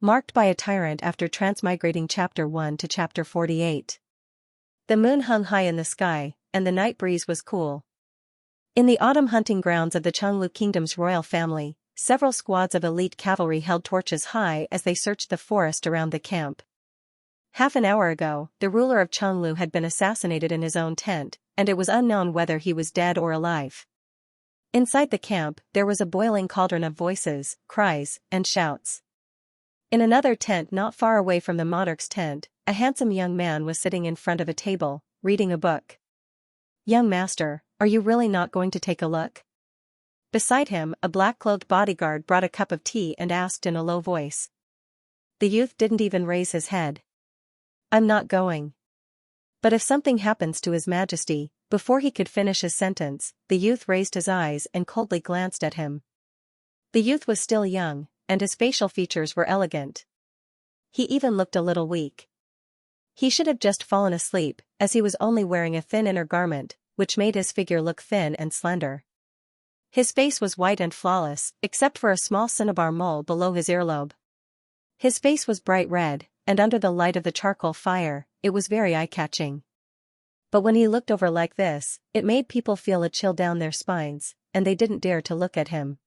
marked by a tyrant after transmigrating Chapter 1 to Chapter 48. The moon hung high in the sky, and the night breeze was cool. In the autumn hunting grounds of the Xianxia kingdom's royal family, several squads of elite cavalry held torches high as they searched the forest around the camp. Half an hour ago, the ruler of Xianxia had been assassinated in his own tent, and it was unknown whether he was dead or alive. Inside the camp, there was a boiling cauldron of voices, cries, and shouts. In another tent not far away from the monarch's tent, a handsome young man was sitting in front of a table, reading a book. "Young master, are you really not going to take a look?" Beside him, a black-cloaked bodyguard brought a cup of tea and asked in a low voice. The youth didn't even raise his head. "I'm not going." But if something happens to His Majesty, before he could finish his sentence, the youth raised his eyes and coldly glanced at him. The youth was still young, and his facial features were elegant. He even looked a little weak. He should have just fallen asleep, as he was only wearing a thin inner garment, which made his figure look thin and slender. His face was white and flawless, except for a small cinnabar mole below his earlobe. His face was bright red, and under the light of the charcoal fire, it was very eye-catching. But when he looked over like this, it made people feel a chill down their spines, and they didn't dare to look at him.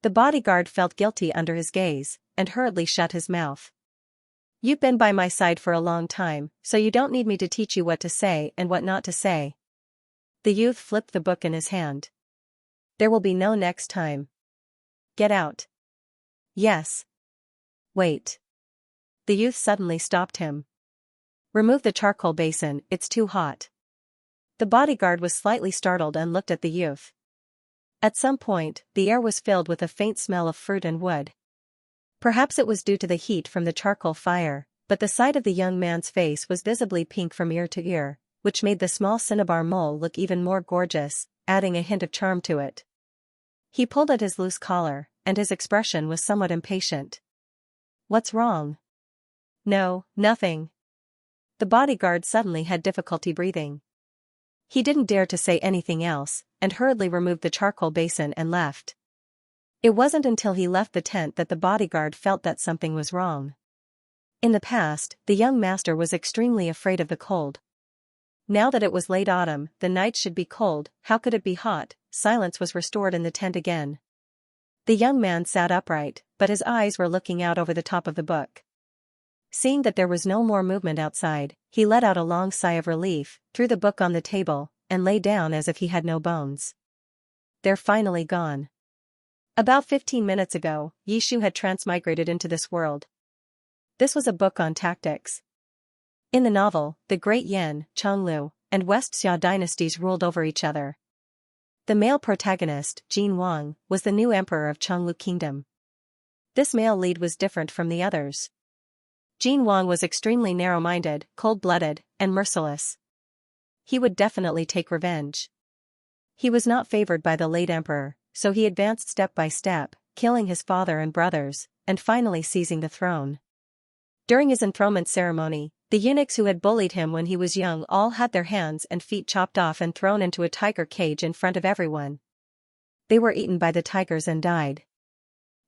The bodyguard felt guilty under his gaze, and hurriedly shut his mouth. "You've been by my side for a long time, so you don't need me to teach you what to say and what not to say." The youth flipped the book in his hand. "There will be no next time. Get out." "Yes." "Wait." The youth suddenly stopped him. "Remove the charcoal basin, it's too hot." The bodyguard was slightly startled and looked at the youth. At some point, the air was filled with a faint smell of fruit and wood. Perhaps it was due to the heat from the charcoal fire, but the side of the young man's face was visibly pink from ear to ear, which made the small cinnabar mole look even more gorgeous, adding a hint of charm to it. He pulled at his loose collar, and his expression was somewhat impatient. "What's wrong?" "No, nothing." The bodyguard suddenly had difficulty breathing. He didn't dare to say anything else, and hurriedly removed the charcoal basin and left. It wasn't until he left the tent that the bodyguard felt that something was wrong. In the past, the young master was extremely afraid of the cold. Now that it was late autumn, the nights should be cold, how could it be hot? Silence was restored in the tent again. The young man sat upright, but his eyes were looking out over the top of the book. Seeing that there was no more movement outside, he let out a long sigh of relief, threw the book on the table, and lay down as if he had no bones. "They're finally gone." About 15 minutes ago, Xianxia had transmigrated into this world. This was a book on tactics. In the novel, the Great Yan, Xianxia, and West Xia dynasties ruled over each other. The male protagonist, Jin Wang, was the new emperor of Xianxia Kingdom. This male lead was different from the others. Jin Wang was extremely narrow-minded, cold-blooded, and merciless. He would definitely take revenge. He was not favored by the late emperor, so he advanced step by step, killing his father and brothers, and finally seizing the throne. During his enthronement ceremony, the eunuchs who had bullied him when he was young all had their hands and feet chopped off and thrown into a tiger cage in front of everyone. They were eaten by the tigers and died.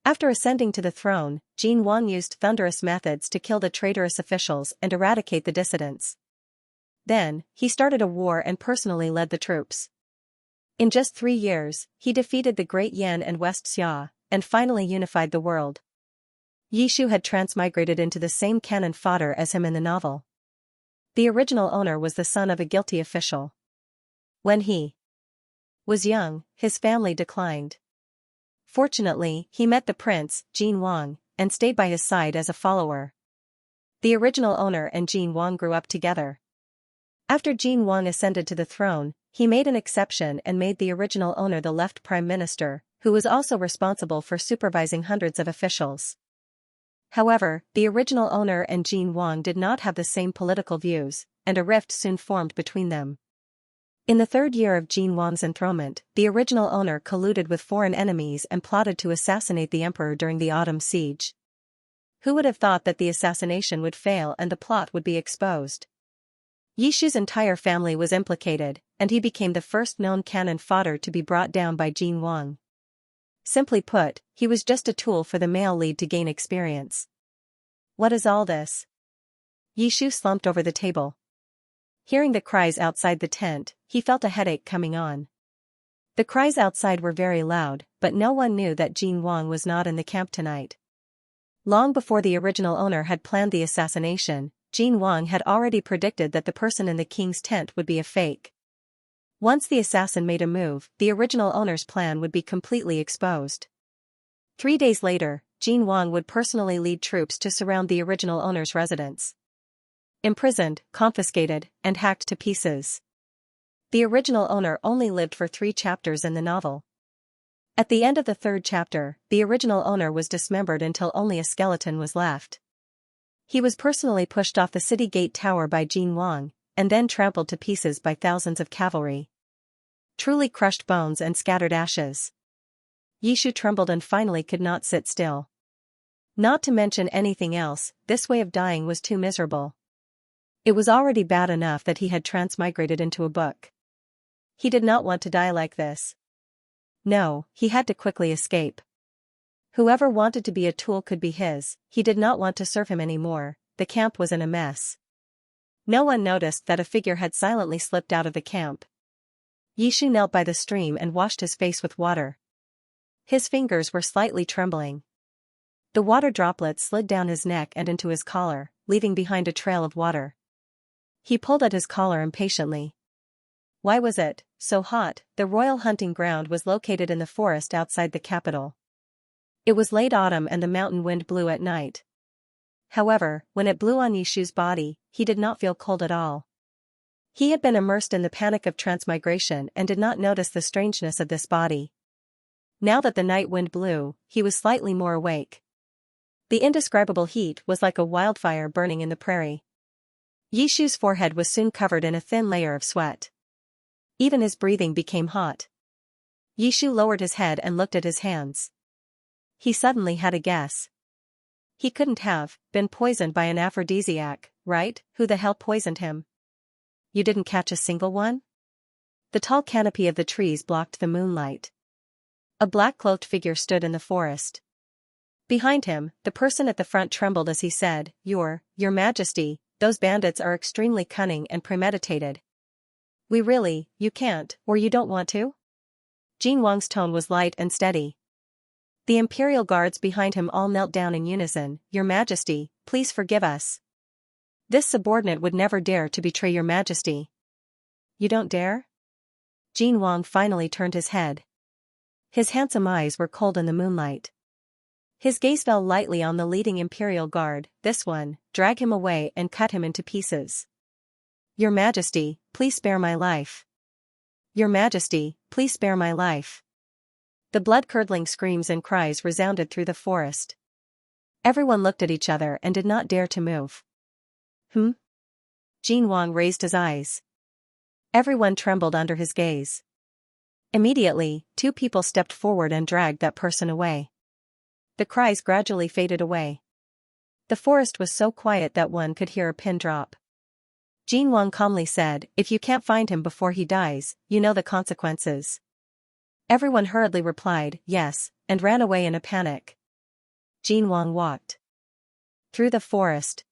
After ascending to the throne, Jin Wang used thunderous methods to kill the traitorous officials and eradicate the dissidents. Then, he started a war and personally led the troops. In just 3 years, he defeated the Great Yan and West Xia, and finally unified the world. Xianxia had transmigrated into the same cannon fodder as him in the novel. The original owner was the son of a guilty official. When he was young, his family declined. Fortunately, he met the prince, Jin Wang, and stayed by his side as a follower. The original owner and Jin Wang grew up together. After Jin Wang ascended to the throne, he made an exception and made the original owner the left prime minister, who was also responsible for supervising hundreds of officials. However, the original owner and Jin Wang did not have the same political views, and a rift soon formed between them. In the 3rd year of Jin Wang's enthronement, the original owner colluded with foreign enemies and plotted to assassinate the emperor during the autumn siege. Who would have thought that the assassination would fail and the plot would be exposed? Xianxia's entire family was implicated, and he became the first known cannon fodder to be brought down by Jin Wang. Simply put, he was just a tool for the male lead to gain experience. What is all this? Yishu slumped over the table. Hearing the cries outside the tent, he felt a headache coming on. The cries outside were very loud, but no one knew that Jin Wang was not in the camp tonight. Long before the original owner had planned the assassination, Jin Wang had already predicted that the person in the king's tent would be a fake. Once the assassin made a move, the original owner's plan would be completely exposed. 3 days later, Jin Wang would personally lead troops to surround the original owner's residence. Imprisoned, confiscated, and hacked to pieces. The original owner only lived for 3 chapters in the novel. At the end of the 3rd chapter, the original owner was dismembered until only a skeleton was left. He was personally pushed off the city gate tower by Jin Wang, and then trampled to pieces by thousands of cavalry. Truly crushed bones and scattered ashes. Yishu trembled and finally could not sit still. Not to mention anything else, this way of dying was too miserable. It was already bad enough that he had transmigrated into a book. He did not want to die like this. No, he had to quickly escape. Whoever wanted to be a tool could be his, he did not want to serve him anymore, the camp was in a mess. No one noticed that a figure had silently slipped out of the camp. Yishu knelt by the stream and washed his face with water. His fingers were slightly trembling. The water droplets slid down his neck and into his collar, leaving behind a trail of water. He pulled at his collar impatiently. Why was it so hot? The royal hunting ground was located in the forest outside the capital. It was late autumn and the mountain wind blew at night. However, when it blew on Yishu's body, he did not feel cold at all. He had been immersed in the panic of transmigration and did not notice the strangeness of this body. Now that the night wind blew, he was slightly more awake. The indescribable heat was like a wildfire burning in the prairie. Yishu's forehead was soon covered in a thin layer of sweat. Even his breathing became hot. Yishu lowered his head and looked at his hands. He suddenly had a guess. He couldn't have been poisoned by an aphrodisiac, right? Who the hell poisoned him? You didn't catch a single one? The tall canopy of the trees blocked the moonlight. A black-cloaked figure stood in the forest. Behind him, the person at the front trembled as he said, Your Majesty, those bandits are extremely cunning and premeditated. You can't, or you don't want to? Jin Wang's tone was light and steady. The imperial guards behind him all knelt down in unison, Your Majesty, please forgive us. This subordinate would never dare to betray Your Majesty. You don't dare? Jin Wang finally turned his head. His handsome eyes were cold in the moonlight. His gaze fell lightly on the leading imperial guard, this one, drag him away and cut him into pieces. Your Majesty, please spare my life. Your Majesty, please spare my life. The blood-curdling screams and cries resounded through the forest. Everyone looked at each other and did not dare to move. Jin Wang raised his eyes. Everyone trembled under his gaze. Immediately, 2 people stepped forward and dragged that person away. The cries gradually faded away. The forest was so quiet that one could hear a pin drop. Jin Wang calmly said, If you can't find him before he dies, you know the consequences. Everyone hurriedly replied, yes, and ran away in a panic. Jin Wang walked through the forest.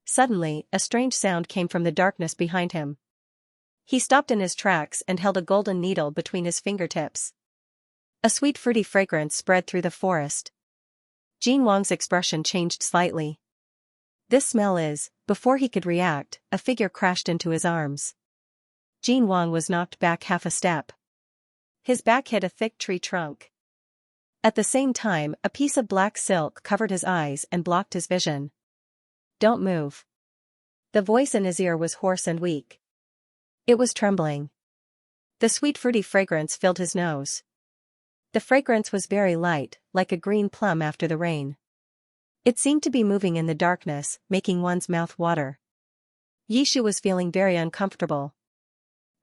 Suddenly, a strange sound came from the darkness behind him. He stopped in his tracks and held a golden needle between his fingertips. A sweet fruity fragrance spread through the forest. Jin Wang's expression changed slightly. This smell is, before he could react, a figure crashed into his arms. Jin Wang was knocked back half a step. His back hit a thick tree trunk. At the same time, a piece of black silk covered his eyes and blocked his vision. Don't move. The voice in his ear was hoarse and weak. It was trembling. The sweet fruity fragrance filled his nose. The fragrance was very light, like a green plum after the rain. It seemed to be moving in the darkness, making one's mouth water. Yishu was feeling very uncomfortable.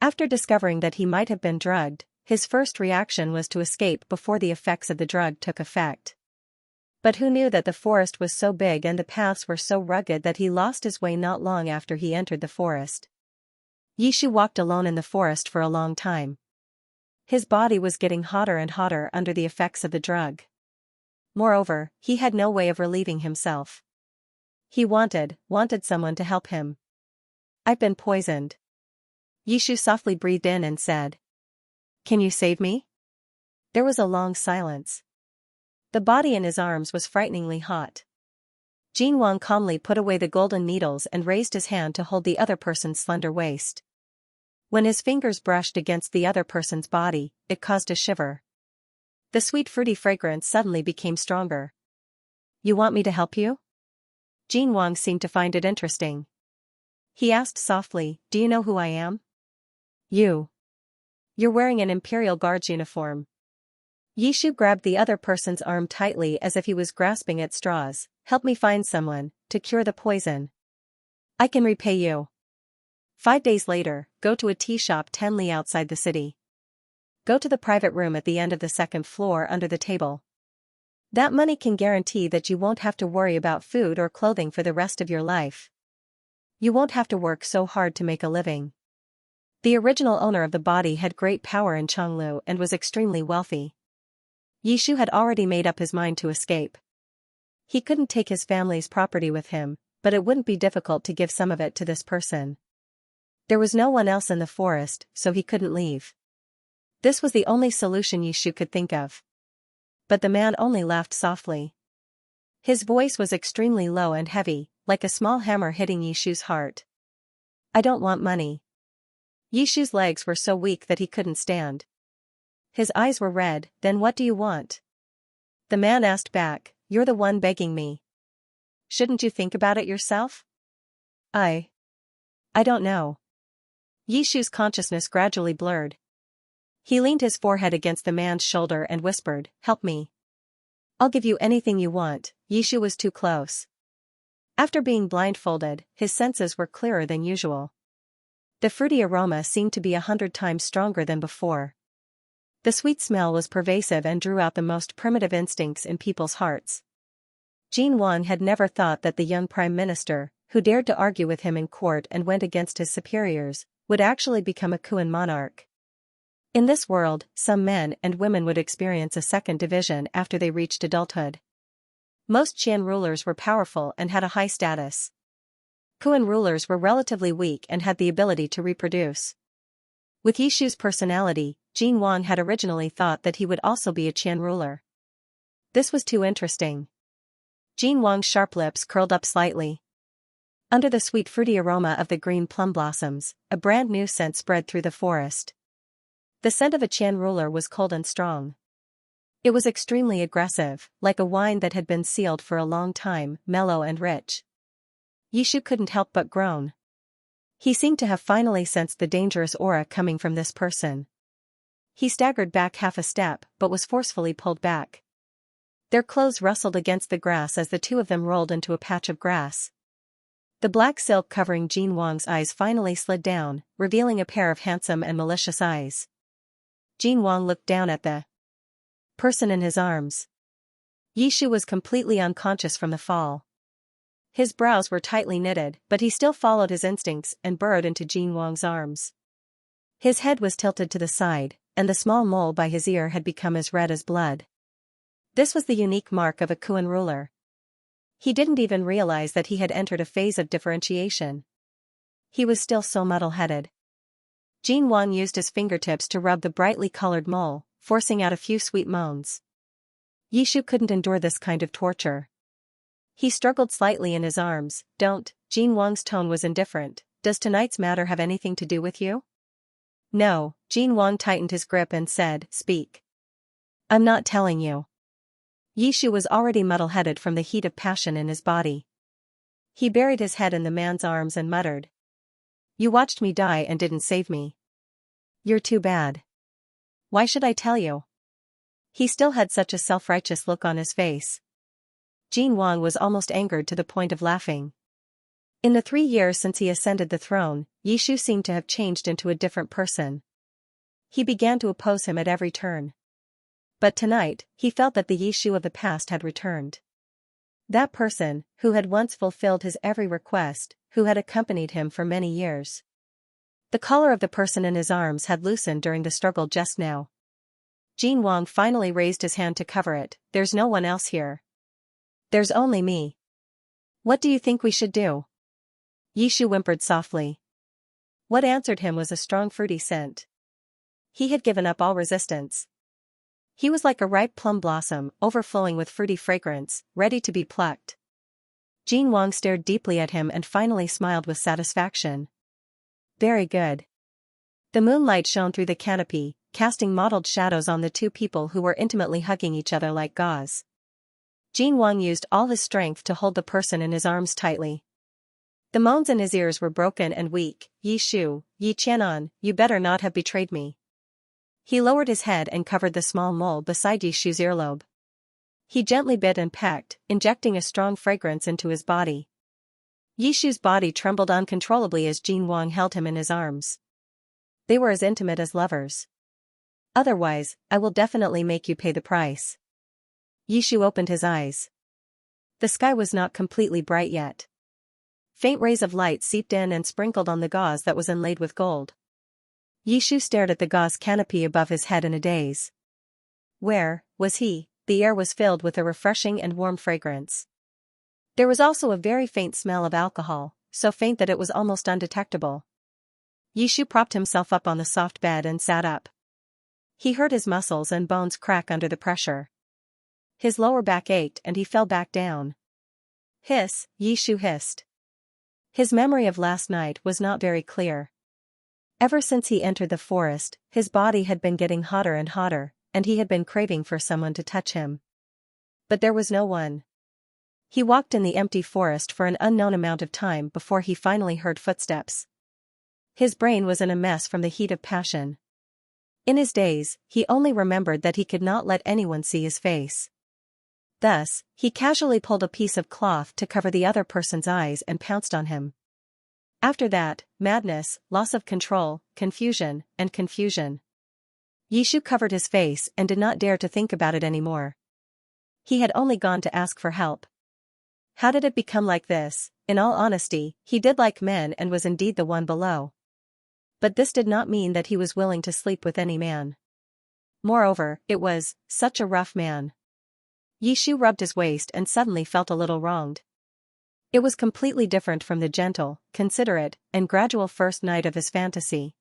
After discovering that he might have been drugged, his first reaction was to escape before the effects of the drug took effect. But who knew that the forest was so big and the paths were so rugged that he lost his way not long after he entered the forest. Yishu walked alone in the forest for a long time. His body was getting hotter and hotter under the effects of the drug. Moreover, he had no way of relieving himself. He wanted someone to help him. I've been poisoned. Yishu softly breathed in and said. Can you save me? There was a long silence. The body in his arms was frighteningly hot. Jin Wang calmly put away the golden needles and raised his hand to hold the other person's slender waist. When his fingers brushed against the other person's body, it caused a shiver. The sweet fruity fragrance suddenly became stronger. You want me to help you? Jin Wang seemed to find it interesting. He asked softly, do you know who I am? You're wearing an Imperial Guard's uniform. Yishu grabbed the other person's arm tightly as if he was grasping at straws. Help me find someone to cure the poison. I can repay you. 5 days later, go to a tea shop 10 li outside the city. Go to the private room at the end of the second floor under the table. That money can guarantee that you won't have to worry about food or clothing for the rest of your life. You won't have to work so hard to make a living. The original owner of the body had great power in Chonglu and was extremely wealthy. Yishu had already made up his mind to escape. He couldn't take his family's property with him, but it wouldn't be difficult to give some of it to this person. There was no one else in the forest, so he couldn't leave. This was the only solution Yishu could think of. But the man only laughed softly. His voice was extremely low and heavy, like a small hammer hitting Yishu's heart. I don't want money. Yishu's legs were so weak that he couldn't stand. His eyes were red. Then what do you want? The man asked back, you're the one begging me. Shouldn't you think about it yourself? I don't know. Yishu's consciousness gradually blurred. He leaned his forehead against the man's shoulder and whispered, help me. I'll give you anything you want. Yishu was too close. After being blindfolded, his senses were clearer than usual. The fruity aroma seemed to be 100 times stronger than before. The sweet smell was pervasive and drew out the most primitive instincts in people's hearts. Jin Wang had never thought that the young prime minister, who dared to argue with him in court and went against his superiors, would actually become a Kuan monarch. In this world, some men and women would experience a second division after they reached adulthood. Most Qian rulers were powerful and had a high status. Kuan rulers were relatively weak and had the ability to reproduce. With Yishu's personality, Jin Wang had originally thought that he would also be a Qian ruler. This was too interesting. Jin Wang's sharp lips curled up slightly. Under the sweet fruity aroma of the green plum blossoms, a brand new scent spread through the forest. The scent of a Qian ruler was cold and strong. It was extremely aggressive, like a wine that had been sealed for a long time, mellow and rich. Yishu couldn't help but groan. He seemed to have finally sensed the dangerous aura coming from this person. He staggered back half a step but was forcefully pulled back. Their clothes rustled against the grass as the two of them rolled into a patch of grass. The black silk covering Jin Wang's eyes finally slid down, revealing a pair of handsome and malicious eyes. Jin Wang looked down at the person in his arms. Yishu was completely unconscious from the fall. His brows were tightly knitted, but he still followed his instincts and burrowed into Jin Wang's arms. His head was tilted to the side, and the small mole by his ear had become as red as blood. This was the unique mark of a Kuan ruler. He didn't even realize that he had entered a phase of differentiation. He was still so muddle-headed. Jin Wang used his fingertips to rub the brightly colored mole, forcing out a few sweet moans. Yishu couldn't endure this kind of torture. He struggled slightly in his arms. Don't. Jin Wang's tone was indifferent. Does tonight's matter have anything to do with you? No. Jin Wang tightened his grip and said, speak. I'm not telling you. Yishu was already muddle-headed from the heat of passion in his body. He buried his head in the man's arms and muttered. You watched me die and didn't save me. You're too bad. Why should I tell you? He still had such a self-righteous look on his face. Jin Wang was almost angered to the point of laughing. In the 3 years since he ascended the throne, Yishu seemed to have changed into a different person. He began to oppose him at every turn. But tonight, he felt that the Yishu of the past had returned. That person, who had once fulfilled his every request, who had accompanied him for many years. The collar of the person in his arms had loosened during the struggle just now. Jin Wang finally raised his hand to cover it. There's no one else here. There's only me. What do you think we should do? Yishu whimpered softly. What answered him was a strong fruity scent. He had given up all resistance. He was like a ripe plum blossom, overflowing with fruity fragrance, ready to be plucked. Jin Wang stared deeply at him and finally smiled with satisfaction. Very good. The moonlight shone through the canopy, casting mottled shadows on the two people who were intimately hugging each other like gauze. Jin Wang used all his strength to hold the person in his arms tightly. The moans in his ears were broken and weak. Yi Shu, Yi Qianan, you better not have betrayed me. He lowered his head and covered the small mole beside Yi Shu's earlobe. He gently bit and pecked, injecting a strong fragrance into his body. Yi Shu's body trembled uncontrollably as Jin Wang held him in his arms. They were as intimate as lovers. Otherwise, I will definitely make you pay the price. Yi Shu opened his eyes. The sky was not completely bright yet. Faint rays of light seeped in and sprinkled on the gauze that was inlaid with gold. Yi Shu stared at the gauze canopy above his head in a daze. Where was he? The air was filled with a refreshing and warm fragrance. There was also a very faint smell of alcohol, so faint that it was almost undetectable. Yi Shu propped himself up on the soft bed and sat up. He heard his muscles and bones crack under the pressure. His lower back ached and he fell back down. Hiss, Yi Shu hissed. His memory of last night was not very clear. Ever since he entered the forest, his body had been getting hotter and hotter, and he had been craving for someone to touch him. But there was no one. He walked in the empty forest for an unknown amount of time before he finally heard footsteps. His brain was in a mess from the heat of passion. In his daze, he only remembered that he could not let anyone see his face. Thus, he casually pulled a piece of cloth to cover the other person's eyes and pounced on him. After that, madness, loss of control, confusion, and confusion. Yi Shu covered his face and did not dare to think about it anymore. He had only gone to ask for help. How did it become like this? In all honesty, he did like men and was indeed the one below. But this did not mean that he was willing to sleep with any man. Moreover, it was such a rough man. Yi Shu rubbed his waist and suddenly felt a little wronged. It was completely different from the gentle, considerate, and gradual first night of his fantasy.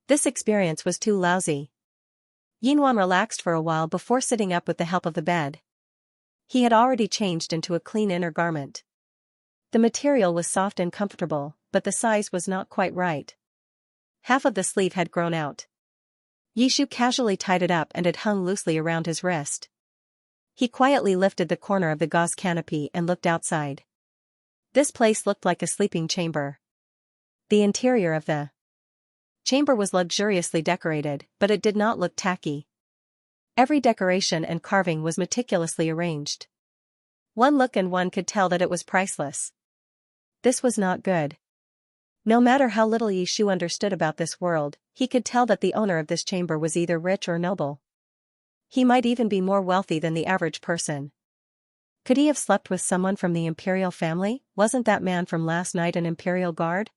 This experience was too lousy. Yinwan relaxed for a while before sitting up with the help of the bed. He had already changed into a clean inner garment. The material was soft and comfortable, but the size was not quite right. Half of the sleeve had grown out. Yi Shu casually tied it up and it hung loosely around his wrist. He quietly lifted the corner of the gauze canopy and looked outside. This place looked like a sleeping chamber. The interior of the chamber was luxuriously decorated, but it did not look tacky. Every decoration and carving was meticulously arranged. One look and one could tell that it was priceless. This was not good. No matter how little Yi Shu understood about this world, he could tell that the owner of this chamber was either rich or noble. He might even be more wealthy than the average person. Could he have slept with someone from the imperial family? Wasn't that man from last night an imperial guard?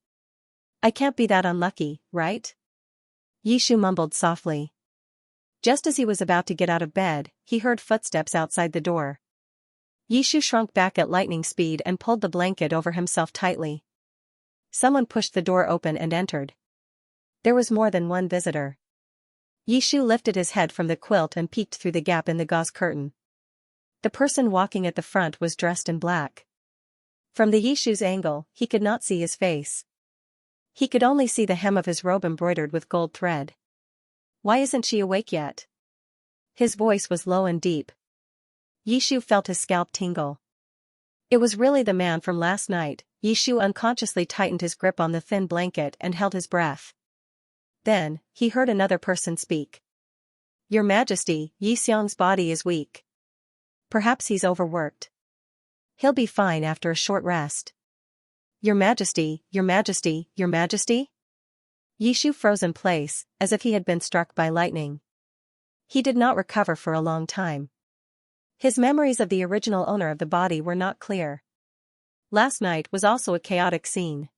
I can't be that unlucky, right? Yi Shu mumbled softly. Just as he was about to get out of bed, he heard footsteps outside the door. Yi Shu shrunk back at lightning speed and pulled the blanket over himself tightly. Someone pushed the door open and entered. There was more than one visitor. Yi Shu lifted his head from the quilt and peeked through the gap in the gauze curtain. The person walking at the front was dressed in black. From the Yi Shu's angle, he could not see his face. He could only see the hem of his robe embroidered with gold thread. Why isn't she awake yet? His voice was low and deep. Yi Shu felt his scalp tingle. It was really the man from last night. Yi Shu unconsciously tightened his grip on the thin blanket and held his breath. Then, he heard another person speak. Your Majesty, Yi Xiang's body is weak. Perhaps he's overworked. He'll be fine after a short rest. Your Majesty, Your Majesty, Your Majesty? Yi Shu froze in place, as if he had been struck by lightning. He did not recover for a long time. His memories of the original owner of the body were not clear. Last night was also a chaotic scene.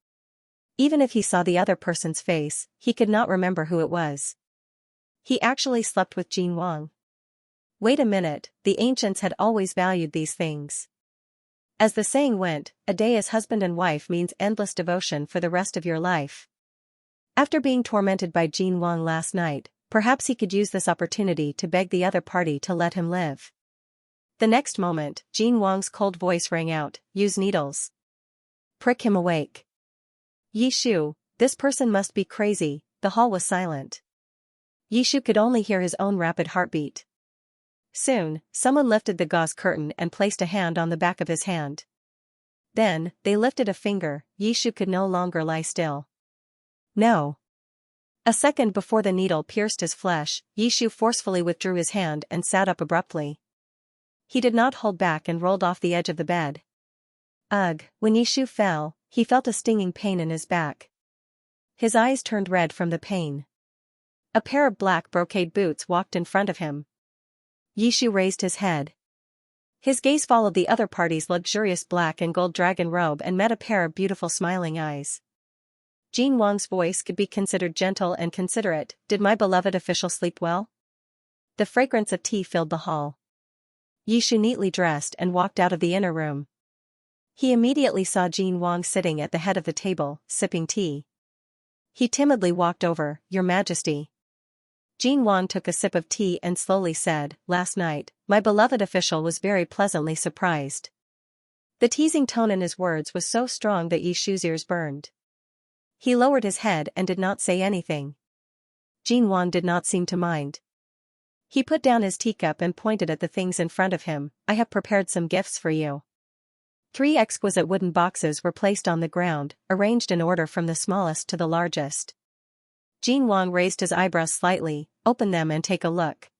Even if he saw the other person's face, he could not remember who it was. He actually slept with Jin Wang. Wait a minute, the ancients had always valued these things. As the saying went, a day as husband and wife means endless devotion for the rest of your life. After being tormented by Jin Wang last night, perhaps he could use this opportunity to beg the other party to let him live. The next moment, Jin Wang's cold voice rang out, "Use needles. Prick him awake." Yishu, this person must be crazy. The hall was silent. Yishu could only hear his own rapid heartbeat. Soon, someone lifted the gauze curtain and placed a hand on the back of his hand. Then, they lifted a finger. Yishu could no longer lie still. No. A second before the needle pierced his flesh, Yishu forcefully withdrew his hand and sat up abruptly. He did not hold back and rolled off the edge of the bed. Ugh, when Yishu fell, he felt a stinging pain in his back. His eyes turned red from the pain. A pair of black brocade boots walked in front of him. Yishu raised his head. His gaze followed the other party's luxurious black and gold dragon robe and met a pair of beautiful smiling eyes. Jin Wang's voice could be considered gentle and considerate. "Did my beloved official sleep well?" The fragrance of tea filled the hall. Yishu neatly dressed and walked out of the inner room. He immediately saw Jin Wang sitting at the head of the table, sipping tea. He timidly walked over. "Your Majesty." Jin Wang took a sip of tea and slowly said, "Last night, my beloved official was very pleasantly surprised." The teasing tone in his words was so strong that Yishu's ears burned. He lowered his head and did not say anything. Jin Wang did not seem to mind. He put down his teacup and pointed at the things in front of him. "I have prepared some gifts for you." 3 exquisite wooden boxes were placed on the ground, arranged in order from the smallest to the largest. Jin Wang raised his eyebrows slightly. "Open them and take a look."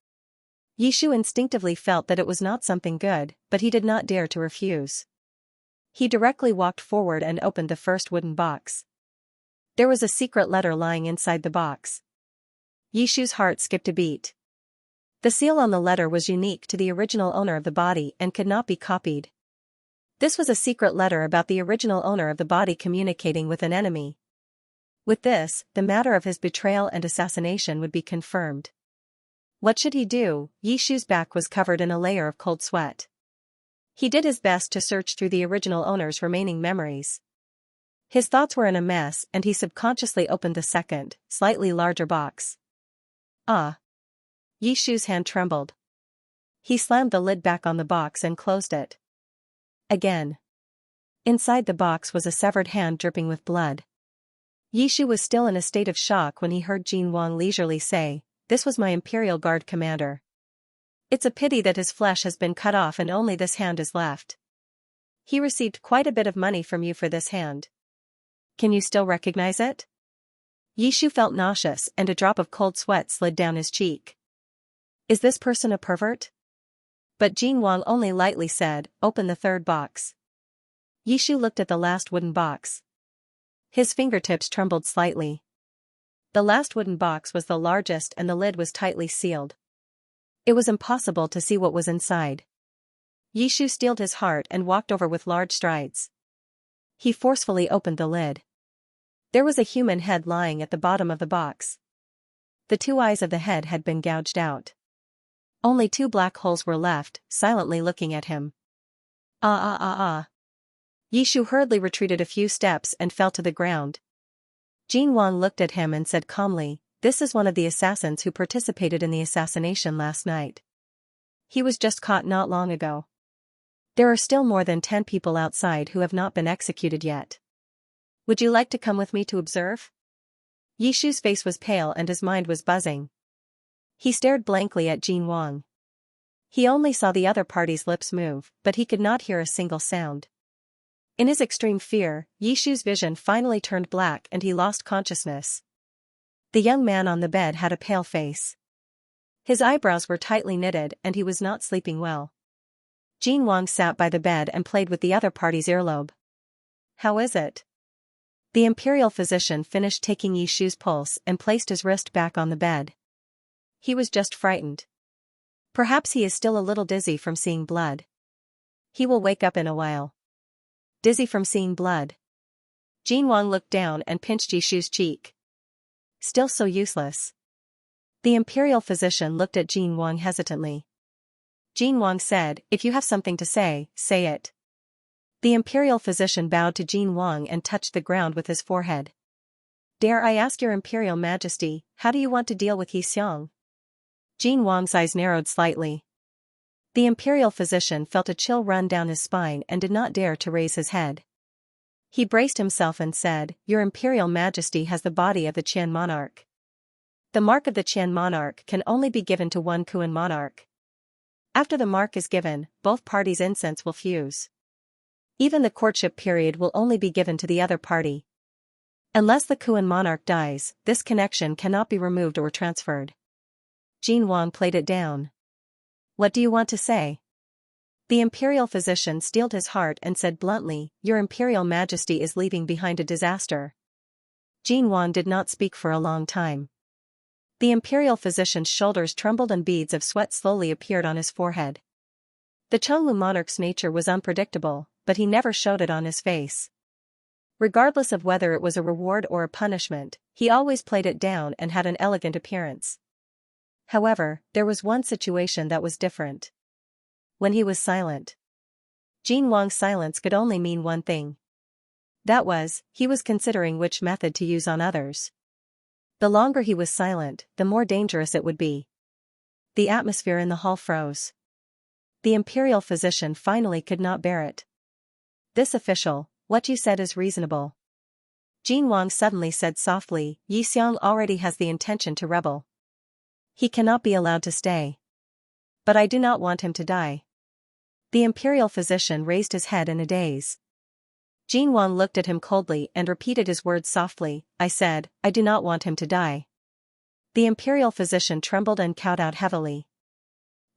Yishu instinctively felt that it was not something good, but he did not dare to refuse. He directly walked forward and opened the first wooden box. There was a secret letter lying inside the box. Yishu's heart skipped a beat. The seal on the letter was unique to the original owner of the body and could not be copied. This was a secret letter about the original owner of the body communicating with an enemy. With this, the matter of his betrayal and assassination would be confirmed. What should he do? Yishu's back was covered in a layer of cold sweat. He did his best to search through the original owner's remaining memories. His thoughts were in a mess and he subconsciously opened the second, slightly larger box. Ah! Yishu's hand trembled. He slammed the lid back on the box and closed it. Again. Inside the box was a severed hand dripping with blood. Yishu was still in a state of shock when he heard Jin Wang leisurely say, "This was my Imperial Guard commander. It's a pity that his flesh has been cut off and only this hand is left. He received quite a bit of money from you for this hand. Can you still recognize it?" Yishu felt nauseous and a drop of cold sweat slid down his cheek. "Is this person a pervert?" But Jin Wang only lightly said, "Open the third box." Yishu looked at the last wooden box. His fingertips trembled slightly. The last wooden box was the largest and the lid was tightly sealed. It was impossible to see what was inside. Yishu steeled his heart and walked over with large strides. He forcefully opened the lid. There was a human head lying at the bottom of the box. The 2 eyes of the head had been gouged out. Only 2 black holes were left, silently looking at him. Ah. Yishu hurriedly retreated a few steps and fell to the ground. Jin Wang looked at him and said calmly, "This is one of the assassins who participated in the assassination last night. He was just caught not long ago. There are still more than 10 people outside who have not been executed yet. Would you like to come with me to observe?" Yishu's face was pale and his mind was buzzing. He stared blankly at Jin Wang. He only saw the other party's lips move, but he could not hear a single sound. In his extreme fear, Yishu's vision finally turned black and he lost consciousness. The young man on the bed had a pale face. His eyebrows were tightly knitted and he was not sleeping well. Jin Wang sat by the bed and played with the other party's earlobe. "How is it?" The imperial physician finished taking Yishu's pulse and placed his wrist back on the bed. He was just frightened. Perhaps he is still a little dizzy from seeing blood. He will wake up in a while. Dizzy from seeing blood. Jin Wang looked down and pinched Yishu's cheek. Still so useless. The imperial physician looked at Jin Wang hesitantly. Jin Wang said, "If you have something to say, say it." The imperial physician bowed to Jin Wang and touched the ground with his forehead. Dare I ask your imperial majesty, how do you want to deal with Xianxia? Jin Wang's eyes narrowed slightly. The imperial physician felt a chill run down his spine and did not dare to raise his head. He braced himself and said, Your imperial majesty has the body of the Qian monarch. The mark of the Qian monarch can only be given to one Kuan monarch. After the mark is given, both parties' incense will fuse. Even the courtship period will only be given to the other party. Unless the Kuan monarch dies, this connection cannot be removed or transferred. Jin Wang played it down. What do you want to say? The imperial physician steeled his heart and said bluntly, Your imperial majesty is leaving behind a disaster. Jin Wang did not speak for a long time. The imperial physician's shoulders trembled and beads of sweat slowly appeared on his forehead. The Chenglu monarch's nature was unpredictable, but he never showed it on his face. Regardless of whether it was a reward or a punishment, he always played it down and had an elegant appearance. However, there was one situation that was different. When he was silent. Jin Wang's silence could only mean one thing. That was, he was considering which method to use on others. The longer he was silent, the more dangerous it would be. The atmosphere in the hall froze. The imperial physician finally could not bear it. This official, what you said is reasonable. Jin Wang suddenly said softly, Xianxia already has the intention to rebel. He cannot be allowed to stay. But I do not want him to die. The imperial physician raised his head in a daze. Jin Wang looked at him coldly and repeated his words softly, I said, I do not want him to die. The imperial physician trembled and cowed out heavily.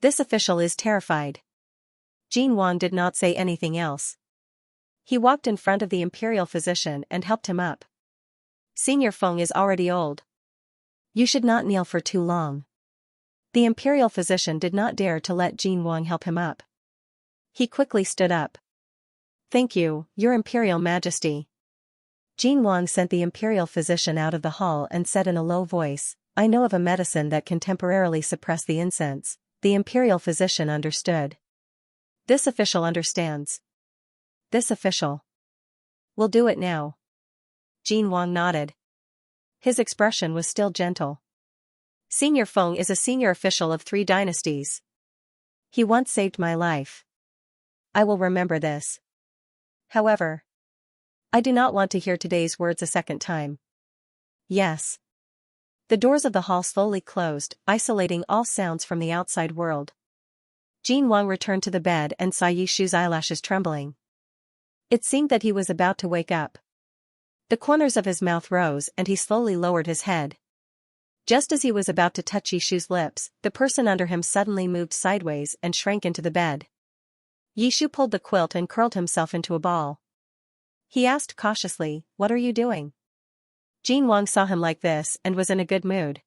This official is terrified. Jin Wang did not say anything else. He walked in front of the imperial physician and helped him up. Senior Feng is already old. You should not kneel for too long. The imperial physician did not dare to let Jin Wang help him up. He quickly stood up. Thank you, Your Imperial Majesty. Jin Wang sent the imperial physician out of the hall and said in a low voice, I know of a medicine that can temporarily suppress the incense. The imperial physician understood. This official understands. This official. Will do it now. Jin Wang nodded. His expression was still gentle. Senior Feng is a senior official of 3 dynasties. He once saved my life. I will remember this. However, I do not want to hear today's words a second time. Yes. The doors of the hall slowly closed, isolating all sounds from the outside world. Jin Wang returned to the bed and saw Yishu's eyelashes trembling. It seemed that he was about to wake up. The corners of his mouth rose and he slowly lowered his head. Just as he was about to touch Yishu's lips, the person under him suddenly moved sideways and shrank into the bed. Yishu pulled the quilt and curled himself into a ball. He asked cautiously, What are you doing? Jin Wang saw him like this and was in a good mood.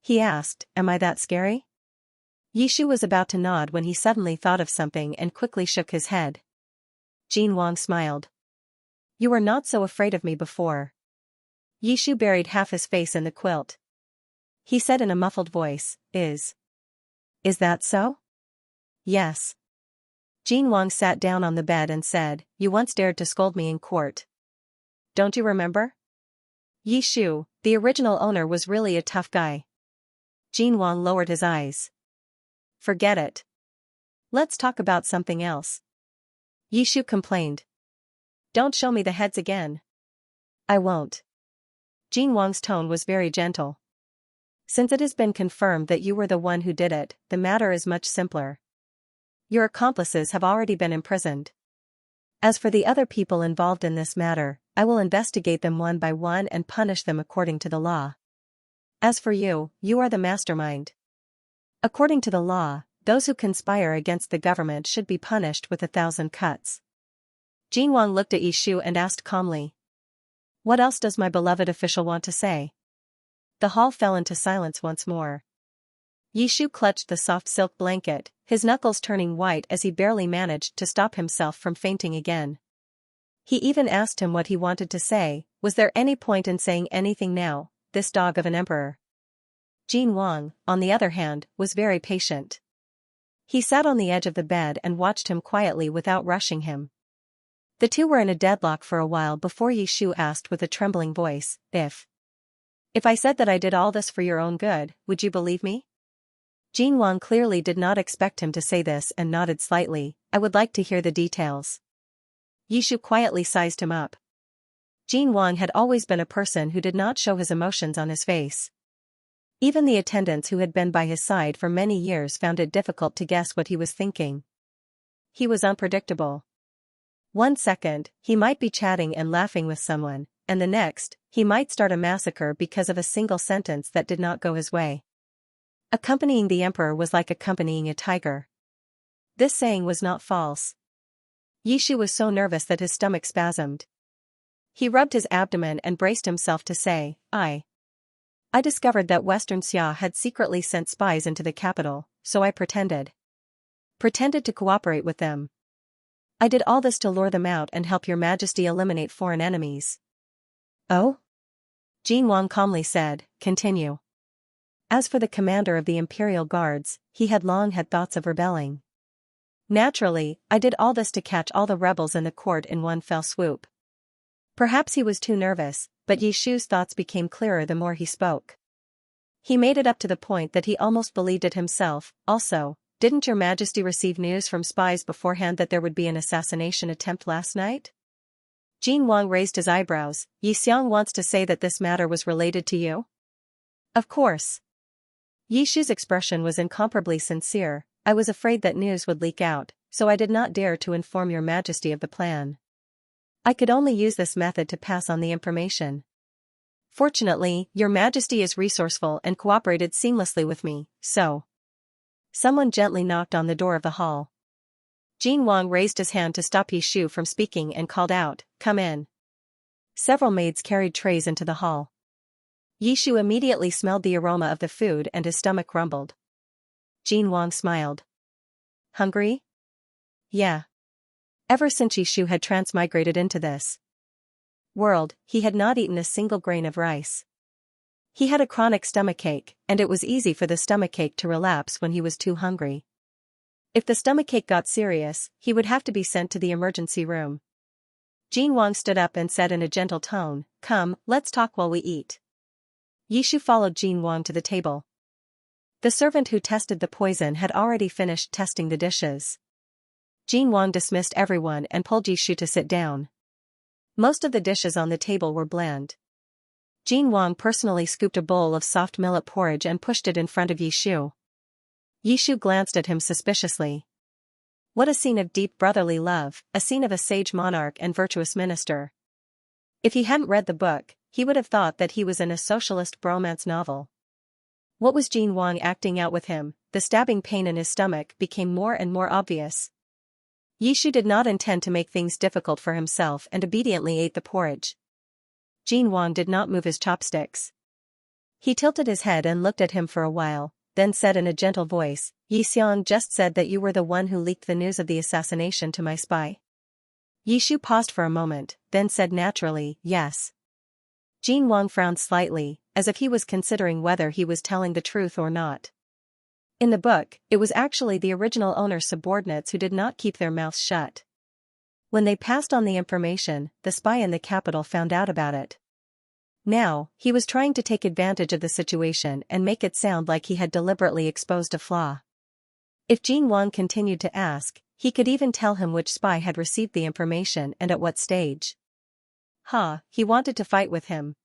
He asked, Am I that scary? Yishu was about to nod when he suddenly thought of something and quickly shook his head. Jin Wang smiled. You were not so afraid of me before. Yishu buried half his face in the quilt. He said in a muffled voice, Is that so? Yes. Jin Wang sat down on the bed and said, You once dared to scold me in court. Don't you remember? Yishu, the original owner, was really a tough guy. Jin Wang lowered his eyes. Forget it. Let's talk about something else. Yishu complained. Don't show me the heads again. I won't. Jin Wang's tone was very gentle. Since it has been confirmed that you were the one who did it, the matter is much simpler. Your accomplices have already been imprisoned. As for the other people involved in this matter, I will investigate them one by one and punish them according to the law. As for you, you are the mastermind. According to the law, those who conspire against the government should be punished with 1,000 cuts. Jin Wang looked at Yishu and asked calmly. What else does my beloved official want to say? The hall fell into silence once more. Yishu clutched the soft silk blanket, his knuckles turning white as he barely managed to stop himself from fainting again. He even asked him what he wanted to say. Was there any point in saying anything now, this dog of an emperor? Jin Wang, on the other hand, was very patient. He sat on the edge of the bed and watched him quietly without rushing him. The two were in a deadlock for a while before Yishu asked with a trembling voice, If I said that I did all this for your own good, would you believe me? Jin Wang clearly did not expect him to say this and nodded slightly. I would like to hear the details. Yishu quietly sized him up. Jin Wang had always been a person who did not show his emotions on his face. Even the attendants who had been by his side for many years found it difficult to guess what he was thinking. He was unpredictable. 1 second, he might be chatting and laughing with someone, and the next, he might start a massacre because of a single sentence that did not go his way. Accompanying the emperor was like accompanying a tiger. This saying was not false. Yishu was so nervous that his stomach spasmed. He rubbed his abdomen and braced himself to say, I discovered that Western Xia had secretly sent spies into the capital, so I pretended to cooperate with them. I did all this to lure them out and help your majesty eliminate foreign enemies. Oh? Jin Wang calmly said, continue. As for the commander of the imperial guards, he had long had thoughts of rebelling. Naturally, I did all this to catch all the rebels in the court in one fell swoop. Perhaps he was too nervous, but Yishu's thoughts became clearer the more he spoke. He made it up to the point that he almost believed it himself. Also, didn't your majesty receive news from spies beforehand that there would be an assassination attempt last night? Jin Wang raised his eyebrows. Xiang wants to say that this matter was related to you? Of course. Yishu's expression was incomparably sincere. I was afraid that news would leak out, so I did not dare to inform your majesty of the plan. I could only use this method to pass on the information. Fortunately, your majesty is resourceful and cooperated seamlessly with me, so. Someone gently knocked on the door of the hall. Jin Wang raised his hand to stop Yishu from speaking and called out, come in. Several maids carried trays into the hall. Yishu immediately smelled the aroma of the food and his stomach rumbled. Jin Wang smiled. Hungry? Yeah. Ever since Yishu had transmigrated into this world, he had not eaten a single grain of rice. He had a chronic stomachache, and it was easy for the stomachache to relapse when he was too hungry. If the stomachache got serious, he would have to be sent to the emergency room. Jin Wang stood up and said in a gentle tone, come, let's talk while we eat. Yishu followed Jin Wang to the table. The servant who tested the poison had already finished testing the dishes. Jin Wang dismissed everyone and pulled Yishu to sit down. Most of the dishes on the table were bland. Jin Wang personally scooped a bowl of soft millet porridge and pushed it in front of Yishu. Yishu glanced at him suspiciously. What a scene of deep brotherly love, a scene of a sage monarch and virtuous minister. If he hadn't read the book, he would have thought that he was in a socialist bromance novel. What was Jin Wang acting out with him? The stabbing pain in his stomach became more and more obvious. Yishu did not intend to make things difficult for himself and obediently ate the porridge. Jin Wang did not move his chopsticks. He tilted his head and looked at him for a while, then said in a gentle voice, Xiang just said that you were the one who leaked the news of the assassination to my spy. Yishu paused for a moment, then said naturally, yes. Jin Wang frowned slightly, as if he was considering whether he was telling the truth or not. In the book, it was actually the original owner's subordinates who did not keep their mouths shut. When they passed on the information, the spy in the capital found out about it. Now, he was trying to take advantage of the situation and make it sound like he had deliberately exposed a flaw. If Jin Wang continued to ask, he could even tell him which spy had received the information and at what stage. He wanted to fight with him.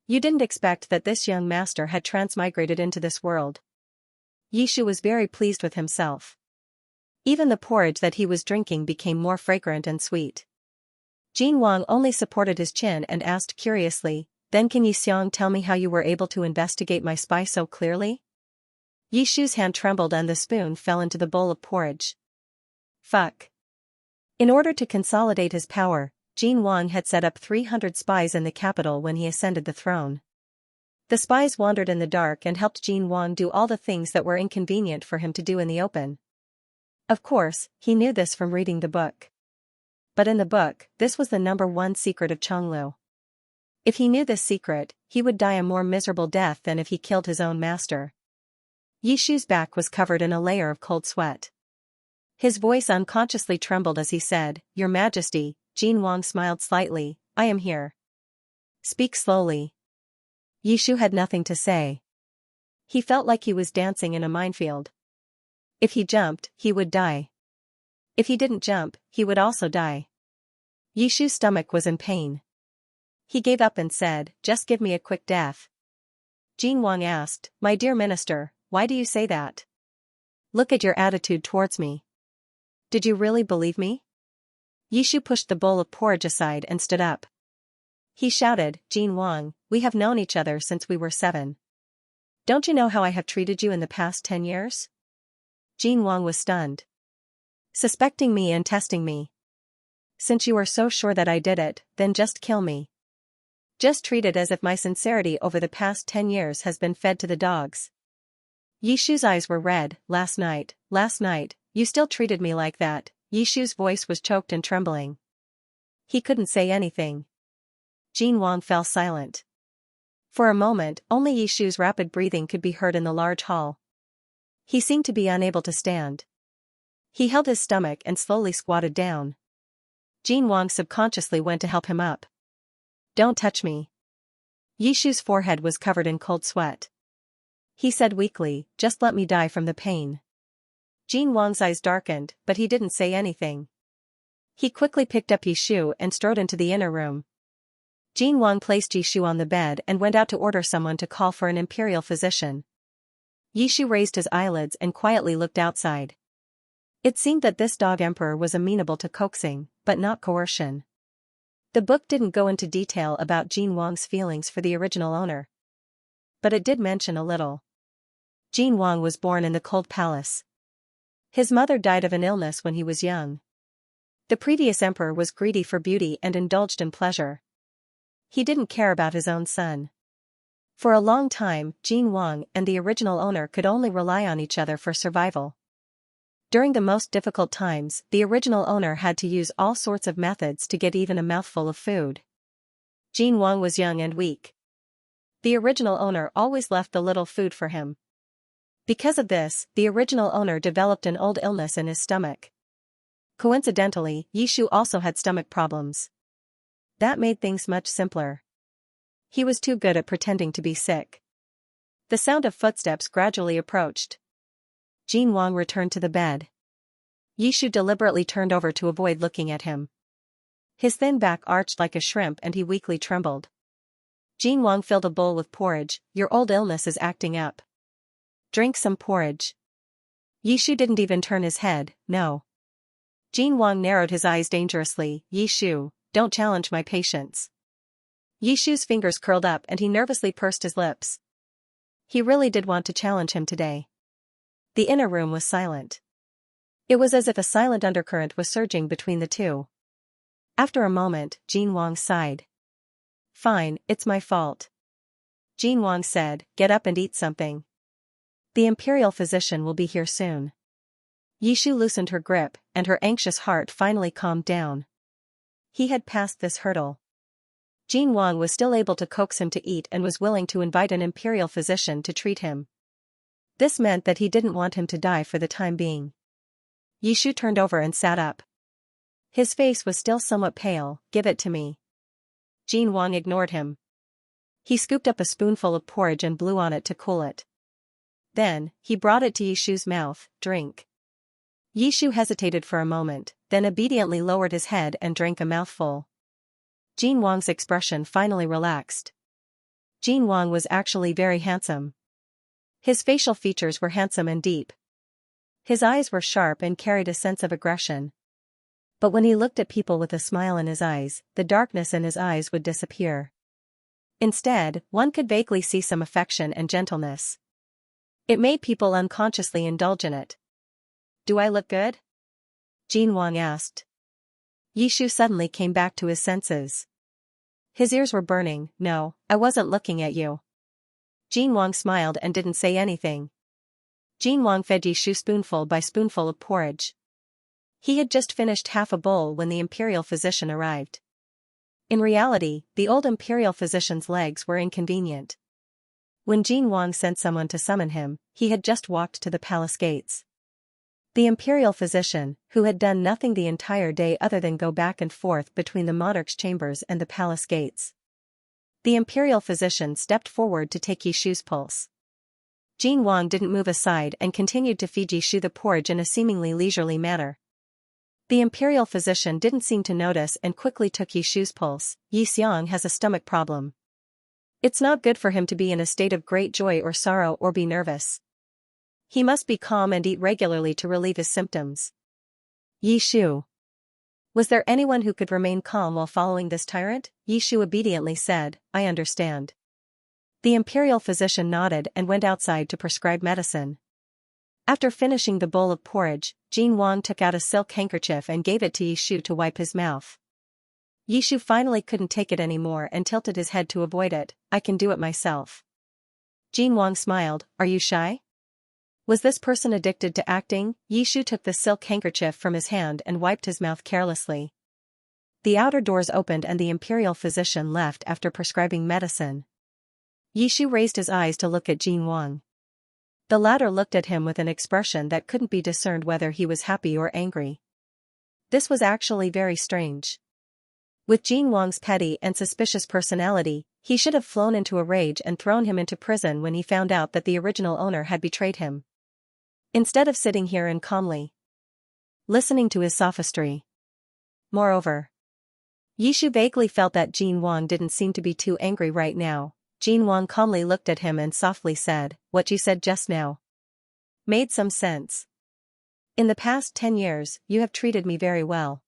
You didn't expect that this young master had transmigrated into this world. Yishu was very pleased with himself. Even the porridge that he was drinking became more fragrant and sweet. Jin Wang only supported his chin and asked curiously, then can Xiang tell me how you were able to investigate my spy so clearly? Yishu's hand trembled and the spoon fell into the bowl of porridge. Fuck. In order to consolidate his power, Jin Wang had set up 300 spies in the capital when he ascended the throne. The spies wandered in the dark and helped Jin Wang do all the things that were inconvenient for him to do in the open. Of course, he knew this from reading the book. But in the book, this was the #1 secret of Chonglu. If he knew this secret, he would die a more miserable death than if he killed his own master. Yishu's back was covered in a layer of cold sweat. His voice unconsciously trembled as he said, Your Majesty, Jin Wang smiled slightly. I am here. Speak slowly. Yishu had nothing to say. He felt like he was dancing in a minefield. If he jumped, he would die. If he didn't jump, he would also die. Yishu's stomach was in pain. He gave up and said, just give me a quick death. Jin Wang asked, my dear minister, why do you say that? Look at your attitude towards me. Did you really believe me? Yishu pushed the bowl of porridge aside and stood up. He shouted, Jin Wang, we have known each other since we were 7. Don't you know how I have treated you in the past 10 years? Jin Wang was stunned. Suspecting me and testing me. Since you are so sure that I did it, then just kill me. Just treat it as if my sincerity over the past 10 years has been fed to the dogs. Yishu's eyes were red. Last night, you still treated me like that. Yishu's voice was choked and trembling. He couldn't say anything. Jin Wang fell silent. For a moment, only Yishu's rapid breathing could be heard in the large hall. He seemed to be unable to stand. He held his stomach and slowly squatted down. Jin Wang subconsciously went to help him up. Don't touch me. Yishu's forehead was covered in cold sweat. He said weakly, just let me die from the pain. Jin Wang's eyes darkened, but he didn't say anything. He quickly picked up Yishu and strode into the inner room. Jin Wang placed Yishu on the bed and went out to order someone to call for an imperial physician. Yishu raised his eyelids and quietly looked outside. It seemed that this dog emperor was amenable to coaxing, but not coercion. The book didn't go into detail about Jin Wang's feelings for the original owner. But it did mention a little. Jin Wang was born in the cold palace. His mother died of an illness when he was young. The previous emperor was greedy for beauty and indulged in pleasure. He didn't care about his own son. For a long time, Jin Wang and the original owner could only rely on each other for survival. During the most difficult times, the original owner had to use all sorts of methods to get even a mouthful of food. Jin Wang was young and weak. The original owner always left the little food for him. Because of this, the original owner developed an old illness in his stomach. Coincidentally, Yishu also had stomach problems. That made things much simpler. He was too good at pretending to be sick. The sound of footsteps gradually approached. Jin Wang returned to the bed. Yishu deliberately turned over to avoid looking at him. His thin back arched like a shrimp and he weakly trembled. Jin Wang filled a bowl with porridge. Your old illness is acting up. Drink some porridge. Yishu didn't even turn his head, no. Jin Wang narrowed his eyes dangerously. Yishu, don't challenge my patience. Yishu's fingers curled up and he nervously pursed his lips. He really did want to challenge him today. The inner room was silent. It was as if a silent undercurrent was surging between the two. After a moment, Jin Wang sighed. Fine, it's my fault. Jin Wang said, get up and eat something. The imperial physician will be here soon. Yishu loosened her grip, and her anxious heart finally calmed down. He had passed this hurdle. Jin Wang was still able to coax him to eat and was willing to invite an imperial physician to treat him. This meant that he didn't want him to die for the time being. Yishu turned over and sat up. His face was still somewhat pale. Give it to me. Jin Wang ignored him. He scooped up a spoonful of porridge and blew on it to cool it. Then, he brought it to Yishu's mouth. Drink. Yishu hesitated for a moment, then obediently lowered his head and drank a mouthful. Jin Wang's expression finally relaxed. Jin Wang was actually very handsome. His facial features were handsome and deep. His eyes were sharp and carried a sense of aggression. But when he looked at people with a smile in his eyes, the darkness in his eyes would disappear. Instead, one could vaguely see some affection and gentleness. It made people unconsciously indulge in it. Do I look good? Jin Wang asked. Yishu suddenly came back to his senses. His ears were burning. No, I wasn't looking at you. Jin Wang smiled and didn't say anything. Jin Wang fed Yishu spoonful by spoonful of porridge. He had just finished half a bowl when the imperial physician arrived. In reality, the old imperial physician's legs were inconvenient. When Jin Wang sent someone to summon him, he had just walked to the palace gates. The imperial physician, who had done nothing the entire day other than go back and forth between the monarch's chambers and the palace gates. The imperial physician stepped forward to take Yishu's pulse. Jin Wang didn't move aside and continued to feed Yishu the porridge in a seemingly leisurely manner. The imperial physician didn't seem to notice and quickly took Yishu's pulse. Xiang has a stomach problem. It's not good for him to be in a state of great joy or sorrow or be nervous. He must be calm and eat regularly to relieve his symptoms. Yishu. Was there anyone who could remain calm while following this tyrant? Yishu obediently said, I understand. The imperial physician nodded and went outside to prescribe medicine. After finishing the bowl of porridge, Jin Wang took out a silk handkerchief and gave it to Yishu to wipe his mouth. Yishu finally couldn't take it anymore and tilted his head to avoid it. I can do it myself. Jin Wang smiled, are you shy? Was this person addicted to acting? Yishu took the silk handkerchief from his hand and wiped his mouth carelessly. The outer doors opened and the imperial physician left after prescribing medicine. Yishu raised his eyes to look at Jin Wang. The latter looked at him with an expression that couldn't be discerned whether he was happy or angry. This was actually very strange. With Jin Wang's petty and suspicious personality, he should have flown into a rage and thrown him into prison when he found out that the original owner had betrayed him. Instead of sitting here and calmly listening to his sophistry. Moreover, Yishu vaguely felt that Jin Wang didn't seem to be too angry right now. Jin Wang calmly looked at him and softly said, what you said just now made some sense. In the past 10 years, you have treated me very well.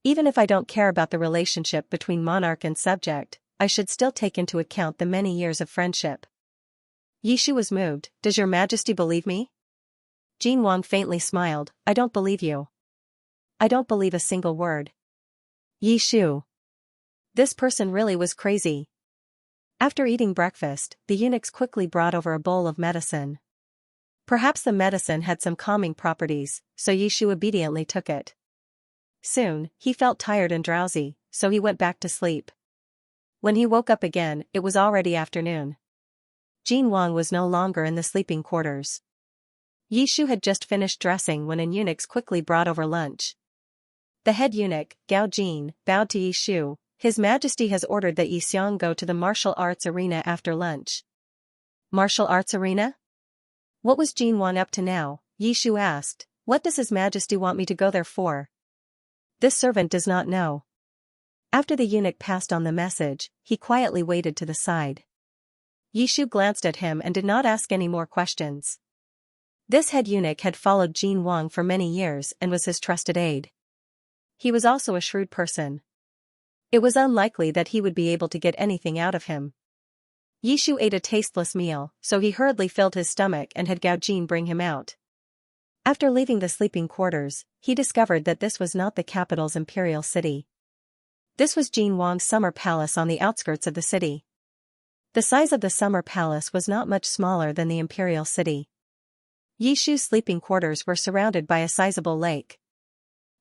Even if I don't care about the relationship between monarch and subject, I should still take into account the many years of friendship. Yishu was moved. Does your majesty believe me? Jin Wang faintly smiled, I don't believe you. I don't believe a single word. Yishu. This person really was crazy. After eating breakfast, the eunuchs quickly brought over a bowl of medicine. Perhaps the medicine had some calming properties, so Yishu obediently took it. Soon, he felt tired and drowsy, so he went back to sleep. When he woke up again, it was already afternoon. Jin Wang was no longer in the sleeping quarters. Yishu had just finished dressing when an eunuch quickly brought over lunch. The head eunuch, Gao Jin, bowed to Yishu. His Majesty has ordered that Xianxia go to the martial arts arena after lunch. Martial arts arena? What was Jin Wang up to now? Yishu asked. What does His Majesty want me to go there for? This servant does not know. After the eunuch passed on the message, he quietly waited to the side. Yishu glanced at him and did not ask any more questions. This head eunuch had followed Jin Wang for many years and was his trusted aide. He was also a shrewd person. It was unlikely that he would be able to get anything out of him. Yishu ate a tasteless meal, so he hurriedly filled his stomach and had Gao Jin bring him out. After leaving the sleeping quarters, he discovered that this was not the capital's imperial city. This was Jin Wang's summer palace on the outskirts of the city. The size of the summer palace was not much smaller than the imperial city. Yishu's sleeping quarters were surrounded by a sizable lake.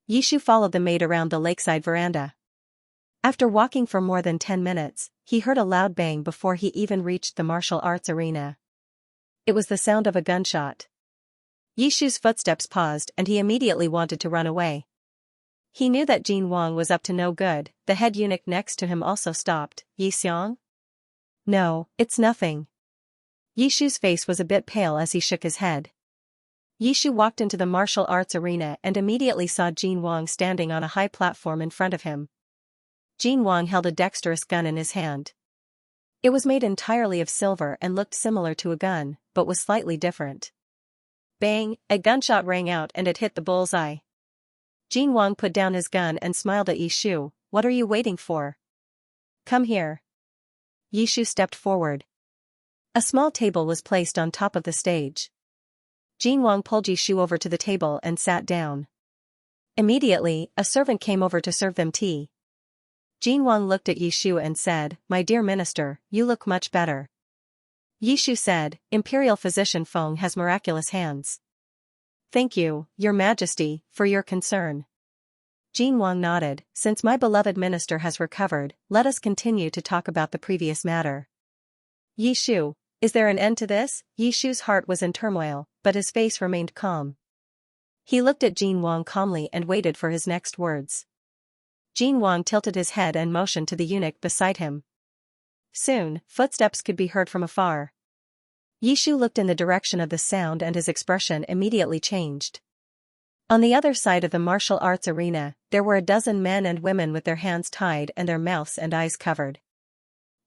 Yishu followed the maid around the lakeside veranda. After walking for more than 10 minutes, he heard a loud bang before he even reached the martial arts arena. It was the sound of a gunshot. Yishu's footsteps paused and he immediately wanted to run away. He knew that Jin Wang was up to no good. The head eunuch next to him also stopped. Yixiang? No, it's nothing. Yishu's face was a bit pale as he shook his head. Yishu walked into the martial arts arena and immediately saw Jin Wang standing on a high platform in front of him. Jin Wang held a dexterous gun in his hand. It was made entirely of silver and looked similar to a gun, but was slightly different. Bang! A gunshot rang out and it hit the bullseye. Jin Wang put down his gun and smiled at Yishu. What are you waiting for? Come here. Yishu stepped forward. A small table was placed on top of the stage. Jin Wang pulled Yishu over to the table and sat down. Immediately, a servant came over to serve them tea. Jin Wang looked at Yishu and said, My dear minister, you look much better. Yishu said, Imperial physician Feng has miraculous hands. Thank you, your majesty, for your concern. Jin Wang nodded. Since my beloved minister has recovered, let us continue to talk about the previous matter. Yishu, is there an end to this? Yishu's heart was in turmoil, but his face remained calm. He looked at Jin Wang calmly and waited for his next words. Jin Wang tilted his head and motioned to the eunuch beside him. Soon, footsteps could be heard from afar. Yishu looked in the direction of the sound and his expression immediately changed. On the other side of the martial arts arena, there were a dozen men and women with their hands tied and their mouths and eyes covered.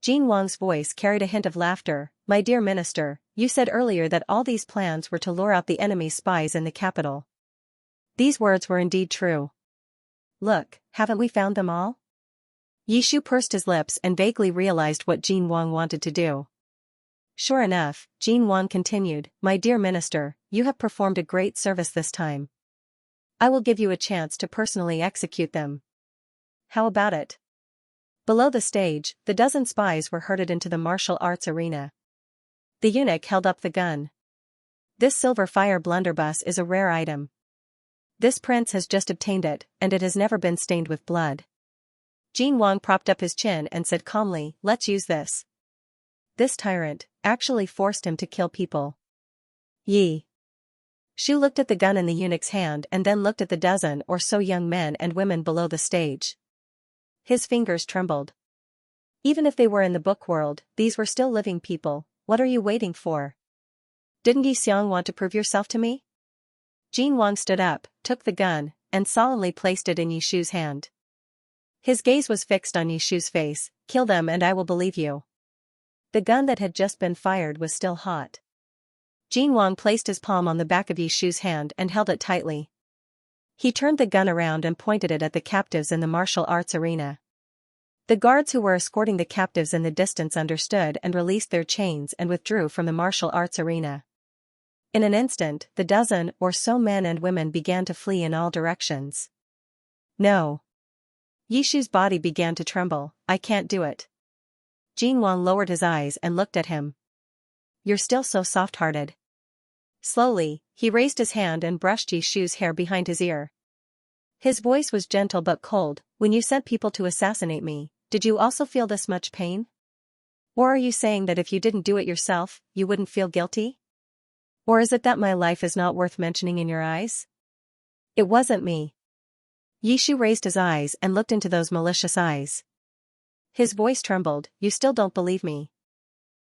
Jin Wang's voice carried a hint of laughter. "My dear minister, you said earlier that all these plans were to lure out the enemy's spies in the capital." These words were indeed true. "Look, haven't we found them all?" Yishu pursed his lips and vaguely realized what Jin Wang wanted to do. Sure enough, Jin Wang continued, "My dear minister, you have performed a great service this time. I will give you a chance to personally execute them. How about it?" Below the stage, the dozen spies were herded into the martial arts arena. The eunuch held up the gun. "This silver fire blunderbuss is a rare item. This prince has just obtained it, and it has never been stained with blood." Jin Wang propped up his chin and said calmly, "Let's use this. This tyrant actually forced him to kill people." Yi Shu looked at the gun in the eunuch's hand and then looked at the dozen or so young men and women below the stage. His fingers trembled. Even if they were in the book world, these were still living people. What are you waiting for? Didn't Yi Xiang want to prove yourself to me? Jin Wang stood up, took the gun, and solemnly placed it in Yishu's hand. His gaze was fixed on Yishu's face. "Kill them and I will believe you." The gun that had just been fired was still hot. Jin Wang placed his palm on the back of Yishu's hand and held it tightly. He turned the gun around and pointed it at the captives in the martial arts arena. The guards who were escorting the captives in the distance understood and released their chains and withdrew from the martial arts arena. In an instant, the dozen or so men and women began to flee in all directions. "No." Yishu's body began to tremble. "I can't do it." Jin Wang lowered his eyes and looked at him. "You're still so soft-hearted." Slowly, he raised his hand and brushed Yishu's hair behind his ear. His voice was gentle but cold. "When you sent people to assassinate me, did you also feel this much pain? Or are you saying that if you didn't do it yourself, you wouldn't feel guilty? Or is it that my life is not worth mentioning in your eyes?" "It wasn't me." Yishu raised his eyes and looked into those malicious eyes. His voice trembled. "You still don't believe me?"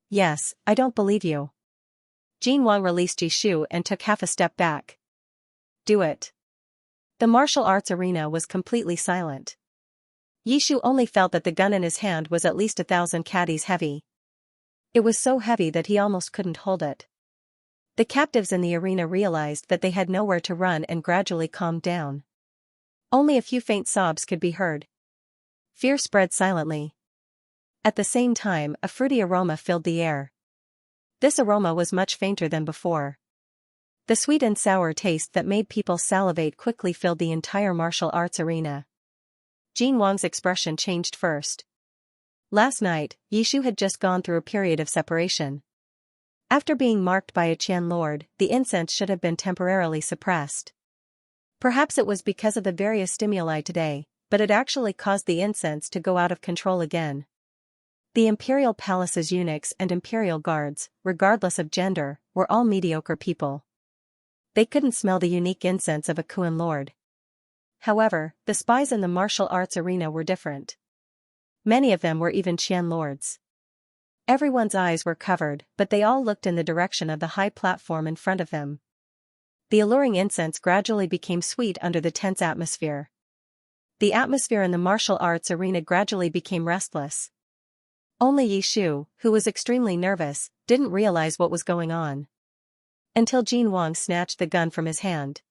"Yes, I don't believe you." Jin Wang released Yishu and took half a step back. "Do it." The martial arts arena was completely silent. Yishu only felt that the gun in his hand was at least 1,000 caddies heavy. It was so heavy that he almost couldn't hold it. The captives in the arena realized that they had nowhere to run and gradually calmed down. Only a few faint sobs could be heard. Fear spread silently. At the same time, a fruity aroma filled the air. This aroma was much fainter than before. The sweet and sour taste that made people salivate quickly filled the entire martial arts arena. Jin Wang's expression changed first. Last night, Yishu had just gone through a period of separation. After being marked by a Qian lord, the incense should have been temporarily suppressed. Perhaps it was because of the various stimuli today, but it actually caused the incense to go out of control again. The imperial palace's eunuchs and imperial guards, regardless of gender, were all mediocre people. They couldn't smell the unique incense of a Kuan lord. However, the spies in the martial arts arena were different. Many of them were even Qian lords. Everyone's eyes were covered, but they all looked in the direction of the high platform in front of them. The alluring incense gradually became sweet under the tense atmosphere. The atmosphere in the martial arts arena gradually became restless. Only Yishu, who was extremely nervous, didn't realize what was going on. Until Jin Wang snatched the gun from his hand.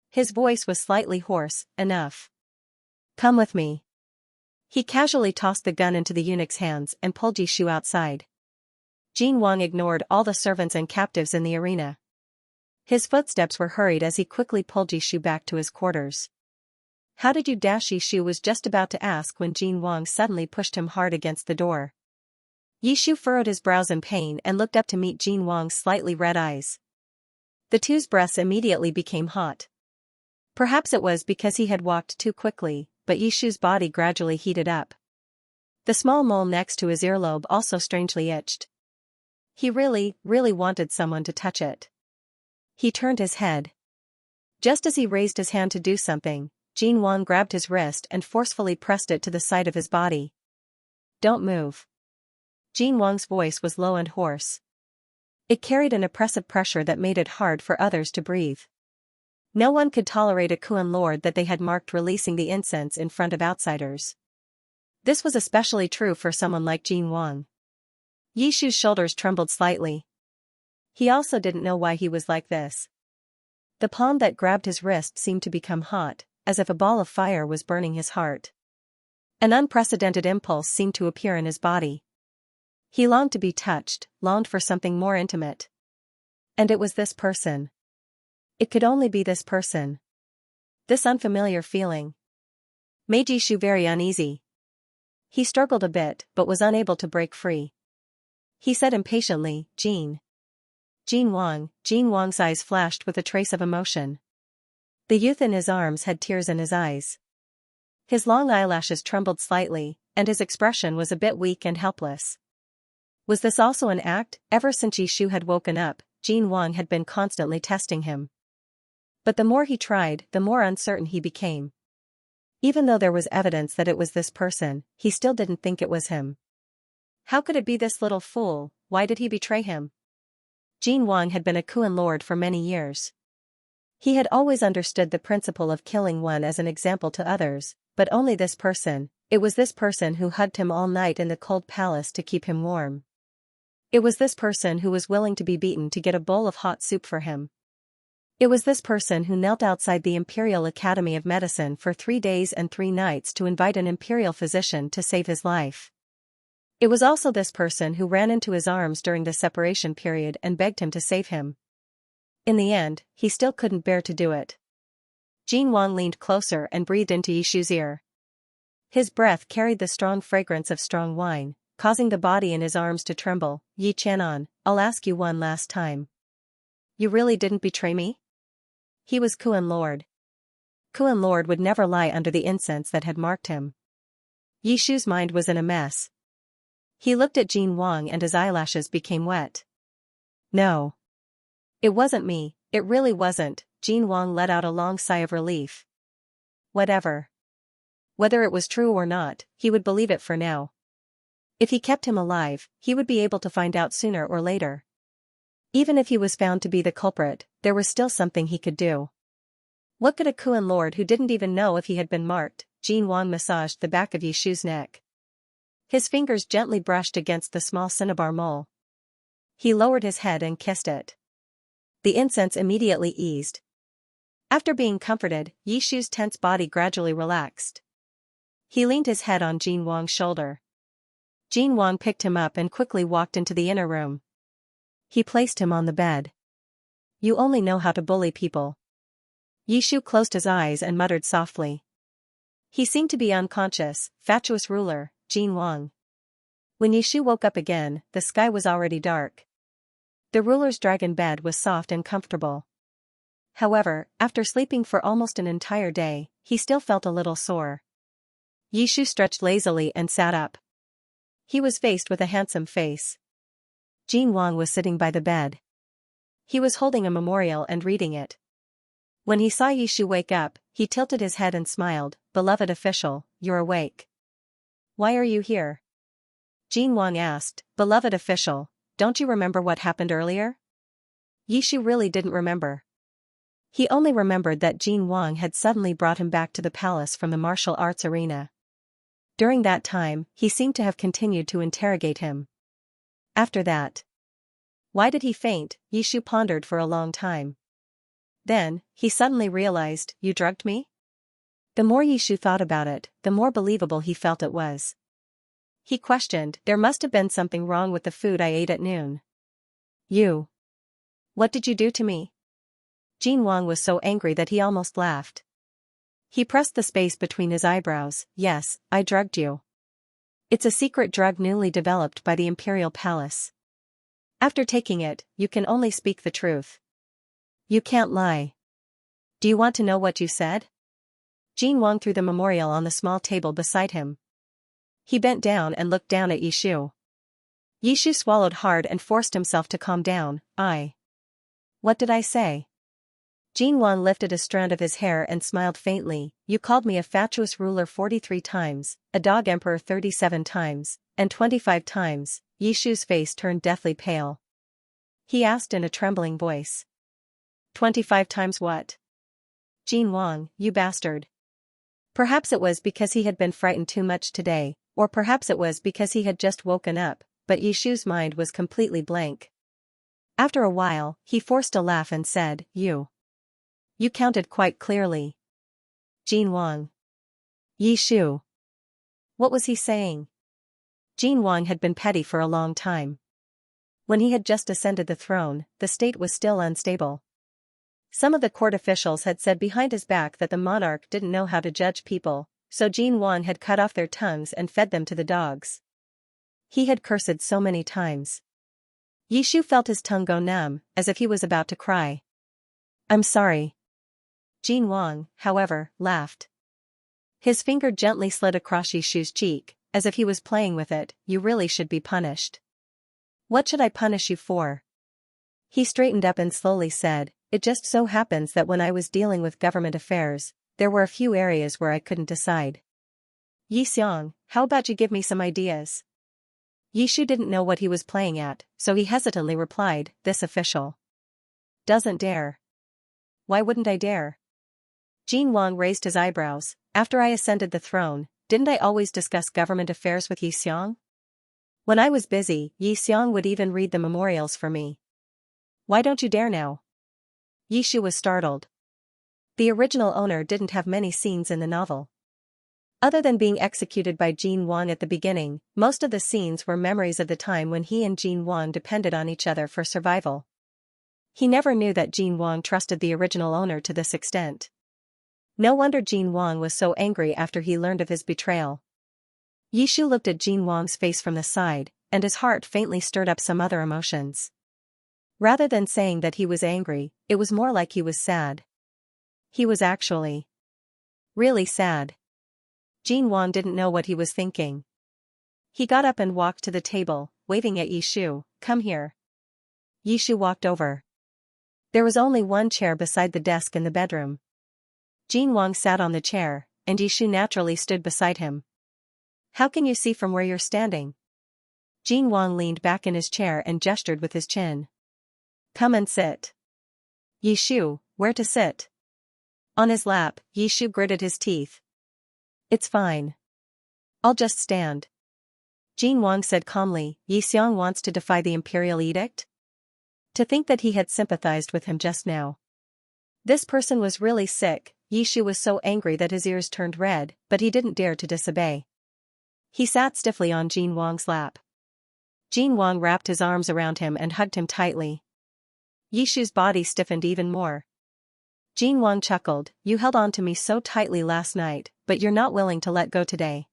His voice was slightly hoarse. "Enough. Come with me." He casually tossed the gun into the eunuch's hands and pulled Yishu outside. Jin Wang ignored all the servants and captives in the arena. His footsteps were hurried as he quickly pulled Yishu back to his quarters. "How did you dash?" Yishu was just about to ask when Jin Wang suddenly pushed him hard against the door. Yishu furrowed his brows in pain and looked up to meet Jin Wang's slightly red eyes. The two's breaths immediately became hot. Perhaps it was because he had walked too quickly, but Yishu's body gradually heated up. The small mole next to his earlobe also strangely itched. He really wanted someone to touch it. He turned his head. Just as he raised his hand to do something, Jin Wang grabbed his wrist and forcefully pressed it to the side of his body. "Don't move." Jin Wang's voice was low and hoarse. It carried an oppressive pressure that made it hard for others to breathe. No one could tolerate a Kuan lord that they had marked releasing the incense in front of outsiders. This was especially true for someone like Jin Wang. Yishu's shoulders trembled slightly. He also didn't know why he was like this. The palm that grabbed his wrist seemed to become hot, as if a ball of fire was burning his heart. An unprecedented impulse seemed to appear in his body. He longed to be touched, longed for something more intimate. And it was this person. It could only be this person. This unfamiliar feeling made Yishu very uneasy. He struggled a bit, but was unable to break free. He said impatiently, "Jin." "Jin Wang." Jin Wang's eyes flashed with a trace of emotion. The youth in his arms had tears in his eyes. His long eyelashes trembled slightly, and his expression was a bit weak and helpless. Was this also an act? Ever since Yishu had woken up, Jin Wang had been constantly testing him. But the more he tried, the more uncertain he became. Even though there was evidence that it was this person, he still didn't think it was him. How could it be this little fool? Why did he betray him? Jin Wang had been a Kuan lord for many years. He had always understood the principle of killing one as an example to others, but only this person. It was this person who hugged him all night in the cold palace to keep him warm. It was this person who was willing to be beaten to get a bowl of hot soup for him. It was this person who knelt outside the Imperial Academy of Medicine for 3 days and 3 nights to invite an imperial physician to save his life. It was also this person who ran into his arms during the separation period and begged him to save him. In the end, he still couldn't bear to do it. Jin Wang leaned closer and breathed into Yishu's ear. His breath carried the strong fragrance of strong wine, causing the body in his arms to tremble. "Yi Chanon, I'll ask you one last time. You really didn't betray me?" He was Kuan lord. Kuan lord would never lie under the incense that had marked him. Yishu's mind was in a mess. He looked at Jin Wang and his eyelashes became wet. "No. It wasn't me, it really wasn't." Jin Wang let out a long sigh of relief. Whatever. Whether it was true or not, he would believe it for now. If he kept him alive, he would be able to find out sooner or later. Even if he was found to be the culprit, there was still something he could do. What could a Kuan lord who didn't even know if he had been marked? Jin Wang massaged the back of Yishu's neck. His fingers gently brushed against the small cinnabar mole. He lowered his head and kissed it. The incense immediately eased. After being comforted, Yishu's tense body gradually relaxed. He leaned his head on Jin Wang's shoulder. Jin Wang picked him up and quickly walked into the inner room. He placed him on the bed. "You only know how to bully people." Yishu closed his eyes and muttered softly. He seemed to be unconscious. Fatuous ruler, Jin Wang. When Yishu woke up again, the sky was already dark. The ruler's dragon bed was soft and comfortable. However, after sleeping for almost an entire day, he still felt a little sore. Yishu stretched lazily and sat up. He was faced with a handsome face. Jin Wang was sitting by the bed. He was holding a memorial and reading it. When he saw Yishu wake up, he tilted his head and smiled. "Beloved official, you're awake. Why are you here?" Jin Wang asked. "Beloved official, don't you remember what happened earlier?" Yishu really didn't remember. He only remembered that Jin Wang had suddenly brought him back to the palace from the martial arts arena. During that time, he seemed to have continued to interrogate him. After that, why did he faint? Yishu pondered for a long time. Then, he suddenly realized, "You drugged me?" The more Yishu thought about it, the more believable he felt it was. He questioned, "There must have been something wrong with the food I ate at noon." "You? What did you do to me?" Jin Wang was so angry that he almost laughed. He pressed the space between his eyebrows. "Yes, I drugged you. It's a secret drug newly developed by the Imperial Palace. After taking it, you can only speak the truth. You can't lie. Do you want to know what you said?" Jin Wang threw the memorial on the small table beside him. He bent down and looked down at Yishu. Yishu swallowed hard and forced himself to calm down. What did I say?" Jin Wang lifted a strand of his hair and smiled faintly. You called me a fatuous ruler 43 times, a dog emperor 37 times, and 25 times. Yi Shu's face turned deathly pale. He asked in a trembling voice. 25 times what? Jin Wang, you bastard. Perhaps it was because he had been frightened too much today, or perhaps it was because he had just woken up, but Yi Shu's mind was completely blank. After a while, he forced a laugh and said, You counted quite clearly. Jin Wang. Yi Shu. What was he saying? Jin Wang had been petty for a long time. When he had just ascended the throne, the state was still unstable. Some of the court officials had said behind his back that the monarch didn't know how to judge people, so Jin Wang had cut off their tongues and fed them to the dogs. He had cursed so many times. Yi Shu felt his tongue go numb, as if he was about to cry. I'm sorry. Jin Wang, however, laughed. His finger gently slid across Yi Shu's cheek, as if he was playing with it. You really should be punished. What should I punish you for? He straightened up and slowly said, It just so happens that when I was dealing with government affairs, there were a few areas where I couldn't decide. Yi Xiang, how about you give me some ideas? Yi Shu didn't know what he was playing at, so he hesitantly replied, This official doesn't dare. Why wouldn't I dare? Jin Wang raised his eyebrows. After I ascended the throne, didn't I always discuss government affairs with Yi Xiang? When I was busy, Yi Xiang would even read the memorials for me. Why don't you dare now? Yi Shu was startled. The original owner didn't have many scenes in the novel. Other than being executed by Jin Wang at the beginning, most of the scenes were memories of the time when he and Jin Wang depended on each other for survival. He never knew that Jin Wang trusted the original owner to this extent. No wonder Jin Wang was so angry after he learned of his betrayal. Yi Shu looked at Jin Wang's face from the side, and his heart faintly stirred up some other emotions. Rather than saying that he was angry, it was more like he was sad. He was actually really sad. Jin Wang didn't know what he was thinking. He got up and walked to the table, waving at Yi Shu, Come here. Yi Shu walked over. There was only one chair beside the desk in the bedroom. Jin Wang sat on the chair, and Yi Shu naturally stood beside him. How can you see from where you're standing? Jin Wang leaned back in his chair and gestured with his chin. Come and sit. Yi Shu, where to sit? On his lap, Yi Shu gritted his teeth. It's fine. I'll just stand. Jin Wang said calmly, Yi Xiang wants to defy the imperial edict? To think that he had sympathized with him just now. This person was really sick. Yi Shu was so angry that his ears turned red, but he didn't dare to disobey. He sat stiffly on Jin Wang's lap. Jin Wang wrapped his arms around him and hugged him tightly. Yi Shu's body stiffened even more. Jin Wang chuckled, You held on to me so tightly last night, but you're not willing to let go today.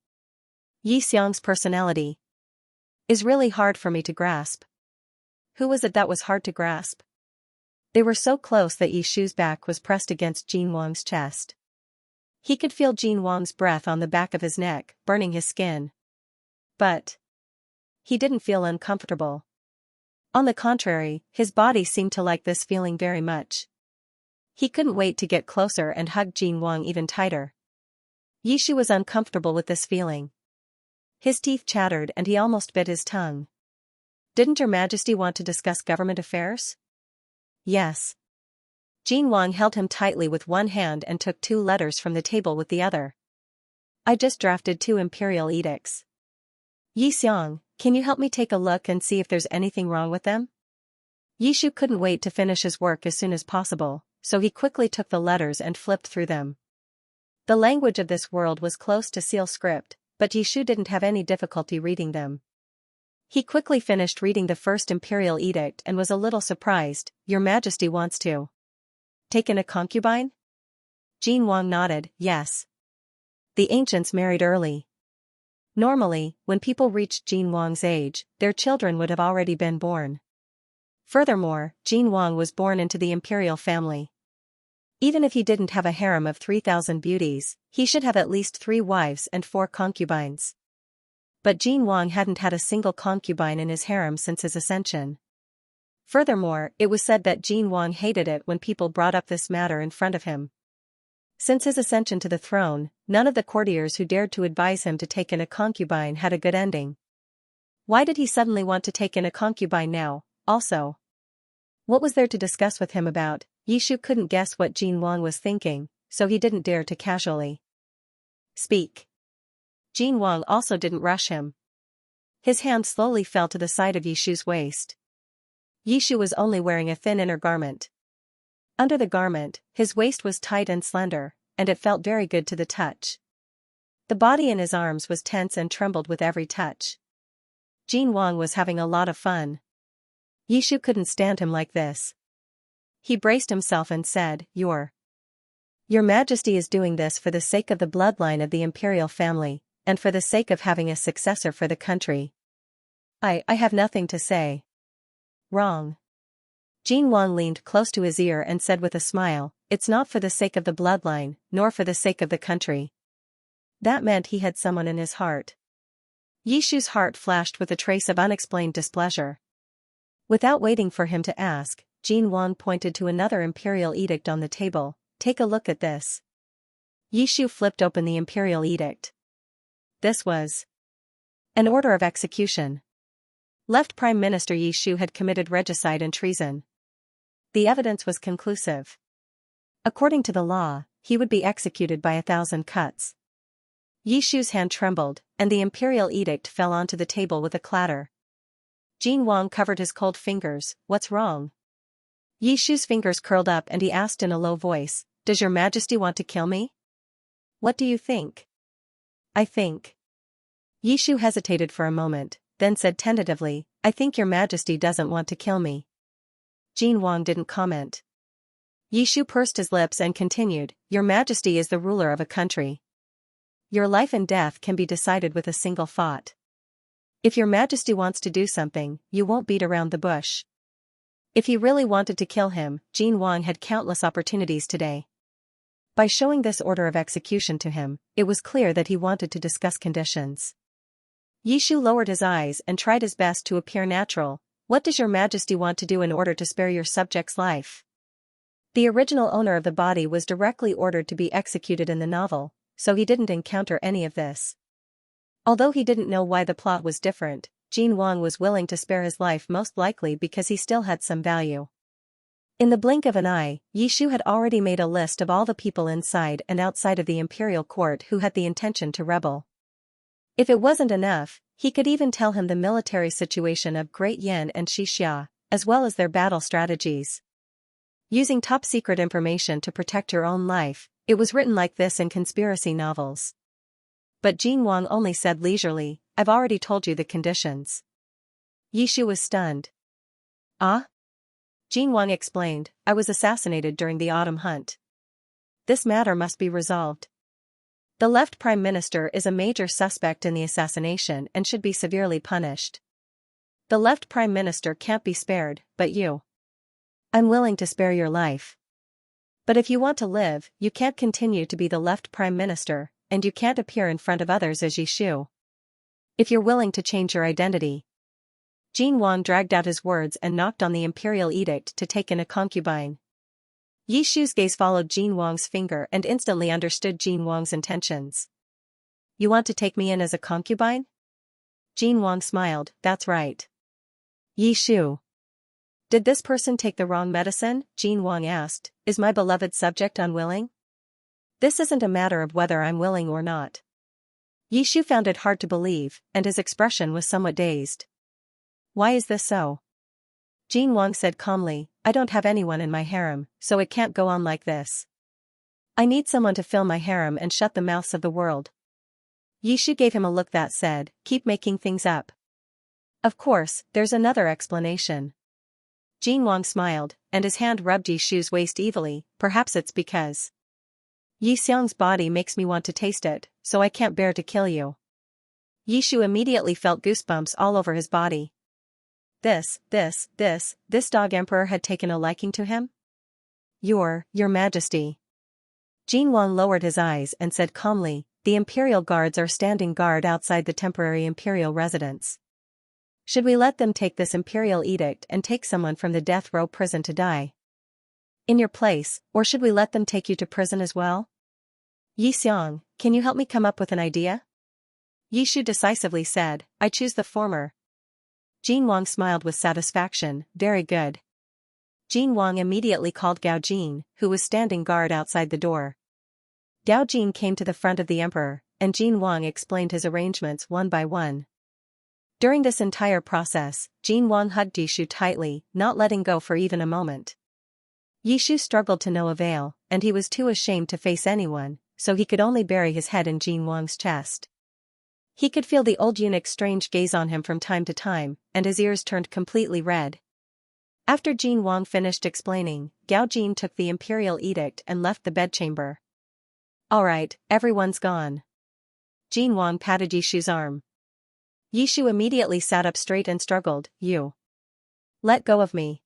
Yi Xiang's personality is really hard for me to grasp. Who was it that was hard to grasp? They were so close that Yi Shu's back was pressed against Jin Wang's chest. He could feel Jin Wang's breath on the back of his neck, burning his skin. But he didn't feel uncomfortable. On the contrary, his body seemed to like this feeling very much. He couldn't wait to get closer and hug Jin Wang even tighter. Yi Shu was uncomfortable with this feeling. His teeth chattered and he almost bit his tongue. Didn't Your Majesty want to discuss government affairs? Yes. Jin Wang held him tightly with one hand and took 2 letters from the table with the other. I just drafted 2 imperial edicts. Yi Xiang, can you help me take a look and see if there's anything wrong with them? Yi Shu couldn't wait to finish his work as soon as possible, so he quickly took the letters and flipped through them. The language of this world was close to seal script, but Yi Shu didn't have any difficulty reading them. He quickly finished reading the first imperial edict and was a little surprised. Your Majesty wants to take in a concubine? Jin Wang nodded, yes. The ancients married early. Normally, when people reached Jin Wang's age, their children would have already been born. Furthermore, Jin Wang was born into the imperial family. Even if he didn't have a harem of 3,000 beauties, he should have at least 3 wives and 4 concubines. But Jin Wang hadn't had a single concubine in his harem since his ascension. Furthermore, it was said that Jin Wang hated it when people brought up this matter in front of him. Since his ascension to the throne, none of the courtiers who dared to advise him to take in a concubine had a good ending. Why did he suddenly want to take in a concubine now, also? What was there to discuss with him about? Yishu couldn't guess what Jin Wang was thinking, so he didn't dare to casually speak. Jin Wang also didn't rush him. His hand slowly fell to the side of Yishu's waist. Yishu was only wearing a thin inner garment. Under the garment, his waist was tight and slender, and it felt very good to the touch. The body in his arms was tense and trembled with every touch. Jin Wang was having a lot of fun. Yishu couldn't stand him like this. He braced himself and said, Your Majesty is doing this for the sake of the bloodline of the imperial family, and for the sake of having a successor for the country. I have nothing to say. Wrong. Jin Wang leaned close to his ear and said with a smile, It's not for the sake of the bloodline, nor for the sake of the country. That meant he had someone in his heart. Yishu's heart flashed with a trace of unexplained displeasure. Without waiting for him to ask, Jin Wang pointed to another imperial edict on the table. Take a look at this. Yishu flipped open the imperial edict. This was an order of execution. Left Prime Minister Yishu had committed regicide and treason. The evidence was conclusive. According to the law, he would be executed by 1,000 cuts. Yishu's hand trembled, and the imperial edict fell onto the table with a clatter. Jin Wang covered his cold fingers. What's wrong? Yishu's fingers curled up and he asked in a low voice, Does your Majesty want to kill me? What do you think? I think. Yishu hesitated for a moment, then said tentatively, I think your Majesty doesn't want to kill me. Jin Wang didn't comment. Yishu pursed his lips and continued, Your Majesty is the ruler of a country. Your life and death can be decided with a single thought. If your Majesty wants to do something, you won't beat around the bush. If he really wanted to kill him, Jin Wang had countless opportunities today. By showing this order of execution to him, it was clear that he wanted to discuss conditions. Yishu lowered his eyes and tried his best to appear natural. What does your Majesty want to do in order to spare your subject's life? The original owner of the body was directly ordered to be executed in the novel, so he didn't encounter any of this. Although he didn't know why the plot was different, Jin Wang was willing to spare his life most likely because he still had some value. In the blink of an eye, Yishu had already made a list of all the people inside and outside of the imperial court who had the intention to rebel. If it wasn't enough, he could even tell him the military situation of Great Yan and Xianxia, as well as their battle strategies. Using top-secret information to protect your own life, it was written like this in conspiracy novels. But Jin Wang only said leisurely, I've already told you the conditions. Yishu was stunned. Ah? Jin Wang explained, I was assassinated during the autumn hunt. This matter must be resolved. The left Prime Minister is a major suspect in the assassination and should be severely punished. The left Prime Minister can't be spared, but you. I'm willing to spare your life. But if you want to live, you can't continue to be the left Prime Minister, and you can't appear in front of others as Yishu. If you're willing to change your identity. Jin Wang dragged out his words and knocked on the imperial edict to take in a concubine. Yishu's gaze followed Jin Wang's finger and instantly understood Jin Wang's intentions. You want to take me in as a concubine? Jin Wang smiled, that's right. Yishu. Did this person take the wrong medicine? Jin Wang asked, is my beloved subject unwilling? This isn't a matter of whether I'm willing or not. Yishu found it hard to believe, and his expression was somewhat dazed. Why is this so? Jin Wang said calmly, I don't have anyone in my harem, so it can't go on like this. I need someone to fill my harem and shut the mouths of the world. Yishu gave him a look that said, keep making things up. Of course, there's another explanation. Jin Wang smiled, and his hand rubbed Yishu's waist evilly, perhaps it's because Yi Xiang's body makes me want to taste it, so I can't bear to kill you. Yishu immediately felt goosebumps all over his body. This dog emperor had taken a liking to him? Your Majesty. Jin Wang lowered his eyes and said calmly, the imperial guards are standing guard outside the temporary imperial residence. Should we let them take this imperial edict and take someone from the death row prison to die in your place, or should we let them take you to prison as well? Yi Xiang, can you help me come up with an idea? Yi Shu decisively said, I choose the former. Jin Wang smiled with satisfaction, very good. Jin Wang immediately called Gao Jin, who was standing guard outside the door. Gao Jin came to the front of the emperor, and Jin Wang explained his arrangements one by one. During this entire process, Jin Wang hugged Yishu tightly, not letting go for even a moment. Yishu struggled to no avail, and he was too ashamed to face anyone, so he could only bury his head in Jin Wang's chest. He could feel the old eunuch's strange gaze on him from time to time, and his ears turned completely red. After Jin Wang finished explaining, Gao Jin took the imperial edict and left the bedchamber. Alright, everyone's gone. Jin Wang patted Yishu's arm. Yishu immediately sat up straight and struggled, You. Let go of me.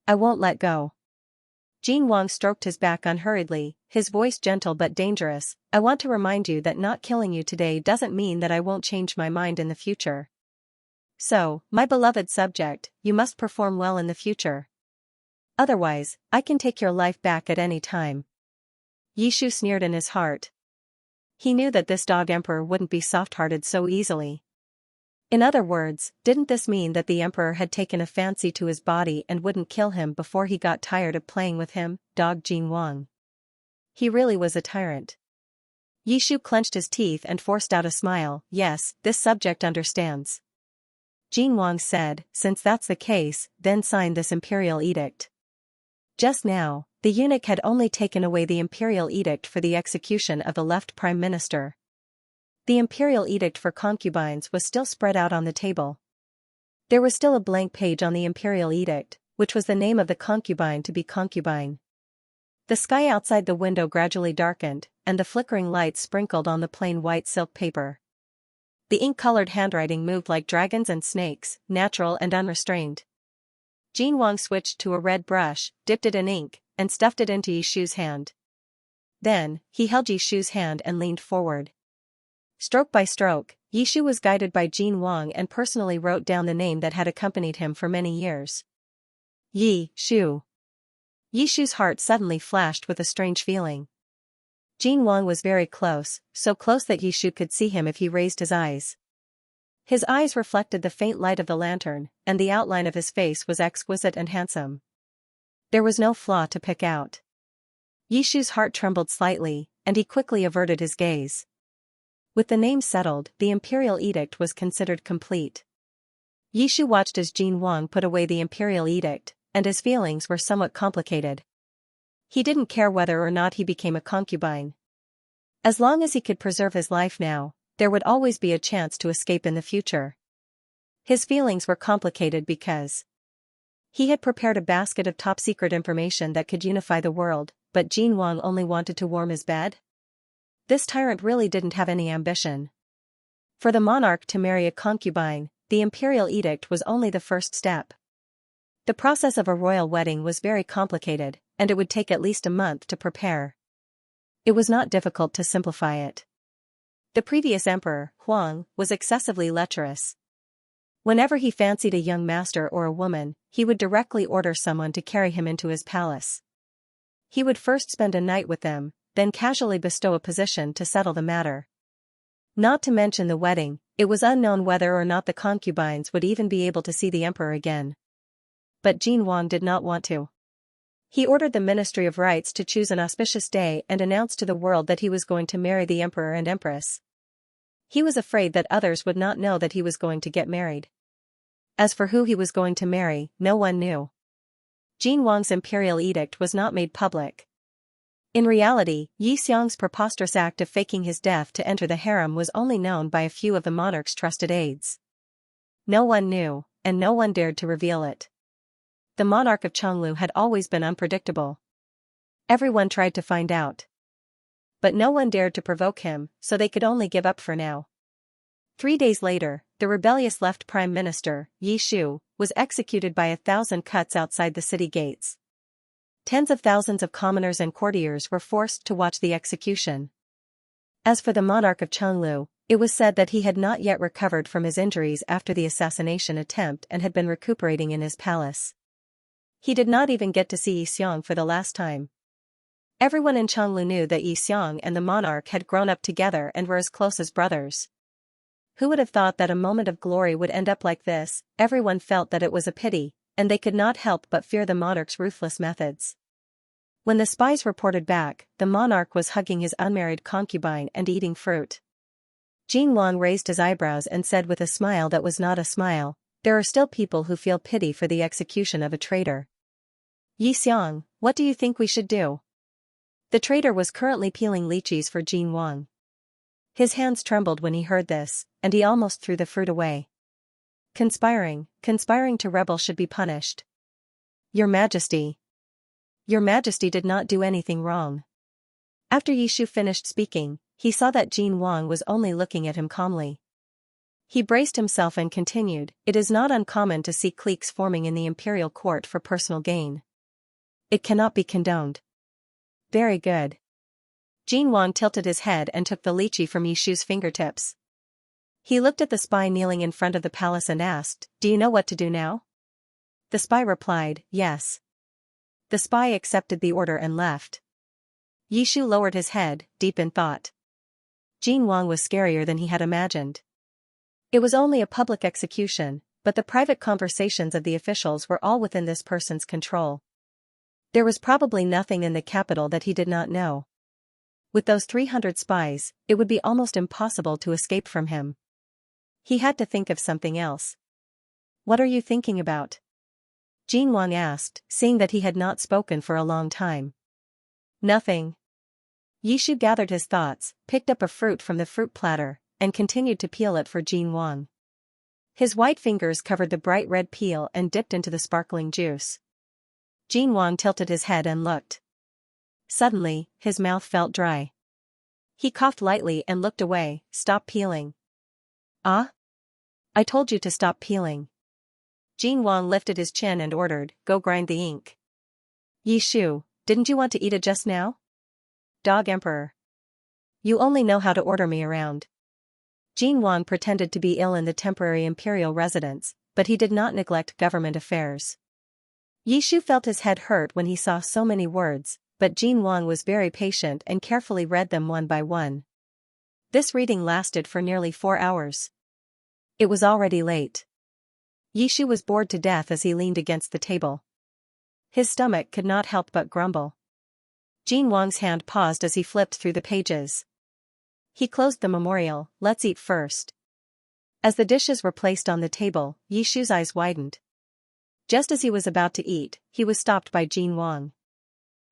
I won't let go. Jin Wang stroked his back unhurriedly, his voice gentle but dangerous. I want to remind you that not killing you today doesn't mean that I won't change my mind in the future. So, my beloved subject, you must perform well in the future. Otherwise, I can take your life back at any time. Yishu sneered in his heart. He knew that this dog emperor wouldn't be soft-hearted so easily. In other words, didn't this mean that the emperor had taken a fancy to his body and wouldn't kill him before he got tired of playing with him, dog Jin Wang? He really was a tyrant. Yishu clenched his teeth and forced out a smile. Yes, this subject understands. Jin Wang said, since that's the case, then sign this imperial edict. Just now, the eunuch had only taken away the imperial edict for the execution of the left prime minister. The imperial edict for concubines was still spread out on the table. There was still a blank page on the imperial edict, which was the name of the concubine to be concubine. The sky outside the window gradually darkened, and the flickering lights sprinkled on the plain white silk paper. The ink-colored handwriting moved like dragons and snakes, natural and unrestrained. Jin Wang switched to a red brush, dipped it in ink, and stuffed it into Yishu's hand. Then, he held Yishu's hand and leaned forward. Stroke by stroke, Yishu was guided by Jin Wang and personally wrote down the name that had accompanied him for many years. Yi Shu. Yishu's heart suddenly flashed with a strange feeling. Jin Wang was very close, so close that Yishu could see him if he raised his eyes. His eyes reflected the faint light of the lantern, and the outline of his face was exquisite and handsome. There was no flaw to pick out. Yishu's heart trembled slightly, and he quickly averted his gaze. With the name settled, the imperial edict was considered complete. Yishu watched as Jin Wang put away the imperial edict, and his feelings were somewhat complicated. He didn't care whether or not he became a concubine. As long as he could preserve his life now, there would always be a chance to escape in the future. His feelings were complicated because he had prepared a basket of top-secret information that could unify the world, but Jin Wang only wanted to warm his bed? This tyrant really didn't have any ambition. For the monarch to marry a concubine, the imperial edict was only the first step. The process of a royal wedding was very complicated, and it would take at least a month to prepare. It was not difficult to simplify it. The previous emperor, Huang, was excessively lecherous. Whenever he fancied a young master or a woman, he would directly order someone to carry him into his palace. He would first spend a night with them, then casually bestow a position to settle the matter. Not to mention the wedding, it was unknown whether or not the concubines would even be able to see the emperor again. But Jin Wang did not want to. He ordered the Ministry of Rites to choose an auspicious day and announced to the world that he was going to marry the emperor and empress. He was afraid that others would not know that he was going to get married. As for who he was going to marry, no one knew. Jin Wang's imperial edict was not made public. In reality, Yi Xiang's preposterous act of faking his death to enter the harem was only known by a few of the monarch's trusted aides. No one knew, and no one dared to reveal it. The monarch of Chonglu had always been unpredictable. Everyone tried to find out. But no one dared to provoke him, so they could only give up for now. 3 days later, the rebellious left prime minister, Yi Shu, was executed by 1,000 cuts outside the city gates. Tens of thousands of commoners and courtiers were forced to watch the execution. As for the monarch of Chonglu, It was said that he had not yet recovered from his injuries after the assassination attempt and had been recuperating in his palace. He did not even get to see Xiang for the last time. Everyone in Chenglu knew that Xiang and the monarch had grown up together and were as close as brothers. Who would have thought that a moment of glory would end up like this? Everyone felt that it was a pity, and they could not help but fear the monarch's ruthless methods. When the spies reported back, the monarch was hugging his unmarried concubine and eating fruit. Jin Wang raised his eyebrows and said with a smile that was not a smile, "There are still people who feel pity for the execution of a traitor." "Yi Xiang, what do you think we should do?" The traitor was currently peeling lychees for Jin Wang. His hands trembled when he heard this, and he almost threw the fruit away. Conspiring to rebel should be punished. Your Majesty did not do anything wrong." After Yishu finished speaking, he saw that Jin Wang was only looking at him calmly. He braced himself and continued, "It is not uncommon to see cliques forming in the imperial court for personal gain. It cannot be condoned." "Very good." Jin Wang tilted his head and took the lychee from Yishu's fingertips. He looked at the spy kneeling in front of the palace and asked, "Do you know what to do now?" The spy replied, "Yes." The spy accepted the order and left. Yishu lowered his head, deep in thought. Jin Wang was scarier than he had imagined. It was only a public execution, but the private conversations of the officials were all within this person's control. There was probably nothing in the capital that he did not know. With those 300 spies, it would be almost impossible to escape from him. He had to think of something else. "What are you thinking about?" Jin Wang asked, seeing that he had not spoken for a long time. "Nothing." Yishu gathered his thoughts, picked up a fruit from the fruit platter, and continued to peel it for Jin Wang. His white fingers covered the bright red peel and dipped into the sparkling juice. Jin Wang tilted his head and looked. Suddenly, his mouth felt dry. He coughed lightly and looked away. "Stop peeling." "Ah? I told you to stop peeling." Jin Wang lifted his chin and ordered, "Go grind the ink." "Yishu, didn't you want to eat it just now?" "Dog Emperor. You only know how to order me around." Jin Wang pretended to be ill in the temporary imperial residence, but he did not neglect government affairs. Yishu felt his head hurt when he saw so many words, but Jin Wang was very patient and carefully read them one by one. This reading lasted for nearly 4 hours. It was already late. Yishu was bored to death as he leaned against the table. His stomach could not help but grumble. Jin Wang's hand paused as he flipped through the pages. He closed the memorial. "Let's eat first." As the dishes were placed on the table, Yishu's eyes widened. Just as he was about to eat, he was stopped by Jin Wang.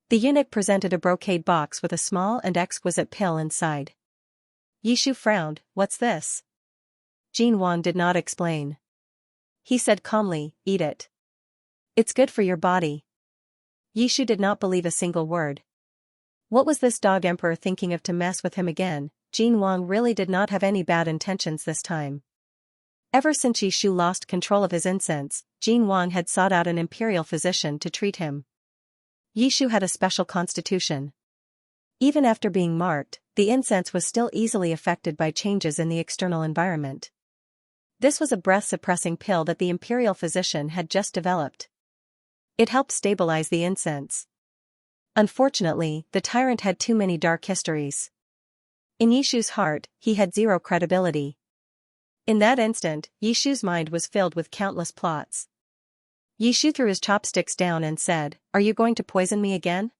The eunuch presented a brocade box with a small and exquisite pill inside. Yishu frowned. "What's this?" Jin Wang did not explain. He said calmly, "Eat it. It's good for your body." Yishu did not believe a single word. What was this dog emperor thinking of to mess with him again? Jin Wang really did not have any bad intentions this time. Ever since Yishu lost control of his incense, Jin Wang had sought out an imperial physician to treat him. Yishu had a special constitution. Even after being marked, the incense was still easily affected by changes in the external environment. This was a breath-suppressing pill that the imperial physician had just developed. It helped stabilize the incense. Unfortunately, the tyrant had too many dark histories. In Yishu's heart, he had zero credibility. In that instant, Yishu's mind was filled with countless plots. Yishu threw his chopsticks down and said, "Are you going to poison me again?"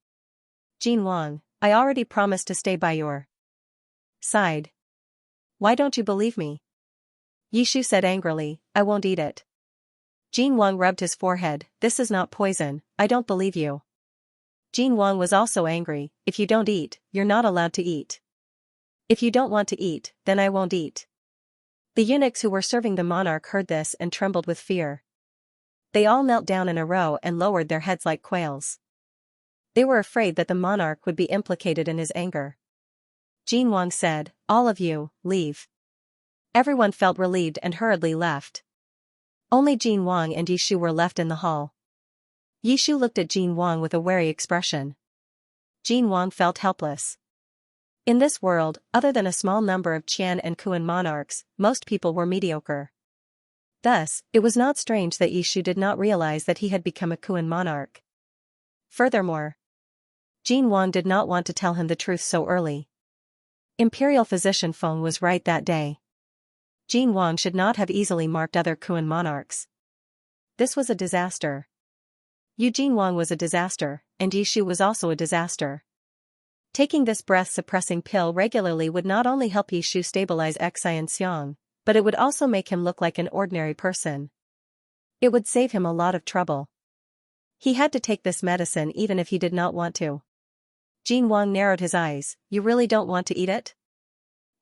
Jin Wang, "I already promised to stay by your side. Why don't you believe me?" Yishu said angrily, "I won't eat it." Jin Wang rubbed his forehead. "This is not poison, I don't believe you." Jin Wang was also angry. "If you don't eat, you're not allowed to eat. If you don't want to eat, then I won't eat." The eunuchs who were serving the monarch heard this and trembled with fear. They all knelt down in a row and lowered their heads like quails. They were afraid that the monarch would be implicated in his anger. Jin Wang said, "All of you, leave." Everyone felt relieved and hurriedly left. Only Jin Wang and Yishu were left in the hall. Yishu looked at Jin Wang with a wary expression. Jin Wang felt helpless. In this world, other than a small number of Qian and Kuan monarchs, most people were mediocre. Thus, it was not strange that Yishu did not realize that he had become a Kuan monarch. Furthermore, Jin Wang did not want to tell him the truth so early. Imperial physician Feng was right that day. Jin Wang should not have easily marked other Kuan monarchs. This was a disaster. Jin Wang was a disaster, and Yishu was also a disaster. Taking this breath-suppressing pill regularly would not only help Yishu stabilize Xianxia, but it would also make him look like an ordinary person. It would save him a lot of trouble. He had to take this medicine even if he did not want to. Jin Wang narrowed his eyes. You really don't want to eat it?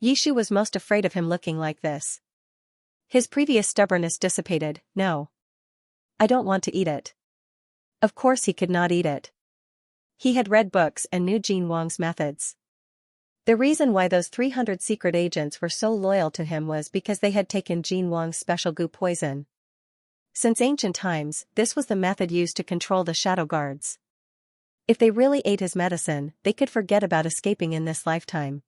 Yishu was most afraid of him looking like this. His previous stubbornness dissipated. No. I don't want to eat it. Of course he could not eat it. He had read books and knew Jin Wang's methods. The reason why those 300 secret agents were so loyal to him was because they had taken Jin Wang's special goo poison. Since ancient times, this was the method used to control the shadow guards. If they really ate his medicine, they could forget about escaping in this lifetime.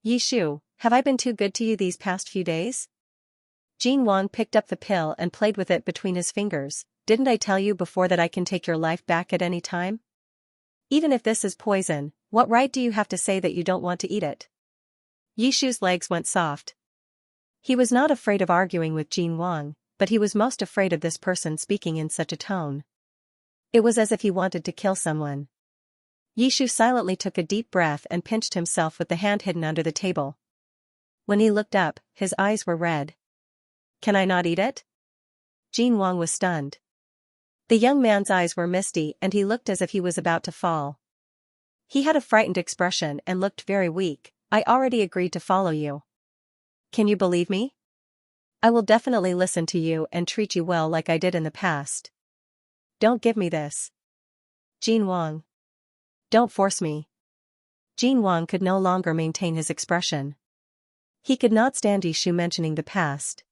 Yishu, have I been too good to you these past few days? Jin Wang picked up the pill and played with it between his fingers. Didn't I tell you before that I can take your life back at any time? Even if this is poison, what right do you have to say that you don't want to eat it? Yishu's legs went soft. He was not afraid of arguing with Jin Wang, but he was most afraid of this person speaking in such a tone. It was as if he wanted to kill someone. Yishu silently took a deep breath and pinched himself with the hand hidden under the table. When he looked up, his eyes were red. Can I not eat it? Jin Wang was stunned. The young man's eyes were misty and he looked as if he was about to fall. He had a frightened expression and looked very weak. I already agreed to follow you. Can you believe me? I will definitely listen to you and treat you well like I did in the past. Don't give me this. Jin Wang. Don't force me. Jin Wang could no longer maintain his expression. He could not stand Yishu mentioning the past.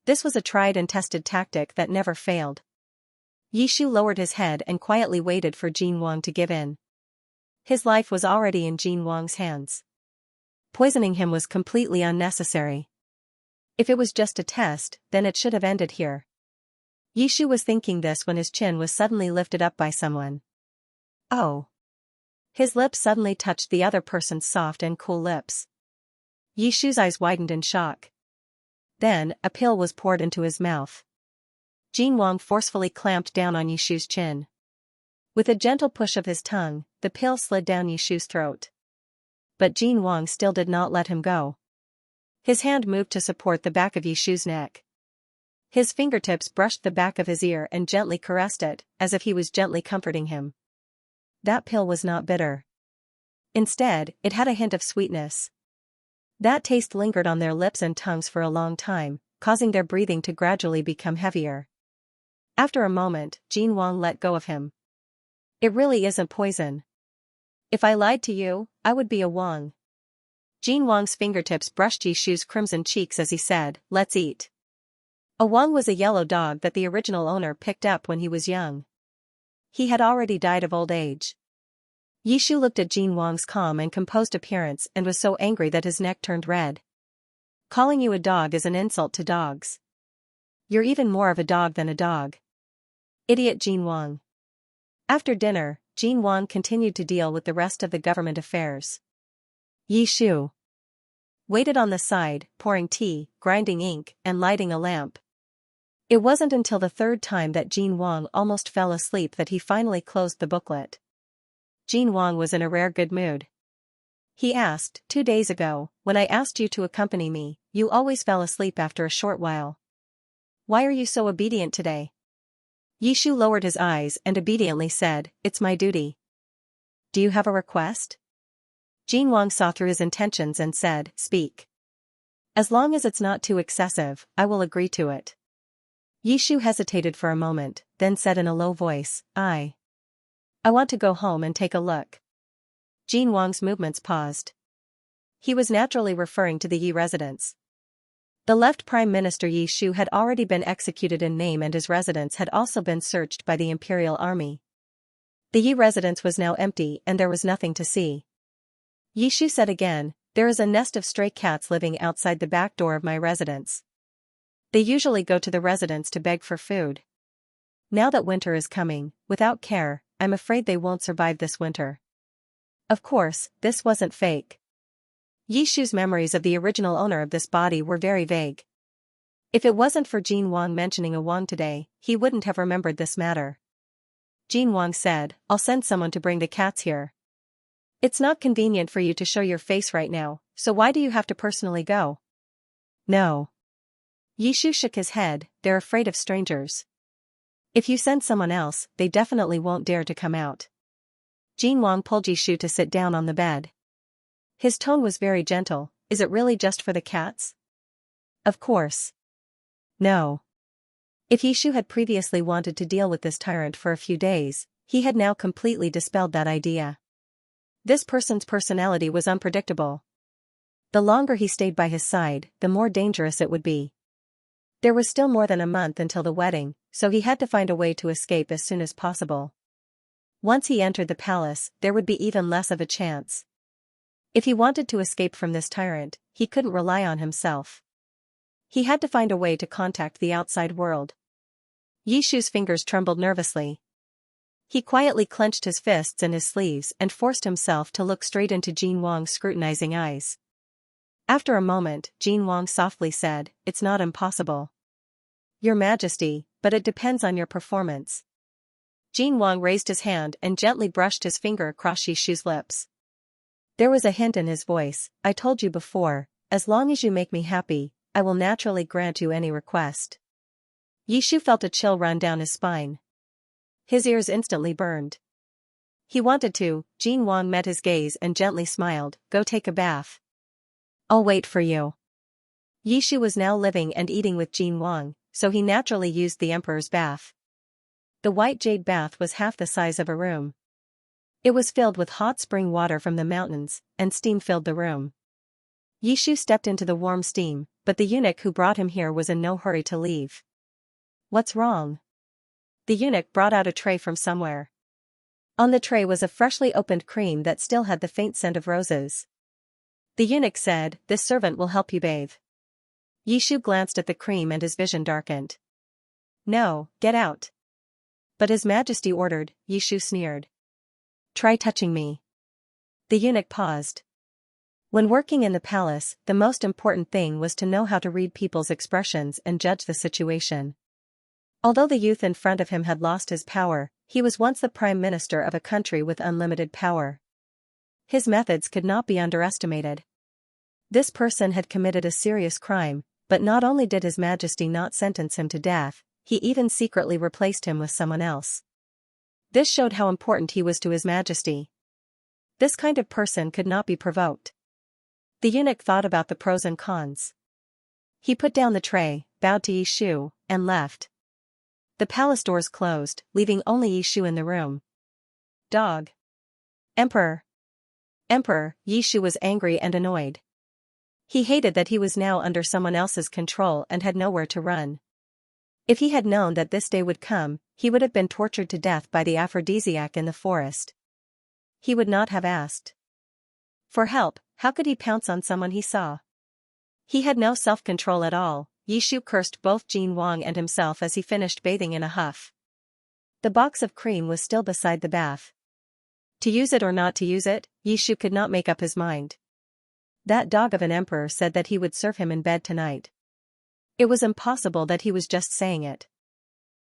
This was a tried and tested tactic that never failed. Yishu lowered his head and quietly waited for Jin Wang to give in. His life was already in Jin Wang's hands. Poisoning him was completely unnecessary. If it was just a test, then it should have ended here. Yishu was thinking this when his chin was suddenly lifted up by someone. Oh. His lips suddenly touched the other person's soft and cool lips. Yishu's eyes widened in shock. Then, a pill was poured into his mouth. Jin Wang forcefully clamped down on Yishu's chin. With a gentle push of his tongue, the pill slid down Yishu's throat. But Jin Wang still did not let him go. His hand moved to support the back of Yishu's neck. His fingertips brushed the back of his ear and gently caressed it, as if he was gently comforting him. That pill was not bitter. Instead, it had a hint of sweetness. That taste lingered on their lips and tongues for a long time, causing their breathing to gradually become heavier. After a moment, Jin Wang let go of him. It really isn't poison. If I lied to you, I would be a Wang. Jin Wang's fingertips brushed Yishu's crimson cheeks as he said, let's eat. A Wang was a yellow dog that the original owner picked up when he was young. He had already died of old age. Yishu looked at Jin Wang's calm and composed appearance and was so angry that his neck turned red. Calling you a dog is an insult to dogs. You're even more of a dog than a dog. Idiot Jin Wang. After dinner, Jin Wang continued to deal with the rest of the government affairs. Yishu waited on the side, pouring tea, grinding ink, and lighting a lamp. It wasn't until the third time that Jin Wang almost fell asleep that he finally closed the booklet. Jin Wang was in a rare good mood. He asked, 2 days ago, when I asked you to accompany me, you always fell asleep after a short while. Why are you so obedient today? Yishu lowered his eyes and obediently said, it's my duty. Do you have a request? Jin Wang saw through his intentions and said, speak. As long as it's not too excessive, I will agree to it. Yishu hesitated for a moment, then said in a low voice, I want to go home and take a look. Jin Wang's movements paused. He was naturally referring to the Yi residence. The left Prime Minister Yishu had already been executed in name and his residence had also been searched by the Imperial Army. The Yi residence was now empty and there was nothing to see. Yishu said again, there is a nest of stray cats living outside the back door of my residence. They usually go to the residence to beg for food. Now that winter is coming, without care, I'm afraid they won't survive this winter. Of course, this wasn't fake. Yishu's memories of the original owner of this body were very vague. If it wasn't for Jin Wang mentioning a Wang today, he wouldn't have remembered this matter. Jin Wang said, I'll send someone to bring the cats here. It's not convenient for you to show your face right now, so why do you have to personally go? No. Yishu shook his head, they're afraid of strangers. If you send someone else, they definitely won't dare to come out. Jin Wang pulled Yishu to sit down on the bed. His tone was very gentle, is it really just for the cats? Of course. No. If Yishu had previously wanted to deal with this tyrant for a few days, he had now completely dispelled that idea. This person's personality was unpredictable. The longer he stayed by his side, the more dangerous it would be. There was still more than a month until the wedding, so he had to find a way to escape as soon as possible. Once he entered the palace, there would be even less of a chance. If he wanted to escape from this tyrant, he couldn't rely on himself. He had to find a way to contact the outside world. Yishu's fingers trembled nervously. He quietly clenched his fists in his sleeves and forced himself to look straight into Jin Wang's scrutinizing eyes. After a moment, Jin Wang softly said, it's not impossible. Your Majesty, but it depends on your performance. Jin Wang raised his hand and gently brushed his finger across Yishu's lips. There was a hint in his voice, I told you before, as long as you make me happy, I will naturally grant you any request. Yishu felt a chill run down his spine. His ears instantly burned. He wanted to. Jin Wang met his gaze and gently smiled, go take a bath. I'll wait for you. Yishu was now living and eating with Jin Wang, so he naturally used the emperor's bath. The white jade bath was half the size of a room. It was filled with hot spring water from the mountains, and steam filled the room. Yishu stepped into the warm steam, but the eunuch who brought him here was in no hurry to leave. What's wrong? The eunuch brought out a tray from somewhere. On the tray was a freshly opened cream that still had the faint scent of roses. The eunuch said, this servant will help you bathe. Yishu glanced at the cream and his vision darkened. No, get out. But His Majesty ordered, Yishu sneered. Try touching me. The eunuch paused. When working in the palace, the most important thing was to know how to read people's expressions and judge the situation. Although the youth in front of him had lost his power, he was once the prime minister of a country with unlimited power. His methods could not be underestimated. This person had committed a serious crime, but not only did His Majesty not sentence him to death, he even secretly replaced him with someone else. This showed how important he was to His Majesty. This kind of person could not be provoked. The eunuch thought about the pros and cons. He put down the tray, bowed to Yishu, and left. The palace doors closed, leaving only Yishu in the room. Dog. Emperor. Emperor, Yishu was angry and annoyed. He hated that he was now under someone else's control and had nowhere to run. If he had known that this day would come, he would have been tortured to death by the aphrodisiac in the forest. He would not have asked for help. How could he pounce on someone he saw? He had no self-control at all. Yishu cursed both Jin Wang and himself as he finished bathing in a huff. The box of cream was still beside the bath. To use it or not to use it, Yishu could not make up his mind. That dog of an emperor said that he would serve him in bed tonight. It was impossible that he was just saying it.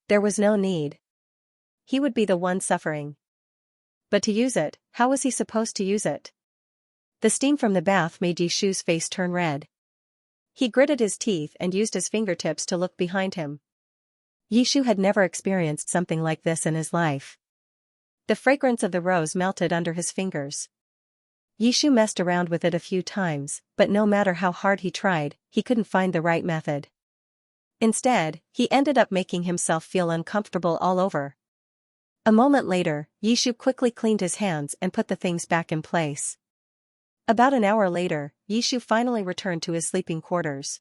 There was no need. He would be the one suffering. But to use it, how was he supposed to use it? The steam from the bath made Yishu's face turn red. He gritted his teeth and used his fingertips to look behind him. Yishu had never experienced something like this in his life. The fragrance of the rose melted under his fingers. Yishu messed around with it a few times, but no matter how hard he tried, he couldn't find the right method. Instead, he ended up making himself feel uncomfortable all over. A moment later, Yishu quickly cleaned his hands and put the things back in place. About an hour later, Yishu finally returned to his sleeping quarters.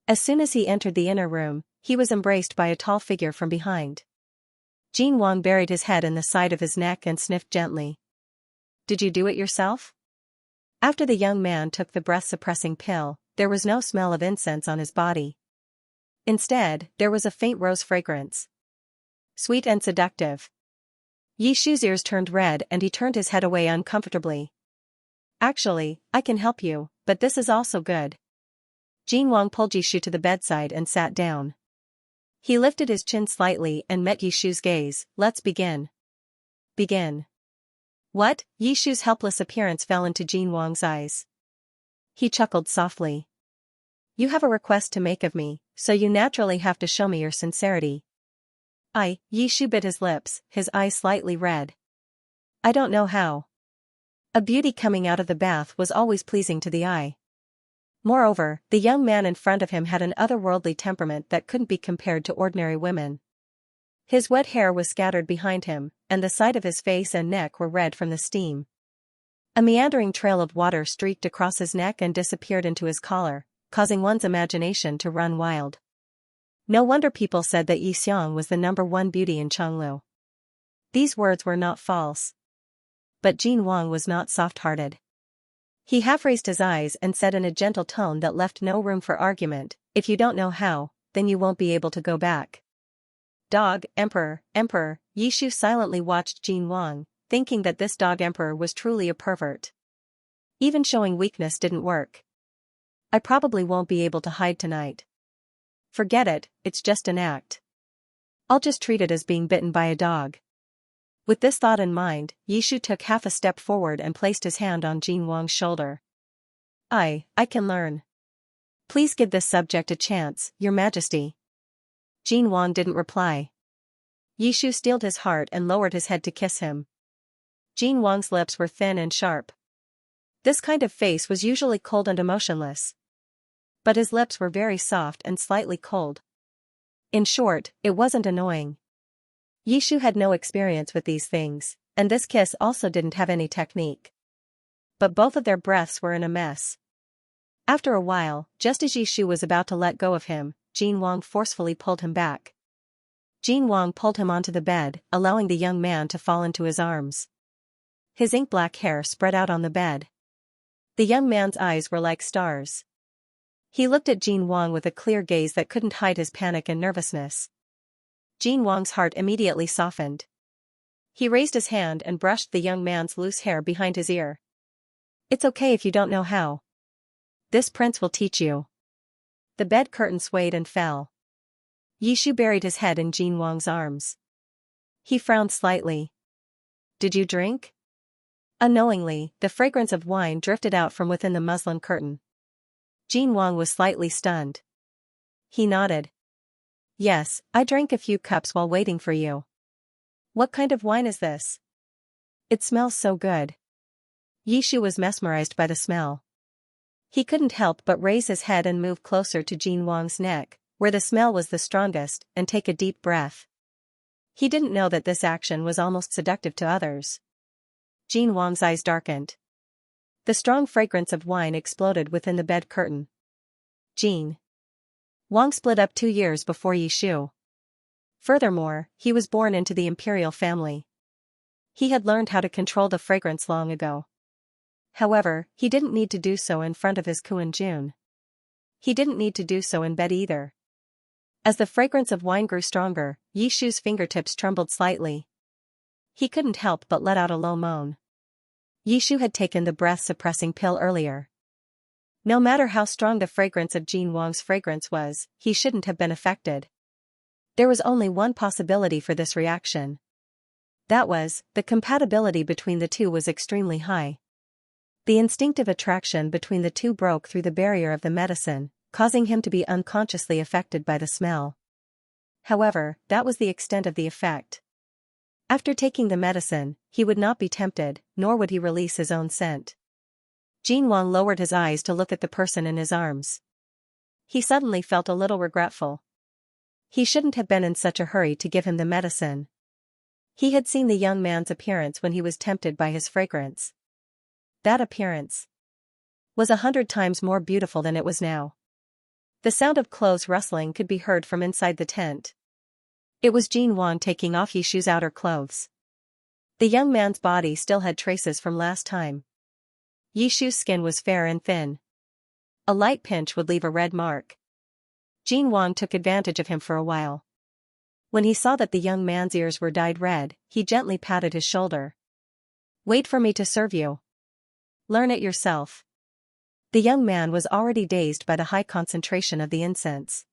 As soon as he entered the inner room, he was embraced by a tall figure from behind. Jin Wang buried his head in the side of his neck and sniffed gently. Did you do it yourself? After the young man took the breath-suppressing pill, there was no smell of incense on his body. Instead, there was a faint rose fragrance. Sweet and seductive. Yishu's ears turned red and he turned his head away uncomfortably. Actually, I can help you, but this is also good. Jin Wang pulled Yishu to the bedside and sat down. He lifted his chin slightly and met Yishu's gaze. Let's begin. Begin. What? Yishu's helpless appearance fell into Jin Wang's eyes. He chuckled softly. You have a request to make of me, so you naturally have to show me your sincerity. Yishu bit his lips, his eyes slightly red. I don't know how. A beauty coming out of the bath was always pleasing to the eye. Moreover, the young man in front of him had an otherworldly temperament that couldn't be compared to ordinary women. His wet hair was scattered behind him, and the side of his face and neck were red from the steam. A meandering trail of water streaked across his neck and disappeared into his collar, causing one's imagination to run wild. No wonder people said that Xianxia was the #1 beauty in Chenglu. These words were not false. But Jin Wang was not soft-hearted. He half-raised his eyes and said in a gentle tone that left no room for argument, if you don't know how, then you won't be able to go back. Dog, Emperor, Yishu silently watched Jin Wang, thinking that this dog emperor was truly a pervert. Even showing weakness didn't work. I probably won't be able to hide tonight. Forget it, it's just an act. I'll just treat it as being bitten by a dog. With this thought in mind, Yishu took half a step forward and placed his hand on Jin Wang's shoulder. I can learn. Please give this subject a chance, Your Majesty. Jin Wang didn't reply. Yishu steeled his heart and lowered his head to kiss him. Jin Wang's lips were thin and sharp. This kind of face was usually cold and emotionless. But his lips were very soft and slightly cold. In short, it wasn't annoying. Yishu had no experience with these things, and this kiss also didn't have any technique. But both of their breaths were in a mess. After a while, just as Yishu was about to let go of him, Jin Wang forcefully pulled him back. Jin Wang pulled him onto the bed, allowing the young man to fall into his arms. His ink-black hair spread out on the bed. The young man's eyes were like stars. He looked at Jin Wang with a clear gaze that couldn't hide his panic and nervousness. Jin Wang's heart immediately softened. He raised his hand and brushed the young man's loose hair behind his ear. It's okay if you don't know how. This prince will teach you. The bed curtain swayed and fell. Yishu buried his head in Jin Wang's arms. He frowned slightly. Did you drink? Unknowingly, the fragrance of wine drifted out from within the muslin curtain. Jin Wang was slightly stunned. He nodded. Yes, I drank a few cups while waiting for you. What kind of wine is this? It smells so good. Yishu was mesmerized by the smell. He couldn't help but raise his head and move closer to Jin Wang's neck, where the smell was the strongest, and take a deep breath. He didn't know that this action was almost seductive to others. Jin Wang's eyes darkened. The strong fragrance of wine exploded within the bed curtain. Jin Wang split up 2 years before Yishu. Furthermore, he was born into the imperial family. He had learned how to control the fragrance long ago. However, he didn't need to do so in front of his Kuan Jun. He didn't need to do so in bed either. As the fragrance of wine grew stronger, Yishu's fingertips trembled slightly. He couldn't help but let out a low moan. Yishu had taken the breath-suppressing pill earlier. No matter how strong the fragrance of Jin Wang's fragrance was, he shouldn't have been affected. There was only one possibility for this reaction. That was, the compatibility between the two was extremely high. The instinctive attraction between the two broke through the barrier of the medicine, causing him to be unconsciously affected by the smell. However, that was the extent of the effect. After taking the medicine, he would not be tempted, nor would he release his own scent. Jin Wang lowered his eyes to look at the person in his arms. He suddenly felt a little regretful. He shouldn't have been in such a hurry to give him the medicine. He had seen the young man's appearance when he was tempted by his fragrance. That appearance was 100 times more beautiful than it was now. The sound of clothes rustling could be heard from inside the tent. It was Jin Wang taking off Yishu's outer clothes. The young man's body still had traces from last time. Yishu's skin was fair and thin. A light pinch would leave a red mark. Jin Wang took advantage of him for a while. When he saw that the young man's ears were dyed red, he gently patted his shoulder. Wait for me to serve you. Learn it yourself. The young man was already dazed by the high concentration of the incense.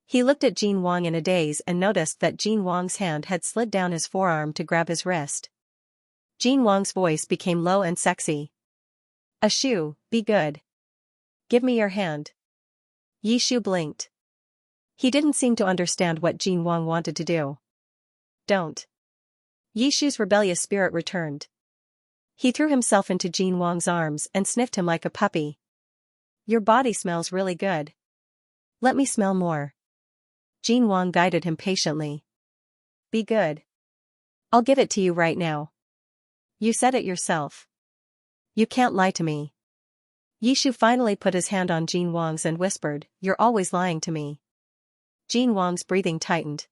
He looked at Jin Wang in a daze and noticed that Jin Wang's hand had slid down his forearm to grab his wrist. Jin Wang's voice became low and sexy. Ashu, be good. Give me your hand. Yishu blinked. He didn't seem to understand what Jin Wang wanted to do. Don't. Yishu's rebellious spirit returned. He threw himself into Jin Wang's arms and sniffed him like a puppy. Your body smells really good. Let me smell more. Jin Wang guided him patiently. Be good. I'll give it to you right now. You said it yourself. You can't lie to me. Yishu finally put his hand on Jin Wang's and whispered, You're always lying to me. Jin Wang's breathing tightened.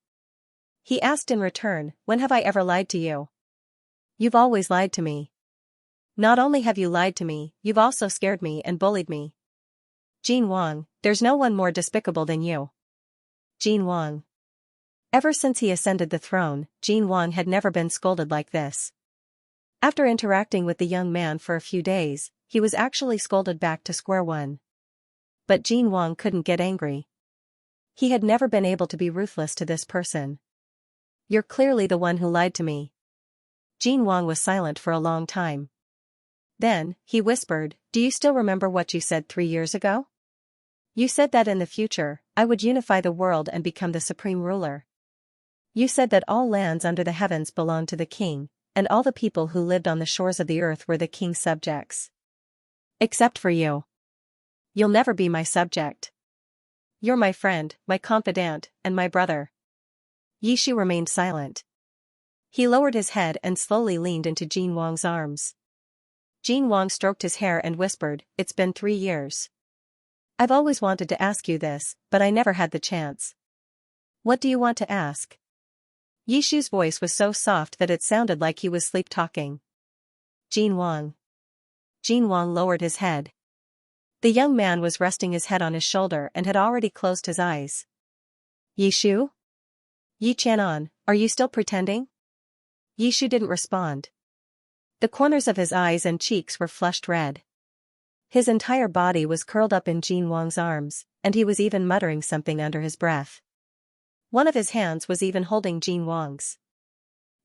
He asked in return, When have I ever lied to you? You've always lied to me. Not only have you lied to me, you've also scared me and bullied me. Jin Wang, there's no one more despicable than you. Jin Wang. Ever since he ascended the throne, Jin Wang had never been scolded like this. After interacting with the young man for a few days, he was actually scolded back to square one. But Jin Wang couldn't get angry. He had never been able to be ruthless to this person. You're clearly the one who lied to me. Jin Wang was silent for a long time. Then, he whispered, Do you still remember what you said 3 years ago? You said that in the future, I would unify the world and become the supreme ruler. You said that all lands under the heavens belonged to the king, and all the people who lived on the shores of the earth were the king's subjects. Except for you. You'll never be my subject. You're my friend, my confidant, and my brother. Yishu remained silent. He lowered his head and slowly leaned into Jin Wang's arms. Jin Wang stroked his hair and whispered, It's been 3 years. I've always wanted to ask you this, but I never had the chance. What do you want to ask? Yishu's voice was so soft that it sounded like he was sleep-talking. Jin Wang. Jin Wang lowered his head. The young man was resting his head on his shoulder and had already closed his eyes. Yishu? Yi Chanon, are you still pretending? Yishu didn't respond. The corners of his eyes and cheeks were flushed red. His entire body was curled up in Jin Wang's arms, and he was even muttering something under his breath. One of his hands was even holding Jin Wang's.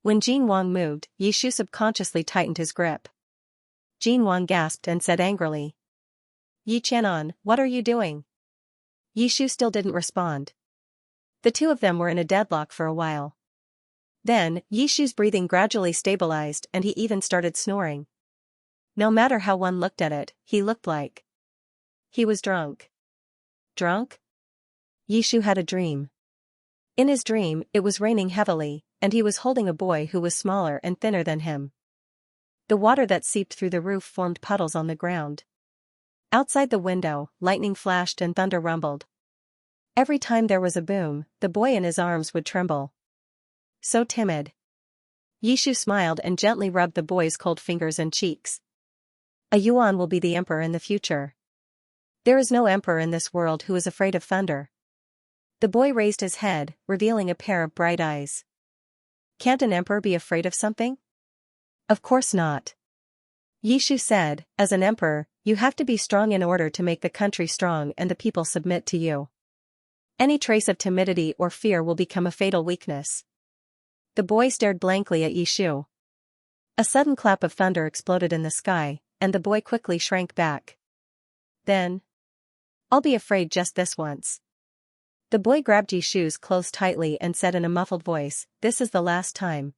When Jin Wang moved, Yishu subconsciously tightened his grip. Jin Wang gasped and said angrily, Yi Chanon, what are you doing? Yishu still didn't respond. The two of them were in a deadlock for a while. Then, Yishu's breathing gradually stabilized and he even started snoring. No matter how one looked at it, he looked like he was drunk. Drunk? Yishu had a dream. In his dream, it was raining heavily, and he was holding a boy who was smaller and thinner than him. The water that seeped through the roof formed puddles on the ground. Outside the window, lightning flashed and thunder rumbled. Every time there was a boom, the boy in his arms would tremble. So timid. Yishu smiled and gently rubbed the boy's cold fingers and cheeks. A Yuan will be the emperor in the future. There is no emperor in this world who is afraid of thunder. The boy raised his head, revealing a pair of bright eyes. Can't an emperor be afraid of something? Of course not. Yishu said, as an emperor, you have to be strong in order to make the country strong and the people submit to you. Any trace of timidity or fear will become a fatal weakness. The boy stared blankly at Yishu. A sudden clap of thunder exploded in the sky, and the boy quickly shrank back. Then, I'll be afraid just this once. The boy grabbed Yishu's clothes tightly and said in a muffled voice, This is the last time.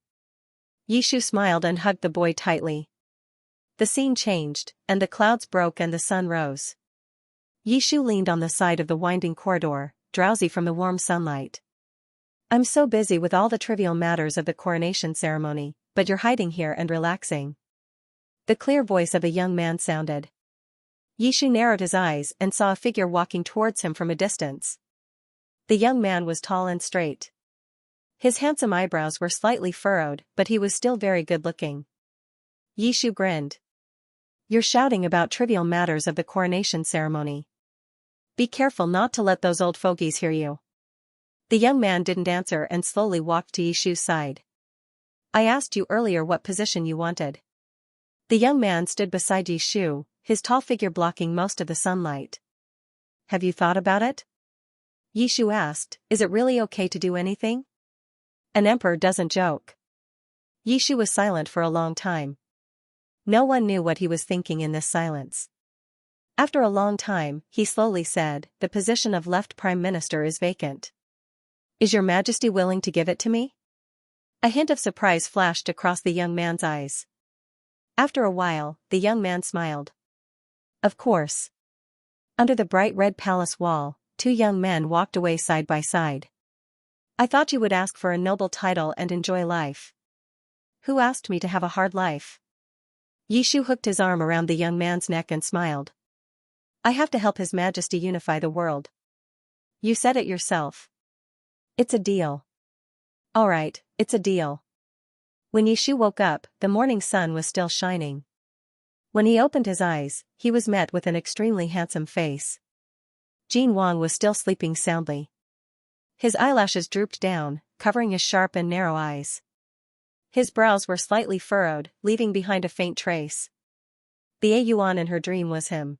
Yishu smiled and hugged the boy tightly. The scene changed, and the clouds broke and the sun rose. Yishu leaned on the side of the winding corridor, drowsy from the warm sunlight. I'm so busy with all the trivial matters of the coronation ceremony, but you're hiding here and relaxing. The clear voice of a young man sounded. Yishu narrowed his eyes and saw a figure walking towards him from a distance. The young man was tall and straight. His handsome eyebrows were slightly furrowed, but he was still very good-looking. Yishu grinned. You're shouting about trivial matters of the coronation ceremony. Be careful not to let those old fogies hear you. The young man didn't answer and slowly walked to Yishu's side. I asked you earlier what position you wanted. The young man stood beside Yishu, his tall figure blocking most of the sunlight. Have you thought about it? Yishu asked, is it really okay to do anything? An emperor doesn't joke. Yishu was silent for a long time. No one knew what he was thinking in this silence. After a long time, he slowly said, the position of left prime minister is vacant. Is your majesty willing to give it to me? A hint of surprise flashed across the young man's eyes. After a while, the young man smiled. Of course. Under the bright red palace wall, two young men walked away side by side. I thought you would ask for a noble title and enjoy life. Who asked me to have a hard life? Yishu hooked his arm around the young man's neck and smiled. I have to help His Majesty unify the world. You said it yourself. It's a deal. All right, it's a deal. When Yishu woke up, the morning sun was still shining. When he opened his eyes, he was met with an extremely handsome face. Jin Wang was still sleeping soundly. His eyelashes drooped down, covering his sharp and narrow eyes. His brows were slightly furrowed, leaving behind a faint trace. The Yuan in her dream was him.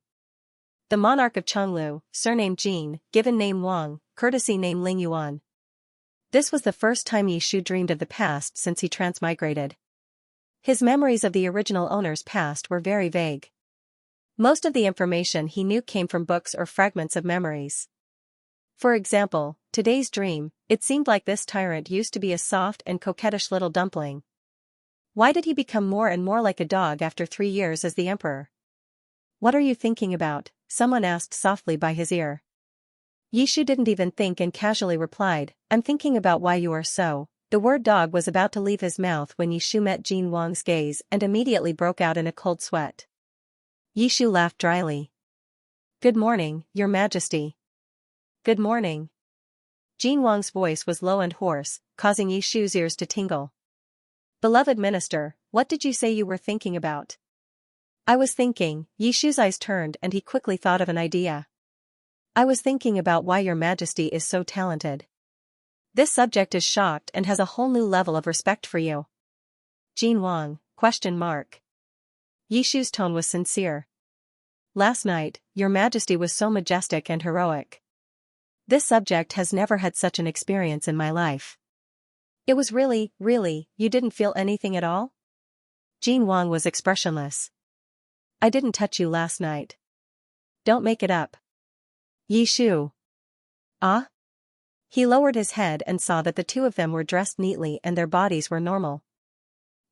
The monarch of Chenglu, surnamed Jin, given name Wang, courtesy name Ling Yuan. This was the first time Yishu dreamed of the past since he transmigrated. His memories of the original owner's past were very vague. Most of the information he knew came from books or fragments of memories. For example, today's dream, it seemed like this tyrant used to be a soft and coquettish little dumpling. Why did he become more and more like a dog after 3 years as the emperor? What are you thinking about? Someone asked softly by his ear. Yishu didn't even think and casually replied, I'm thinking about why you are so. The word dog was about to leave his mouth when Yishu met Jin Wang's gaze and immediately broke out in a cold sweat. Yishu laughed dryly. Good morning, Your Majesty. Good morning. Jin Wang's voice was low and hoarse, causing Yishu's ears to tingle. Beloved minister, what did you say you were thinking about? I was thinking, Yishu's eyes turned and he quickly thought of an idea. I was thinking about why Your Majesty is so talented. This subject is shocked and has a whole new level of respect for you. Jin Wang, ? Yishu's tone was sincere. Last night, Your Majesty was so majestic and heroic. This subject has never had such an experience in my life. It was really, you didn't feel anything at all? Jin Wang was expressionless. I didn't touch you last night. Don't make it up. Yishu. Ah? He lowered his head and saw that the two of them were dressed neatly and their bodies were normal.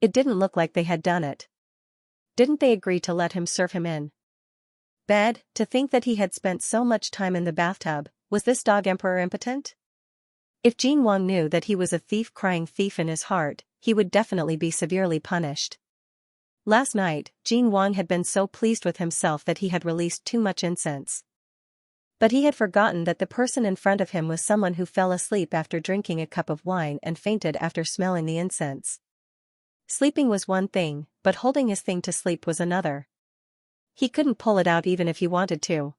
It didn't look like they had done it. Didn't they agree to let him serve him in bed? To think that he had spent so much time in the bathtub. Was this dog emperor impotent? If Jin Wang knew that he was a thief crying thief in his heart, he would definitely be severely punished. Last night, Jin Wang had been so pleased with himself that he had released too much incense. But he had forgotten that the person in front of him was someone who fell asleep after drinking a cup of wine and fainted after smelling the incense. Sleeping was one thing, but holding his thing to sleep was another. He couldn't pull it out even if he wanted to.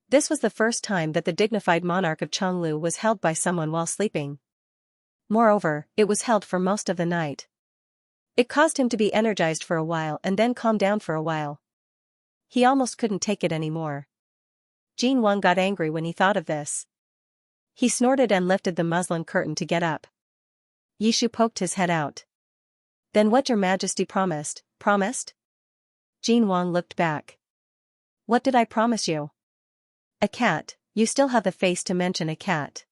This was the first time that the dignified monarch of Chenglu was held by someone while sleeping. Moreover, it was held for most of the night. It caused him to be energized for a while and then calm down for a while. He almost couldn't take it anymore. Jin Wang got angry when he thought of this. He snorted and lifted the muslin curtain to get up. Yishu poked his head out. Then what Your Majesty promised? Jin Wang looked back. What did I promise you? A cat. You still have the face to mention a cat.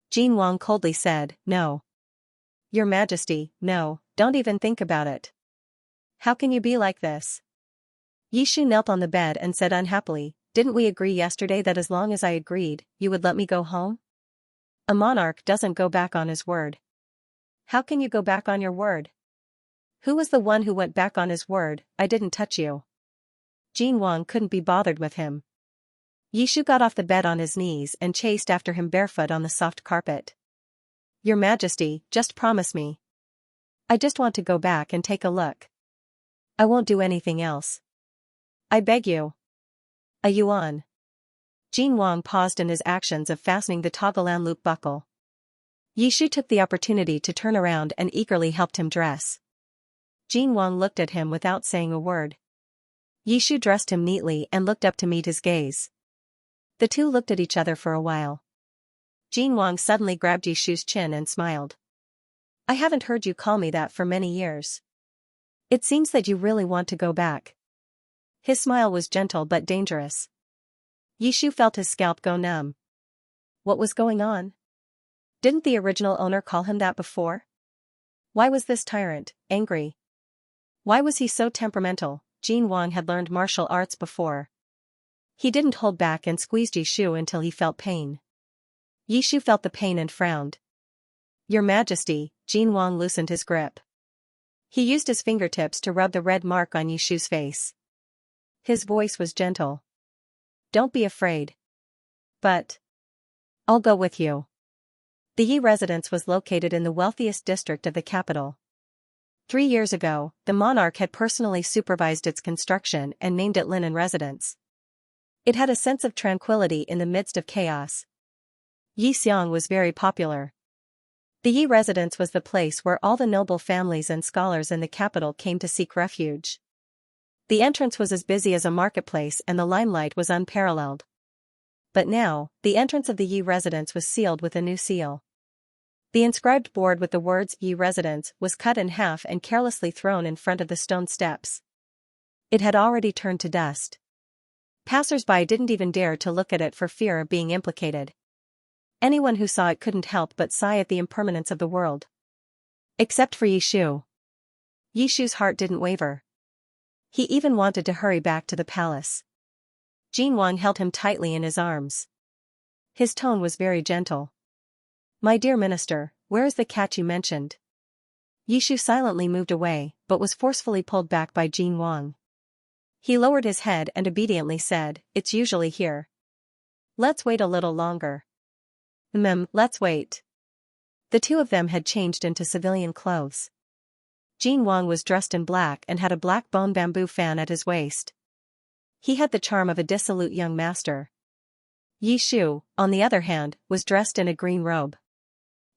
Jin Wang coldly said, no. Your Majesty, no, don't even think about it. How can you be like this? Yishu knelt on the bed and said unhappily, didn't we agree yesterday that as long as I agreed, you would let me go home? A monarch doesn't go back on his word. How can you go back on your word? Who was the one who went back on his word? I didn't touch you. Jin Wang couldn't be bothered with him. Yishu got off the bed on his knees and chased after him barefoot on the soft carpet. Your Majesty, just promise me. I just want to go back and take a look. I won't do anything else. I beg you. A yuan. Jin Wang paused in his actions of fastening the toggle loop buckle. Yishu took the opportunity to turn around and eagerly helped him dress. Jin Wang looked at him without saying a word. Yishu dressed him neatly and looked up to meet his gaze. The two looked at each other for a while. Jin Wang suddenly grabbed Yishu's chin and smiled. I haven't heard you call me that for many years. It seems that you really want to go back. His smile was gentle but dangerous. Yishu felt his scalp go numb. What was going on? Didn't the original owner call him that before? Why was this tyrant angry? Why was he so temperamental? Jin Wang had learned martial arts before. He didn't hold back and squeezed Yishu until he felt pain. Yishu felt the pain and frowned. Your Majesty, Jin Wang loosened his grip. He used his fingertips to rub the red mark on Yishu's face. His voice was gentle. Don't be afraid. But I'll go with you. The Yi residence was located in the wealthiest district of the capital. 3 years ago, the monarch had personally supervised its construction and named it Linen Residence. It had a sense of tranquility in the midst of chaos. Yixiang was very popular. The Yi residence was the place where all the noble families and scholars in the capital came to seek refuge. The entrance was as busy as a marketplace and the limelight was unparalleled. But now, the entrance of the Yi residence was sealed with a new seal. The inscribed board with the words Yi residence was cut in half and carelessly thrown in front of the stone steps. It had already turned to dust. Passers-by didn't even dare to look at it for fear of being implicated. Anyone who saw it couldn't help but sigh at the impermanence of the world. Except for Yishu. Yishu's heart didn't waver. He even wanted to hurry back to the palace. Jin Wang held him tightly in his arms. His tone was very gentle. My dear minister, where is the cat you mentioned? Yishu silently moved away, but was forcefully pulled back by Jin Wang. He lowered his head and obediently said, It's usually here. Let's wait a little longer. Let's wait. The two of them had changed into civilian clothes. Jin Wang was dressed in black and had a black bone bamboo fan at his waist. He had the charm of a dissolute young master. Yishu, on the other hand, was dressed in a green robe.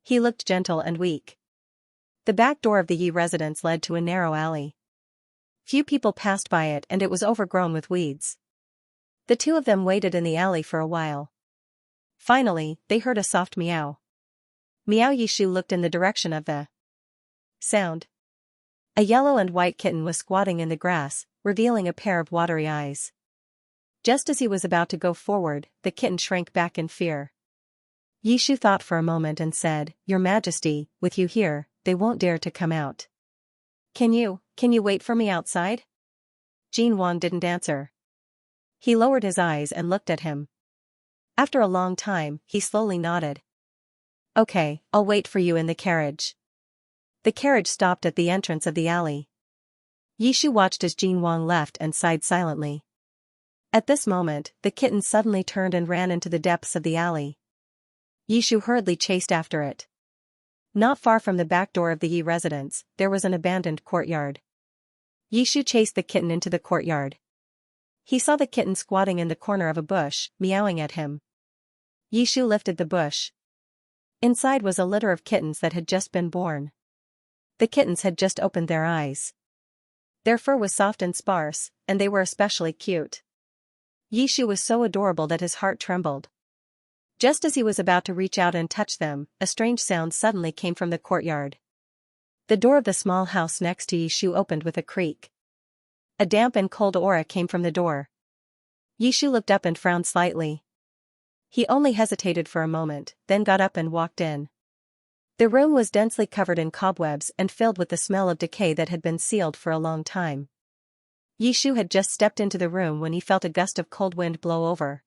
He looked gentle and weak. The back door of the Yi residence led to a narrow alley. Few people passed by it and it was overgrown with weeds. The two of them waited in the alley for a while. Finally, they heard a soft meow. Meow. Yishu looked in the direction of the sound. A yellow and white kitten was squatting in the grass, revealing a pair of watery eyes. Just as he was about to go forward, the kitten shrank back in fear. Yishu thought for a moment and said, Your Majesty, with you here, they won't dare to come out. Can you wait for me outside? Jin Wang didn't answer. He lowered his eyes and looked at him. After a long time, he slowly nodded. Okay, I'll wait for you in the carriage. The carriage stopped at the entrance of the alley. Yishu watched as Jin Wang left and sighed silently. At this moment, the kitten suddenly turned and ran into the depths of the alley. Yishu hurriedly chased after it. Not far from the back door of the Yi residence, there was an abandoned courtyard. Yishu chased the kitten into the courtyard. He saw the kitten squatting in the corner of a bush, meowing at him. Yishu lifted the bush. Inside was a litter of kittens that had just been born. The kittens had just opened their eyes. Their fur was soft and sparse, and they were especially cute. Yishu was so adorable that his heart trembled. Just as he was about to reach out and touch them, a strange sound suddenly came from the courtyard. The door of the small house next to Yishu opened with a creak. A damp and cold aura came from the door. Yishu looked up and frowned slightly. He only hesitated for a moment, then got up and walked in. The room was densely covered in cobwebs and filled with the smell of decay that had been sealed for a long time. Yishu had just stepped into the room when he felt a gust of cold wind blow over.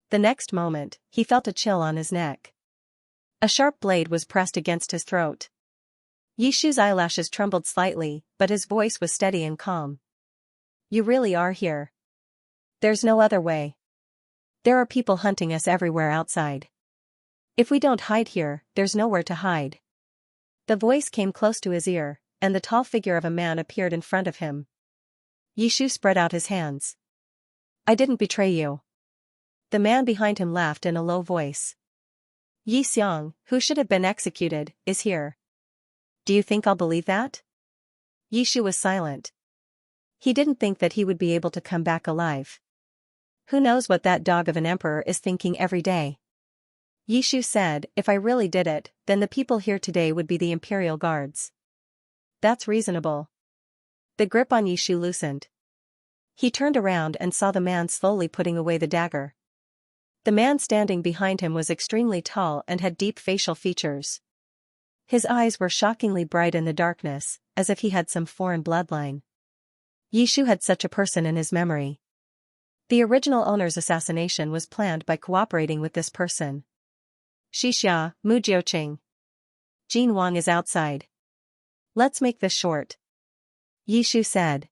The next moment, he felt a chill on his neck. A sharp blade was pressed against his throat. Yishu's eyelashes trembled slightly, but his voice was steady and calm. You really are here. There's no other way. There are people hunting us everywhere outside. If we don't hide here, there's nowhere to hide. The voice came close to his ear, and the tall figure of a man appeared in front of him. Yishu spread out his hands. I didn't betray you. The man behind him laughed in a low voice. Yi Xiang, who should have been executed, is here. Do you think I'll believe that? Yishu was silent. He didn't think that he would be able to come back alive. Who knows what that dog of an emperor is thinking every day? Yishu said, if I really did it, then the people here today would be the imperial guards. That's reasonable. The grip on Yishu loosened. He turned around and saw the man slowly putting away the dagger. The man standing behind him was extremely tall and had deep facial features. His eyes were shockingly bright in the darkness, as if he had some foreign bloodline. Yishu had such a person in his memory. The original owner's assassination was planned by cooperating with this person. Xianxia, Mu Jiuqing. Jin Wang is outside. Let's make this short. Yishu said.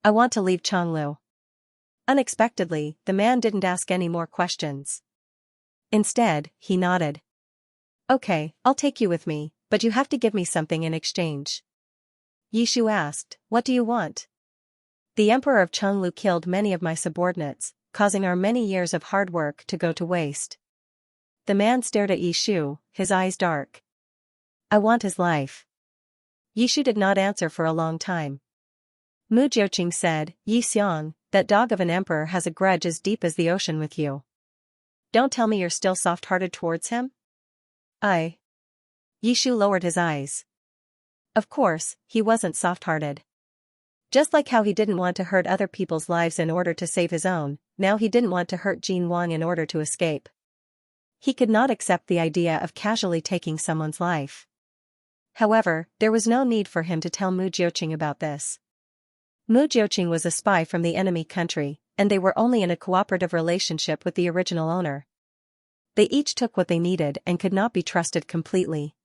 I want to leave Changlu. Unexpectedly, the man didn't ask any more questions. Instead, he nodded. Okay, I'll take you with me, but you have to give me something in exchange. Yishu asked, what do you want? The emperor of Changlu killed many of my subordinates, causing our many years of hard work to go to waste. The man stared at Yishu, his eyes dark. I want his life. Yishu did not answer for a long time. Mu Jiuqing said, Yi Xiang, that dog of an emperor has a grudge as deep as the ocean with you. Don't tell me you're still soft-hearted towards him? Yishu lowered his eyes. Of course, he wasn't soft-hearted. Just like how he didn't want to hurt other people's lives in order to save his own, now he didn't want to hurt Jin Wang in order to escape. He could not accept the idea of casually taking someone's life. However, there was no need for him to tell Mu Jiuqing about this. Mu Jiuqing was a spy from the enemy country, and they were only in a cooperative relationship with the original owner. They each took what they needed and could not be trusted completely.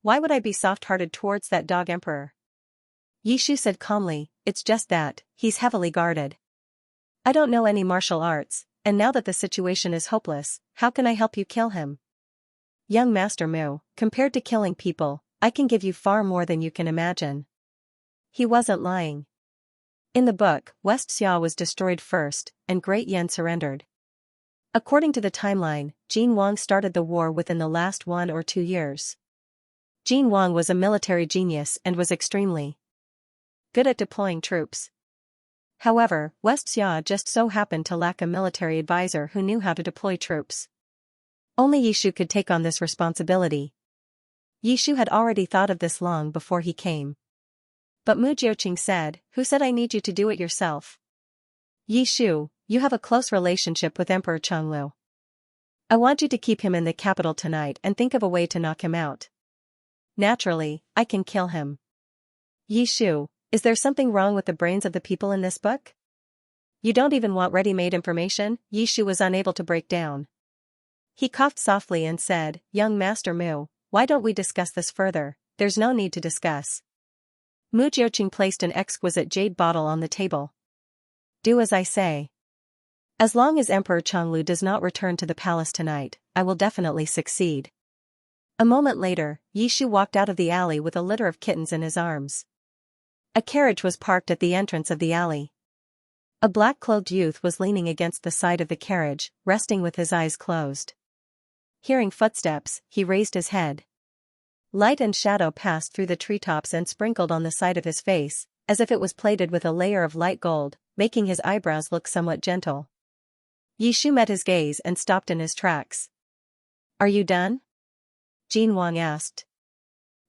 Why would I be soft-hearted towards that dog emperor? Yishu said calmly, it's just that, he's heavily guarded. I don't know any martial arts, and now that the situation is hopeless, how can I help you kill him? Young Master Mu, compared to killing people, I can give you far more than you can imagine. He wasn't lying. In the book, West Xia was destroyed first, and Great Yan surrendered. According to the timeline, Jin Wang started the war within the last 1 or 2 years. Jin Wang was a military genius and was extremely good at deploying troops. However, West Xia just so happened to lack a military advisor who knew how to deploy troops. Only Yishu could take on this responsibility. Yishu had already thought of this long before he came. But Mu Jiuqing said, who said I need you to do it yourself? Yishu, you have a close relationship with Emperor Changlu. I want you to keep him in the capital tonight and think of a way to knock him out. Naturally, I can kill him. Yishu, is there something wrong with the brains of the people in this book? You don't even want ready-made information? Yishu was unable to break down. He coughed softly and said, Young Master Mu, why don't we discuss this further? There's no need to discuss. Mu Jiuqing placed an exquisite jade bottle on the table. Do as I say. As long as Emperor Changlu does not return to the palace tonight, I will definitely succeed. A moment later, Yishu walked out of the alley with a litter of kittens in his arms. A carriage was parked at the entrance of the alley. A black-clothed youth was leaning against the side of the carriage, resting with his eyes closed. Hearing footsteps, he raised his head. Light and shadow passed through the treetops and sprinkled on the side of his face, as if it was plated with a layer of light gold, making his eyebrows look somewhat gentle. Yishu met his gaze and stopped in his tracks. Are you done? Jin Wang asked.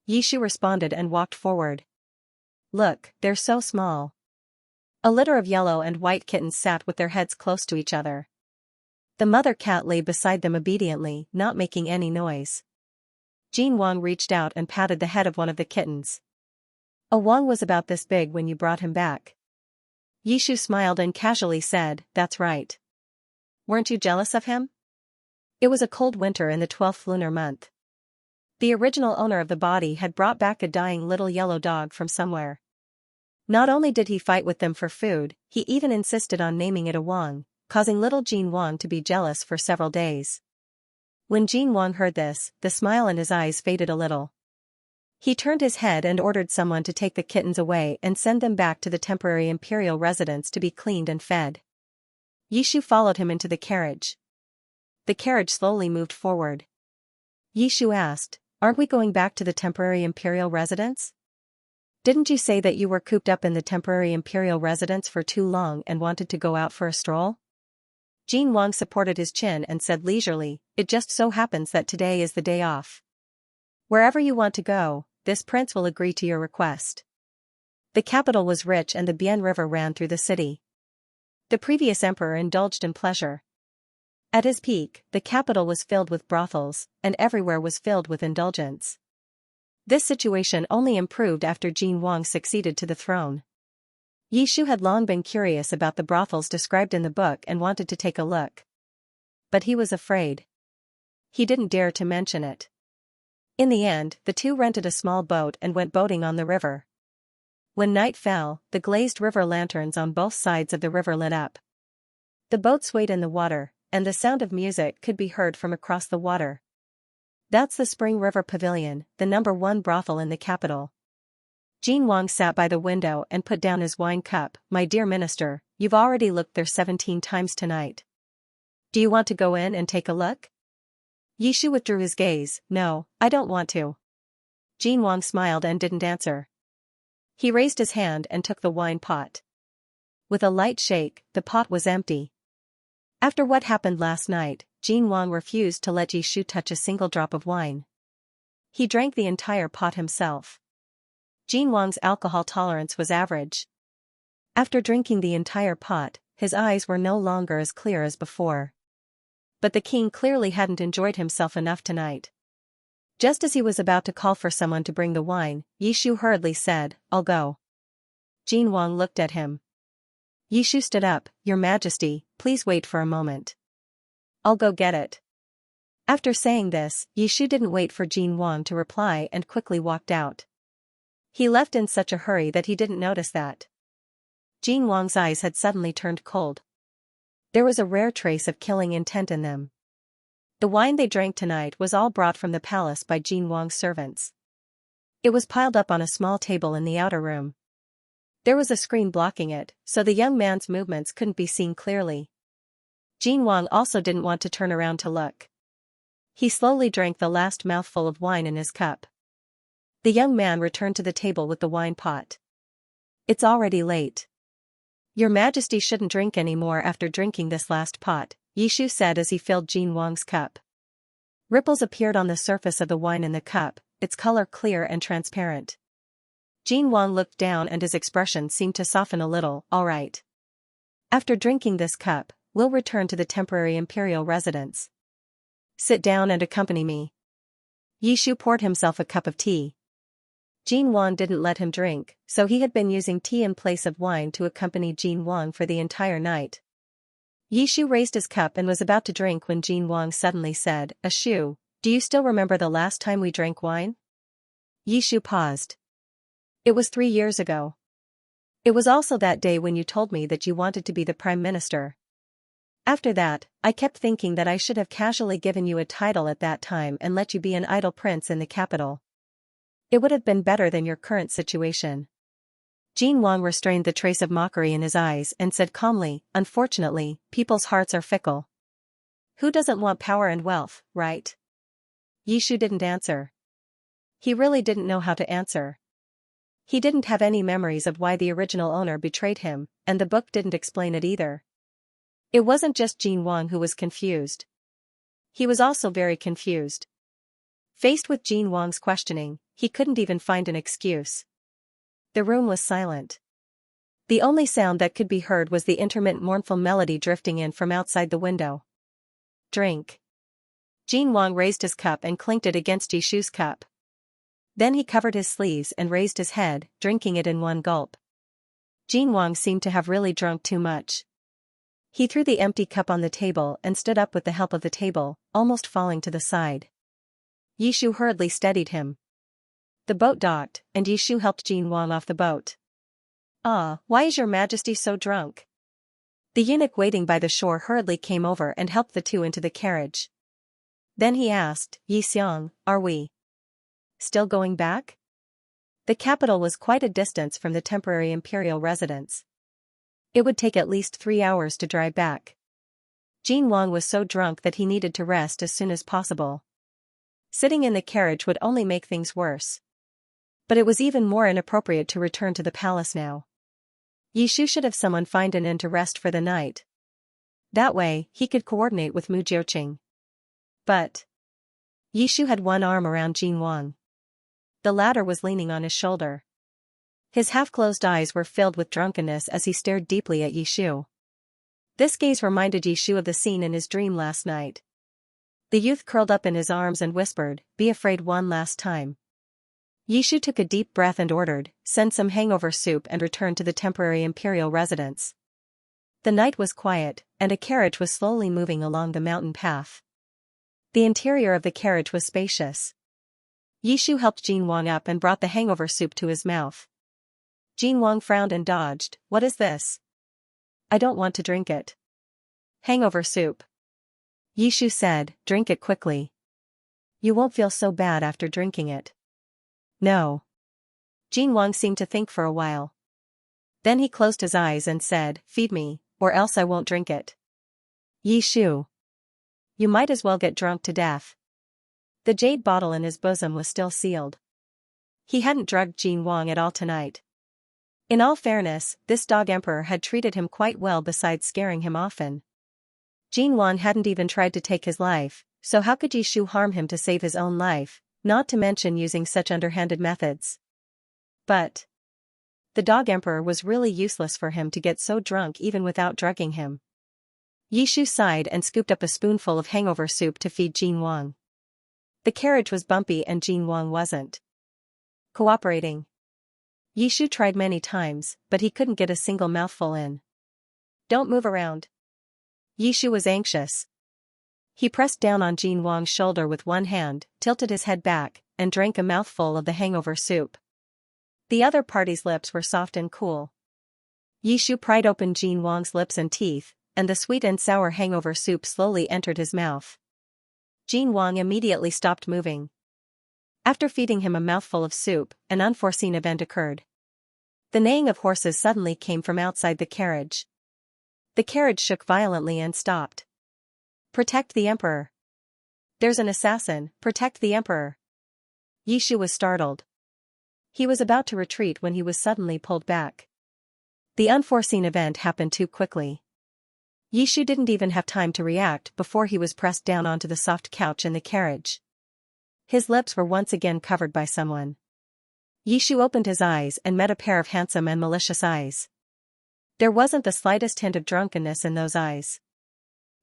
Yishu responded and walked forward. Look, they're so small. A litter of yellow and white kittens sat with their heads close to each other. The mother cat lay beside them obediently, not making any noise. Jin Wang reached out and patted the head of one of the kittens. A Wang was about this big when you brought him back. Yishu smiled and casually said, that's right. Weren't you jealous of him? It was a cold winter in the 12th lunar month. The original owner of the body had brought back a dying little yellow dog from somewhere. Not only did he fight with them for food, he even insisted on naming it a Wang, causing little Jin Wang to be jealous for several days. When Jin Wang heard this, the smile in his eyes faded a little. He turned his head and ordered someone to take the kittens away and send them back to the temporary imperial residence to be cleaned and fed. Yishu followed him into the carriage. The carriage slowly moved forward. Yishu asked, "Aren't we going back to the temporary imperial residence? Didn't you say that you were cooped up in the temporary imperial residence for too long and wanted to go out for a stroll?" Jin Wang supported his chin and said leisurely, "It just so happens that today is the day off. Wherever you want to go, this prince will agree to your request." The capital was rich and the Bian River ran through the city. The previous emperor indulged in pleasure. At his peak, the capital was filled with brothels, and everywhere was filled with indulgence. This situation only improved after Jin Wang succeeded to the throne. Yishu had long been curious about the brothels described in the book and wanted to take a look. But he was afraid. He didn't dare to mention it. In the end, the two rented a small boat and went boating on the river. When night fell, the glazed river lanterns on both sides of the river lit up. The boat swayed in the water, and the sound of music could be heard from across the water. "That's the Spring River Pavilion, the #1 brothel in the capital." Jin Wang sat by the window and put down his wine cup. "My dear minister, you've already looked there 17 times tonight. Do you want to go in and take a look?" Yishu withdrew his gaze. "No, I don't want to." Jin Wang smiled and didn't answer. He raised his hand and took the wine pot. With a light shake, the pot was empty. After what happened last night, Jin Wang refused to let Yishu touch a single drop of wine. He drank the entire pot himself. Jin Wang's alcohol tolerance was average. After drinking the entire pot, his eyes were no longer as clear as before. But the king clearly hadn't enjoyed himself enough tonight. Just as he was about to call for someone to bring the wine, Yishu hurriedly said, "I'll go." Jin Wang looked at him. Yishu stood up. "Your Majesty, please wait for a moment. I'll go get it." After saying this, Yishu didn't wait for Jin Wang to reply and quickly walked out. He left in such a hurry that he didn't notice that Jin Wang's eyes had suddenly turned cold. There was a rare trace of killing intent in them. The wine they drank tonight was all brought from the palace by Jin Wang's servants. It was piled up on a small table in the outer room. There was a screen blocking it, so the young man's movements couldn't be seen clearly. Jin Wang also didn't want to turn around to look. He slowly drank the last mouthful of wine in his cup. The young man returned to the table with the wine pot. "It's already late. Your Majesty shouldn't drink any more after drinking this last pot," Yishu said as he filled Jin Wang's cup. Ripples appeared on the surface of the wine in the cup, its color clear and transparent. Jin Wang looked down and his expression seemed to soften a little. "All right. After drinking this cup, we'll return to the temporary imperial residence. Sit down and accompany me." Yishu poured himself a cup of tea. Jin Wang didn't let him drink, so he had been using tea in place of wine to accompany Jin Wang for the entire night. Yishu raised his cup and was about to drink when Jin Wang suddenly said, "Ashu, do you still remember the last time we drank wine?" Yishu paused. "It was 3 years ago. It was also that day when you told me that you wanted to be the prime minister. After that, I kept thinking that I should have casually given you a title at that time and let you be an idle prince in the capital. It would have been better than your current situation." Jin Wang restrained the trace of mockery in his eyes and said calmly, "Unfortunately, people's hearts are fickle. Who doesn't want power and wealth, right?" Yishu didn't answer. He really didn't know how to answer. He didn't have any memories of why the original owner betrayed him, and the book didn't explain it either. It wasn't just Jin Wang who was confused. He was also very confused. Faced with Jin Wang's questioning, he couldn't even find an excuse. The room was silent. The only sound that could be heard was the intermittent mournful melody drifting in from outside the window. "Drink." Jin Wang raised his cup and clinked it against Yishu's cup. Then he covered his sleeves and raised his head, drinking it in one gulp. Jin Wang seemed to have really drunk too much. He threw the empty cup on the table and stood up with the help of the table, almost falling to the side. Yishu hurriedly steadied him. The boat docked, and Yishu helped Jin Wang off the boat. "Ah, why is your Majesty so drunk?" The eunuch waiting by the shore hurriedly came over and helped the two into the carriage. Then he asked, "Xiang, are we still going back?" The capital was quite a distance from the temporary imperial residence. It would take at least 3 hours to drive back. Jin Wang was so drunk that he needed to rest as soon as possible. Sitting in the carriage would only make things worse. But it was even more inappropriate to return to the palace now. Yishu should have someone find an inn to rest for the night. That way, he could coordinate with Mu Jiuqing. But Yishu had one arm around Jin Wang. The latter was leaning on his shoulder. His half-closed eyes were filled with drunkenness as he stared deeply at Yishu. This gaze reminded Yishu of the scene in his dream last night. The youth curled up in his arms and whispered, "Be afraid one last time." Yishu took a deep breath and ordered, "Send some hangover soup," and returned to the temporary imperial residence. The night was quiet, and a carriage was slowly moving along the mountain path. The interior of the carriage was spacious. Yishu helped Jin Wang up and brought the hangover soup to his mouth. Jin Wang frowned and dodged. "What is this?" "I don't want to drink it." "Hangover soup," Yishu said, "drink it quickly. You won't feel so bad after drinking it." "No." Jin Wang seemed to think for a while. Then he closed his eyes and said, "Feed me, or else I won't drink it." "Yishu, you might as well get drunk to death." The jade bottle in his bosom was still sealed. He hadn't drugged Jin Wang at all tonight. In all fairness, this dog emperor had treated him quite well besides scaring him often. Jin Wang hadn't even tried to take his life, so how could Yishu harm him to save his own life, not to mention using such underhanded methods? But the dog emperor was really useless for him to get so drunk even without drugging him. Yishu sighed and scooped up a spoonful of hangover soup to feed Jin Wang. The carriage was bumpy and Jin Wang wasn't cooperating. Yishu tried many times, but he couldn't get a single mouthful in. "Don't move around." Yishu was anxious. He pressed down on Jin Wang's shoulder with one hand, tilted his head back, and drank a mouthful of the hangover soup. The other party's lips were soft and cool. Yishu pried open Jin Wang's lips and teeth, and the sweet and sour hangover soup slowly entered his mouth. Jin Wang immediately stopped moving. After feeding him a mouthful of soup, an unforeseen event occurred. The neighing of horses suddenly came from outside the carriage. The carriage shook violently and stopped. "Protect the emperor. There's an assassin, protect the emperor." Yishu was startled. He was about to retreat when he was suddenly pulled back. The unforeseen event happened too quickly. Yishu didn't even have time to react before he was pressed down onto the soft couch in the carriage. His lips were once again covered by someone. Yishu opened his eyes and met a pair of handsome and malicious eyes. There wasn't the slightest hint of drunkenness in those eyes.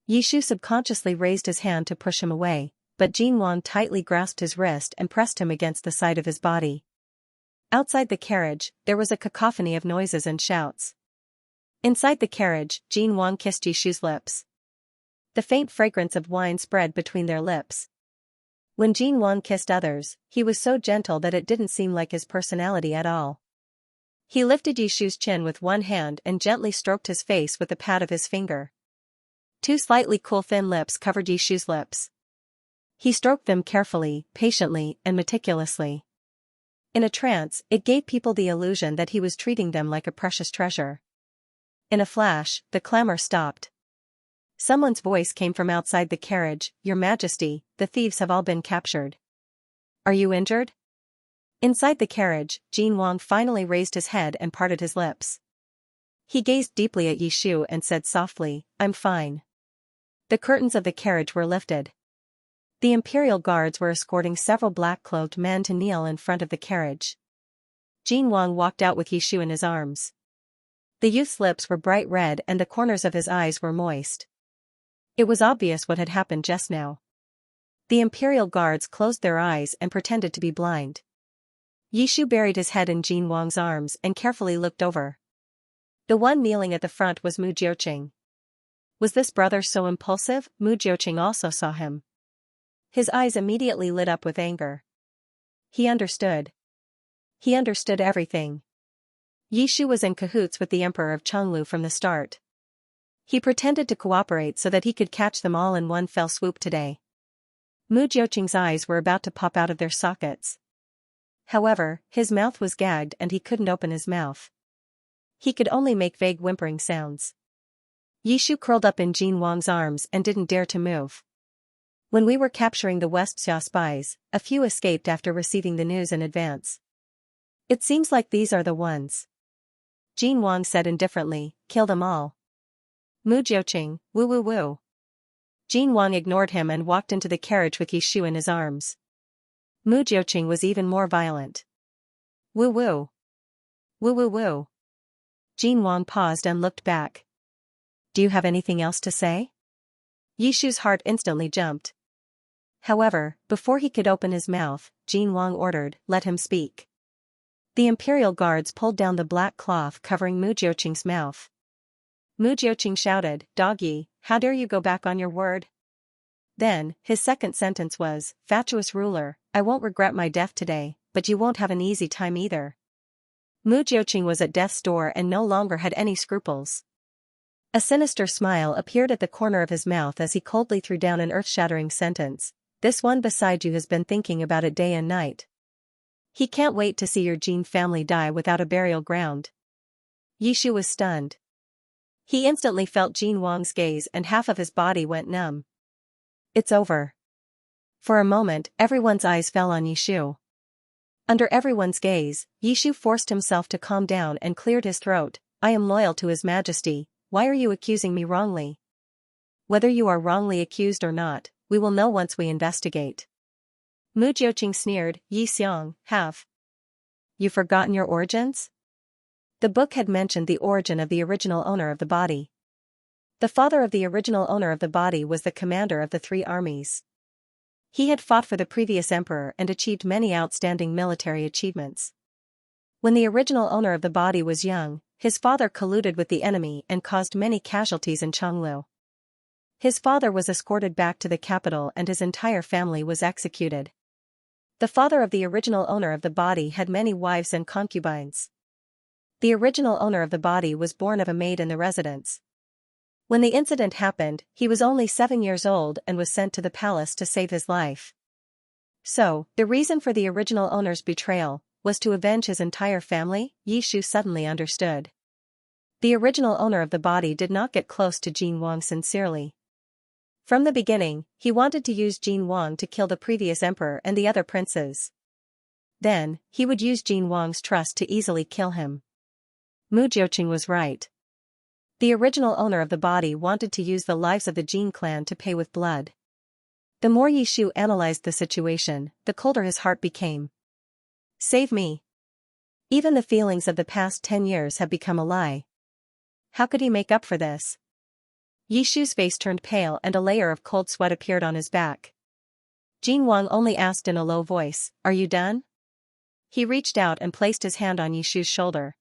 Yishu subconsciously raised his hand to push him away, but Jin Wang tightly grasped his wrist and pressed him against the side of his body. Outside the carriage, there was a cacophony of noises and shouts. Inside the carriage, Jin Wang kissed Yishu's lips. The faint fragrance of wine spread between their lips. When Jin Wang kissed others, he was so gentle that it didn't seem like his personality at all. He lifted Yishu's chin with one hand and gently stroked his face with the pad of his finger. Two slightly cool thin lips covered Yishu's lips. He stroked them carefully, patiently, and meticulously. In a trance, it gave people the illusion that he was treating them like a precious treasure. In a flash, the clamor stopped. Someone's voice came from outside the carriage, "Your Majesty, the thieves have all been captured." "Are you injured?" Inside the carriage, Jin Wang finally raised his head and parted his lips. He gazed deeply at Yishu and said softly, "I'm fine." The curtains of the carriage were lifted. The imperial guards were escorting several black-cloaked men to kneel in front of the carriage. Jin Wang walked out with Yishu in his arms. The youth's lips were bright red and the corners of his eyes were moist. It was obvious what had happened just now. The imperial guards closed their eyes and pretended to be blind. Yishu buried his head in Jin Wang's arms and carefully looked over. The one kneeling at the front was Mu Jiuqing. Was this brother so impulsive? Mu Jiuqing also saw him. His eyes immediately lit up with anger. He understood. He understood everything. Yishu was in cahoots with the Emperor of Chenglu from the start. He pretended to cooperate so that he could catch them all in one fell swoop today. Mu Jiuqing's eyes were about to pop out of their sockets. However, his mouth was gagged and he couldn't open his mouth. He could only make vague whimpering sounds. Yishu curled up in Jin Wang's arms and didn't dare to move. When we were capturing the West Xia spies, a few escaped after receiving the news in advance. It seems like these are the ones. Jin Wang said indifferently, kill them all. Mu Jiuqing, woo woo woo. Jin Wang ignored him and walked into the carriage with Yishu in his arms. Mu Jiuqing was even more violent. Woo woo. Woo woo woo. Jin Wang paused and looked back. Do you have anything else to say? Yishu's heart instantly jumped. However, before he could open his mouth, Jin Wang ordered, let him speak. The Imperial Guards pulled down the black cloth covering Mu Jiuqing's mouth. Mu Jiuqing shouted, Doggy, how dare you go back on your word? Then, his second sentence was, fatuous ruler, I won't regret my death today, but you won't have an easy time either. Mu Jiuqing was at death's door and no longer had any scruples. A sinister smile appeared at the corner of his mouth as he coldly threw down an earth-shattering sentence. This one beside you has been thinking about it day and night. He can't wait to see your Jin family die without a burial ground. Yishu was stunned. He instantly felt Jin Wang's gaze and half of his body went numb. It's over. For a moment, everyone's eyes fell on Yishu. Under everyone's gaze, Yishu forced himself to calm down and cleared his throat. I am loyal to His Majesty. Why are you accusing me wrongly? Whether you are wrongly accused or not, we will know once we investigate. Mu Jiuqing sneered, Yi Xiang, have you forgotten your origins? The book had mentioned the origin of the original owner of the body. The father of the original owner of the body was the commander of the 3 armies. He had fought for the previous emperor and achieved many outstanding military achievements. When the original owner of the body was young, his father colluded with the enemy and caused many casualties in Chonglu. His father was escorted back to the capital and his entire family was executed. The father of the original owner of the body had many wives and concubines. The original owner of the body was born of a maid in the residence. When the incident happened, he was only 7 years old and was sent to the palace to save his life. So, the reason for the original owner's betrayal was to avenge his entire family. Yishu suddenly understood. The original owner of the body did not get close to Jin Wang sincerely. From the beginning, he wanted to use Jin Wang to kill the previous emperor and the other princes. Then, he would use Jin Wang's trust to easily kill him. Mu Jiuqing was right. The original owner of the body wanted to use the lives of the Jin clan to pay with blood. The more Yishu analyzed the situation, the colder his heart became. Save me. Even the feelings of the past 10 years have become a lie. How could he make up for this? Yishu's face turned pale and a layer of cold sweat appeared on his back. Jin Wang only asked in a low voice, Are you done? He reached out and placed his hand on Yishu's shoulder.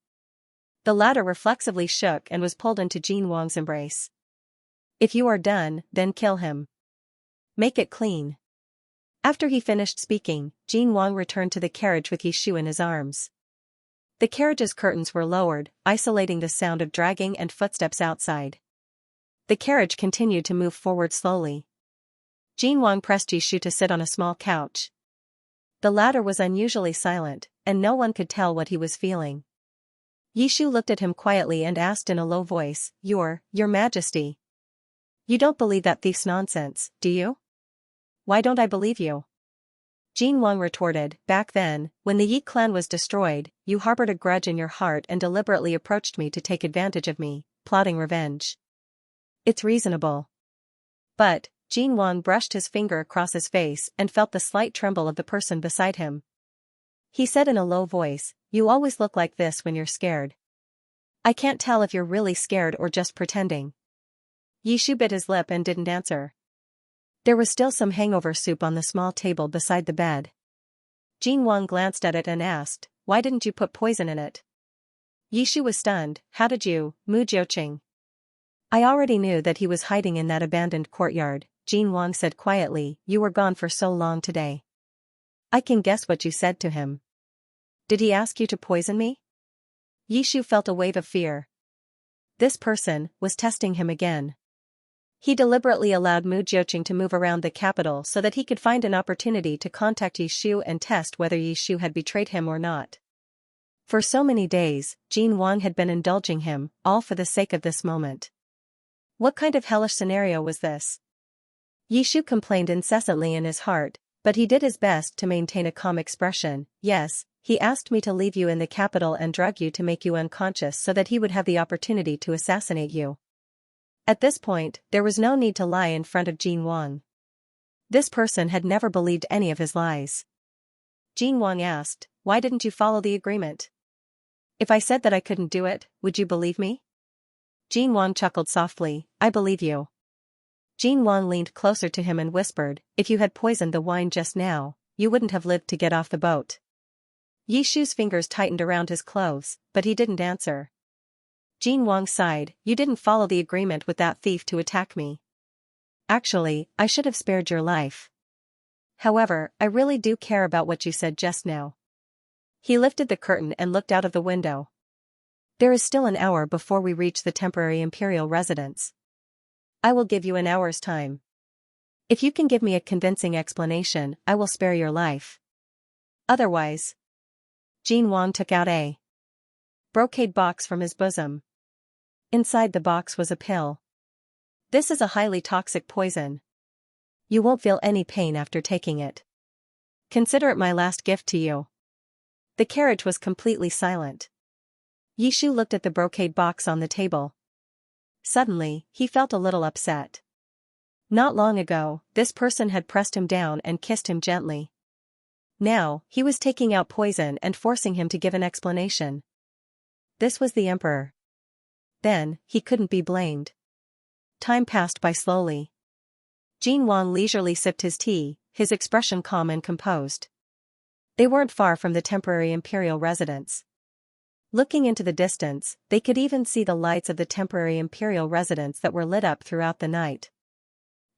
The latter reflexively shook and was pulled into Jin Wang's embrace. If you are done, then kill him. Make it clean. After he finished speaking, Jin Wang returned to the carriage with Yishu in his arms. The carriage's curtains were lowered, isolating the sound of dragging and footsteps outside. The carriage continued to move forward slowly. Jin Wang pressed Yishu to sit on a small couch. The latter was unusually silent, and no one could tell what he was feeling. Yishu looked at him quietly and asked in a low voice, Your Majesty. You don't believe that thief's nonsense, do you? Why don't I believe you? Jin Wang retorted, Back then, when the Yi clan was destroyed, you harbored a grudge in your heart and deliberately approached me to take advantage of me, plotting revenge. It's reasonable. But, Jin Wang brushed his finger across his face and felt the slight tremble of the person beside him. He said in a low voice, You always look like this when you're scared. I can't tell if you're really scared or just pretending. Yishu bit his lip and didn't answer. There was still some hangover soup on the small table beside the bed. Jin Wang glanced at it and asked, Why didn't you put poison in it? Yishu was stunned. How did you, Mu Jiuqing? I already knew that he was hiding in that abandoned courtyard, Jin Wang said quietly. You were gone for so long today. I can guess what you said to him. Did he ask you to poison me? Yishu felt a wave of fear. This person was testing him again. He deliberately allowed Mu Jiuqing to move around the capital so that he could find an opportunity to contact Yishu and test whether Yishu had betrayed him or not. For so many days, Jin Wang had been indulging him, all for the sake of this moment. What kind of hellish scenario was this? Yishu complained incessantly in his heart, but he did his best to maintain a calm expression. Yes, he asked me to leave you in the capital and drug you to make you unconscious so that he would have the opportunity to assassinate you. At this point, there was no need to lie in front of Jin Wang. This person had never believed any of his lies. Jin Wang asked, "Why didn't you follow the agreement? If I said that I couldn't do it, would you believe me?" Jin Wang chuckled softly, "I believe you." Jin Wang leaned closer to him and whispered, "If you had poisoned the wine just now, you wouldn't have lived to get off the boat." Yishu's fingers tightened around his clothes, but he didn't answer. Jin Wang sighed, "You didn't follow the agreement with that thief to attack me. Actually, I should have spared your life. However, I really do care about what you said just now." He lifted the curtain and looked out of the window. "There is still an hour before we reach the temporary imperial residence. I will give you an hour's time. If you can give me a convincing explanation, I will spare your life. Otherwise..." Jin Wang took out a brocade box from his bosom. Inside the box was a pill. "This is a highly toxic poison. You won't feel any pain after taking it. Consider it my last gift to you." The carriage was completely silent. Yishu looked at the brocade box on the table. Suddenly, he felt a little upset. Not long ago, this person had pressed him down and kissed him gently. Now, he was taking out poison and forcing him to give an explanation. This was the emperor. Then, he couldn't be blamed. Time passed by slowly. Jin Wang leisurely sipped his tea, his expression calm and composed. They weren't far from the temporary imperial residence. Looking into the distance, they could even see the lights of the temporary imperial residence that were lit up throughout the night.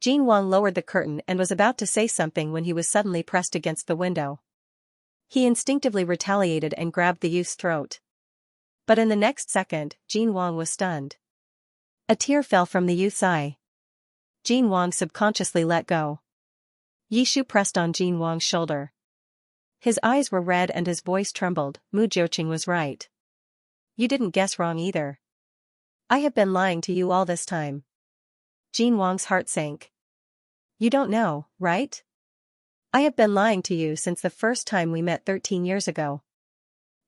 Jin Wang lowered the curtain and was about to say something when he was suddenly pressed against the window. He instinctively retaliated and grabbed the youth's throat. But in the next second, Jin Wang was stunned. A tear fell from the youth's eye. Jin Wang subconsciously let go. Yishu pressed on Jin Wang's shoulder. His eyes were red and his voice trembled. "Mu Jiuqing was right. You didn't guess wrong either. I have been lying to you all this time." Jin Wang's heart sank. "You don't know, right? I have been lying to you since the first time we met 13 years ago."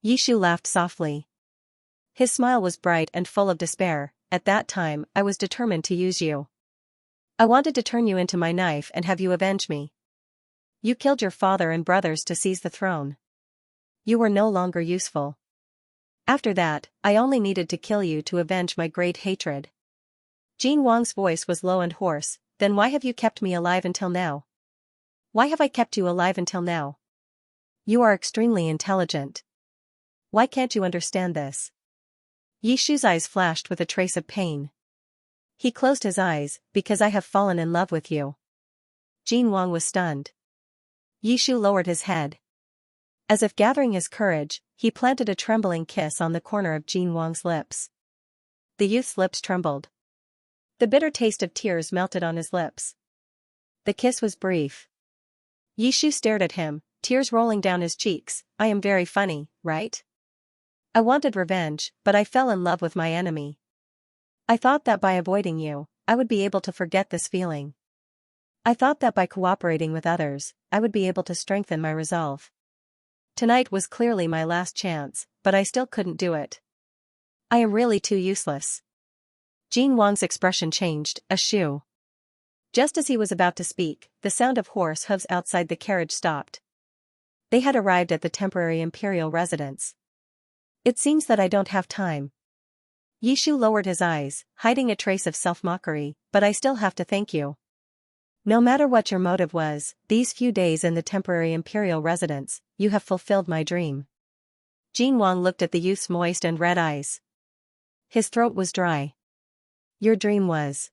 Yishu laughed softly. His smile was bright and full of despair. "At that time, I was determined to use you. I wanted to turn you into my knife and have you avenge me. You killed your father and brothers to seize the throne. You were no longer useful. After that, I only needed to kill you to avenge my great hatred." Jin Wang's voice was low and hoarse. "Then why have you kept me alive until now? Why have I kept you alive until now? You are extremely intelligent. Why can't you understand this?" Yishu's eyes flashed with a trace of pain. He closed his eyes, "Because I have fallen in love with you." Jin Wang was stunned. Yishu lowered his head. As if gathering his courage, he planted a trembling kiss on the corner of Jin Wang's lips. The youth's lips trembled. The bitter taste of tears melted on his lips. The kiss was brief. Yishu stared at him, tears rolling down his cheeks. "I am very funny, right? I wanted revenge, but I fell in love with my enemy. I thought that by avoiding you, I would be able to forget this feeling. I thought that by cooperating with others, I would be able to strengthen my resolve. Tonight was clearly my last chance, but I still couldn't do it. I am really too useless." Jin Wang's expression changed. A shoe. Just as he was about to speak, the sound of horse hooves outside the carriage stopped. They had arrived at the temporary imperial residence. "It seems that I don't have time." Yishu lowered his eyes, hiding a trace of self-mockery, "But I still have to thank you. No matter what your motive was, these few days in the temporary imperial residence, you have fulfilled my dream." Jin Wang looked at the youth's moist and red eyes. His throat was dry. "Your dream was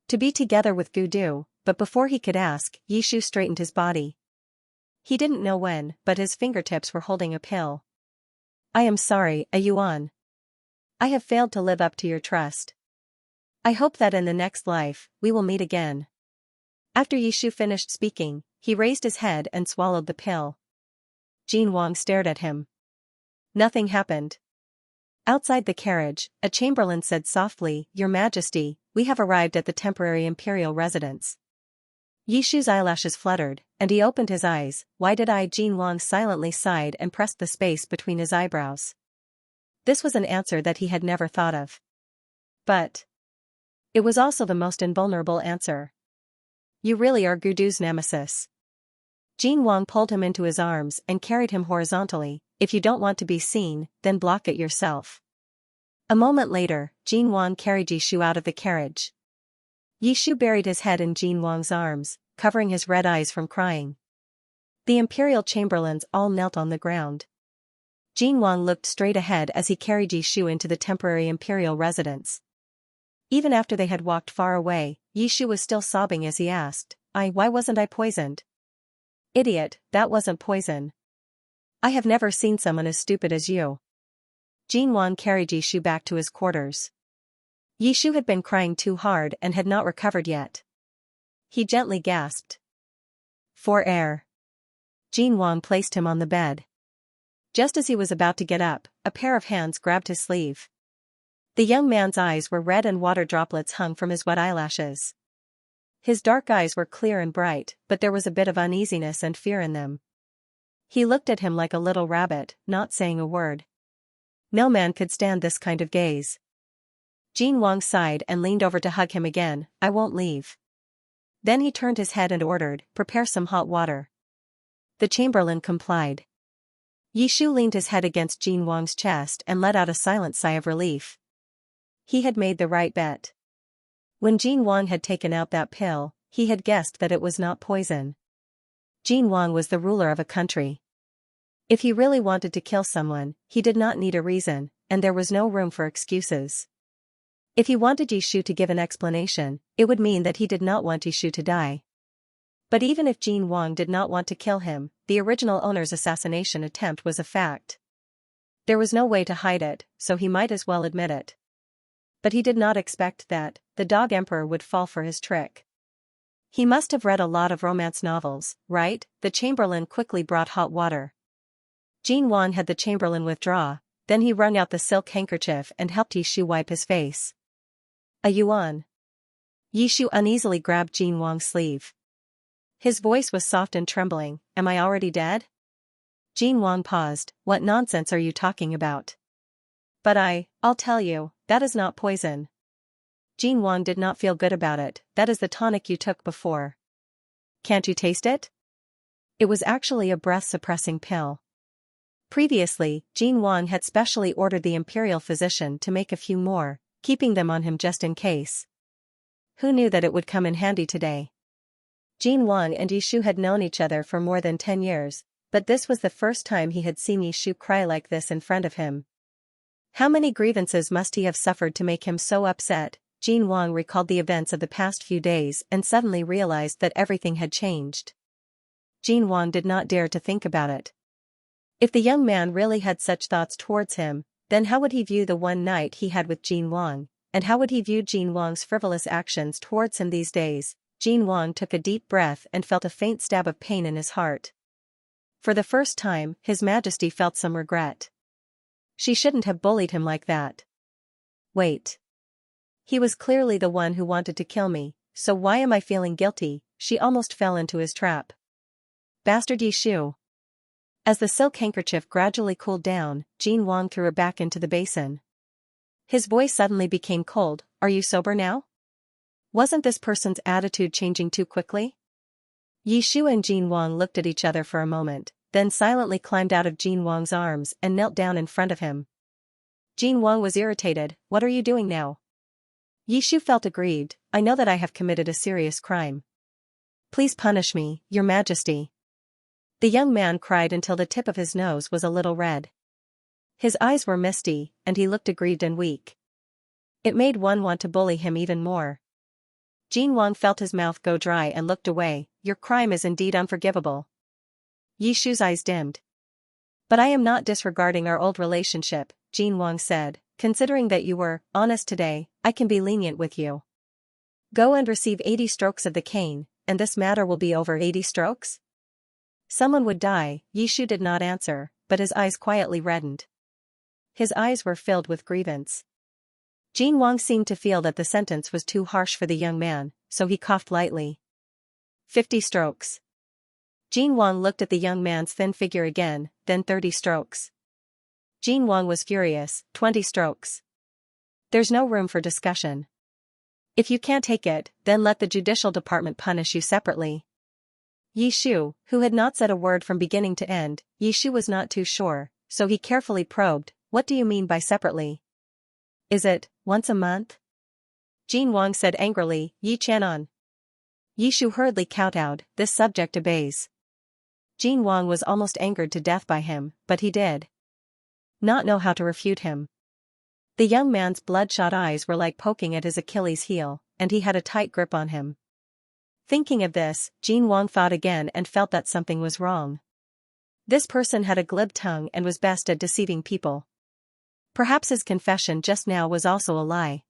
to be together with Gudu," but before he could ask, Yishu straightened his body. He didn't know when, but his fingertips were holding a pill. "I am sorry, a Yuan. I have failed to live up to your trust. I hope that in the next life, we will meet again." After Yishu finished speaking, he raised his head and swallowed the pill. Jin Wang stared at him. Nothing happened. Outside the carriage, a chamberlain said softly, "Your Majesty, we have arrived at the temporary imperial residence." Yishu's eyelashes fluttered, and he opened his eyes. "Why did I?" Jin Wang silently sighed and pressed the space between his eyebrows. This was an answer that he had never thought of. But it was also the most invulnerable answer. "You really are Gudu's nemesis." Jin Wang pulled him into his arms and carried him horizontally. "If you don't want to be seen, then block it yourself." A moment later, Jin Wang carried Yishu out of the carriage. Yishu buried his head in Jin Wang's arms, covering his red eyes from crying. The imperial chamberlains all knelt on the ground. Jin Wang looked straight ahead as he carried Yishu into the temporary imperial residence. Even after they had walked far away, Yishu was still sobbing as he asked, Why wasn't I poisoned?" "Idiot, that wasn't poison. I have never seen someone as stupid as you." Jin Wang carried Yishu back to his quarters. Yishu had been crying too hard and had not recovered yet. He gently gasped for air. Jin Wang placed him on the bed. Just as he was about to get up, a pair of hands grabbed his sleeve. The young man's eyes were red and water droplets hung from his wet eyelashes. His dark eyes were clear and bright, but there was a bit of uneasiness and fear in them. He looked at him like a little rabbit, not saying a word. No man could stand this kind of gaze. Jin Wang sighed and leaned over to hug him again. "I won't leave." Then he turned his head and ordered, "Prepare some hot water." The chamberlain complied. Yishu leaned his head against Jin Wang's chest and let out a silent sigh of relief. He had made the right bet. When Jin Wang had taken out that pill, he had guessed that it was not poison. Jin Wang was the ruler of a country. If he really wanted to kill someone, he did not need a reason, and there was no room for excuses. If he wanted Yishu to give an explanation, it would mean that he did not want Yishu to die. But even if Jin Wang did not want to kill him, the original owner's assassination attempt was a fact. There was no way to hide it, so he might as well admit it. But he did not expect that the dog emperor would fall for his trick. He must have read a lot of romance novels, right? The chamberlain quickly brought hot water. Jin Wang had the chamberlain withdraw, then he wrung out the silk handkerchief and helped Yishu wipe his face. "A yuan." Yishu uneasily grabbed Jin Wang's sleeve. His voice was soft and trembling. "Am I already dead?" Jin Wang paused. "What nonsense are you talking about?" "But I'll tell you, that is not poison." Jin Wang did not feel good about it. "That is the tonic you took before." "Can't you taste it?" It was actually a breath-suppressing pill. Previously, Jin Wang had specially ordered the imperial physician to make a few more, keeping them on him just in case. Who knew that it would come in handy today? Jin Wang and Yishu had known each other for more than 10 years, but this was the first time he had seen Yishu cry like this in front of him. How many grievances must he have suffered to make him so upset? Jin Wang recalled the events of the past few days and suddenly realized that everything had changed. Jin Wang did not dare to think about it. If the young man really had such thoughts towards him, then how would he view the one night he had with Jin Wang, and how would he view Jin Wang's frivolous actions towards him these days? Jin Wang took a deep breath and felt a faint stab of pain in his heart. For the first time, His Majesty felt some regret. She shouldn't have bullied him like that. Wait. He was clearly the one who wanted to kill me, so why am I feeling guilty? She almost fell into his trap. Bastard Yishu. As the silk handkerchief gradually cooled down, Jin Wang threw it back into the basin. His voice suddenly became cold. "Are you sober now?" Wasn't this person's attitude changing too quickly? Yishu and Jin Wang looked at each other for a moment, then silently climbed out of Jin Wang's arms and knelt down in front of him. Jin Wang was irritated. "What are you doing now?" Yishu felt aggrieved. "I know that I have committed a serious crime. Please punish me, Your Majesty." The young man cried until the tip of his nose was a little red. His eyes were misty, and he looked aggrieved and weak. It made one want to bully him even more. Jin Wang felt his mouth go dry and looked away. "Your crime is indeed unforgivable." Yishu's eyes dimmed. "But I am not disregarding our old relationship," Jin Wang said. "Considering that you were honest today, I can be lenient with you. Go and receive 80 strokes of the cane, and this matter will be over 80 strokes?" Someone would die. Yishu did not answer, but his eyes quietly reddened. His eyes were filled with grievance. Jin Wang seemed to feel that the sentence was too harsh for the young man, so he coughed lightly. 50 strokes. Jin Wang looked at the young man's thin figure again, then 30 strokes. Jin Wang was furious. 20 strokes. There's no room for discussion. If you can't take it, then let the judicial department punish you separately. Yi Shu, who had not said a word from beginning to end, Yi Shu was not too sure, so he carefully probed, what do you mean by separately? Is it, once a month? Jin Wang said angrily, Yi Chanon. Yi Shu hurriedly kowtowed, this subject obeys. Jin Wang was almost angered to death by him, but he did not know how to refute him. The young man's bloodshot eyes were like poking at his Achilles heel, and he had a tight grip on him. Thinking of this, Jin Wang thought again and felt that something was wrong. This person had a glib tongue and was best at deceiving people. Perhaps his confession just now was also a lie.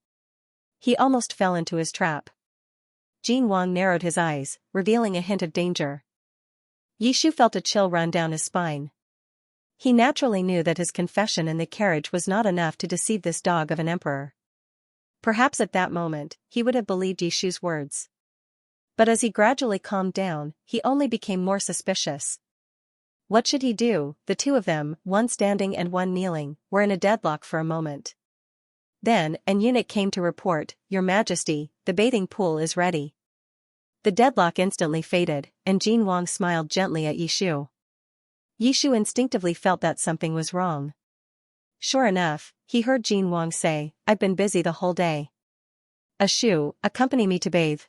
He almost fell into his trap. Jin Wang narrowed his eyes, revealing a hint of danger. Yi Shu felt a chill run down his spine. He naturally knew that his confession in the carriage was not enough to deceive this dog of an emperor. Perhaps at that moment, he would have believed Yi Shu's words. But as he gradually calmed down, he only became more suspicious. What should he do? The two of them, one standing and one kneeling, were in a deadlock for a moment. Then, an eunuch came to report, Your Majesty, the bathing pool is ready. The deadlock instantly faded, and Jin Wang smiled gently at Yi Shu. Yi Shu instinctively felt that something was wrong. Sure enough, he heard Jin Wang say, I've been busy the whole day. Shu, accompany me to bathe.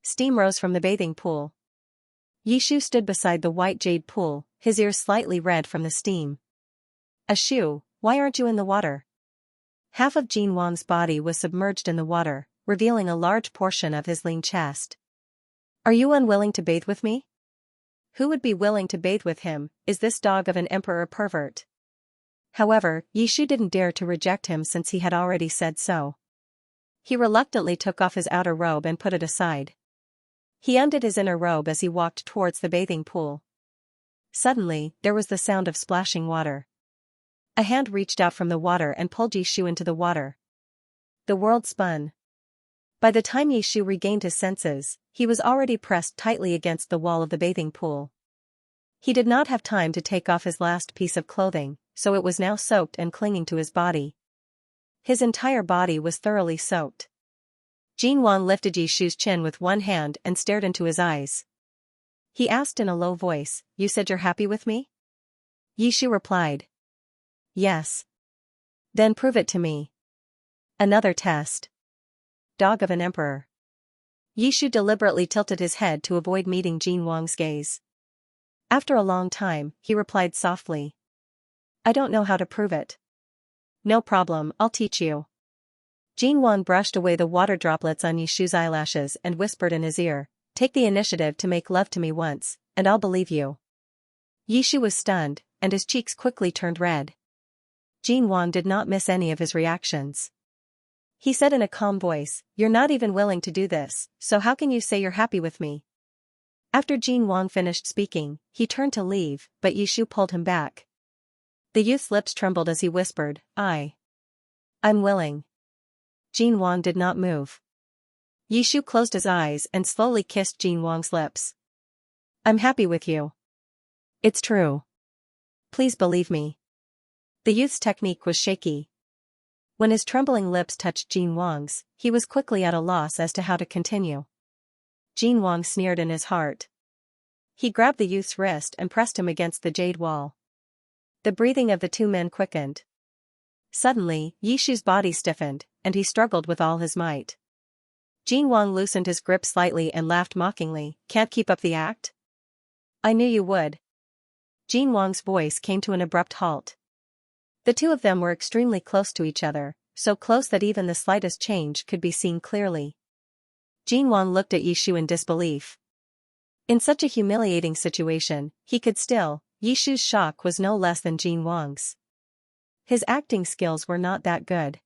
Steam rose from the bathing pool. Yi Shu stood beside the white jade pool, his ears slightly red from the steam. Shu, why aren't you in the water? Half of Jin Wang's body was submerged in the water, revealing a large portion of his lean chest. Are you unwilling to bathe with me? Who would be willing to bathe with him? Is this dog of an emperor a pervert? However, Yi Shu didn't dare to reject him since he had already said so. He reluctantly took off his outer robe and put it aside. He undid his inner robe as he walked towards the bathing pool. Suddenly, there was the sound of splashing water. A hand reached out from the water and pulled Yi Shu into the water. The world spun. By the time Yi Shu regained his senses, he was already pressed tightly against the wall of the bathing pool. He did not have time to take off his last piece of clothing, so it was now soaked and clinging to his body. His entire body was thoroughly soaked. Jin Wang lifted Yi Shu's chin with one hand and stared into his eyes. He asked in a low voice, You said you're happy with me? Yi Shu replied. Yes. Then prove it to me. Another test. Dog of an emperor. Yi Shu deliberately tilted his head to avoid meeting Jin Wang's gaze. After a long time, he replied softly. I don't know how to prove it. No problem, I'll teach you. Jin Wang brushed away the water droplets on Yi Shu's eyelashes and whispered in his ear, Take the initiative to make love to me once, and I'll believe you. Yi Shu was stunned, and his cheeks quickly turned red. Jin Wang did not miss any of his reactions. He said in a calm voice, You're not even willing to do this, so how can you say you're happy with me? After Jin Wang finished speaking, he turned to leave, but Yi Shu pulled him back. The youth's lips trembled as he whispered, I'm willing. Jin Wang did not move. Yi Shu closed his eyes and slowly kissed Jin Wang's lips. I'm happy with you. It's true. Please believe me. The youth's technique was shaky. When his trembling lips touched Jin Wang's, he was quickly at a loss as to how to continue. Jin Wang sneered in his heart. He grabbed the youth's wrist and pressed him against the jade wall. The breathing of the two men quickened. Suddenly, Yi Shu's body stiffened, and he struggled with all his might. Jin Wang loosened his grip slightly and laughed mockingly, Can't keep up the act? I knew you would. Jin Wang's voice came to an abrupt halt. The two of them were extremely close to each other, so close that even the slightest change could be seen clearly. Jin Wang looked at Yi Shu in disbelief. In such a humiliating situation, he could still. Yi Shu's shock was no less than Jin Wang's. His acting skills were not that good.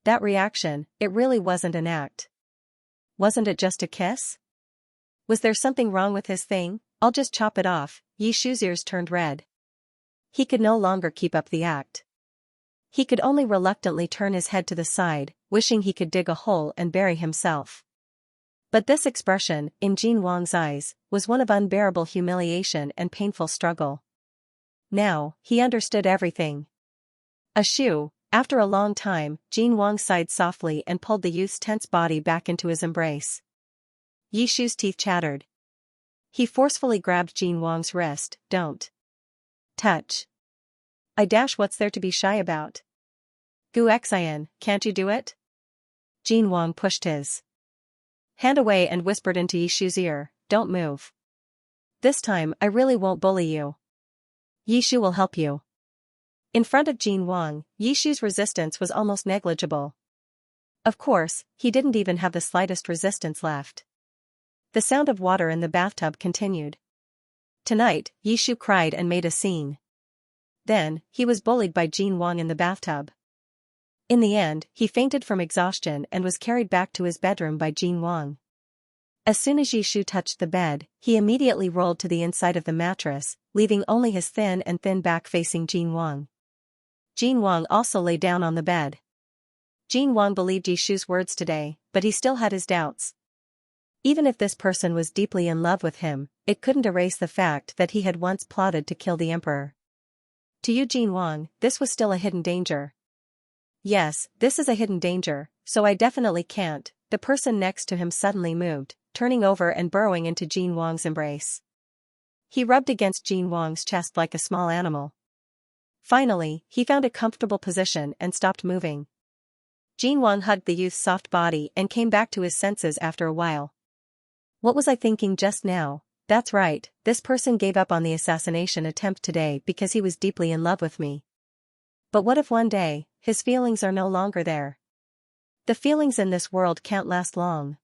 That reaction, it really wasn't an act. Wasn't it just a kiss? Was there something wrong with his thing? I'll just chop it off. Yi Shu's ears turned red. He could no longer keep up the act. He could only reluctantly turn his head to the side, wishing he could dig a hole and bury himself. But this expression, in Jin Wang's eyes, was one of unbearable humiliation and painful struggle. Now, he understood everything. A shoe. After a long time, Jin Wang sighed softly and pulled the youth's tense body back into his embrace. Yi Shu's teeth chattered. He forcefully grabbed Jin Wang's wrist. Don't touch. What's there to be shy about? Gu Xian, can't you do it? Jin Wang pushed his hand away and whispered into Yi Shu's ear, don't move. This time I really won't bully you. Yi Shu will help you. In front of Jin Wang, Yi Shu's resistance was almost negligible. Of course, he didn't even have the slightest resistance left. The sound of water in the bathtub continued. Tonight, Yi Shu cried and made a scene. Then, he was bullied by Jin Wang in the bathtub. In the end, he fainted from exhaustion and was carried back to his bedroom by Jin Wang. As soon as Yi Shu touched the bed, he immediately rolled to the inside of the mattress, leaving only his thin back facing Jin Wang. Jin Wang also lay down on the bed. Jin Wang believed Yi Shu's words today, but he still had his doubts. Even if this person was deeply in love with him, it couldn't erase the fact that he had once plotted to kill the emperor. To you, Jin Wang, this was still a hidden danger. Yes, this is a hidden danger, so I definitely can't. The person next to him suddenly moved, turning over and burrowing into Jin Wang's embrace. He rubbed against Jin Wang's chest like a small animal. Finally, he found a comfortable position and stopped moving. Jin Wang hugged the youth's soft body and came back to his senses after a while. What was I thinking just now? That's right, this person gave up on the assassination attempt today because he was deeply in love with me. But what if one day, his feelings are no longer there? The feelings in this world can't last long.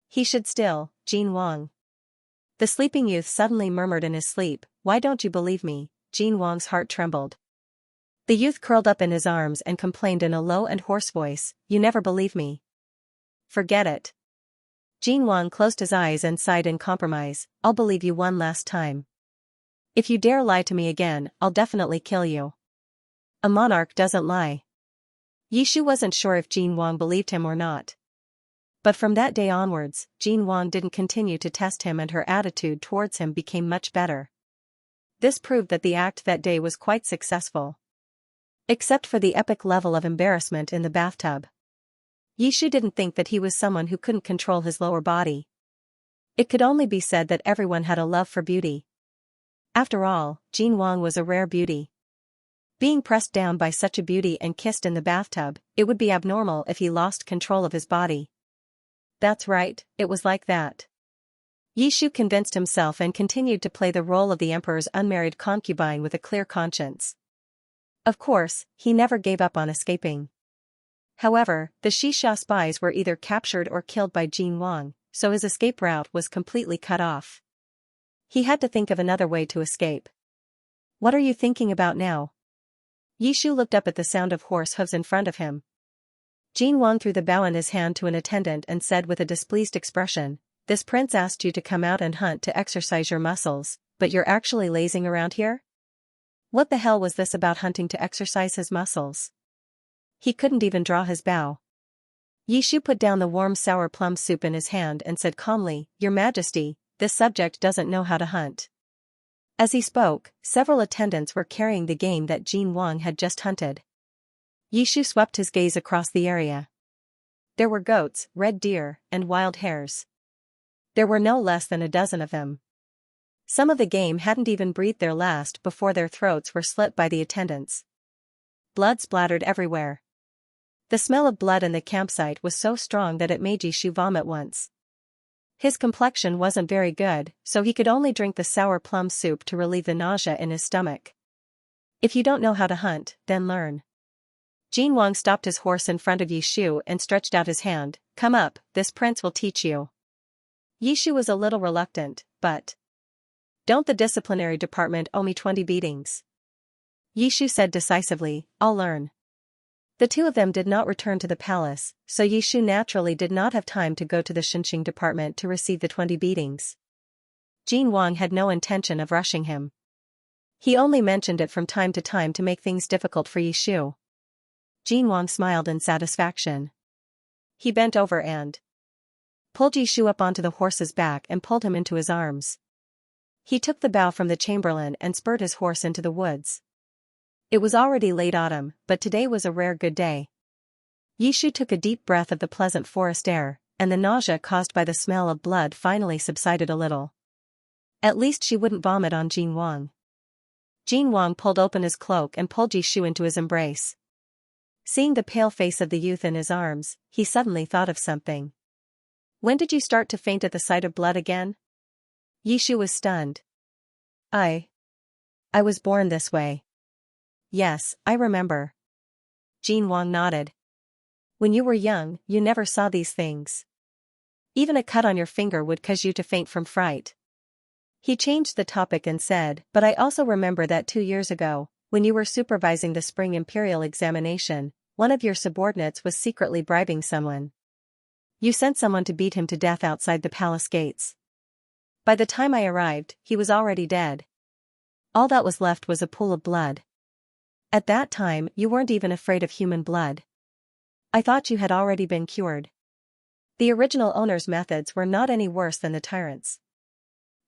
He should still, Jin Wang. The sleeping youth suddenly murmured in his sleep, why don't you believe me? Jin Wang's heart trembled. The youth curled up in his arms and complained in a low and hoarse voice, you never believe me. Forget it. Jin Wang closed his eyes and sighed in compromise, I'll believe you one last time. If you dare lie to me again, I'll definitely kill you. A monarch doesn't lie. Yi Shu wasn't sure if Jin Wang believed him or not. But from that day onwards, Jin Wang didn't continue to test him and her attitude towards him became much better. This proved that the act that day was quite successful. Except for the epic level of embarrassment in the bathtub. Yi Shu didn't think that he was someone who couldn't control his lower body. It could only be said that everyone had a love for beauty. After all, Jin Wang was a rare beauty. Being pressed down by such a beauty and kissed in the bathtub, it would be abnormal if he lost control of his body. That's right, it was like that. Yi Shu convinced himself and continued to play the role of the emperor's unmarried concubine with a clear conscience. Of course, he never gave up on escaping. However, the Xianxia spies were either captured or killed by Jin Wang, so his escape route was completely cut off. He had to think of another way to escape. What are you thinking about now? Yi Shu looked up at the sound of horse hooves in front of him. Jin Wang threw the bow in his hand to an attendant and said with a displeased expression, this prince asked you to come out and hunt to exercise your muscles, but you're actually lazing around here? What the hell was this about hunting to exercise his muscles? He couldn't even draw his bow. Yi Shu put down the warm sour plum soup in his hand and said calmly, Your Majesty, this subject doesn't know how to hunt. As he spoke, several attendants were carrying the game that Jin Wang had just hunted. Yi Shu swept his gaze across the area. There were goats, red deer, and wild hares. There were no less than a dozen of them. Some of the game hadn't even breathed their last before their throats were slit by the attendants. Blood splattered everywhere. The smell of blood in the campsite was so strong that it made Yi Shu vomit once. His complexion wasn't very good, so he could only drink the sour plum soup to relieve the nausea in his stomach. If you don't know how to hunt, then learn. Jin Wang stopped his horse in front of Yi Shu and stretched out his hand, Come up, this prince will teach you. Yi Shu was a little reluctant, but... Don't the disciplinary department owe me 20 beatings? Yi Shu said decisively, I'll learn. The two of them did not return to the palace, so Yi Shu naturally did not have time to go to the Xianxia department to receive the 20 beatings. Jin Wang had no intention of rushing him. He only mentioned it from time to time to make things difficult for Yi Shu. Jin Wang smiled in satisfaction. He bent over and pulled Yishu up onto the horse's back and pulled him into his arms. He took the bow from the chamberlain and spurred his horse into the woods. It was already late autumn, but today was a rare good day. Yishu took a deep breath of the pleasant forest air, and the nausea caused by the smell of blood finally subsided a little. At least she wouldn't vomit on Jin Wang. Jin Wang pulled open his cloak and pulled Yishu into his embrace. Seeing the pale face of the youth in his arms, he suddenly thought of something. When did you start to faint at the sight of blood again? Yishu was stunned. I was born this way. Yes, I remember. Jin Wang nodded. When you were young, you never saw these things. Even a cut on your finger would cause you to faint from fright. He changed the topic and said, but I also remember that 2 years ago, when you were supervising the spring imperial examination, one of your subordinates was secretly bribing someone. You sent someone to beat him to death outside the palace gates. By the time I arrived, he was already dead. All that was left was a pool of blood. At that time, you weren't even afraid of human blood. I thought you had already been cured. The original owner's methods were not any worse than the tyrant's.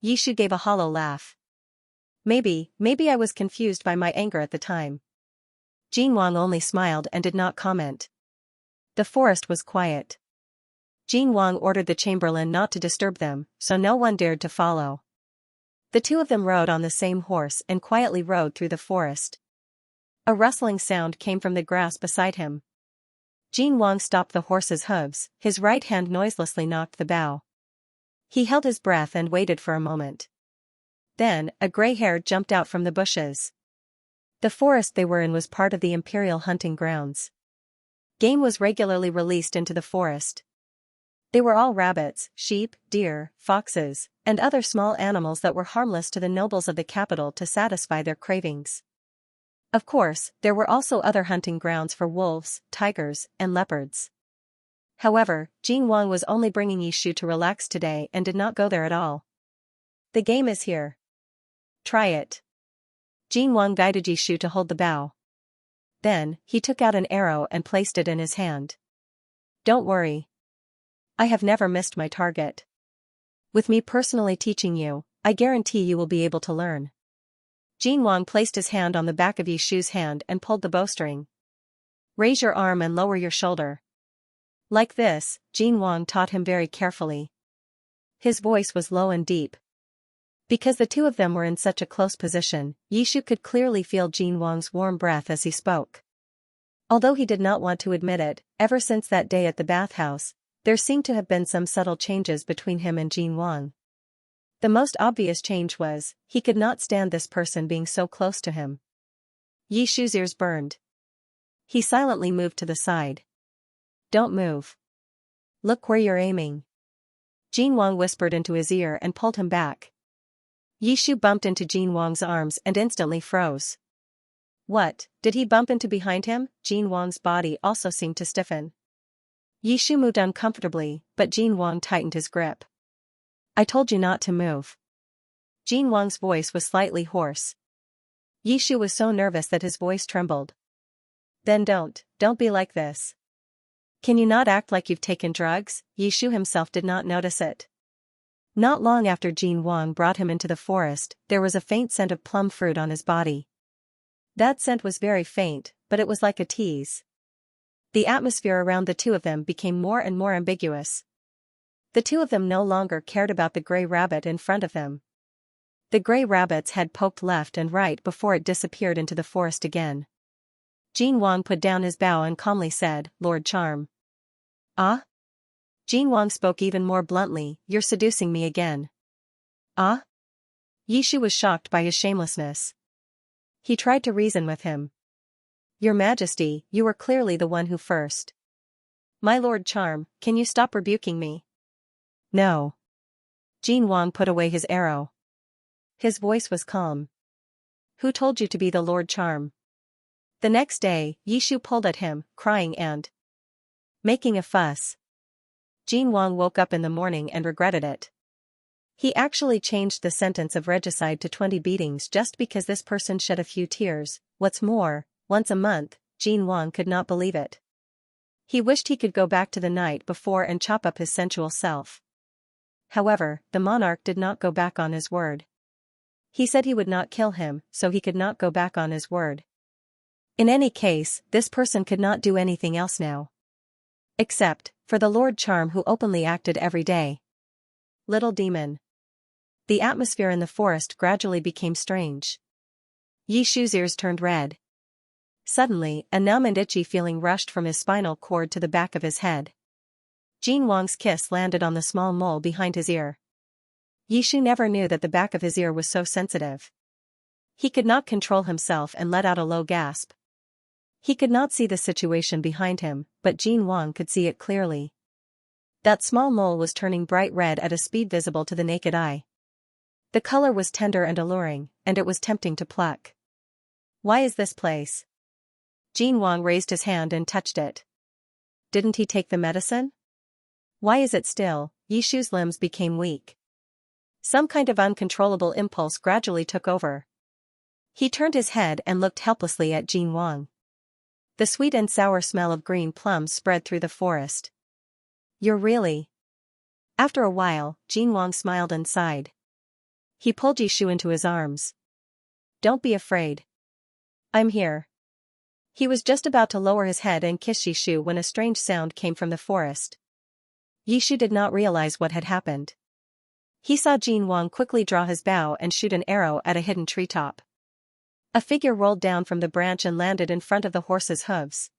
Yishu gave a hollow laugh. Maybe I was confused by my anger at the time. Jin Wang only smiled and did not comment. The forest was quiet. Jin Wang ordered the chamberlain not to disturb them, so no one dared to follow. The two of them rode on the same horse and quietly rode through the forest. A rustling sound came from the grass beside him. Jin Wang stopped the horse's hooves, his right hand noiselessly knocked the bow. He held his breath and waited for a moment. Then, a gray hare jumped out from the bushes. The forest they were in was part of the imperial hunting grounds. Game was regularly released into the forest. They were all rabbits, sheep, deer, foxes, and other small animals that were harmless to the nobles of the capital to satisfy their cravings. Of course, there were also other hunting grounds for wolves, tigers, and leopards. However, Jin Wang was only bringing Yishu to relax today and did not go there at all. The game is here. Try it. Jin Wang guided Yishu to hold the bow. Then, he took out an arrow and placed it in his hand. Don't worry. I have never missed my target. With me personally teaching you, I guarantee you will be able to learn. Jin Wang placed his hand on the back of Yishu's hand and pulled the bowstring. Raise your arm and lower your shoulder. Like this, Jin Wang taught him very carefully. His voice was low and deep. Because the two of them were in such a close position, Yishu could clearly feel Jin Wang's warm breath as he spoke. Although he did not want to admit it, ever since that day at the bathhouse, there seemed to have been some subtle changes between him and Jin Wang. The most obvious change was, he could not stand this person being so close to him. Yishu's ears burned. He silently moved to the side. Don't move. Look where you're aiming. Jin Wang whispered into his ear and pulled him back. Yishu bumped into Jin Wang's arms and instantly froze. What, did he bump into behind him? Jin Wang's body also seemed to stiffen. Yishu moved uncomfortably, but Jin Wang tightened his grip. I told you not to move. Jin Wang's voice was slightly hoarse. Yishu was so nervous that his voice trembled. Then don't be like this. Can you not act like you've taken drugs? Yishu himself did not notice it. Not long after Jin Wang brought him into the forest, there was a faint scent of plum fruit on his body. That scent was very faint, but it was like a tease. The atmosphere around the two of them became more and more ambiguous. The two of them no longer cared about the gray rabbit in front of them. The gray rabbit's head poked left and right before it disappeared into the forest again. Jin Wang put down his bow and calmly said, Lord Charm. Ah? Jin Wang spoke even more bluntly, you're seducing me again. Ah? Yishu was shocked by his shamelessness. He tried to reason with him. Your Majesty, you were clearly the one who first. My Lord Charm, can you stop rebuking me? No. Jin Wang put away his arrow. His voice was calm. Who told you to be the Lord Charm? The next day, Yishu pulled at him, crying and making a fuss. Jin Wang woke up in the morning and regretted it. He actually changed the sentence of regicide to 20 beatings just because this person shed a few tears. What's more, once a month, Jin Wang could not believe it. He wished he could go back to the night before and chop up his sensual self. However, the monarch did not go back on his word. He said he would not kill him, so he could not go back on his word. In any case, this person could not do anything else now. Except for the Lord Charm, who openly acted every day. Little demon. The atmosphere in the forest gradually became strange. Yi Shu's ears turned red. Suddenly, a numb and itchy feeling rushed from his spinal cord to the back of his head. Jin Wang's kiss landed on the small mole behind his ear. Yi Shu never knew that the back of his ear was so sensitive. He could not control himself and let out a low gasp. He could not see the situation behind him, but Jin Wang could see it clearly. That small mole was turning bright red at a speed visible to the naked eye. The color was tender and alluring, and it was tempting to pluck. Why is this place? Jin Wang raised his hand and touched it. Didn't he take the medicine? Why is it still? Yi Shu's limbs became weak. Some kind of uncontrollable impulse gradually took over. He turned his head and looked helplessly at Jin Wang. The sweet and sour smell of green plums spread through the forest. You're really... After a while, Jin Wang smiled and sighed. He pulled Yi Shu into his arms. Don't be afraid. I'm here. He was just about to lower his head and kiss Yi Shu when a strange sound came from the forest. Yi Shu did not realize what had happened. He saw Jin Wang quickly draw his bow and shoot an arrow at a hidden treetop. A figure rolled down from the branch and landed in front of the horse's hooves.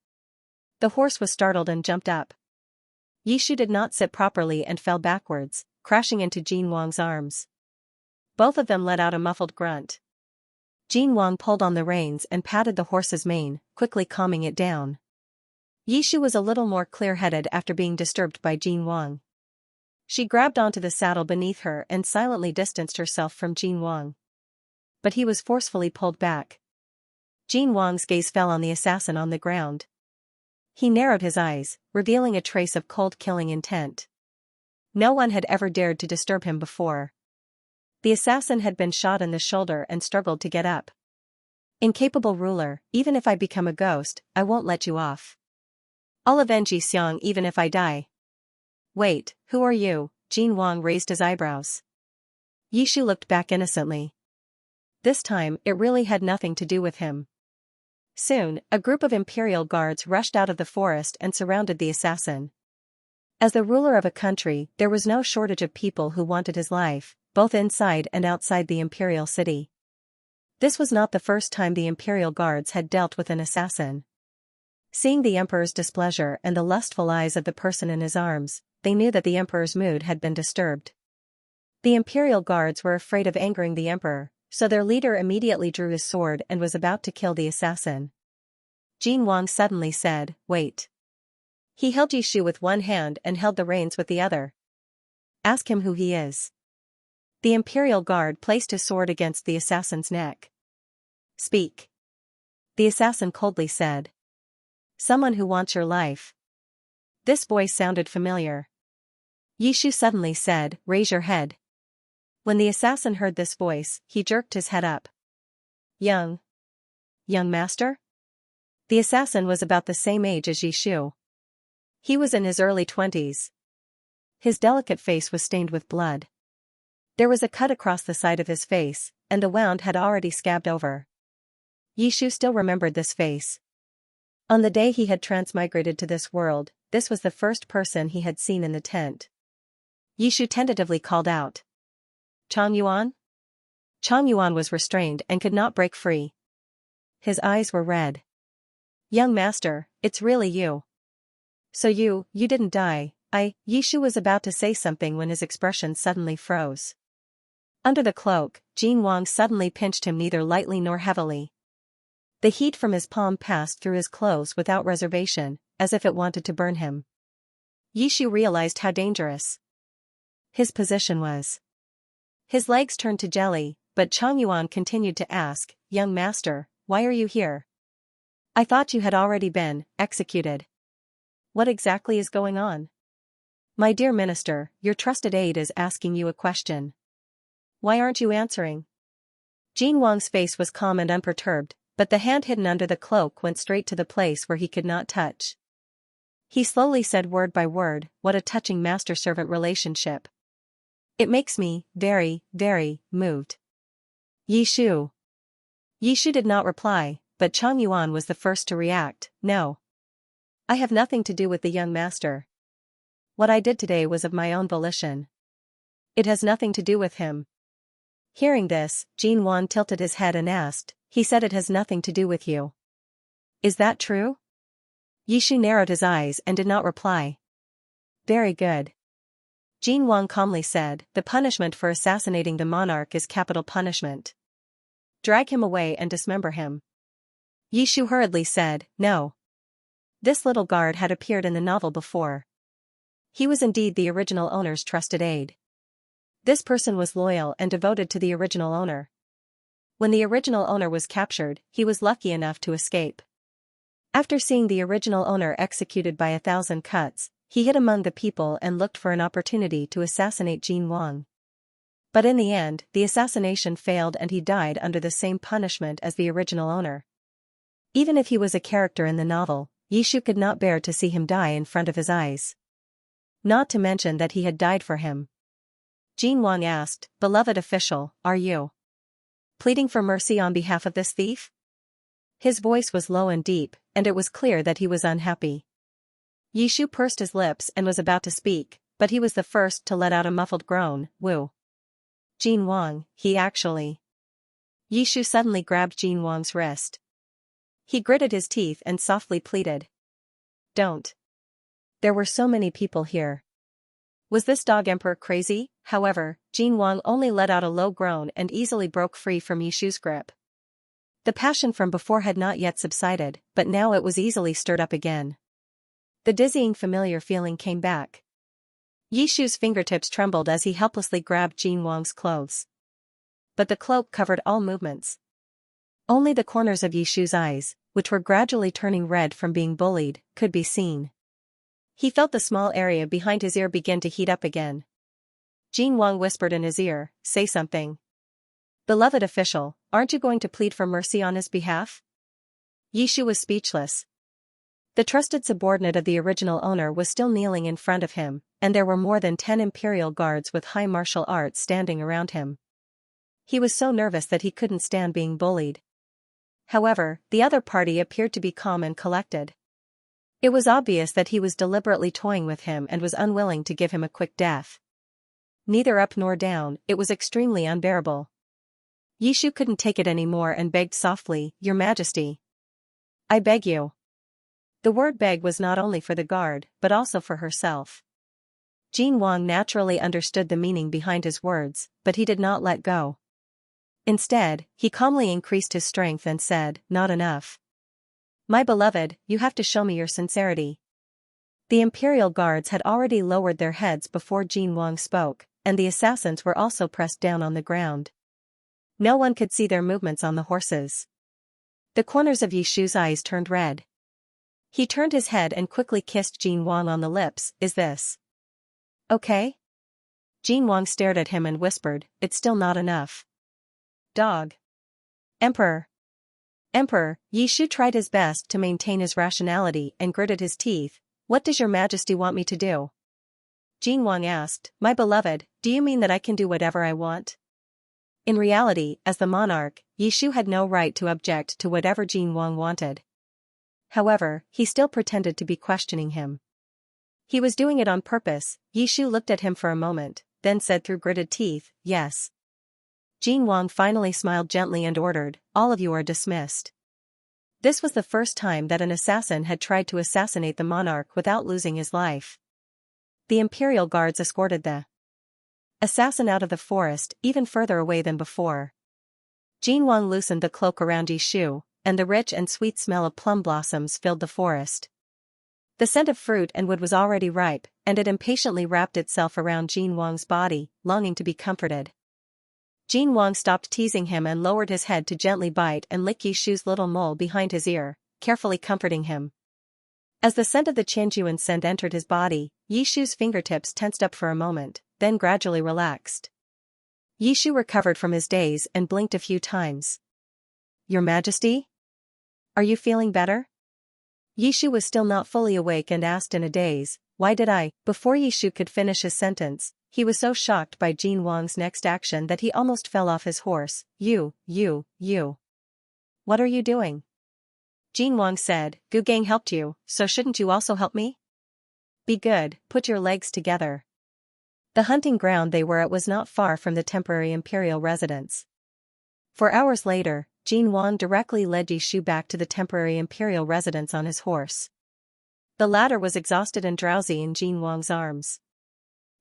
The horse was startled and jumped up. Yi Shu did not sit properly and fell backwards, crashing into Jin Wang's arms. Both of them let out a muffled grunt. Jin Wang pulled on the reins and patted the horse's mane, quickly calming it down. Yi Shu was a little more clear-headed after being disturbed by Jin Wang. She grabbed onto the saddle beneath her and silently distanced herself from Jin Wang. But he was forcefully pulled back. Jin Wang's gaze fell on the assassin on the ground. He narrowed his eyes, revealing a trace of cold killing intent. No one had ever dared to disturb him before. The assassin had been shot in the shoulder and struggled to get up. Incapable ruler, even if I become a ghost, I won't let you off. I'll avenge Yi Xiang even if I die. Wait, who are you? Jin Wang raised his eyebrows. Yi Shu looked back innocently. This time, it really had nothing to do with him. Soon, a group of imperial guards rushed out of the forest and surrounded the assassin. As the ruler of a country, there was no shortage of people who wanted his life, both inside and outside the imperial city. This was not the first time the imperial guards had dealt with an assassin. Seeing the emperor's displeasure and the lustful eyes of the person in his arms, they knew that the emperor's mood had been disturbed. The imperial guards were afraid of angering the emperor, so their leader immediately drew his sword and was about to kill the assassin. Jin Wang suddenly said, "Wait." He held Yi Shu with one hand and held the reins with the other. Ask him who he is. The imperial guard placed his sword against the assassin's neck. Speak. The assassin coldly said. Someone who wants your life. This voice sounded familiar. Yi Shu suddenly said, Raise your head. When the assassin heard this voice, he jerked his head up. Young master? The assassin was about the same age as Yi Shu. He was in his early 20s. His delicate face was stained with blood. There was a cut across the side of his face, and the wound had already scabbed over. Yi Shu still remembered this face. On the day he had transmigrated to this world, this was the first person he had seen in the tent. Yi Shu tentatively called out. Chang Yuan? Chang Yuan was restrained and could not break free. His eyes were red. Young master, it's really you. So you didn't die. Yi Shu was about to say something when his expression suddenly froze. Under the cloak, Jin Wang suddenly pinched him neither lightly nor heavily. The heat from his palm passed through his clothes without reservation, as if it wanted to burn him. Yi Shu realized how dangerous his position was. His legs turned to jelly, but Chang Yuan continued to ask, Young master, why are you here? I thought you had already been executed. What exactly is going on? My dear minister, your trusted aide is asking you a question. Why aren't you answering? Jin Wang's face was calm and unperturbed, but the hand hidden under the cloak went straight to the place where he could not touch. He slowly said word by word, "What a touching master-servant relationship. It makes me very, very moved." Yishu. Yishu did not reply, but Chang Yuan was the first to react. "No. I have nothing to do with the young master. What I did today was of my own volition. It has nothing to do with him." Hearing this, Jin Wan tilted his head and asked, "He said it has nothing to do with you. Is that true?" Yishu narrowed his eyes and did not reply. "Very good." Jin Wan calmly said, "The punishment for assassinating the monarch is capital punishment. Drag him away and dismember him." Yishu hurriedly said, "No." This little guard had appeared in the novel before. He was indeed the original owner's trusted aide. This person was loyal and devoted to the original owner. When the original owner was captured, he was lucky enough to escape. After seeing the original owner executed by 1,000 cuts, he hid among the people and looked for an opportunity to assassinate Jin Wang. But in the end, the assassination failed and he died under the same punishment as the original owner. Even if he was a character in the novel, Yishu could not bear to see him die in front of his eyes. Not to mention that he had died for him. Jin Wang asked, "Beloved official, are you pleading for mercy on behalf of this thief?" His voice was low and deep, and it was clear that he was unhappy. Yishu pursed his lips and was about to speak, but he was the first to let out a muffled groan. "Wu. Jin Wang, he actually..." Yishu suddenly grabbed Jin Wang's wrist. He gritted his teeth and softly pleaded, "Don't. There were so many people here. Was this dog emperor crazy?" However, Jin Wang only let out a low groan and easily broke free from Yishu's grip. The passion from before had not yet subsided, but now it was easily stirred up again. The dizzying familiar feeling came back. Yishu's fingertips trembled as he helplessly grabbed Jin Wang's clothes. But the cloak covered all movements. Only the corners of Yishu's eyes, which were gradually turning red from being bullied, could be seen. He felt the small area behind his ear begin to heat up again. Jin Wang whispered in his ear, "Say something. Beloved official, aren't you going to plead for mercy on his behalf?" Yishu was speechless. The trusted subordinate of the original owner was still kneeling in front of him, and there were more than 10 imperial guards with high martial arts standing around him. He was so nervous that he couldn't stand being bullied. However, the other party appeared to be calm and collected. It was obvious that he was deliberately toying with him and was unwilling to give him a quick death. Neither up nor down, it was extremely unbearable. Yishu couldn't take it anymore and begged softly, "Your Majesty. I beg you." The word beg was not only for the guard, but also for herself. Jin Wang naturally understood the meaning behind his words, but he did not let go. Instead, he calmly increased his strength and said, "Not enough. My beloved, you have to show me your sincerity." The imperial guards had already lowered their heads before Jin Wang spoke, and the assassins were also pressed down on the ground. No one could see their movements on the horses. The corners of Yishu's eyes turned red. He turned his head and quickly kissed Jin Wang on the lips. "Is this okay?" Jin Wang stared at him and whispered, "It's still not enough. Dog. Emperor. Emperor." Yishu tried his best to maintain his rationality and gritted his teeth. "What does your Majesty want me to do?" Jin Wang asked, "My beloved, do you mean that I can do whatever I want?" In reality, as the monarch, Yishu had no right to object to whatever Jin Wang wanted. However, he still pretended to be questioning him. He was doing it on purpose. Yishu looked at him for a moment, then said through gritted teeth, "Yes." Jin Wang finally smiled gently and ordered, "All of you are dismissed." This was the first time that an assassin had tried to assassinate the monarch without losing his life. The imperial guards escorted the assassin out of the forest, even further away than before. Jin Wang loosened the cloak around Yishu, and the rich and sweet smell of plum blossoms filled the forest. The scent of fruit and wood was already ripe, and it impatiently wrapped itself around Jin Wang's body, longing to be comforted. Jin Wang stopped teasing him and lowered his head to gently bite and lick Yishu's little mole behind his ear, carefully comforting him. As the scent of the Qianjuan scent entered his body, Yishu's fingertips tensed up for a moment, then gradually relaxed. Yishu recovered from his daze and blinked a few times. "Your Majesty?" Are you feeling better? Yishu was still not fully awake and asked in a daze, why did I? Before Yishu could finish his sentence, he was so shocked by Jin Wang's next action that he almost fell off his horse. You. What are you doing? Jin Wang said, Gu Gang helped you, so shouldn't you also help me? Be good, put your legs together. The hunting ground they were at was not far from the temporary imperial residence. 4 hours later, Jin Wang directly led Yishu back to the temporary imperial residence on his horse. The latter was exhausted and drowsy in Jin Wang's arms.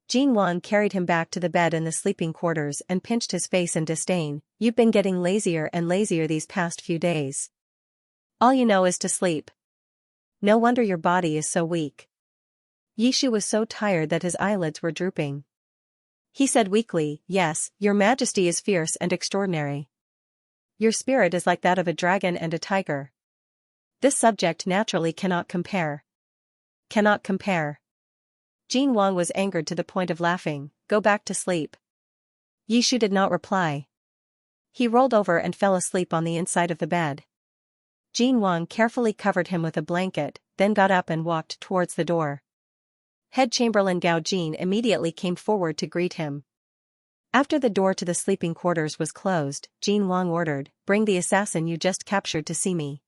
Jin Wang carried him back to the bed in the sleeping quarters and pinched his face in disdain. You've been getting lazier and lazier these past few days. All you know is to sleep. No wonder your body is so weak. Yishu was so tired that his eyelids were drooping. He said weakly, Yes, your majesty is fierce and extraordinary. Your spirit is like that of a dragon and a tiger. This subject naturally cannot compare. Cannot compare. Jin Wang was angered to the point of laughing. Go back to sleep. Yishu did not reply. He rolled over and fell asleep on the inside of the bed. Jin Wang carefully covered him with a blanket, then got up and walked towards the door. Head Chamberlain Gao Jin immediately came forward to greet him. After the door to the sleeping quarters was closed, Jin Wang ordered, Bring the assassin you just captured to see me.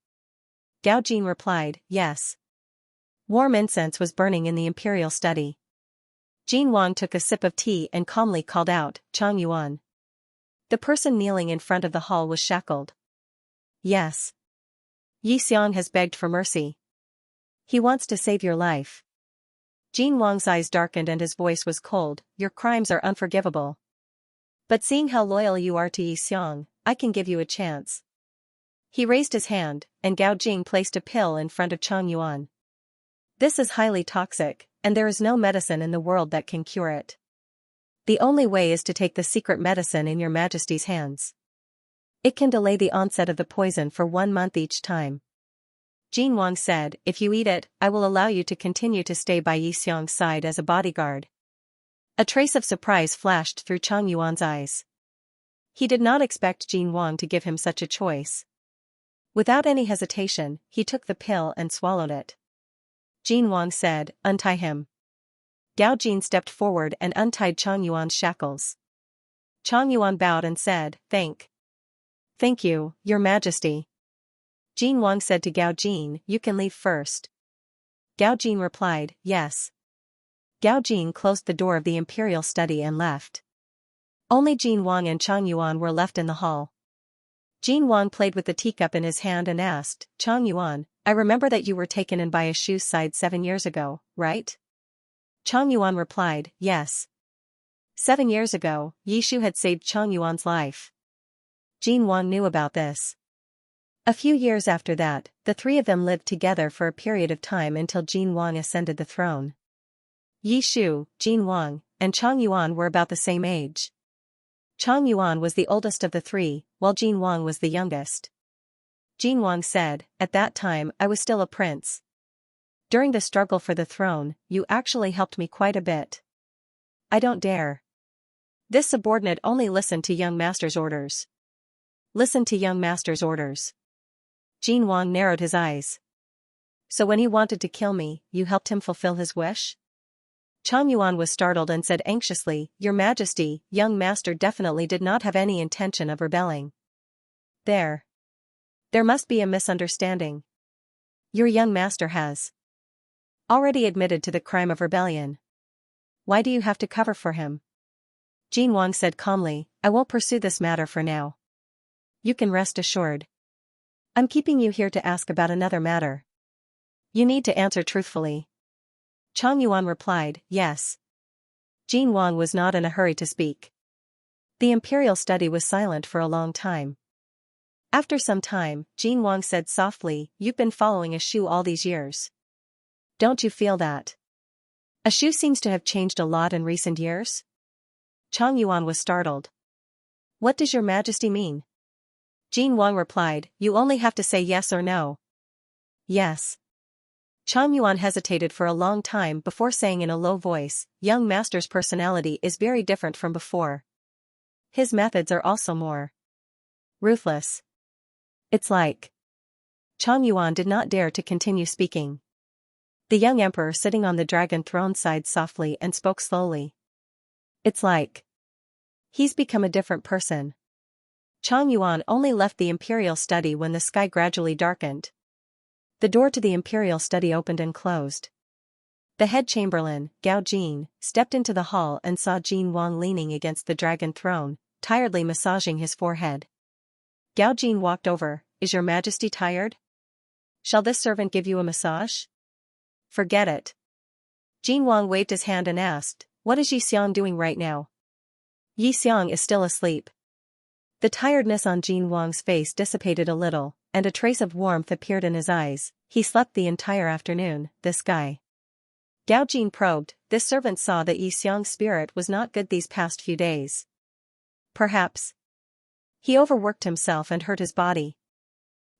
Gao Jin replied, Yes. Warm incense was burning in the imperial study. Jin Wang took a sip of tea and calmly called out, Chang Yuan. The person kneeling in front of the hall was shackled. Yes. Yi Xiang has begged for mercy. He wants to save your life. Jin Wang's eyes darkened and his voice was cold, Your crimes are unforgivable. But seeing how loyal you are to Yi Xiang, I can give you a chance. He raised his hand, and Gao Jing placed a pill in front of Chang Yuan. This is highly toxic, and there is no medicine in the world that can cure it. The only way is to take the secret medicine in your majesty's hands. It can delay the onset of the poison for 1 month each time. Jin Wang said, If you eat it, I will allow you to continue to stay by Yi Xiang's side as a bodyguard. A trace of surprise flashed through Chang Yuan's eyes. He did not expect Jin Wang to give him such a choice. Without any hesitation, he took the pill and swallowed it. Jin Wang said, Untie him. Gao Jin stepped forward and untied Chang Yuan's shackles. Chang Yuan bowed and said, Thank you, Your Majesty. Jin Wang said to Gao Jin, You can leave first. Gao Jin replied, Yes. Gao Jin closed the door of the imperial study and left. Only Jin Wang and Chang Yuan were left in the hall. Jin Wang played with the teacup in his hand and asked, Chang Yuan, I remember that you were taken in by a shoe's side 7 years ago, right? Chang Yuan replied, Yes. 7 years ago, Yishu had saved Chang Yuan's life. Jin Wang knew about this. A few years after that, the three of them lived together for a period of time until Jin Wang ascended the throne. Yishu, Jin Wang, and Chang Yuan were about the same age. Chang Yuan was the oldest of the three, while Jin Wang was the youngest. Jin Wang said, At that time I was still a prince. During the struggle for the throne, you actually helped me quite a bit. I don't dare. This subordinate only listened to young master's orders. Listen to young master's orders. Jin Wang narrowed his eyes. So when he wanted to kill me, you helped him fulfill his wish? Chang Yuan was startled and said anxiously, Your Majesty, young master definitely did not have any intention of rebelling. There must be a misunderstanding. Your young master has already admitted to the crime of rebellion. Why do you have to cover for him? Jin Wang said calmly, I won't pursue this matter for now. You can rest assured. I'm keeping you here to ask about another matter. You need to answer truthfully. Chang Yuan replied, Yes. Jin Wang was not in a hurry to speak. The imperial study was silent for a long time. After some time, Jin Wang said softly, You've been following a shoe all these years. Don't you feel that? A shoe seems to have changed a lot in recent years? Chang Yuan was startled. What does your majesty mean? Jin Wang replied, You only have to say yes or no. Yes. Chang Yuan hesitated for a long time before saying in a low voice, Young master's personality is very different from before. His methods are also more ruthless. It's like Chang Yuan did not dare to continue speaking. The young emperor sitting on the dragon throne sighed softly and spoke slowly. It's like he's become a different person. Chang Yuan only left the imperial study when the sky gradually darkened. The door to the imperial study opened and closed. The head chamberlain, Gao Jin, stepped into the hall and saw Jin Wang leaning against the dragon throne, tiredly massaging his forehead. Gao Jin walked over. Is your majesty tired? Shall this servant give you a massage? Forget it. Jin Wang waved his hand and asked, what is Xiang doing right now? Xiang is still asleep. The tiredness on Jin Wang's face dissipated a little, and a trace of warmth appeared in his eyes. He slept the entire afternoon, this guy. Gao Jin probed. This servant saw that Xiang's spirit was not good these past few days. Perhaps he overworked himself and hurt his body.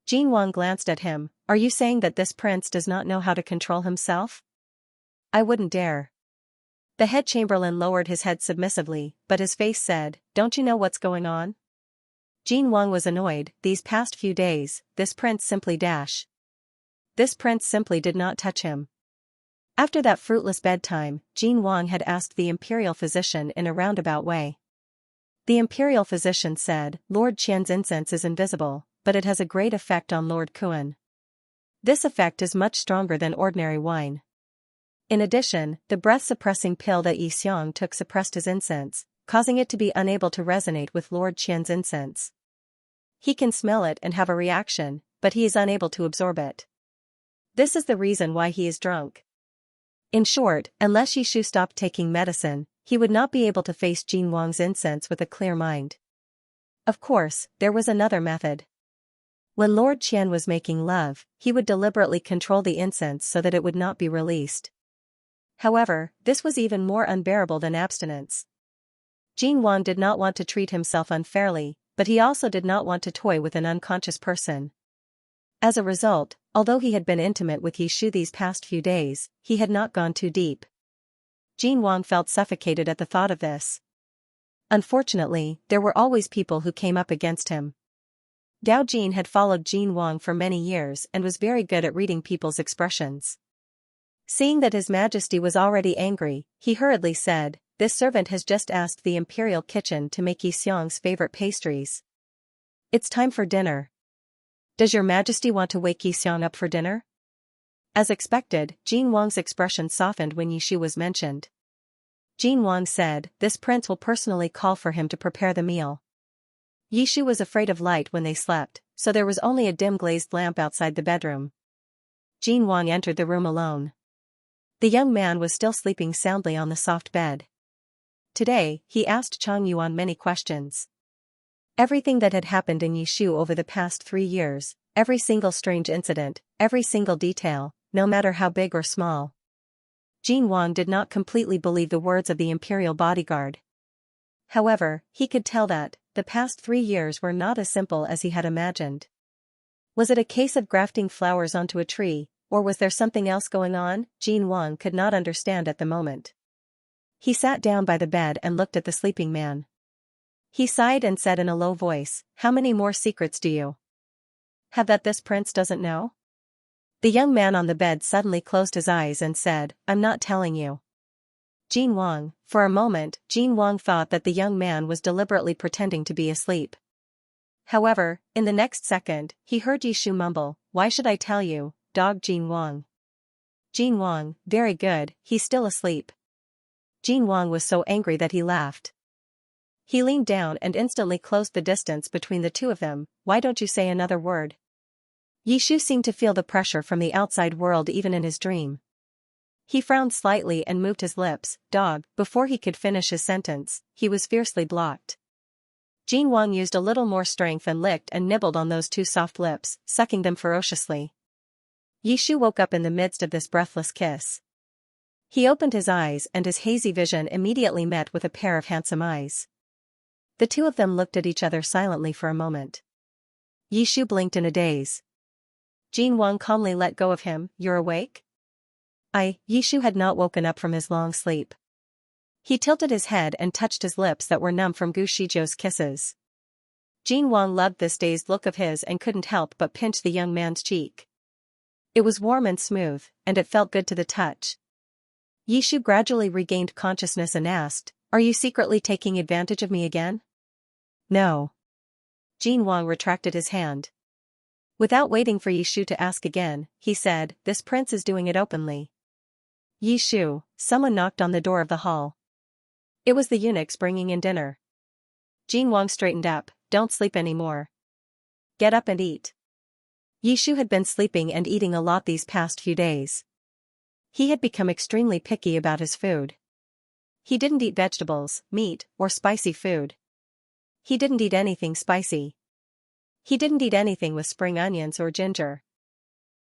Jin Wang glanced at him. Are you saying that this prince does not know how to control himself? I wouldn't dare. The head chamberlain lowered his head submissively, but his face said, don't you know what's going on? Jin Wang was annoyed. These past few days, this prince simply did not touch him. After that fruitless bedtime, Jin Wang had asked the imperial physician in a roundabout way. The imperial physician said, Lord Qian's incense is invisible, but it has a great effect on Lord Kuan. This effect is much stronger than ordinary wine. In addition, the breath-suppressing pill that Xiang took suppressed his incense, causing it to be unable to resonate with Lord Qian's incense. He can smell it and have a reaction, but he is unable to absorb it. This is the reason why he is drunk. In short, unless Yishu stopped taking medicine, he would not be able to face Jin Wang's incense with a clear mind. Of course, there was another method. When Lord Qian was making love, he would deliberately control the incense so that it would not be released. However, this was even more unbearable than abstinence. Jin Wang did not want to treat himself unfairly, but he also did not want to toy with an unconscious person. As a result, although he had been intimate with Yishu these past few days, he had not gone too deep. Jin Wang felt suffocated at the thought of this. Unfortunately, there were always people who came up against him. Gao Jin had followed Jin Wang for many years and was very good at reading people's expressions. Seeing that His Majesty was already angry, he hurriedly said, this servant has just asked the imperial kitchen to make Xiang's favorite pastries. It's time for dinner. Does your majesty want to wake Xiang up for dinner? As expected, Jin Wang's expression softened when Yishu was mentioned. Jin Wang said, this prince will personally call for him to prepare the meal. Yishu was afraid of light when they slept, so there was only a dim glazed lamp outside the bedroom. Jin Wang entered the room alone. The young man was still sleeping soundly on the soft bed. Today, he asked Chang Yuan many questions. Everything that had happened in Yishu over the past 3 years, every single strange incident, every single detail, no matter how big or small. Jin Wang did not completely believe the words of the imperial bodyguard. However, he could tell that the past 3 years were not as simple as he had imagined. Was it a case of grafting flowers onto a tree, or was there something else going on? Jin Wang could not understand at the moment. He sat down by the bed and looked at the sleeping man. He sighed and said in a low voice, how many more secrets do you have that this prince doesn't know? The young man on the bed suddenly closed his eyes and said, I'm not telling you. Jin Wang, for a moment, Jin Wang thought that the young man was deliberately pretending to be asleep. However, in the next second, he heard Yishu mumble, why should I tell you, dog Jin Wang? Jin Wang, very good, he's still asleep. Jin Wang was so angry that he laughed. He leaned down and instantly closed the distance between the two of them. Why don't you say another word? Yishu seemed to feel the pressure from the outside world even in his dream. He frowned slightly and moved his lips. Dog, before he could finish his sentence, he was fiercely blocked. Jin Wang used a little more strength and licked and nibbled on those two soft lips, sucking them ferociously. Yishu woke up in the midst of this breathless kiss. He opened his eyes and his hazy vision immediately met with a pair of handsome eyes. The two of them looked at each other silently for a moment. Yishu blinked in a daze. Jin Wang calmly let go of him. You're awake? Yishu had not woken up from his long sleep. He tilted his head and touched his lips that were numb from Gu Shizhou's kisses. Jin Wang loved this dazed look of his and couldn't help but pinch the young man's cheek. It was warm and smooth, and it felt good to the touch. Yishu gradually regained consciousness and asked, "Are you secretly taking advantage of me again?" "No." Jin Wang retracted his hand. Without waiting for Yishu to ask again, he said, "This prince is doing it openly." "Yishu," someone knocked on the door of the hall. It was the eunuchs bringing in dinner. Jin Wang straightened up. "Don't sleep anymore. Get up and eat." Yishu had been sleeping and eating a lot these past few days. He had become extremely picky about his food. He didn't eat vegetables, meat, or spicy food. He didn't eat anything spicy. He didn't eat anything with spring onions or ginger.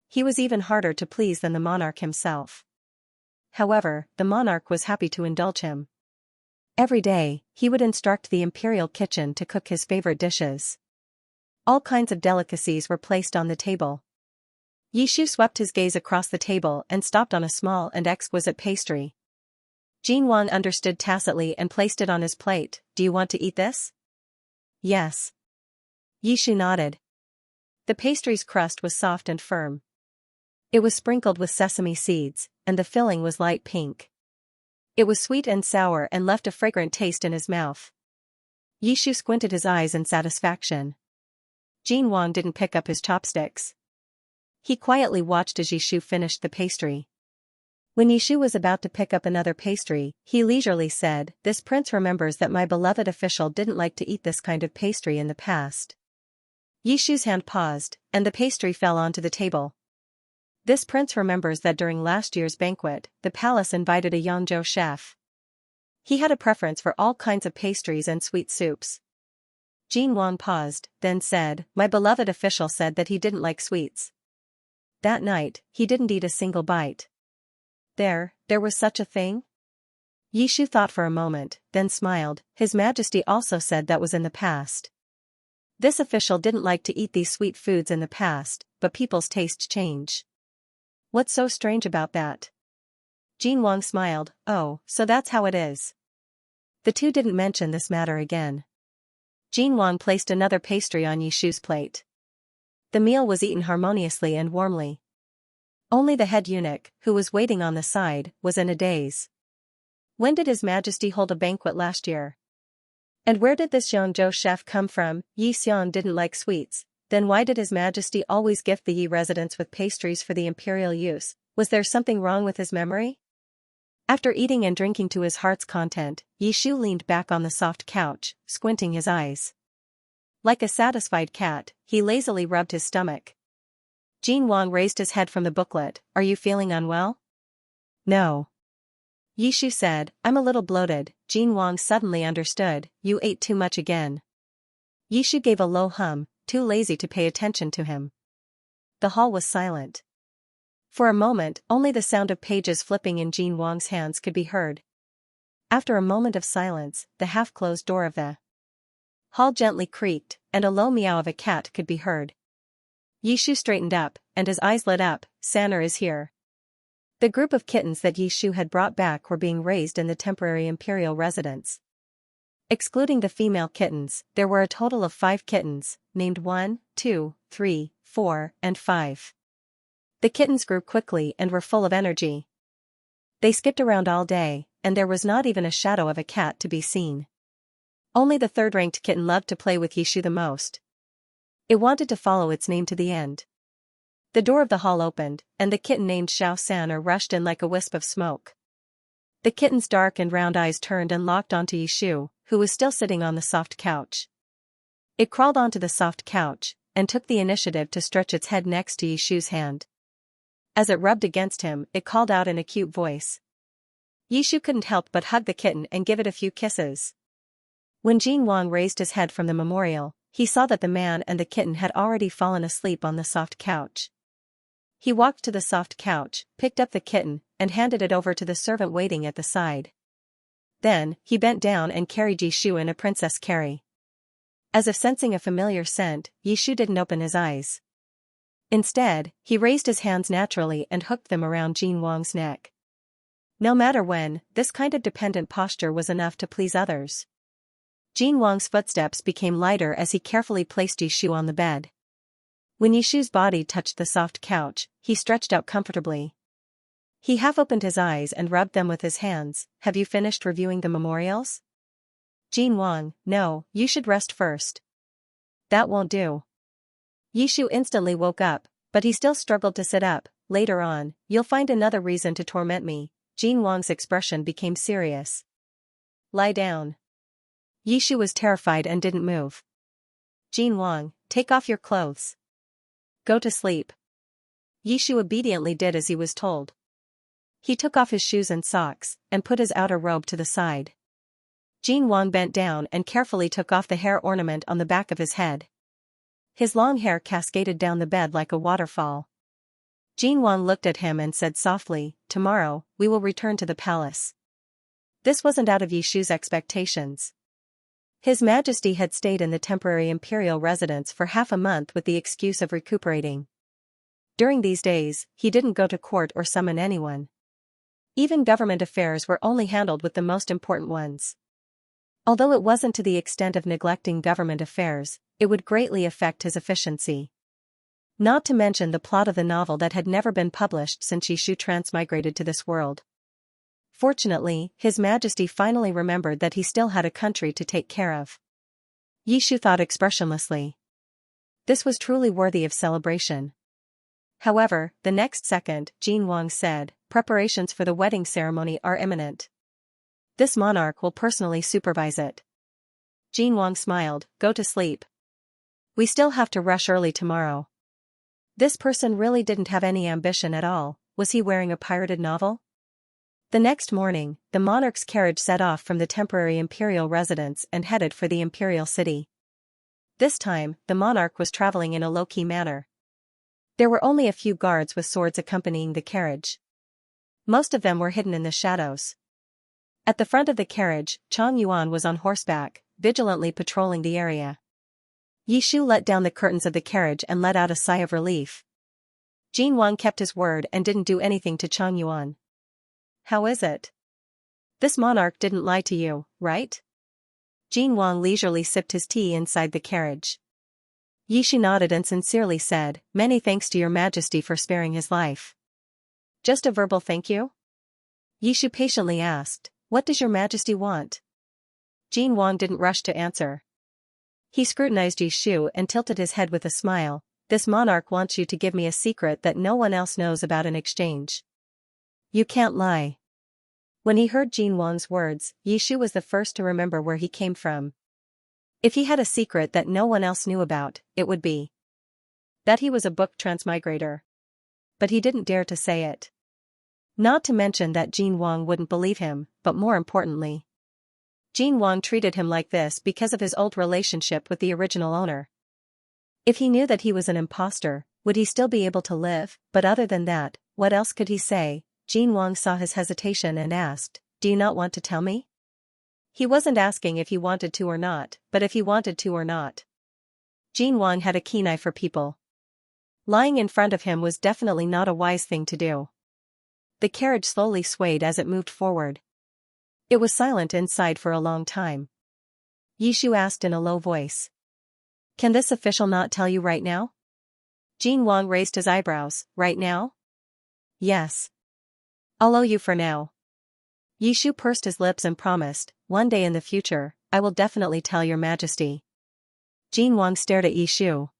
He was even harder to please than the monarch himself. However, the monarch was happy to indulge him. Every day, he would instruct the imperial kitchen to cook his favorite dishes. All kinds of delicacies were placed on the table. Yishu swept his gaze across the table and stopped on a small and exquisite pastry. Jin Wang understood tacitly and placed it on his plate. "Do you want to eat this?" "Yes." Yishu nodded. The pastry's crust was soft and firm. It was sprinkled with sesame seeds, and the filling was light pink. It was sweet and sour and left a fragrant taste in his mouth. Yishu squinted his eyes in satisfaction. Jin Wang didn't pick up his chopsticks. He quietly watched as Yishu finished the pastry. When Yishu was about to pick up another pastry, he leisurely said, "This prince remembers that my beloved official didn't like to eat this kind of pastry in the past." Yishu's hand paused, and the pastry fell onto the table. "This prince remembers that during last year's banquet, the palace invited a Yangzhou chef. He had a preference for all kinds of pastries and sweet soups." Jin Wang paused, then said, "My beloved official said that he didn't like sweets. That night, he didn't eat a single bite." There was such a thing?" Yishu thought for a moment, then smiled. "His Majesty also said that was in the past. This official didn't like to eat these sweet foods in the past, but people's tastes change. What's so strange about that?" Jin Wang smiled. "Oh, so that's how it is." The two didn't mention this matter again. Jin Wang placed another pastry on Yishu's plate. The meal was eaten harmoniously and warmly. Only the head eunuch, who was waiting on the side, was in a daze. When did His Majesty hold a banquet last year? And where did this Yangzhou chef come from? Yi Xian didn't like sweets, then why did His Majesty always gift the Yi residents with pastries for the imperial use? Was there something wrong with his memory? After eating and drinking to his heart's content, Yishu leaned back on the soft couch, squinting his eyes. Like a satisfied cat, he lazily rubbed his stomach. Jin Wang raised his head from the booklet. "Are you feeling unwell?" "No." Yishu said, "I'm a little bloated." Jin Wang suddenly understood. "You ate too much again." Yishu gave a low hum, too lazy to pay attention to him. The hall was silent. For a moment, only the sound of pages flipping in Jin Wang's hands could be heard. After a moment of silence, the half-closed door of the hall gently creaked, and a low meow of a cat could be heard. Yishu straightened up, and his eyes lit up. "Sanner is here." The group of kittens that Yishu had brought back were being raised in the temporary imperial residence. Excluding the female kittens, there were a total of 5 kittens, named 1, 2, 3, 4, and 5. The kittens grew quickly and were full of energy. They skipped around all day, and there was not even a shadow of a cat to be seen. Only the third-ranked kitten loved to play with Yishu the most. It wanted to follow its name to the end. The door of the hall opened, and the kitten named Xianxia rushed in like a wisp of smoke. The kitten's dark and round eyes turned and locked onto Yishu, who was still sitting on the soft couch. It crawled onto the soft couch, and took the initiative to stretch its head next to Yishu's hand. As it rubbed against him, it called out in a cute voice. Yishu couldn't help but hug the kitten and give it a few kisses. When Jin Wang raised his head from the memorial, he saw that the man and the kitten had already fallen asleep on the soft couch. He walked to the soft couch, picked up the kitten, and handed it over to the servant waiting at the side. Then, he bent down and carried Yishu in a princess carry. As if sensing a familiar scent, Yishu didn't open his eyes. Instead, he raised his hands naturally and hooked them around Jin Wang's neck. No matter when, this kind of dependent posture was enough to please others. Jin Wang's footsteps became lighter as he carefully placed Yishu on the bed. When Yishu's body touched the soft couch, he stretched out comfortably. He half opened his eyes and rubbed them with his hands. Have you finished reviewing the memorials? Jin Wang, no, you should rest first. That won't do. Yishu instantly woke up, but he still struggled to sit up. Later on, you'll find another reason to torment me. Jin Wang's expression became serious. Lie down. Yishu was terrified and didn't move. Jin Wang, take off your clothes. Go to sleep. Yishu obediently did as he was told. He took off his shoes and socks, and put his outer robe to the side. Jin Wang bent down and carefully took off the hair ornament on the back of his head. His long hair cascaded down the bed like a waterfall. Jin Wang looked at him and said softly, tomorrow, we will return to the palace. This wasn't out of Yishu's expectations. His Majesty had stayed in the temporary imperial residence for half a month with the excuse of recuperating. During these days, he didn't go to court or summon anyone. Even government affairs were only handled with the most important ones. Although it wasn't to the extent of neglecting government affairs, it would greatly affect his efficiency. Not to mention the plot of the novel that had never been published since Yishu transmigrated to this world. Fortunately, His Majesty finally remembered that he still had a country to take care of. Yishu thought expressionlessly. This was truly worthy of celebration. However, the next second, Jin Wang said, preparations for the wedding ceremony are imminent. This monarch will personally supervise it. Jin Wang smiled, go to sleep. We still have to rush early tomorrow. This person really didn't have any ambition at all. Was he wearing a pirated novel? The next morning, the monarch's carriage set off from the temporary imperial residence and headed for the imperial city. This time, the monarch was traveling in a low-key manner. There were only a few guards with swords accompanying the carriage. Most of them were hidden in the shadows. At the front of the carriage, Chang Yuan was on horseback, vigilantly patrolling the area. Yishu let down the curtains of the carriage and let out a sigh of relief. Jin Wang kept his word and didn't do anything to Chang Yuan. How is it? This monarch didn't lie to you, right? Jin Wang leisurely sipped his tea inside the carriage. Yishu nodded and sincerely said, many thanks to your Majesty for sparing his life. Just a verbal thank you? Yishu patiently asked, what does your Majesty want? Jin Wang didn't rush to answer. He scrutinized Yishu and tilted his head with a smile. This monarch wants you to give me a secret that no one else knows about in exchange. You can't lie. When he heard Jin Wang's words, Yishu was the first to remember where he came from. If he had a secret that no one else knew about, it would be that he was a book transmigrator. But he didn't dare to say it. Not to mention that Jin Wang wouldn't believe him, but more importantly, Jin Wang treated him like this because of his old relationship with the original owner. If he knew that he was an imposter, would he still be able to live? But other than that, what else could he say? Jin Wang saw his hesitation and asked, do you not want to tell me? He wasn't asking if he wanted to or not, but if he wanted to or not. Jin Wang had a keen eye for people. Lying in front of him was definitely not a wise thing to do. The carriage slowly swayed as it moved forward. It was silent inside for a long time. Yishu asked in a low voice. Can this official not tell you right now? Jin Wang raised his eyebrows. Right now? Yes. I'll owe you for now. Yishu pursed his lips and promised, one day in the future, I will definitely tell your Majesty. Jin Wang stared at Yishu.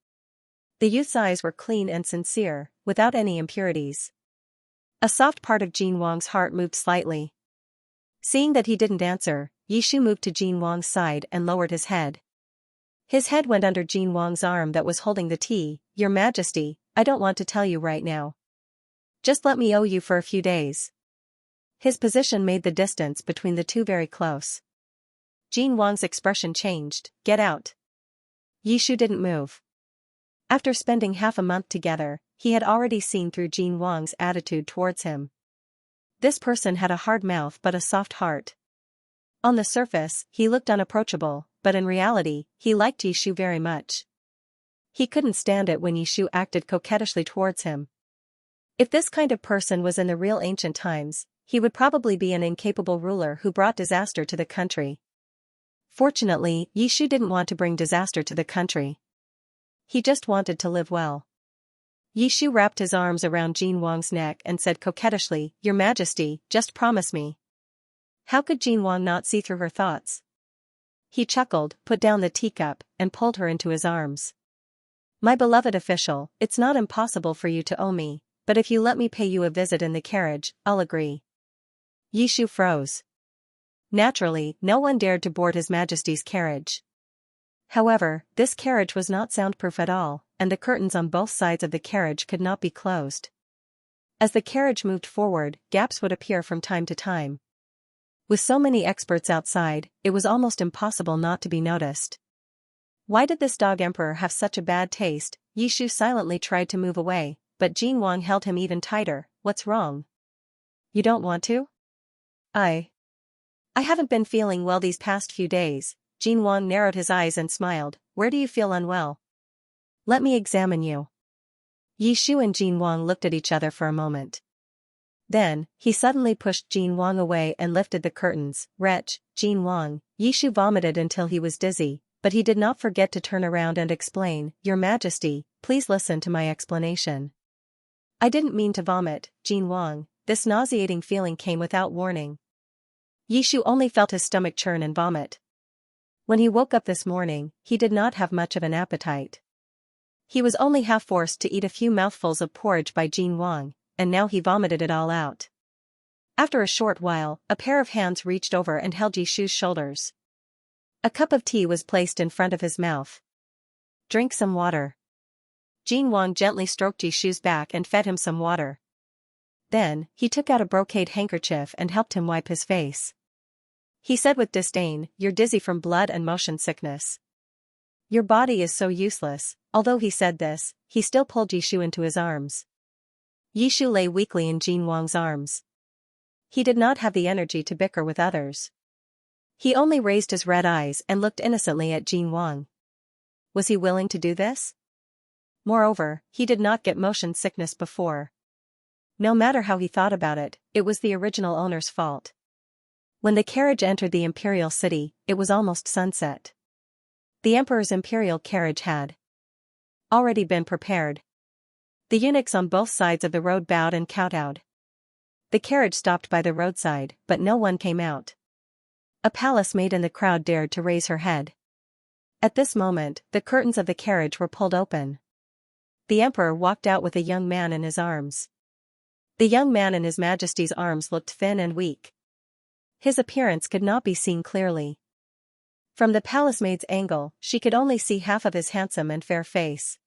The youth's eyes were clean and sincere, without any impurities. A soft part of Jin Wang's heart moved slightly. Seeing that he didn't answer, Yishu moved to Jin Wang's side and lowered his head. His head went under Jin Wang's arm that was holding the tea. Your Majesty, I don't want to tell you right now. Just let me owe you for a few days. His position made the distance between the two very close. Jin Wang's expression changed. Get out. Yishu didn't move. After spending half a month together, he had already seen through Jin Wang's attitude towards him. This person had a hard mouth but a soft heart. On the surface, he looked unapproachable, but in reality, he liked Yishu very much. He couldn't stand it when Yishu acted coquettishly towards him. If this kind of person was in the real ancient times, he would probably be an incapable ruler who brought disaster to the country. Fortunately, Yishu didn't want to bring disaster to the country. He just wanted to live well. Yishu wrapped his arms around Jin Wang's neck and said coquettishly, "Your Majesty, just promise me." How could Jin Wang not see through her thoughts? He chuckled, put down the teacup, and pulled her into his arms. "My beloved official, it's not impossible for you to owe me, but if you let me pay you a visit in the carriage, I'll agree." Yishu froze. Naturally, no one dared to board His Majesty's carriage. However, this carriage was not soundproof at all, and the curtains on both sides of the carriage could not be closed. As the carriage moved forward, gaps would appear from time to time. With so many experts outside, it was almost impossible not to be noticed. Why did this dog emperor have such a bad taste? Yishu silently tried to move away, but Jin Wang held him even tighter. "What's wrong? You don't want to?" I haven't been feeling well these past few days." Jin Wang narrowed his eyes and smiled. "Where do you feel unwell? Let me examine you." Yishu and Jin Wang looked at each other for a moment. Then, he suddenly pushed Jin Wang away and lifted the curtains. "Wretch, Jin Wang." Yishu vomited until he was dizzy, but he did not forget to turn around and explain. "Your Majesty, please listen to my explanation. I didn't mean to vomit, Jin Wang." This nauseating feeling came without warning. Yishu only felt his stomach churn and vomit. When he woke up this morning, he did not have much of an appetite. He was only half forced to eat a few mouthfuls of porridge by Jin Wang, and now he vomited it all out. After a short while, a pair of hands reached over and held Yishu's shoulders. A cup of tea was placed in front of his mouth. "Drink some water." Jin Wang gently stroked Yishu's back and fed him some water. Then, he took out a brocade handkerchief and helped him wipe his face. He said with disdain, "You're dizzy from blood and motion sickness. Your body is so useless." Although he said this, he still pulled Yishu into his arms. Yishu lay weakly in Jin Wang's arms. He did not have the energy to bicker with others. He only raised his red eyes and looked innocently at Jin Wang. Was he willing to do this? Moreover, he did not get motion sickness before. No matter how he thought about it, it was the original owner's fault. When the carriage entered the imperial city, it was almost sunset. The emperor's imperial carriage had already been prepared. The eunuchs on both sides of the road bowed and kowtowed. The carriage stopped by the roadside, but no one came out. A palace maid in the crowd dared to raise her head. At this moment, the curtains of the carriage were pulled open. The emperor walked out with a young man in his arms. The young man in His Majesty's arms looked thin and weak. His appearance could not be seen clearly. From the palace maid's angle, she could only see half of his handsome and fair face.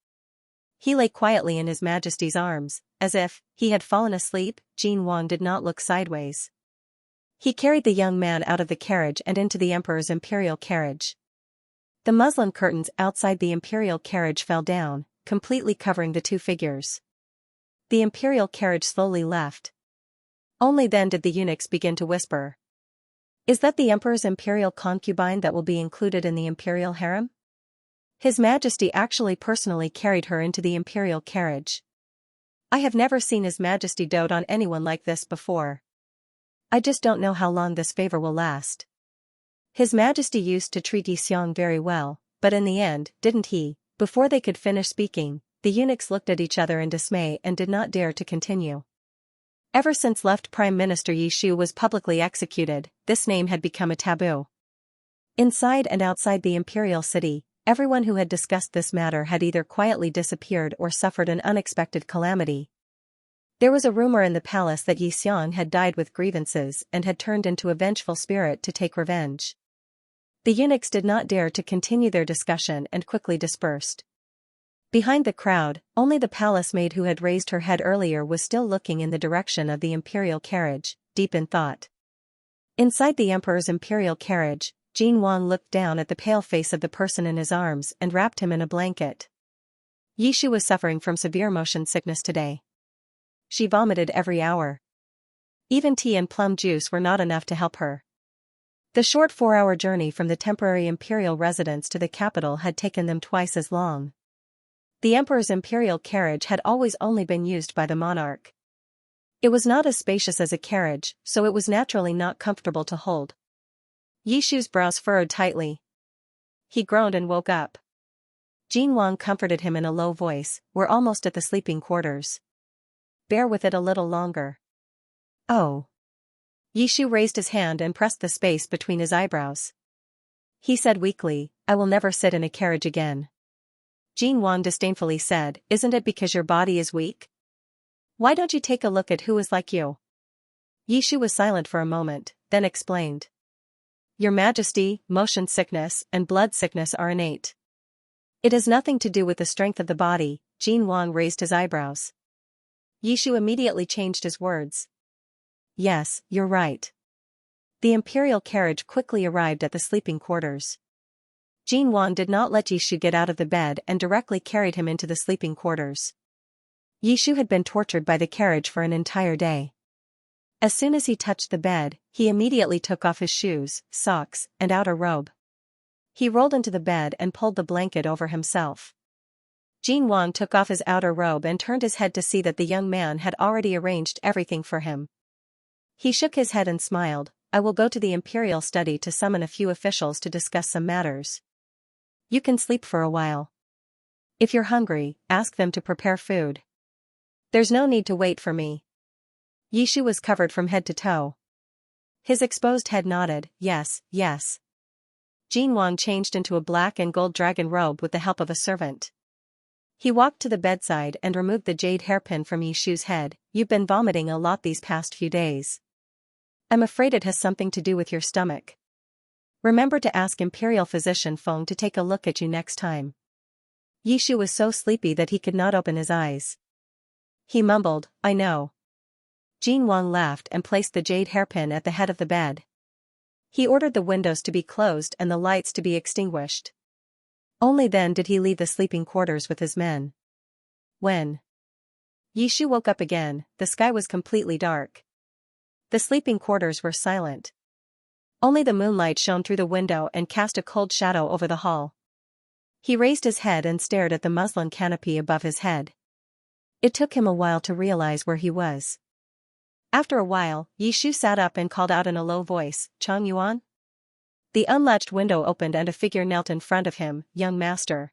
He lay quietly in His Majesty's arms, as if he had fallen asleep. Jin Wang did not look sideways. He carried the young man out of the carriage and into the emperor's imperial carriage. The muslin curtains outside the imperial carriage fell down, completely covering the two figures. The imperial carriage slowly left. Only then did the eunuchs begin to whisper. "Is that the emperor's imperial concubine that will be included in the imperial harem? His Majesty actually personally carried her into the imperial carriage. I have never seen His Majesty dote on anyone like this before. I just don't know how long this favor will last. His Majesty used to treat Xianxia very well, but in the end, didn't he?" Before they could finish speaking, the eunuchs looked at each other in dismay and did not dare to continue. Ever since left Prime Minister Yishu was publicly executed, this name had become a taboo. Inside and outside the imperial city, everyone who had discussed this matter had either quietly disappeared or suffered an unexpected calamity. There was a rumor in the palace that Xianxia had died with grievances and had turned into a vengeful spirit to take revenge. The eunuchs did not dare to continue their discussion and quickly dispersed. Behind the crowd, only the palace maid who had raised her head earlier was still looking in the direction of the imperial carriage, deep in thought. Inside the emperor's imperial carriage, Jin Wang looked down at the pale face of the person in his arms and wrapped him in a blanket. Yishu was suffering from severe motion sickness today. She vomited every hour. Even tea and plum juice were not enough to help her. The short 4-hour journey from the temporary imperial residence to the capital had taken them twice as long. The emperor's imperial carriage had always only been used by the monarch. It was not as spacious as a carriage, so it was naturally not comfortable to hold. Yishu's brows furrowed tightly. He groaned and woke up. Jin Wang comforted him in a low voice, "We're almost at the sleeping quarters. Bear with it a little longer." "Oh." Yishu raised his hand and pressed the space between his eyebrows. He said weakly, "I will never sit in a carriage again." Jin Wang disdainfully said, "Isn't it because your body is weak? Why don't you take a look at who is like you?" Yishu was silent for a moment, then explained. "Your Majesty, motion sickness and blood sickness are innate. It has nothing to do with the strength of the body." Jin Wang raised his eyebrows. Yishu immediately changed his words. "Yes, you're right." The imperial carriage quickly arrived at the sleeping quarters. Jin Wang did not let Yishu get out of the bed and directly carried him into the sleeping quarters. Yishu had been tortured by the carriage for an entire day. As soon as he touched the bed, he immediately took off his shoes, socks, and outer robe. He rolled into the bed and pulled the blanket over himself. Jin Wang took off his outer robe and turned his head to see that the young man had already arranged everything for him. He shook his head and smiled. "I will go to the imperial study to summon a few officials to discuss some matters. You can sleep for a while. If you're hungry, ask them to prepare food. There's no need to wait for me." Yishu was covered from head to toe. His exposed head nodded, "Yes, yes." Jin Wang changed into a black and gold dragon robe with the help of a servant. He walked to the bedside and removed the jade hairpin from Yishu's head. "You've been vomiting a lot these past few days. I'm afraid it has something to do with your stomach. Remember to ask Imperial Physician Feng to take a look at you next time." Yishu was so sleepy that he could not open his eyes. He mumbled, "I know." Jin Wang laughed and placed the jade hairpin at the head of the bed. He ordered the windows to be closed and the lights to be extinguished. Only then did he leave the sleeping quarters with his men. When Yishu woke up again, the sky was completely dark. The sleeping quarters were silent. Only the moonlight shone through the window and cast a cold shadow over the hall. He raised his head and stared at the muslin canopy above his head. It took him a while to realize where he was. After a while, Yishu sat up and called out in a low voice, "Chang Yuan?" The unlatched window opened and a figure knelt in front of him, "Young master."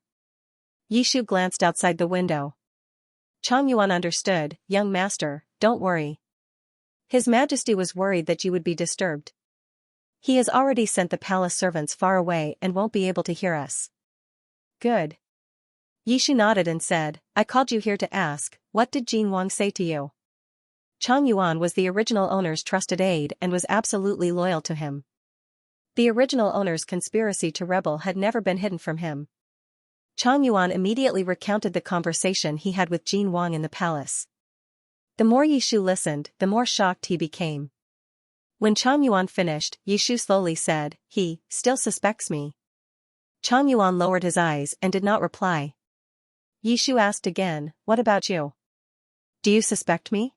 Yishu glanced outside the window. Chang Yuan understood, "Young master, don't worry. His Majesty was worried that you would be disturbed. He has already sent the palace servants far away and won't be able to hear us." "Good." Yishu nodded and said, "I called you here to ask, what did Jin Wang say to you?" Chang Yuan was the original owner's trusted aide and was absolutely loyal to him. The original owner's conspiracy to rebel had never been hidden from him. Chang Yuan immediately recounted the conversation he had with Jin Wang in the palace. The more Yishu listened, the more shocked he became. When Chang Yuan finished, Yishu slowly said, "He still suspects me." Chang Yuan lowered his eyes and did not reply. Yishu asked again, "What about you? Do you suspect me?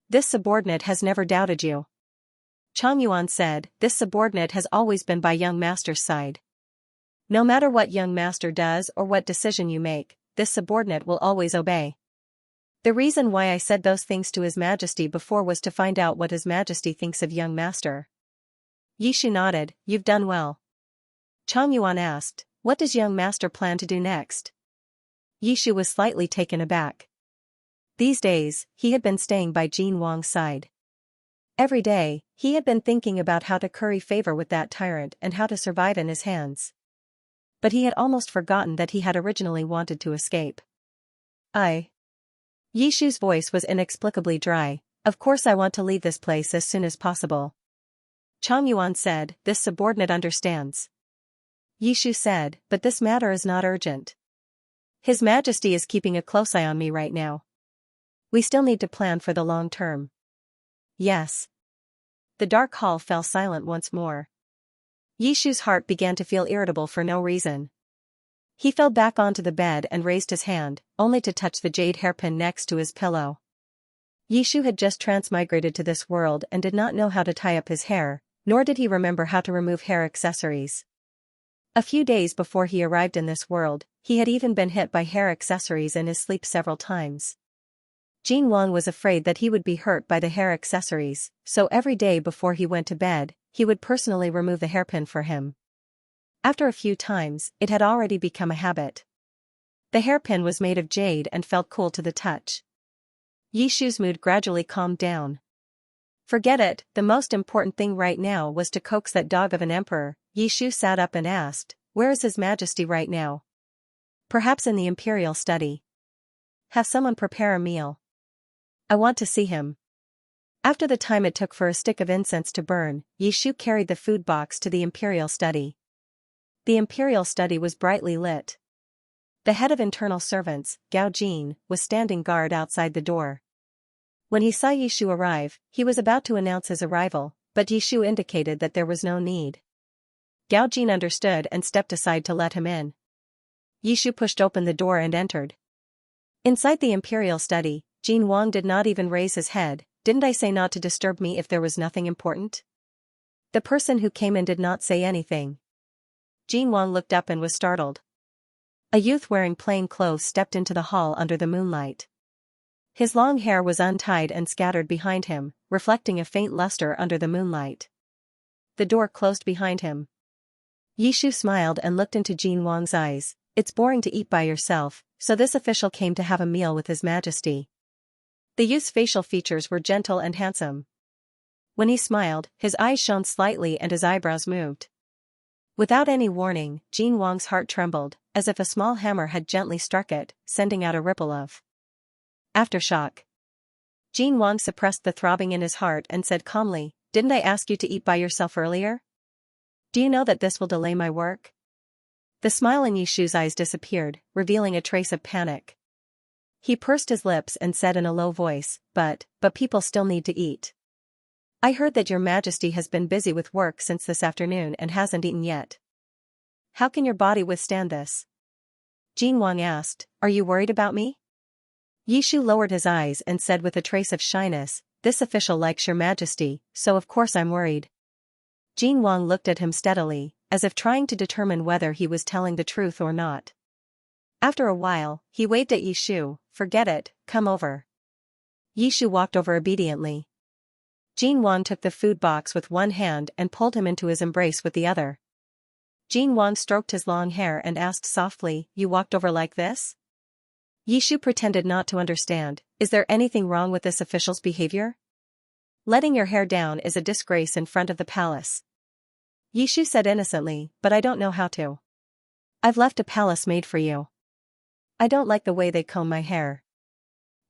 This subordinate has never doubted you." Chang Yuan said, "This subordinate has always been by young master's side. No matter what young master does or what decision you make, this subordinate will always obey. The reason why I said those things to His Majesty before was to find out what His Majesty thinks of young master." Yishu nodded, "You've done well." Chang Yuan asked, "What does young master plan to do next?" Yishu was slightly taken aback. These days, he had been staying by Jin Wang's side. Every day, he had been thinking about how to curry favor with that tyrant and how to survive in his hands. But he had almost forgotten that he had originally wanted to escape. Yishu's voice was inexplicably dry. "Of course I want to leave this place as soon as possible." Chang Yuan said, "This subordinate understands." Yishu said, "But this matter is not urgent. His Majesty is keeping a close eye on me right now. We still need to plan for the long term." "Yes." The dark hall fell silent once more. Yishu's heart began to feel irritable for no reason. He fell back onto the bed and raised his hand, only to touch the jade hairpin next to his pillow. Yishu had just transmigrated to this world and did not know how to tie up his hair, nor did he remember how to remove hair accessories. A few days before he arrived in this world, he had even been hit by hair accessories in his sleep several times. Jin Wang was afraid that he would be hurt by the hair accessories, so every day before he went to bed, he would personally remove the hairpin for him. After a few times, it had already become a habit. The hairpin was made of jade and felt cool to the touch. Yishu's mood gradually calmed down. Forget it, the most important thing right now was to coax that dog of an emperor. Yishu sat up and asked, "Where is His Majesty right now?" "Perhaps in the imperial study." "Have someone prepare a meal. I want to see him." After the time it took for a stick of incense to burn, Yishu carried the food box to the imperial study. The imperial study was brightly lit. The head of internal servants, Gao Jin, was standing guard outside the door. When he saw Yishu arrive, he was about to announce his arrival, but Yishu indicated that there was no need. Gao Jin understood and stepped aside to let him in. Yishu pushed open the door and entered. Inside the imperial study, Jin Wang did not even raise his head. "Didn't I say not to disturb me if there was nothing important?" The person who came in did not say anything. Jin Wang looked up and was startled. A youth wearing plain clothes stepped into the hall under the moonlight. His long hair was untied and scattered behind him, reflecting a faint luster under the moonlight. The door closed behind him. Yishu smiled and looked into Jin Wang's eyes. "It's boring to eat by yourself, so this official came to have a meal with His Majesty." The youth's facial features were gentle and handsome. When he smiled, his eyes shone slightly and his eyebrows moved. Without any warning, Jin Wang's heart trembled, as if a small hammer had gently struck it, sending out a ripple of aftershock. Jin Wang suppressed the throbbing in his heart and said calmly, "Didn't I ask you to eat by yourself earlier? Do you know that this will delay my work?" The smile in Yishu's eyes disappeared, revealing a trace of panic. He pursed his lips and said in a low voice, but people still need to eat. "I heard that Your Majesty has been busy with work since this afternoon and hasn't eaten yet. How can your body withstand this?" Jin Wang asked, "Are you worried about me?" Yishu lowered his eyes and said with a trace of shyness, "This official likes Your Majesty, so of course I'm worried." Jin Wang looked at him steadily, as if trying to determine whether he was telling the truth or not. After a while, he waved at Yishu, "Forget it, come over." Yishu walked over obediently. Jin Wang took the food box with one hand and pulled him into his embrace with the other. Jin Wang stroked his long hair and asked softly, "You walked over like this?" Yishu pretended not to understand. "Is there anything wrong with this official's behavior? Letting your hair down is a disgrace in front of the palace." Yishu said innocently, "But I don't know how to. I've left a palace maid for you. I don't like the way they comb my hair."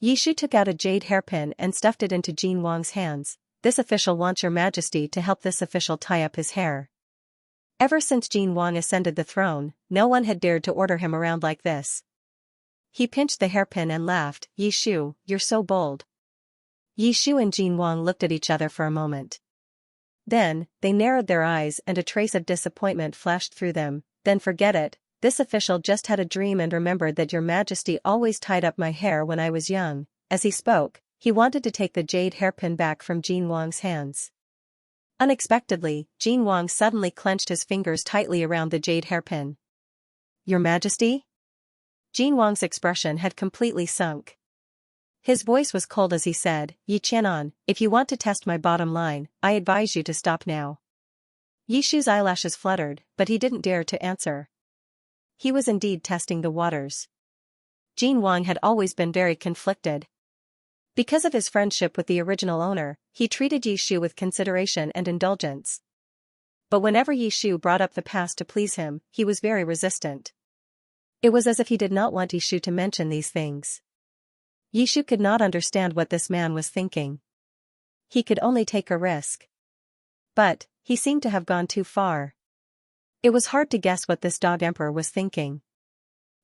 Yishu took out a jade hairpin and stuffed it into Jin Wang's hands. "This official wants Your Majesty to help this official tie up his hair." Ever since Jin Wang ascended the throne, no one had dared to order him around like this. He pinched the hairpin and laughed, "Yishu, you're so bold." Yishu and Jin Wang looked at each other for a moment. Then, they narrowed their eyes and a trace of disappointment flashed through them. "Then forget it, this official just had a dream and remembered that Your Majesty always tied up my hair when I was young." As he spoke, he wanted to take the jade hairpin back from Jin Wang's hands. Unexpectedly, Jin Wang suddenly clenched his fingers tightly around the jade hairpin. "Your Majesty?" Jin Wang's expression had completely sunk. His voice was cold as he said, "Yi Qianan, if you want to test my bottom line, I advise you to stop now." Yishu's eyelashes fluttered, but he didn't dare to answer. He was indeed testing the waters. Jin Wang had always been very conflicted. Because of his friendship with the original owner, he treated Yishu with consideration and indulgence. But whenever Yishu brought up the past to please him, he was very resistant. It was as if he did not want Yishu to mention these things. Yishu could not understand what this man was thinking. He could only take a risk. But, he seemed to have gone too far. It was hard to guess what this dog emperor was thinking.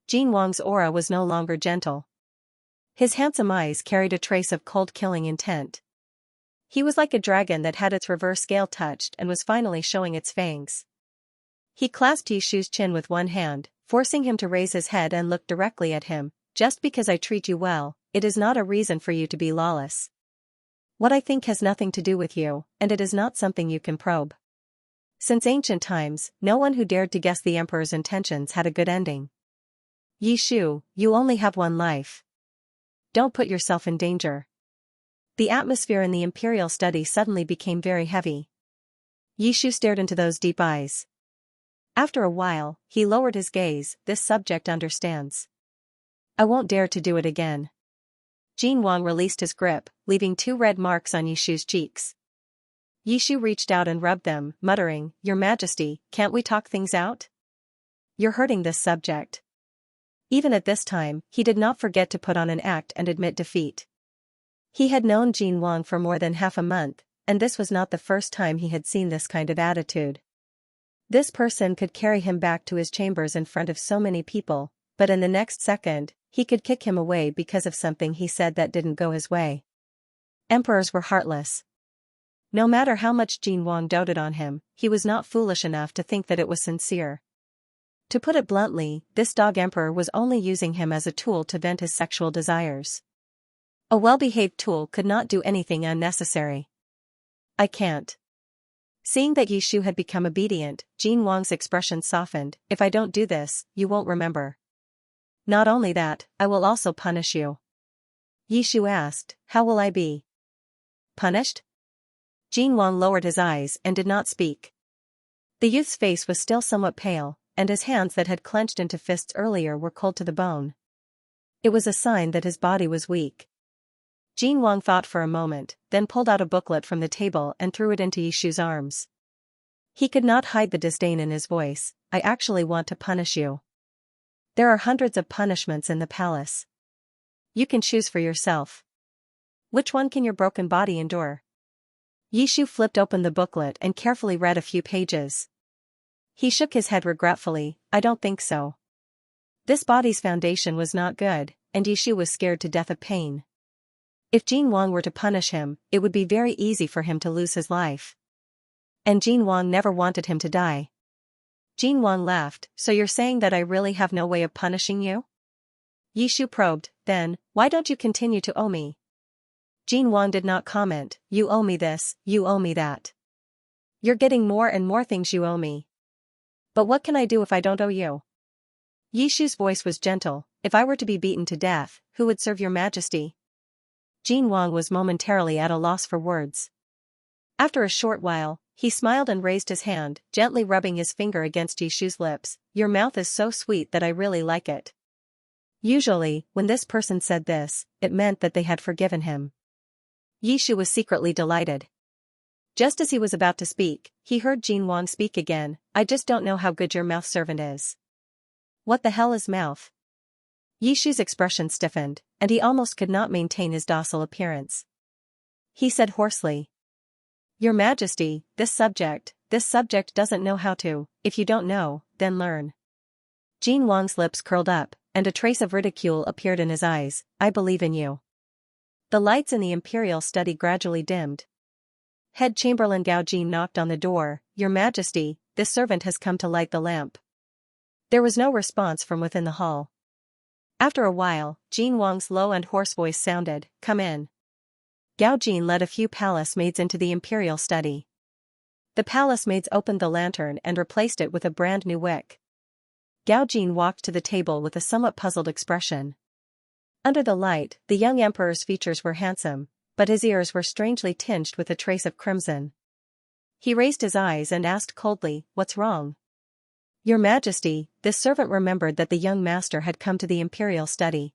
Jin Wang's aura was no longer gentle. His handsome eyes carried a trace of cold killing intent. He was like a dragon that had its reverse scale touched and was finally showing its fangs. He clasped Yishu's chin with one hand, forcing him to raise his head and look directly at him. "Just because I treat you well, it is not a reason for you to be lawless. What I think has nothing to do with you, and it is not something you can probe." Since ancient times, no one who dared to guess the emperor's intentions had a good ending. "Yishu, you only have one life. Don't put yourself in danger." The atmosphere in the imperial study suddenly became very heavy. Yishu stared into those deep eyes. After a while, he lowered his gaze. This subject understands. I won't dare to do it again. Jin Wang released his grip, leaving 2 red marks on Yishu's cheeks. Yishu reached out and rubbed them, muttering, Your Majesty, can't we talk things out? You're hurting this subject. Even at this time, he did not forget to put on an act and admit defeat. He had known Jin Wang for more than half a month, and this was not the first time he had seen this kind of attitude. This person could carry him back to his chambers in front of so many people, but in the next second, he could kick him away because of something he said that didn't go his way. Emperors were heartless. No matter how much Jin Wang doted on him, he was not foolish enough to think that it was sincere. To put it bluntly, this dog emperor was only using him as a tool to vent his sexual desires. A well-behaved tool could not do anything unnecessary. I can't. Seeing that Yishu had become obedient, Jin Wang's expression softened. If I don't do this, you won't remember. Not only that, I will also punish you. Yishu asked, How will I be punished? Jin Wang lowered his eyes and did not speak. The youth's face was still somewhat pale, and his hands that had clenched into fists earlier were cold to the bone. It was a sign that his body was weak. Jin Wang thought for a moment, then pulled out a booklet from the table and threw it into Yishu's arms. He could not hide the disdain in his voice. I actually want to punish you. There are hundreds of punishments in the palace. You can choose for yourself. Which one can your broken body endure? Yishu flipped open the booklet and carefully read a few pages. He shook his head regretfully. I don't think so. This body's foundation was not good, and Yishu was scared to death of pain. If Jin Wang were to punish him, it would be very easy for him to lose his life. And Jin Wang never wanted him to die. Jin Wang laughed. So you're saying that I really have no way of punishing you? Yishu probed. Then, why don't you continue to owe me? Jin Wang did not comment. You owe me this, you owe me that. You're getting more and more things you owe me. But what can I do if I don't owe you? Yishu's voice was gentle. If I were to be beaten to death, who would serve your majesty? Jin Wang was momentarily at a loss for words. After a short while, he smiled and raised his hand, gently rubbing his finger against Yishu's lips. Your mouth is so sweet that I really like it. Usually, when this person said this, it meant that they had forgiven him. Yishu was secretly delighted. Just as he was about to speak, he heard Jin Wang speak again. I just don't know how good your mouth servant is. What the hell is mouth? Yishu's expression stiffened, and he almost could not maintain his docile appearance. He said hoarsely, Your Majesty, this subject doesn't know how to. If you don't know, then learn. Jin Wang's lips curled up, and a trace of ridicule appeared in his eyes. I believe in you. The lights in the imperial study gradually dimmed. Head Chamberlain Gao Jin knocked on the door. Your Majesty, this servant has come to light the lamp. There was no response from within the hall. After a while, Jin Wang's low and hoarse voice sounded, Come in. Gao Jin led a few palace maids into the imperial study. The palace maids opened the lantern and replaced it with a brand new wick. Gao Jin walked to the table with a somewhat puzzled expression. Under the light, the young emperor's features were handsome, but his ears were strangely tinged with a trace of crimson. He raised his eyes and asked coldly, What's wrong? Your Majesty, this servant remembered that the young master had come to the imperial study.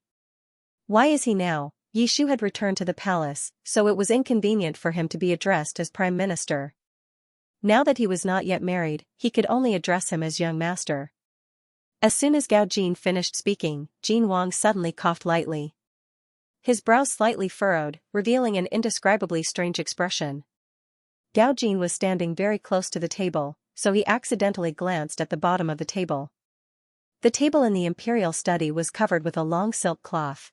Why is he now? Yishu had returned to the palace, so it was inconvenient for him to be addressed as Prime Minister. Now that he was not yet married, he could only address him as young master. As soon as Gao Jin finished speaking, Jin Wang suddenly coughed lightly. His brows slightly furrowed, revealing an indescribably strange expression. Gao Jin was standing very close to the table, so he accidentally glanced at the bottom of the table. The table in the imperial study was covered with a long silk cloth.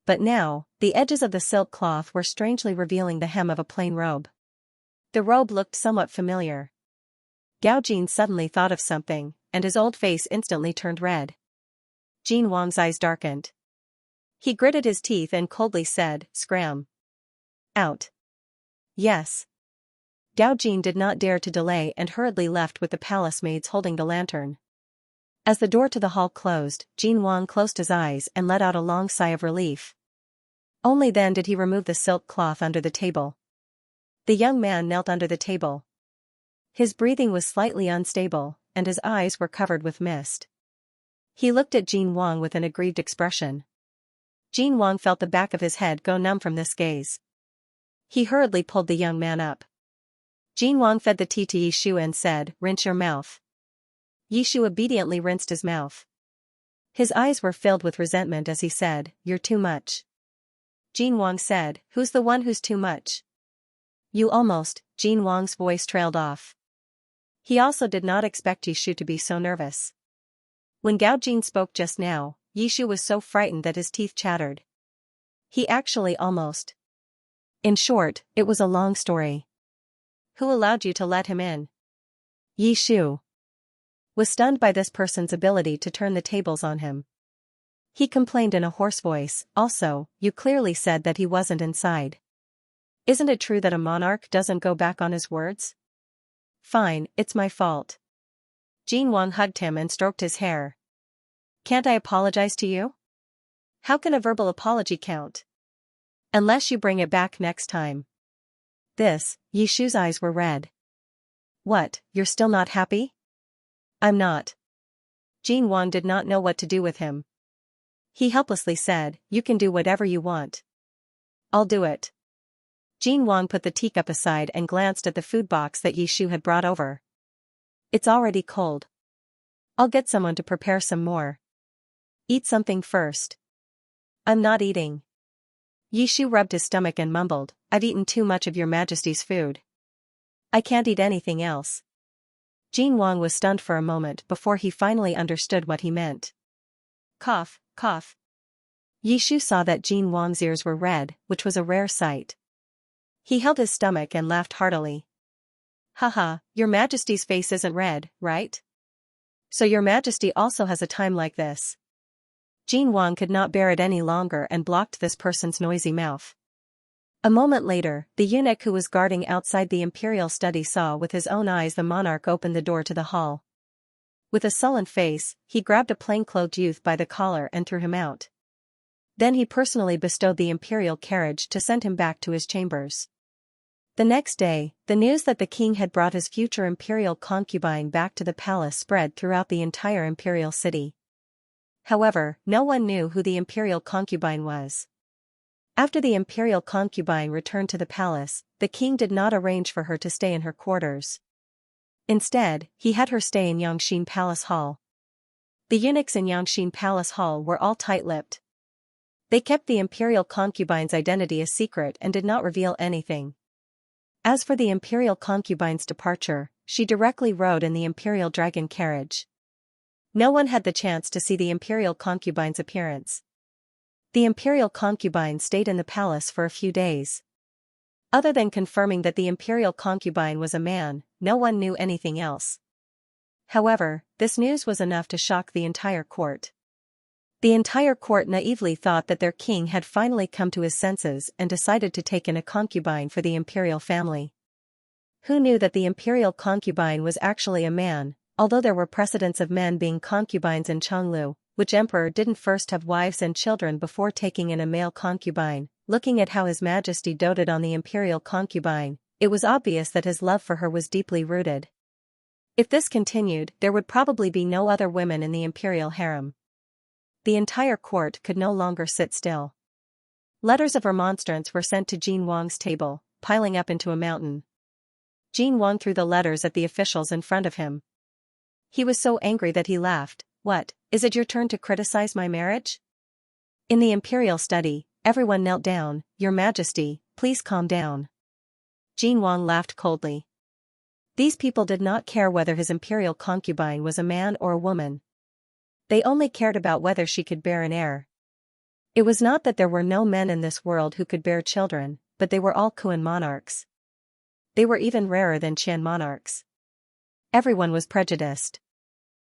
But now, the edges of the silk cloth were strangely revealing the hem of a plain robe. The robe looked somewhat familiar. Gao Jin suddenly thought of something, and his old face instantly turned red. Jin Wang's eyes darkened. He gritted his teeth and coldly said, Scram. Out. Yes. Gao Jin did not dare to delay and hurriedly left with the palace maids holding the lantern. As the door to the hall closed, Jin Wang closed his eyes and let out a long sigh of relief. Only then did he remove the silk cloth under the table. The young man knelt under the table. His breathing was slightly unstable, and his eyes were covered with mist. He looked at Jin Wang with an aggrieved expression. Jin Wang felt the back of his head go numb from this gaze. He hurriedly pulled the young man up. Jin Wang fed the tea to Yishu and said, "Rinse your mouth." Yishu obediently rinsed his mouth. His eyes were filled with resentment as he said, "You're too much." Jin Wang said, "Who's the one who's too much?" "You almost," Jin Wang's voice trailed off. He also did not expect Yishu to be so nervous. When Gao Jin spoke just now, Yishu was so frightened that his teeth chattered. He actually almost. In short, it was a long story. "Who allowed you to let him in?" Yishu was stunned by this person's ability to turn the tables on him. He complained in a hoarse voice, "Also, you clearly said that he wasn't inside. Isn't it true that a monarch doesn't go back on his words?" "Fine, it's my fault." Jin Wang hugged him and stroked his hair. "Can't I apologize to you? How can a verbal apology count? Unless you bring it back next time." Yishu's eyes were red. "What, you're still not happy?" "I'm not." Jin Wang did not know what to do with him. He helplessly said, "You can do whatever you want." "I'll do it." Jin Wang put the teacup aside and glanced at the food box that Yishu had brought over. "It's already cold. I'll get someone to prepare some more. Eat something first." "I'm not eating." Yishu rubbed his stomach and mumbled, "I've eaten too much of your Majesty's food. I can't eat anything else." Jin Wang was stunned for a moment before he finally understood what he meant. Cough, cough. Yishu saw that Jin Wang's ears were red, which was a rare sight. He held his stomach and laughed heartily. "Haha, your Majesty's face isn't red, right? So your Majesty also has a time like this." Jin Wang could not bear it any longer and blocked this person's noisy mouth. A moment later, the eunuch who was guarding outside the imperial study saw with his own eyes the monarch open the door to the hall. With a sullen face, he grabbed a plain-clothed youth by the collar and threw him out. Then he personally bestowed the imperial carriage to send him back to his chambers. The next day, the news that the king had brought his future imperial concubine back to the palace spread throughout the entire imperial city. However, no one knew who the imperial concubine was. After the imperial concubine returned to the palace, the king did not arrange for her to stay in her quarters. Instead, he had her stay in Xianxia Palace Hall. The eunuchs in Xianxia Palace Hall were all tight-lipped. They kept the imperial concubine's identity a secret and did not reveal anything. As for the imperial concubine's departure, she directly rode in the imperial dragon carriage. No one had the chance to see the imperial concubine's appearance. The imperial concubine stayed in the palace for a few days. Other than confirming that the imperial concubine was a man, no one knew anything else. However, this news was enough to shock the entire court. The entire court naively thought that their king had finally come to his senses and decided to take in a concubine for the imperial family. Who knew that the imperial concubine was actually a man, although there were precedents of men being concubines in Chenglu, which emperor didn't first have wives and children before taking in a male concubine? Looking at how His Majesty doted on the imperial concubine, it was obvious that his love for her was deeply rooted. If this continued, there would probably be no other women in the imperial harem. The entire court could no longer sit still. Letters of remonstrance were sent to Jin Wang's table, piling up into a mountain. Jin Wang threw the letters at the officials in front of him. He was so angry that he laughed. "What, is it your turn to criticize my marriage?" In the imperial study, everyone knelt down. "Your Majesty, please calm down." Jin Wang laughed coldly. These people did not care whether his imperial concubine was a man or a woman. They only cared about whether she could bear an heir. It was not that there were no men in this world who could bear children, but they were all Kuan monarchs. They were even rarer than Qian monarchs. Everyone was prejudiced.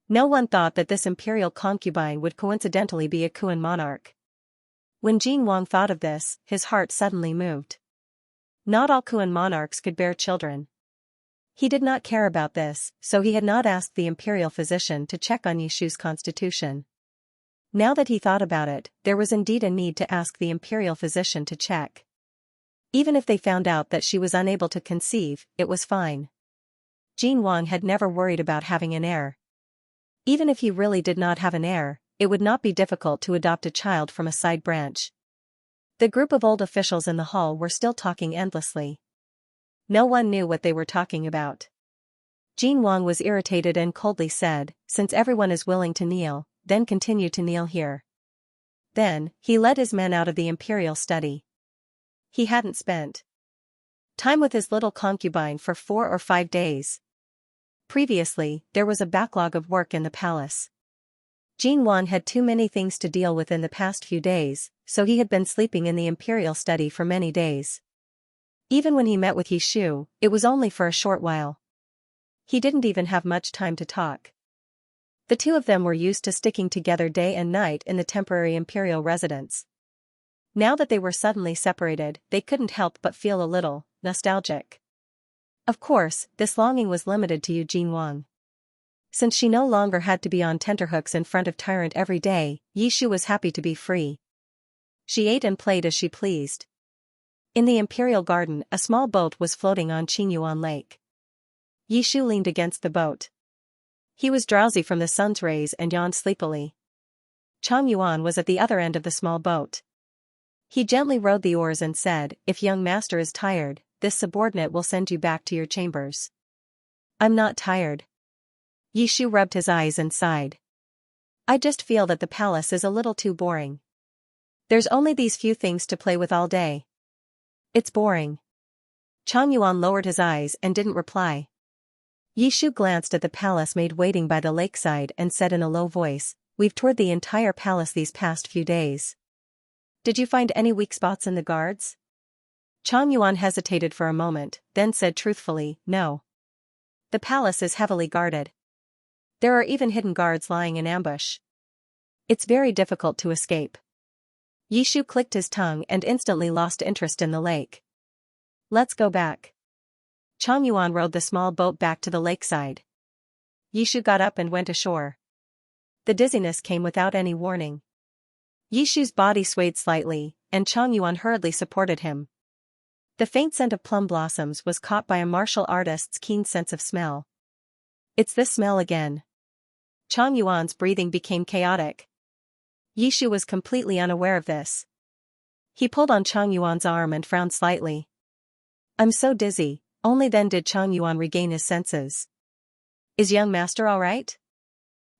No one thought that this imperial concubine would coincidentally be a Kuan monarch. When Jin Wang thought of this, his heart suddenly moved. Not all Kuan monarchs could bear children. He did not care about this, so he had not asked the imperial physician to check on Yishu's constitution. Now that he thought about it, there was indeed a need to ask the imperial physician to check. Even if they found out that she was unable to conceive, it was fine. Jin Wang had never worried about having an heir. Even if he really did not have an heir, it would not be difficult to adopt a child from a side branch. The group of old officials in the hall were still talking endlessly. No one knew what they were talking about. Jin Wang was irritated and coldly said, "Since everyone is willing to kneel, then continue to kneel here." Then, he led his men out of the imperial study. He hadn't spent time with his little concubine for 4 or 5 days. Previously, there was a backlog of work in the palace. Jin Wang had too many things to deal with in the past few days, so he had been sleeping in the imperial study for many days. Even when he met with Yishu, it was only for a short while. He didn't even have much time to talk. The two of them were used to sticking together day and night in the temporary imperial residence. Now that they were suddenly separated, they couldn't help but feel a little nostalgic. Of course, this longing was limited to Jin Wang. Since she no longer had to be on tenterhooks in front of Tyrant every day, Yishu was happy to be free. She ate and played as she pleased. In the imperial garden, a small boat was floating on Qingyuan Lake. Yishu leaned against the boat. He was drowsy from the sun's rays and yawned sleepily. Chang Yuan was at the other end of the small boat. He gently rowed the oars and said, "If young master is tired, this subordinate will send you back to your chambers." "I'm not tired." Yishu rubbed his eyes and sighed. "I just feel that the palace is a little too boring. There's only these few things to play with all day. It's boring." Chang Yuan lowered his eyes and didn't reply. Yishu glanced at the palace maid waiting by the lakeside and said in a low voice, "We've toured the entire palace these past few days. Did you find any weak spots in the guards?" Chang Yuan hesitated for a moment, then said truthfully, "No. The palace is heavily guarded. There are even hidden guards lying in ambush. It's very difficult to escape." Yishu clicked his tongue and instantly lost interest in the lake. "Let's go back." Chang Yuan rowed the small boat back to the lakeside. Yishu got up and went ashore. The dizziness came without any warning. Yishu's body swayed slightly, and Chang Yuan hurriedly supported him. The faint scent of plum blossoms was caught by a martial artist's keen sense of smell. "It's this smell again." Chang Yuan's breathing became chaotic. Yishu was completely unaware of this. He pulled on Chang Yuan's arm and frowned slightly. "I'm so dizzy." Only then did Chang Yuan regain his senses. "Is young master all right?"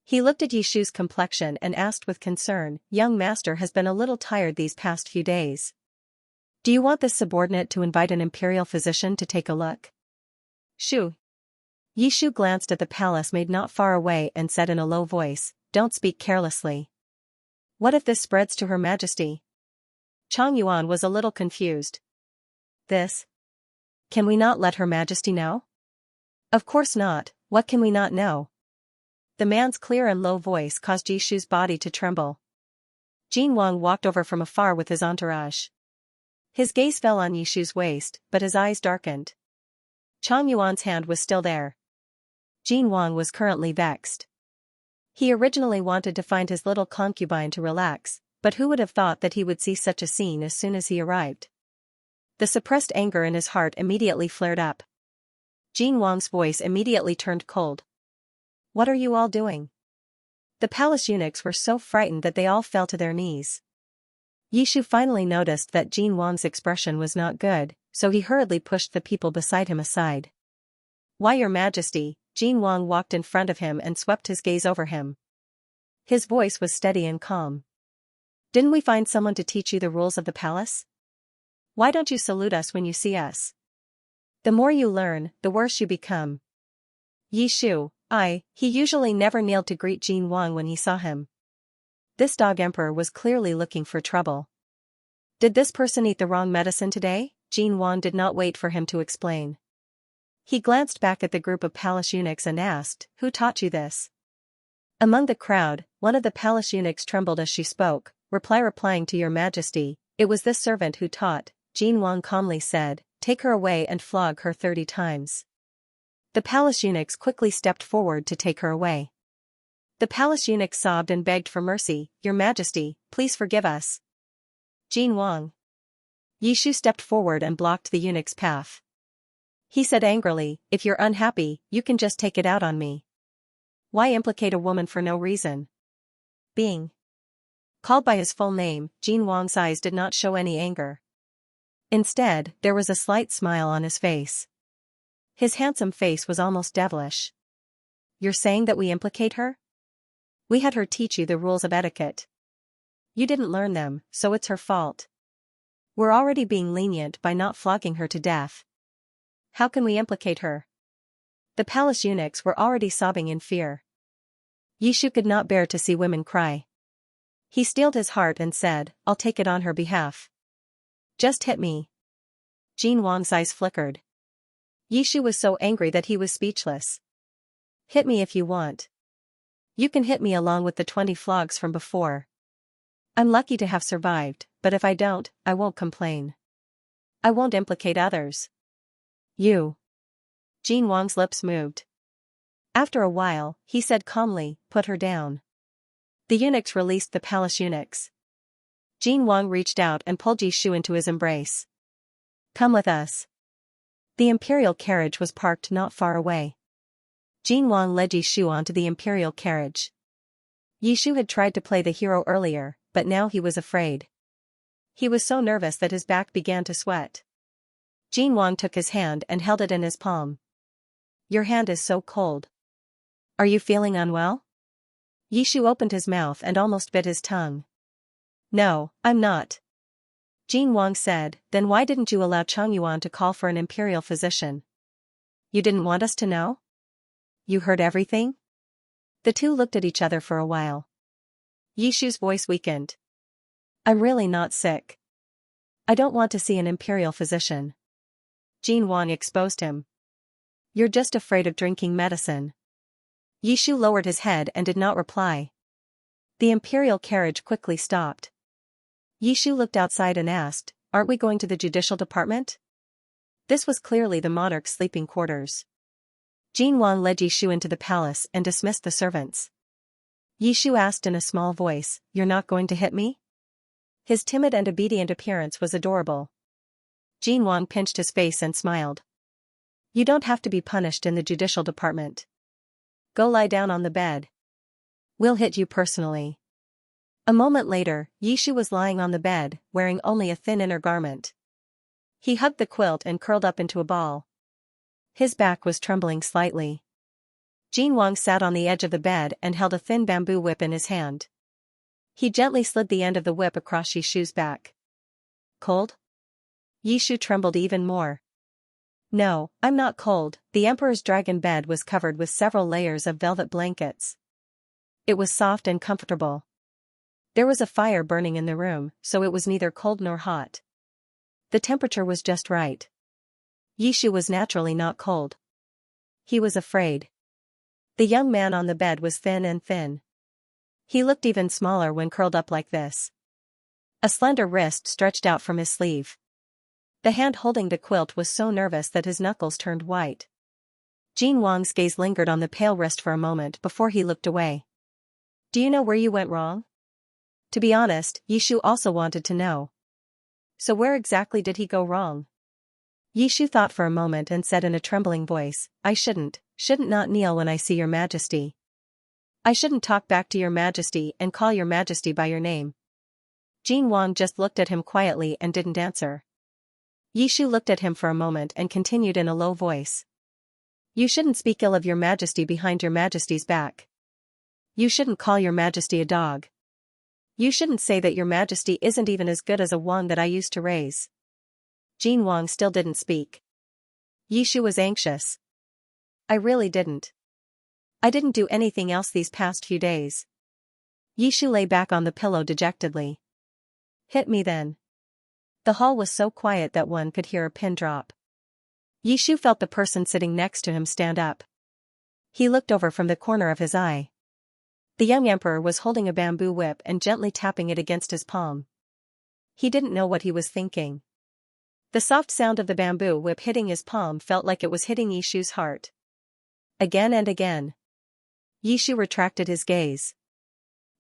He looked at Yishu's complexion and asked with concern, "Young master has been a little tired these past few days. Do you want this subordinate to invite an imperial physician to take a look?" "Shu." Yishu glanced at the palace maid not far away and said in a low voice, "Don't speak carelessly. What if this spreads to Her Majesty?" Chang Yuan was a little confused. "This? Can we not let Her Majesty know?" "Of course not, what can we not know?" The man's clear and low voice caused Yishu's body to tremble. Jin Wang walked over from afar with his entourage. His gaze fell on Yishu's waist, but his eyes darkened. Chang Yuan's hand was still there. Jin Wang was currently vexed. He originally wanted to find his little concubine to relax, but who would have thought that he would see such a scene as soon as he arrived? The suppressed anger in his heart immediately flared up. Jin Wang's voice immediately turned cold. "What are you all doing?" The palace eunuchs were so frightened that they all fell to their knees. Yishu finally noticed that Jin Wang's expression was not good, so he hurriedly pushed the people beside him aside. "Why, Your Majesty?" Jin Wang walked in front of him and swept his gaze over him. His voice was steady and calm. "Didn't we find someone to teach you the rules of the palace? Why don't you salute us when you see us? The more you learn, the worse you become." Yishu, he usually never kneeled to greet Jin Wang when he saw him. This dog emperor was clearly looking for trouble. Did this person eat the wrong medicine today? Jin Wang did not wait for him to explain. He glanced back at the group of palace eunuchs and asked, "Who taught you this?" Among the crowd, one of the palace eunuchs trembled as she spoke, replying to Your Majesty, "It was this servant who taught." Jin Wang calmly said, "Take her away and flog her 30 times. The palace eunuchs quickly stepped forward to take her away. The palace eunuch sobbed and begged for mercy, "Your Majesty, please forgive us." Jin Wang. Yishu stepped forward and blocked the eunuch's path. He said angrily, if you're unhappy, you can just take it out on me. Why implicate a woman for no reason? Being called by his full name, Jin Wang's eyes did not show any anger. Instead, there was a slight smile on his face. His handsome face was almost devilish. You're saying that we implicate her? We had her teach you the rules of etiquette. You didn't learn them, so it's her fault. We're already being lenient by not flogging her to death. How can we implicate her? The palace eunuchs were already sobbing in fear. Yishu could not bear to see women cry. He steeled his heart and said, I'll take it on her behalf. Just hit me. Jin Wang's eyes flickered. Yishu was so angry that he was speechless. Hit me if you want. You can hit me along with the 20 flogs from before. I'm lucky to have survived, but if I don't, I won't complain. I won't implicate others. You. Jin Wang's lips moved. After a while, he said calmly, put her down. The eunuchs released the palace eunuchs. Jin Wang reached out and pulled Yishu into his embrace. Come with us. The imperial carriage was parked not far away. Jin Wang led Yishu onto the imperial carriage. Yishu had tried to play the hero earlier, but now he was afraid. He was so nervous that his back began to sweat. Jin Wang took his hand and held it in his palm. Your hand is so cold. Are you feeling unwell? Yishu opened his mouth and almost bit his tongue. No, I'm not. Jin Wang said, then why didn't you allow Chongyuan to call for an imperial physician? You didn't want us to know? You heard everything? The two looked at each other for a while. Yishu's voice weakened. I'm really not sick. I don't want to see an imperial physician. Jin Wang exposed him. You're just afraid of drinking medicine. Yishu lowered his head and did not reply. The imperial carriage quickly stopped. Yishu looked outside and asked, aren't we going to the judicial department? This was clearly the monarch's sleeping quarters. Jin Wang led Yishu into the palace and dismissed the servants. Yishu asked in a small voice, you're not going to hit me? His timid and obedient appearance was adorable. Jin Wang pinched his face and smiled. You don't have to be punished in the judicial department. Go lie down on the bed. We'll hit you personally. A moment later, Yishu was lying on the bed, wearing only a thin inner garment. He hugged the quilt and curled up into a ball. His back was trembling slightly. Jin Wang sat on the edge of the bed and held a thin bamboo whip in his hand. He gently slid the end of the whip across Yishu's back. Cold? Yishu trembled even more. No, I'm not cold. The emperor's dragon bed was covered with several layers of velvet blankets. It was soft and comfortable. There was a fire burning in the room, so it was neither cold nor hot. The temperature was just right. Yishu was naturally not cold. He was afraid. The young man on the bed was thin and thin. He looked even smaller when curled up like this. A slender wrist stretched out from his sleeve. The hand holding the quilt was so nervous that his knuckles turned white. Jin Wang's gaze lingered on the pale wrist for a moment before he looked away. Do you know where you went wrong? To be honest, Yishu also wanted to know. So where exactly did he go wrong? Yishu thought for a moment and said in a trembling voice, I shouldn't not kneel when I see your majesty. I shouldn't talk back to your majesty and call your majesty by your name. Jin Wang just looked at him quietly and didn't answer. Yishu looked at him for a moment and continued in a low voice. You shouldn't speak ill of your majesty behind your majesty's back. You shouldn't call your majesty a dog. You shouldn't say that your majesty isn't even as good as a one that I used to raise. Jin Wang still didn't speak. Yishu was anxious. I really didn't. I didn't do anything else these past few days. Yishu lay back on the pillow dejectedly. Hit me then. The hall was so quiet that one could hear a pin drop. Yishu felt the person sitting next to him stand up. He looked over from the corner of his eye. The young emperor was holding a bamboo whip and gently tapping it against his palm. He didn't know what he was thinking. The soft sound of the bamboo whip hitting his palm felt like it was hitting Yishu's heart. Again and again. Yishu retracted his gaze.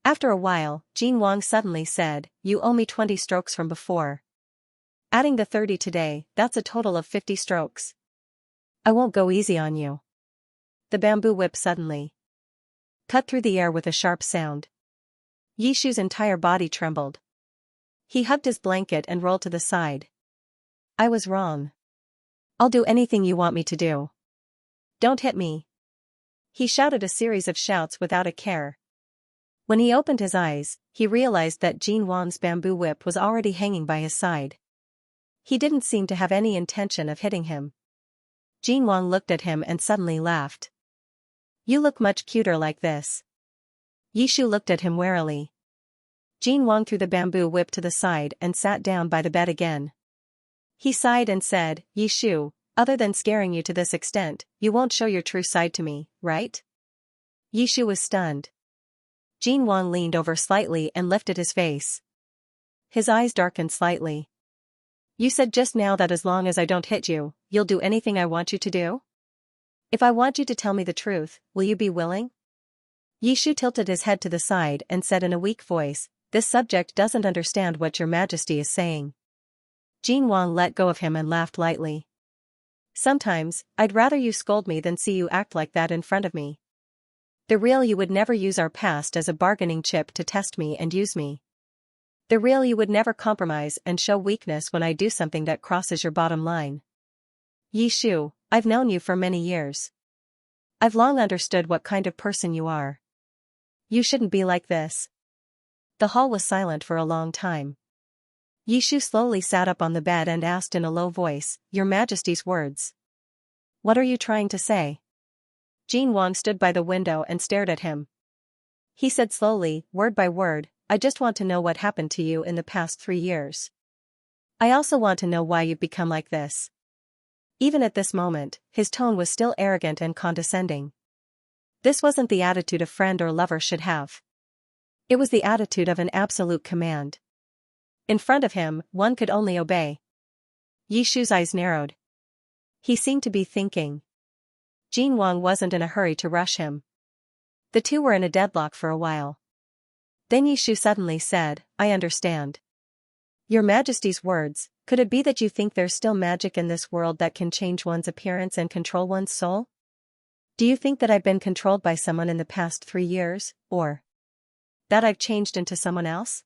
After a while, Jin Wang suddenly said, You owe me 20 strokes from before. Adding the 30 today, that's a total of 50 strokes. I won't go easy on you. The bamboo whip suddenly cut through the air with a sharp sound. Yishu's entire body trembled. He hugged his blanket and rolled to the side. I was wrong. I'll do anything you want me to do. Don't hit me. He shouted a series of shouts without a care. When he opened his eyes, he realized that Jin Wang's bamboo whip was already hanging by his side. He didn't seem to have any intention of hitting him. Jin Wang looked at him and suddenly laughed. You look much cuter like this. Yishu looked at him warily. Jin Wang threw the bamboo whip to the side and sat down by the bed again. He sighed and said, Yishu, other than scaring you to this extent, you won't show your true side to me, right? Yishu was stunned. Jin Wang leaned over slightly and lifted his face. His eyes darkened slightly. You said just now that as long as I don't hit you, you'll do anything I want you to do? If I want you to tell me the truth, will you be willing? Yishu tilted his head to the side and said in a weak voice, This subject doesn't understand what your majesty is saying. Jin Wang let go of him and laughed lightly. Sometimes, I'd rather you scold me than see you act like that in front of me. The real you would never use our past as a bargaining chip to test me and use me. The real you would never compromise and show weakness when I do something that crosses your bottom line. Yishu, I've known you for many years. I've long understood what kind of person you are. You shouldn't be like this. The hall was silent for a long time. Yishu slowly sat up on the bed and asked in a low voice, Your Majesty's words. What are you trying to say? Jin Wang stood by the window and stared at him. He said slowly, word by word, I just want to know what happened to you in the past 3 years. I also want to know why you've become like this. Even at this moment, his tone was still arrogant and condescending. This wasn't the attitude a friend or lover should have. It was the attitude of an absolute command. In front of him, one could only obey. Yishu's eyes narrowed. He seemed to be thinking. Jin Wang wasn't in a hurry to rush him. The two were in a deadlock for a while. Then Yishu suddenly said, I understand. Your Majesty's words, could it be that you think there's still magic in this world that can change one's appearance and control one's soul? Do you think that I've been controlled by someone in the past 3 years, or that I've changed into someone else?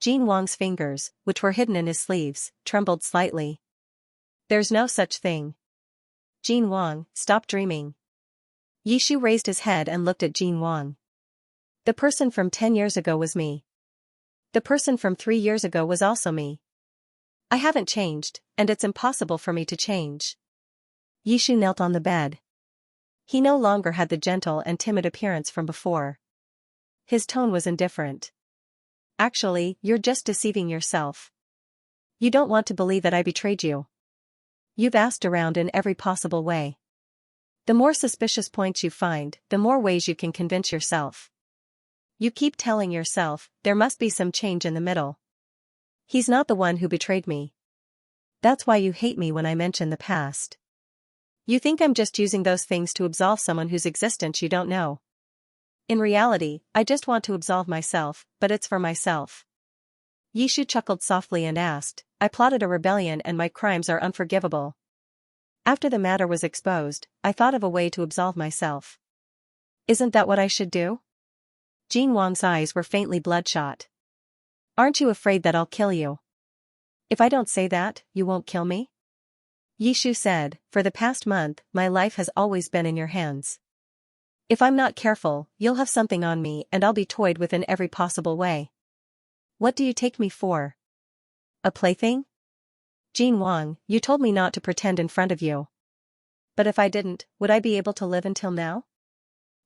Jin Wang's fingers, which were hidden in his sleeves, trembled slightly. There's no such thing. Jin Wang, stop dreaming. Yishu raised his head and looked at Jin Wang. The person from 10 years ago was me. The person from 3 years ago was also me. I haven't changed, and it's impossible for me to change. Yishu knelt on the bed. He no longer had the gentle and timid appearance from before. His tone was indifferent. Actually, you're just deceiving yourself. You don't want to believe that I betrayed you. You've asked around in every possible way. The more suspicious points you find, the more ways you can convince yourself. You keep telling yourself, there must be some change in the middle. He's not the one who betrayed me. That's why you hate me when I mention the past. You think I'm just using those things to absolve someone whose existence you don't know. In reality, I just want to absolve myself, but it's for myself. Yishu chuckled softly and asked, I plotted a rebellion and my crimes are unforgivable. After the matter was exposed, I thought of a way to absolve myself. Isn't that what I should do? Jin Wang's eyes were faintly bloodshot. Aren't you afraid that I'll kill you? If I don't say that, you won't kill me? Yishu said, for the past month, my life has always been in your hands. If I'm not careful, you'll have something on me and I'll be toyed with in every possible way. What do you take me for? A plaything? Jin Wang, you told me not to pretend in front of you. But if I didn't, would I be able to live until now?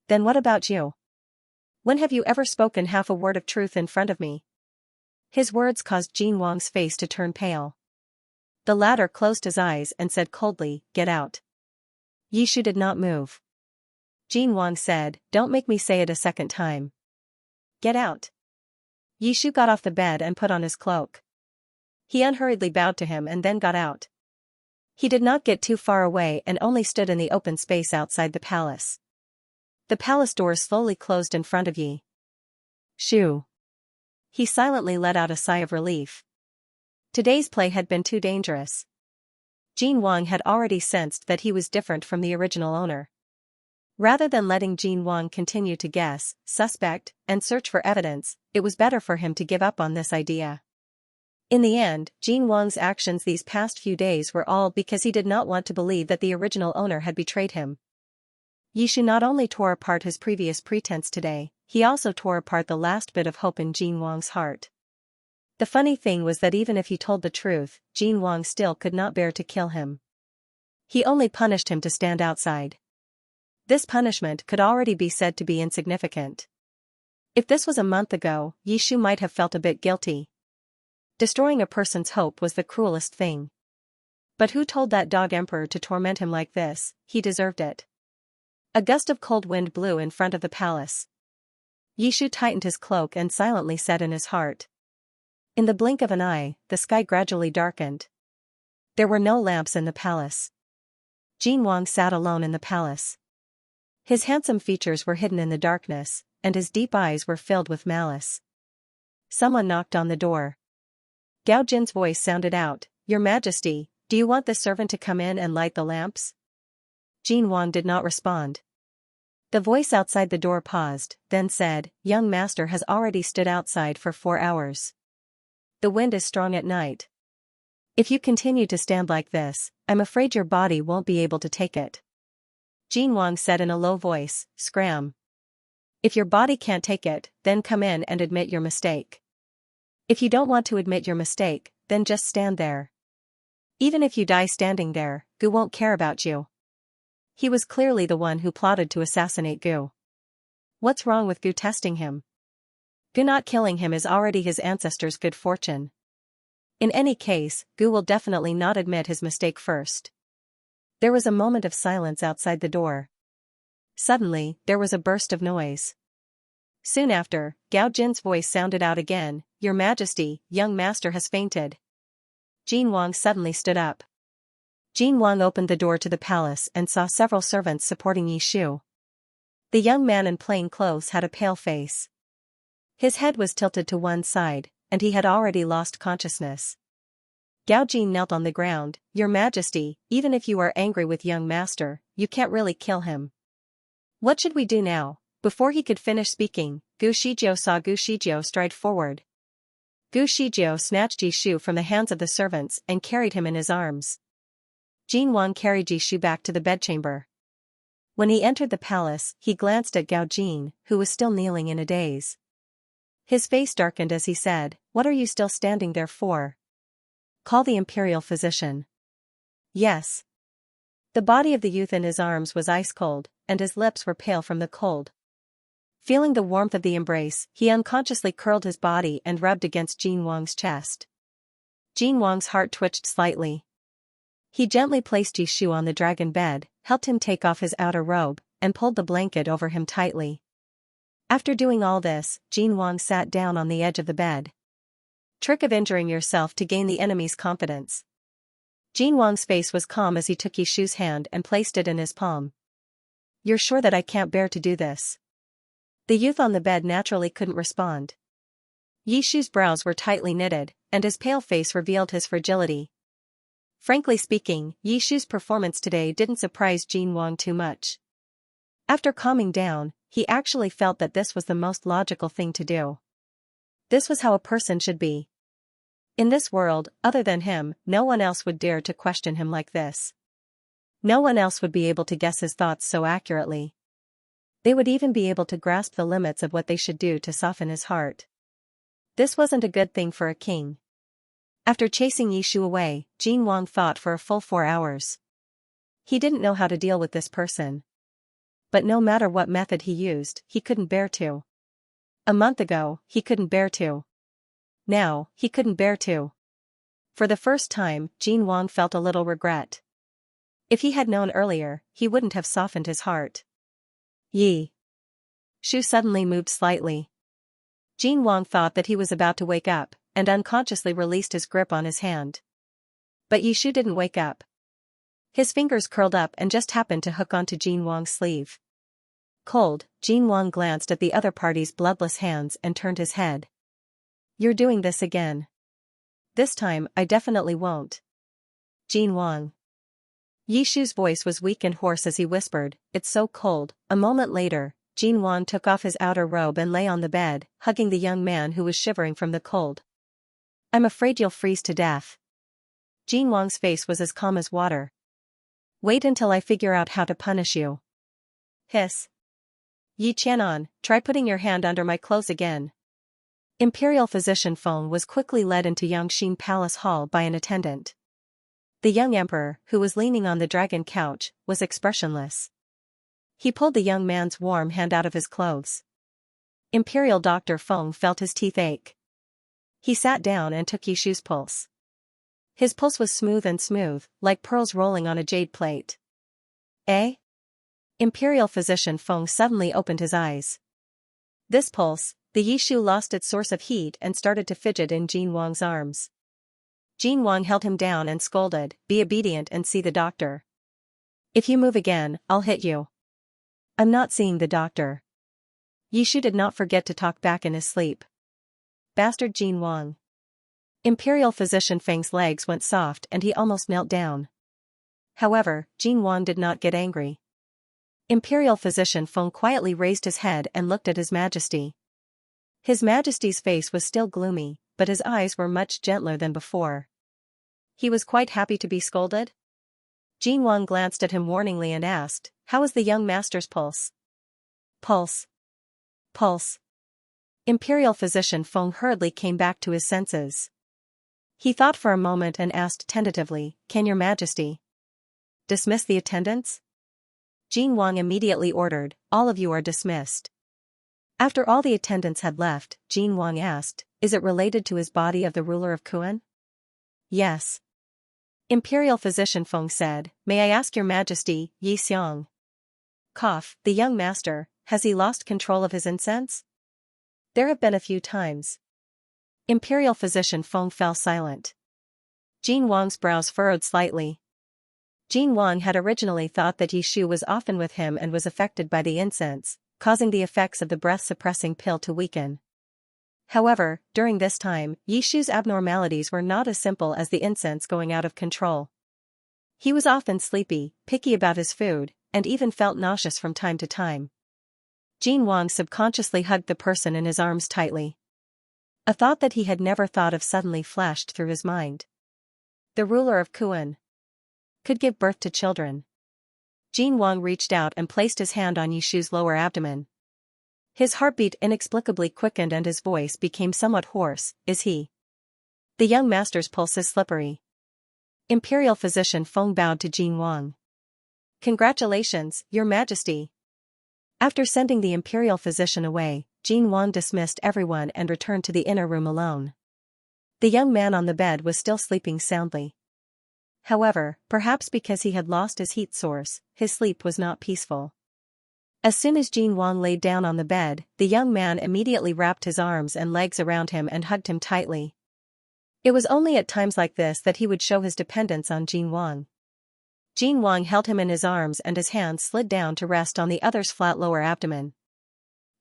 Then what about you? When have you ever spoken half a word of truth in front of me? His words caused Jin Wang's face to turn pale. The latter closed his eyes and said coldly, Get out. Yishu did not move. Jin Wang said, Don't make me say it a second time. Get out. Yishu got off the bed and put on his cloak. He unhurriedly bowed to him and then got out. He did not get too far away and only stood in the open space outside the palace. The palace doors slowly closed in front of Yi. Shoo. He silently let out a sigh of relief. Today's play had been too dangerous. Jin Wang had already sensed that he was different from the original owner. Rather than letting Jin Wang continue to guess, suspect, and search for evidence, it was better for him to give up on this idea. In the end, Jin Wang's actions these past few days were all because he did not want to believe that the original owner had betrayed him. Yishu not only tore apart his previous pretense today, he also tore apart the last bit of hope in Jin Wang's heart. The funny thing was that even if he told the truth, Jin Wang still could not bear to kill him. He only punished him to stand outside. This punishment could already be said to be insignificant. If this was a month ago, Yishu might have felt a bit guilty. Destroying a person's hope was the cruelest thing. But who told that dog emperor to torment him like this? He deserved it. A gust of cold wind blew in front of the palace. Yishu tightened his cloak and silently said in his heart. In the blink of an eye, the sky gradually darkened. There were no lamps in the palace. Jin Wang sat alone in the palace. His handsome features were hidden in the darkness, and his deep eyes were filled with malice. Someone knocked on the door. Gao Jin's voice sounded out, "Your Majesty, do you want the servant to come in and light the lamps?" Jin Wang did not respond. The voice outside the door paused, then said, "Young master has already stood outside for 4 hours. The wind is strong at night. If you continue to stand like this, I'm afraid your body won't be able to take it." Jin Wang said in a low voice, "Scram. If your body can't take it, then come in and admit your mistake. If you don't want to admit your mistake, then just stand there. Even if you die standing there, Gu won't care about you." He was clearly the one who plotted to assassinate Gu. What's wrong with Gu testing him? Gu not killing him is already his ancestors' good fortune. In any case, Gu will definitely not admit his mistake first. There was a moment of silence outside the door. Suddenly, there was a burst of noise. Soon after, Gao Jin's voice sounded out again, "Your Majesty, young master has fainted." Jin Wang suddenly stood up. Jin Wang opened the door to the palace and saw several servants supporting Yishu. The young man in plain clothes had a pale face. His head was tilted to one side, and he had already lost consciousness. Gao Jin knelt on the ground, "Your Majesty, even if you are angry with young master, you can't really kill him. What should we do now?" Before he could finish speaking, Gu Shijiao saw Gu Shijiao stride forward. Gu Shijiao snatched Yishu from the hands of the servants and carried him in his arms. Jin Wang carried Yishu back to the bedchamber. When he entered the palace, he glanced at Gao Jin, who was still kneeling in a daze. His face darkened as he said, "What are you still standing there for? Call the imperial physician." "Yes." The body of the youth in his arms was ice cold, and his lips were pale from the cold. Feeling the warmth of the embrace, he unconsciously curled his body and rubbed against Jin Wang's chest. Jin Wang's heart twitched slightly. He gently placed Yishu on the dragon bed, helped him take off his outer robe, and pulled the blanket over him tightly. After doing all this, Jin Wang sat down on the edge of the bed. Trick of injuring yourself to gain the enemy's confidence. Jin Wang's face was calm as he took Yishu's hand and placed it in his palm. "You're sure that I can't bear to do this?" The youth on the bed naturally couldn't respond. Yishu's brows were tightly knitted, and his pale face revealed his fragility. Frankly speaking, Yishu's performance today didn't surprise Jin Wang too much. After calming down, he actually felt that this was the most logical thing to do. This was how a person should be. In this world, other than him, no one else would dare to question him like this. No one else would be able to guess his thoughts so accurately. They would even be able to grasp the limits of what they should do to soften his heart. This wasn't a good thing for a king. After chasing Yishu away, Jin Wang thought for a full 4 hours. He didn't know how to deal with this person. But no matter what method he used, he couldn't bear to. A month ago, he couldn't bear to. Now, he couldn't bear to. For the first time, Jin Wang felt a little regret. If he had known earlier, he wouldn't have softened his heart. Yi. Shu suddenly moved slightly. Jin Wang thought that he was about to wake up, and unconsciously released his grip on his hand. But Yishu didn't wake up. His fingers curled up and just happened to hook onto Jin Wang's sleeve. Cold, Jin Wang glanced at the other party's bloodless hands and turned his head. "You're doing this again." "This time, I definitely won't." Jin Wang. Yishu's voice was weak and hoarse as he whispered, "It's so cold." A moment later, Jin Wang took off his outer robe and lay on the bed, hugging the young man who was shivering from the cold. "I'm afraid you'll freeze to death." Jin Wang's face was as calm as water. "Wait until I figure out how to punish you." Hiss. "Yi Qianan, try putting your hand under my clothes again." Imperial physician Feng was quickly led into Yangxin Palace Hall by an attendant. The young emperor, who was leaning on the dragon couch, was expressionless. He pulled the young man's warm hand out of his clothes. Imperial Dr. Feng felt his teeth ache. He sat down and took Yishu's pulse. His pulse was smooth, like pearls rolling on a jade plate. Eh? Imperial physician Feng suddenly opened his eyes. This pulse, the Yishu lost its source of heat and started to fidget in Jin Wang's arms. Jin Wang held him down and scolded, "Be obedient and see the doctor. If you move again, I'll hit you." "I'm not seeing the doctor." Yishu did not forget to talk back in his sleep. Bastard Jin Wang. Imperial physician Feng's legs went soft and he almost knelt down. However, Jin Wang did not get angry. Imperial physician Feng quietly raised his head and looked at His Majesty. His Majesty's face was still gloomy, but his eyes were much gentler than before. He was quite happy to be scolded. Jin Wang glanced at him warningly and asked, "How is the young master's pulse?" Pulse. Pulse. Imperial physician Feng hurriedly came back to his senses. He thought for a moment and asked tentatively, "Can your Majesty dismiss the attendants?" Jin Wang immediately ordered, "All of you are dismissed." After all the attendants had left, Jin Wang asked, "Is it related to his body of the ruler of Kuan?" "Yes." Imperial physician Feng said, "May I ask your Majesty, Yi Xiang? Cough, the young master, has he lost control of his incense?" "There have been a few times." Imperial physician Feng fell silent. Jin Wang's brows furrowed slightly. Jin Wang had originally thought that Yishu was often with him and was affected by the incense, causing the effects of the breath-suppressing pill to weaken. However, during this time, Yishu's abnormalities were not as simple as the incense going out of control. He was often sleepy, picky about his food, and even felt nauseous from time to time. Jin Wang subconsciously hugged the person in his arms tightly. A thought that he had never thought of suddenly flashed through his mind. The ruler of Kuan could give birth to children. Jin Wang reached out and placed his hand on Yishu's lower abdomen. His heartbeat inexplicably quickened and his voice became somewhat hoarse. "Is he? The young master's pulse is slippery." Imperial physician Feng bowed to Jin Wang. "Congratulations, your Majesty." After sending the imperial physician away, Jin Wang dismissed everyone and returned to the inner room alone. The young man on the bed was still sleeping soundly. However, perhaps because he had lost his heat source, his sleep was not peaceful. As soon as Jin Wang laid down on the bed, the young man immediately wrapped his arms and legs around him and hugged him tightly. It was only at times like this that he would show his dependence on Jin Wang. Jin Wang held him in his arms and his hands slid down to rest on the other's flat lower abdomen.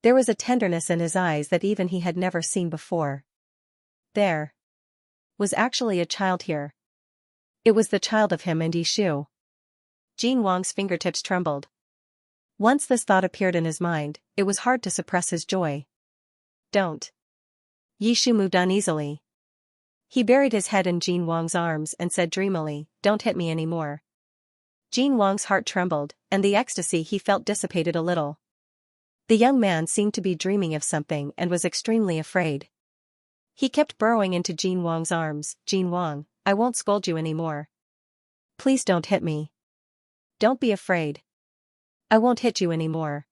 There was a tenderness in his eyes that even he had never seen before. There was actually a child here. It was the child of him and Yishu. Jin Wang's fingertips trembled. Once this thought appeared in his mind, it was hard to suppress his joy. "Don't." Yishu moved uneasily. He buried his head in Jin Wang's arms and said dreamily, "Don't hit me anymore." Jin Wang's heart trembled, and the ecstasy he felt dissipated a little. The young man seemed to be dreaming of something and was extremely afraid. He kept burrowing into Jin Wang's arms. "Jin Wang, I won't scold you anymore. Please don't hit me. Don't be afraid. I won't hit you anymore."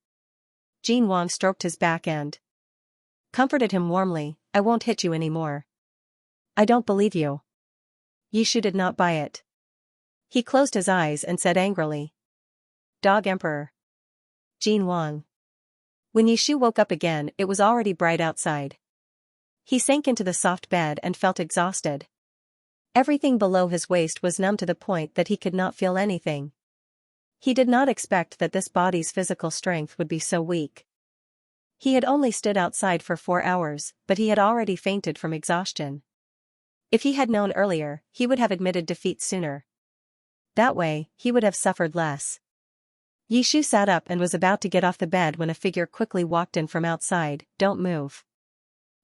Jin Wang stroked his back and comforted him warmly. "I won't hit you anymore." "I don't believe you." Yishu did not buy it. He closed his eyes and said angrily, "Dog Emperor." Jin Wang. When Yishu woke up again, it was already bright outside. He sank into the soft bed and felt exhausted. Everything below his waist was numb to the point that he could not feel anything. He did not expect that this body's physical strength would be so weak. He had only stood outside for 4 hours, but he had already fainted from exhaustion. If he had known earlier, he would have admitted defeat sooner. That way, he would have suffered less. Yishu sat up and was about to get off the bed when a figure quickly walked in from outside. Don't move.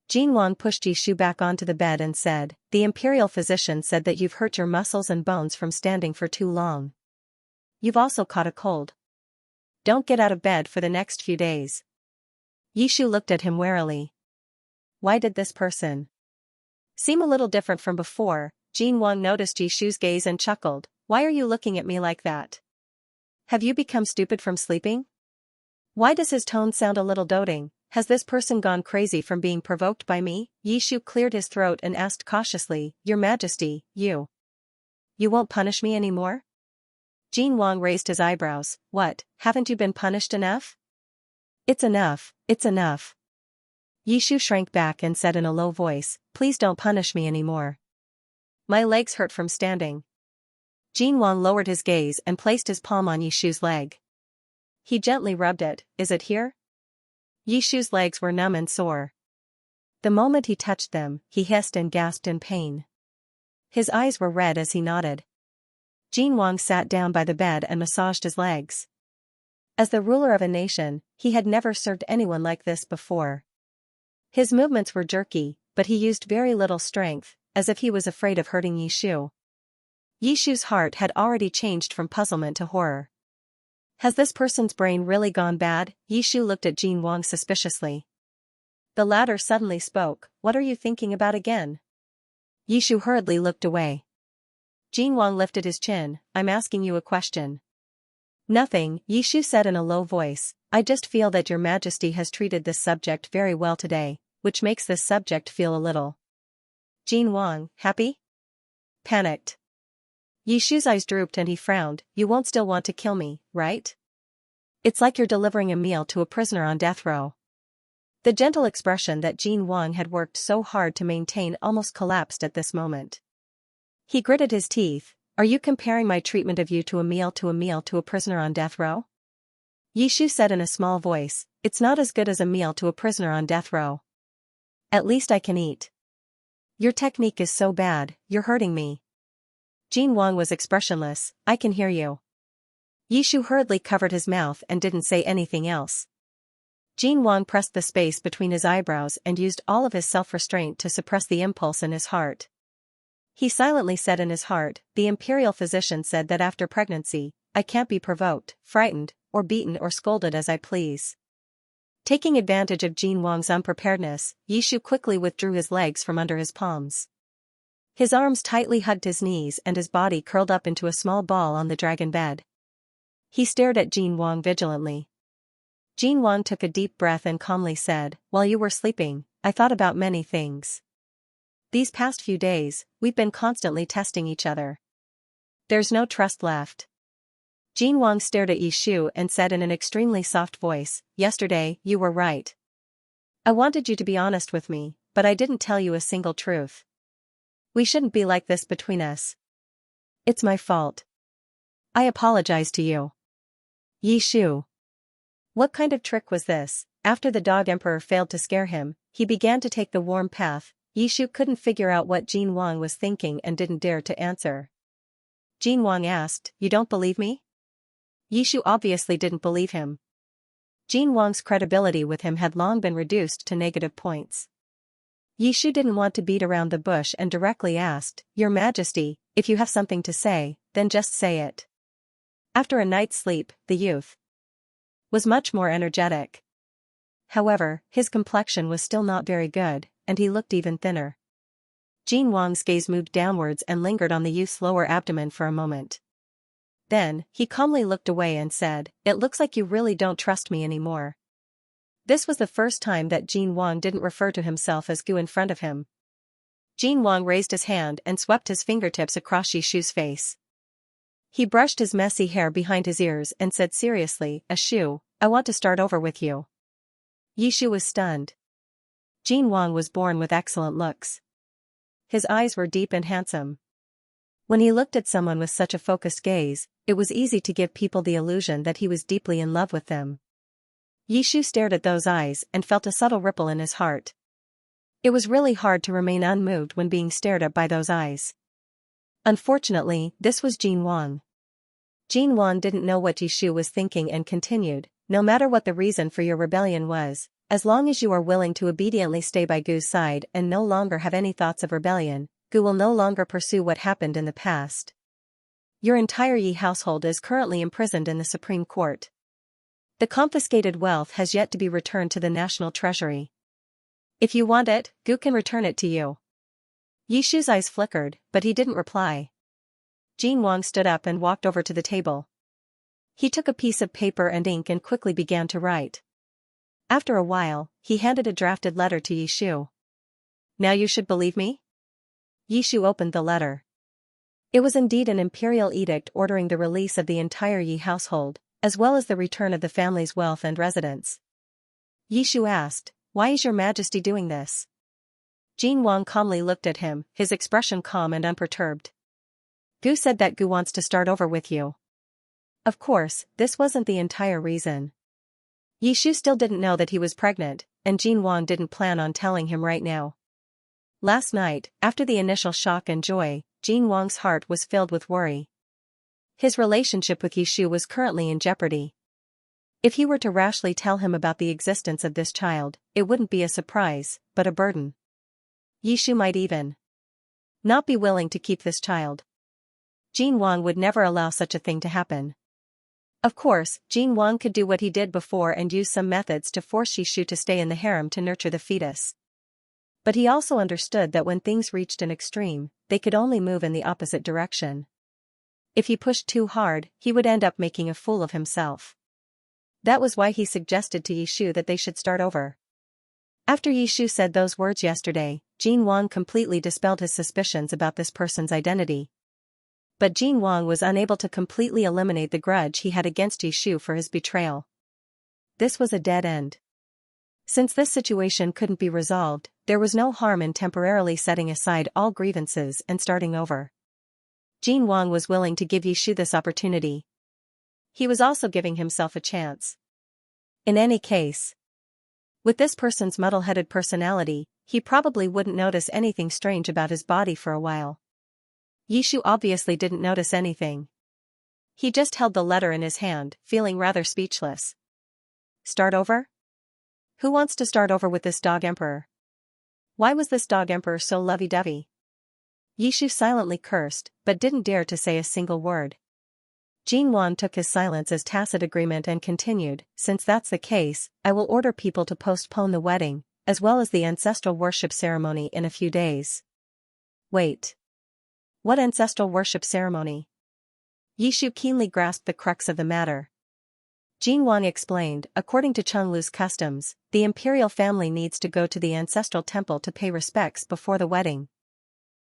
Jinwang pushed Yishu back onto the bed and said, the imperial physician said that you've hurt your muscles and bones from standing for too long. You've also caught a cold. Don't get out of bed for the next few days. Yishu looked at him warily. Why did this person seem a little different from before? Jinwang noticed Yishu's gaze and chuckled. Why are you looking at me like that? Have you become stupid from sleeping? Why does his tone sound a little doting? Has this person gone crazy from being provoked by me? Yishu cleared his throat and asked cautiously, Your Majesty, you won't punish me anymore? Jinwang raised his eyebrows. What, haven't you been punished enough? It's enough, it's enough. Yishu shrank back and said in a low voice, Please don't punish me anymore. My legs hurt from standing. Jinwang lowered his gaze and placed his palm on Yishu's leg. He gently rubbed it. Is it here? Yishu's legs were numb and sore. The moment he touched them, he hissed and gasped in pain. His eyes were red as he nodded. Jinwang sat down by the bed and massaged his legs. As the ruler of a nation, he had never served anyone like this before. His movements were jerky, but he used very little strength, as if he was afraid of hurting Yishu. Yishu's heart had already changed from puzzlement to horror. Has this person's brain really gone bad? Yishu looked at Jinwang suspiciously. The latter suddenly spoke, What are you thinking about again? Yishu hurriedly looked away. Jinwang lifted his chin. I'm asking you a question. Nothing, Yishu said in a low voice. I just feel that Your Majesty has treated this subject very well today, which makes this subject feel a little. Jinwang, happy? Panicked. Yishu's eyes drooped and he frowned. You won't still want to kill me, right? It's like you're delivering a meal to a prisoner on death row. The gentle expression that Jinwang had worked so hard to maintain almost collapsed at this moment. He gritted his teeth. Are you comparing my treatment of you to a meal to a prisoner on death row? Yishu said in a small voice, It's not as good as a meal to a prisoner on death row. At least I can eat. Your technique is so bad, you're hurting me. Jinwang was expressionless. I can hear you. Yishu hurriedly covered his mouth and didn't say anything else. Jinwang pressed the space between his eyebrows and used all of his self-restraint to suppress the impulse in his heart. He silently said in his heart, The imperial physician said that after pregnancy, I can't be provoked, frightened, or beaten or scolded as I please. Taking advantage of Jinwang's unpreparedness, Yishu quickly withdrew his legs from under his palms. His arms tightly hugged his knees and his body curled up into a small ball on the dragon bed. He stared at Jinwang vigilantly. Jinwang took a deep breath and calmly said, While you were sleeping, I thought about many things. These past few days, we've been constantly testing each other. There's no trust left. Jinwang stared at Yishu and said in an extremely soft voice, Yesterday, you were right. I wanted you to be honest with me, but I didn't tell you a single truth. We shouldn't be like this between us. It's my fault. I apologize to you. Yishu. What kind of trick was this? After the dog emperor failed to scare him, he began to take the warm path. Yishu couldn't figure out what Jinwang was thinking and didn't dare to answer. Jinwang asked, You don't believe me? Yishu obviously didn't believe him. Jinwang's credibility with him had long been reduced to negative points. Yishu didn't want to beat around the bush and directly asked, Your Majesty, if you have something to say, then just say it. After a night's sleep, the youth was much more energetic. However, his complexion was still not very good, and he looked even thinner. Jinwang's gaze moved downwards and lingered on the youth's lower abdomen for a moment. Then, he calmly looked away and said, It looks like you really don't trust me anymore. This was the first time that Jinwang didn't refer to himself as Gu in front of him. Jinwang raised his hand and swept his fingertips across Yishu's face. He brushed his messy hair behind his ears and said seriously, Yishu, I want to start over with you. Yishu was stunned. Jinwang was born with excellent looks. His eyes were deep and handsome. When he looked at someone with such a focused gaze, it was easy to give people the illusion that he was deeply in love with them. Yishu stared at those eyes and felt a subtle ripple in his heart. It was really hard to remain unmoved when being stared at by those eyes. Unfortunately, this was Jinwang. Jin Wan didn't know what Yishu was thinking and continued, no matter what the reason for your rebellion was, as long as you are willing to obediently stay by Gu's side and no longer have any thoughts of rebellion, Gu will no longer pursue what happened in the past. Your entire Yi household is currently imprisoned in the Supreme Court. The confiscated wealth has yet to be returned to the National Treasury. If you want it, Gu can return it to you. Yishu's eyes flickered, but he didn't reply. Jin Wang stood up and walked over to the table. He took a piece of paper and ink and quickly began to write. After a while, he handed a drafted letter to Yishu. Now you should believe me? Yishu opened the letter. It was indeed an imperial edict ordering the release of the entire Yi household, as well as the return of the family's wealth and residence. Yishu asked, "Why is your majesty doing this?" Jin Wang calmly looked at him, his expression calm and unperturbed. Gu said that Gu wants to start over with you. Of course, this wasn't the entire reason. Yishu still didn't know that he was pregnant, and Jin Wang didn't plan on telling him right now. Last night, after the initial shock and joy, Jin Wang's heart was filled with worry. His relationship with Yishu was currently in jeopardy. If he were to rashly tell him about the existence of this child, it wouldn't be a surprise, but a burden. Yishu might even not be willing to keep this child. Jin Wang would never allow such a thing to happen. Of course, Jin Wang could do what he did before and use some methods to force Yishu to stay in the harem to nurture the fetus. But he also understood that when things reached an extreme, they could only move in the opposite direction. If he pushed too hard, he would end up making a fool of himself. That was why he suggested to Yishu that they should start over. After Yishu said those words yesterday, Jin Wang completely dispelled his suspicions about this person's identity. But Jin Wang was unable to completely eliminate the grudge he had against Yishu for his betrayal. This was a dead end. Since this situation couldn't be resolved, there was no harm in temporarily setting aside all grievances and starting over. Jin Wang was willing to give Yishu this opportunity. He was also giving himself a chance. In any case, with this person's muddle-headed personality, he probably wouldn't notice anything strange about his body for a while. Yishu obviously didn't notice anything. He just held the letter in his hand, feeling rather speechless. Start over? Who wants to start over with this dog emperor? Why was this dog emperor so lovey-dovey? Yishu silently cursed, but didn't dare to say a single word. Jin Wang took his silence as tacit agreement and continued, "Since that's the case, I will order people to postpone the wedding, as well as the ancestral worship ceremony in a few days." Wait. What ancestral worship ceremony? Yishu keenly grasped the crux of the matter. Jin Wang explained, according to Chenglu's customs, the imperial family needs to go to the ancestral temple to pay respects before the wedding.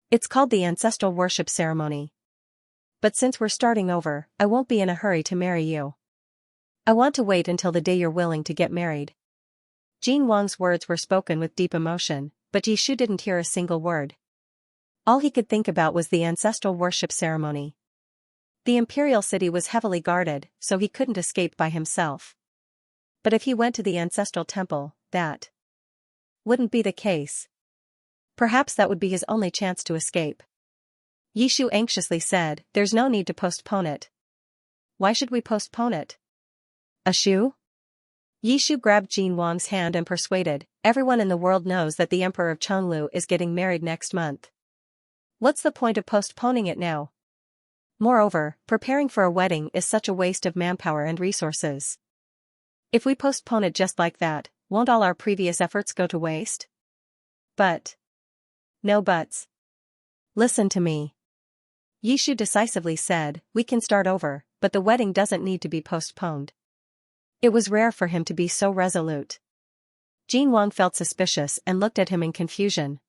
It's called the ancestral worship ceremony. But since we're starting over, I won't be in a hurry to marry you. I want to wait until the day you're willing to get married. Jin Wang's words were spoken with deep emotion, but Yishu didn't hear a single word. All he could think about was the ancestral worship ceremony. The imperial city was heavily guarded, so he couldn't escape by himself. But if he went to the ancestral temple, that wouldn't be the case. Perhaps that would be his only chance to escape. Yishu anxiously said, "There's no need to postpone it." Why should we postpone it? A shoe? Yishu grabbed Jin Wang's hand and persuaded, "Everyone in the world knows that the Emperor of Chenglu is getting married next month. What's the point of postponing it now? Moreover, preparing for a wedding is such a waste of manpower and resources. If we postpone it just like that, won't all our previous efforts go to waste?" But. No buts. Listen to me. Yishu decisively said, "We can start over, but the wedding doesn't need to be postponed." It was rare for him to be so resolute. Jin Wang felt suspicious and looked at him in confusion.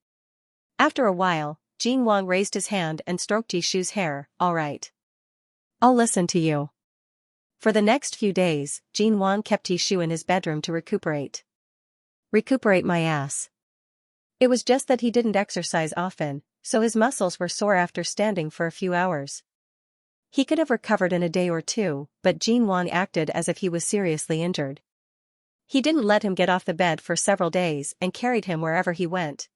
After a while, Jin Wang raised his hand and stroked Yishu's hair. "All right. I'll listen to you." For the next few days, Jin Wang kept Yishu in his bedroom to recuperate. Recuperate my ass. It was just that he didn't exercise often, so his muscles were sore after standing for a few hours. He could have recovered in a day or two, but Jin Wang acted as if he was seriously injured. He didn't let him get off the bed for several days and carried him wherever he went.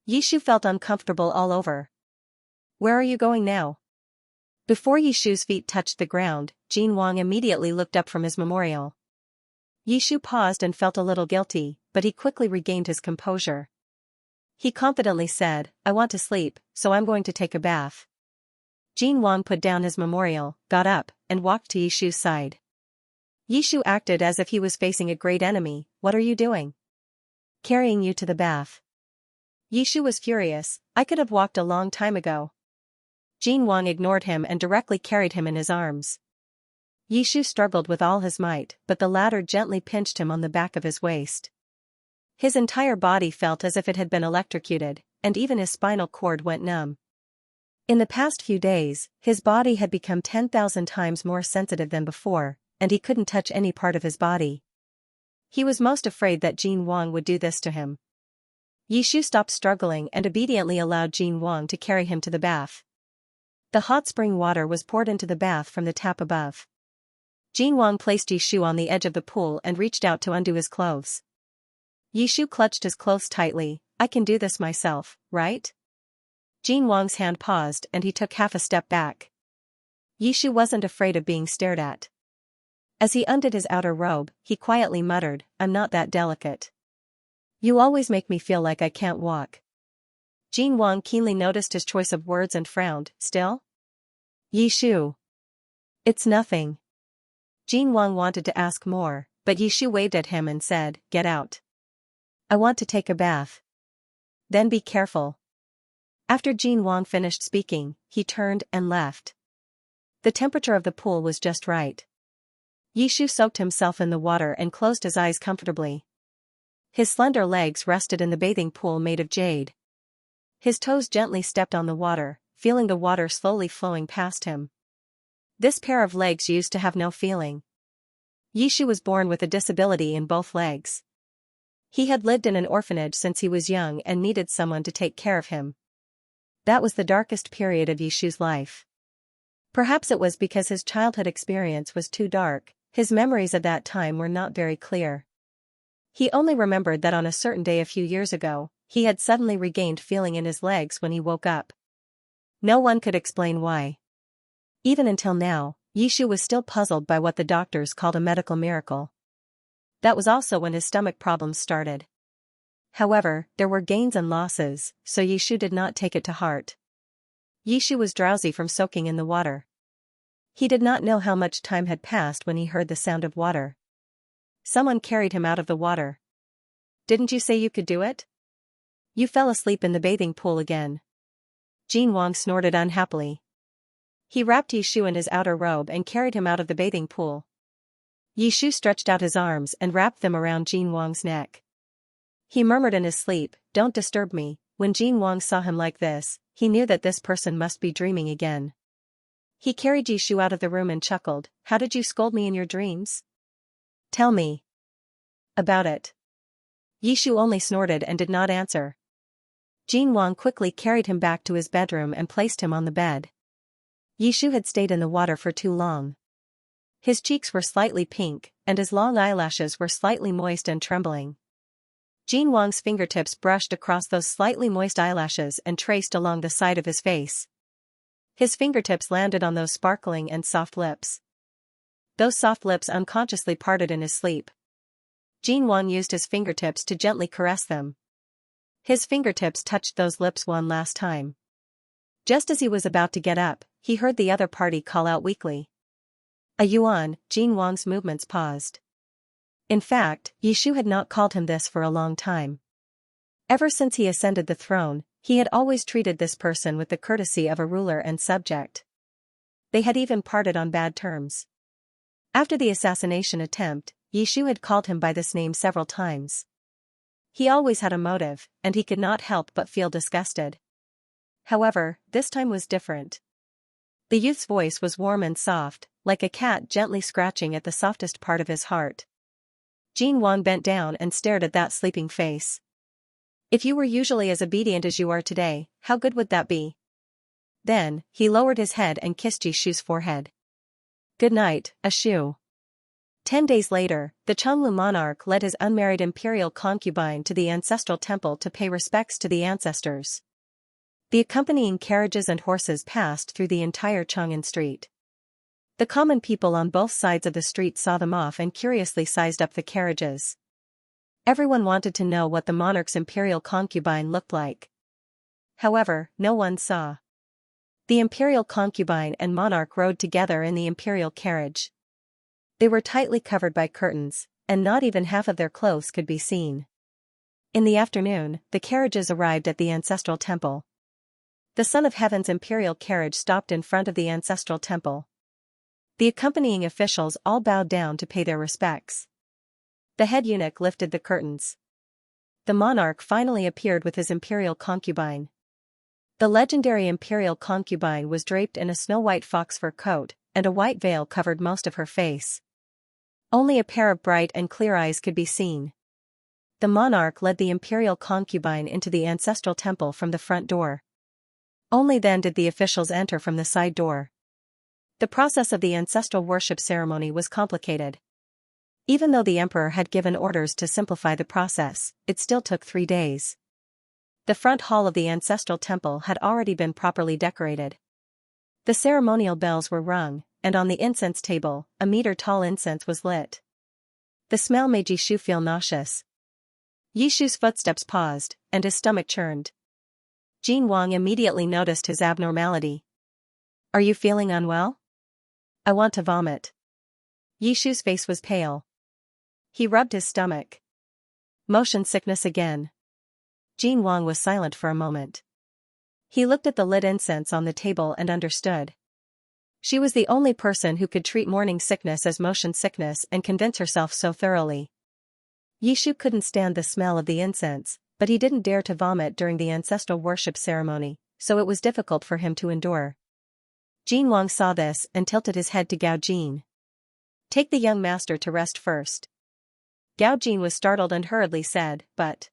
Yishu felt uncomfortable all over. "Where are you going now?" Before Yishu's feet touched the ground, Jin Wang immediately looked up from his memorial. Yishu paused and felt a little guilty, but he quickly regained his composure. He confidently said, "I want to sleep, so I'm going to take a bath." Jin Wang put down his memorial, got up, and walked to Yishu's side. Yishu acted as if he was facing a great enemy. "What are you doing?" "Carrying you to the bath." Yishu was furious. "I could have walked a long time ago." Jin Wang ignored him and directly carried him in his arms. Yishu struggled with all his might, but the latter gently pinched him on the back of his waist. His entire body felt as if it had been electrocuted, and even his spinal cord went numb. In the past few days, his body had become 10,000 times more sensitive than before, and he couldn't touch any part of his body. He was most afraid that Jin Wang would do this to him. Yishu stopped struggling and obediently allowed Jin Wang to carry him to the bath. The hot spring water was poured into the bath from the tap above. Jin Wang placed Yishu on the edge of the pool and reached out to undo his clothes. Yishu clutched his clothes tightly. "I can do this myself, right?" Jin Wang's hand paused and he took half a step back. Yishu wasn't afraid of being stared at. As he undid his outer robe, he quietly muttered, "I'm not that delicate. You always make me feel like I can't walk." Jin Wang keenly noticed his choice of words and frowned. "Still?" "Yishu. It's nothing." Jin Wang wanted to ask more, but Yishu waved at him and said, "Get out. I want to take a bath." "Then be careful." After Jin Wang finished speaking, he turned and left. The temperature of the pool was just right. Yishu soaked himself in the water and closed his eyes comfortably. His slender legs rested in the bathing pool made of jade. His toes gently stepped on the water, feeling the water slowly flowing past him. This pair of legs used to have no feeling. Yishu was born with a disability in both legs. He had lived in an orphanage since he was young and needed someone to take care of him. That was the darkest period of Yishu's life. Perhaps it was because his childhood experience was too dark, his memories of that time were not very clear. He only remembered that on a certain day a few years ago, he had suddenly regained feeling in his legs when he woke up. No one could explain why. Even until now, Yishu was still puzzled by what the doctors called a medical miracle. That was also when his stomach problems started. However, there were gains and losses, so Yishu did not take it to heart. Yishu was drowsy from soaking in the water. He did not know how much time had passed when he heard the sound of water. Someone carried him out of the water. "Didn't you say you could do it? You fell asleep in the bathing pool again." Jin Wang snorted unhappily. He wrapped Yishu in his outer robe and carried him out of the bathing pool. Yishu stretched out his arms and wrapped them around Jin Wang's neck. He murmured in his sleep, "Don't disturb me." When Jin Wang saw him like this, he knew that this person must be dreaming again. He carried Yishu out of the room and chuckled, "How did you scold me in your dreams? Tell me about it." Yishu only snorted and did not answer. Jin Wang quickly carried him back to his bedroom and placed him on the bed. Yishu had stayed in the water for too long. His cheeks were slightly pink, and his long eyelashes were slightly moist and trembling. Jin Wang's fingertips brushed across those slightly moist eyelashes and traced along the side of his face. His fingertips landed on those sparkling and soft lips. Those soft lips unconsciously parted in his sleep. Jin Wang used his fingertips to gently caress them. His fingertips touched those lips one last time. Just as he was about to get up, he heard the other party call out weakly. "A yuan." Jin Wang's movements paused. In fact, Yishu had not called him this for a long time. Ever since he ascended the throne, he had always treated this person with the courtesy of a ruler and subject. They had even parted on bad terms. After the assassination attempt, Yishu had called him by this name several times. He always had a motive, and he could not help but feel disgusted. However, this time was different. The youth's voice was warm and soft, like a cat gently scratching at the softest part of his heart. Jin Wang bent down and stared at that sleeping face. "If you were usually as obedient as you are today, how good would that be?" Then, he lowered his head and kissed Yishu's forehead. "Good night, Ashu." 10 days later, the Chenglu monarch led his unmarried imperial concubine to the ancestral temple to pay respects to the ancestors. The accompanying carriages and horses passed through the entire Chang'an street. The common people on both sides of the street saw them off and curiously sized up the carriages. Everyone wanted to know what the monarch's imperial concubine looked like. However, no one saw. The imperial concubine and monarch rode together in the imperial carriage. They were tightly covered by curtains, and not even half of their clothes could be seen. In the afternoon, the carriages arrived at the ancestral temple. The Son of Heaven's imperial carriage stopped in front of the ancestral temple. The accompanying officials all bowed down to pay their respects. The head eunuch lifted the curtains. The monarch finally appeared with his imperial concubine. The legendary imperial concubine was draped in a snow-white fox fur coat, and a white veil covered most of her face. Only a pair of bright and clear eyes could be seen. The monarch led the imperial concubine into the ancestral temple from the front door. Only then did the officials enter from the side door. The process of the ancestral worship ceremony was complicated. Even though the emperor had given orders to simplify the process, it still took 3 days. The front hall of the ancestral temple had already been properly decorated. The ceremonial bells were rung, and on the incense table, a meter-tall incense was lit. The smell made Yishu feel nauseous. Yishu's footsteps paused, and his stomach churned. Jin Wang immediately noticed his abnormality. "Are you feeling unwell?" "I want to vomit." Yishu's face was pale. He rubbed his stomach. "Motion sickness again." Jin Wang was silent for a moment. He looked at the lit incense on the table and understood. She was the only person who could treat morning sickness as motion sickness and convince herself so thoroughly. Yishu couldn't stand the smell of the incense, but he didn't dare to vomit during the ancestral worship ceremony, so it was difficult for him to endure. Jin Wang saw this and tilted his head to Gao Jin. "Take the young master to rest first." Gao Jin was startled and hurriedly said, "But,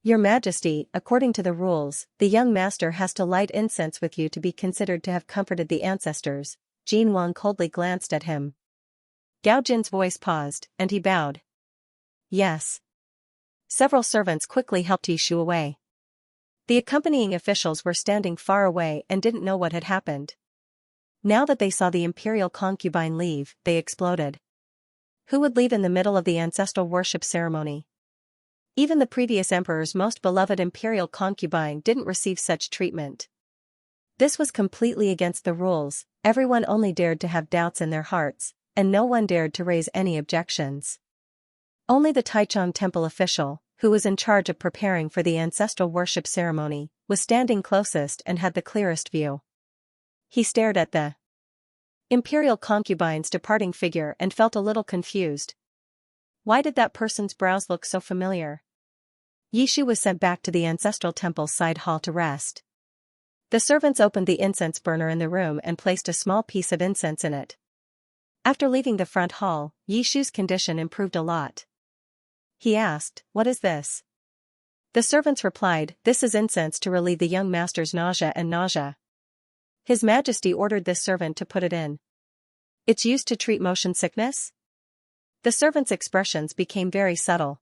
Your Majesty, according to the rules, the young master has to light incense with you to be considered to have comforted the ancestors." Jin Wang coldly glanced at him. Gao Jin's voice paused, and he bowed. "Yes." Several servants quickly helped Yishu away. The accompanying officials were standing far away and didn't know what had happened. Now that they saw the imperial concubine leave, they exploded. Who would leave in the middle of the ancestral worship ceremony? Even the previous emperor's most beloved imperial concubine didn't receive such treatment. This was completely against the rules. Everyone only dared to have doubts in their hearts, and no one dared to raise any objections. Only the Taichung temple official, who was in charge of preparing for the ancestral worship ceremony, was standing closest and had the clearest view. He stared at the imperial concubine's departing figure and felt a little confused. Why did that person's brows look so familiar? Yishu was sent back to the ancestral temple's side hall to rest. The servants opened the incense burner in the room and placed a small piece of incense in it. After leaving the front hall, Yishu's condition improved a lot. He asked, "What is this?" The servants replied, "This is incense to relieve the young master's nausea. His Majesty ordered this servant to put it in. It's used to treat motion sickness?" The servant's expressions became very subtle.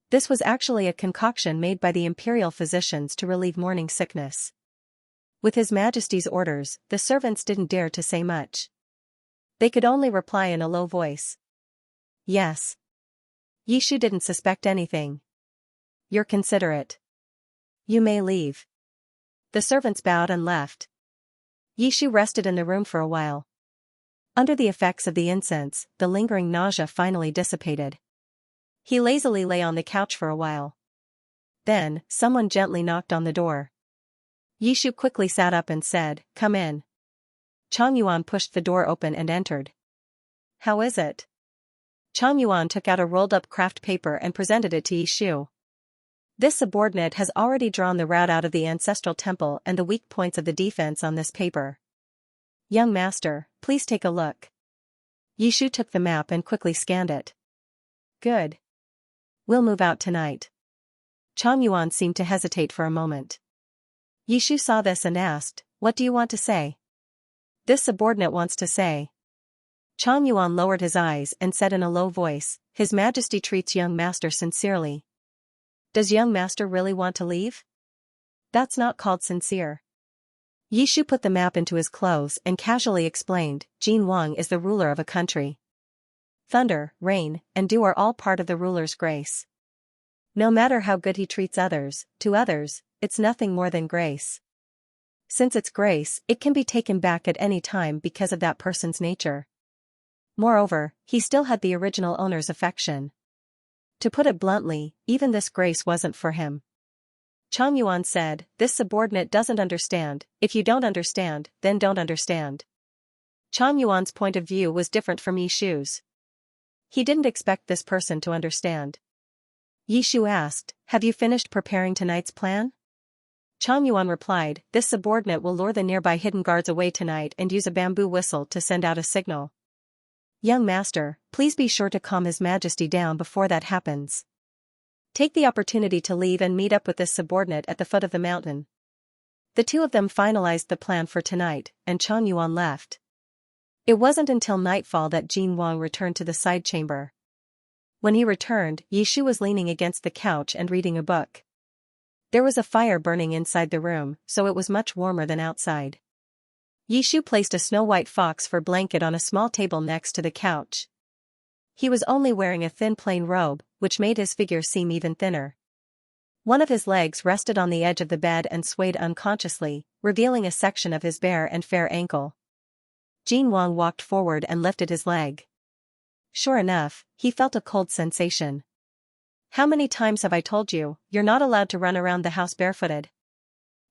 This was actually a concoction made by the imperial physicians to relieve morning sickness. With His Majesty's orders, the servants didn't dare to say much. They could only reply in a low voice. "Yes." Yishu didn't suspect anything. "You're considerate. You may leave." The servants bowed and left. Yishu rested in the room for a while. Under the effects of the incense, the lingering nausea finally dissipated. He lazily lay on the couch for a while. Then, someone gently knocked on the door. Yishu quickly sat up and said, "Come in." Chang Yuan pushed the door open and entered. "How is it?" Chang Yuan took out a rolled-up craft paper and presented it to Yishu. "This subordinate has already drawn the route out of the ancestral temple and the weak points of the defense on this paper. Young master, please take a look." Yishu took the map and quickly scanned it. "Good. We'll move out tonight." Chang Yuan seemed to hesitate for a moment. Yishu saw this and asked, "What do you want to say?" "This subordinate wants to say." Chang Yuan lowered his eyes and said in a low voice, "His Majesty treats young master sincerely." "Does young master really want to leave?" That's not called sincere. Yishu put the map into his clothes and casually explained, Jin Wang is the ruler of a country. Thunder, rain, and dew are all part of the ruler's grace. No matter how good he treats others, to others, it's nothing more than grace. Since it's grace, it can be taken back at any time because of that person's nature. Moreover, he still had the original owner's affection. To put it bluntly, even this grace wasn't for him. Chang Yuan said, this subordinate doesn't understand. If you don't understand, then don't understand. Chang Yuan's point of view was different from Yishu's. He didn't expect this person to understand. Yishu asked, have you finished preparing tonight's plan? Chang Yuan replied, this subordinate will lure the nearby hidden guards away tonight and use a bamboo whistle to send out a signal. Young master, please be sure to calm His Majesty down before that happens. Take the opportunity to leave and meet up with this subordinate at the foot of the mountain. The two of them finalized the plan for tonight, and Chang Yuan left. It wasn't until nightfall that Jin Wang returned to the side chamber. When he returned, Yishu was leaning against the couch and reading a book. There was a fire burning inside the room, so it was much warmer than outside. Yishu placed a snow-white fox fur blanket on a small table next to the couch. He was only wearing a thin plain robe, which made his figure seem even thinner. One of his legs rested on the edge of the bed and swayed unconsciously, revealing a section of his bare and fair ankle. Jin Wang walked forward and lifted his leg. Sure enough, he felt a cold sensation. How many times have I told you, you're not allowed to run around the house barefooted?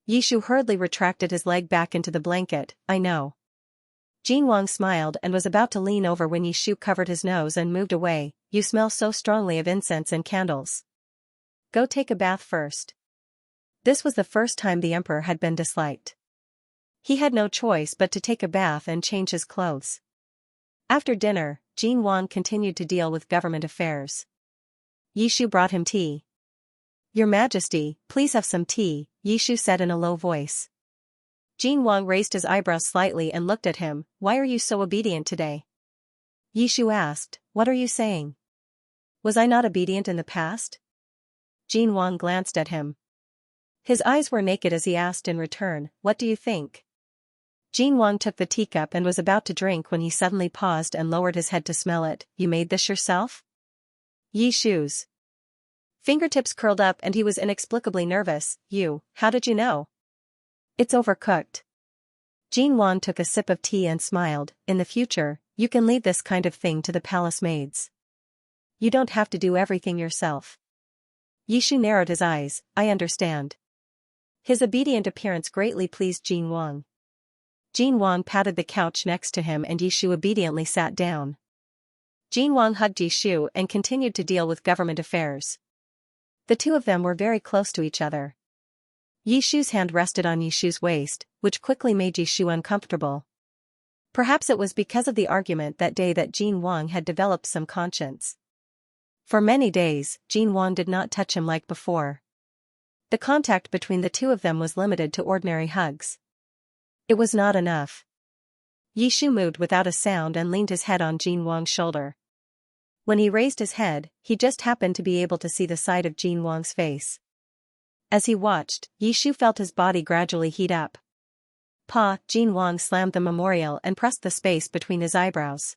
Yishu hurriedly retracted his leg back into the blanket, I know. Jin Wang smiled and was about to lean over when Yishu covered his nose and moved away, you smell so strongly of incense and candles. Go take a bath first. This was the first time the emperor had been disliked. He had no choice but to take a bath and change his clothes. After dinner, Jin Wang continued to deal with government affairs. Yishu brought him tea. Your Majesty, please have some tea, Yishu said in a low voice. Jin Wang raised his eyebrows slightly and looked at him, why are you so obedient today? Yishu asked, what are you saying? Was I not obedient in the past? Jin Wang glanced at him. His eyes were naked as he asked in return, what do you think? Jin Wang took the teacup and was about to drink when he suddenly paused and lowered his head to smell it, you made this yourself? Yishu's fingertips curled up and he was inexplicably nervous, how did you know? It's overcooked. Jin Wang took a sip of tea and smiled, in the future, you can leave this kind of thing to the palace maids. You don't have to do everything yourself. Yishu narrowed his eyes, I understand. His obedient appearance greatly pleased Jin Wang. Jin Wang patted the couch next to him and Yishu obediently sat down. Jin Wang hugged Yishu and continued to deal with government affairs. The two of them were very close to each other. Yishu's hand rested on Yishu's waist, which quickly made Yishu uncomfortable. Perhaps it was because of the argument that day that Jin Wang had developed some conscience. For many days, Jin Wang did not touch him like before. The contact between the two of them was limited to ordinary hugs. It was not enough. Yishu moved without a sound and leaned his head on Jin Wang's shoulder. When he raised his head, he just happened to be able to see the side of Jin Wang's face. As he watched, Yishu felt his body gradually heat up. Jin Wang slammed the memorial and pressed the space between his eyebrows.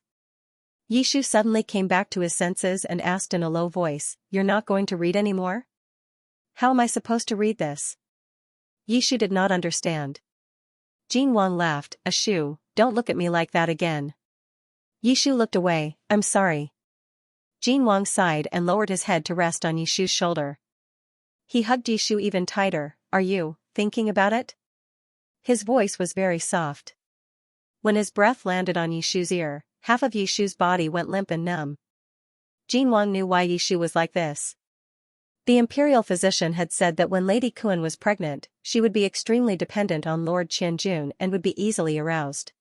Yishu suddenly came back to his senses and asked in a low voice, you're not going to read anymore? How am I supposed to read this? Yishu did not understand. Jin Wang laughed, Ashu, don't look at me like that again. Yishu looked away, I'm sorry. Jin Wang sighed and lowered his head to rest on Yishu's shoulder. He hugged Yishu even tighter, are you thinking about it? His voice was very soft. When his breath landed on Yishu's ear, half of Yishu's body went limp and numb. Jin Wang knew why Yishu was like this. The imperial physician had said that when Lady Kuan was pregnant, she would be extremely dependent on Lord Qianjun and would be easily aroused.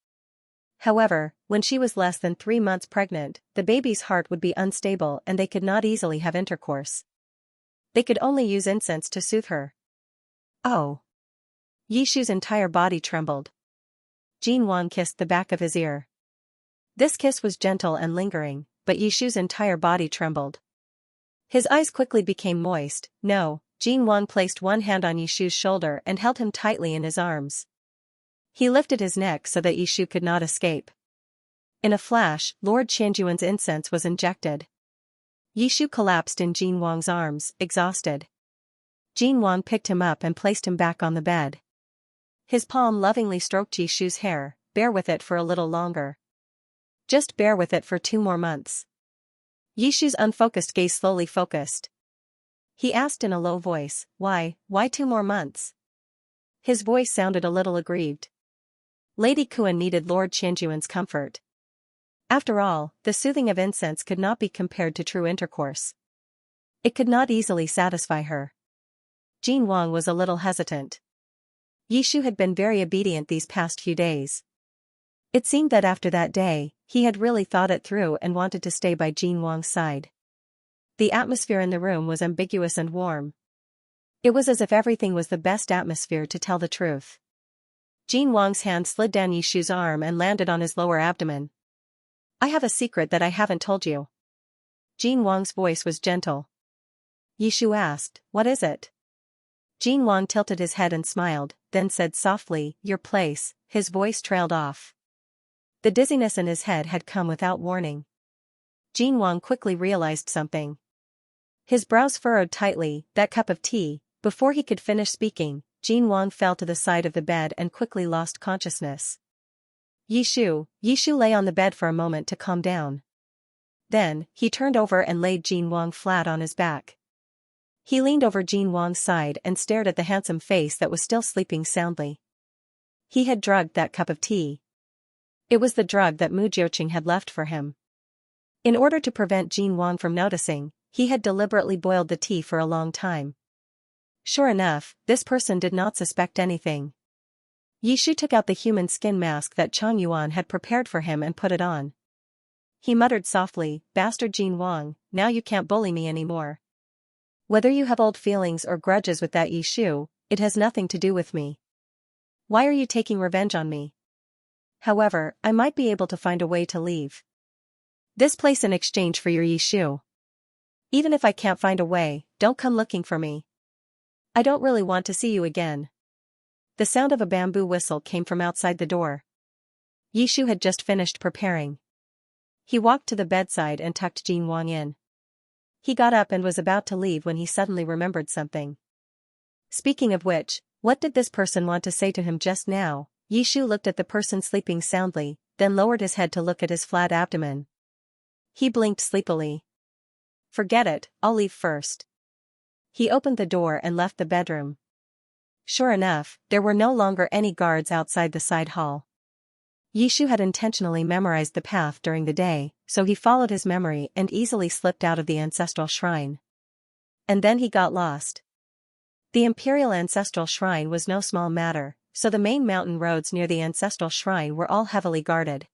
However, when she was less than 3 months pregnant, the baby's heart would be unstable and they could not easily have intercourse. They could only use incense to soothe her. Oh! Yishu's entire body trembled. Jin Wang kissed the back of his ear. This kiss was gentle and lingering, but Yishu's entire body trembled. His eyes quickly became moist, no, Jin Wang placed one hand on Yishu's shoulder and held him tightly in his arms. He lifted his neck so that Yishu could not escape. In a flash, Lord Xianxuan's incense was injected. Yishu collapsed in Jin Wang's arms, exhausted. Jin Wang picked him up and placed him back on the bed. His palm lovingly stroked Yishu's hair. Bear with it for a little longer. Just bear with it for 2 more months. Yishu's unfocused gaze slowly focused. He asked in a low voice, why 2 more months? His voice sounded a little aggrieved. Lady Kuan needed Lord Xianxuan's comfort. After all, the soothing of incense could not be compared to true intercourse. It could not easily satisfy her. Jin Wang was a little hesitant. Yishu had been very obedient these past few days. It seemed that after that day, he had really thought it through and wanted to stay by Jin Wang's side. The atmosphere in the room was ambiguous and warm. It was as if everything was the best atmosphere to tell the truth. Jin Wang's hand slid down Yishu's arm and landed on his lower abdomen. I have a secret that I haven't told you. Jin Wang's voice was gentle. Yishu asked, what is it? Jin Wang tilted his head and smiled, then said softly, your place. His voice trailed off. The dizziness in his head had come without warning. Jin Wang quickly realized something. His brows furrowed tightly. That cup of tea. Before he could finish speaking, Jin Wang fell to the side of the bed and quickly lost consciousness. Yishu lay on the bed for a moment to calm down. Then, he turned over and laid Jin Wang flat on his back. He leaned over Jin Wang's side and stared at the handsome face that was still sleeping soundly. He had drugged that cup of tea. It was the drug that Mu Jiuqing had left for him. In order to prevent Jin Wang from noticing, he had deliberately boiled the tea for a long time. Sure enough, this person did not suspect anything. Yishu took out the human skin mask that Chang Yuan had prepared for him and put it on. He muttered softly, bastard Jin Wang, now you can't bully me anymore. Whether you have old feelings or grudges with that Yishu, it has nothing to do with me. Why are you taking revenge on me? However, I might be able to find a way to leave this place in exchange for your Yishu. Even if I can't find a way, don't come looking for me. I don't really want to see you again. The sound of a bamboo whistle came from outside the door. Yishu had just finished preparing. He walked to the bedside and tucked Jin Wang in. He got up and was about to leave when he suddenly remembered something. Speaking of which, what did this person want to say to him just now? Yishu looked at the person sleeping soundly, then lowered his head to look at his flat abdomen. He blinked sleepily. Forget it, I'll leave first. He opened the door and left the bedroom. Sure enough, there were no longer any guards outside the side hall. Yishu had intentionally memorized the path during the day, so he followed his memory and easily slipped out of the ancestral shrine. And then he got lost. The imperial ancestral shrine was no small matter, so the main mountain roads near the ancestral shrine were all heavily guarded.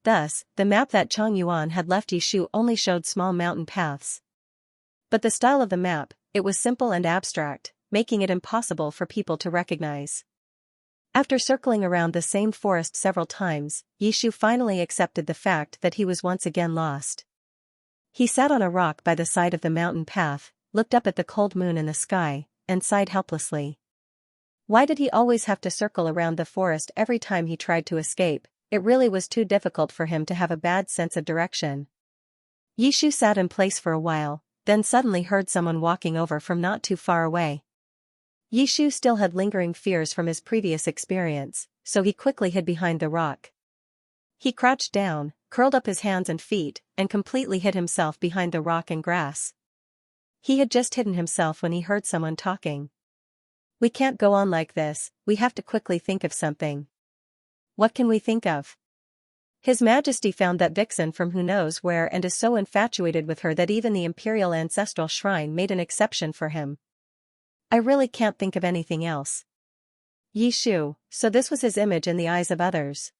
Thus, the map that Chang Yuan had left Yishu only showed small mountain paths. But the style of the map, it was simple and abstract, making it impossible for people to recognize. After circling around the same forest several times, Yishu finally accepted the fact that he was once again lost. He sat on a rock by the side of the mountain path, looked up at the cold moon in the sky, and sighed helplessly. Why did he always have to circle around the forest every time he tried to escape? It really was too difficult for him to have a bad sense of direction. Yishu sat in place for a while, then suddenly heard someone walking over from not too far away. Yishu still had lingering fears from his previous experience, so he quickly hid behind the rock. He crouched down, curled up his hands and feet, and completely hid himself behind the rock and grass. He had just hidden himself when he heard someone talking. We can't go on like this, we have to quickly think of something. What can we think of? His Majesty found that vixen from who knows where and is so infatuated with her that even the imperial ancestral shrine made an exception for him. I really can't think of anything else. Yishu, so this was his image in the eyes of others.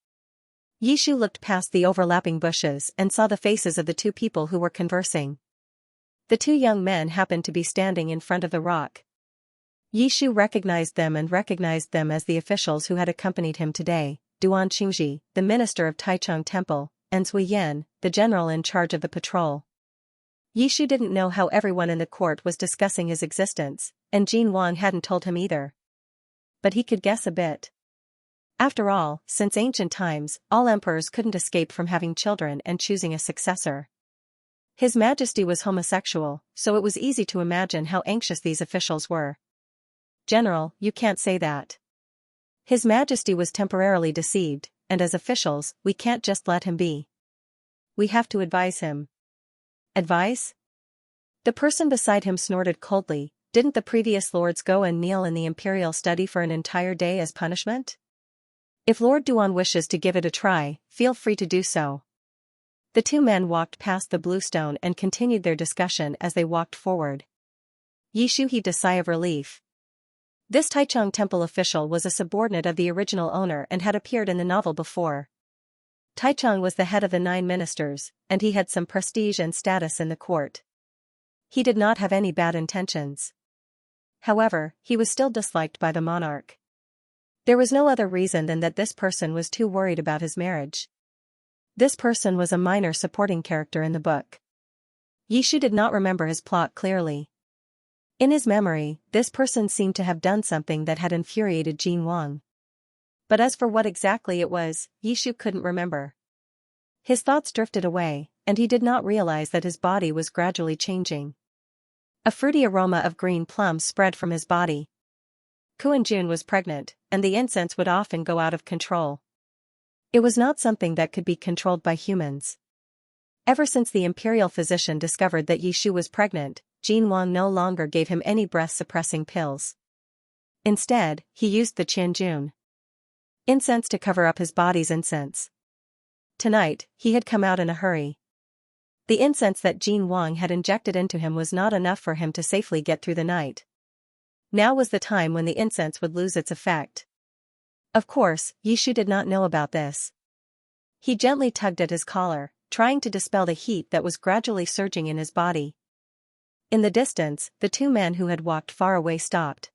Yishu looked past the overlapping bushes and saw the faces of the two people who were conversing. The two young men happened to be standing in front of the rock. Yishu recognized them as the officials who had accompanied him today, Duan Qingji, the minister of Taichung Temple, and Zui Yan, the general in charge of the patrol. Yishu didn't know how everyone in the court was discussing his existence, and Jin Wang hadn't told him either. But he could guess a bit. After all, since ancient times, all emperors couldn't escape from having children and choosing a successor. His Majesty was homosexual, so it was easy to imagine how anxious these officials were. General, you can't say that. His Majesty was temporarily deceived, and as officials, we can't just let him be. We have to advise him. Advise? The person beside him snorted coldly. Didn't the previous lords go and kneel in the imperial study for an entire day as punishment? If Lord Duan wishes to give it a try, feel free to do so. The two men walked past the blue stone and continued their discussion as they walked forward. Yishu heaved a sigh of relief. This Taichung temple official was a subordinate of the original owner and had appeared in the novel before. Taichung was the head of the 9 ministers, and he had some prestige and status in the court. He did not have any bad intentions. However, he was still disliked by the monarch. There was no other reason than that this person was too worried about his marriage. This person was a minor supporting character in the book. Yishu did not remember his plot clearly. In his memory, this person seemed to have done something that had infuriated Jin Wang. But as for what exactly it was, Yishu couldn't remember. His thoughts drifted away, and he did not realize that his body was gradually changing. A fruity aroma of green plums spread from his body. Kuan-jun was pregnant, and the incense would often go out of control. It was not something that could be controlled by humans. Ever since the imperial physician discovered that Yishu was pregnant, Jin Wang no longer gave him any breath-suppressing pills. Instead, he used the Qianjun incense to cover up his body's incense. Tonight, he had come out in a hurry. The incense that Jin Wang had injected into him was not enough for him to safely get through the night. Now was the time when the incense would lose its effect. Of course, Yishu did not know about this. He gently tugged at his collar, trying to dispel the heat that was gradually surging in his body. In the distance, the two men who had walked far away stopped.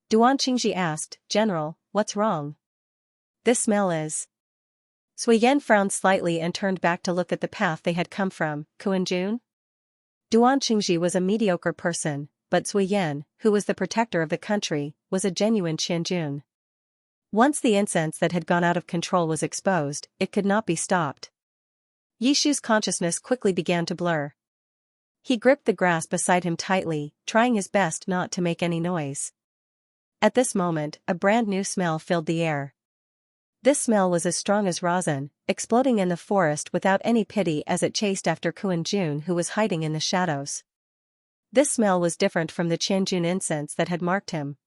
Duan Qingji asked, "General, what's wrong?" "This smell is..." Sui Yan frowned slightly and turned back to look at the path they had come from. Kuan-jun? Duan Qingji was a mediocre person, but Sui Yan, who was the protector of the country, was a genuine Qianjun. Once the incense that had gone out of control was exposed, it could not be stopped. Yishu's consciousness quickly began to blur. He gripped the grass beside him tightly, trying his best not to make any noise. At this moment, a brand new smell filled the air. This smell was as strong as rosin, exploding in the forest without any pity as it chased after Kuan-jun, who was hiding in the shadows. This smell was different from the Qianjun incense that had marked him.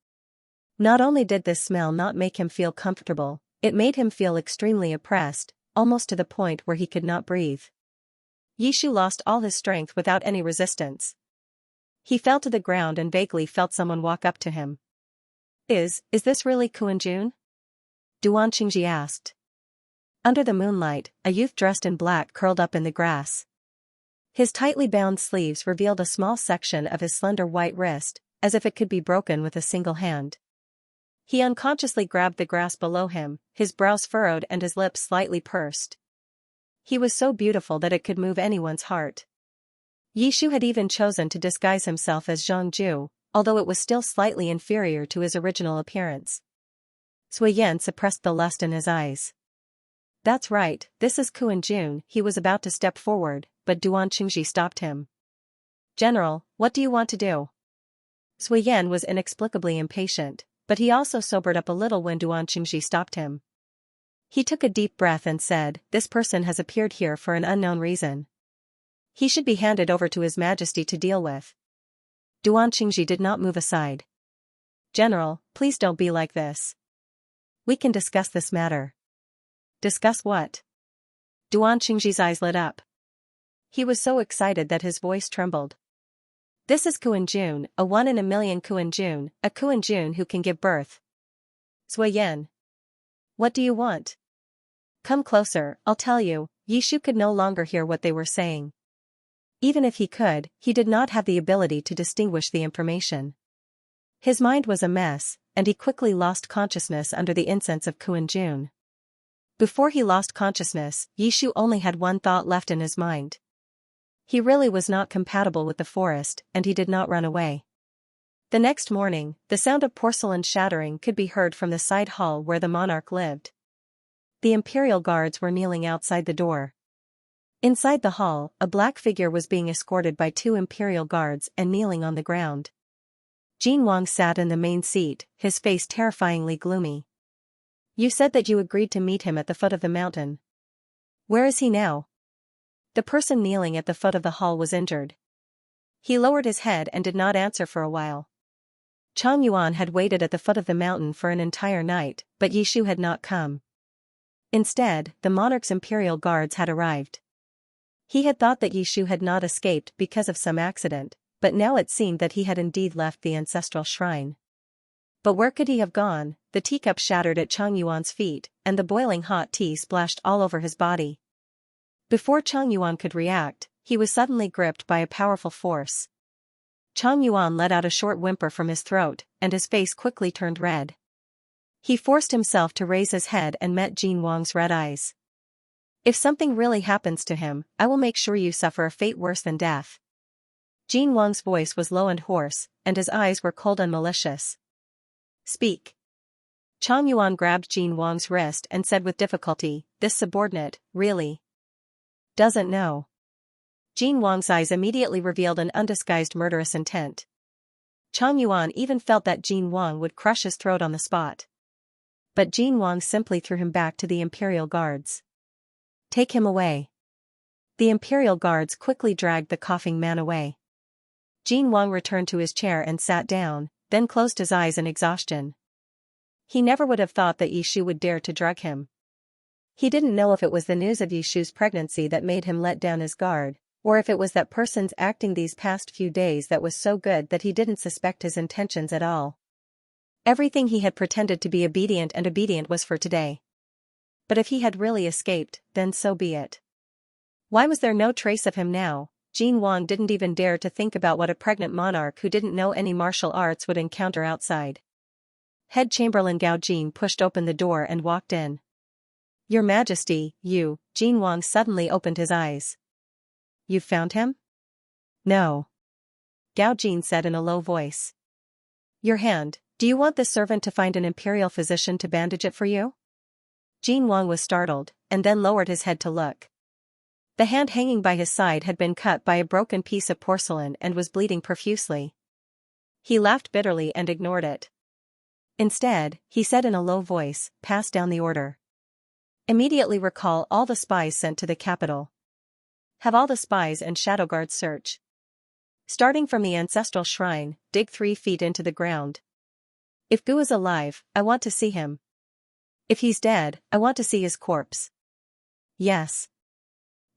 Not only did this smell not make him feel comfortable, it made him feel extremely oppressed, almost to the point where he could not breathe. Yishu lost all his strength without any resistance. He fell to the ground and vaguely felt someone walk up to him. Is this really Kuan-jun?" Duan Qingji asked. Under the moonlight, a youth dressed in black curled up in the grass. His tightly bound sleeves revealed a small section of his slender white wrist, as if it could be broken with a single hand. He unconsciously grabbed the grass below him, his brows furrowed and his lips slightly pursed. He was so beautiful that it could move anyone's heart. Yishu had even chosen to disguise himself as Zhangju, although it was still slightly inferior to his original appearance. Sui Yan suppressed the lust in his eyes. "That's right, this is Kuan-jun." He was about to step forward, but Duan Qingji stopped him. "General, what do you want to do?" Sui Yan was inexplicably impatient, but he also sobered up a little when Duan Qingji stopped him. He took a deep breath and said, "This person has appeared here for an unknown reason. He should be handed over to His Majesty to deal with." Duan Qingji did not move aside. "General, please don't be like this. We can discuss this matter." "Discuss what?" Duan Qingji's eyes lit up. He was so excited that his voice trembled. "This is Kuan-jun, a 1 in a million Kuan-jun, a Kuan-jun who can give birth." "Sui Yan. What do you want?" "Come closer, I'll tell you." Yishu could no longer hear what they were saying. Even if he could, he did not have the ability to distinguish the information. His mind was a mess, and he quickly lost consciousness under the incense of Kuan-jun. Before he lost consciousness, Yishu only had one thought left in his mind. He really was not compatible with the forest, and he did not run away. The next morning, the sound of porcelain shattering could be heard from the side hall where the monarch lived. The imperial guards were kneeling outside the door. Inside the hall, a black figure was being escorted by 2 imperial guards and kneeling on the ground. Jin Wang sat in the main seat, his face terrifyingly gloomy. You said that you agreed to meet him at the foot of the mountain. Where is he now? The person kneeling at the foot of the hall was injured. He lowered his head and did not answer for a while. Chang Yuan had waited at the foot of the mountain for an entire night, but Yishu had not come. Instead, the monarch's imperial guards had arrived. He had thought that Yishu had not escaped because of some accident, but now it seemed that he had indeed left the ancestral shrine. But where could he have gone? The teacup shattered at Chang Yuan's feet, and the boiling hot tea splashed all over his body. Before Chang Yuan could react, he was suddenly gripped by a powerful force. Chang Yuan let out a short whimper from his throat, and his face quickly turned red. He forced himself to raise his head and met Jin Wang's red eyes. If something really happens to him, I will make sure you suffer a fate worse than death. Jin Wang's voice was low and hoarse, and his eyes were cold and malicious. Speak. Chang Yuan grabbed Jin Wang's wrist and said with difficulty, this subordinate, really doesn't know. Jin Wang's eyes immediately revealed an undisguised murderous intent. Chang Yuan even felt that Jin Wang would crush his throat on the spot. But Jin Wang simply threw him back to the imperial guards. Take him away. The imperial guards quickly dragged the coughing man away. Jin Wang returned to his chair and sat down, then closed his eyes in exhaustion. He never would have thought that Yishu would dare to drug him. He didn't know if it was the news of Yishu's pregnancy that made him let down his guard, or if it was that person's acting these past few days that was so good that he didn't suspect his intentions at all. Everything he had pretended to be obedient was for today. But if he had really escaped, then so be it. Why was there no trace of him now? Jin Wang didn't even dare to think about what a pregnant monarch who didn't know any martial arts would encounter outside. Head Chamberlain Gao Jin pushed open the door and walked in. Your Majesty, you, Jin Wang suddenly opened his eyes. You found him? No. Gao Jin said in a low voice. Your hand, do you want the servant to find an imperial physician to bandage it for you? Jin Wang was startled, and then lowered his head to look. The hand hanging by his side had been cut by a broken piece of porcelain and was bleeding profusely. He laughed bitterly and ignored it. Instead, he said in a low voice, pass down the order. Immediately recall all the spies sent to the capital. Have all the spies and shadow guards search. Starting from the ancestral shrine, dig 3 feet into the ground. If Gu is alive, I want to see him. If he's dead, I want to see his corpse. Yes.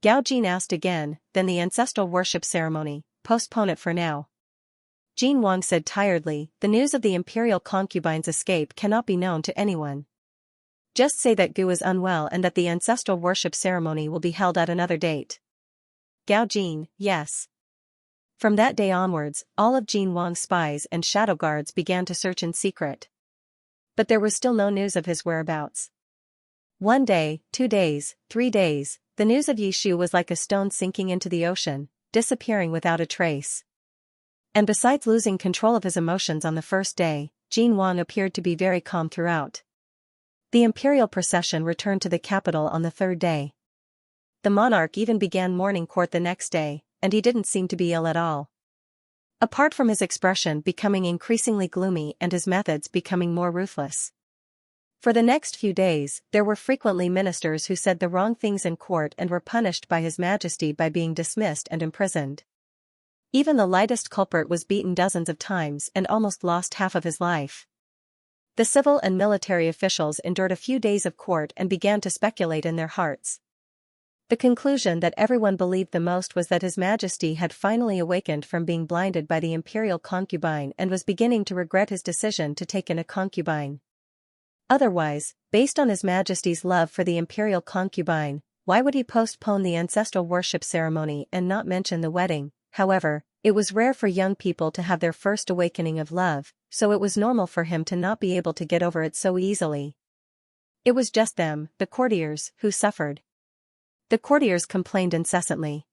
Gao Jin asked again, then the ancestral worship ceremony, postpone it for now. Jin Wang said tiredly, the news of the imperial concubine's escape cannot be known to anyone. Just say that Gu is unwell and that the ancestral worship ceremony will be held at another date. Gao Jin, yes. From that day onwards, all of Jin Wang's spies and shadow guards began to search in secret. But there was still no news of his whereabouts. 1 day, 2 days, 3 days, the news of Yishu was like a stone sinking into the ocean, disappearing without a trace. And besides losing control of his emotions on the first day, Jin Wang appeared to be very calm throughout. The imperial procession returned to the capital on the 3rd day. The monarch even began morning court the next day, and he didn't seem to be ill at all. Apart from his expression becoming increasingly gloomy and his methods becoming more ruthless. For the next few days, there were frequently ministers who said the wrong things in court and were punished by His Majesty by being dismissed and imprisoned. Even the lightest culprit was beaten dozens of times and almost lost half of his life. The civil and military officials endured a few days of court and began to speculate in their hearts. The conclusion that everyone believed the most was that His Majesty had finally awakened from being blinded by the imperial concubine and was beginning to regret his decision to take in a concubine. Otherwise, based on His Majesty's love for the imperial concubine, why would he postpone the ancestral worship ceremony and not mention the wedding? However, it was rare for young people to have their first awakening of love, so it was normal for him to not be able to get over it so easily. It was just them, the courtiers, who suffered. The courtiers complained incessantly.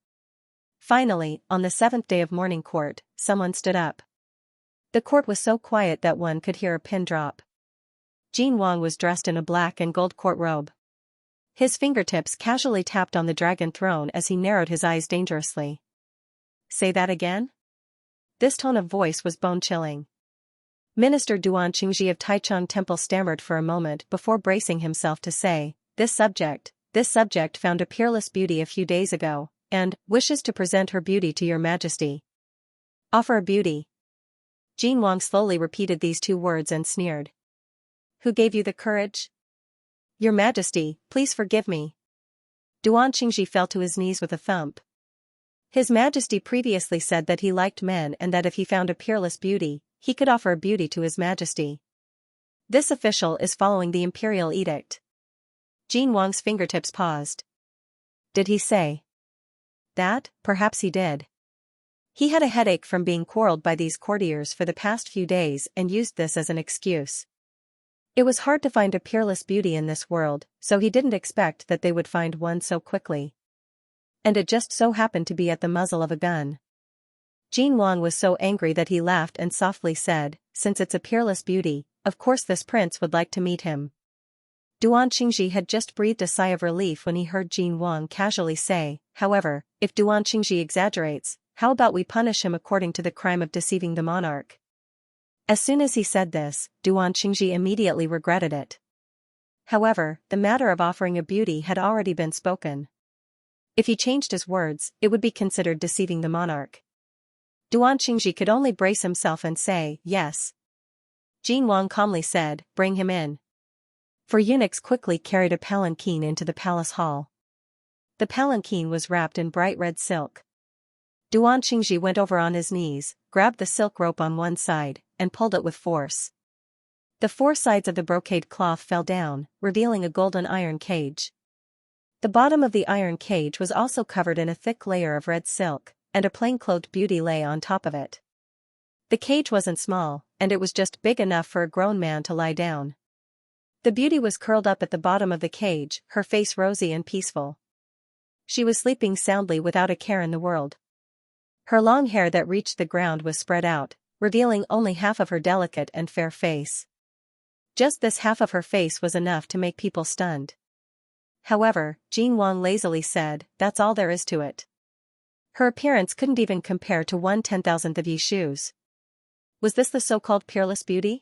Finally, on the 7th day of morning court, someone stood up. The court was so quiet that one could hear a pin drop. Jin Wang was dressed in a black and gold court robe. His fingertips casually tapped on the dragon throne as he narrowed his eyes dangerously. Say that again? This tone of voice was bone-chilling. Minister Duan Qingji of Taichung Temple stammered for a moment before bracing himself to say, This subject found a peerless beauty a few days ago, and wishes to present her beauty to your majesty. Offer a beauty. Jin Wang slowly repeated these two words and sneered. Who gave you the courage? Your majesty, please forgive me. Duan Qingji fell to his knees with a thump. His majesty previously said that he liked men and that if he found a peerless beauty, he could offer a beauty to his majesty. This official is following the imperial edict. Jin Wang's fingertips paused. Did he say that? Perhaps he did. He had a headache from being quarreled by these courtiers for the past few days and used this as an excuse. It was hard to find a peerless beauty in this world, so he didn't expect that they would find one so quickly. And it just so happened to be at the muzzle of a gun. Jin Wang was so angry that he laughed and softly said, Since it's a peerless beauty, of course this prince would like to meet him. Duan Qingji had just breathed a sigh of relief when he heard Jin Wang casually say, However, if Duan Qingji exaggerates, how about we punish him according to the crime of deceiving the monarch? As soon as he said this, Duan Qingji immediately regretted it. However, the matter of offering a beauty had already been spoken. If he changed his words, it would be considered deceiving the monarch. Duan Qingji could only brace himself and say, Yes. Jin Wang calmly said, Bring him in. 4 eunuchs quickly carried a palanquin into the palace hall. The palanquin was wrapped in bright red silk. Duan Qingji went over on his knees, grabbed the silk rope on one side, and pulled it with force. The 4 sides of the brocade cloth fell down, revealing a golden iron cage. The bottom of the iron cage was also covered in a thick layer of red silk, and a plain-clothed beauty lay on top of it. The cage wasn't small, and it was just big enough for a grown man to lie down. The beauty was curled up at the bottom of the cage, her face rosy and peaceful. She was sleeping soundly without a care in the world. Her long hair that reached the ground was spread out, revealing only half of her delicate and fair face. Just this half of her face was enough to make people stunned. However, Jin Wang lazily said, That's all there is to it. Her appearance couldn't even compare to 1/10,000th of Yi shoes. Was this the so-called peerless beauty?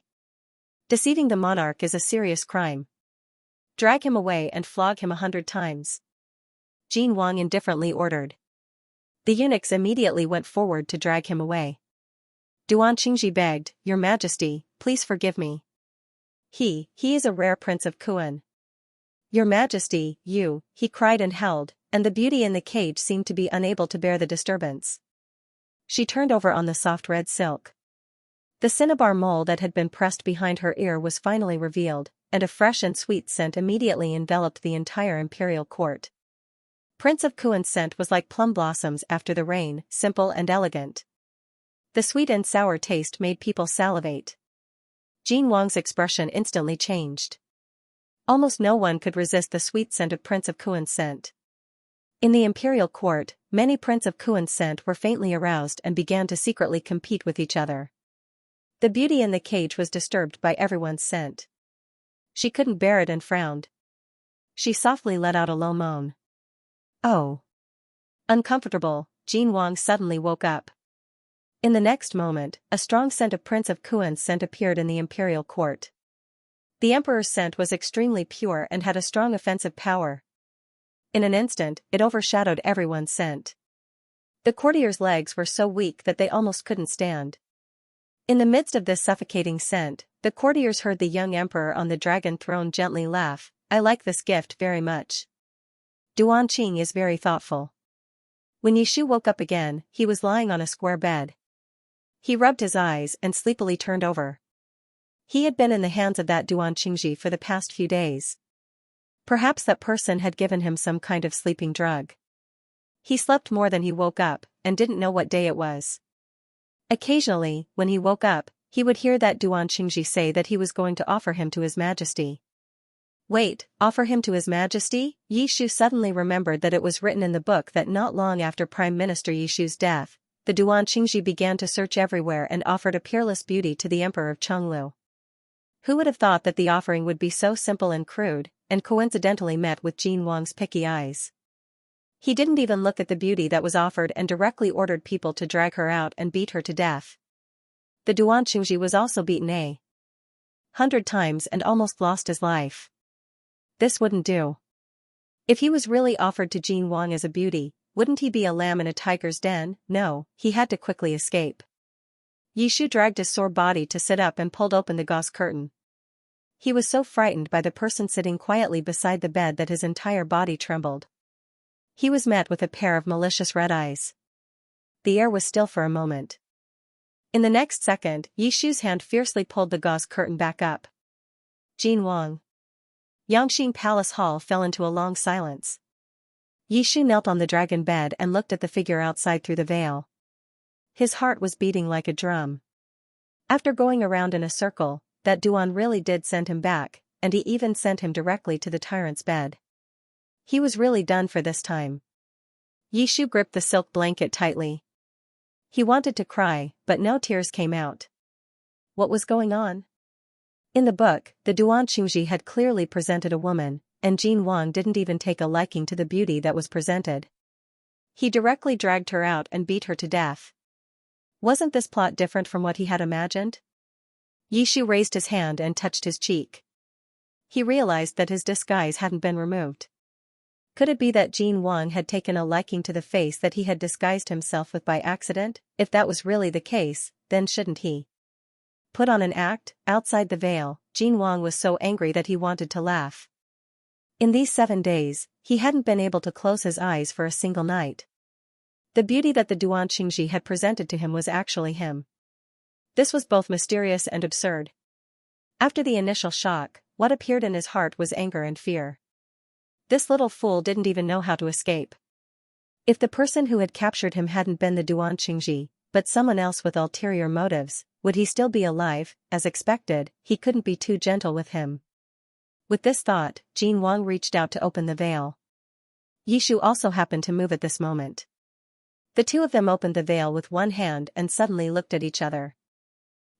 Deceiving the monarch is a serious crime. Drag him away and flog him 100 times. Jin Wang indifferently ordered. The eunuchs immediately went forward to drag him away. Duan Qingji begged, Your Majesty, please forgive me. He is a rare prince of Kuan. Your Majesty, he cried and howled, and the beauty in the cage seemed to be unable to bear the disturbance. She turned over on the soft red silk. The cinnabar mole that had been pressed behind her ear was finally revealed, and a fresh and sweet scent immediately enveloped the entire imperial court. Prince of Kuan's scent was like plum blossoms after the rain, simple and elegant. The sweet and sour taste made people salivate. Jin Wang's expression instantly changed. Almost no one could resist the sweet scent of Prince of Kuan's scent. In the imperial court, many Prince of Kuan's scent were faintly aroused and began to secretly compete with each other. The beauty in the cage was disturbed by everyone's scent. She couldn't bear it and frowned. She softly let out a low moan. Oh. Uncomfortable, Jin Wang suddenly woke up. In the next moment, a strong scent of Prince of Kuan's scent appeared in the imperial court. The emperor's scent was extremely pure and had a strong offensive power. In an instant, it overshadowed everyone's scent. The courtiers' legs were so weak that they almost couldn't stand. In the midst of this suffocating scent, the courtiers heard the young emperor on the dragon throne gently laugh, I like this gift very much. Duan Qing is very thoughtful. When Yishu woke up again, he was lying on a square bed. He rubbed his eyes and sleepily turned over. He had been in the hands of that Duan Qingji for the past few days. Perhaps that person had given him some kind of sleeping drug. He slept more than he woke up, and didn't know what day it was. Occasionally, when he woke up, he would hear that Duan Qingji say that he was going to offer him to his majesty. Wait, offer him to His Majesty? Yishu suddenly remembered that it was written in the book that not long after Prime Minister Yishu's death, the Duan Qingji began to search everywhere and offered a peerless beauty to the Emperor of Chenglu. Who would have thought that the offering would be so simple and crude, and coincidentally met with Jin Wang's picky eyes? He didn't even look at the beauty that was offered and directly ordered people to drag her out and beat her to death. The Duan Qingji was also beaten 100 times and almost lost his life. This wouldn't do. If he was really offered to Jin Wang as a beauty, wouldn't he be a lamb in a tiger's den? No, he had to quickly escape. Yishu dragged his sore body to sit up and pulled open the gauze curtain. He was so frightened by the person sitting quietly beside the bed that his entire body trembled. He was met with a pair of malicious red eyes. The air was still for a moment. In the next second, Yishu's hand fiercely pulled the gauze curtain back up. Jin Wang. Yangxing Palace Hall fell into a long silence. Yishu knelt on the dragon bed and looked at the figure outside through the veil. His heart was beating like a drum. After going around in a circle, that Duan really did send him back, and he even sent him directly to the tyrant's bed. He was really done for this time. Yishu gripped the silk blanket tightly. He wanted to cry, but no tears came out. What was going on? In the book, the Duan Qingji had clearly presented a woman, and Jin Wang didn't even take a liking to the beauty that was presented. He directly dragged her out and beat her to death. Wasn't this plot different from what he had imagined? Yishu raised his hand and touched his cheek. He realized that his disguise hadn't been removed. Could it be that Jin Wang had taken a liking to the face that he had disguised himself with by accident? If that was really the case, then shouldn't he put on an act? Outside the veil, Jin Wang was so angry that he wanted to laugh. In these 7 days, he hadn't been able to close his eyes for a single night. The beauty that the Duan Qingji had presented to him was actually him. This was both mysterious and absurd. After the initial shock, what appeared in his heart was anger and fear. This little fool didn't even know how to escape. If the person who had captured him hadn't been the Duan Qingji, but someone else with ulterior motives, would he still be alive? As expected, he couldn't be too gentle with him. With this thought, Jin Wang reached out to open the veil. Yishu also happened to move at this moment. The two of them opened the veil with one hand and suddenly looked at each other.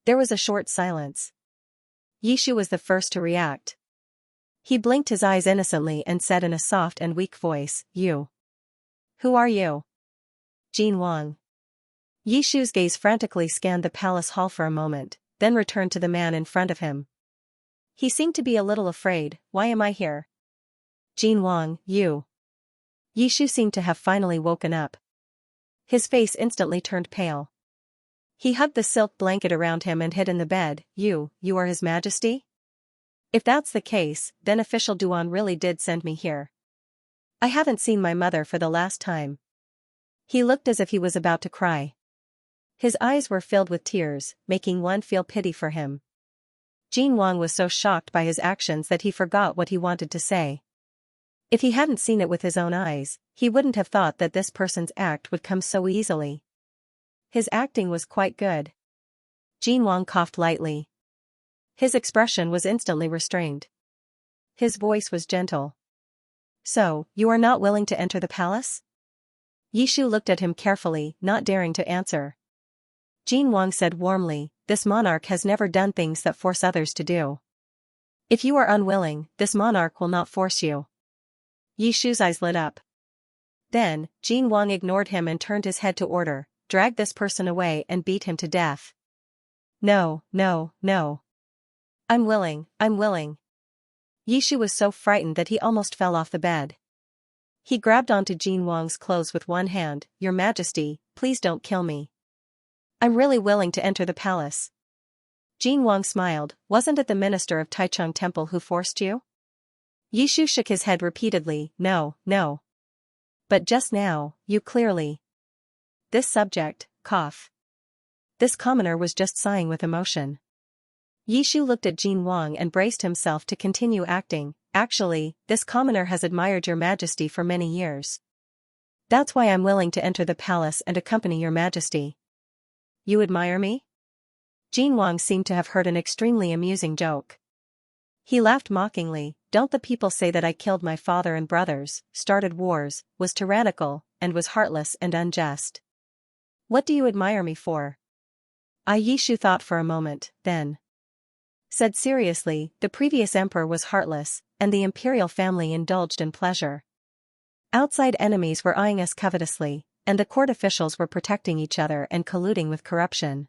There was a short silence. Yishu was the first to react. He blinked his eyes innocently and said in a soft and weak voice, "You. Who are you?" Jin Wang. Yishu's gaze frantically scanned the palace hall for a moment, then returned to the man in front of him. He seemed to be a little afraid. "Why am I here?" Jin Wang, you. Yishu seemed to have finally woken up. His face instantly turned pale. He hugged the silk blanket around him and hid in the bed. You are His Majesty? If that's the case, then official Duan really did send me here. I haven't seen my mother for the last time. He looked as if he was about to cry. His eyes were filled with tears, making one feel pity for him. Jin Wang was so shocked by his actions that he forgot what he wanted to say. If he hadn't seen it with his own eyes, he wouldn't have thought that this person's act would come so easily. His acting was quite good. Jin Wang coughed lightly. His expression was instantly restrained. His voice was gentle. So, you are not willing to enter the palace? Yishu looked at him carefully, not daring to answer. Jin Wang said warmly, this monarch has never done things that force others to do. If you are unwilling, this monarch will not force you. Yishu's eyes lit up. Then, Jin Wang ignored him and turned his head to order, drag this person away and beat him to death. No. I'm willing. Yishu was so frightened that he almost fell off the bed. He grabbed onto Jin Wang's clothes with one hand. Your Majesty, please don't kill me. I'm really willing to enter the palace. Jin Wang smiled. Wasn't it the minister of Taichung Temple who forced you? Yishu shook his head repeatedly. No. But just now, you clearly. This subject, cough. This commoner was just sighing with emotion. Yishu looked at Jin Wang and braced himself to continue acting. Actually, this commoner has admired your Majesty for many years. That's why I'm willing to enter the palace and accompany your Majesty. You admire me? Jin Wang seemed to have heard an extremely amusing joke. He laughed mockingly. don't the people say that I killed my father and brothers, started wars, was tyrannical, and was heartless and unjust? What do you admire me for? Yishu thought for a moment, then said seriously, the previous emperor was heartless, and the imperial family indulged in pleasure. Outside enemies were eyeing us covetously, and the court officials were protecting each other and colluding with corruption.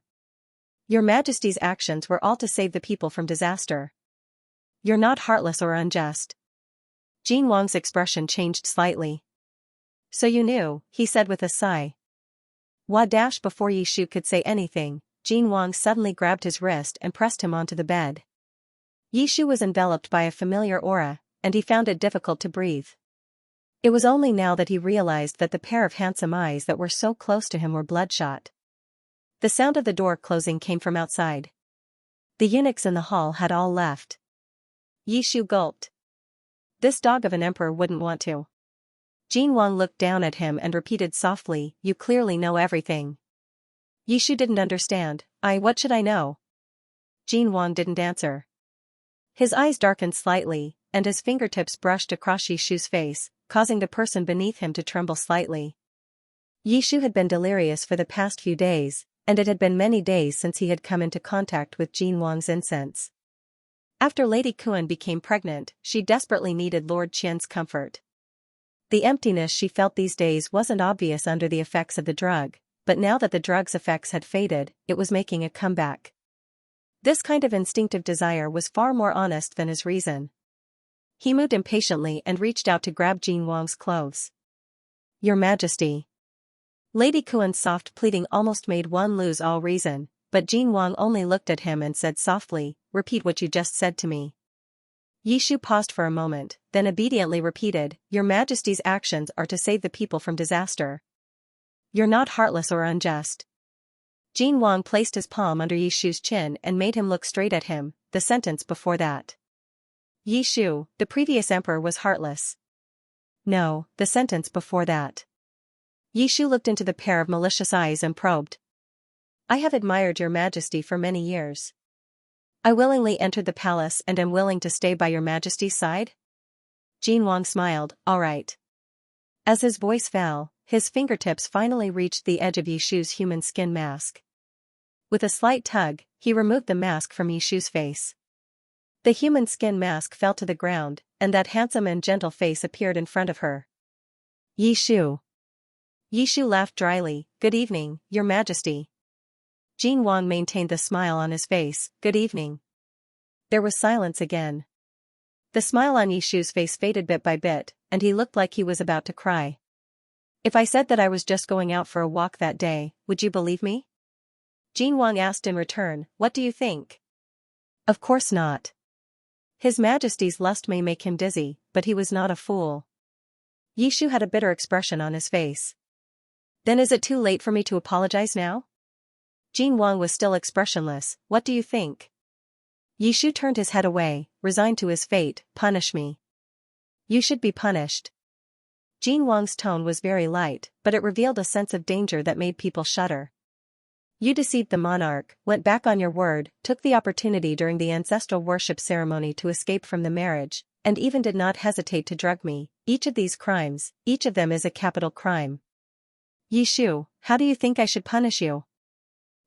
Your Majesty's actions were all to save the people from disaster. You're not heartless or unjust. Jin Wang's expression changed slightly. So you knew, he said with a sigh. Before Yishu could say anything, Jin Wang suddenly grabbed his wrist and pressed him onto the bed. Yishu was enveloped by a familiar aura, and he found it difficult to breathe. It was only now that he realized that the pair of handsome eyes that were so close to him were bloodshot. The sound of the door closing came from outside. The eunuchs in the hall had all left. Yishu gulped. This dog of an emperor wouldn't want to. Jin Wang looked down at him and repeated softly, you clearly know everything. Yishu didn't understand. What should I know? Jin Wang didn't answer. His eyes darkened slightly, and his fingertips brushed across Yishu's face, causing the person beneath him to tremble slightly. Yishu had been delirious for the past few days, and it had been many days since he had come into contact with Jin Wang's incense. After Lady Kuan became pregnant, she desperately needed Lord Qian's comfort. The emptiness she felt these days wasn't obvious under the effects of the drug, but now that the drug's effects had faded, it was making a comeback. This kind of instinctive desire was far more honest than his reason. He moved impatiently and reached out to grab Jin Wang's clothes. Your Majesty. Lady Kuan's soft pleading almost made one lose all reason, but Jin Wang only looked at him and said softly, repeat what you just said to me. Yishu paused for a moment, then obediently repeated, Your Majesty's actions are to save the people from disaster. You're not heartless or unjust. Jin Wang placed his palm under Yishu's chin and made him look straight at him, the sentence before that. Yishu, the previous emperor was heartless. No, the sentence before that. Yishu looked into the pair of malicious eyes and probed. I have admired your Majesty for many years. I willingly entered the palace and am willing to stay by your Majesty's side? Jin Wang smiled, all right. As his voice fell, his fingertips finally reached the edge of Yishu's human skin mask. With a slight tug, he removed the mask from Yishu's face. The human skin mask fell to the ground, and that handsome and gentle face appeared in front of her. Yishu. Yishu laughed dryly, good evening, your Majesty. Jin Wang maintained the smile on his face, good evening. There was silence again. The smile on Yishu's face faded bit by bit, and he looked like he was about to cry. If I said that I was just going out for a walk that day, would you believe me? Jin Wang asked in return, what do you think? Of course not. His Majesty's lust may make him dizzy, but he was not a fool. Yishu had a bitter expression on his face. Then is it too late for me to apologize now? Jin Wang was still expressionless, what do you think? Yishu turned his head away, resigned to his fate, punish me. You should be punished. Jin Wang's tone was very light, but it revealed a sense of danger that made people shudder. You deceived the monarch, went back on your word, took the opportunity during the ancestral worship ceremony to escape from the marriage, and even did not hesitate to drug me. Each of these crimes, each of them is a capital crime. Yishu, how do you think I should punish you?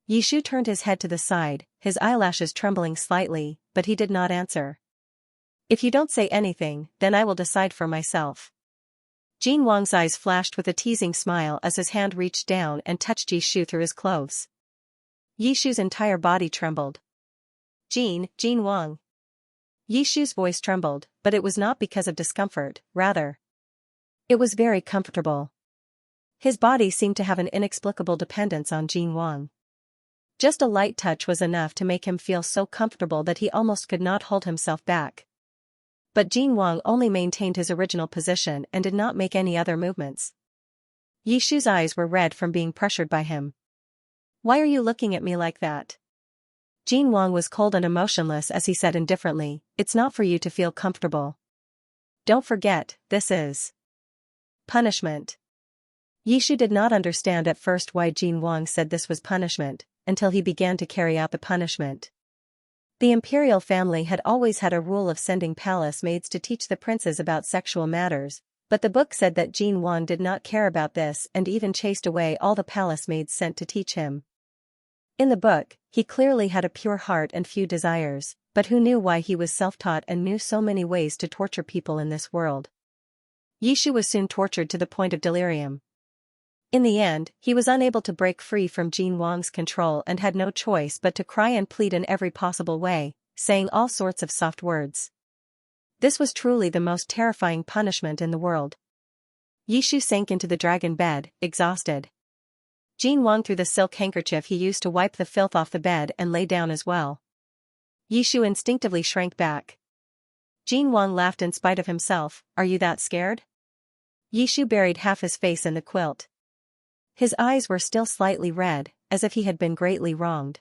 Yishu turned his head to the side, his eyelashes trembling slightly, but he did not answer. If you don't say anything, then I will decide for myself. Jin Wang's eyes flashed with a teasing smile as his hand reached down and touched Yishu through his clothes. Yishu's entire body trembled. Jin Wang. Yishu's voice trembled, but it was not because of discomfort, rather. It was very comfortable. His body seemed to have an inexplicable dependence on Jin Wang. Just a light touch was enough to make him feel so comfortable that he almost could not hold himself back. But Jin Wang only maintained his original position and did not make any other movements. Yishu's eyes were red from being pressured by him. Why are you looking at me like that? Jin Wang was cold and emotionless as he said indifferently, it's not for you to feel comfortable. Don't forget, this is punishment. Yishu did not understand at first why Jin Wang said this was punishment, until he began to carry out the punishment. The imperial family had always had a rule of sending palace maids to teach the princes about sexual matters, but the book said that Jin Wang did not care about this and even chased away all the palace maids sent to teach him. In the book, he clearly had a pure heart and few desires, but who knew why he was self-taught and knew so many ways to torture people in this world. Yishu was soon tortured to the point of delirium. In the end, he was unable to break free from Jin Wang's control and had no choice but to cry and plead in every possible way, saying all sorts of soft words. This was truly the most terrifying punishment in the world. Yishu sank into the dragon bed, exhausted. Jin Wang threw the silk handkerchief he used to wipe the filth off the bed and lay down as well. Yishu instinctively shrank back. Jin Wang laughed in spite of himself. "Are you that scared?" Yishu buried half his face in the quilt. His eyes were still slightly red, as if he had been greatly wronged.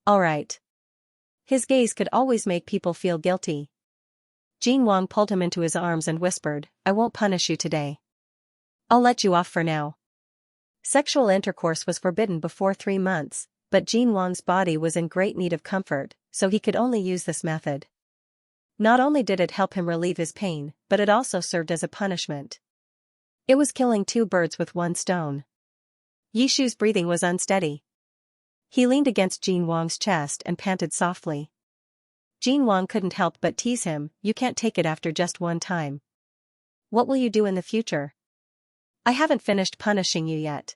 "All right." His gaze could always make people feel guilty. Jin Wang pulled him into his arms and whispered, "I won't punish you today. I'll let you off for now." Sexual intercourse was forbidden before 3 months, but Jin Wang's body was in great need of comfort, so he could only use this method. Not only did it help him relieve his pain, but it also served as a punishment. It was killing 2 birds with 1 stone. Yishu's breathing was unsteady. He leaned against Jin Wang's chest and panted softly. Jin Wang couldn't help but tease him, "You can't take it after just 1 time. What will you do in the future? I haven't finished punishing you yet."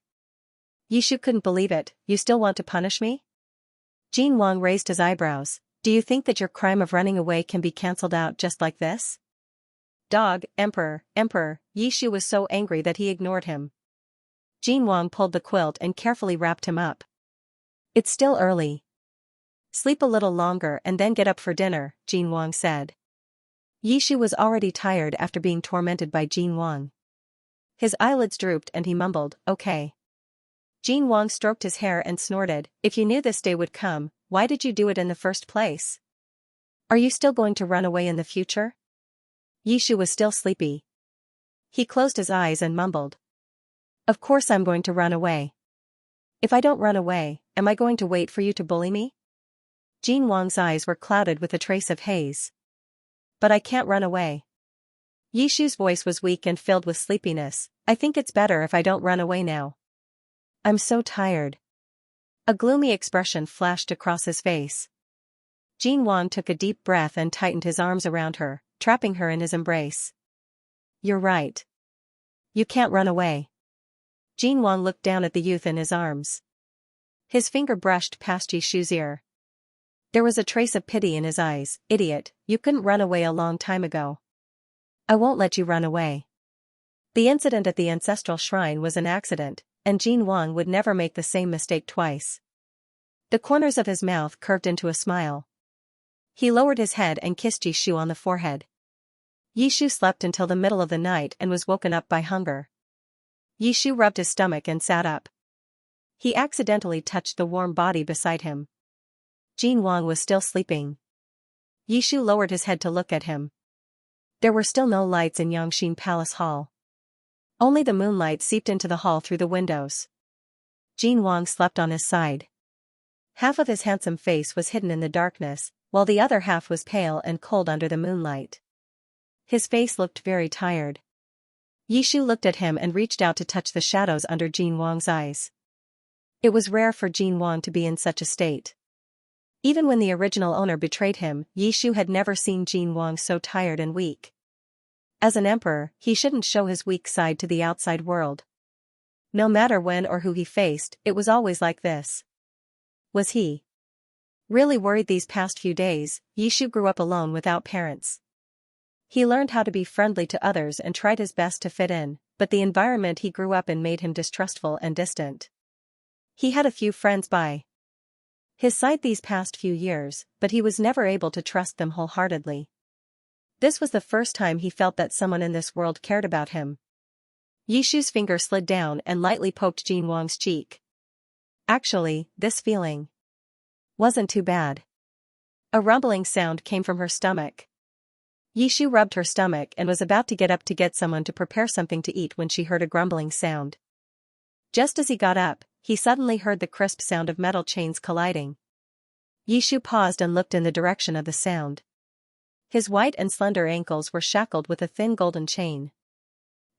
Yishu couldn't believe it. "You still want to punish me?" Jin Wang raised his eyebrows. "Do you think that your crime of running away can be cancelled out just like this?" "Dog, Emperor, Emperor." Yishu was so angry that he ignored him. Jin Wang pulled the quilt and carefully wrapped him up. "It's still early. Sleep a little longer and then get up for dinner," Jin Wang said. Yishu was already tired after being tormented by Jin Wang. His eyelids drooped and he mumbled, "Okay." Jin Wang stroked his hair and snorted, "If you knew this day would come, why did you do it in the first place? Are you still going to run away in the future?" Yishu was still sleepy. He closed his eyes and mumbled, "Of course I'm going to run away. If I don't run away, am I going to wait for you to bully me?" Jin Wang's eyes were clouded with a trace of haze. "But I can't run away." Yishu's voice was weak and filled with sleepiness. "I think it's better if I don't run away now. I'm so tired." A gloomy expression flashed across his face. Jin Wang took a deep breath and tightened his arms around her, trapping her in his embrace. "You're right. You can't run away." Jin Wang looked down at the youth in his arms. His finger brushed past Yishu's ear. There was a trace of pity in his eyes. "Idiot, you couldn't run away a long time ago. I won't let you run away." The incident at the ancestral shrine was an accident, and Jin Wang would never make the same mistake twice. The corners of his mouth curved into a smile. He lowered his head and kissed Yishu on the forehead. Yishu slept until the middle of the night and was woken up by hunger. Yishu rubbed his stomach and sat up. He accidentally touched the warm body beside him. Jin Wang was still sleeping. Yishu lowered his head to look at him. There were still no lights in Xianxia Palace Hall. Only the moonlight seeped into the hall through the windows. Jin Wang slept on his side. Half of his handsome face was hidden in the darkness, while the other half was pale and cold under the moonlight. His face looked very tired. Yishu looked at him and reached out to touch the shadows under Jin Wang's eyes. It was rare for Jin Wang to be in such a state. Even when the original owner betrayed him, Yishu had never seen Jin Wang so tired and weak. As an emperor, he shouldn't show his weak side to the outside world. No matter when or who he faced, it was always like this. Was he really worried these past few days? Yishu grew up alone without parents. He learned how to be friendly to others and tried his best to fit in, but the environment he grew up in made him distrustful and distant. He had a few friends by his side these past few years, but he was never able to trust them wholeheartedly. This was the first time he felt that someone in this world cared about him. Yishu's finger slid down and lightly poked Jin Wang's cheek. Actually, this feeling wasn't too bad. A rumbling sound came from her stomach. Yishu rubbed her stomach and was about to get up to get someone to prepare something to eat when she heard a grumbling sound. Just as he got up, he suddenly heard the crisp sound of metal chains colliding. Yishu paused and looked in the direction of the sound. His white and slender ankles were shackled with a thin golden chain.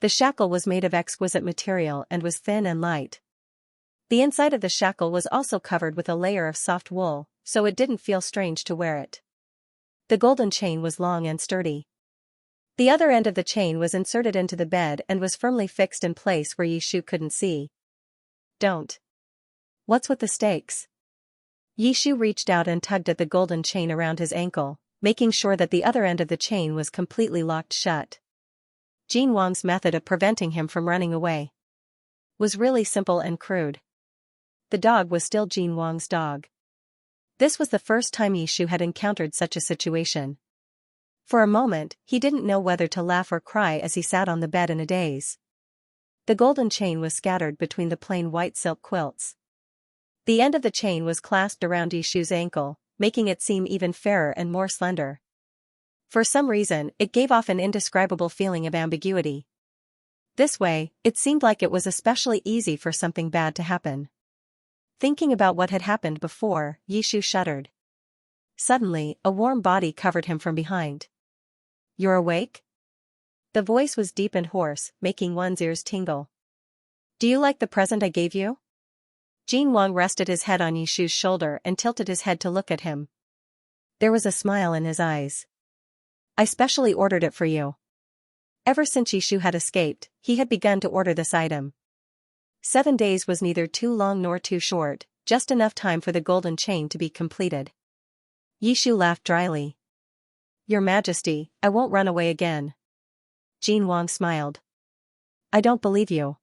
The shackle was made of exquisite material and was thin and light. The inside of the shackle was also covered with a layer of soft wool, so it didn't feel strange to wear it. The golden chain was long and sturdy. The other end of the chain was inserted into the bed and was firmly fixed in place where Yishu couldn't see. Don't. What's with the stakes? Yishu reached out and tugged at the golden chain around his ankle, making sure that the other end of the chain was completely locked shut. Jin Wang's method of preventing him from running away was really simple and crude. The dog was still Jin Wang's dog. This was the first time Yishu had encountered such a situation. For a moment, he didn't know whether to laugh or cry as he sat on the bed in a daze. The golden chain was scattered between the plain white silk quilts. The end of the chain was clasped around Yishu's ankle, making it seem even fairer and more slender. For some reason, it gave off an indescribable feeling of ambiguity. This way, it seemed like it was especially easy for something bad to happen. Thinking about what had happened before, Yishu shuddered. Suddenly, a warm body covered him from behind. "You're awake?" The voice was deep and hoarse, making one's ears tingle. "Do you like the present I gave you?" Jin Wang rested his head on Yishu's shoulder and tilted his head to look at him. There was a smile in his eyes. "I specially ordered it for you." Ever since Yishu had escaped, he had begun to order this item. 7 days was neither too long nor too short, just enough time for the golden chain to be completed. Yishu laughed dryly. "Your Majesty, I won't run away again." Jin Wang smiled. "I don't believe you."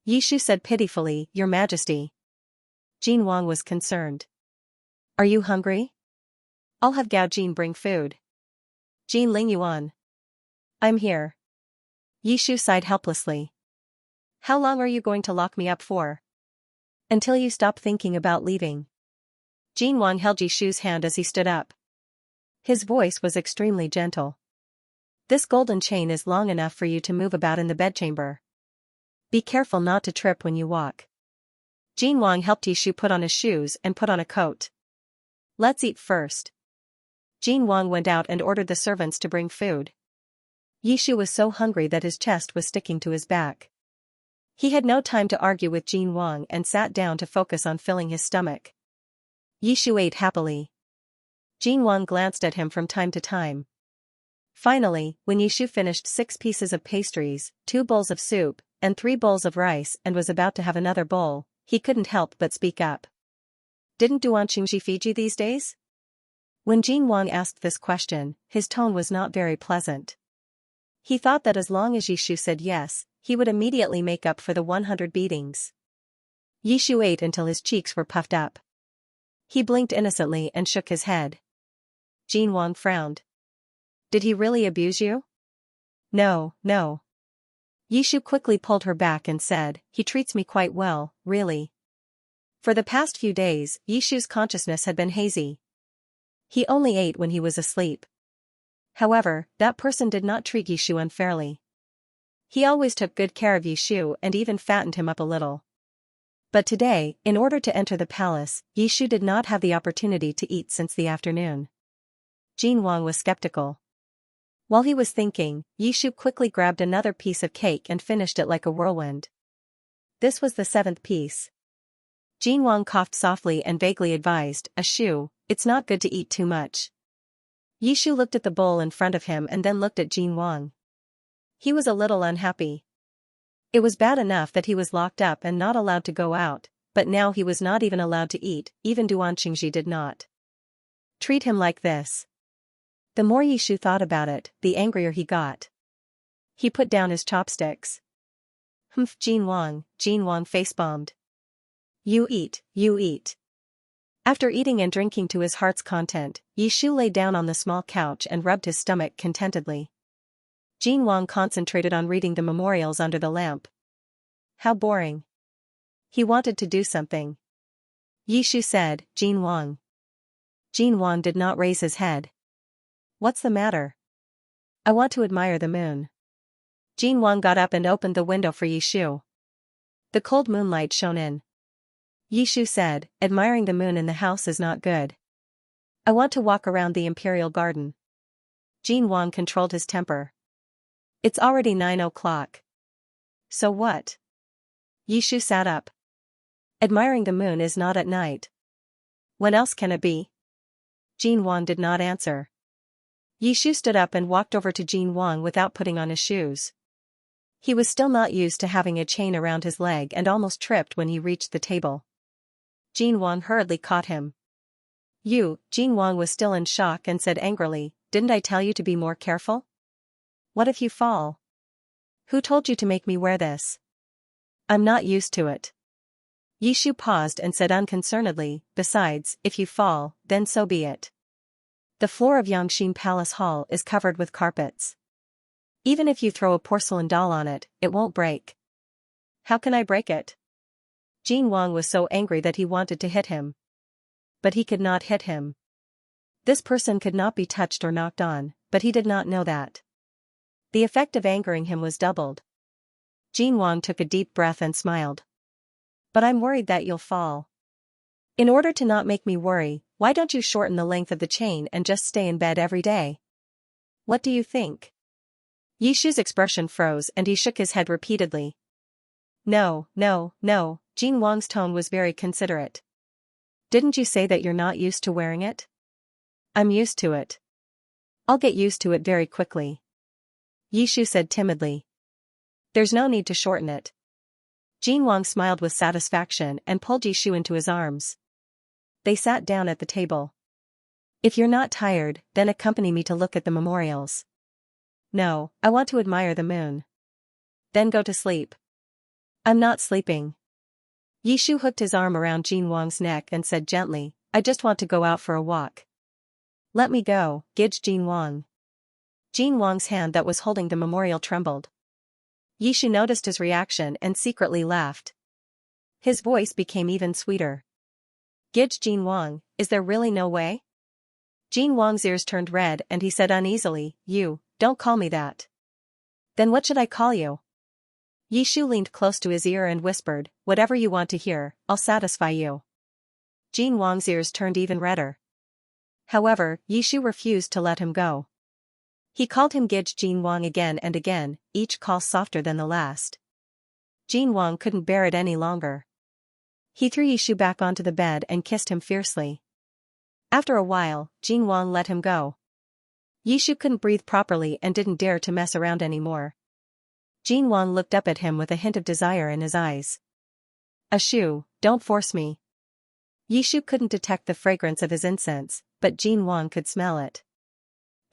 Yishu said pitifully, "Your Majesty." Jin Wang was concerned. "Are you hungry?" "I'll have Gao Jin bring food." Jin Lingyuan. "I'm here." Yishu sighed helplessly. "How long are you going to lock me up for?" "Until you stop thinking about leaving." Jin Wang held Yishu's hand as he stood up. His voice was extremely gentle. "This golden chain is long enough for you to move about in the bedchamber. Be careful not to trip when you walk." Jin Wang helped Yishu put on his shoes and put on a coat. "Let's eat first." Jin Wang went out and ordered the servants to bring food. Yishu was so hungry that his chest was sticking to his back. He had no time to argue with Jin Wang and sat down to focus on filling his stomach. Yishu ate happily. Jin Wang glanced at him from time to time. Finally, when Yishu finished 6 pieces of pastries, 2 bowls of soup, and 3 bowls of rice and was about to have another bowl, he couldn't help but speak up. "Didn't Xianxia feed you these days?" When Jin Wang asked this question, his tone was not very pleasant. He thought that as long as Yishu said yes, he would immediately make up for the 100 beatings. Yishu ate until his cheeks were puffed up. He blinked innocently and shook his head. Jin Wang frowned. "Did he really abuse you?" "No, no." Yishu quickly pulled her back and said, "He treats me quite well, really." For the past few days, Yishu's consciousness had been hazy. He only ate when he was asleep. However, that person did not treat Yishu unfairly. He always took good care of Yishu and even fattened him up a little. But today, in order to enter the palace, Yishu did not have the opportunity to eat since the afternoon. Jin Wang was skeptical. While he was thinking, Yishu quickly grabbed another piece of cake and finished it like a whirlwind. This was the 7th piece. Jin Wang coughed softly and vaguely advised, "Ashu, it's not good to eat too much." Yishu looked at the bowl in front of him and then looked at Jin Wang. He was a little unhappy. It was bad enough that he was locked up and not allowed to go out, but now he was not even allowed to eat, even Xianxia did not treat him like this. The more Yishu thought about it, the angrier he got. He put down his chopsticks. "Humph, Jin Wang face-bombed. You eat, you eat." After eating and drinking to his heart's content, Yishu lay down on the small couch and rubbed his stomach contentedly. Jin Wang concentrated on reading the memorials under the lamp. How boring. He wanted to do something. Yishu said, "Jin Wang." Jin Wang did not raise his head. "What's the matter?" "I want to admire the moon." Jin Wang got up and opened the window for Yishu. The cold moonlight shone in. Yishu said, "Admiring the moon in the house is not good." I want to walk around the Imperial Garden. Jin Wang controlled his temper. It's already 9 o'clock. So what? Yishu sat up. Admiring the moon is not at night. When else can it be? Jin Wang did not answer. Yishu stood up and walked over to Jin Wang without putting on his shoes. He was still not used to having a chain around his leg and almost tripped when he reached the table. Jin Wang hurriedly caught him. Jin Wang was still in shock and said angrily, didn't I tell you to be more careful? What if you fall? Who told you to make me wear this? I'm not used to it. Yishu paused and said unconcernedly, besides, if you fall, then so be it. The floor of Xianxia Palace Hall is covered with carpets. Even if you throw a porcelain doll on it, it won't break. How can I break it? Jin Wang was so angry that he wanted to hit him. But he could not hit him. This person could not be touched or knocked on, but he did not know that. The effect of angering him was doubled. Jin Wang took a deep breath and smiled. But I'm worried that you'll fall. In order to not make me worry, why don't you shorten the length of the chain and just stay in bed every day? What do you think? Yishu's expression froze and he shook his head repeatedly. No, no, no, Jin Wang's tone was very considerate. Didn't you say that you're not used to wearing it? I'm used to it. I'll get used to it very quickly. Yishu said timidly. There's no need to shorten it. Jin Wang smiled with satisfaction and pulled Yishu into his arms. They sat down at the table. If you're not tired, then accompany me to look at the memorials. No, I want to admire the moon. Then go to sleep. I'm not sleeping. Yishu hooked his arm around Jin Wang's neck and said gently, I just want to go out for a walk. Let me go, gidged Jin Wang. Jin Wang's hand that was holding the memorial trembled. Yishu noticed his reaction and secretly laughed. His voice became even sweeter. Gidged Jin Wang, is there really no way? Jin Wang's ears turned red and he said uneasily, don't call me that. Then what should I call you? Yishu leaned close to his ear and whispered, whatever you want to hear, I'll satisfy you. Jin Wang's ears turned even redder. However, Yishu refused to let him go. He called him Gidged Jin Wang again and again, each call softer than the last. Jin Wang couldn't bear it any longer. He threw Yishu back onto the bed and kissed him fiercely. After a while, Jin Wang let him go. Yishu couldn't breathe properly and didn't dare to mess around anymore. Jin Wang looked up at him with a hint of desire in his eyes. Ashu, don't force me. Yishu couldn't detect the fragrance of his incense, but Jin Wang could smell it.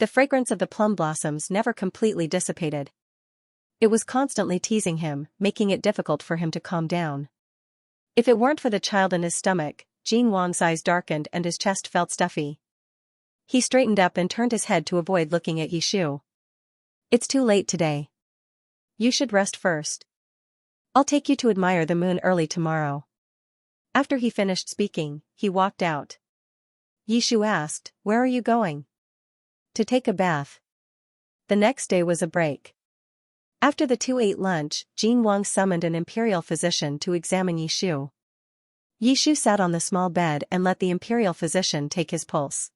The fragrance of the plum blossoms never completely dissipated. It was constantly teasing him, making it difficult for him to calm down. If it weren't for the child in his stomach, Jin Wang's eyes darkened and his chest felt stuffy. He straightened up and turned his head to avoid looking at Yishu. It's too late today. You should rest first. I'll take you to admire the moon early tomorrow. After he finished speaking, he walked out. Yishu asked, where are you going? To take a bath. The next day was a break. After the two ate lunch, Jin Wang summoned an imperial physician to examine Yishu. Yishu sat on the small bed and let the imperial physician take his pulse.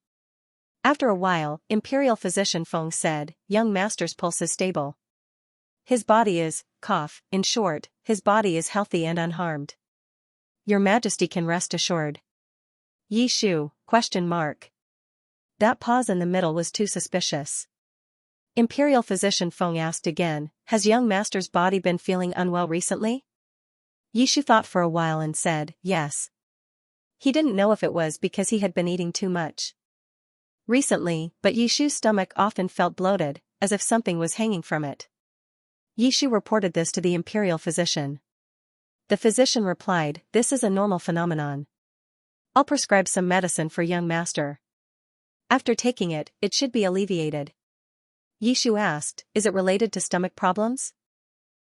After a while, Imperial Physician Feng said, young master's pulse is stable. His body is, in short, his body is healthy and unharmed. Your Majesty can rest assured. Yishu, ? That pause in the middle was too suspicious. Imperial Physician Feng asked again, has young master's body been feeling unwell recently? Yishu thought for a while and said, yes. He didn't know if it was because he had been eating too much recently, but Yishu's stomach often felt bloated, as if something was hanging from it. Yishu reported this to the imperial physician. The physician replied, this is a normal phenomenon. I'll prescribe some medicine for young master. After taking it, it should be alleviated. Yishu asked, is it related to stomach problems?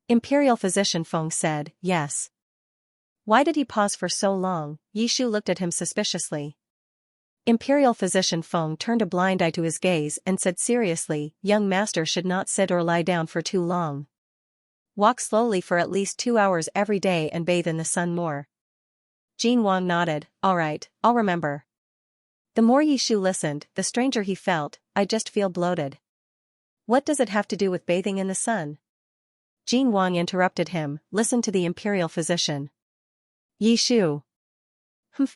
Imperial Physician Feng said, yes. Why did he pause for so long? Yishu looked at him suspiciously. Imperial Physician Feng turned a blind eye to his gaze and said seriously, young master should not sit or lie down for too long. Walk slowly for at least 2 hours every day and bathe in the sun more. Jin Wang nodded, all right, I'll remember. The more Yishu listened, the stranger he felt. I just feel bloated. What does it have to do with bathing in the sun? Jin Wang interrupted him. Listen to the imperial physician. Yishu.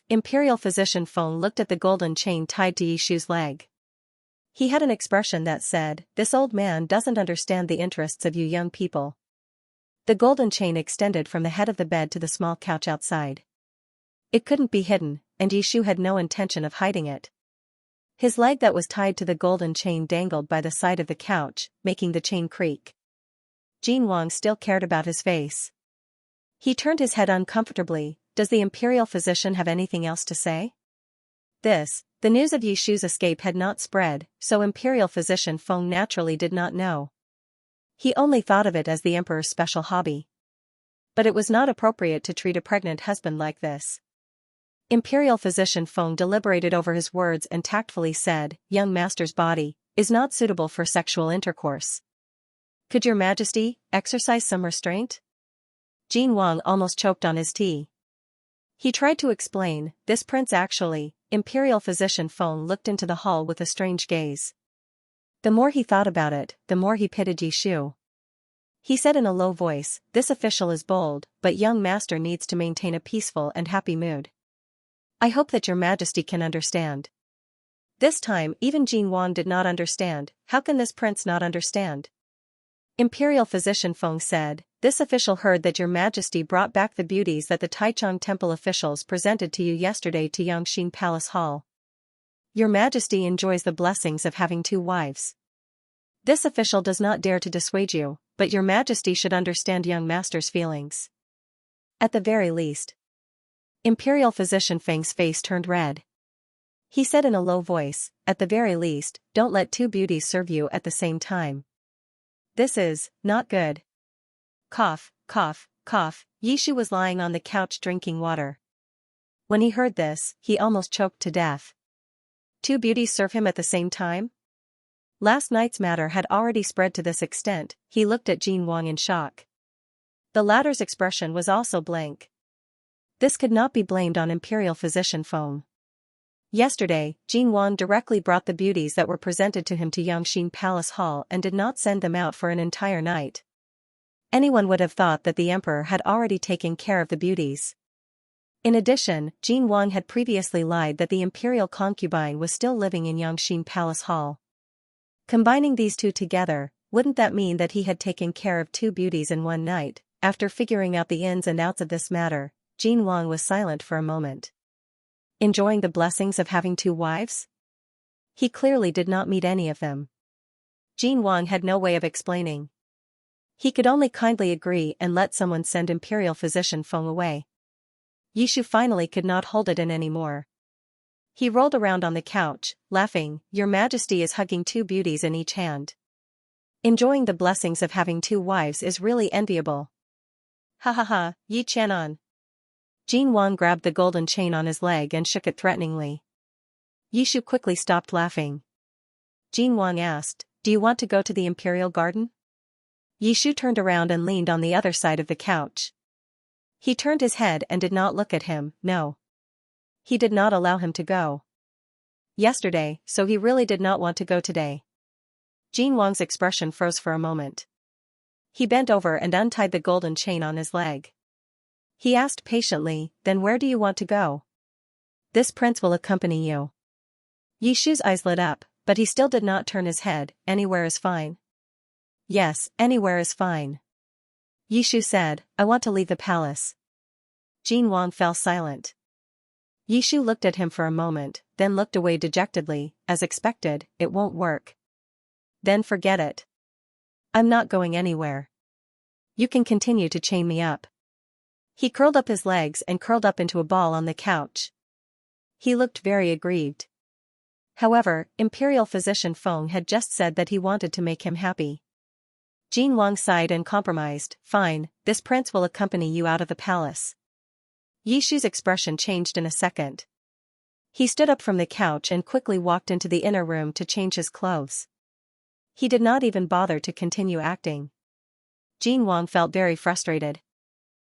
Imperial physician Feng looked at the golden chain tied to Yishu's leg. He had an expression that said, this old man doesn't understand the interests of you young people. The golden chain extended from the head of the bed to the small couch outside. It couldn't be hidden, and Yishu had no intention of hiding it. His leg that was tied to the golden chain dangled by the side of the couch, making the chain creak. Jin Wang still cared about his face. He turned his head uncomfortably. Does the imperial physician have anything else to say? The news of Yishu's escape had not spread, so imperial physician Feng naturally did not know. He only thought of it as the emperor's special hobby. But it was not appropriate to treat a pregnant husband like this. Imperial physician Feng deliberated over his words and tactfully said, young master's body is not suitable for sexual intercourse. Could your majesty exercise some restraint? Jin Wang almost choked on his tea. He tried to explain, this prince actually. Imperial physician Feng looked into the hall with a strange gaze. The more he thought about it, the more he pitied Yishu. He said in a low voice, this official is bold, but young master needs to maintain a peaceful and happy mood. I hope that your majesty can understand. This time even Jin Wang did not understand. How can this prince not understand? Imperial physician Feng said, this official heard that your majesty brought back the beauties that the Taichung temple officials presented to you yesterday to Xianxia Palace Hall. Your majesty enjoys the blessings of having 2 wives. This official does not dare to dissuade you, but your majesty should understand young master's feelings. At the very least. Imperial physician Feng's face turned red. He said in a low voice, at the very least, don't let 2 beauties serve you at the same time. This is not good. Cough, cough, cough. Yishu was lying on the couch drinking water. When he heard this, he almost choked to death. 2 beauties serve him at the same time? Last night's matter had already spread to this extent. He looked at Jin Wang in shock. The latter's expression was also blank. This could not be blamed on imperial physician Feng. Yesterday, Jin Wang directly brought the beauties that were presented to him to Xianxia Palace Hall and did not send them out for an entire night. Anyone would have thought that the emperor had already taken care of the beauties. In addition, Jin Wang had previously lied that the imperial concubine was still living in Xianxia Palace Hall. Combining these 2 together, wouldn't that mean that he had taken care of 2 beauties in one night? After figuring out the ins and outs of this matter, Jin Wang was silent for a moment. Enjoying the blessings of having 2 wives? He clearly did not meet any of them. Jin Wang had no way of explaining. He could only kindly agree and let someone send imperial physician Feng away. Yishu finally could not hold it in anymore. He rolled around on the couch, laughing, your majesty is hugging 2 beauties in each hand. Enjoying the blessings of having 2 wives is really enviable. Ha ha ha, Yi Chanan. Jin Wang grabbed the golden chain on his leg and shook it threateningly. Yishu quickly stopped laughing. Jin Wang asked, do you want to go to the imperial garden? Yishu turned around and leaned on the other side of the couch. He turned his head and did not look at him, no. He did not allow him to go. Yesterday, so he really did not want to go today. Jin Wang's expression froze for a moment. He bent over and untied the golden chain on his leg. He asked patiently, then where do you want to go? This prince will accompany you. Yishu's eyes lit up, but he still did not turn his head. Anywhere is fine. Yes, anywhere is fine. Yishu said, I want to leave the palace. Jin Wang fell silent. Yishu looked at him for a moment, then looked away dejectedly. As expected, it won't work. Then forget it. I'm not going anywhere. You can continue to chain me up. He curled up his legs and curled up into a ball on the couch. He looked very aggrieved. However, imperial physician Feng had just said that he wanted to make him happy. Jin Wang sighed and compromised, fine, this prince will accompany you out of the palace. Yishu's expression changed in a second. He stood up from the couch and quickly walked into the inner room to change his clothes. He did not even bother to continue acting. Jin Wang felt very frustrated.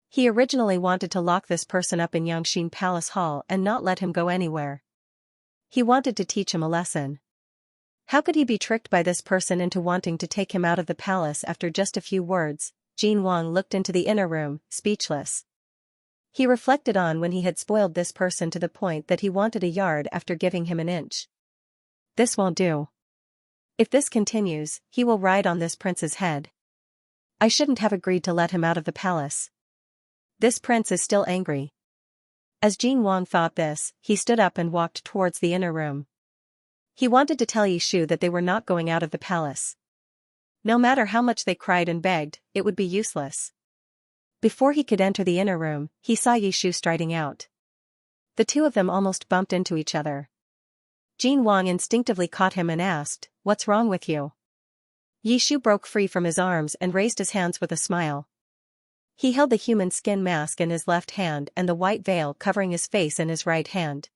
He originally wanted to lock this person up in Xianxia Palace Hall and not let him go anywhere. He wanted to teach him a lesson. How could he be tricked by this person into wanting to take him out of the palace after just a few words? Jin Wang looked into the inner room, speechless. He reflected on when he had spoiled this person to the point that he wanted a yard after giving him an inch. This won't do. If this continues, he will ride on this prince's head. I shouldn't have agreed to let him out of the palace. This prince is still angry. As Jin Wang thought this, he stood up and walked towards the inner room. He wanted to tell Yishu that they were not going out of the palace. No matter how much they cried and begged, it would be useless. Before he could enter the inner room, he saw Yishu striding out. The two of them almost bumped into each other. Jin Wang instinctively caught him and asked, "What's wrong with you?" Yishu broke free from his arms and raised his hands with a smile. He held the human skin mask in his left hand and the white veil covering his face in his right hand.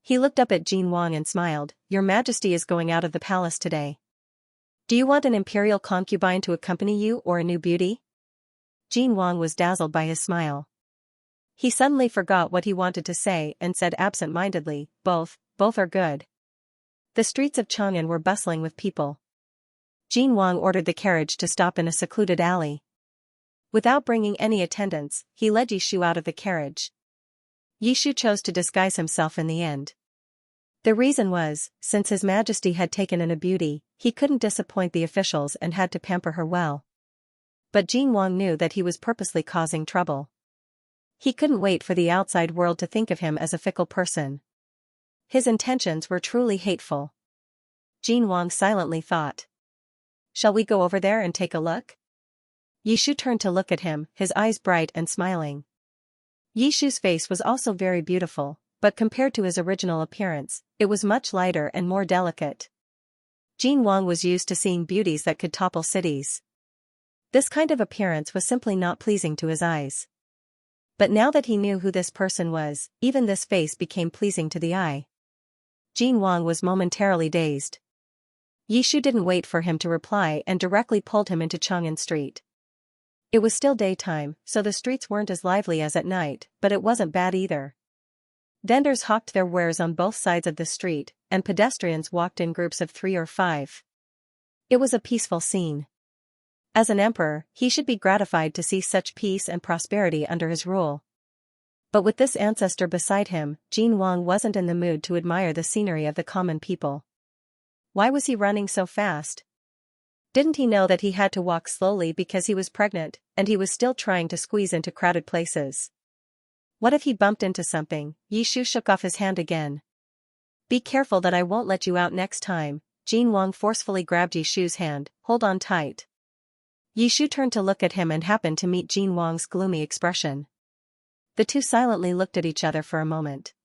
He looked up at Jin Wang and smiled, "Your Majesty is going out of the palace today. Do you want an imperial concubine to accompany you or a new beauty?" Jin Wang was dazzled by his smile. He suddenly forgot what he wanted to say and said absent-mindedly, both are good." The streets of Chang'an were bustling with people. Jin Wang ordered the carriage to stop in a secluded alley. Without bringing any attendants, he led Yishu out of the carriage. Yishu chose to disguise himself in the end. The reason was, since His Majesty had taken in a beauty, he couldn't disappoint the officials and had to pamper her well. But Jin Wang knew that he was purposely causing trouble. He couldn't wait for the outside world to think of him as a fickle person. His intentions were truly hateful. Jin Wang silently thought. Shall we go over there and take a look? Yishu turned to look at him, his eyes bright and smiling. Yishu's face was also very beautiful, but compared to his original appearance, it was much lighter and more delicate. Jin Wang was used to seeing beauties that could topple cities. This kind of appearance was simply not pleasing to his eyes. But now that he knew who this person was, even this face became pleasing to the eye. Jin Wang was momentarily dazed. Yishu didn't wait for him to reply and directly pulled him into Chang'an Street. It was still daytime, so the streets weren't as lively as at night, but it wasn't bad either. Vendors hawked their wares on both sides of the street, and pedestrians walked in groups of 3 or 5. It was a peaceful scene. As an emperor, he should be gratified to see such peace and prosperity under his rule. But with this ancestor beside him, Jin Wang wasn't in the mood to admire the scenery of the common people. Why was he running so fast? Didn't he know that he had to walk slowly because he was pregnant, and he was still trying to squeeze into crowded places? What if he bumped into something? Yishu shook off his hand again. "Be careful that I won't let you out next time." Jin Wang forcefully grabbed Yishu's hand. "Hold on tight." Yishu turned to look at him and happened to meet Jin Wang's gloomy expression. The two silently looked at each other for a moment.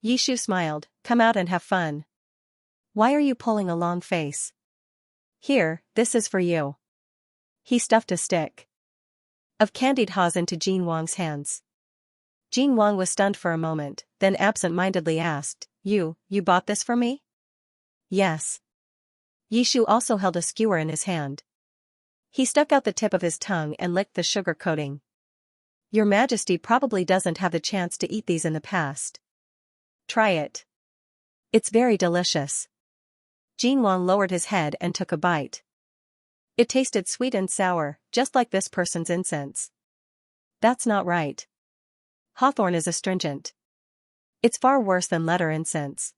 Yishu smiled. "Come out and have fun. Why are you pulling a long face? Here, this is for you." He stuffed a stick of candied haws into Jin Wang's hands. Jin Wang was stunned for a moment, then absent-mindedly asked, You bought this for me?" "Yes." Yishu also held a skewer in his hand. He stuck out the tip of his tongue and licked the sugar coating. "Your Majesty probably doesn't have the chance to eat these in the past. Try it. It's very delicious." Jin Wang lowered his head and took a bite. It tasted sweet and sour, just like this person's incense. That's not right. Hawthorn is astringent. It's far worse than letter incense.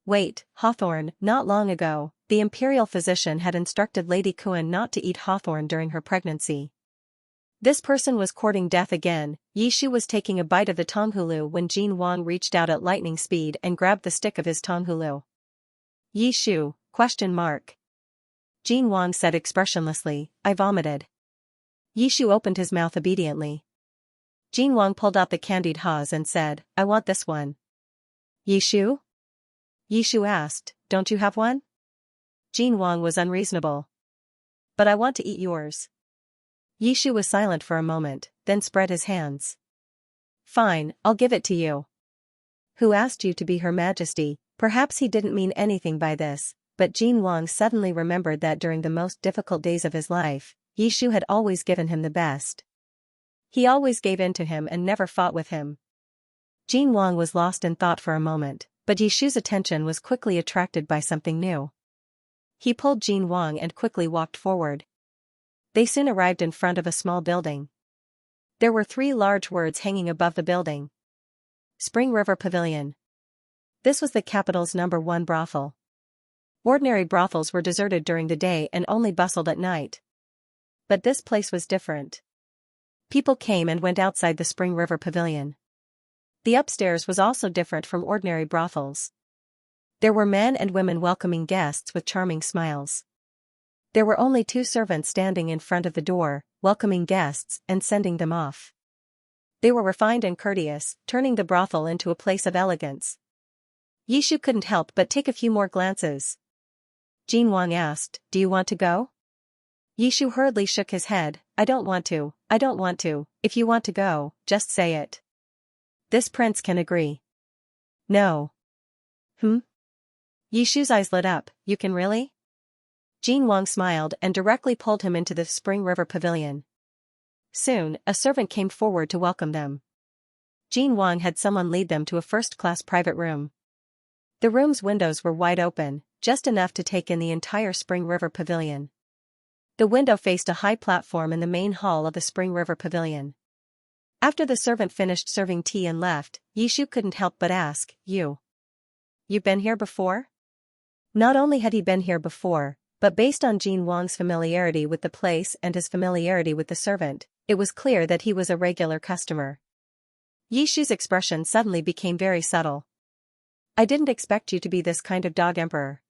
Wait, hawthorn. Not long ago, the imperial physician had instructed Lady Kuan not to eat hawthorn during her pregnancy. This person was courting death again. Yishu was taking a bite of the tonghulu when Jin Wang reached out at lightning speed and grabbed the stick of his tonghulu. "Yishu?" ? Jin Wang said expressionlessly, "I vomited." Yishu opened his mouth obediently. Jin Wang pulled out the candied haws and said, "I want this one." "Yishu?" Yishu asked, "Don't you have one?" Jin Wang was unreasonable. "But I want to eat yours." Yishu was silent for a moment, then spread his hands. "Fine, I'll give it to you." "Who asked you to be Her Majesty?" Perhaps he didn't mean anything by this, but Jin Wang suddenly remembered that during the most difficult days of his life, Yishu had always given him the best. He always gave in to him and never fought with him. Jin Wang was lost in thought for a moment, But Yishu's attention was quickly attracted by something new. He pulled Jin Wang and quickly walked forward. They soon arrived in front of a small building. There were 3 large words hanging above the building. Spring River Pavilion. This was the capital's #1 brothel. Ordinary brothels were deserted during the day and only bustled at night. But this place was different. People came and went outside the Spring River Pavilion. The upstairs was also different from ordinary brothels. There were men and women welcoming guests with charming smiles. There were only 2 servants standing in front of the door, welcoming guests and sending them off. They were refined and courteous, turning the brothel into a place of elegance. Yishu couldn't help but take a few more glances. Jin Wang asked, "Do you want to go?" Yishu hurriedly shook his head. I don't want to. If you want to go, just say it. This prince can agree." "No." Yishu's eyes lit up. "You can really?" Jin Wang smiled and directly pulled him into the Spring River Pavilion. Soon, a servant came forward to welcome them. Jin Wang had someone lead them to a first-class private room. The room's windows were wide open, just enough to take in the entire Spring River Pavilion. The window faced a high platform in the main hall of the Spring River Pavilion. After the servant finished serving tea and left, Yishu couldn't help but ask, You've been here before?" Not only had he been here before, but based on Jin Wang's familiarity with the place and his familiarity with the servant, it was clear that he was a regular customer. Yishu's expression suddenly became very subtle. "I didn't expect you to be this kind of dog emperor."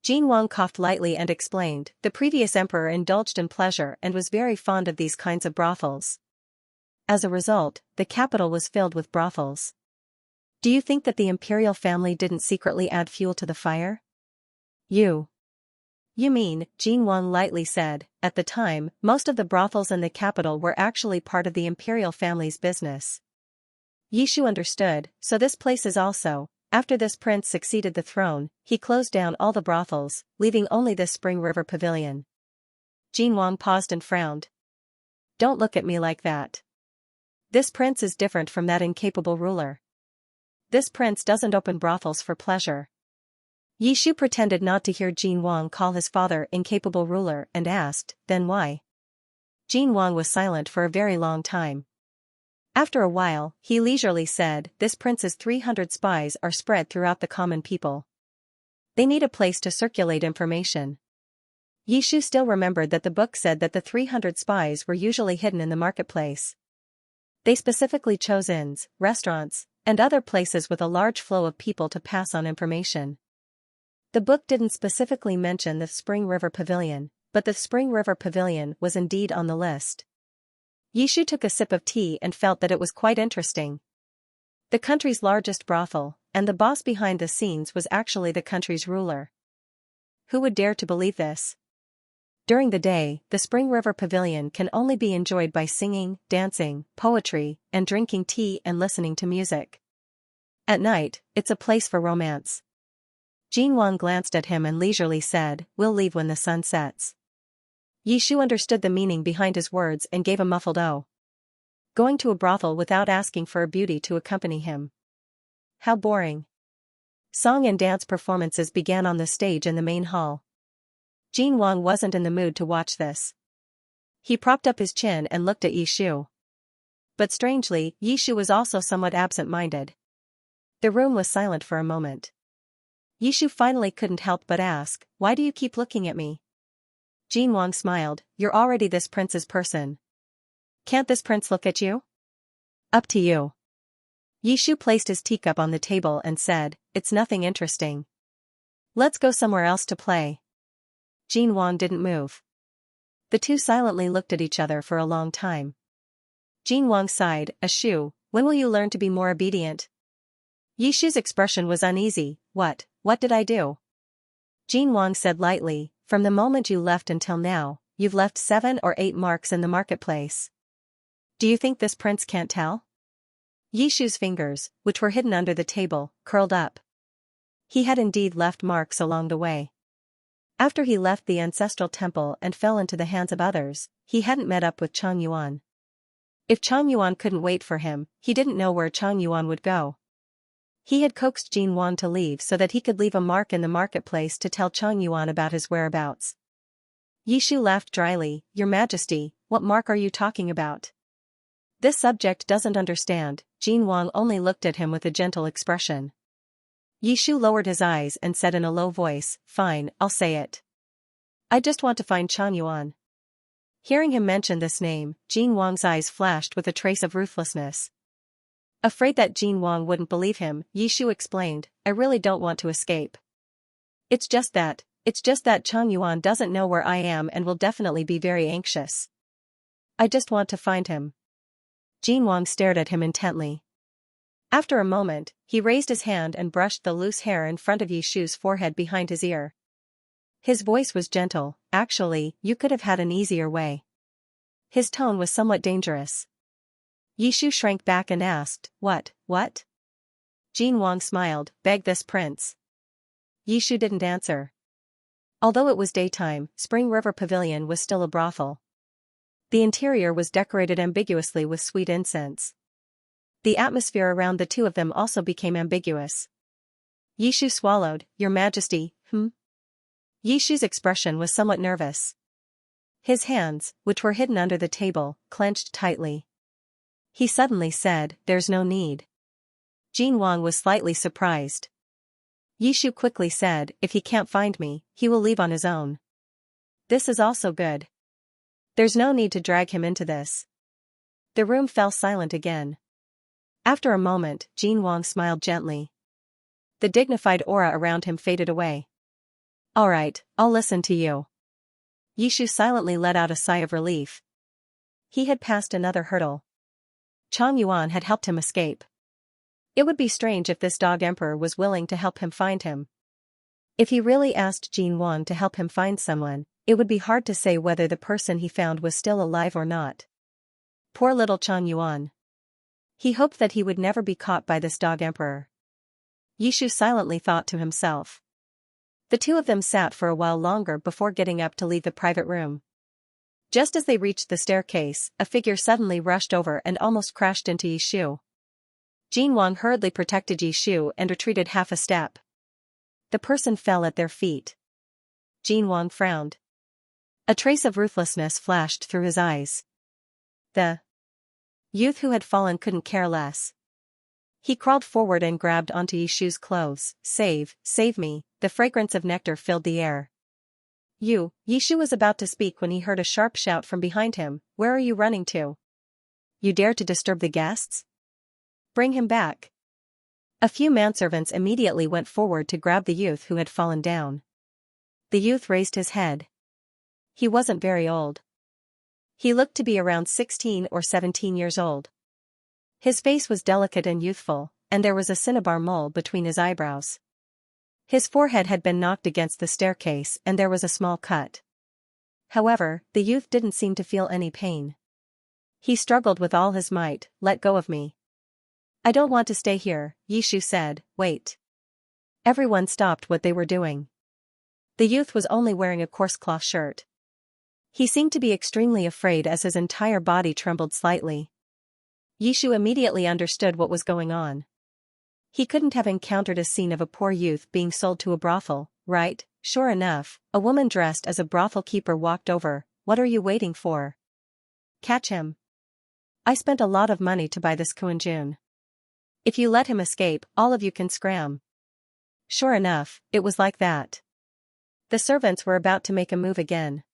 Jin Wang coughed lightly and explained, the previous emperor indulged in pleasure and was very fond of these kinds of brothels. As a result, the capital was filled with brothels. "Do you think that the imperial family didn't secretly add fuel to the fire?" You mean," Jin Wang lightly said, "at the time, most of the brothels in the capital were actually part of the imperial family's business." Yishu understood, so this place is also. After this prince succeeded the throne, he closed down all the brothels, leaving only the Spring River Pavilion. Jin Wang paused and frowned. "Don't look at me like that. This prince is different from that incapable ruler. This prince doesn't open brothels for pleasure." Yishu pretended not to hear Jin Wang call his father incapable ruler and asked, "Then why?" Jin Wang was silent for a very long time. After a while, he leisurely said, "This prince's 300 spies are spread throughout the common people. They need a place to circulate information." Yishu still remembered that the book said that the 300 spies were usually hidden in the marketplace. They specifically chose inns, restaurants, and other places with a large flow of people to pass on information. The book didn't specifically mention the Spring River Pavilion, but the Spring River Pavilion was indeed on the list. Yishu took a sip of tea and felt that it was quite interesting. The country's largest brothel, and the boss behind the scenes was actually the country's ruler. Who would dare to believe this? During the day, the Spring River Pavilion can only be enjoyed by singing, dancing, poetry, and drinking tea and listening to music. At night, it's a place for romance. Jin Wang glanced at him and leisurely said, "We'll leave when the sun sets." Yishu understood the meaning behind his words and gave a muffled "oh." Going to a brothel without asking for a beauty to accompany him. How boring. Song and dance performances began on the stage in the main hall. Jin Wang wasn't in the mood to watch this. He propped up his chin and looked at Yishu. But strangely, Yishu was also somewhat absent-minded. The room was silent for a moment. Yishu finally couldn't help but ask, "Why do you keep looking at me?" Jin Wang smiled, "You're already this prince's person. Can't this prince look at you?" "Up to you." Yishu placed his teacup on the table and said, "It's nothing interesting. Let's go somewhere else to play." Jin Wang didn't move. The two silently looked at each other for a long time. Jin Wang sighed, "Ashu, when will you learn to be more obedient?" Yishu's expression was uneasy. What did I do?" Jin Wang said lightly, "From the moment you left until now, you've left 7 or 8 marks in the marketplace. Do you think this prince can't tell?" Yishu's fingers, which were hidden under the table, curled up. He had indeed left marks along the way. After he left the ancestral temple and fell into the hands of others, he hadn't met up with Chang Yuan. If Chang Yuan couldn't wait for him, he didn't know where Chang Yuan would go. He had coaxed Jin Wang to leave so that he could leave a mark in the marketplace to tell Chang Yuan about his whereabouts. Yishu laughed dryly. Your Majesty, what mark are you talking about? This subject doesn't understand. Jin Wang only looked at him with a gentle expression. Yishu lowered his eyes and said in a low voice, Fine, I'll say it. I just want to find Chang Yuan. Hearing him mention this name, Jin Wang's eyes flashed with a trace of ruthlessness. Afraid that Jin Wang wouldn't believe him, Yishu explained, I really don't want to escape. It's just that Chang Yuan doesn't know where I am and will definitely be very anxious. I just want to find him. Jin Wang stared at him intently. After a moment, he raised his hand and brushed the loose hair in front of Yishu's forehead behind his ear. His voice was gentle. Actually, you could have had an easier way. His tone was somewhat dangerous. Yishu shrank back and asked, What? Jin Wang smiled, Beg this prince. Yishu didn't answer. Although it was daytime, Spring River Pavilion was still a brothel. The interior was decorated ambiguously with sweet incense. The atmosphere around the two of them also became ambiguous. Yishu swallowed, Your Majesty, Yishu's expression was somewhat nervous. His hands, which were hidden under the table, clenched tightly. He suddenly said, There's no need. Jin Wang was slightly surprised. Yishu quickly said, If he can't find me, he will leave on his own. This is also good. There's no need to drag him into this. The room fell silent again. After a moment, Jin Wang smiled gently. The dignified aura around him faded away. All right, I'll listen to you. Yishu silently let out a sigh of relief. He had passed another hurdle. Chang Yuan had helped him escape. It would be strange if this dog emperor was willing to help him find him. If he really asked Jin Wang to help him find someone, it would be hard to say whether the person he found was still alive or not. Poor little Chang Yuan. He hoped that he would never be caught by this dog emperor. Yishu silently thought to himself. The two of them sat for a while longer before getting up to leave the private room. Just as they reached the staircase, a figure suddenly rushed over and almost crashed into Yishu. Jin Wang hurriedly protected Yishu and retreated half a step. The person fell at their feet. Jin Wang frowned. A trace of ruthlessness flashed through his eyes. The youth who had fallen couldn't care less. He crawled forward and grabbed onto Yishu's clothes. Save me, the fragrance of nectar filled the air. Yishu was about to speak when he heard a sharp shout from behind him. Where are you running to? You dare to disturb the guests? Bring him back. A few manservants immediately went forward to grab the youth who had fallen down. The youth raised his head. He wasn't very old. He looked to be around 16 or 17 years old. His face was delicate and youthful, and there was a cinnabar mole between his eyebrows. His forehead had been knocked against the staircase and there was a small cut. However, the youth didn't seem to feel any pain. He struggled with all his might. Let go of me. I don't want to stay here, Yishu said. Wait. Everyone stopped what they were doing. The youth was only wearing a coarse cloth shirt. He seemed to be extremely afraid as his entire body trembled slightly. Yishu immediately understood what was going on. He couldn't have encountered a scene of a poor youth being sold to a brothel, right? Sure enough, a woman dressed as a brothel keeper walked over. What are you waiting for? Catch him. I spent a lot of money to buy this Kuan-jun. If you let him escape, all of you can scram. Sure enough, it was like that. The servants were about to make a move again.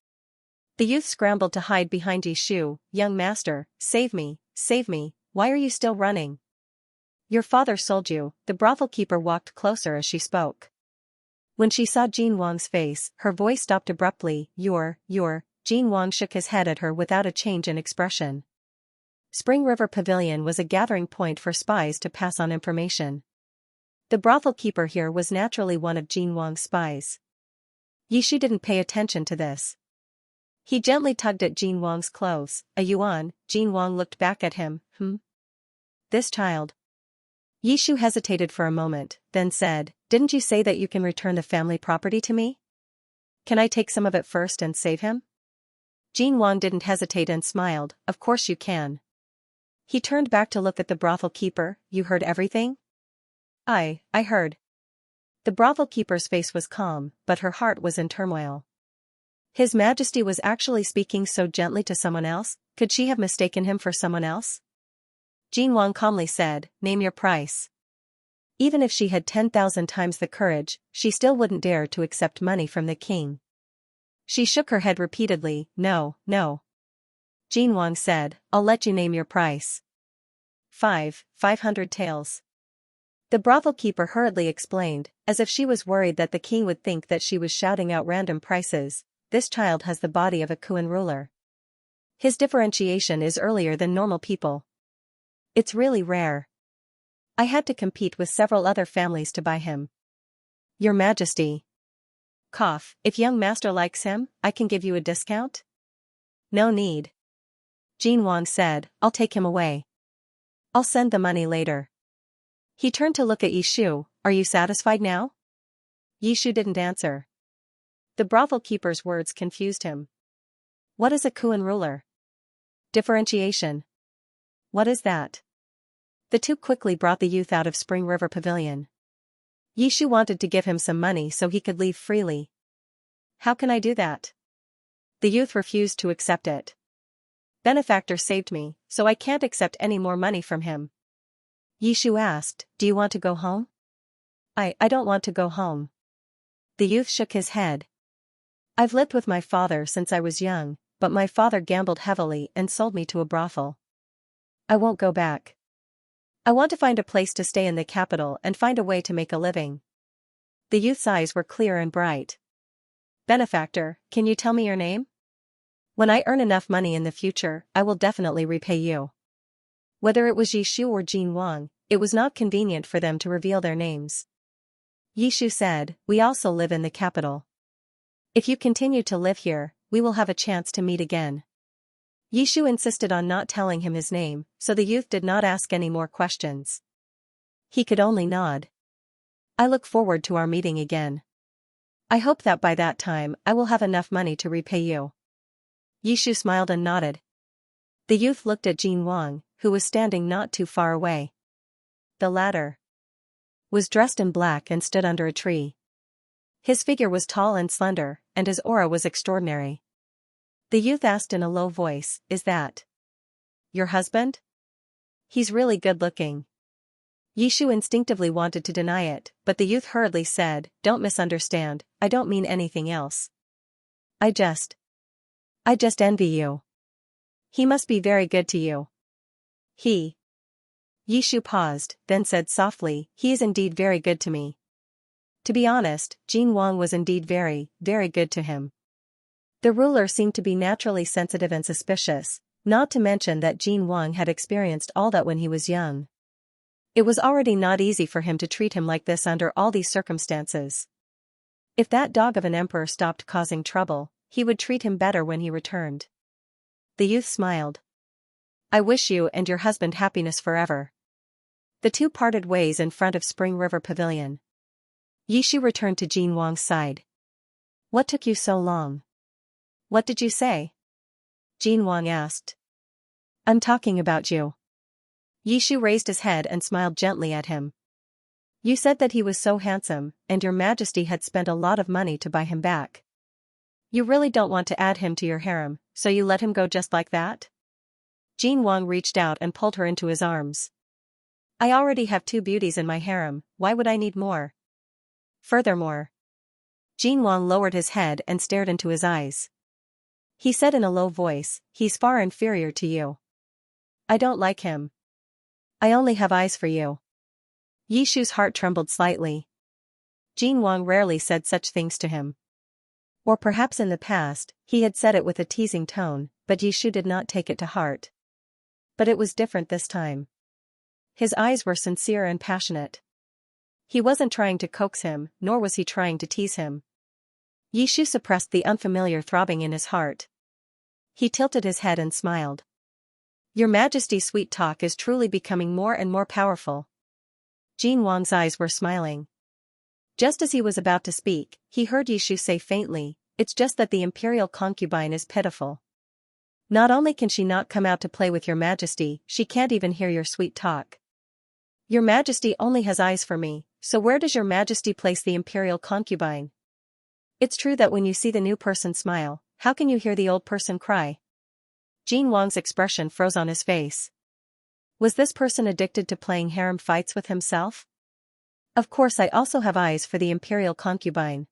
The youth scrambled to hide behind Yishu. Young master, save me, why are you still running? Your father sold you. The brothel keeper walked closer as she spoke. When she saw Jin Wang's face, her voice stopped abruptly. You're. Jin Wang shook his head at her without a change in expression. Spring River Pavilion was a gathering point for spies to pass on information. The brothel keeper here was naturally one of Jin Wang's spies. Yishu didn't pay attention to this. He gently tugged at Jin Wang's clothes. A yuan. Jin Wang looked back at him. This child. Yishu hesitated for a moment, then said, Didn't you say that you can return the family property to me? Can I take some of it first and save him? Jin Wang didn't hesitate and smiled. Of course you can. He turned back to look at the brothel keeper. You heard everything? I heard. The brothel keeper's face was calm, but her heart was in turmoil. His Majesty was actually speaking so gently to someone else, could she have mistaken him for someone else? Jin Wang calmly said, "Name your price." Even if she had 10,000 times the courage, she still wouldn't dare to accept money from the king. She shook her head repeatedly, "No, no." Jin Wang said, "I'll let you name your price. 500 taels. The brothel keeper hurriedly explained, as if she was worried that the king would think that she was shouting out random prices. This child has the body of a Kuan ruler. His differentiation is earlier than normal people. It's really rare. I had to compete with several other families to buy him. Your Majesty. Cough, if young master likes him, I can give you a discount? No need. Jin Wang said, I'll take him away. I'll send the money later. He turned to look at Yishu, are you satisfied now? Yishu didn't answer. The brothel keeper's words confused him. What is a Kuan ruler? Differentiation. What is that? The two quickly brought the youth out of Spring River Pavilion. Yishu wanted to give him some money so he could leave freely. How can I do that? The youth refused to accept it. Benefactor saved me, so I can't accept any more money from him. Yishu asked, do you want to go home? I don't want to go home. The youth shook his head. I've lived with my father since I was young, but my father gambled heavily and sold me to a brothel. I won't go back. I want to find a place to stay in the capital and find a way to make a living. The youth's eyes were clear and bright. Benefactor, can you tell me your name? When I earn enough money in the future, I will definitely repay you. Whether it was Yishu or Jin Wang, it was not convenient for them to reveal their names. Yishu said, we also live in the capital. If you continue to live here, we will have a chance to meet again. Yishu insisted on not telling him his name, so the youth did not ask any more questions. He could only nod. I look forward to our meeting again. I hope that by that time I will have enough money to repay you. Yishu smiled and nodded. The youth looked at Jin Wang, who was standing not too far away. The latter was dressed in black and stood under a tree. His figure was tall and slender, and his aura was extraordinary. The youth asked in a low voice, is that your husband? He's really good-looking. Yishu instinctively wanted to deny it, but the youth hurriedly said, don't misunderstand, I don't mean anything else. I just envy you. He must be very good to you. Yishu paused, then said softly, he is indeed very good to me. To be honest, Jin Wang was indeed very, very good to him. The ruler seemed to be naturally sensitive and suspicious, not to mention that Jin Wang had experienced all that when he was young. It was already not easy for him to treat him like this under all these circumstances. If that dog of an emperor stopped causing trouble, he would treat him better when he returned. The youth smiled. I wish you and your husband happiness forever. The two parted ways in front of Spring River Pavilion. Yishu returned to Jin Wang's side. What took you so long? What did you say? Jin Wang asked. I'm talking about you. Yishu raised his head and smiled gently at him. You said that he was so handsome, and your Majesty had spent a lot of money to buy him back. You really don't want to add him to your harem, so you let him go just like that? Jin Wang reached out and pulled her into his arms. I already have 2 beauties in my harem, why would I need more? Furthermore. Jin Wang lowered his head and stared into his eyes. He said in a low voice, he's far inferior to you. I don't like him. I only have eyes for you. Yishu's heart trembled slightly. Jin Wang rarely said such things to him. Or perhaps in the past, he had said it with a teasing tone, but Yishu did not take it to heart. But it was different this time. His eyes were sincere and passionate. He wasn't trying to coax him, nor was he trying to tease him. Yishu suppressed the unfamiliar throbbing in his heart. He tilted his head and smiled. Your Majesty's sweet talk is truly becoming more and more powerful. Jin Wang's eyes were smiling. Just as he was about to speak, he heard Yishu say faintly, it's just that the imperial concubine is pitiful. Not only can she not come out to play with your Majesty, she can't even hear your sweet talk. Your Majesty only has eyes for me, so where does your Majesty place the imperial concubine? It's true that when you see the new person smile, how can you hear the old person cry? Jin Wang's expression froze on his face. Was this person addicted to playing harem fights with himself? Of course I also have eyes for the imperial concubine.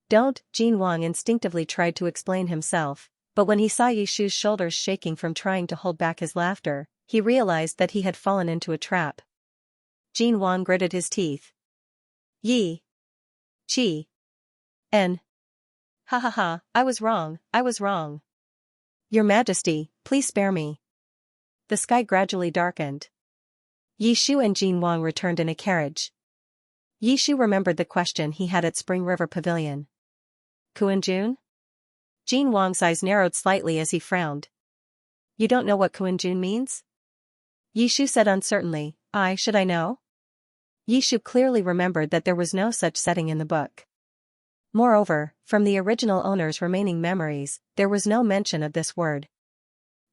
Don't, Jin Wang instinctively tried to explain himself, but when he saw Yi Shu's shoulders shaking from trying to hold back his laughter, he realized that he had fallen into a trap. Jin Wang gritted his teeth. Yi. Chi. N. Ha ha ha, I was wrong. Your Majesty, please spare me. The sky gradually darkened. Yi Shu and Jin Wang returned in a carriage. Yi Shu remembered the question he had at Spring River Pavilion. Kuan-jun? Jin Wang's eyes narrowed slightly as he frowned. You don't know what Kuan-jun means? Yi Shu said uncertainly, should I know? Yi Shu clearly remembered that there was no such setting in the book. Moreover, from the original owner's remaining memories, there was no mention of this word.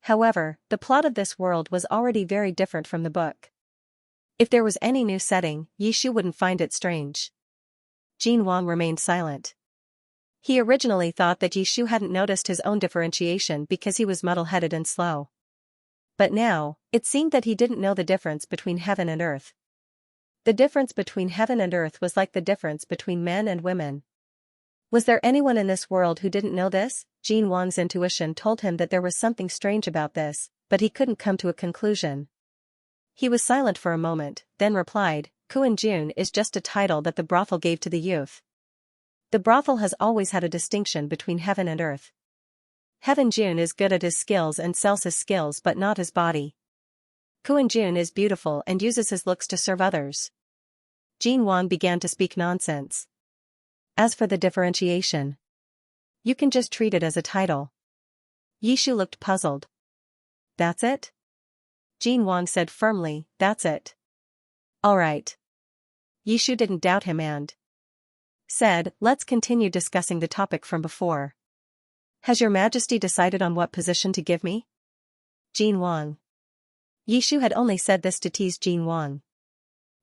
However, the plot of this world was already very different from the book. If there was any new setting, Yi Shu wouldn't find it strange. Jin Wang remained silent. He originally thought that Yi Shu hadn't noticed his own differentiation because he was muddle-headed and slow. But now, it seemed that he didn't know the difference between heaven and earth. The difference between heaven and earth was like the difference between men and women. Was there anyone in this world who didn't know this? Jin Wang's intuition told him that there was something strange about this, but he couldn't come to a conclusion. He was silent for a moment, then replied, Kuan-jun is just a title that the brothel gave to the youth. The brothel has always had a distinction between heaven and earth. Heaven-jun is good at his skills and sells his skills but not his body. Kuan-jun is beautiful and uses his looks to serve others. Jin Wang began to speak nonsense. As for the differentiation, you can just treat it as a title. Yi Shu looked puzzled. That's it? Jin Wang said firmly, that's it. All right. Yi Shu didn't doubt him and said, let's continue discussing the topic from before. Has your Majesty decided on what position to give me? Jin Wang. Yi Shu had only said this to tease Jin Wang.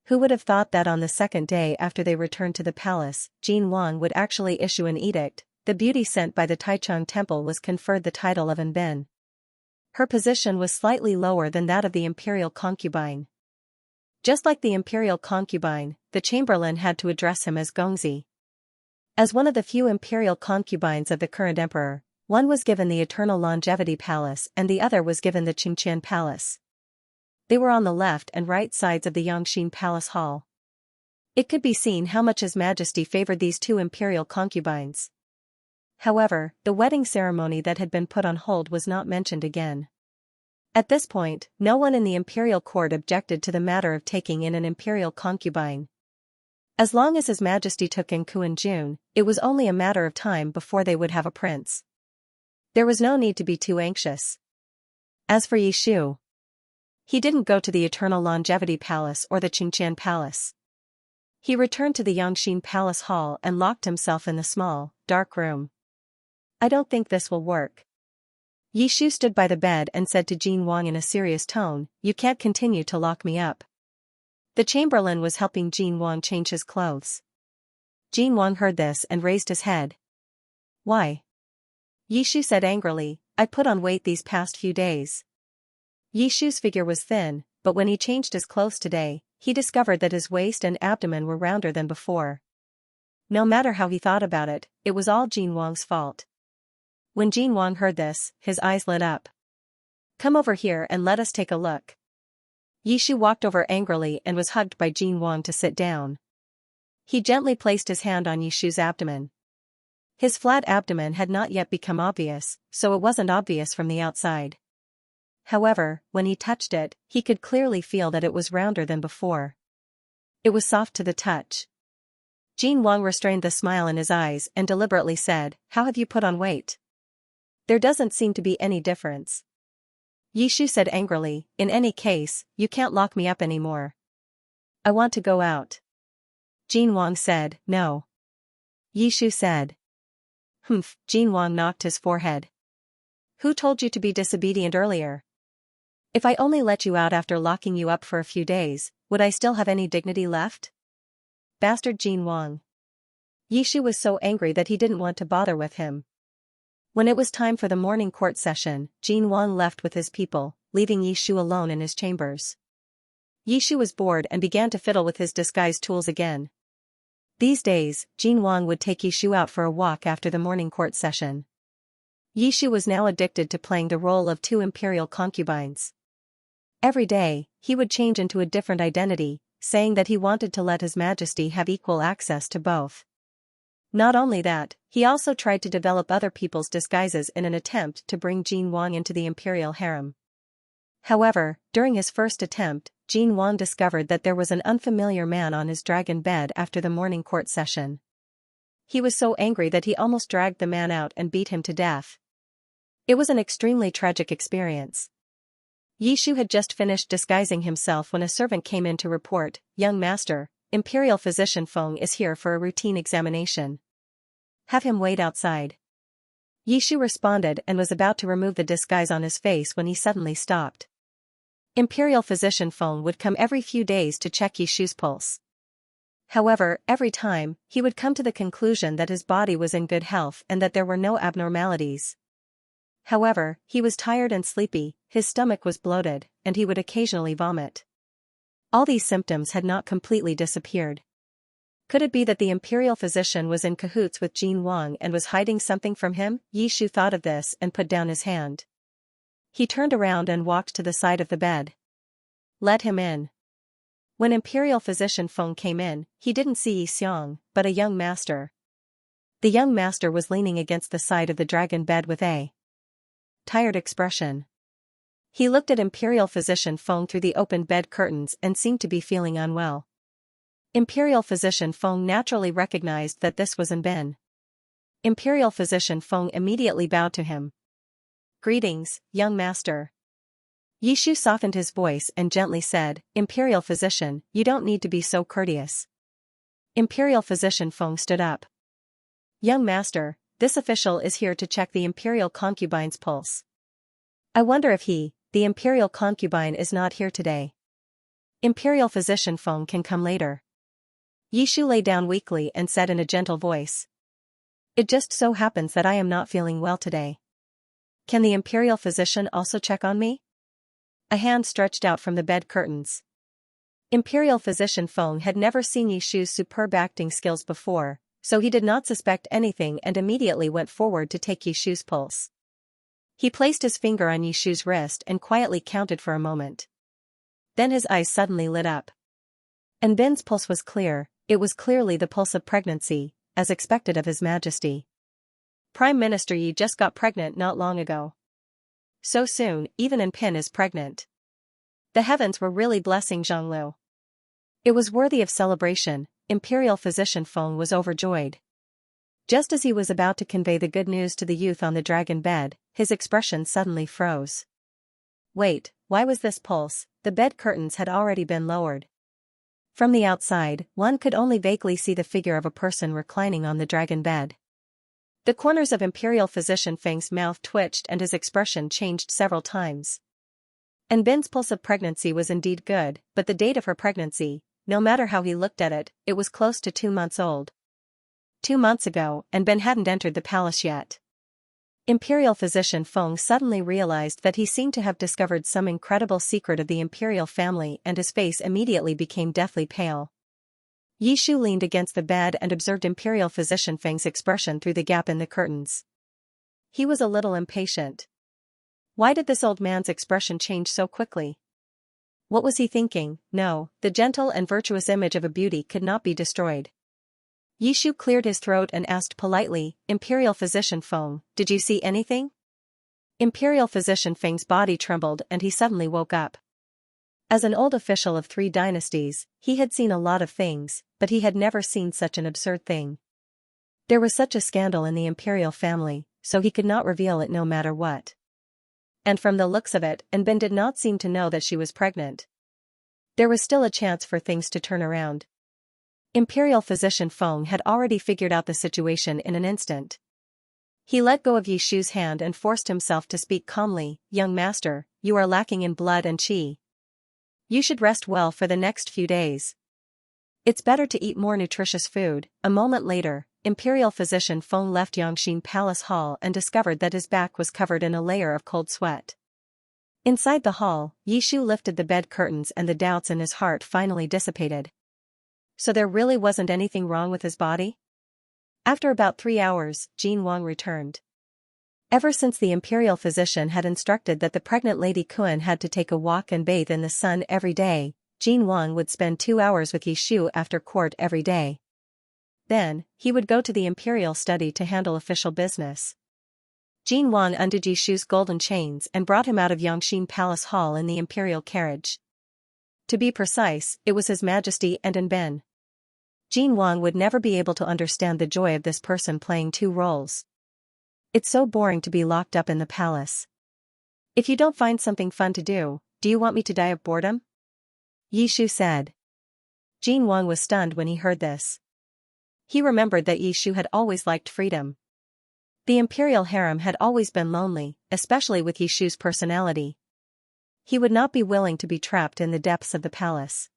Who would have thought that on the second day after they returned to the palace, Jin Wang would actually issue an edict? The beauty sent by the Taichung Temple was conferred the title of Anbin. Her position was slightly lower than that of the imperial concubine. Just like the imperial concubine, the chamberlain had to address him as Gongzi. As one of the few imperial concubines of the current emperor, one was given the Eternal Longevity Palace and the other was given the Qingqian Palace. They were on the left and right sides of the Yangxin Palace Hall. It could be seen how much His Majesty favored these two imperial concubines. However, the wedding ceremony that had been put on hold was not mentioned again. At this point, no one in the imperial court objected to the matter of taking in an imperial concubine. As long as His Majesty took in Kuan-jun, it was only a matter of time before they would have a prince. There was no need to be too anxious. As for Yi Shu, he didn't go to the Eternal Longevity Palace or the Qingqian Palace. He returned to the Yangxin Palace Hall and locked himself in the small, dark room. I don't think this will work. Yi Shu stood by the bed and said to Jin Wang in a serious tone, you can't continue to lock me up. The chamberlain was helping Jin Wang change his clothes. Jin Wang heard this and raised his head. Why? Yi Shu said angrily, I put on weight these past few days. Yi Shu's figure was thin, but when he changed his clothes today, he discovered that his waist and abdomen were rounder than before. No matter how he thought about it, it was all Jin Wang's fault. When Jin Wang heard this, his eyes lit up. Come over here and let us take a look. Yi Shu walked over angrily and was hugged by Jin Wang to sit down. He gently placed his hand on Yi Shu's abdomen. His flat abdomen had not yet become obvious, so it wasn't obvious from the outside. However, when he touched it, he could clearly feel that it was rounder than before. It was soft to the touch. Jin Wang restrained the smile in his eyes and deliberately said, How have you put on weight? There doesn't seem to be any difference. Yi Shu said angrily, In any case, you can't lock me up anymore. I want to go out. Jin Wang said, No. Yi Shu said. Humph, Jin Wang knocked his forehead. Who told you to be disobedient earlier? If I only let you out after locking you up for a few days, would I still have any dignity left? Bastard Jin Wang. Yishu was so angry that he didn't want to bother with him. When it was time for the morning court session, Jin Wang left with his people, leaving Yishu alone in his chambers. Yishu was bored and began to fiddle with his disguise tools again. These days, Jin Wang would take Yishu out for a walk after the morning court session. Yishu was now addicted to playing the role of two imperial concubines. Every day, he would change into a different identity, saying that he wanted to let His Majesty have equal access to both. Not only that, he also tried to develop other people's disguises in an attempt to bring Jin Wang into the imperial harem. However, during his first attempt, Jin Wang discovered that there was an unfamiliar man on his dragon bed after the morning court session. He was so angry that he almost dragged the man out and beat him to death. It was an extremely tragic experience. Yishu had just finished disguising himself when a servant came in to report, "Young master, Imperial Physician Feng is here for a routine examination. Have him wait outside." Yishu responded and was about to remove the disguise on his face when he suddenly stopped. Imperial Physician Feng would come every few days to check Yishu's pulse. However, every time, he would come to the conclusion that his body was in good health and that there were no abnormalities. However, he was tired and sleepy, his stomach was bloated, and he would occasionally vomit. All these symptoms had not completely disappeared. Could it be that the imperial physician was in cahoots with Jin Wang and was hiding something from him? Yishu thought of this and put down his hand. He turned around and walked to the side of the bed. Let him in. When Imperial Physician Feng came in, he didn't see Xianxia, but a young master. The young master was leaning against the side of the dragon bed with a tired expression. He looked at Imperial Physician Feng through the open bed curtains and seemed to be feeling unwell. Imperial Physician Feng naturally recognized that this was Bin. Imperial Physician Feng immediately bowed to him. "Greetings, young master." Yishu softened his voice and gently said, "Imperial Physician, you don't need to be so courteous." Imperial Physician Feng stood up. "Young master, this official is here to check the imperial concubine's pulse. I wonder if the imperial concubine is not here today. Imperial Physician Feng can come later." Yishu lay down weakly and said in a gentle voice, "It just so happens that I am not feeling well today. Can the imperial physician also check on me?" A hand stretched out from the bed curtains. Imperial Physician Feng had never seen Yishu's superb acting skills before, so he did not suspect anything and immediately went forward to take Yishu's pulse. He placed his finger on Yishu's wrist and quietly counted for a moment. Then his eyes suddenly lit up. Bin's pulse was clear, it was clearly the pulse of pregnancy, as expected of His Majesty. "Prime Minister Yi just got pregnant not long ago. So soon, even Pin is pregnant." The heavens were really blessing Zhonglu. It was worthy of celebration. Imperial Physician Feng was overjoyed. Just as he was about to convey the good news to the youth on the dragon bed, his expression suddenly froze. Wait, why was this pulse? The bed curtains had already been lowered. From the outside, one could only vaguely see the figure of a person reclining on the dragon bed. The corners of Imperial Physician Feng's mouth twitched and his expression changed several times. Bin's pulse of pregnancy was indeed good, but the date of her pregnancy, no matter how he looked at it, it was close to 2 months old. 2 months ago, Bin hadn't entered the palace yet. Imperial Physician Feng suddenly realized that he seemed to have discovered some incredible secret of the imperial family and his face immediately became deathly pale. Yishu leaned against the bed and observed Imperial Physician Feng's expression through the gap in the curtains. He was a little impatient. Why did this old man's expression change so quickly? What was he thinking? No, the gentle and virtuous image of a beauty could not be destroyed. Yishu cleared his throat and asked politely, "Imperial Physician Feng, did you see anything?" Imperial Physician Feng's body trembled and he suddenly woke up. As an old official of 3 dynasties, he had seen a lot of things, but he had never seen such an absurd thing. There was such a scandal in the imperial family, so he could not reveal it no matter what. And from the looks of it, Bin did not seem to know that she was pregnant. There was still a chance for things to turn around. Imperial Physician Feng had already figured out the situation in an instant. He let go of Yishu's hand and forced himself to speak calmly, "Young master, you are lacking in blood and qi. You should rest well for the next few days. It's better to eat more nutritious food." A moment later, Imperial Physician Feng left Yangxin Palace Hall and discovered that his back was covered in a layer of cold sweat. Inside the hall, Yishu lifted the bed curtains and the doubts in his heart finally dissipated. So there really wasn't anything wrong with his body? After about 3 hours, Jin Wang returned. Ever since the imperial physician had instructed that the pregnant Lady Kuan had to take a walk and bathe in the sun every day, Jin Wang would spend 2 hours with Yishu after court every day. Then, he would go to the imperial study to handle official business. Jin Wang undid Yishu's golden chains and brought him out of Yangxin Palace Hall in the imperial carriage. To be precise, it was His Majesty and Ben. Jin Wang would never be able to understand the joy of this person playing 2 roles. It's so boring to be locked up in the palace. If you don't find something fun to do you want me to die of boredom? Yishu said. Jin Wang was stunned when he heard this. He remembered that Yishu had always liked freedom. The imperial harem had always been lonely, especially with Yishu's personality. He would not be willing to be trapped in the depths of the palace.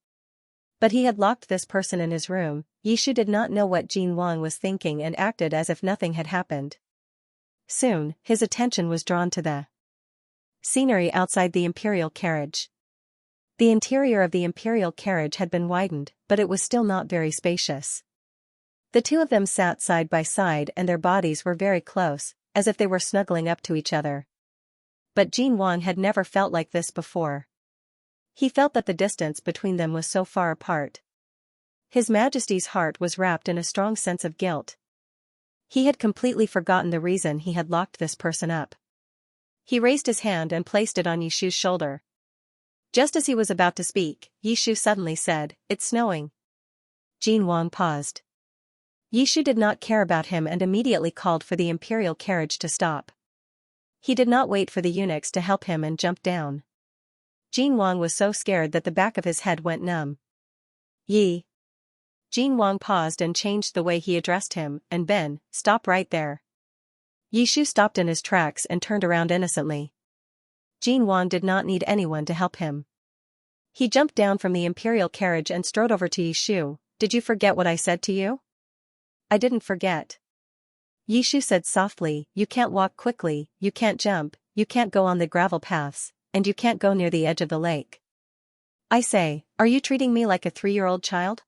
But he had locked this person in his room. Yishu did not know what Jin Wang was thinking and acted as if nothing had happened. Soon, his attention was drawn to the scenery outside the imperial carriage. The interior of the imperial carriage had been widened, but it was still not very spacious. The 2 of them sat side by side and their bodies were very close, as if they were snuggling up to each other. But Jin Wang had never felt like this before. He felt that the distance between them was so far apart. His Majesty's heart was wrapped in a strong sense of guilt. He had completely forgotten the reason he had locked this person up. He raised his hand and placed it on Yishu's shoulder. Just as he was about to speak, Yishu suddenly said, "It's snowing." Jin Wang paused. Yishu did not care about him and immediately called for the imperial carriage to stop. He did not wait for the eunuchs to help him and jumped down. Jin Wang was so scared that the back of his head went numb. "Yi." Jin Wang paused and changed the way he addressed him, and Ben, stop right there. Yishu stopped in his tracks and turned around innocently. Jin Wang did not need anyone to help him. He jumped down from the imperial carriage and strode over to Yishu. "Did you forget what I said to you?" "I didn't forget." Yishu said softly, "You can't walk quickly, you can't jump, you can't go on the gravel paths, and you can't go near the edge of the lake." "I say, are you treating me like a 3-year-old child?"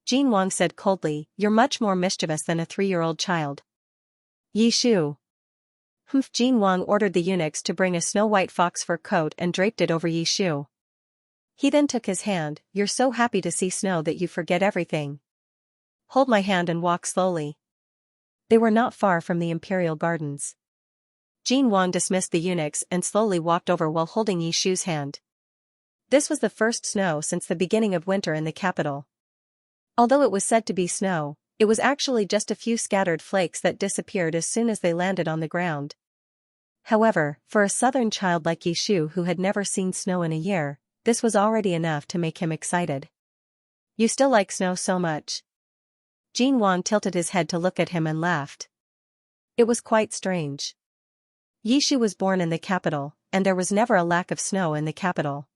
Jin Wang said coldly, "You're much more mischievous than a 3-year-old child." Yishu. Jin Wang ordered the eunuchs to bring a snow-white fox fur coat and draped it over Yishu. He then took his hand. "You're so happy to see snow that you forget everything. Hold my hand and walk slowly." They were not far from the imperial gardens. Jin Wang dismissed the eunuchs and slowly walked over while holding Yishu's hand. This was the first snow since the beginning of winter in the capital. Although it was said to be snow, it was actually just a few scattered flakes that disappeared as soon as they landed on the ground. However, for a southern child like Yishu who had never seen snow in a year, this was already enough to make him excited. "You still like snow so much?" Jin Wang tilted his head to look at him and laughed. It was quite strange. Yishu was born in the capital, and there was never a lack of snow in the capital.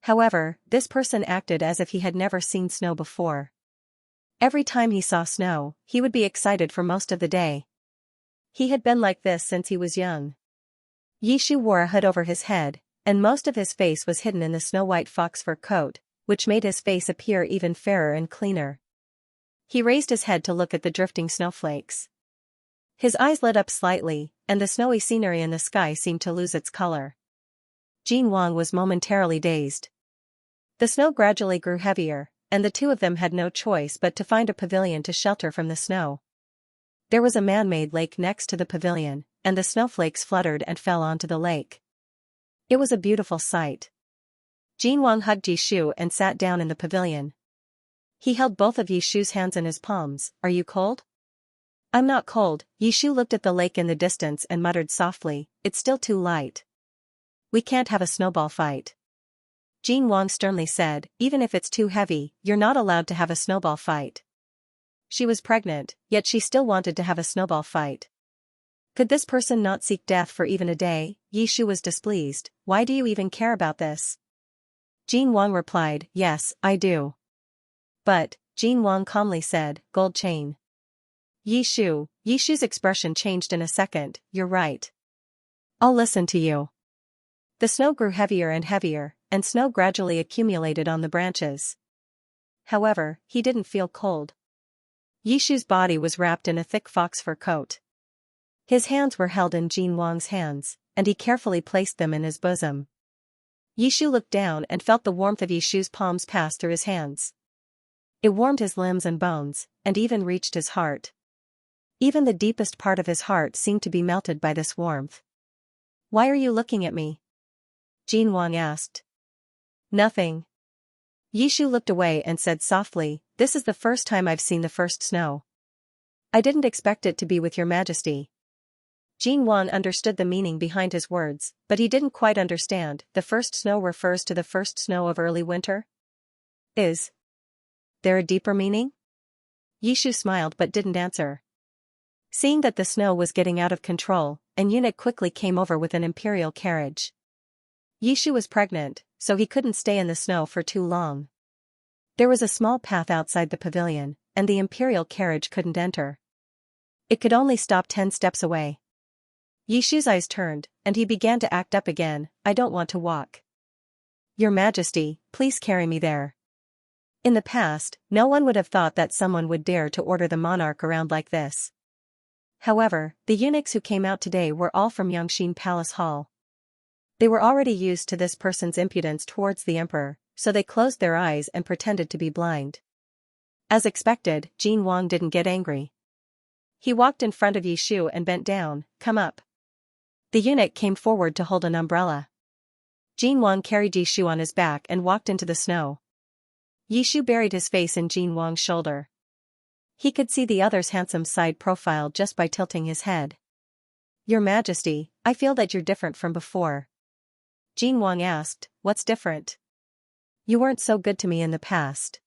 However, this person acted as if he had never seen snow before. Every time he saw snow, he would be excited for most of the day. He had been like this since he was young. Yishu wore a hood over his head, and most of his face was hidden in the snow-white fox fur coat, which made his face appear even fairer and cleaner. He raised his head to look at the drifting snowflakes. His eyes lit up slightly, and the snowy scenery in the sky seemed to lose its color. Jin Wang was momentarily dazed. The snow gradually grew heavier, and the 2 of them had no choice but to find a pavilion to shelter from the snow. There was a man-made lake next to the pavilion, and the snowflakes fluttered and fell onto the lake. It was a beautiful sight. Jin Wang hugged Yishu and sat down in the pavilion. He held both of Yishu's hands in his palms. "Are you cold?" "I'm not cold." Yishu looked at the lake in the distance and muttered softly, "It's still too light. We can't have a snowball fight." Jin Wang sternly said, "Even if it's too heavy, you're not allowed to have a snowball fight." She was pregnant, yet she still wanted to have a snowball fight. Could this person not seek death for even a day? Yishu was displeased. Why do you even care about this? Jin Wang replied, yes, I do. But, Jin Wang calmly said, gold chain. Yishu's expression changed in a second, you're right. I'll listen to you. The snow grew heavier and heavier, and snow gradually accumulated on the branches. However, he didn't feel cold. Yishu's body was wrapped in a thick fox fur coat. His hands were held in Jin Wang's hands, and he carefully placed them in his bosom. Yishu looked down and felt the warmth of Yishu's palms pass through his hands. It warmed his limbs and bones, and even reached his heart. Even the deepest part of his heart seemed to be melted by this warmth. Why are you looking at me? Jin Wang asked. Nothing. Yishu looked away and said softly, this is the first time I've seen the first snow. I didn't expect it to be with your majesty. Jin Wang understood the meaning behind his words, but he didn't quite understand. The first snow refers to the first snow of early winter? Is there a deeper meaning? Yishu smiled but didn't answer. Seeing that the snow was getting out of control, an eunuch quickly came over with an imperial carriage. Yishu was pregnant, so he couldn't stay in the snow for too long. There was a small path outside the pavilion, and the imperial carriage couldn't enter. It could only stop 10 steps away. Yishu's eyes turned, and he began to act up again. I don't want to walk. Your Majesty, please carry me there. In the past, no one would have thought that someone would dare to order the monarch around like this. However, the eunuchs who came out today were all from Xianxia Palace Hall. They were already used to this person's impudence towards the emperor, so they closed their eyes and pretended to be blind. As expected, Jin Wang didn't get angry. He walked in front of Yishu and bent down, come up. The eunuch came forward to hold an umbrella. Jin Wang carried Yishu on his back and walked into the snow. Yishu buried his face in Jin Wang's shoulder. He could see the other's handsome side profile just by tilting his head. Your Majesty, I feel that you're different from before. Jin Wang asked, what's different? You weren't so good to me in the past.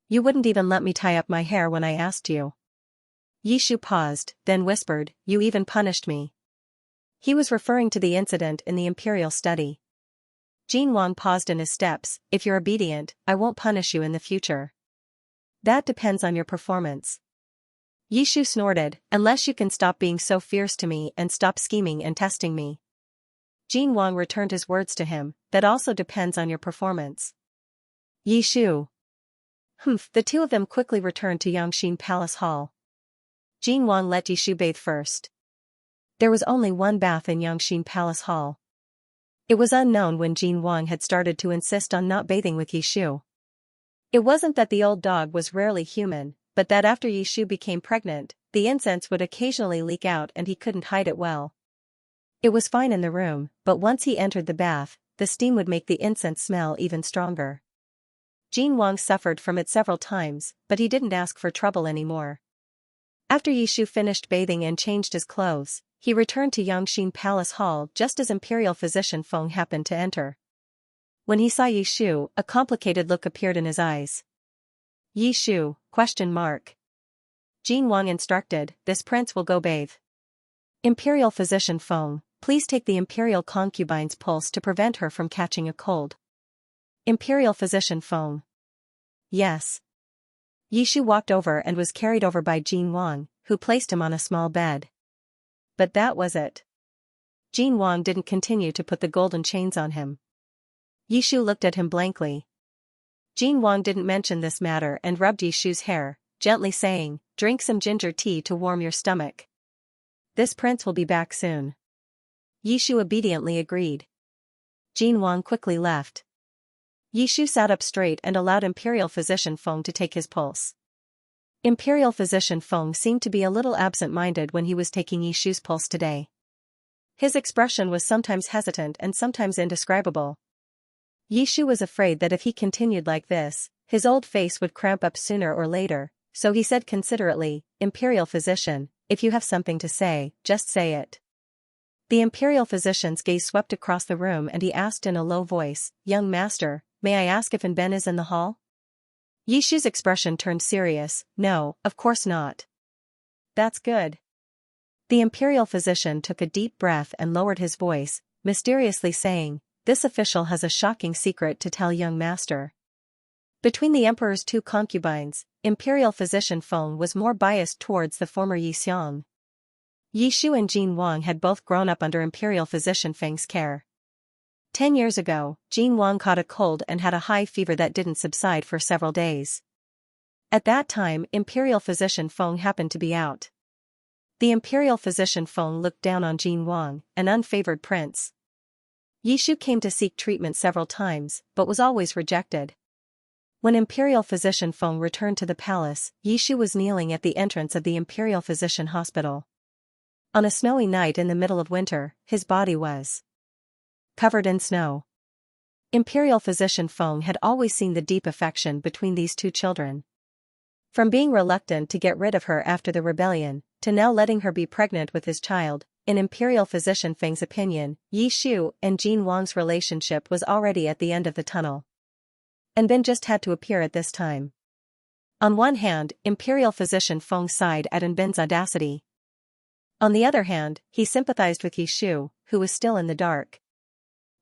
You wouldn't even let me tie up my hair when I asked you. Yishu paused, then whispered, you even punished me. He was referring to the incident in the imperial study. Jin Wang paused in his steps, if you're obedient, I won't punish you in the future. That depends on your performance. Yishu snorted, unless you can stop being so fierce to me and stop scheming and testing me. Jin Wang returned his words to him, that also depends on your performance. Yishu. The two of them quickly returned to Xianxia Palace Hall. Jin Wang let Yishu bathe first. There was only one bath in Xianxia Palace Hall. It was unknown when Jin Wang had started to insist on not bathing with Yishu. It wasn't that the old dog was rarely human, but that after Yishu became pregnant, the incense would occasionally leak out and he couldn't hide it well. It was fine in the room, but once he entered the bath, the steam would make the incense smell even stronger. Jin Wang suffered from it several times, but he didn't ask for trouble anymore. After Yishu finished bathing and changed his clothes, he returned to Xianxia Palace Hall just as Imperial Physician Feng happened to enter. When he saw Yishu, a complicated look appeared in his eyes. Yishu? Jin Wang instructed, this prince will go bathe. Imperial Physician Feng, please take the Imperial concubine's pulse to prevent her from catching a cold. Imperial Physician Feng. Yes. Yishu walked over and was carried over by Jin Wang, who placed him on a small bed. But that was it. Jin Wang didn't continue to put the golden chains on him. Yishu looked at him blankly. Jin Wang didn't mention this matter and rubbed Yishu's hair, gently saying, drink some ginger tea to warm your stomach. This prince will be back soon. Yishu obediently agreed. Jin Wang quickly left. Yishu sat up straight and allowed Imperial Physician Feng to take his pulse. Imperial Physician Feng seemed to be a little absent-minded when he was taking Yishu's pulse today. His expression was sometimes hesitant and sometimes indescribable. Yishu was afraid that if he continued like this, his old face would cramp up sooner or later, so he said considerately, Imperial Physician, if you have something to say, just say it. The Imperial Physician's gaze swept across the room and he asked in a low voice, Young Master, may I ask if Inben is in the hall? Yishu's expression turned serious, no, of course not. That's good. The imperial physician took a deep breath and lowered his voice, mysteriously saying, "This official has a shocking secret to tell, young master." Between the emperor's two concubines, imperial physician Feng was more biased towards the former Yi Xiang. Yi Shu and Jin Wang had both grown up under imperial physician Feng's care. 10 years ago, Jin Wang caught a cold and had a high fever that didn't subside for several days. At that time, imperial physician Feng happened to be out. The imperial physician Feng looked down on Jin Wang, an unfavored prince. Yi Shu came to seek treatment several times, but was always rejected. When imperial physician Feng returned to the palace, Yi Shu was kneeling at the entrance of the imperial physician hospital. On a snowy night in the middle of winter, his body was covered in snow. Imperial physician Feng had always seen the deep affection between these two children. From being reluctant to get rid of her after the rebellion, to now letting her be pregnant with his child, in imperial physician Feng's opinion, Yi Shu and Jin Wang's relationship was already at the end of the tunnel. And Ben just had to appear at this time. On one hand, imperial physician Feng sighed at Ben's audacity. On the other hand, he sympathized with Yi Shu, who was still in the dark.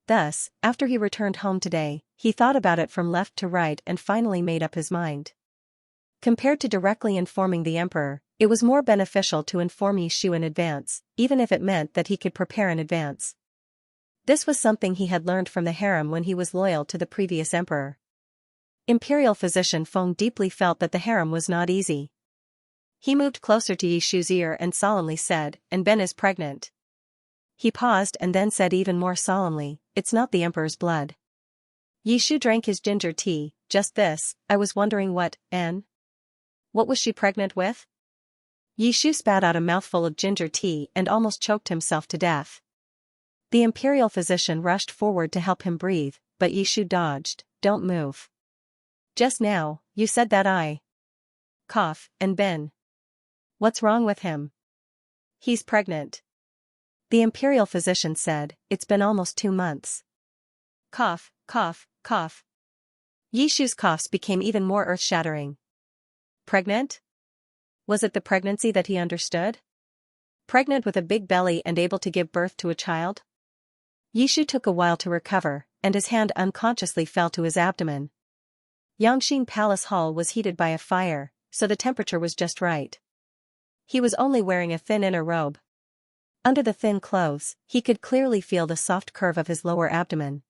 Thus, after he returned home today, he thought about it from left to right and finally made up his mind. Compared to directly informing the emperor, it was more beneficial to inform Yi Shu in advance, even if it meant that he could prepare in advance. This was something he had learned from the harem when he was loyal to the previous emperor. Imperial physician Feng deeply felt that the harem was not easy. He moved closer to Yi Shu's ear and solemnly said, "And Ben is pregnant." He paused and then said even more solemnly, "It's not the emperor's blood." Yi Shu drank his ginger tea. "Just this, I was wondering what was she pregnant with?" Yi Shu spat out a mouthful of ginger tea and almost choked himself to death. The imperial physician rushed forward to help him breathe, but Yi Shu dodged. "Don't move. Just now, you said that and Ben. What's wrong with him?" "He's pregnant." The imperial physician said, "It's been almost 2 months. Cough, cough, cough." Yi Shu's coughs became even more earth-shattering. Pregnant? Was it the pregnancy that he understood? Pregnant with a big belly and able to give birth to a child? Yi Shu took a while to recover, and his hand unconsciously fell to his abdomen. Yangxing Palace Hall was heated by a fire, so the temperature was just right. He was only wearing a thin inner robe. Under the thin clothes, he could clearly feel the soft curve of his lower abdomen.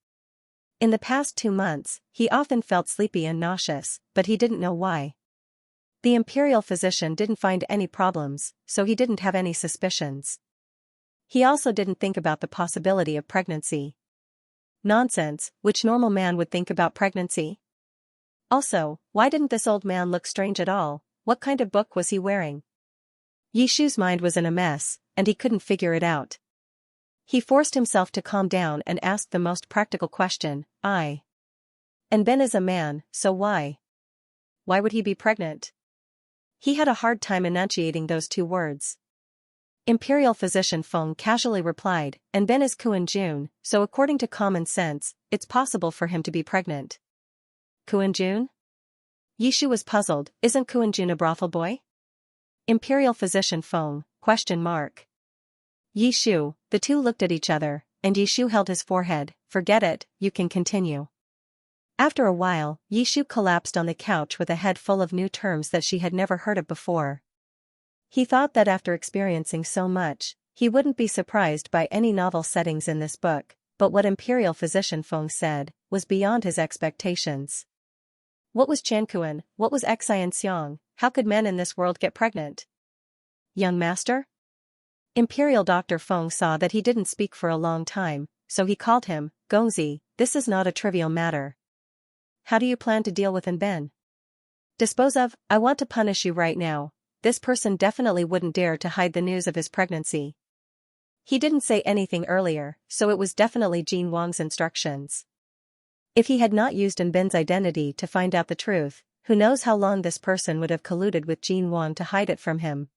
In the past 2 months, he often felt sleepy and nauseous, but he didn't know why. The imperial physician didn't find any problems, so he didn't have any suspicions. He also didn't think about the possibility of pregnancy. Nonsense, which normal man would think about pregnancy? Also, why didn't this old man look strange at all? What kind of book was he wearing? Yi Shu's mind was in a mess, and he couldn't figure it out. He forced himself to calm down and asked the most practical question, And Ben is a man, so why? Why would he be pregnant? He had a hard time enunciating those 2 words. Imperial physician Feng casually replied, "And Ben is Kuan Jun, so according to common sense, it's possible for him to be pregnant." Kuan Jun? Yi Shu was puzzled. Isn't Kuan Jun a brothel boy? Imperial physician Feng, ? Yi Shu, the two looked at each other, and Yi Shu held his forehead. "Forget it, you can continue." After a while, Yi Shu collapsed on the couch with a head full of new terms that she had never heard of before. He thought that after experiencing so much, he wouldn't be surprised by any novel settings in this book, but what imperial physician Feng said was beyond his expectations. What was Chankuan? What was Xianxia? How could men in this world get pregnant? Young master? Imperial Dr. Feng saw that he didn't speak for a long time, so he called him, "Gongzi, this is not a trivial matter. How do you plan to deal with Ben? Dispose of? I want to punish you right now. This person definitely wouldn't dare to hide the news of his pregnancy. He didn't say anything earlier, so it was definitely Jin Wang's instructions. If he had not used Ben's identity to find out the truth, who knows how long this person would have colluded with Jin Wang to hide it from him.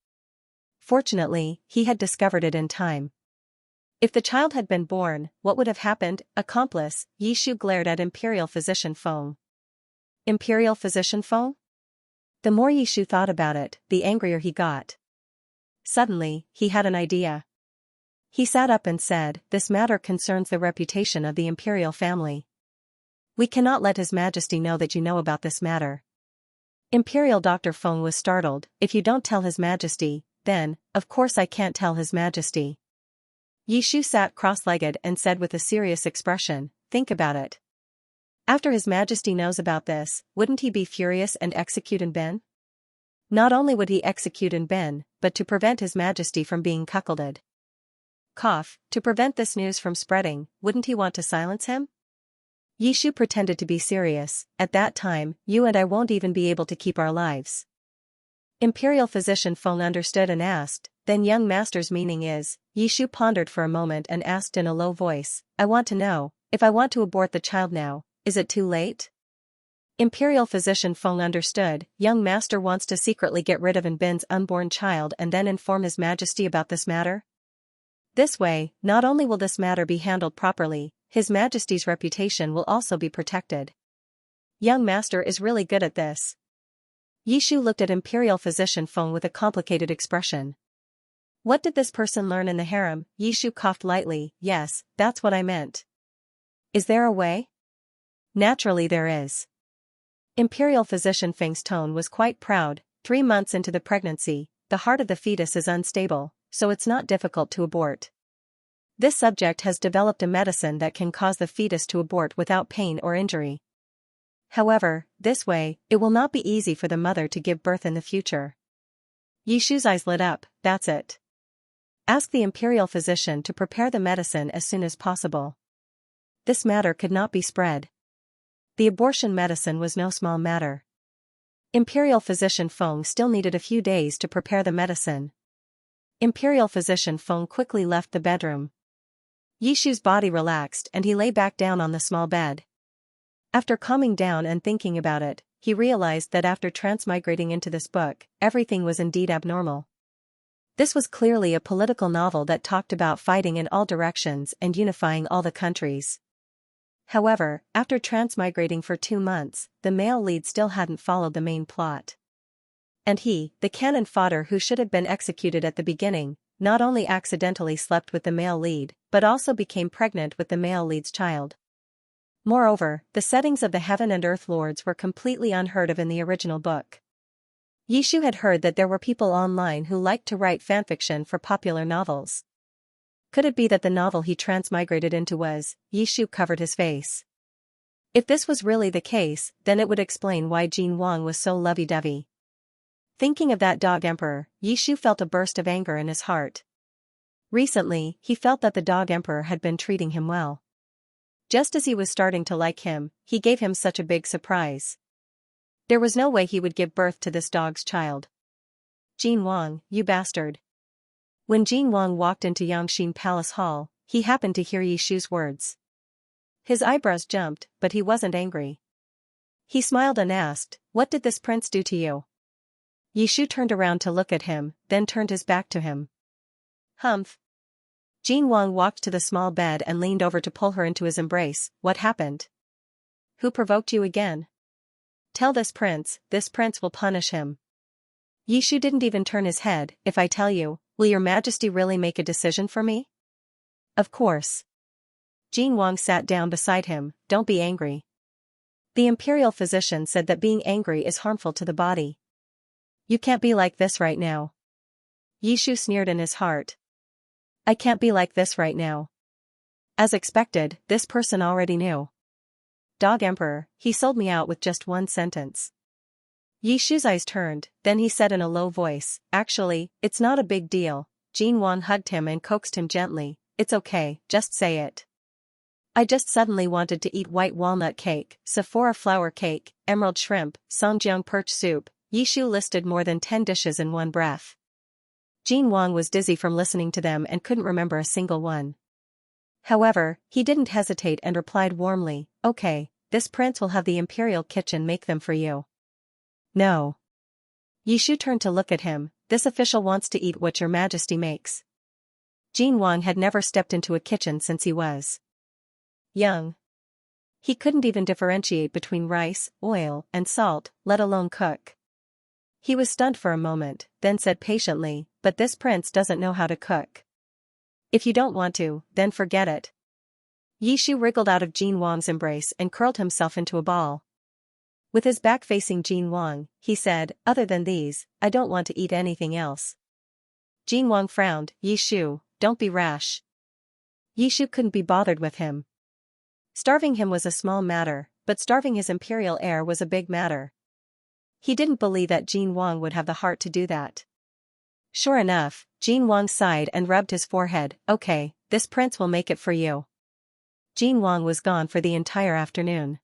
Fortunately, he had discovered it in time. If the child had been born, what would have happened? Accomplice, Yi Shu glared at Imperial Physician Feng. Imperial Physician Feng? The more Yi Shu thought about it, the angrier he got. Suddenly, he had an idea. He sat up and said, "This matter concerns the reputation of the imperial family. We cannot let His Majesty know that you know about this matter." Imperial Dr. Feng was startled. "If you don't tell His Majesty, then, of course I can't tell His Majesty." Yishu sat cross-legged and said with a serious expression, "Think about it. After His Majesty knows about this, wouldn't he be furious and execute Ben? Not only would he execute Ben, but to prevent His Majesty from being cuckolded. To prevent this news from spreading, wouldn't he want to silence him?" Yishu pretended to be serious. "At that time, you and I won't even be able to keep our lives." Imperial Physician Feng understood and asked, "Then young master's meaning is?" Yishu pondered for a moment and asked in a low voice, "I want to know, if I want to abort the child now, is it too late?" Imperial Physician Feng understood. Young master wants to secretly get rid of Ben's unborn child and then inform His Majesty about this matter? This way, not only will this matter be handled properly, His Majesty's reputation will also be protected. Young master is really good at this. Yishu looked at Imperial Physician Feng with a complicated expression. "What did this person learn in the harem?" Yishu coughed lightly. "Yes, that's what I meant." "Is there a way?" "Naturally there is." Imperial Physician Feng's tone was quite proud. 3 months into the pregnancy, the heart of the fetus is unstable, so it's not difficult to abort. This subject has developed a medicine that can cause the fetus to abort without pain or injury. However, this way, it will not be easy for the mother to give birth in the future. Yishu's eyes lit up. "That's it. Ask the imperial physician to prepare the medicine as soon as possible." This matter could not be spread. The abortion medicine was no small matter. Imperial Physician Feng still needed a few days to prepare the medicine. Imperial Physician Feng quickly left the bedroom. Yishu's body relaxed and he lay back down on the small bed. After calming down and thinking about it, he realized that after transmigrating into this book, everything was indeed abnormal. This was clearly a political novel that talked about fighting in all directions and unifying all the countries. However, after transmigrating for 2 months, the male lead still hadn't followed the main plot. And he, the cannon fodder who should have been executed at the beginning, not only accidentally slept with the male lead, but also became pregnant with the male lead's child. Moreover, the settings of the heaven and earth lords were completely unheard of in the original book. Yishu had heard that there were people online who liked to write fanfiction for popular novels. Could it be that the novel he transmigrated into was? Yishu covered his face. If this was really the case, then it would explain why Jin Wang was so lovey-dovey. Thinking of that dog emperor, Yishu felt a burst of anger in his heart. Recently, he felt that the dog emperor had been treating him well. Just as he was starting to like him, he gave him such a big surprise. There was no way he would give birth to this dog's child. "Jin Wang, you bastard." When Jin Wang walked into Xianxia Palace Hall, he happened to hear Yishu's words. His eyebrows jumped, but he wasn't angry. He smiled and asked, "What did this prince do to you?" Yishu turned around to look at him, then turned his back to him. "Humph." Jin Wang walked to the small bed and leaned over to pull her into his embrace. "What happened? Who provoked you again? Tell this prince will punish him." Yishu didn't even turn his head. "If I tell you, will your majesty really make a decision for me?" "Of course." Jin Wang sat down beside him. "Don't be angry. The imperial physician said that being angry is harmful to the body. You can't be like this right now." Yishu sneered in his heart. "I can't be like this right now." As expected, this person already knew. Dog Emperor, he sold me out with just one sentence. Yishu's eyes turned, then he said in a low voice, "Actually, it's not a big deal." Jin Wang hugged him and coaxed him gently. "It's okay, just say it. I just suddenly wanted to eat white walnut cake, Sephora flour cake, emerald shrimp, Songjiang perch soup." Yishu listed more than 10 dishes in one breath. Jin Wang was dizzy from listening to them and couldn't remember a single one. However, he didn't hesitate and replied warmly, "Okay, this prince will have the imperial kitchen make them for you." "No." Yishu turned to look at him. "This official wants to eat what your majesty makes." Jin Wang had never stepped into a kitchen since he was young. He couldn't even differentiate between rice, oil, and salt, let alone cook. He was stunned for a moment, then said patiently, but this prince doesn't know how to cook. If you don't want to, then forget it. Yishu wriggled out of Jin Wang's embrace and curled himself into a ball. With his back facing Jin Wang, he said, other than these, I don't want to eat anything else. Jin Wang frowned, Yishu, don't be rash. Yishu couldn't be bothered with him. Starving him was a small matter, but starving his imperial heir was a big matter. He didn't believe that Jin Wang would have the heart to do that. Sure enough, Jin Wang sighed and rubbed his forehead, okay, this prince will make it for you. Jin Wang was gone for the entire afternoon.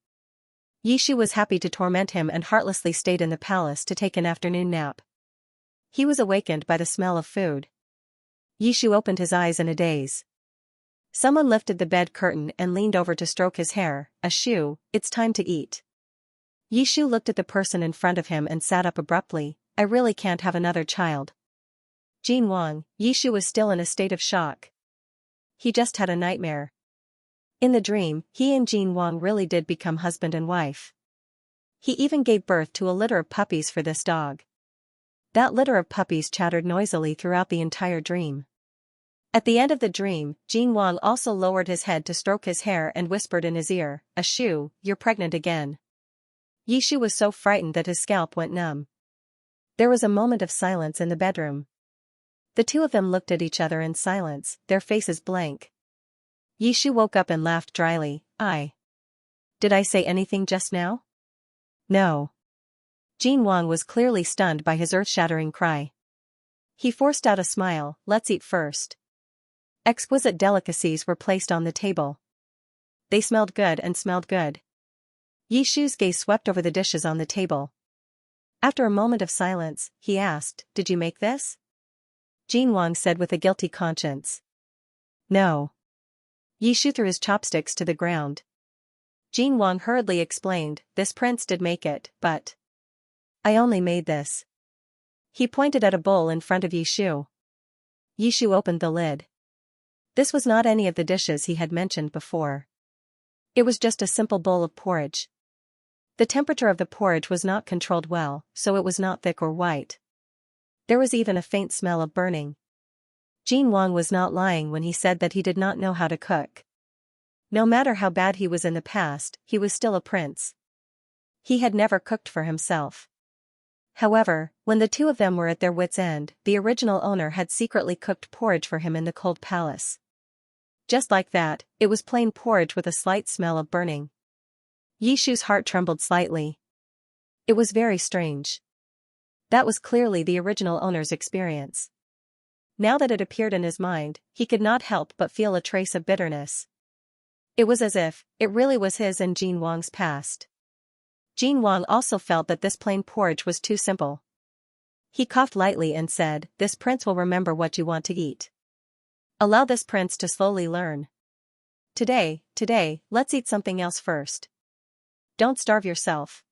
Yishu was happy to torment him and heartlessly stayed in the palace to take an afternoon nap. He was awakened by the smell of food. Yishu opened his eyes in a daze. Someone lifted the bed curtain and leaned over to stroke his hair. Ashu, it's time to eat. Yishu looked at the person in front of him and sat up abruptly. I really can't have another child. Jin Wang, Yishu was still in a state of shock. He just had a nightmare. In the dream, he and Jin Wang really did become husband and wife. He even gave birth to a litter of puppies for this dog. That litter of puppies chattered noisily throughout the entire dream. At the end of the dream, Jin Wang also lowered his head to stroke his hair and whispered in his ear, Ashu, you're pregnant again. Yishu was so frightened that his scalp went numb. There was a moment of silence in the bedroom. The two of them looked at each other in silence, their faces blank. Yishu woke up and laughed dryly, Did I say anything just now? No. Jin Wang was clearly stunned by his earth-shattering cry. He forced out a smile, let's eat first. Exquisite delicacies were placed on the table. They smelled good and smelled good. Yishu's gaze swept over the dishes on the table. After a moment of silence, he asked, did you make this? Jin Wang said with a guilty conscience. No. Yishu threw his chopsticks to the ground. Jin Wang hurriedly explained, this prince did make it, but I only made this. He pointed at a bowl in front of Yishu. Yishu opened the lid. This was not any of the dishes he had mentioned before. It was just a simple bowl of porridge. The temperature of the porridge was not controlled well, so it was not thick or white. There was even a faint smell of burning. Jin Wang was not lying when he said that he did not know how to cook. No matter how bad he was in the past, he was still a prince. He had never cooked for himself. However, when the two of them were at their wits' end, the original owner had secretly cooked porridge for him in the cold palace. Just like that, it was plain porridge with a slight smell of burning. Yishu's heart trembled slightly. It was very strange. That was clearly the original owner's experience. Now that it appeared in his mind, he could not help but feel a trace of bitterness. It was as if it really was his and Jin Wang's past. Jin Wang also felt that this plain porridge was too simple. He coughed lightly and said, this prince will remember what you want to eat. Allow this prince to slowly learn. Today, let's eat something else first. Don't starve yourself.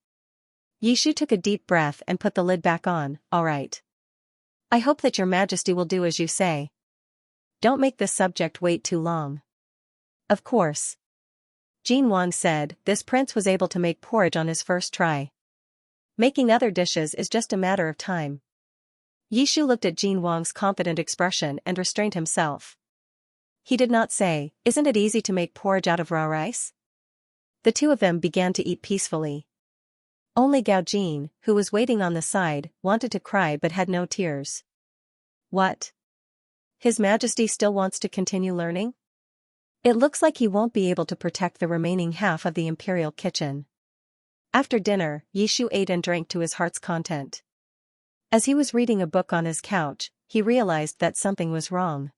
Yishu took a deep breath and put the lid back on, all right. I hope that your majesty will do as you say. Don't make this subject wait too long. Of course. Jin Wang said, this prince was able to make porridge on his first try. Making other dishes is just a matter of time. Yishu looked at Jin Wang's confident expression and restrained himself. He did not say, isn't it easy to make porridge out of raw rice? The two of them began to eat peacefully. Only Gao Jin, who was waiting on the side, wanted to cry but had no tears. What? His Majesty still wants to continue learning? It looks like he won't be able to protect the remaining half of the imperial kitchen. After dinner, Yishu ate and drank to his heart's content. As he was reading a book on his couch, he realized that something was wrong.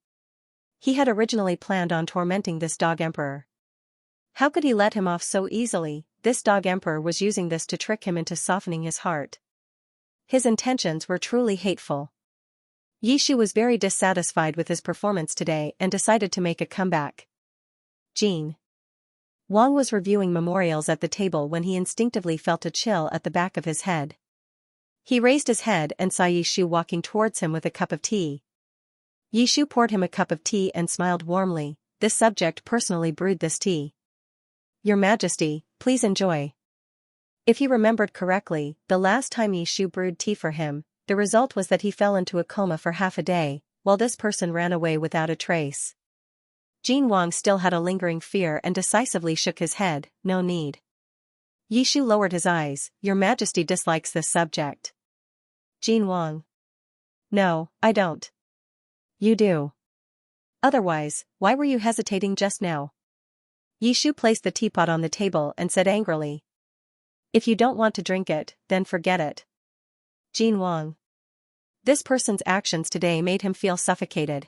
He had originally planned on tormenting this dog emperor. How could he let him off so easily? This dog emperor was using this to trick him into softening his heart. His intentions were truly hateful. Yishu was very dissatisfied with his performance today and decided to make a comeback. Jin Wang was reviewing memorials at the table when he instinctively felt a chill at the back of his head. He raised his head and saw Yishu walking towards him with a cup of tea. Yishu poured him a cup of tea and smiled warmly. This subject personally brewed this tea. Your Majesty, please enjoy. If he remembered correctly, the last time Yishu brewed tea for him, the result was that he fell into a coma for half a day, while this person ran away without a trace. Jin Wang still had a lingering fear and decisively shook his head, no need. Yishu lowered his eyes, Your Majesty dislikes this subject. Jin Wang. No, I don't. You do. Otherwise, why were you hesitating just now? Yishu placed the teapot on the table and said angrily. If you don't want to drink it, then forget it. Jin Wang. This person's actions today made him feel suffocated.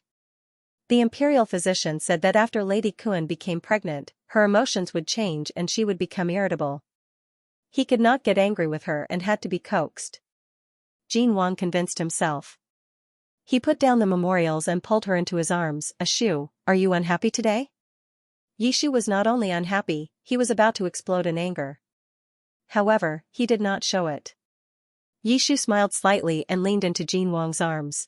The imperial physician said that after Lady Kuan became pregnant, her emotions would change and she would become irritable. He could not get angry with her and had to be coaxed. Jin Wang convinced himself. He put down the memorials and pulled her into his arms. Ashu, are you unhappy today? Yishu was not only unhappy, he was about to explode in anger. However, he did not show it. Yishu smiled slightly and leaned into Jin Wang's arms.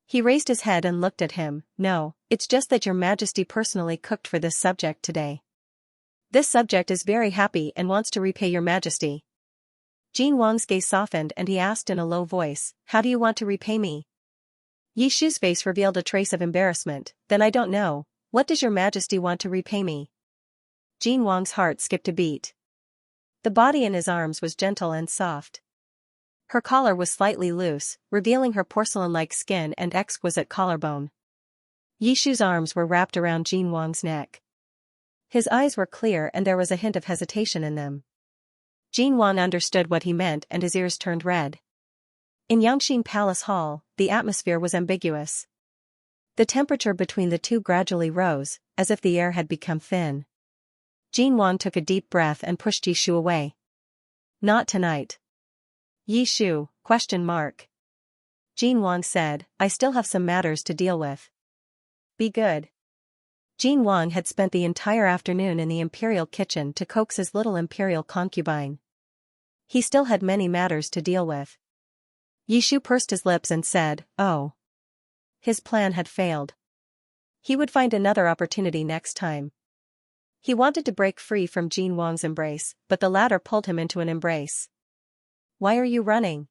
He raised his head and looked at him. No, it's just that Your Majesty personally cooked for this subject today. This subject is very happy and wants to repay Your Majesty. Jin Wang's gaze softened and he asked in a low voice, How do you want to repay me? Yishu's face revealed a trace of embarrassment. Then I don't know. What does Your Majesty want to repay me? Jin Wang's heart skipped a beat. The body in his arms was gentle and soft. Her collar was slightly loose, revealing her porcelain-like skin and exquisite collarbone. Yishu's arms were wrapped around Jin Wang's neck. His eyes were clear and there was a hint of hesitation in them. Jin Wang understood what he meant and his ears turned red. In Xianxia Palace Hall, the atmosphere was ambiguous. The temperature between the two gradually rose, as if the air had become thin. Jin Wang took a deep breath and pushed Yishu away. Not tonight. Yishu, ? Jin Wang said, I still have some matters to deal with. Be good. Jin Wang had spent the entire afternoon in the imperial kitchen to coax his little imperial concubine. He still had many matters to deal with. Yishu pursed his lips and said, Oh. His plan had failed. He would find another opportunity next time. He wanted to break free from Jin Wang's embrace, but the latter pulled him into an embrace. Why are you running?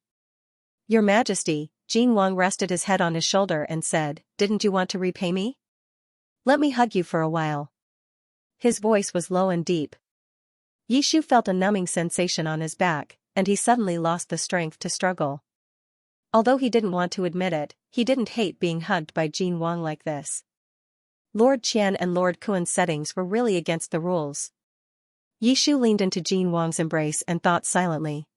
Your Majesty, Jin Wang rested his head on his shoulder and said, Didn't you want to repay me? Let me hug you for a while. His voice was low and deep. Yishu felt a numbing sensation on his back, and he suddenly lost the strength to struggle. Although he didn't want to admit it, he didn't hate being hugged by Jin Wang like this. Lord Qian and Lord Kuan's settings were really against the rules. Yishu leaned into Jin Wang's embrace and thought silently.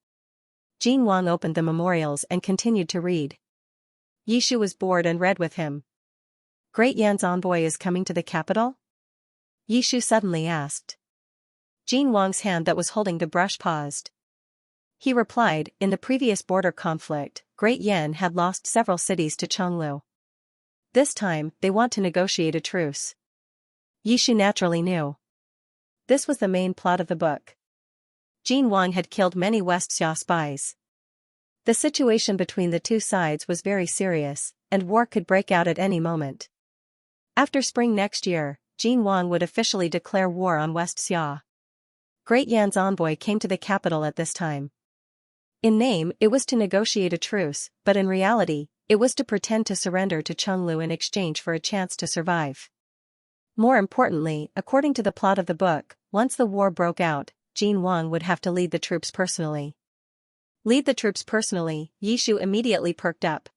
Jin Wang opened the memorials and continued to read. Yishu was bored and read with him. Great Yan's envoy is coming to the capital? Yishu suddenly asked. Jin Wang's hand that was holding the brush paused. He replied, In the previous border conflict, Great Yan had lost several cities to Chenglu. This time, they want to negotiate a truce. Yishu naturally knew. This was the main plot of the book. Jin Wang had killed many West Xia spies. The situation between the two sides was very serious, and war could break out at any moment. After spring next year, Jin Wang would officially declare war on West Xia. Great Yan's envoy came to the capital at this time. In name, it was to negotiate a truce, but in reality, it was to pretend to surrender to Chenglu in exchange for a chance to survive. More importantly, according to the plot of the book, once the war broke out, Jin Wang would have to lead the troops personally. Lead the troops personally, Yishu immediately perked up.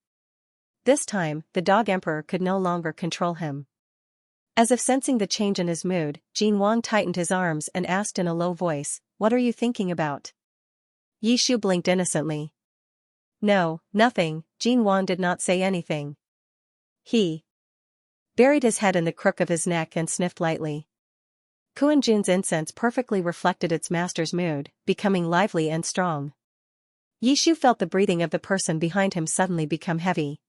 This time, the dog emperor could no longer control him. As if sensing the change in his mood, Jin Wang tightened his arms and asked in a low voice, What are you thinking about? Yishu blinked innocently. No, nothing. Jin Wang did not say anything. He buried his head in the crook of his neck and sniffed lightly. Kuan Jun's incense perfectly reflected its master's mood, becoming lively and strong. Yishu felt the breathing of the person behind him suddenly become heavy.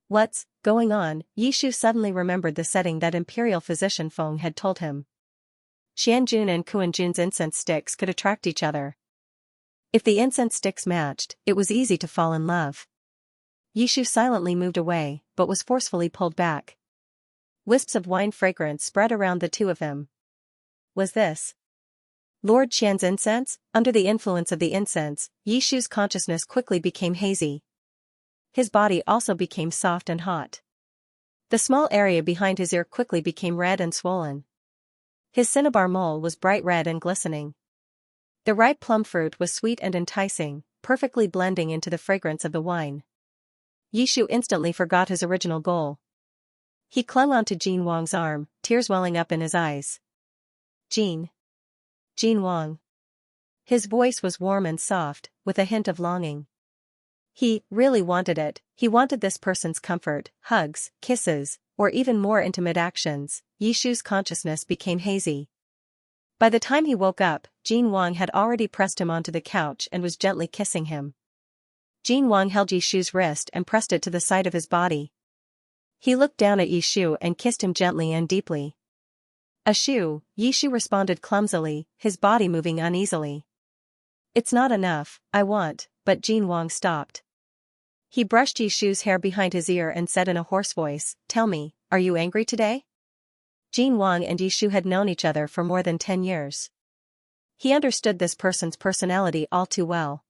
What's going on? Yishu suddenly remembered the setting that Imperial Physician Feng had told him. Xianjun and Kuan Jun's incense sticks could attract each other. If the incense sticks matched, it was easy to fall in love. Yishu silently moved away, but was forcefully pulled back. Wisps of wine fragrance spread around the two of them. Was this Lord Qian's incense? Under the influence of the incense, Yishu's consciousness quickly became hazy. His body also became soft and hot. The small area behind his ear quickly became red and swollen. His cinnabar mole was bright red and glistening. The ripe plum fruit was sweet and enticing, perfectly blending into the fragrance of the wine. Yishu instantly forgot his original goal. He clung onto Jin Wang's arm, tears welling up in his eyes. Jin. Jin Wang. His voice was warm and soft, with a hint of longing. He really wanted it. He wanted this person's comfort, hugs, kisses, or even more intimate actions. Yishu's consciousness became hazy. By the time he woke up, Jin Wang had already pressed him onto the couch and was gently kissing him. Jin Wang held Yishu's wrist and pressed it to the side of his body. He looked down at Yishu and kissed him gently and deeply. Ashu, Yishu responded clumsily, his body moving uneasily. It's not enough, I want, but Jin Wang stopped. He brushed Yishu's hair behind his ear and said in a hoarse voice, "Tell me, are you angry today?" Jin Wang and Yishu had known each other for more than 10 years. He understood this person's personality all too well.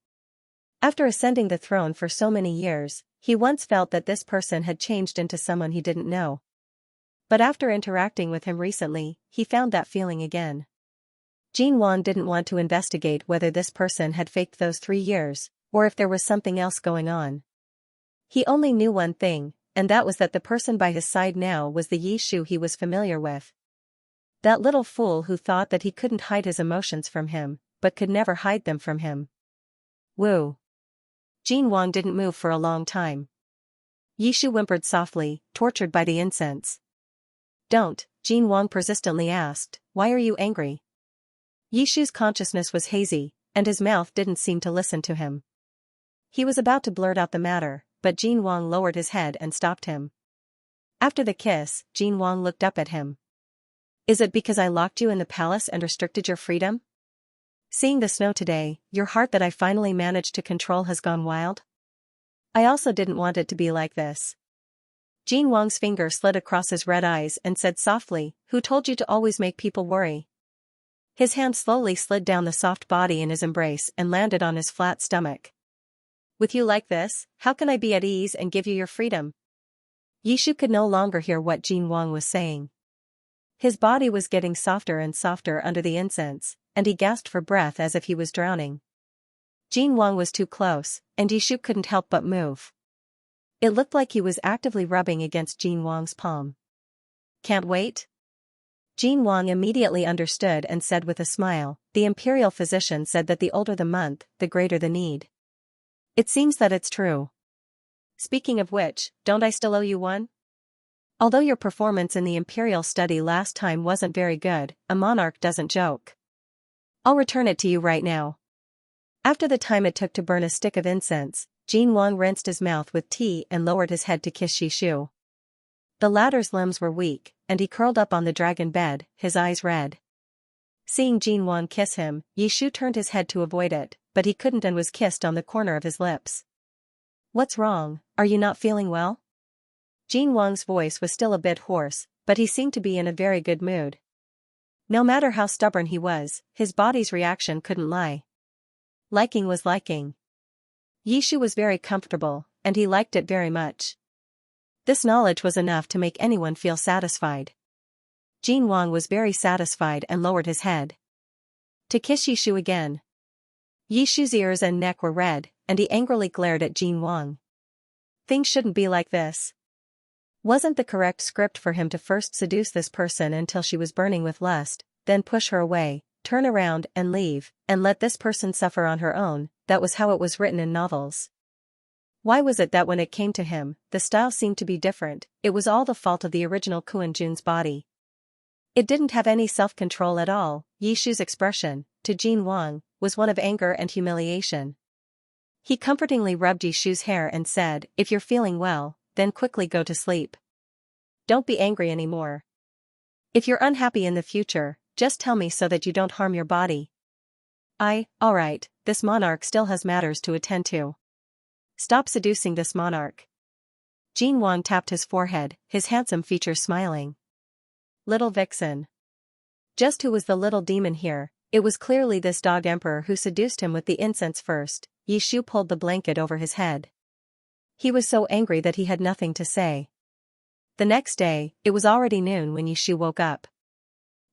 After ascending the throne for so many years, he once felt that this person had changed into someone he didn't know. But after interacting with him recently, he found that feeling again. Jin Wang didn't want to investigate whether this person had faked those 3 years, or if there was something else going on. He only knew one thing, and that was that the person by his side now was the Yishu he was familiar with. That little fool who thought that he couldn't hide his emotions from him, but could never hide them from him. Woo. Jin Wang didn't move for a long time. Yishu whimpered softly, tortured by the incense. Don't, Jin Wang persistently asked, why are you angry? Yishu's consciousness was hazy, and his mouth didn't seem to listen to him. He was about to blurt out the matter, but Jin Wang lowered his head and stopped him. After the kiss, Jin Wang looked up at him. Is it because I locked you in the palace and restricted your freedom? Seeing the snow today, your heart that I finally managed to control has gone wild? I also didn't want it to be like this. Jin Wang's finger slid across his red eyes and said softly, who told you to always make people worry? His hand slowly slid down the soft body in his embrace and landed on his flat stomach. With you like this, how can I be at ease and give you your freedom? Yishu could no longer hear what Jin Wang was saying. His body was getting softer and softer under the incense, and he gasped for breath as if he was drowning. Jin Wang was too close, and Yishu couldn't help but move. It looked like he was actively rubbing against Jin Wang's palm. Can't wait? Jin Wang immediately understood and said with a smile, the imperial physician said that the older the month, the greater the need. It seems that it's true. Speaking of which, don't I still owe you one? Although your performance in the imperial study last time wasn't very good, a monarch doesn't joke. I'll return it to you right now. After the time it took to burn a stick of incense, Jin Wang rinsed his mouth with tea and lowered his head to kiss Yishu. The latter's limbs were weak, and he curled up on the dragon bed, his eyes red. Seeing Jin Wang kiss him, Yishu turned his head to avoid it, but he couldn't and was kissed on the corner of his lips. What's wrong, are you not feeling well? Jin Wang's voice was still a bit hoarse, but he seemed to be in a very good mood. No matter how stubborn he was, his body's reaction couldn't lie. Liking was liking. Yishu was very comfortable, and he liked it very much. This knowledge was enough to make anyone feel satisfied. Jin Wang was very satisfied and lowered his head. To kiss Yishu again. Yishu's ears and neck were red, and he angrily glared at Jin Wang. Things shouldn't be like this. Wasn't the correct script for him to first seduce this person until she was burning with lust, then push her away, turn around and leave, and let this person suffer on her own? That was how it was written in novels. Why was it that when it came to him, the style seemed to be different? It was all the fault of the original Kuan Jun's body. It didn't have any self-control at all. Yishu's expression, to Jin Wang, was one of anger and humiliation. He comfortingly rubbed Yishu's hair and said, if you're feeling well, then quickly go to sleep. Don't be angry anymore. If you're unhappy in the future, just tell me so that you don't harm your body. Alright, this monarch still has matters to attend to. Stop seducing this monarch. Jin Wang tapped his forehead, his handsome features smiling. Little vixen. Just who was the little demon here? It was clearly this dog emperor who seduced him with the incense first. Yishu pulled the blanket over his head. He was so angry that he had nothing to say. The next day, it was already noon when Yishu woke up.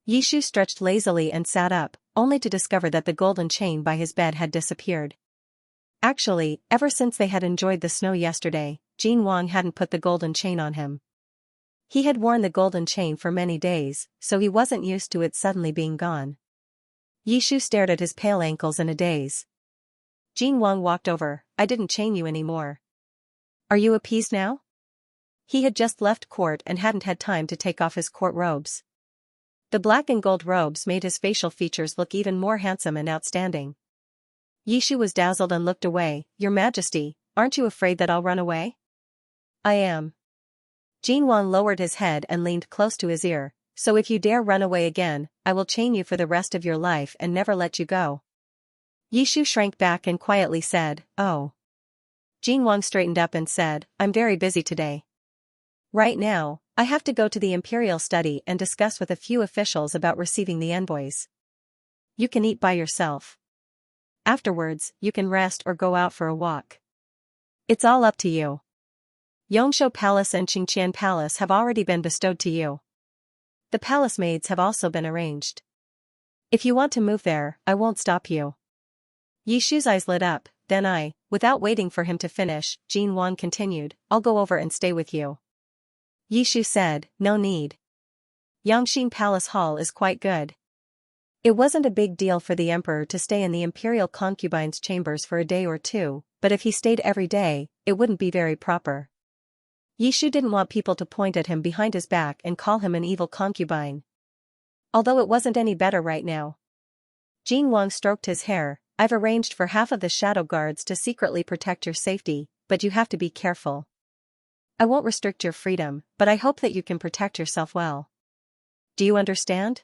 Yishu stretched lazily and sat up, only to discover that the golden chain by his bed had disappeared. Actually, ever since they had enjoyed the snow yesterday, Jin Wang hadn't put the golden chain on him. He had worn the golden chain for many days, so he wasn't used to it suddenly being gone. Yishu stared at his pale ankles in a daze. Jin Wang walked over. I didn't chain you anymore. Are you appeased now? He had just left court and hadn't had time to take off his court robes. The black and gold robes made his facial features look even more handsome and outstanding. Yishu was dazzled and looked away. Your Majesty, aren't you afraid that I'll run away? I am. Jin Wang lowered his head and leaned close to his ear. So if you dare run away again, I will chain you for the rest of your life and never let you go. Yishu shrank back and quietly said, Oh. Jin Wang straightened up and said, I'm very busy today. Right now, I have to go to the imperial study and discuss with a few officials about receiving the envoys. You can eat by yourself. Afterwards, you can rest or go out for a walk. It's all up to you. Xianxia Palace and Xianxia Palace have already been bestowed to you. The palace maids have also been arranged. If you want to move there, I won't stop you. Yishu's eyes lit up, then without waiting for him to finish, Jin Wang continued, I'll go over and stay with you. Yishu said, no need. Xianxia Palace Hall is quite good. It wasn't a big deal for the emperor to stay in the imperial concubine's chambers for a day or two, but if he stayed every day, it wouldn't be very proper. Yishu didn't want people to point at him behind his back and call him an evil concubine. Although it wasn't any better right now. Jin Wang stroked his hair. I've arranged for half of the shadow guards to secretly protect your safety, but you have to be careful. I won't restrict your freedom, but I hope that you can protect yourself well. Do you understand?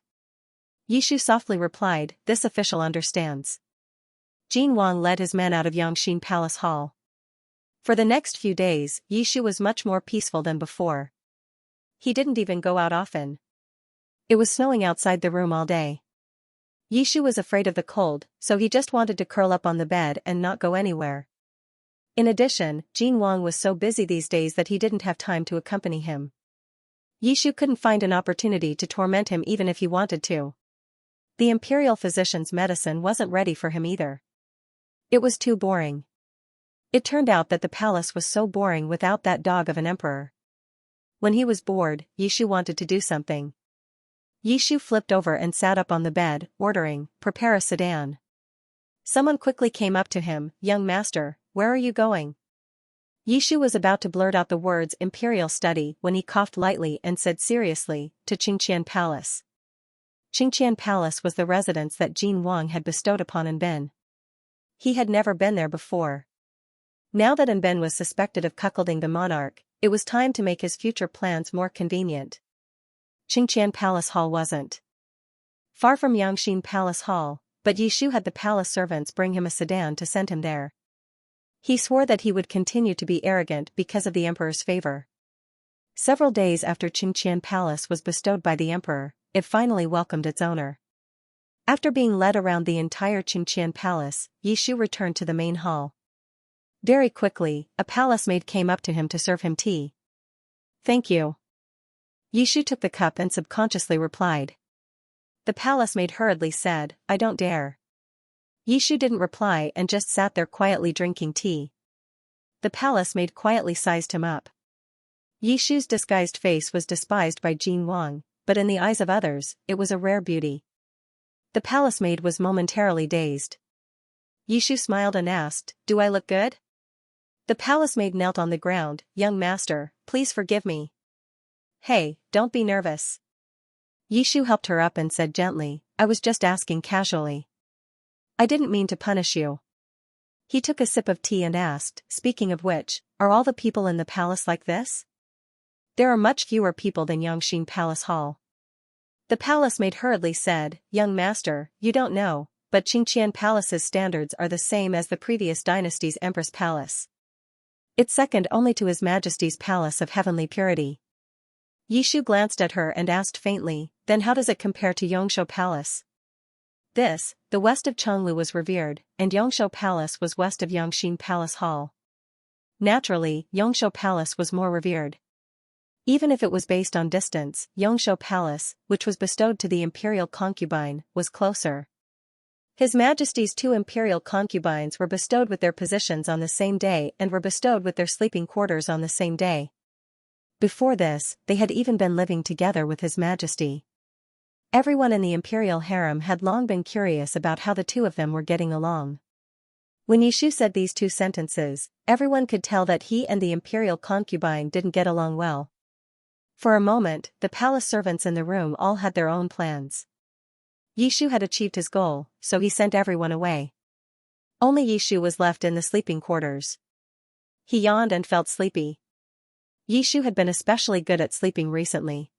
Yishu softly replied, this official understands. Jin Wang led his men out of Xianxia Palace Hall. For the next few days, Yishu was much more peaceful than before. He didn't even go out often. It was snowing outside the room all day. Yishu was afraid of the cold, so he just wanted to curl up on the bed and not go anywhere. In addition, Jin Wang was so busy these days that he didn't have time to accompany him. Yishu couldn't find an opportunity to torment him even if he wanted to. The imperial physician's medicine wasn't ready for him either. It was too boring. It turned out that the palace was so boring without that dog of an emperor. When he was bored, Yishu wanted to do something. Yishu flipped over and sat up on the bed, ordering, prepare a sedan. Someone quickly came up to him, young master, where are you going? Yishu was about to blurt out the words imperial study when he coughed lightly and said seriously, to Xianxia Palace. Xianxia Palace was the residence that Jin Wang had bestowed upon Anben. He had never been there before. Now that Anben was suspected of cuckolding the monarch, it was time to make his future plans more convenient. Xianxia Palace Hall wasn't far from Xianxia Palace Hall, but Yishu had the palace servants bring him a sedan to send him there. He swore that he would continue to be arrogant because of the emperor's favor. Several days after Xianxia Palace was bestowed by the emperor, it finally welcomed its owner. After being led around the entire Xianxia Palace, Yishu returned to the main hall. Very quickly, a palace maid came up to him to serve him tea. Thank you. Yishu took the cup and subconsciously replied. The palace maid hurriedly said, I don't dare. Yishu didn't reply and just sat there quietly drinking tea. The palace maid quietly sized him up. Yishu's disguised face was despised by Jin Wang, but in the eyes of others, it was a rare beauty. The palace maid was momentarily dazed. Yishu smiled and asked, do I look good? The palace maid knelt on the ground, young master, please forgive me. Hey, don't be nervous. Yishu helped her up and said gently, I was just asking casually. I didn't mean to punish you. He took a sip of tea and asked, speaking of which, are all the people in the palace like this? There are much fewer people than Xianxia Palace Hall. The palace maid hurriedly said, young master, you don't know, but Xianxia Palace's standards are the same as the previous dynasty's Empress Palace. It's second only to His Majesty's Palace of Heavenly Purity. Yishu glanced at her and asked faintly, then how does it compare to Xianxia Palace? The west of Chenglu was revered, and Xianxia Palace was west of Xianxia Palace Hall. Naturally, Xianxia Palace was more revered. Even if it was based on distance, Xianxia Palace, which was bestowed to the imperial concubine, was closer. His Majesty's 2 imperial concubines were bestowed with their positions on the same day and were bestowed with their sleeping quarters on the same day. Before this, they had even been living together with His Majesty. Everyone in the imperial harem had long been curious about how the 2 of them were getting along. When Yishu said these 2 sentences, everyone could tell that he and the imperial concubine didn't get along well. For a moment, the palace servants in the room all had their own plans. Yishu had achieved his goal, so he sent everyone away. Only Yishu was left in the sleeping quarters. He yawned and felt sleepy. Yishu had been especially good at sleeping recently.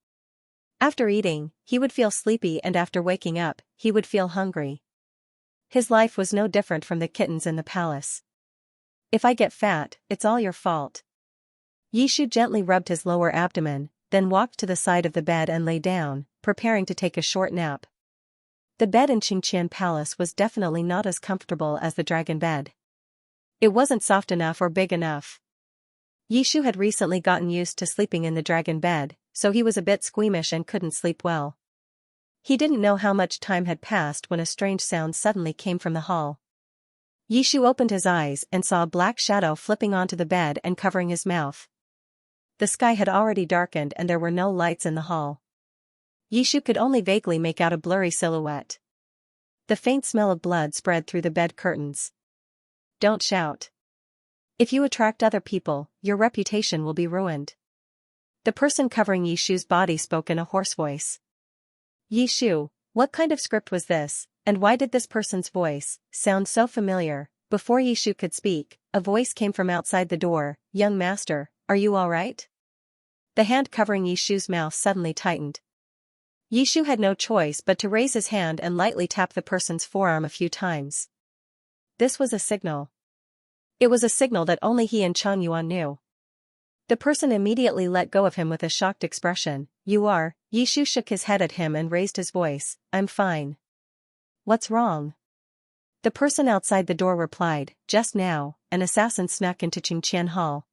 After eating, he would feel sleepy, and after waking up, he would feel hungry. His life was no different from the kittens in the palace. If I get fat, it's all your fault. Yishu gently rubbed his lower abdomen, then walked to the side of the bed and lay down, preparing to take a short nap. The bed in Xianxia Palace was definitely not as comfortable as the dragon bed. It wasn't soft enough or big enough. Yishu had recently gotten used to sleeping in the dragon bed, so he was a bit squeamish and couldn't sleep well. He didn't know how much time had passed when a strange sound suddenly came from the hall. Yishu opened his eyes and saw a black shadow flipping onto the bed and covering his mouth. The sky had already darkened and there were no lights in the hall. Yishu could only vaguely make out a blurry silhouette. The faint smell of blood spread through the bed curtains. Don't shout. If you attract other people, your reputation will be ruined. The person covering Yishu's body spoke in a hoarse voice. Yishu, what kind of script was this, and why did this person's voice sound so familiar? Before Yishu could speak, a voice came from outside the door. Young master, are you all right? The hand covering Yishu's mouth suddenly tightened. Yishu had no choice but to raise his hand and lightly tap the person's forearm a few times. This was a signal. It was a signal that only he and Changyuan knew. The person immediately let go of him with a shocked expression. You are? Yishu shook his head at him and raised his voice. I'm fine. What's wrong? The person outside the door replied. Just now, an assassin snuck into Xianxia Hall.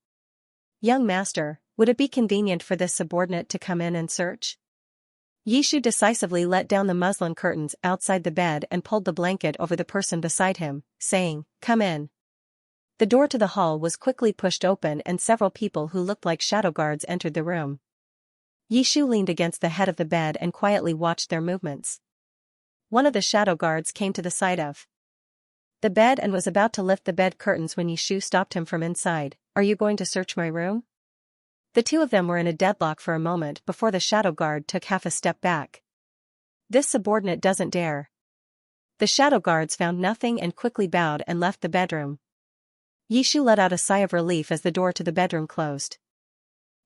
Young master, would it be convenient for this subordinate to come in and search? Yishu decisively let down the muslin curtains outside the bed and pulled the blanket over the person beside him, saying, Come in. The door to the hall was quickly pushed open and several people who looked like shadow guards entered the room. Yishu leaned against the head of the bed and quietly watched their movements. One of the shadow guards came to the side of the bed and was about to lift the bed curtains when Yishu stopped him from inside. Are you going to search my room? The 2 of them were in a deadlock for a moment before the shadow guard took half a step back. This subordinate doesn't dare. The shadow guards found nothing and quickly bowed and left the bedroom. Yishu let out a sigh of relief as the door to the bedroom closed.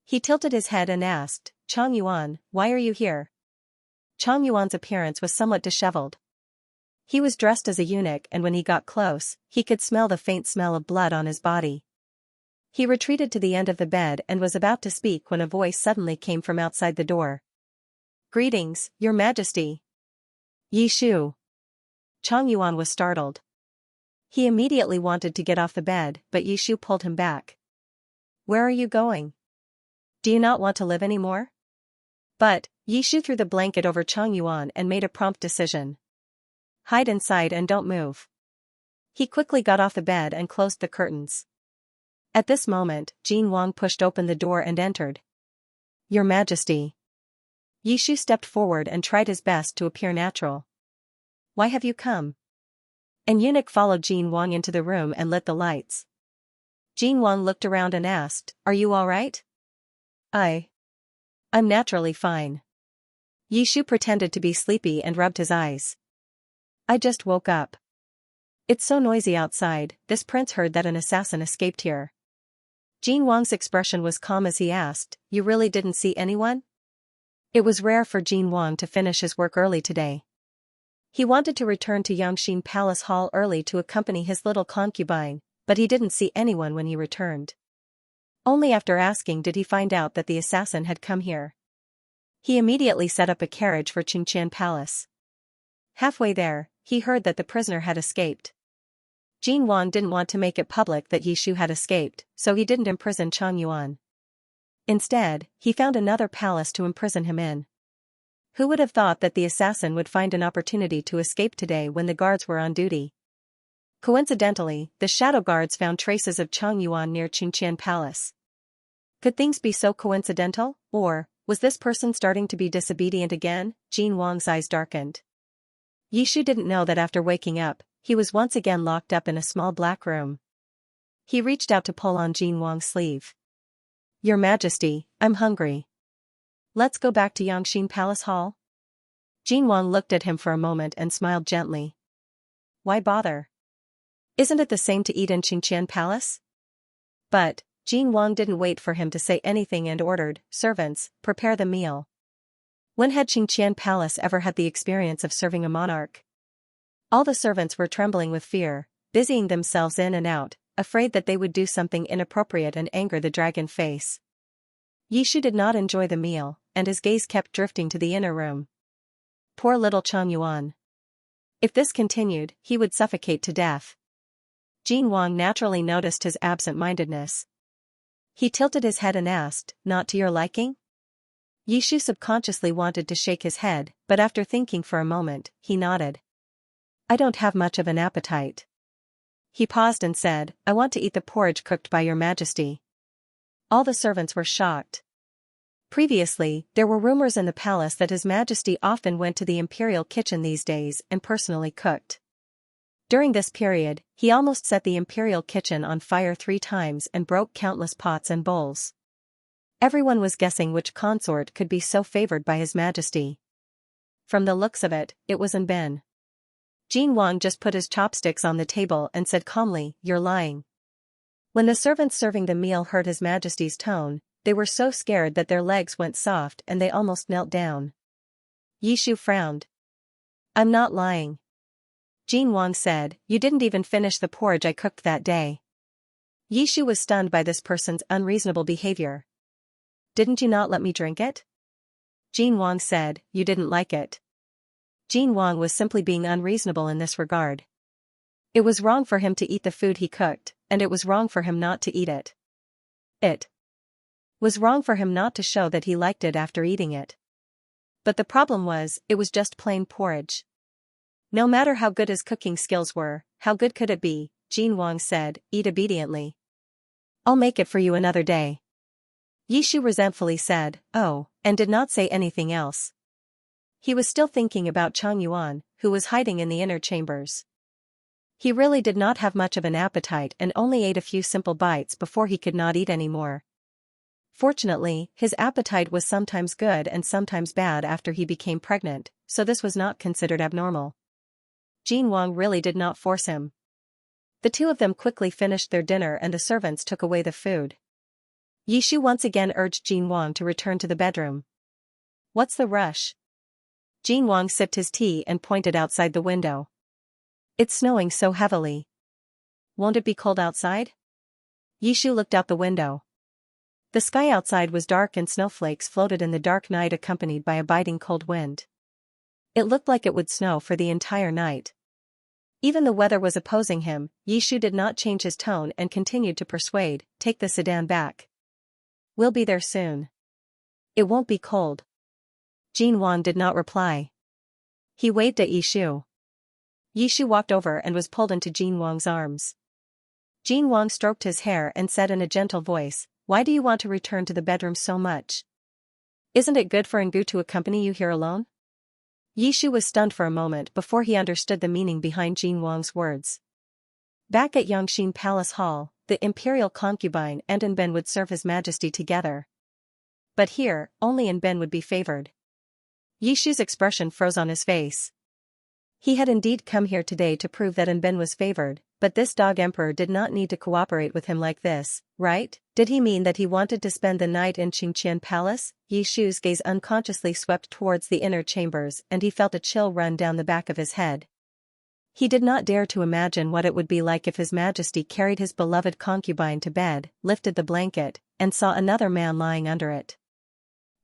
He tilted his head and asked, Changyuan, why are you here? Changyuan's appearance was somewhat disheveled. He was dressed as a eunuch and when he got close, he could smell the faint smell of blood on his body. He retreated to the end of the bed and was about to speak when a voice suddenly came from outside the door. Greetings, Your Majesty. Yishu. Changyuan was startled. He immediately wanted to get off the bed, but Yishu pulled him back. Where are you going? Do you not want to live anymore? But, Yishu threw the blanket over Changyuan and made a prompt decision. Hide inside and don't move. He quickly got off the bed and closed the curtains. At this moment, Jin Wang pushed open the door and entered. Your Majesty. Yishu stepped forward and tried his best to appear natural. Why have you come? An eunuch followed Jin Wang into the room and lit the lights. Jin Wang looked around and asked, Are you all right? I'm naturally fine. Yishu pretended to be sleepy and rubbed his eyes. I just woke up. It's so noisy outside. This prince heard that an assassin escaped here. Jin Wang's expression was calm as he asked, You really didn't see anyone? It was rare for Jin Wang to finish his work early today. He wanted to return to Xianxia Palace Hall early to accompany his little concubine, but he didn't see anyone when he returned. Only after asking did he find out that the assassin had come here. He immediately set up a carriage for Xianxia Palace. Halfway there, he heard that the prisoner had escaped. Jin Wang didn't want to make it public that Yishu had escaped, so he didn't imprison Chang Yuan. Instead, he found another palace to imprison him in. Who would have thought that the assassin would find an opportunity to escape today when the guards were on duty? Coincidentally, the shadow guards found traces of Chang Yuan near Xianxia Palace. Could things be so coincidental, or was this person starting to be disobedient again? Jin Wang's eyes darkened. Yishu didn't know that after waking up, he was once again locked up in a small black room. He reached out to pull on Jin Wang's sleeve. "Your Majesty, I'm hungry. Let's go back to Xianxia Palace Hall?" Jin Wang looked at him for a moment and smiled gently. "Why bother? Isn't it the same to eat in Xianxia Palace?" But Jin Wang didn't wait for him to say anything and ordered, "Servants, prepare the meal." When had Xianxia Palace ever had the experience of serving a monarch? All the servants were trembling with fear, busying themselves in and out, afraid that they would do something inappropriate and anger the dragon face. Yishu did not enjoy the meal, and his gaze kept drifting to the inner room. Poor little Chang Yuan. If this continued, he would suffocate to death. Jin Wang naturally noticed his absent-mindedness. He tilted his head and asked, "Not to your liking?" Yishu subconsciously wanted to shake his head, but after thinking for a moment, he nodded. "I don't have much of an appetite." He paused and said, "I want to eat the porridge cooked by your Majesty." All the servants were shocked. Previously, there were rumors in the palace that His Majesty often went to the imperial kitchen these days and personally cooked. During this period, he almost set the imperial kitchen on fire 3 times and broke countless pots and bowls. Everyone was guessing which consort could be so favored by His Majesty. From the looks of it, it was Anben. Jin Wang just put his chopsticks on the table and said calmly, "You're lying." When the servants serving the meal heard His Majesty's tone, they were so scared that their legs went soft and they almost knelt down. Yishu frowned. "I'm not lying." Jin Wang said, "You didn't even finish the porridge I cooked that day." Yishu was stunned by this person's unreasonable behavior. "Didn't you not let me drink it?" Jin Wang said, "You didn't like it." Jin Wang was simply being unreasonable in this regard. It was wrong for him to eat the food he cooked, and it was wrong for him not to eat it. It was wrong for him not to show that he liked it after eating it. But the problem was, it was just plain porridge. No matter how good his cooking skills were, how good could it be? Jin Wang said, "Eat obediently. I'll make it for you another day." Yishu resentfully said, "Oh," and did not say anything else. He was still thinking about Chang Yuan, who was hiding in the inner chambers. He really did not have much of an appetite and only ate a few simple bites before he could not eat anymore. Fortunately, his appetite was sometimes good and sometimes bad after he became pregnant, so this was not considered abnormal. Jin Wang really did not force him. The two of them quickly finished their dinner and the servants took away the food. Yishu once again urged Jin Wang to return to the bedroom. "What's the rush?" Jin Wang sipped his tea and pointed outside the window. "It's snowing so heavily. Won't it be cold outside?" Yishu looked out the window. The sky outside was dark and snowflakes floated in the dark night accompanied by a biting cold wind. It looked like it would snow for the entire night. Even the weather was opposing him, Yishu did not change his tone and continued to persuade, "Take the sedan back. We'll be there soon. It won't be cold." Jin Wang did not reply. He waved at Yishu. Yishu walked over and was pulled into Jin Wang's arms. Jin Wang stroked his hair and said in a gentle voice, "Why do you want to return to the bedroom so much? Isn't it good for Ngu to accompany you here alone?" Yishu was stunned for a moment before he understood the meaning behind Jin Wang's words. Back at Xianxia Palace Hall, the imperial concubine and Anben would serve His Majesty together. But here, only Anben would be favored. Yishu's expression froze on his face. He had indeed come here today to prove that Anben was favored, but this dog emperor did not need to cooperate with him like this, right? Did he mean that he wanted to spend the night in Xianxia Palace? Yishu's gaze unconsciously swept towards the inner chambers and he felt a chill run down the back of his head. He did not dare to imagine what it would be like if His Majesty carried his beloved concubine to bed, lifted the blanket, and saw another man lying under it.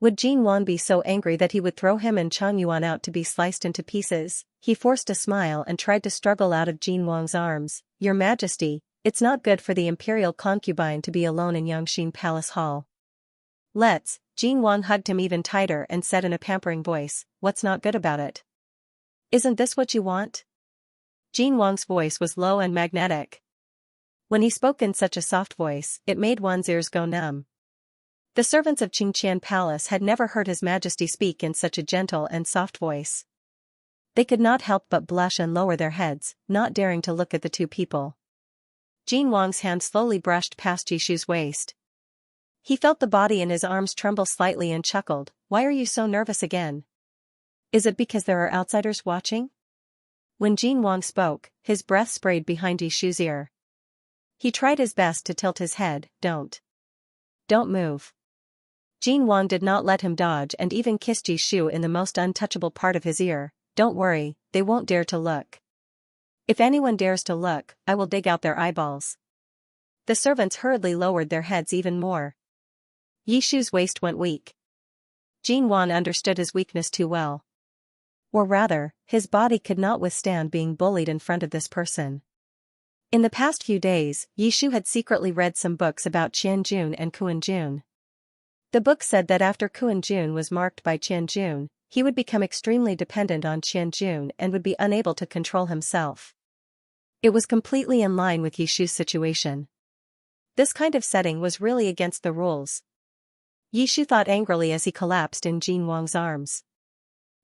Would Jin Wang be so angry that he would throw him and Chang Yuan out to be sliced into pieces? he forced a smile and tried to struggle out of Jin Wang's arms. Your Majesty, it's not good for the imperial concubine to be alone in Yangxin Palace Hall. Let's. Jin Wang hugged him even tighter and said in a pampering voice, what's not good about it? Isn't this what you want? Jin Wang's voice was low and magnetic. When he spoke in such a soft voice, it made one's ears go numb. The servants of Qingqian Palace had never heard His Majesty speak in such a gentle and soft voice. They could not help but blush and lower their heads, not daring to look at the two people. Jin Wang's hand slowly brushed past Yishu's waist. He felt the body in his arms tremble slightly and chuckled, why are you so nervous again? Is it because there are outsiders watching? When Jin Wang spoke, his breath sprayed behind Yishu's ear. He tried his best to tilt his head, Don't move. Jin Wang did not let him dodge and even kissed Yishu in the most untouchable part of his ear. Don't worry, they won't dare to look. If anyone dares to look, I will dig out their eyeballs. The servants hurriedly lowered their heads even more. Yishu's waist went weak. Jin Wang understood his weakness too well. Or rather, his body could not withstand being bullied in front of this person. In the past few days, Yishu had secretly read some books about Qianjun and Kuanjun. The book said that after Kuanjun was marked by Qianjun, he would become extremely dependent on Qianjun and would be unable to control himself. It was completely in line with Yishu's situation. This kind of setting was really against the rules. Yishu thought angrily as he collapsed in Jin Wang's arms.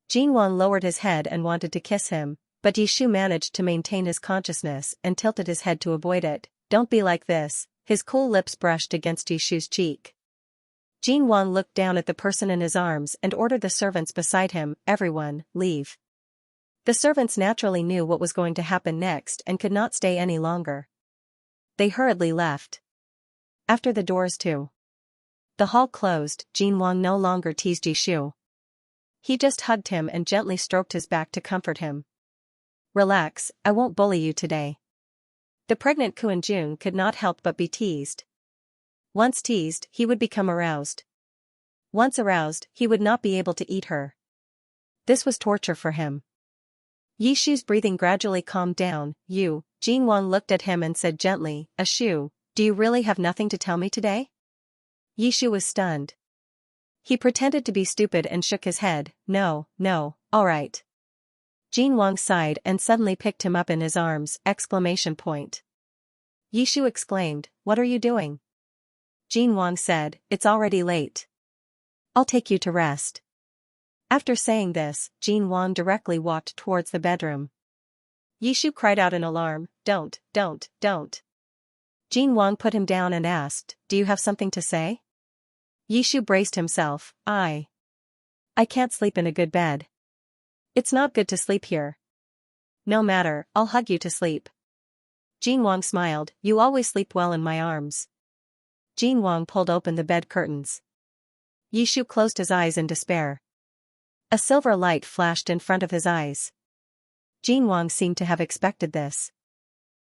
Jin Wang lowered his head and wanted to kiss him, but Yishu managed to maintain his consciousness and tilted his head to avoid it. Don't be like this, his cool lips brushed against Yishu's cheek. Jin Wang looked down at the person in his arms and ordered the servants beside him, everyone, leave. The servants naturally knew what was going to happen next and could not stay any longer. They hurriedly left. After the doors to the hall closed, Jin Wang no longer teased Yishu. He just hugged him and gently stroked his back to comfort him. Relax, I won't bully you today. The pregnant Kuanjun could not help but be teased. Once teased, he would become aroused. Once aroused, he would not be able to eat her. This was torture for him. Yishu's breathing gradually calmed down. Jin Wang looked at him and said gently, Ashu, do you really have nothing to tell me today? Yishu was stunned. He pretended to be stupid and shook his head, no, all right. Jin Wang sighed and suddenly picked him up in his arms, exclamation point. Yishu exclaimed, what are you doing? Jin Wang said, it's already late. I'll take you to rest. After saying this, Jin Wang directly walked towards the bedroom. Yishu cried out in alarm, don't. Jin Wang put him down and asked, do you have something to say? Yishu braced himself, I can't sleep in a good bed. It's not good to sleep here. No matter, I'll hug you to sleep. Jin Wang smiled, you always sleep well in my arms. Jin Wang pulled open the bed curtains. Yishu closed his eyes in despair. A silver light flashed in front of his eyes. Jin Wang seemed to have expected this.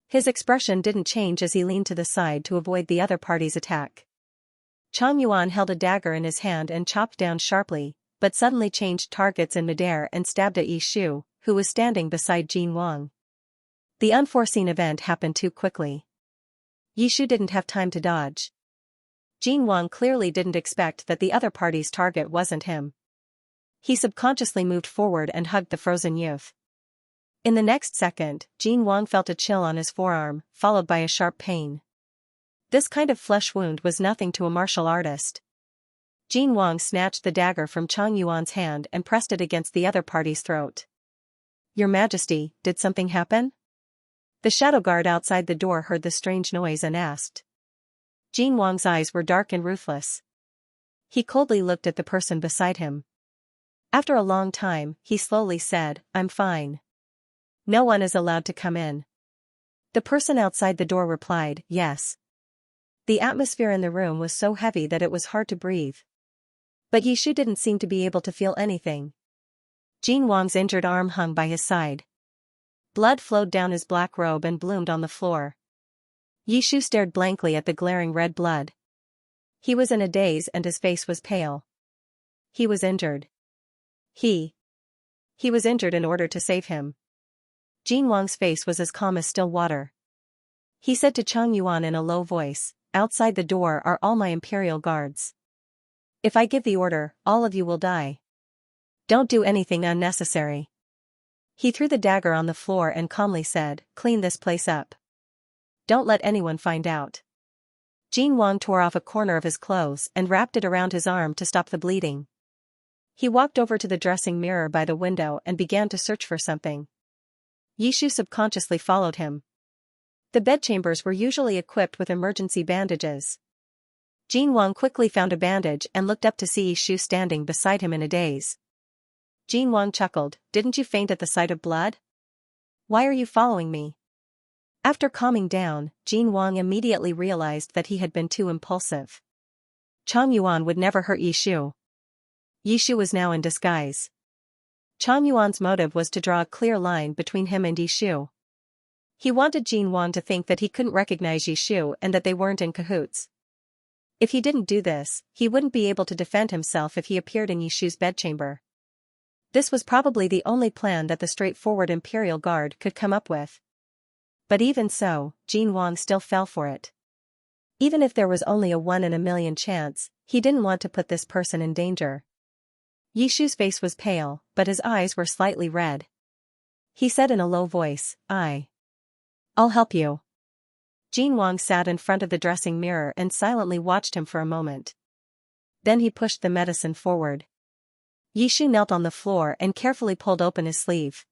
His expression didn't change as he leaned to the side to avoid the other party's attack. Chang Yuan held a dagger in his hand and chopped down sharply, but suddenly changed targets in midair and stabbed at Yishu, who was standing beside Jin Wang. The unforeseen event happened too quickly. Yishu didn't have time to dodge. Jin Wang clearly didn't expect that the other party's target wasn't him. He subconsciously moved forward and hugged the frozen youth. In the next second, Jin Wang felt a chill on his forearm, followed by a sharp pain. This kind of flesh wound was nothing to a martial artist. Jin Wang snatched the dagger from Chang Yuan's hand and pressed it against the other party's throat. Your Majesty, did something happen? The shadow guard outside the door heard the strange noise and asked. Jin Wang's eyes were dark and ruthless. He coldly looked at the person beside him. After a long time, he slowly said, I'm fine. No one is allowed to come in. The person outside the door replied, yes. The atmosphere in the room was so heavy that it was hard to breathe. But Yishu didn't seem to be able to feel anything. Jin Wang's injured arm hung by his side. Blood flowed down his black robe and bloomed on the floor. Yishu stared blankly at the glaring red blood. He was in a daze and his face was pale. He was injured. He He was injured in order to save him. Jin Wang's face was as calm as still water. He said to Chang Yuan in a low voice, "Outside the door are all my imperial guards. If I give the order, all of you will die. Don't do anything unnecessary." He threw the dagger on the floor and calmly said, "Clean this place up. Don't let anyone find out." Jin Wang tore off a corner of his clothes and wrapped it around his arm to stop the bleeding. He walked over to the dressing mirror by the window and began to search for something. Yishu subconsciously followed him. The bedchambers were usually equipped with emergency bandages. Jin Wang quickly found a bandage and looked up to see Yishu standing beside him in a daze. Jin Wang chuckled, "Didn't you faint at the sight of blood? Why are you following me?" After calming down, Jin Wang immediately realized that he had been too impulsive. Chang Yuan would never hurt Yishu. Yishu was now in disguise. Chang Yuan's motive was to draw a clear line between him and Yishu. He wanted Jin Wang to think that he couldn't recognize Yishu and that they weren't in cahoots. If he didn't do this, he wouldn't be able to defend himself if he appeared in Yishu's bedchamber. This was probably the only plan that the straightforward Imperial Guard could come up with. But even so, Jin Wang still fell for it. Even if there was only a 1 in a million chance, he didn't want to put this person in danger. Yishu's face was pale, but his eyes were slightly red. He said in a low voice, "I'll help you." Jin Wang sat in front of the dressing mirror and silently watched him for a moment. Then he pushed the medicine forward. Yishu knelt on the floor and carefully pulled open his sleeve.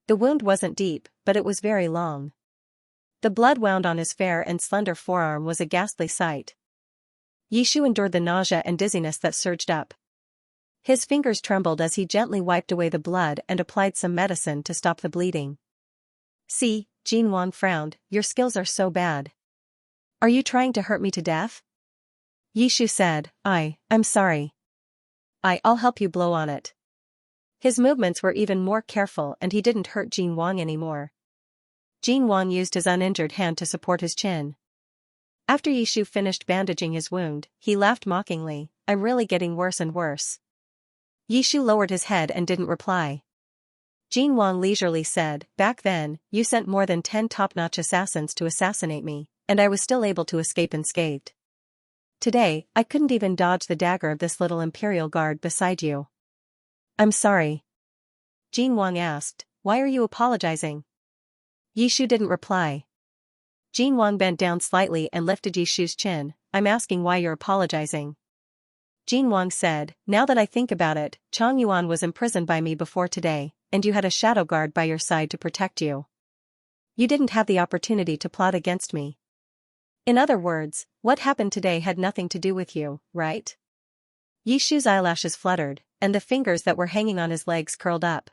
The wound wasn't deep, but it was very long. The blood wound on his fair and slender forearm was a ghastly sight. Yishu endured the nausea and dizziness that surged up. His fingers trembled as he gently wiped away the blood and applied some medicine to stop the bleeding. "See," Jin Wang frowned, "your skills are so bad. Are you trying to hurt me to death?" Yishu said, I'm sorry. I'll help you blow on it." His movements were even more careful and he didn't hurt Jin Wang anymore. Jin Wang used his uninjured hand to support his chin. After Yishu finished bandaging his wound, he laughed mockingly, "I'm really getting worse and worse." Yishu lowered his head and didn't reply. Jin Wang leisurely said, "Back then, you sent more than 10 top-notch assassins to assassinate me, and I was still able to escape unscathed. Today, I couldn't even dodge the dagger of this little Imperial Guard beside you." "I'm sorry." Jin Wang asked, "Why are you apologizing?" Yishu didn't reply. Jin Wang bent down slightly and lifted Yishu's chin. "I'm asking why you're apologizing." Jin Wang said, "Now that I think about it, Chang Yuan was imprisoned by me before today, and you had a shadow guard by your side to protect you. You didn't have the opportunity to plot against me. In other words, what happened today had nothing to do with you, right?" Yishu's eyelashes fluttered, and the fingers that were hanging on his legs curled up.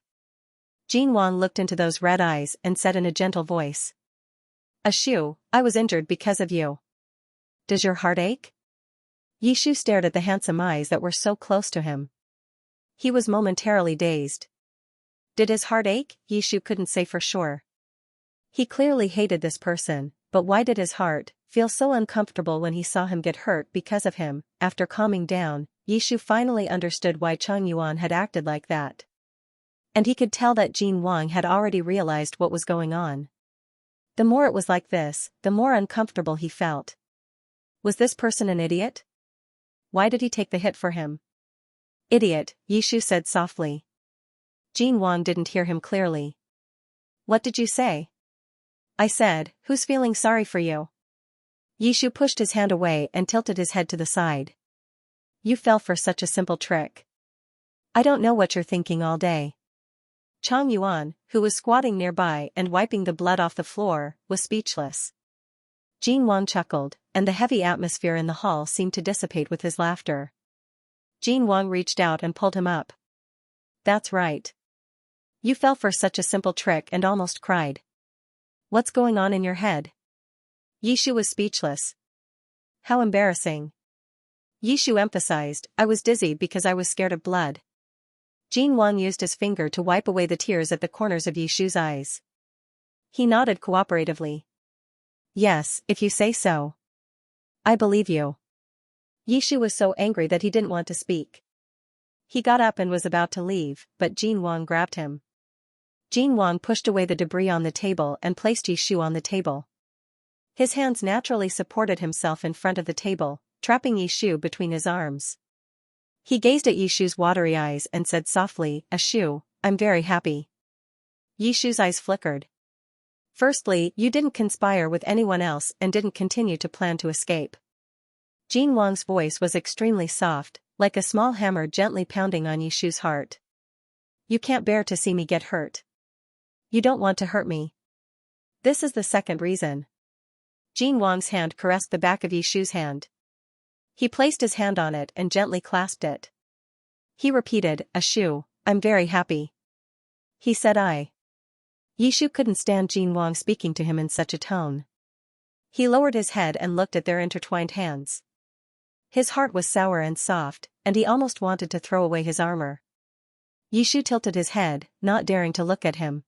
Jin Wang looked into those red eyes and said in a gentle voice, "Ashu, I was injured because of you. Does your heart ache?" Yishu stared at the handsome eyes that were so close to him. He was momentarily dazed. Did his heart ache? Yishu couldn't say for sure. He clearly hated this person, but why did his heart feel so uncomfortable when he saw him get hurt because of him? After calming down, Yishu finally understood why Chang Yuan had acted like that. And he could tell that Jin Wang had already realized what was going on. The more it was like this, the more uncomfortable he felt. Was this person an idiot? Why did he take the hit for him? "Idiot," Yishu said softly. Jin Wang didn't hear him clearly. "What did you say?" "I said, who's feeling sorry for you?" Yishu pushed his hand away and tilted his head to the side. "You fell for such a simple trick. I don't know what you're thinking all day." Chang Yuan, who was squatting nearby and wiping the blood off the floor, was speechless. Jin Wang chuckled, and the heavy atmosphere in the hall seemed to dissipate with his laughter. Jin Wang reached out and pulled him up. "That's right. You fell for such a simple trick and almost cried. What's going on in your head?" Yishu was speechless. "How embarrassing." Yishu emphasized, "I was dizzy because I was scared of blood." Jin Wang used his finger to wipe away the tears at the corners of Yishu's eyes. He nodded cooperatively. "Yes, if you say so. I believe you." Yishu was so angry that he didn't want to speak. He got up and was about to leave, but Jin Wang grabbed him. Jin Wang pushed away the debris on the table and placed Yishu on the table. His hands naturally supported himself in front of the table, trapping Yishu between his arms. He gazed at Yishu's watery eyes and said softly, "Yishu, I'm very happy." Yishu's eyes flickered. "Firstly, you didn't conspire with anyone else and didn't continue to plan to escape." Jin Wang's voice was extremely soft, like a small hammer gently pounding on Yishu's heart. "You can't bear to see me get hurt. You don't want to hurt me. This is the second reason." Jin Wang's hand caressed the back of Yishu's hand. He placed his hand on it and gently clasped it. He repeated, "Yishu, I'm very happy." He said Yishu couldn't stand Jin Wang speaking to him in such a tone. He lowered his head and looked at their intertwined hands. His heart was sour and soft, and he almost wanted to throw away his armor. Yishu tilted his head, not daring to look at him.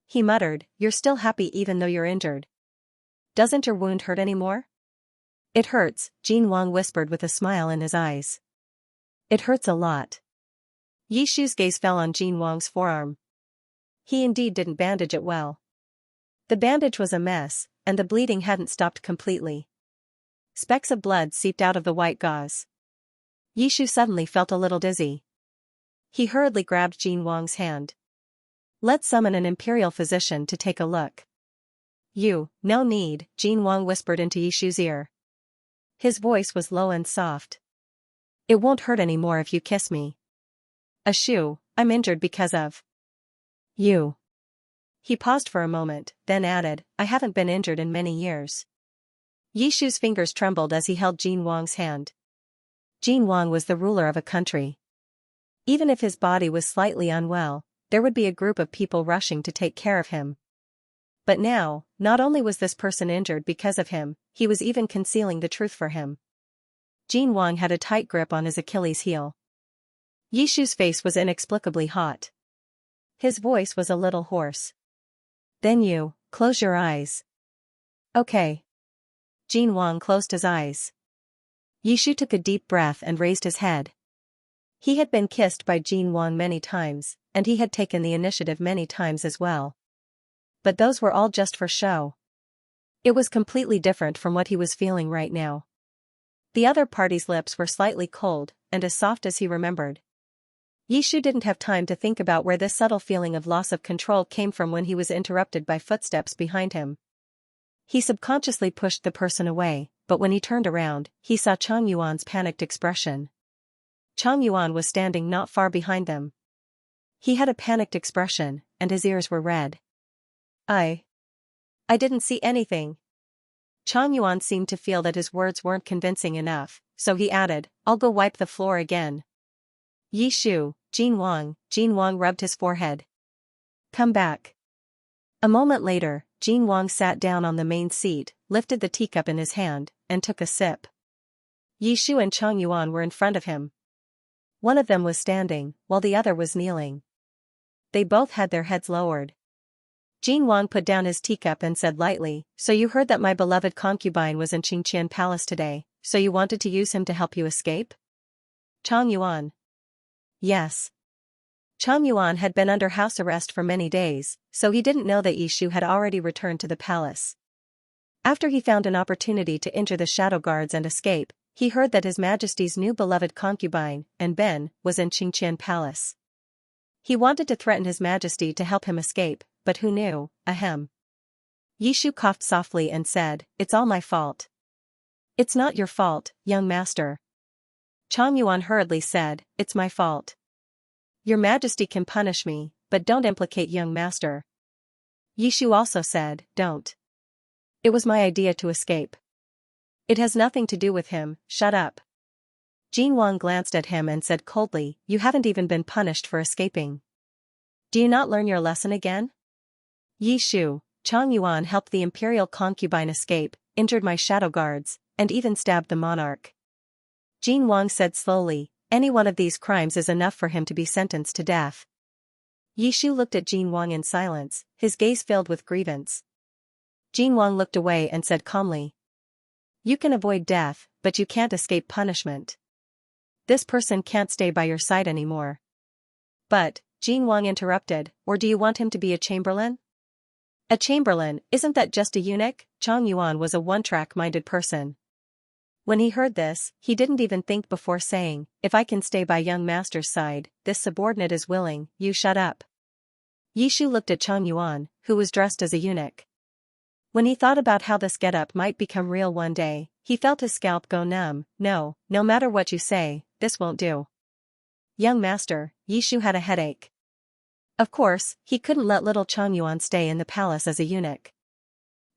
He muttered, "You're still happy even though you're injured. Doesn't your wound hurt anymore?" "It hurts," Jin Wang whispered with a smile in his eyes. "It hurts a lot." Yishu's gaze fell on Jin Wang's forearm. He indeed didn't bandage it well. The bandage was a mess, and the bleeding hadn't stopped completely. Specks of blood seeped out of the white gauze. Yishu suddenly felt a little dizzy. He hurriedly grabbed Jin Wang's hand. "Let's summon an imperial physician to take a look." No need," Jin Wang whispered into Yishu's ear. His voice was low and soft. "It won't hurt anymore if you kiss me. Yishu, I'm injured because of you." He paused for a moment, then added, "I haven't been injured in many years." Yishu's fingers trembled as he held Jin Wang's hand. Jin Wang was the ruler of a country. Even if his body was slightly unwell, there would be a group of people rushing to take care of him. But now, not only was this person injured because of him, he was even concealing the truth for him. Jin Wang had a tight grip on his Achilles heel. Yishu's face was inexplicably hot. His voice was a little hoarse. "Then close your eyes." "Okay." Jin Wang closed his eyes. Yishu took a deep breath and raised his head. He had been kissed by Jin Wang many times, and he had taken the initiative many times as well. But those were all just for show. It was completely different from what he was feeling right now. The other party's lips were slightly cold, and as soft as he remembered. Yishu didn't have time to think about where this subtle feeling of loss of control came from when he was interrupted by footsteps behind him. He subconsciously pushed the person away, but when he turned around, he saw Chang Yuan's panicked expression. Chang Yuan was standing not far behind them. He had a panicked expression, and his ears were red. I didn't see anything." Chang Yuan seemed to feel that his words weren't convincing enough, so he added, "I'll go wipe the floor again." "Yishu, Jin Wang rubbed his forehead. "Come back." A moment later, Jin Wang sat down on the main seat, lifted the teacup in his hand, and took a sip. Yishu and Chang Yuan were in front of him. One of them was standing, while the other was kneeling. They both had their heads lowered. Jin Wang put down his teacup and said lightly, "So you heard that my beloved concubine was in Xianxia Palace today, so you wanted to use him to help you escape?" Chang Yuan. Yes. Chang Yuan had been under house arrest for many days, so he didn't know that Yishu had already returned to the palace. After he found an opportunity to injure the shadow guards and escape, he heard that His Majesty's new beloved concubine, and Ben, was in Xianxia Palace. He wanted to threaten His Majesty to help him escape, but who knew, ahem. Yishu coughed softly and said, "It's all my fault." "It's not your fault, young master." Chang Yuan hurriedly said, "It's my fault. Your Majesty can punish me, but don't implicate young master." Yishu also said, "Don't. It was my idea to escape. It has nothing to do with him, shut up." Jin Wang glanced at him and said coldly, "You haven't even been punished for escaping. Do you not learn your lesson again?" "Yishu, Chang Yuan helped the imperial concubine escape, injured my shadow guards, and even stabbed the monarch." Jin Wang said slowly, "Any one of these crimes is enough for him to be sentenced to death." Yishu looked at Jin Wang in silence, his gaze filled with grievance. Jin Wang looked away and said calmly, "You can avoid death, but you can't escape punishment." This person can't stay by your side anymore. But, Jin Wang interrupted, or do you want him to be a chamberlain? A chamberlain, isn't that just a eunuch? Chang Yuan was a one-track-minded person. When he heard this, he didn't even think before saying, if I can stay by young master's side, this subordinate is willing, you shut up. Yishu looked at Chang Yuan, who was dressed as a eunuch. When he thought about how this getup might become real one day, he felt his scalp go numb. No matter what you say, this won't do. Young master, Yishu had a headache. Of course, he couldn't let little Chang Yuan stay in the palace as a eunuch.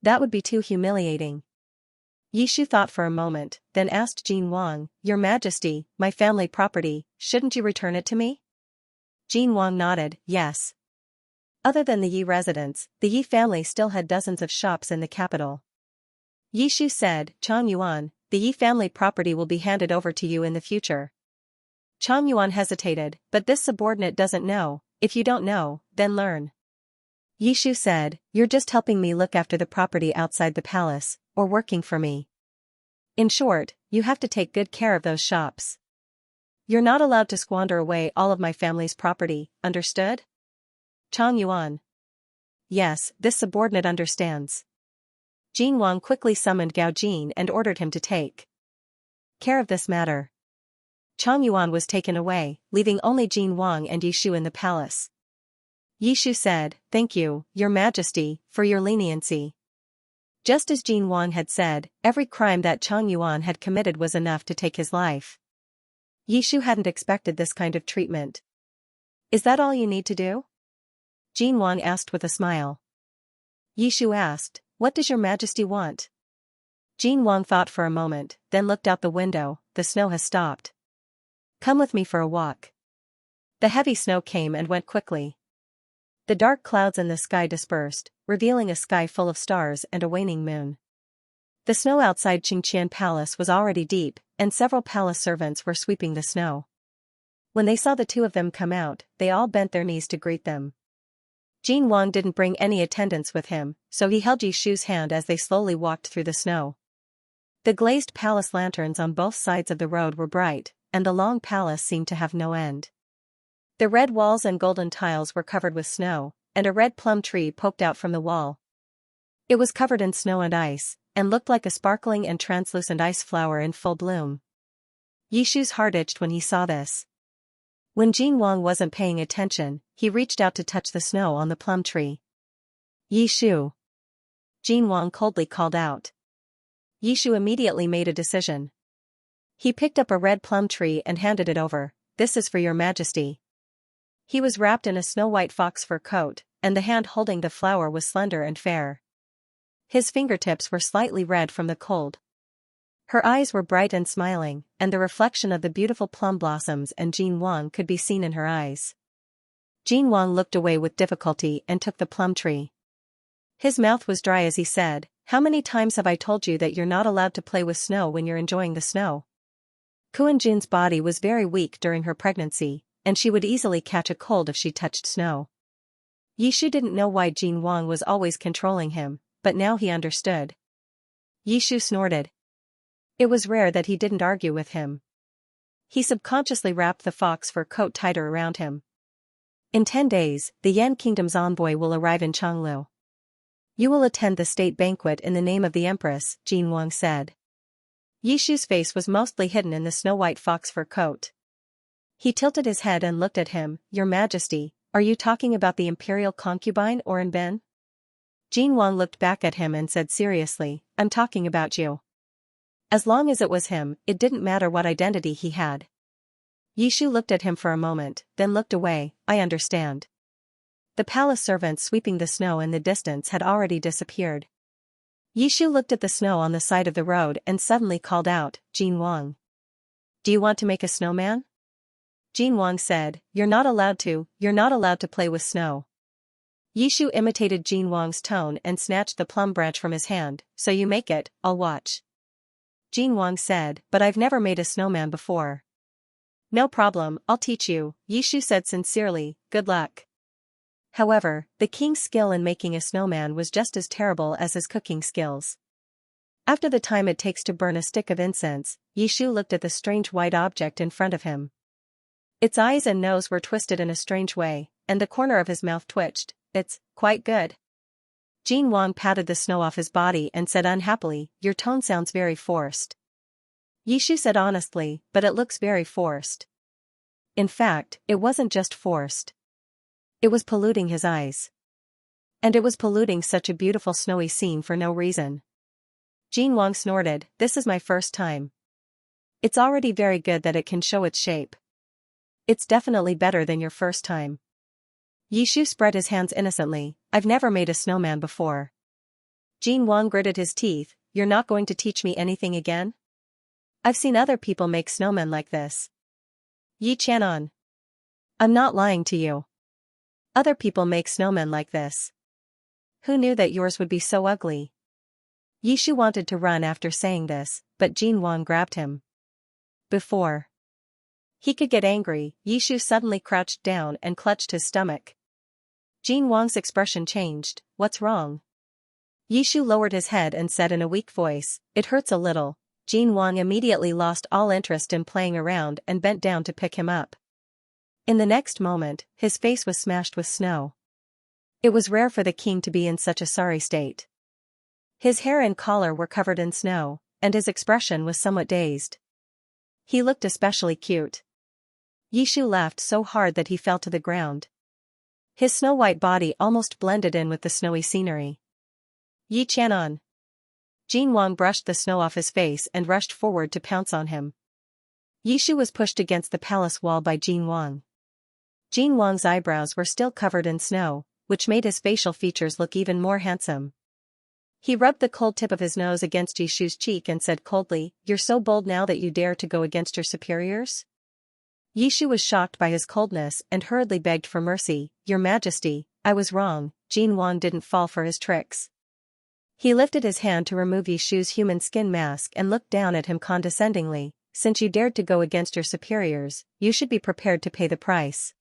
That would be too humiliating. Yishu thought for a moment, then asked Jin Wang, Your Majesty, my family property, shouldn't you return it to me? Jin Wang nodded, yes. Other than the Yi residence, the Yi family still had dozens of shops in the capital. Yishu said, Chang Yuan, the Yi family property will be handed over to you in the future. Chang Yuan hesitated, but this subordinate doesn't know. If you don't know, then learn. Yishu said, You're just helping me look after the property outside the palace, or working for me. In short, you have to take good care of those shops. You're not allowed to squander away all of my family's property, understood? Chang Yuan. Yes, this subordinate understands. Jin Wang quickly summoned Gao Jin and ordered him to take care of this matter. Chang Yuan was taken away, leaving only Jin Wang and Yishu in the palace. Yishu said, Thank you, Your Majesty, for your leniency. Just as Jin Wang had said, every crime that Chang Yuan had committed was enough to take his life. Yishu hadn't expected this kind of treatment. Is that all you need to do? Jin Wang asked with a smile. Yishu asked, What does Your Majesty want? Jin Wang thought for a moment, then looked out the window. The snow has stopped. Come with me for a walk. The heavy snow came and went quickly. The dark clouds in the sky dispersed, revealing a sky full of stars and a waning moon. The snow outside Xianxia Palace was already deep, and several palace servants were sweeping the snow. When they saw the two of them come out, they all bent their knees to greet them. Jin Wang didn't bring any attendants with him, so he held Yishu's hand as they slowly walked through the snow. The glazed palace lanterns on both sides of the road were bright, and the long palace seemed to have no end. The red walls and golden tiles were covered with snow, and a red plum tree poked out from the wall. It was covered in snow and ice, and looked like a sparkling and translucent ice flower in full bloom. Yishu's heart itched when he saw this. When Jin Wang wasn't paying attention, he reached out to touch the snow on the plum tree. Yishu. Jin Wang coldly called out. Yishu immediately made a decision. He picked up a red plum tree and handed it over. This is for Your Majesty. He was wrapped in a snow-white fox fur coat, and the hand holding the flower was slender and fair. His fingertips were slightly red from the cold. Her eyes were bright and smiling, and the reflection of the beautiful plum blossoms and Jin Wang could be seen in her eyes. Jin Wang looked away with difficulty and took the plum tree. His mouth was dry as he said, How many times have I told you that you're not allowed to play with snow when you're enjoying the snow? Kuan Jin's body was very weak during her pregnancy, and she would easily catch a cold if she touched snow. Yishu didn't know why Jin Wang was always controlling him, but now he understood. Yishu snorted. It was rare that he didn't argue with him. He subconsciously wrapped the fox fur coat tighter around him. In 10 days, the Yan Kingdom's envoy will arrive in Changlu. You will attend the state banquet in the name of the Empress, Jin Wang said. Yishu's face was mostly hidden in the snow-white fox fur coat. He tilted his head and looked at him. Your Majesty, are you talking about the imperial concubine or Anben? Jin Wang looked back at him and said seriously, I'm talking about you. As long as it was him, it didn't matter what identity he had. Yishu looked at him for a moment, then looked away. I understand. The palace servants sweeping the snow in the distance had already disappeared. Yishu looked at the snow on the side of the road and suddenly called out, Jin Wang. Do you want to make a snowman? Jin Wang said, You're not allowed to play with snow. Yishu imitated Jin Wang's tone and snatched the plum branch from his hand. So you make it, I'll watch. Jin Wang said, But I've never made a snowman before. No problem, I'll teach you, Yishu said sincerely, good luck. However, the king's skill in making a snowman was just as terrible as his cooking skills. After the time it takes to burn a stick of incense, Yishu looked at the strange white object in front of him. Its eyes and nose were twisted in a strange way, and the corner of his mouth twitched. It's quite good. Jin Wang patted the snow off his body and said unhappily, your tone sounds very forced. Yishu said honestly, but it looks very forced. In fact, it wasn't just forced. It was polluting his eyes. And it was polluting such a beautiful snowy scene for no reason. Jin Wang snorted, this is my first time. It's already very good that it can show its shape. It's definitely better than your first time. Yishu spread his hands innocently, I've never made a snowman before. Jin Wang gritted his teeth, you're not going to teach me anything again? I've seen other people make snowmen like this. Yi Qianan. I'm not lying to you. Other people make snowmen like this. Who knew that yours would be so ugly? Yishu wanted to run after saying this, but Jin Wang grabbed him. Before he could get angry, Yishu suddenly crouched down and clutched his stomach. Jin Wang's expression changed, what's wrong? Yishu lowered his head and said in a weak voice, it hurts a little. Jin Wang immediately lost all interest in playing around and bent down to pick him up. In the next moment, his face was smashed with snow. It was rare for the king to be in such a sorry state. His hair and collar were covered in snow, and his expression was somewhat dazed. He looked especially cute. Yishu laughed so hard that he fell to the ground. His snow-white body almost blended in with the snowy scenery. Yi Qianan. Jin Wang brushed the snow off his face and rushed forward to pounce on him. Yishu was pushed against the palace wall by Jin Wang. Jin Wang's eyebrows were still covered in snow, which made his facial features look even more handsome. He rubbed the cold tip of his nose against Yishu's cheek and said coldly, you're so bold now that you dare to go against your superiors? Yishu was shocked by his coldness and hurriedly begged for mercy, Your Majesty, I was wrong. Jin Wang didn't fall for his tricks. He lifted his hand to remove Yishu's human skin mask and looked down at him condescendingly, since you dared to go against your superiors, you should be prepared to pay the price.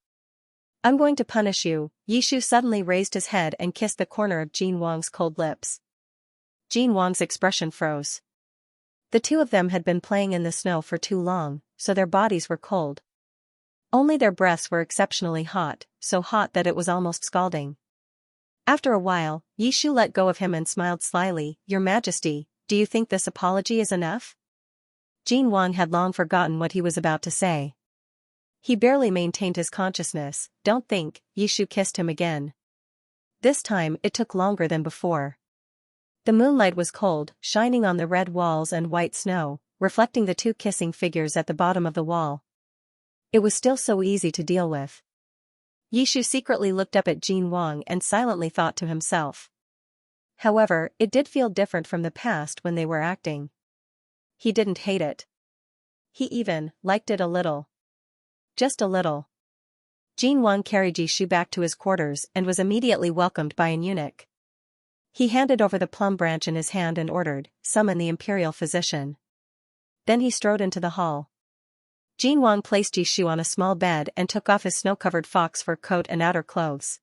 I'm going to punish you. Yishu suddenly raised his head and kissed the corner of Jin Wang's cold lips. Jin Wang's expression froze. The two of them had been playing in the snow for too long, so their bodies were cold. Only their breaths were exceptionally hot, so hot that it was almost scalding. After a while, Yishu let go of him and smiled slyly, Your Majesty, do you think this apology is enough? Jin Wang had long forgotten what he was about to say. He barely maintained his consciousness, don't think. Yishu kissed him again. This time it took longer than before. The moonlight was cold, shining on the red walls and white snow, reflecting the two kissing figures at the bottom of the wall. It was still so easy to deal with. Yishu secretly looked up at Jin Wang and silently thought to himself. However, it did feel different from the past when they were acting. He didn't hate it. He even liked it a little. Just a little. Jin Wang carried Yishu back to his quarters and was immediately welcomed by an eunuch. He handed over the plum branch in his hand and ordered, summon the imperial physician. Then he strode into the hall. Jin Wang placed Yishu on a small bed and took off his snow-covered fox fur coat and outer clothes.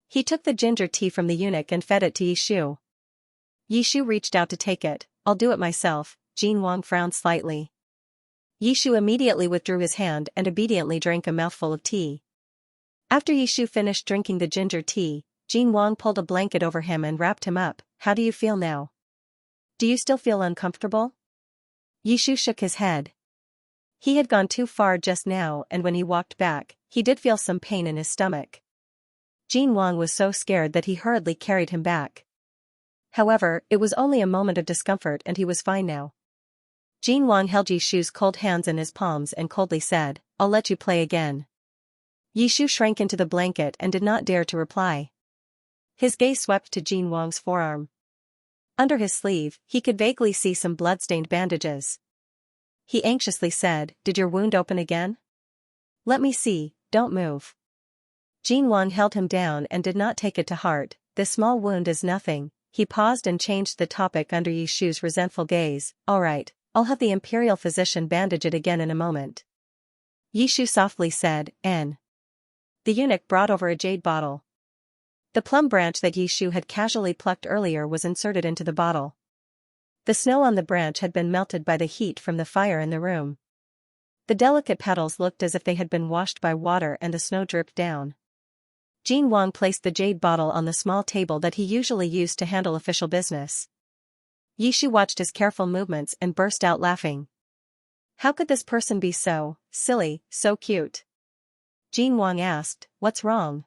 He took the ginger tea from the eunuch and fed it to Yishu. Yishu reached out to take it. I'll do it myself. Jin Wang frowned slightly. Yishu immediately withdrew his hand and obediently drank a mouthful of tea. After Yishu finished drinking the ginger tea, Jin Wang pulled a blanket over him and wrapped him up. How do you feel now? Do you still feel uncomfortable? Yishu shook his head. He had gone too far just now, and when he walked back, he did feel some pain in his stomach. Jin Wang was so scared that he hurriedly carried him back. However, it was only a moment of discomfort and he was fine now. Jin Wang held Yishu's cold hands in his palms and coldly said, I'll let you play again. Yishu shrank into the blanket and did not dare to reply. His gaze swept to Jin Wang's forearm. Under his sleeve, he could vaguely see some blood-stained bandages. He anxiously said, Did your wound open again? Let me see, don't move. Jin Wang held him down and did not take it to heart. This small wound is nothing. He paused and changed the topic under Yishu's resentful gaze. All right, I'll have the imperial physician bandage it again in a moment. Yishu softly said, N. The eunuch brought over a jade bottle. The plum branch that Yishu had casually plucked earlier was inserted into the bottle. The snow on the branch had been melted by the heat from the fire in the room. The delicate petals looked as if they had been washed by water and the snow dripped down. Jin Wang placed the jade bottle on the small table that he usually used to handle official business. Yishu watched his careful movements and burst out laughing. How could this person be so silly, so cute? Jin Wang asked, what's wrong?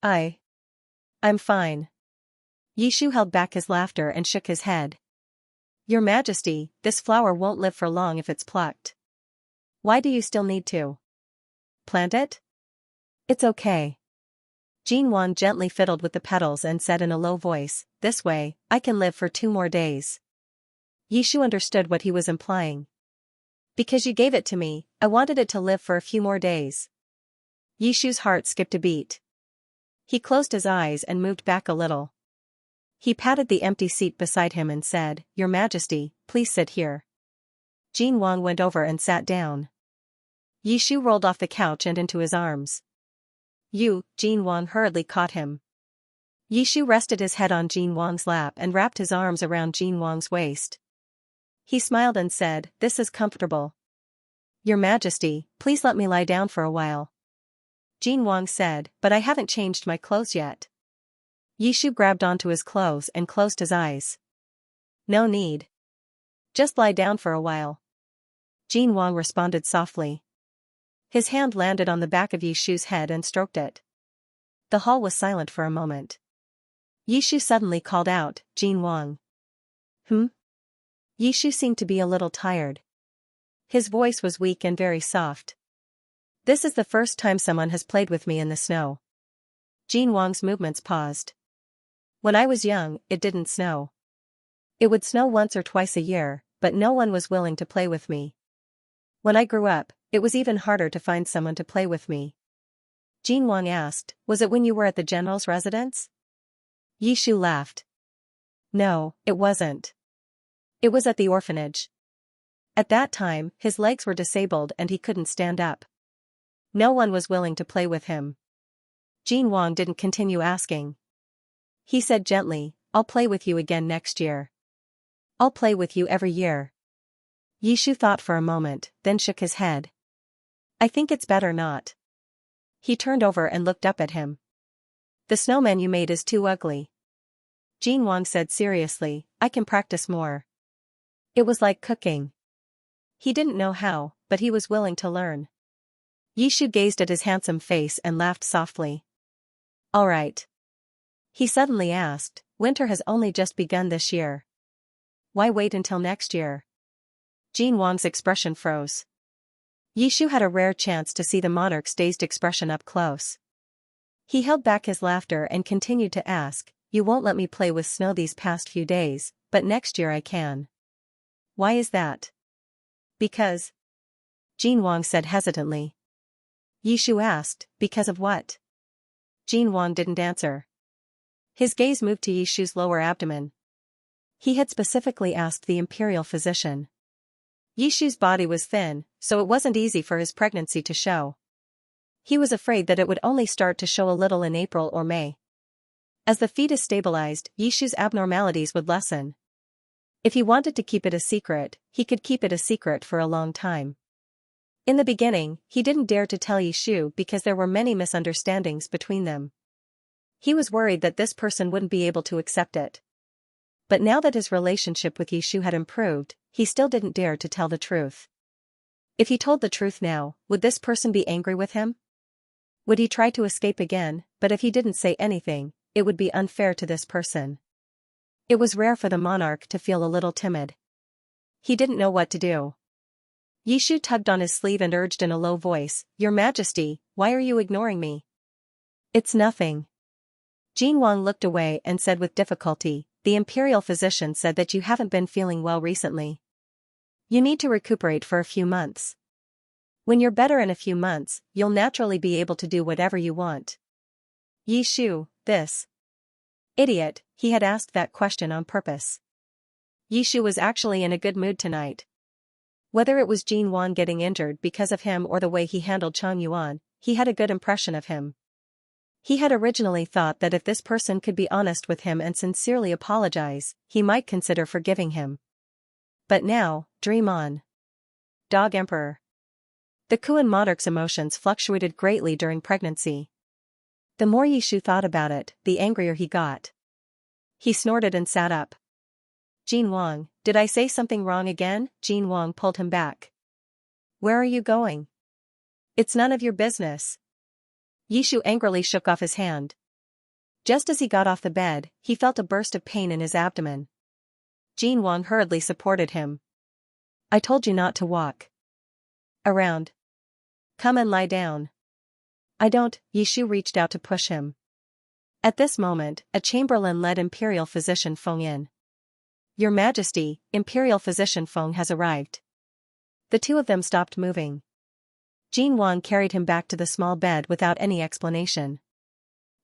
I'm fine. Yishu held back his laughter and shook his head. Your Majesty, this flower won't live for long if it's plucked. Why do you still need to plant it? It's okay. Jin Wang gently fiddled with the petals and said in a low voice, this way, I can live for 2 more days. Yishu understood what he was implying. Because you gave it to me, I wanted it to live for a few more days. Yishu's heart skipped a beat. He closed his eyes and moved back a little. He patted the empty seat beside him and said, Your Majesty, please sit here. Jin Wang went over and sat down. Yishu rolled off the couch and into his arms. Jin Wang hurriedly caught him. Yishu rested his head on Jin Wang's lap and wrapped his arms around Jin Wang's waist. He smiled and said, This is comfortable. Your Majesty, please let me lie down for a while. Jin Wang said, But I haven't changed my clothes yet. Yishu grabbed onto his clothes and closed his eyes. No need. Just lie down for a while. Jin Wang responded softly. His hand landed on the back of Yishu's head and stroked it. The hall was silent for a moment. Yishu suddenly called out, Jin Wang. Yishu seemed to be a little tired. His voice was weak and very soft. This is the first time someone has played with me in the snow. Jin Wang's movements paused. When I was young, it didn't snow. It would snow once or twice a year, but no one was willing to play with me. When I grew up, it was even harder to find someone to play with me. Jin Wang asked, Was it when you were at the general's residence? Yishu laughed. No, it wasn't. It was at the orphanage. At that time, his legs were disabled and he couldn't stand up. No one was willing to play with him. Jin Wang didn't continue asking. He said gently, I'll play with you again next year. I'll play with you every year. Yishu thought for a moment, then shook his head. I think it's better not. He turned over and looked up at him. The snowman you made is too ugly. Jin Wang said seriously, I can practice more. It was like cooking. He didn't know how, but he was willing to learn. Yishu gazed at his handsome face and laughed softly. All right. He suddenly asked, Winter has only just begun this year. Why wait until next year? Jin Wang's expression froze. Yishu had a rare chance to see the monarch's dazed expression up close. He held back his laughter and continued to ask, You won't let me play with snow these past few days, but next year I can. Why is that? Because. Jin Wang said hesitantly. Yishu asked, Because of what? Jin Wang didn't answer. His gaze moved to Yishu's lower abdomen. He had specifically asked the imperial physician. Yishu's body was thin, so it wasn't easy for his pregnancy to show. He was afraid that it would only start to show a little in April or May. As the fetus stabilized, Yishu's abnormalities would lessen. If he wanted to keep it a secret, he could keep it a secret for a long time. In the beginning, he didn't dare to tell Yishu because there were many misunderstandings between them. He was worried that this person wouldn't be able to accept it. But now that his relationship with Yishu had improved, he still didn't dare to tell the truth. If he told the truth now, would this person be angry with him? Would he try to escape again? But if he didn't say anything, it would be unfair to this person. It was rare for the monarch to feel a little timid. He didn't know what to do. Yishu tugged on his sleeve and urged in a low voice, Your Majesty, why are you ignoring me? It's nothing. Jin Wang looked away and said with difficulty, The imperial physician said that you haven't been feeling well recently. You need to recuperate for a few months. When you're better in a few months, you'll naturally be able to do whatever you want. Yishu, this idiot, he had asked that question on purpose. Yishu was actually in a good mood tonight. Whether it was Jin Wang getting injured because of him or the way he handled Chang Yuan, he had a good impression of him. He had originally thought that if this person could be honest with him and sincerely apologize, he might consider forgiving him. But now, dream on. Dog Emperor. The Kuan monarch's emotions fluctuated greatly during pregnancy. The more Yishu thought about it, the angrier he got. He snorted and sat up. Jin Wang, did I say something wrong again? Jin Wang pulled him back. Where are you going? It's none of your business. Yishu angrily shook off his hand. Just as he got off the bed, he felt a burst of pain in his abdomen. Jin Wang hurriedly supported him. I told you not to walk around. Come and lie down. I don't. Yishu reached out to push him. At this moment, a chamberlain led Imperial Physician Feng in. Your Majesty, Imperial Physician Feng has arrived. The two of them stopped moving. Jin Wang carried him back to the small bed without any explanation.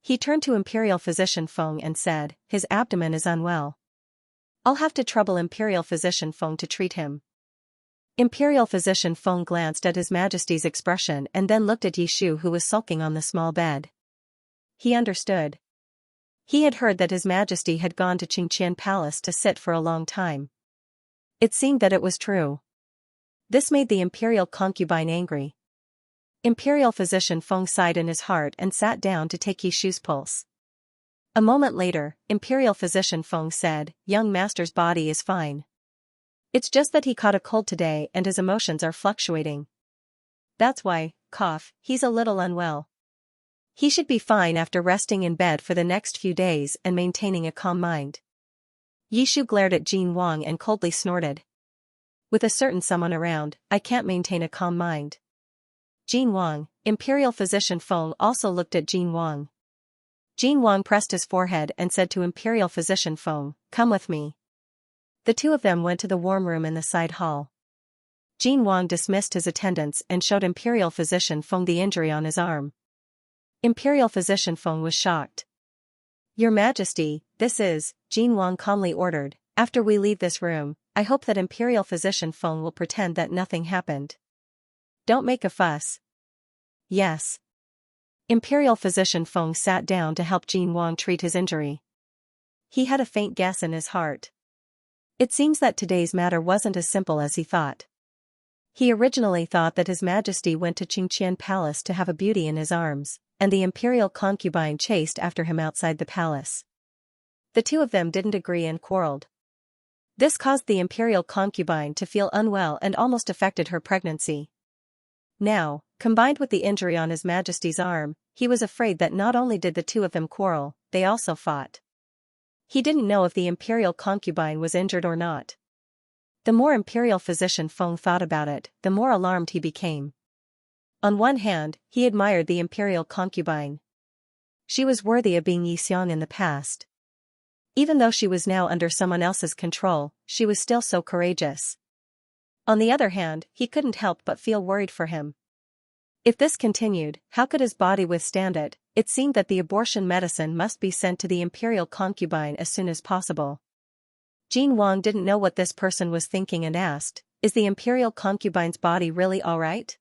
He turned to Imperial Physician Feng and said, his abdomen is unwell. I'll have to trouble Imperial Physician Feng to treat him. Imperial Physician Feng glanced at His Majesty's expression and then looked at Yishu, who was sulking on the small bed. He understood. He had heard that His Majesty had gone to Xianxia Palace to sit for a long time. It seemed that it was true. This made the Imperial concubine angry. Imperial Physician Feng sighed in his heart and sat down to take Yishu's pulse. A moment later, Imperial Physician Feng said, Young Master's body is fine. It's just that he caught a cold today and his emotions are fluctuating. That's why, he's a little unwell. He should be fine after resting in bed for the next few days and maintaining a calm mind. Yishu glared at Jin Wang and coldly snorted. With a certain someone around, I can't maintain a calm mind. Jin Wang, Imperial Physician Feng also looked at Jin Wang. Jin Wang pressed his forehead and said to Imperial Physician Feng, come with me. The two of them went to the warm room in the side hall. Jin Wang dismissed his attendants and showed Imperial Physician Feng the injury on his arm. Imperial Physician Feng was shocked. Your Majesty, this is, Jin Wang calmly ordered, after we leave this room, I hope that Imperial Physician Feng will pretend that nothing happened. Don't make a fuss. Yes. Imperial Physician Feng sat down to help Jin Wang treat his injury. He had a faint guess in his heart. It seems that today's matter wasn't as simple as he thought. He originally thought that His Majesty went to Xianxia Palace to have a beauty in his arms, and the Imperial concubine chased after him outside the palace. The two of them didn't agree and quarreled. This caused the Imperial concubine to feel unwell and almost affected her pregnancy. Now, combined with the injury on His Majesty's arm, he was afraid that not only did the two of them quarrel, they also fought. He didn't know if the Imperial concubine was injured or not. The more Imperial Physician Feng thought about it, the more alarmed he became. On one hand, he admired the Imperial concubine. She was worthy of being Yixiang in the past. Even though she was now under someone else's control, she was still so courageous. On the other hand, he couldn't help but feel worried for him. If this continued, how could his body withstand it? It seemed that the abortion medicine must be sent to the Imperial concubine as soon as possible. Jin Wang didn't know what this person was thinking and asked, is the Imperial concubine's body really all right?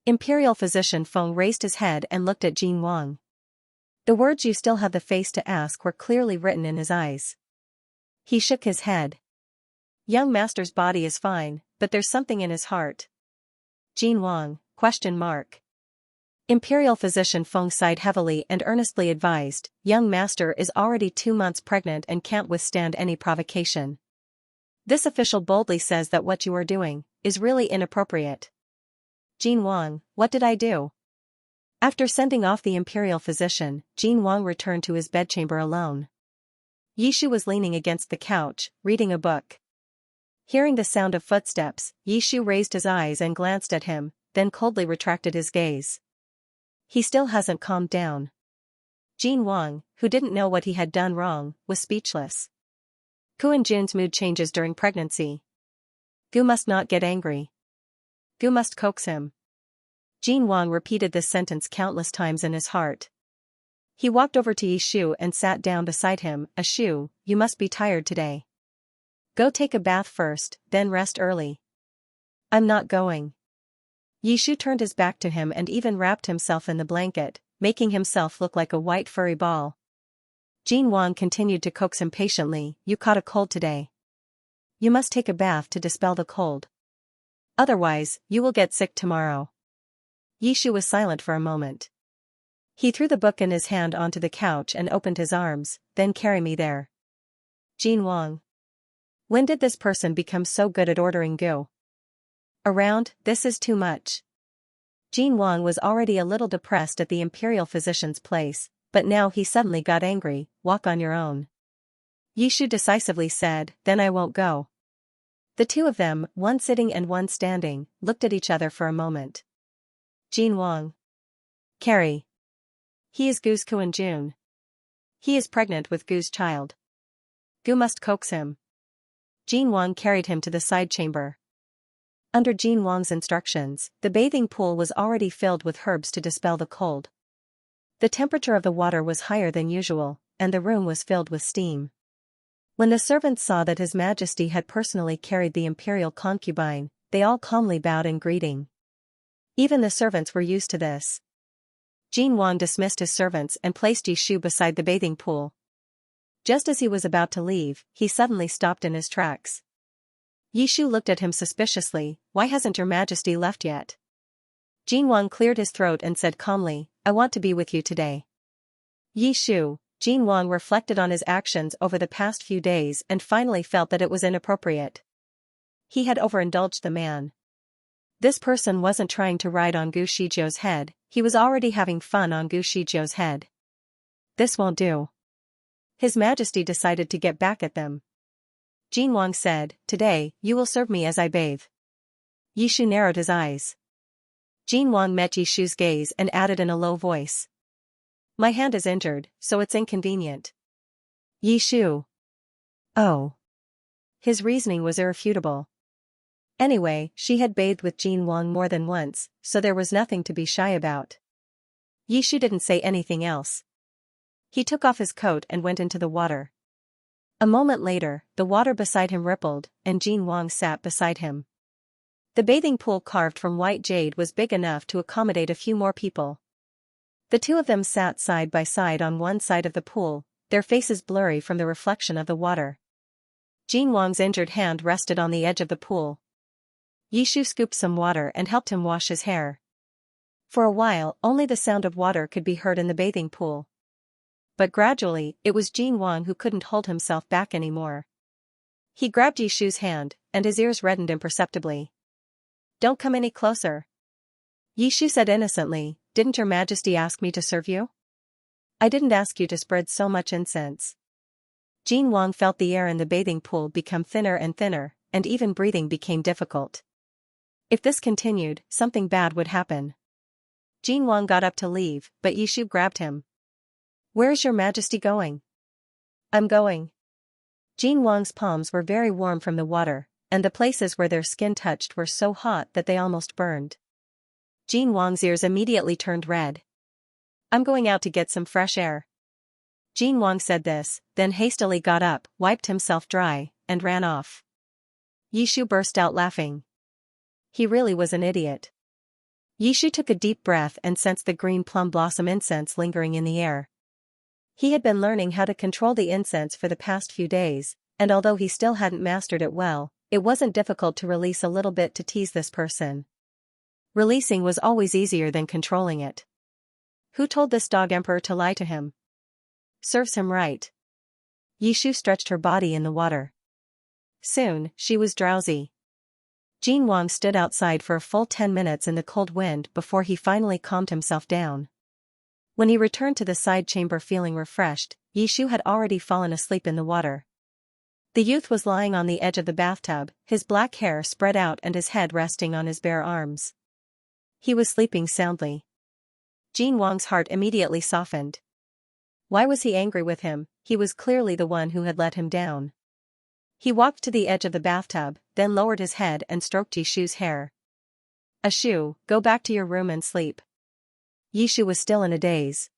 Imperial Physician Feng raised his head and looked at Jin Wang. The words "you still have the face to ask" were clearly written in his eyes. He shook his head. Young Master's body is fine, but there's something in his heart. Jin Wang, ? Imperial Physician Feng sighed heavily and earnestly advised, Young Master is already 2 months pregnant and can't withstand any provocation. This official boldly says that what you are doing is really inappropriate. Jin Wang, what did I do? After sending off the Imperial Physician, Jin Wang returned to his bedchamber alone. Yishu was leaning against the couch, reading a book. Hearing the sound of footsteps, Yishu raised his eyes and glanced at him, then coldly retracted his gaze. He still hasn't calmed down. Jin Wang, who didn't know what he had done wrong, was speechless. Kuan Jun's mood changes during pregnancy. Gu must not get angry. Gu must coax him. Jin Wang repeated this sentence countless times in his heart. He walked over to Yishu and sat down beside him. Yishu, you must be tired today. Go take a bath first, then rest early. I'm not going. Yishu turned his back to him and even wrapped himself in the blanket, making himself look like a white furry ball. Jin Wang continued to coax impatiently, you caught a cold today. You must take a bath to dispel the cold. Otherwise, you will get sick tomorrow. Yishu was silent for a moment. He threw the book in his hand onto the couch and opened his arms, then carry me there. Jin Wang. When did this person become so good at ordering goo? Around, this is too much. Jin Wang was already a little depressed at the imperial physician's place, but now he suddenly got angry. Walk on your own. Yishu decisively said, then I won't go. The two of them, one sitting and one standing, looked at each other for a moment. Jin Wang. Carry. He is Gu's Kuan-jun. He is pregnant with Gu's child. Gu must coax him. Jin Wang carried him to the side chamber. Under Jin Wang's instructions, the bathing pool was already filled with herbs to dispel the cold. The temperature of the water was higher than usual, and the room was filled with steam. When the servants saw that His Majesty had personally carried the imperial concubine, they all calmly bowed in greeting. Even the servants were used to this. Jin Wang dismissed his servants and placed Yishu beside the bathing pool. Just as he was about to leave, he suddenly stopped in his tracks. Yishu looked at him suspiciously. Why hasn't Your Majesty left yet? Jin Wang cleared his throat and said calmly, I want to be with you today. Yishu. Jin Wang reflected on his actions over the past few days and finally felt that it was inappropriate. He had overindulged the man. This person wasn't trying to ride on Gu Shizhou's head, he was already having fun on Gu Shizhou's head. This won't do. His Majesty decided to get back at them. Jin Wang said, today, you will serve me as I bathe. Yishu narrowed his eyes. Jin Wang met Yishu's gaze and added in a low voice. My hand is injured, so it's inconvenient. Yishu. Oh. His reasoning was irrefutable. Anyway, she had bathed with Jin Wang more than once, so there was nothing to be shy about. Yishu didn't say anything else. He took off his coat and went into the water. A moment later, the water beside him rippled, and Jin Wang sat beside him. The bathing pool carved from white jade was big enough to accommodate a few more people. The two of them sat side by side on one side of the pool, their faces blurry from the reflection of the water. Jin Wang's injured hand rested on the edge of the pool. Yishu scooped some water and helped him wash his hair. For a while, only the sound of water could be heard in the bathing pool. But gradually, it was Jin Wang who couldn't hold himself back anymore. He grabbed Yishu's hand, and his ears reddened imperceptibly. Don't come any closer. Yishu said innocently, didn't Your Majesty ask me to serve you? I didn't ask you to spread so much incense. Jin Wang felt the air in the bathing pool become thinner and thinner, and even breathing became difficult. If this continued, something bad would happen. Jin Wang got up to leave, but Yishu grabbed him. Where is Your Majesty going? I'm going. Jin Wang's palms were very warm from the water, and the places where their skin touched were so hot that they almost burned. Jin Wang's ears immediately turned red. I'm going out to get some fresh air. Jin Wang said this, then hastily got up, wiped himself dry, and ran off. Yishu burst out laughing. He really was an idiot. Yishu took a deep breath and sensed the green plum blossom incense lingering in the air. He had been learning how to control the incense for the past few days, and although he still hadn't mastered it well, it wasn't difficult to release a little bit to tease this person. Releasing was always easier than controlling it. Who told this dog emperor to lie to him? Serves him right. Yishu stretched her body in the water. Soon, she was drowsy. Jin Wang stood outside for a full 10 minutes in the cold wind before he finally calmed himself down. When he returned to the side chamber feeling refreshed, Yishu had already fallen asleep in the water. The youth was lying on the edge of the bathtub, his black hair spread out and his head resting on his bare arms. He was sleeping soundly. Jin Wang's heart immediately softened. Why was he angry with him? He was clearly the one who had let him down. He walked to the edge of the bathtub, then lowered his head and stroked Yishu's hair. Ashu, go back to your room and sleep. Yishu was still in a daze.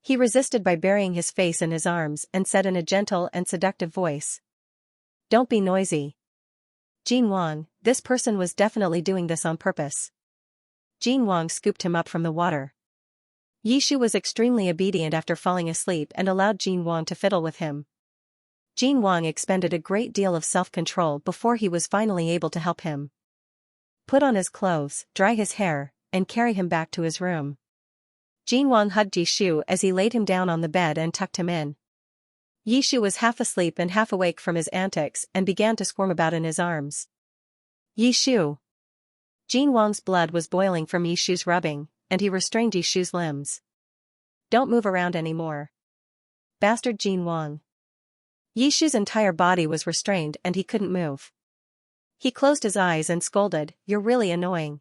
He resisted by burying his face in his arms and said in a gentle and seductive voice. Don't be noisy. Jin Wang, this person was definitely doing this on purpose. Jin Wang scooped him up from the water. Yishu was extremely obedient after falling asleep and allowed Jin Wang to fiddle with him. Jin Wang expended a great deal of self-control before he was finally able to help him. Put on his clothes, dry his hair, and carry him back to his room. Jin Wang hugged Yishu as he laid him down on the bed and tucked him in. Yishu was half asleep and half awake from his antics and began to squirm about in his arms. Yishu! Jin Wang's blood was boiling from Yishu's rubbing, and he restrained Yishu's limbs. Don't move around anymore. Bastard Jin Wang. Yishu's entire body was restrained and he couldn't move. He closed his eyes and scolded, "You're really annoying."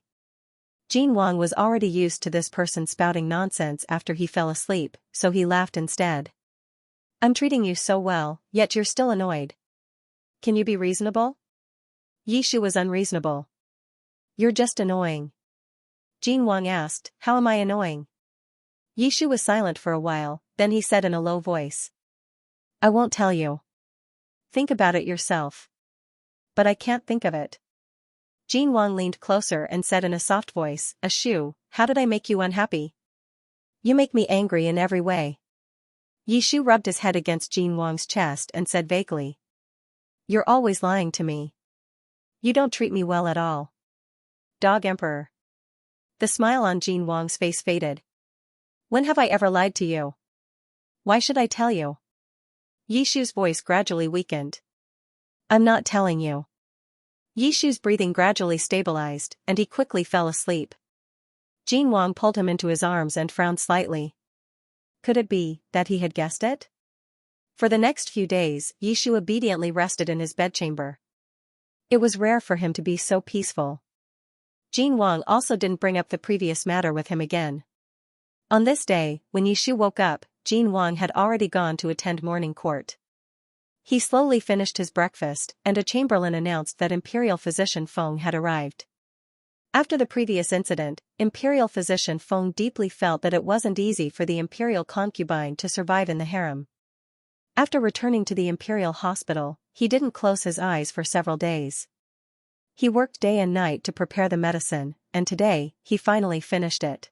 Jin Wang was already used to this person spouting nonsense after he fell asleep, so he laughed instead. I'm treating you so well, yet you're still annoyed. Can you be reasonable? Yishu was unreasonable. You're just annoying. Jin Wang asked, how am I annoying? Yishu was silent for a while, then he said in a low voice. I won't tell you. Think about it yourself. But I can't think of it. Jin Wang leaned closer and said in a soft voice, Ashu, how did I make you unhappy? You make me angry in every way. Yishu rubbed his head against Jin Wang's chest and said vaguely. You're always lying to me. You don't treat me well at all. Dog Emperor. The smile on Jin Wang's face faded. When have I ever lied to you? Why should I tell you? Yishu's voice gradually weakened. I'm not telling you. Yishu's breathing gradually stabilized, and he quickly fell asleep. Jin Wang pulled him into his arms and frowned slightly. Could it be that he had guessed it? For the next few days, Yishu obediently rested in his bedchamber. It was rare for him to be so peaceful. Jin Wang also didn't bring up the previous matter with him again. On this day, when Yishu woke up, Jin Wang had already gone to attend morning court. He slowly finished his breakfast, and a chamberlain announced that Imperial Physician Feng had arrived. After the previous incident, Imperial Physician Feng deeply felt that it wasn't easy for the Imperial concubine to survive in the harem. After returning to the Imperial Hospital, he didn't close his eyes for several days. He worked day and night to prepare the medicine, and today, he finally finished it.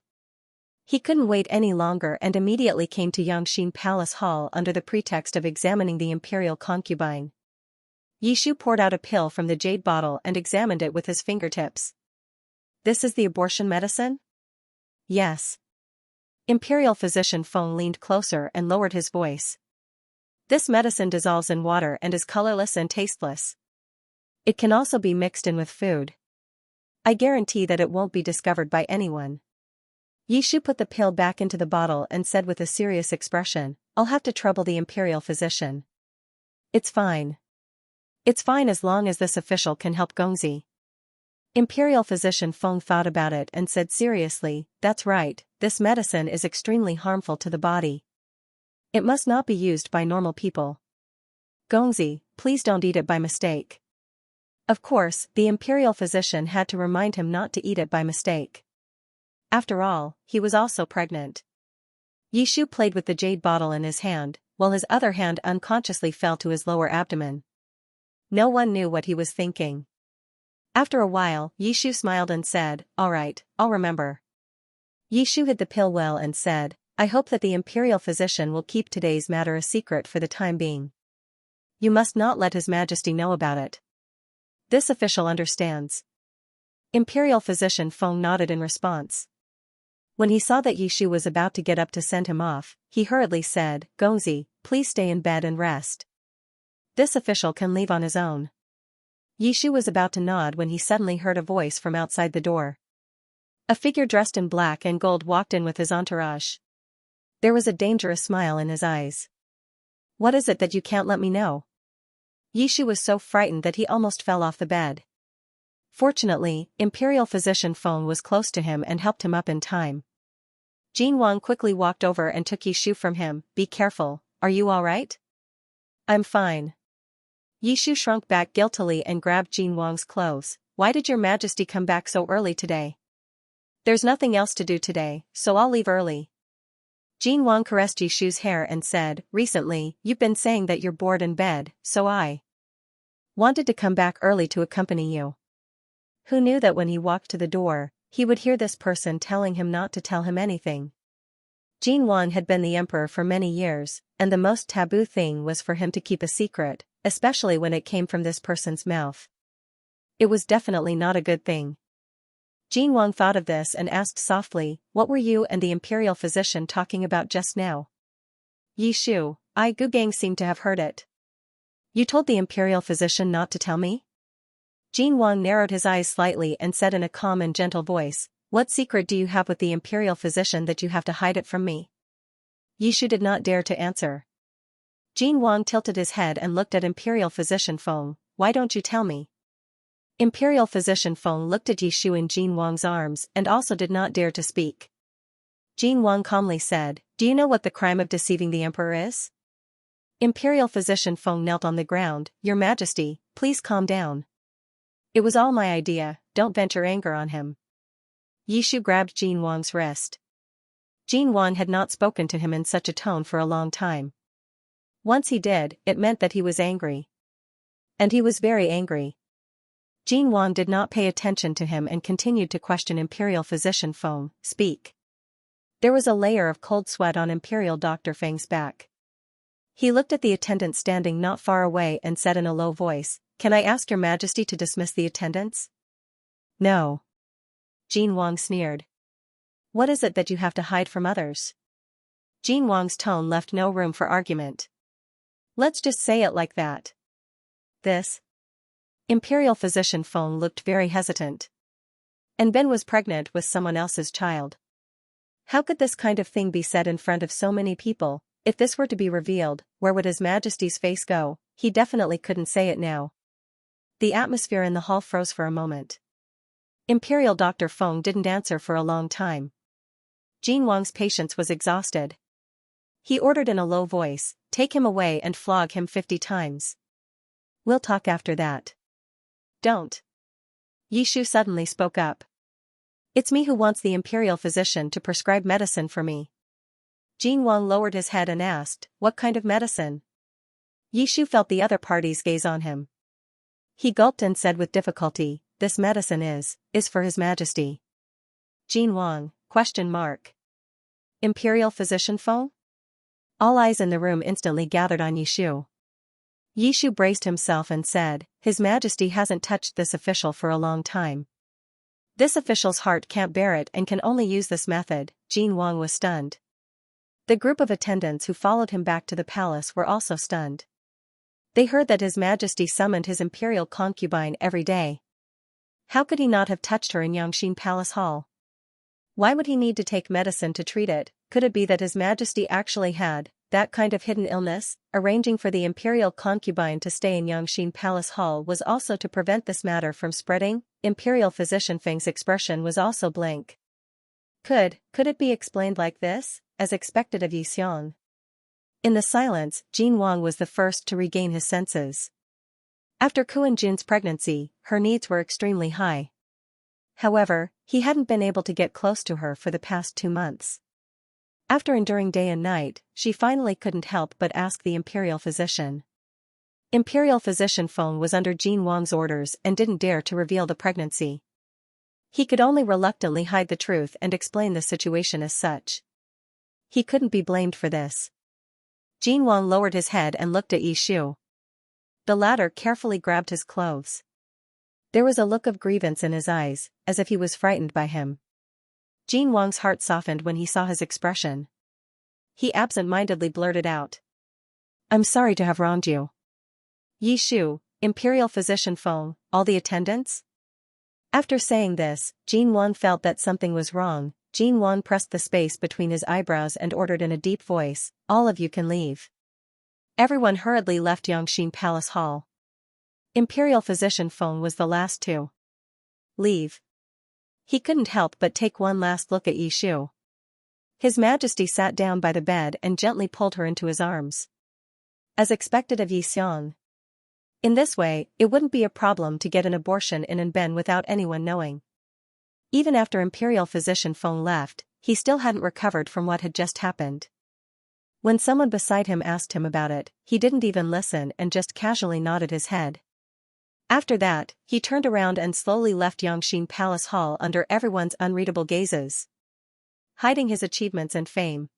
He couldn't wait any longer and immediately came to Xianxia Palace Hall under the pretext of examining the Imperial concubine. Yishu poured out a pill from the jade bottle and examined it with his fingertips. This is the abortion medicine? Yes. Imperial Physician Feng leaned closer and lowered his voice. This medicine dissolves in water and is colorless and tasteless. It can also be mixed in with food. I guarantee that it won't be discovered by anyone. Yishu put the pill back into the bottle and said with a serious expression, I'll have to trouble the Imperial Physician. It's fine. It's fine as long as this official can help Gongzi. Imperial Physician Feng thought about it and said seriously, that's right, this medicine is extremely harmful to the body. It must not be used by normal people. Gongzi, please don't eat it by mistake. Of course, the Imperial Physician had to remind him not to eat it by mistake. After all, he was also pregnant. Yishu played with the jade bottle in his hand, while his other hand unconsciously fell to his lower abdomen. No one knew what he was thinking. After a while, Yishu smiled and said, all right, I'll remember. Yishu hid the pill well and said, I hope that the Imperial Physician will keep today's matter a secret for the time being. You must not let His Majesty know about it. This official understands. Imperial Physician Feng nodded in response. When he saw that Yishu was about to get up to send him off, he hurriedly said, Gongzi, please stay in bed and rest. This official can leave on his own. Yishu was about to nod when he suddenly heard a voice from outside the door. A figure dressed in black and gold walked in with his entourage. There was a dangerous smile in his eyes. What is it that you can't let me know? Yishu was so frightened that he almost fell off the bed. Fortunately, Imperial Physician Feng was close to him and helped him up in time. Jin Wang quickly walked over and took Yishu from him. Be careful, are you all right? I'm fine. Yishu shrunk back guiltily and grabbed Jin Wang's clothes. Why did your Majesty come back so early today? There's nothing else to do today, so I'll leave early. Jin Wang caressed Yishu's hair and said, recently, you've been saying that you're bored in bed, so I wanted to come back early to accompany you. Who knew that when he walked to the door, he would hear this person telling him not to tell him anything. Jin Wang had been the emperor for many years, and the most taboo thing was for him to keep a secret, especially when it came from this person's mouth. It was definitely not a good thing. Jin Wang thought of this and asked softly, "What were you and the imperial physician talking about just now?" Yi Shu, Gu Gang seemed to have heard it. "You told the imperial physician not to tell me?" Jin Wang narrowed his eyes slightly and said in a calm and gentle voice, "What secret do you have with the imperial physician that you have to hide it from me?" Yi Shu did not dare to answer. Jin Wang tilted his head and looked at imperial physician Feng. "Why don't you tell me?" Imperial physician Feng looked at Yi Shu in Jin Wang's arms and also did not dare to speak. Jin Wang calmly said, "Do you know what the crime of deceiving the emperor is?" Imperial physician Feng knelt on the ground. "Your Majesty, please calm down. It was all my idea, don't vent your anger on him." Yi Shu grabbed Jin Wang's wrist. Jin Wang had not spoken to him in such a tone for a long time. Once he did, it meant that he was angry. And he was very angry. Jin Wang did not pay attention to him and continued to question Imperial physician Feng. "Speak." There was a layer of cold sweat on Imperial Dr. Feng's back. He looked at the attendant standing not far away and said in a low voice, "Can I ask your Majesty to dismiss the attendants?" "No." Jin Wang sneered. "What is it that you have to hide from others?" Jin Wang's tone left no room for argument. "Let's just say it like that." "This?" Imperial physician Feng looked very hesitant. And Ben was pregnant with someone else's child. How could this kind of thing be said in front of so many people? If this were to be revealed, where would His Majesty's face go? He definitely couldn't say it now. The atmosphere in the hall froze for a moment. Imperial Dr. Feng didn't answer for a long time. Jin Wang's patience was exhausted. He ordered in a low voice, "Take him away and flog him 50 times. We'll talk after that." "Don't." Yi Shu suddenly spoke up. "It's me who wants the imperial physician to prescribe medicine for me." Jin Wang lowered his head and asked, "What kind of medicine?" Yi Shu felt the other party's gaze on him. He gulped and said with difficulty, "This medicine is for His Majesty." Jin Wang, ? Imperial physician Feng? All eyes in the room instantly gathered on Yi Shu. Yi Shu braced himself and said, "His Majesty hasn't touched this official for a long time. This official's heart can't bear it and can only use this method." Jin Wang was stunned. The group of attendants who followed him back to the palace were also stunned. They heard that His Majesty summoned his imperial concubine every day. How could he not have touched her in Xianxia Palace Hall? Why would he need to take medicine to treat it? Could it be that His Majesty actually had that kind of hidden illness? Arranging for the imperial concubine to stay in Xianxia Palace Hall was also to prevent this matter from spreading. Imperial physician Feng's expression was also blank. Could it be explained like this, as expected of Yi Xiong? In the silence, Jin Wang was the first to regain his senses. After Kuan Jun's pregnancy, her needs were extremely high. However, he hadn't been able to get close to her for the past 2 months. After enduring day and night, she finally couldn't help but ask the imperial physician. Imperial physician Feng was under Jin Wang's orders and didn't dare to reveal the pregnancy. He could only reluctantly hide the truth and explain the situation as such. He couldn't be blamed for this. Jin Wang lowered his head and looked at Yi Shu. The latter carefully grabbed his clothes. There was a look of grievance in his eyes, as if he was frightened by him. Jin Wang's heart softened when he saw his expression. He absent-mindedly blurted out, "I'm sorry to have wronged you." Yi Shu, imperial physician Feng, all the attendants? After saying this, Jin Wang felt that something was wrong. Jin Wang pressed the space between his eyebrows and ordered in a deep voice, "All of you can leave." Everyone hurriedly left Xianxia Palace Hall. Imperial physician Feng was the last to leave. He couldn't help but take one last look at Yi Shu. His Majesty sat down by the bed and gently pulled her into his arms. As expected of Yi Xiong. In this way, it wouldn't be a problem to get an abortion in Anben without anyone knowing. Even after Imperial physician Feng left, he still hadn't recovered from what had just happened. When someone beside him asked him about it, he didn't even listen and just casually nodded his head. After that, he turned around and slowly left Xianxia Palace Hall under everyone's unreadable gazes, hiding his achievements and fame.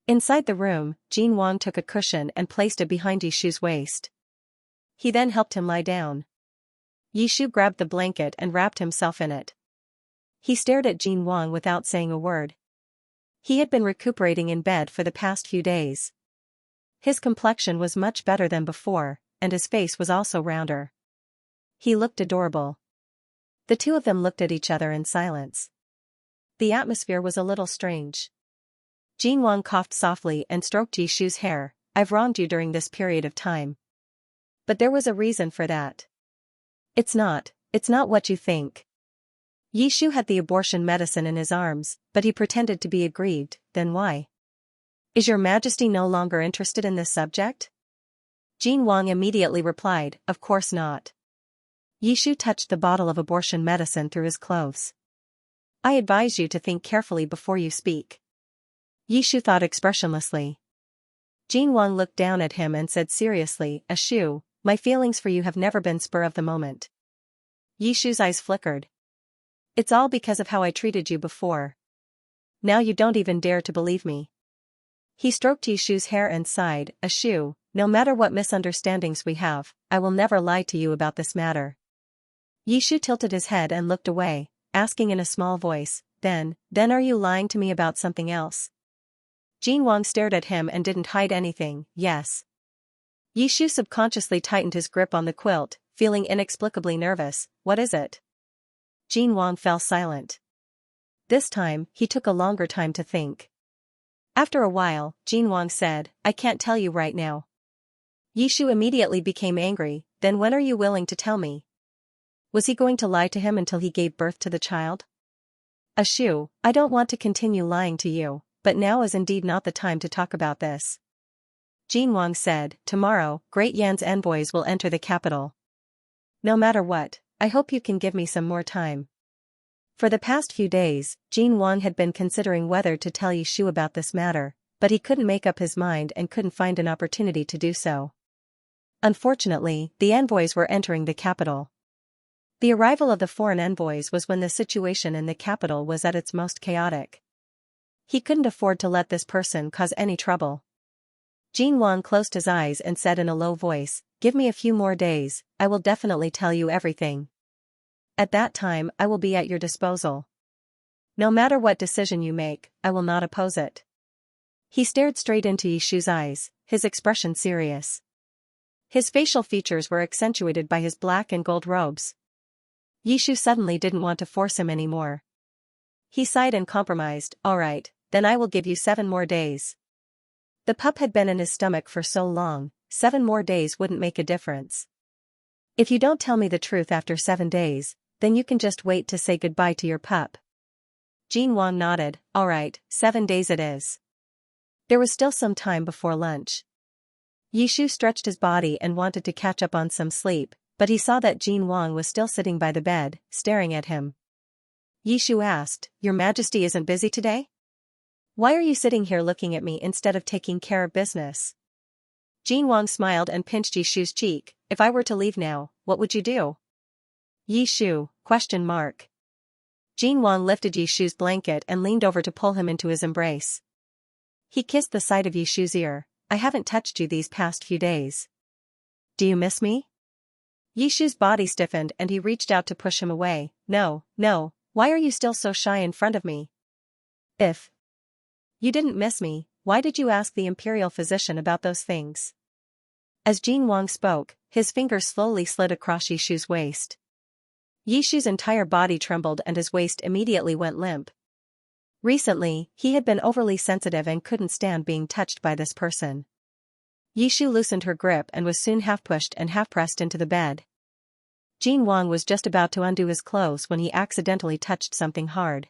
Inside the room, Jin Wang took a cushion and placed it behind Yishu's waist. He then helped him lie down. Yishu grabbed the blanket and wrapped himself in it. He stared at Jin Wang without saying a word. He had been recuperating in bed for the past few days. His complexion was much better than before, and his face was also rounder. He looked adorable. The two of them looked at each other in silence. The atmosphere was a little strange. Jin Wang coughed softly and stroked Yishu's hair. I've wronged you during this period of time. But there was a reason for that. It's not what you think. Yishu had the abortion medicine in his arms, but he pretended to be aggrieved. Then why? Is your Majesty no longer interested in this subject? Jin Wang immediately replied, of course not. Yishu touched the bottle of abortion medicine through his clothes. I advise you to think carefully before you speak. Yishu thought expressionlessly. Jin Wang looked down at him and said seriously, Ashu, my feelings for you have never been spur of the moment. Yishu's eyes flickered. It's all because of how I treated you before. Now you don't even dare to believe me. He stroked Yishu's hair and sighed, Ashu, no matter what misunderstandings we have, I will never lie to you about this matter. Yishu tilted his head and looked away, asking in a small voice, then are you lying to me about something else? Jin Wang stared at him and didn't hide anything, yes. Yishu subconsciously tightened his grip on the quilt, feeling inexplicably nervous. What is it? Jin Wang fell silent. This time, he took a longer time to think. After a while, Jin Wang said, I can't tell you right now. Yishu immediately became angry, then when are you willing to tell me? Was he going to lie to him until he gave birth to the child? Ashu, I don't want to continue lying to you, but now is indeed not the time to talk about this. Jin Wang said, tomorrow, Great Yan's envoys will enter the capital. No matter what, I hope you can give me some more time. For the past few days, Jin Wang had been considering whether to tell Yishu about this matter, but he couldn't make up his mind and couldn't find an opportunity to do so. Unfortunately, the envoys were entering the capital. The arrival of the foreign envoys was when the situation in the capital was at its most chaotic. He couldn't afford to let this person cause any trouble. Jin Wang closed his eyes and said in a low voice, give me a few more days, I will definitely tell you everything. At that time I will be at your disposal. No matter what decision you make, I will not oppose it. He stared straight into Yishu's eyes, his expression serious. His facial features were accentuated by his black and gold robes. Yishu suddenly didn't want to force him anymore. He sighed and compromised, all right, then I will give you 7 more days. The pup had been in his stomach for so long, 7 more days wouldn't make a difference. If you don't tell me the truth after 7 days, then you can just wait to say goodbye to your pup. Jin Wang nodded, all right, 7 days it is. There was still some time before lunch. Yishu stretched his body and wanted to catch up on some sleep, but he saw that Jin Wang was still sitting by the bed, staring at him. Yishu asked, Your Majesty isn't busy today? Why are you sitting here looking at me instead of taking care of business? Jin Wang smiled and pinched Yishu's cheek. If I were to leave now, what would you do? Yishu, ? Jin Wang lifted Yishu's blanket and leaned over to pull him into his embrace. He kissed the side of Yishu's ear. I haven't touched you these past few days. Do you miss me? Yishu's body stiffened and he reached out to push him away. No, why are you still so shy in front of me? If you didn't miss me, why did you ask the imperial physician about those things? As Jin Wang spoke, his fingers slowly slid across Yishu's waist. Yishu's entire body trembled and his waist immediately went limp. Recently, he had been overly sensitive and couldn't stand being touched by this person. Yishu loosened her grip and was soon half pushed and half pressed into the bed. Jin Wang was just about to undo his clothes when he accidentally touched something hard.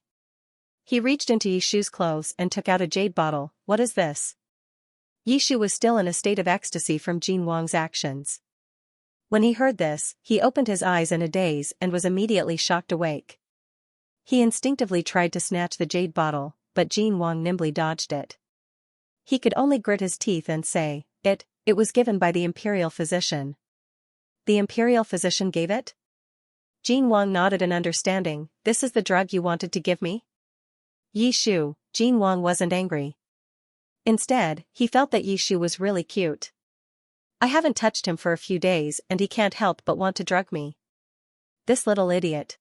He reached into Yishu's clothes and took out a jade bottle. What is this? Yishu was still in a state of ecstasy from Jin Wang's actions. When he heard this, he opened his eyes in a daze and was immediately shocked awake. He instinctively tried to snatch the jade bottle, but Jin Wang nimbly dodged it. He could only grit his teeth and say, It was given by the imperial physician. The imperial physician gave it? Jin Wang nodded in understanding. This is the drug you wanted to give me? Yishu, Jin Wang wasn't angry. Instead, he felt that Yishu was really cute. I haven't touched him for a few days and he can't help but want to drug me. This little idiot.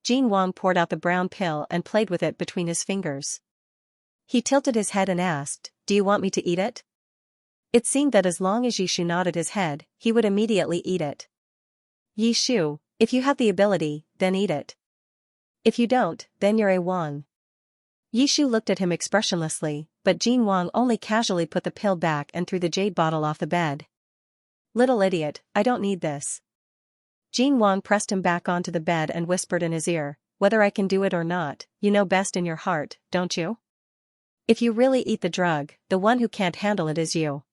Jin Wang poured out the brown pill and played with it between his fingers. He tilted his head and asked, "Do you want me to eat it?" It seemed that as long as Yishu nodded his head, he would immediately eat it. "Yishu, if you have the ability, then eat it. If you don't, then you're a Wang." Yishu looked at him expressionlessly, but Jin Wang only casually put the pill back and threw the jade bottle off the bed. "Little idiot, I don't need this." Jin Wang pressed him back onto the bed and whispered in his ear, "Whether I can do it or not, you know best in your heart, don't you? If you really eat the drug, the one who can't handle it is you."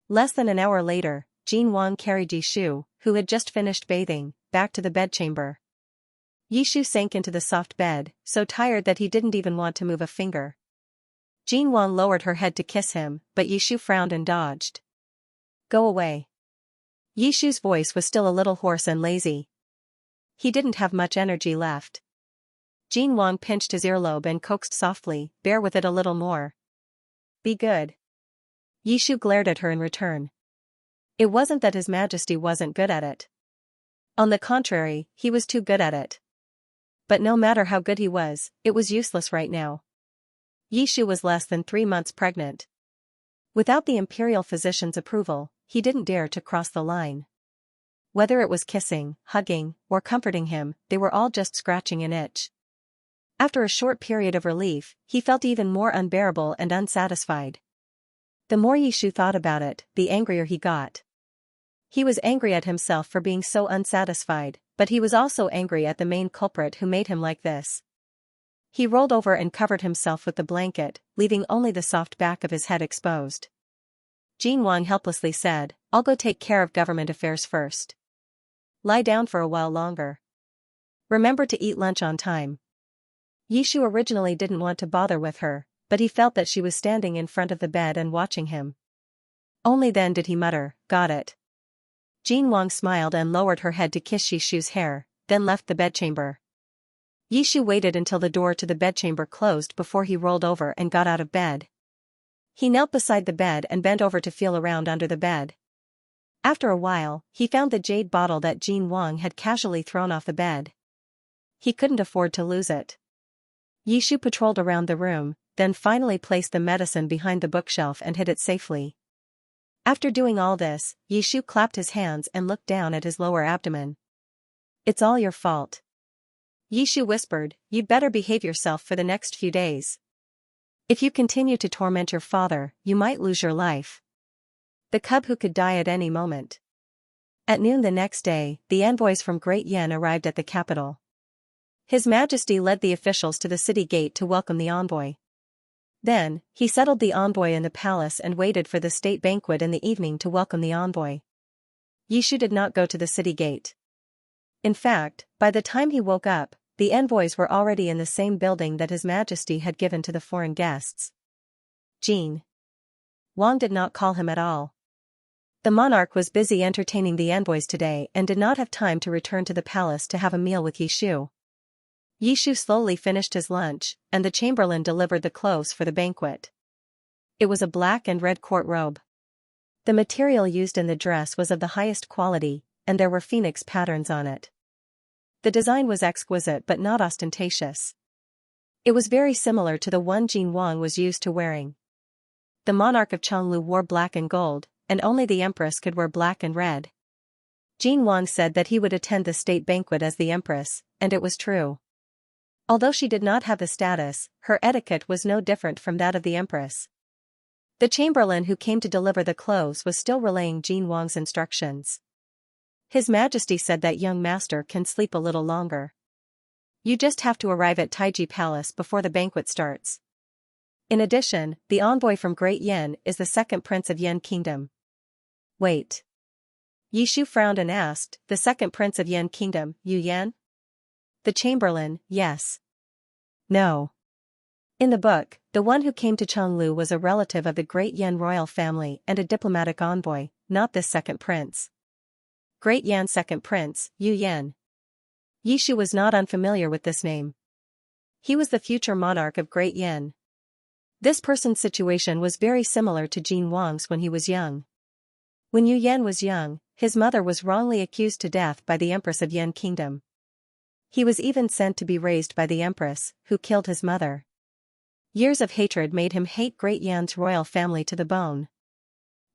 Less than an hour later, Jin Wang carried Yishu, who had just finished bathing, back to the bedchamber. Yishu sank into the soft bed, so tired that he didn't even want to move a finger. Jin Wang lowered her head to kiss him, but Yishu frowned and dodged. "Go away." Yishu's voice was still a little hoarse and lazy. He didn't have much energy left. Jin Wang pinched his earlobe and coaxed softly, "Bear with it a little more. Be good." Yishu glared at her in return. It wasn't that His Majesty wasn't good at it. On the contrary, he was too good at it. But no matter how good he was, it was useless right now. Yishu was less than 3 months pregnant. Without the imperial physician's approval, he didn't dare to cross the line. Whether it was kissing, hugging, or comforting him, they were all just scratching an itch. After a short period of relief, he felt even more unbearable and unsatisfied. The more Yishu thought about it, the angrier he got. He was angry at himself for being so unsatisfied, but he was also angry at the main culprit who made him like this. He rolled over and covered himself with the blanket, leaving only the soft back of his head exposed. Jin Wang helplessly said, "I'll go take care of government affairs first. Lie down for a while longer. Remember to eat lunch on time." Yishu originally didn't want to bother with her, but he felt that she was standing in front of the bed and watching him. Only then did he mutter, "Got it." Jin Wang smiled and lowered her head to kiss Yishu's hair, then left the bedchamber. Yishu waited until the door to the bedchamber closed before he rolled over and got out of bed. He knelt beside the bed and bent over to feel around under the bed. After a while, he found the jade bottle that Jin Wang had casually thrown off the bed. He couldn't afford to lose it. Yishu patrolled around the room, then finally placed the medicine behind the bookshelf and hid it safely. After doing all this, Yishu clapped his hands and looked down at his lower abdomen. "It's all your fault." Yishu whispered, "You'd better behave yourself for the next few days. If you continue to torment your father, you might lose your life. The cub who could die at any moment." At noon the next day, the envoys from Great Yen arrived at the capital. His Majesty led the officials to the city gate to welcome the envoy. Then, he settled the envoy in the palace and waited for the state banquet in the evening to welcome the envoy. Yishu did not go to the city gate. In fact, by the time he woke up, the envoys were already in the same building that His Majesty had given to the foreign guests. Jin Wang did not call him at all. The monarch was busy entertaining the envoys today and did not have time to return to the palace to have a meal with Yishu. Yishu slowly finished his lunch, and the chamberlain delivered the clothes for the banquet. It was a black and red court robe. The material used in the dress was of the highest quality, and there were phoenix patterns on it. The design was exquisite but not ostentatious. It was very similar to the one Jin Wang was used to wearing. The monarch of Chenglu wore black and gold, and only the empress could wear black and red. Jin Wang said that he would attend the state banquet as the empress, and it was true. Although she did not have the status, her etiquette was no different from that of the empress. The chamberlain who came to deliver the clothes was still relaying Jin Wang's instructions. His Majesty said that young master can sleep a little longer. You just have to arrive at Taiji Palace before the banquet starts. In addition, the envoy from Great Yen is the second prince of Yen Kingdom. Wait. Yishu frowned and asked, "The second prince of Yen Kingdom, Yu Yan?" The chamberlain, "Yes." "No. In the book, the one who came to Chenglu was a relative of the Great Yen royal family and a diplomatic envoy, not this second prince. Great Yan's second prince, Yu Yan." Yishu was not unfamiliar with this name. He was the future monarch of Great Yen. This person's situation was very similar to Jin Wang's when he was young. When Yu Yan was young, his mother was wrongly accused to death by the Empress of Yan Kingdom. He was even sent to be raised by the Empress, who killed his mother. Years of hatred made him hate Great Yan's royal family to the bone.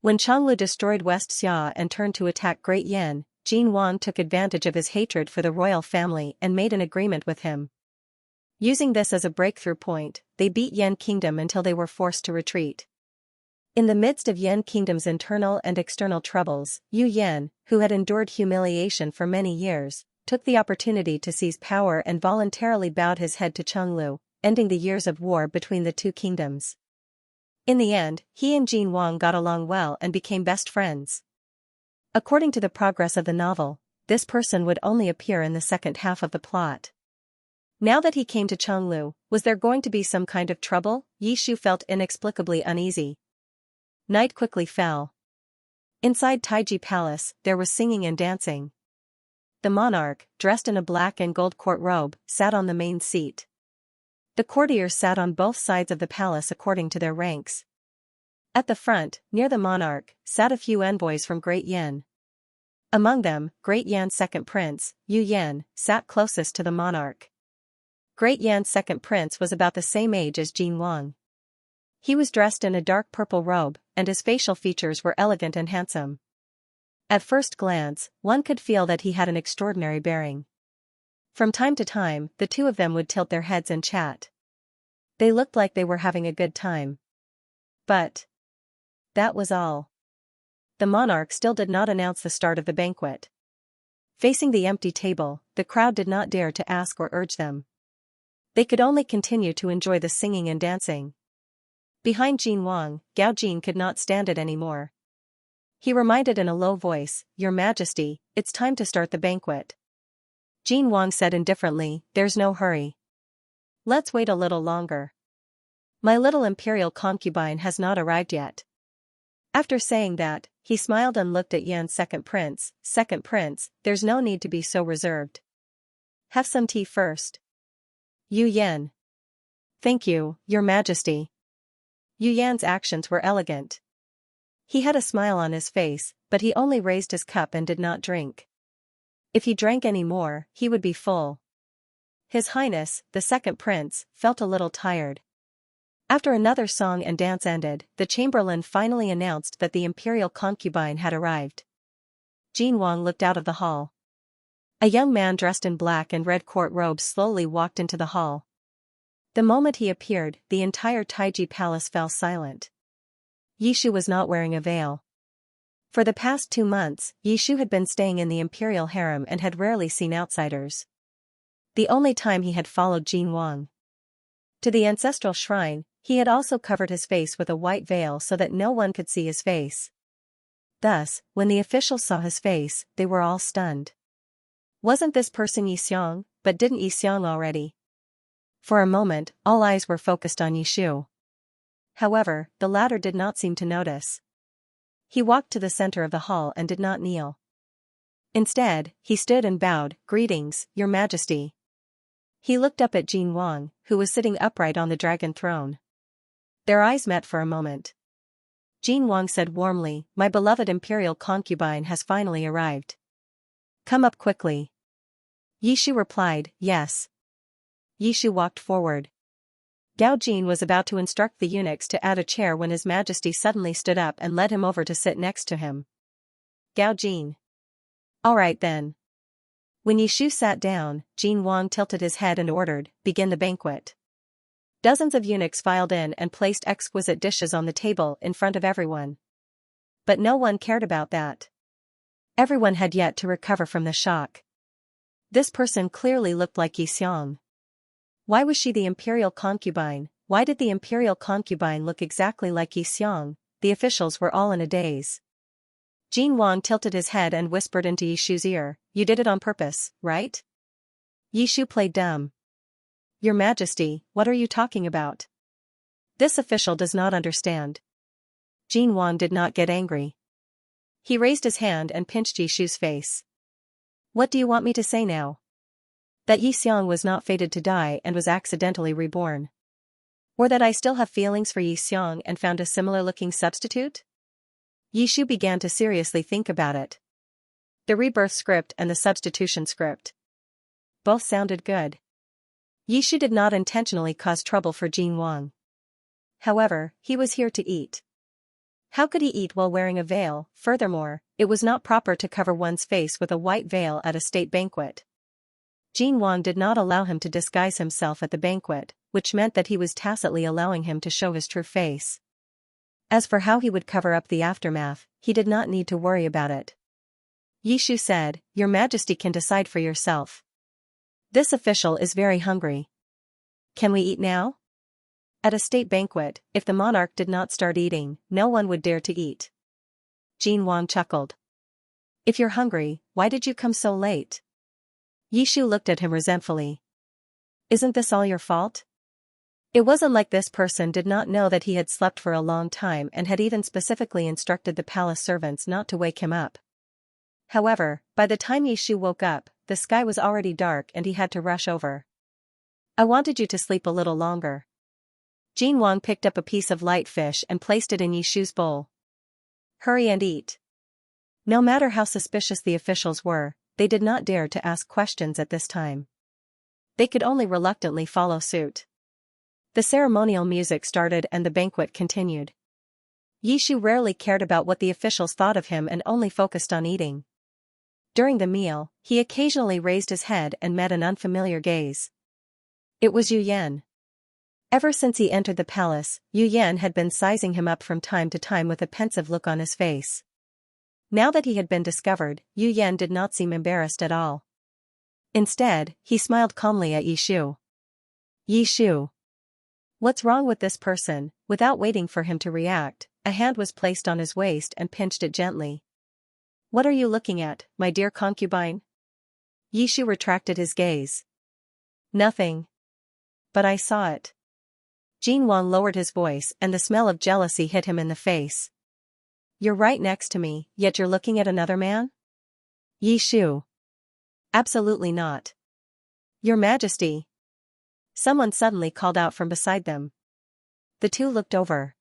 When Changlu destroyed West Xia and turned to attack Great Yan, Jin Wang took advantage of his hatred for the royal family and made an agreement with him. Using this as a breakthrough point, they beat Yan Kingdom until they were forced to retreat. In the midst of Yan Kingdom's internal and external troubles, Yu Yan, who had endured humiliation for many years, took the opportunity to seize power and voluntarily bowed his head to Chenglu, ending the years of war between the two kingdoms. In the end, he and Jin Wang got along well and became best friends. According to the progress of the novel, this person would only appear in the second half of the plot. Now that he came to Chenglu, was there going to be some kind of trouble? Yishu felt inexplicably uneasy. Night quickly fell. Inside Taiji Palace, there was singing and dancing. The monarch, dressed in a black and gold court robe, sat on the main seat. The courtiers sat on both sides of the palace according to their ranks. At the front, near the monarch, sat a few envoys from Great Yan. Among them, Great Yan's second prince, Yu Yan, sat closest to the monarch. Great Yan's second prince was about the same age as Jin Wang. He was dressed in a dark purple robe, and his facial features were elegant and handsome. At first glance, one could feel that he had an extraordinary bearing. From time to time, the two of them would tilt their heads and chat. They looked like they were having a good time. But that was all. The monarch still did not announce the start of the banquet. Facing the empty table, the crowd did not dare to ask or urge them. They could only continue to enjoy the singing and dancing. Behind Jin Wang, Gao Jin could not stand it anymore. He reminded in a low voice, "Your Majesty, it's time to start the banquet." Jin Wang said indifferently, "There's no hurry. Let's wait a little longer. My little imperial concubine has not arrived yet." After saying that, he smiled and looked at Yan's second prince. "Second prince, there's no need to be so reserved. Have some tea first." Yu Yan. "Thank you, Your Majesty." Yu Yan's actions were elegant. He had a smile on his face, but he only raised his cup and did not drink. If he drank any more, he would be full. His Highness, the second prince, felt a little tired. After another song and dance ended, the chamberlain finally announced that the imperial concubine had arrived. Jin Wang looked out of the hall. A young man dressed in black and red court robes slowly walked into the hall. The moment he appeared, the entire Taiji Palace fell silent. Yishu was not wearing a veil. For the past 2 months, Yishu had been staying in the imperial harem and had rarely seen outsiders. The only time he had followed Jin Wang to the ancestral shrine, he had also covered his face with a white veil so that no one could see his face. Thus, when the officials saw his face, they were all stunned. Wasn't this person Yixiang? But didn't Yixiang already? For a moment, all eyes were focused on Yishu. However, the latter did not seem to notice. He walked to the center of the hall and did not kneel. Instead, he stood and bowed, "Greetings, Your Majesty." He looked up at Jin Wang, who was sitting upright on the dragon throne. Their eyes met for a moment. Jin Wang said warmly, "My beloved imperial concubine has finally arrived. Come up quickly." Yishu replied, "Yes." Yishu walked forward. Gao Jin was about to instruct the eunuchs to add a chair when His Majesty suddenly stood up and led him over to sit next to him. Gao Jin. "All right then." When Yishu sat down, Jin Wang tilted his head and ordered, "Begin the banquet." Dozens of eunuchs filed in and placed exquisite dishes on the table in front of everyone. But no one cared about that. Everyone had yet to recover from the shock. This person clearly looked like Yixiang. Why was she the imperial concubine? Why did the imperial concubine look exactly like Yixiang? The officials were all in a daze. Jin Wang tilted his head and whispered into Yishu's ear, "You did it on purpose, right?" Yishu played dumb. "Your Majesty, what are you talking about? This official does not understand." Jin Wang did not get angry. He raised his hand and pinched Yishu's face. "What do you want me to say now? That Yixiang was not fated to die and was accidentally reborn. Or that I still have feelings for Yi Xiang and found a similar-looking substitute? Yishu began to seriously think about it. The rebirth script and the substitution script. Both sounded good. Yishu did not intentionally cause trouble for Jin Wang. However, he was here to eat. How could he eat while wearing a veil? Furthermore, it was not proper to cover one's face with a white veil at a state banquet. Jin Wang did not allow him to disguise himself at the banquet, which meant that he was tacitly allowing him to show his true face. As for how he would cover up the aftermath, he did not need to worry about it. Yishu said, "Your Majesty can decide for yourself. This official is very hungry. Can we eat now?" At a state banquet, if the monarch did not start eating, no one would dare to eat. Jin Wang chuckled. "If you're hungry, why did you come so late?" Yishu looked at him resentfully. "Isn't this all your fault?" It wasn't like this person did not know that he had slept for a long time and had even specifically instructed the palace servants not to wake him up. However, by the time Yishu woke up, the sky was already dark and he had to rush over. "I wanted you to sleep a little longer." Jin Wang picked up a piece of light fish and placed it in Yishu's bowl. "Hurry and eat." No matter how suspicious the officials were, they did not dare to ask questions at this time. They could only reluctantly follow suit. The ceremonial music started and the banquet continued. Yishu rarely cared about what the officials thought of him and only focused on eating. During the meal, he occasionally raised his head and met an unfamiliar gaze. It was Yu Yan. Ever since he entered the palace, Yu Yan had been sizing him up from time to time with a pensive look on his face. Now that he had been discovered, Yu Yan did not seem embarrassed at all. Instead, he smiled calmly at Yishu. "Yishu. What's wrong with this person?" Without waiting for him to react, a hand was placed on his waist and pinched it gently. "What are you looking at, my dear concubine?" Yishu retracted his gaze. "Nothing. But I saw it." Jin Wang lowered his voice and the smell of jealousy hit him in the face. "You're right next to me, yet you're looking at another man?" "Yishu. Absolutely not." "Your Majesty." Someone suddenly called out from beside them. The two looked over.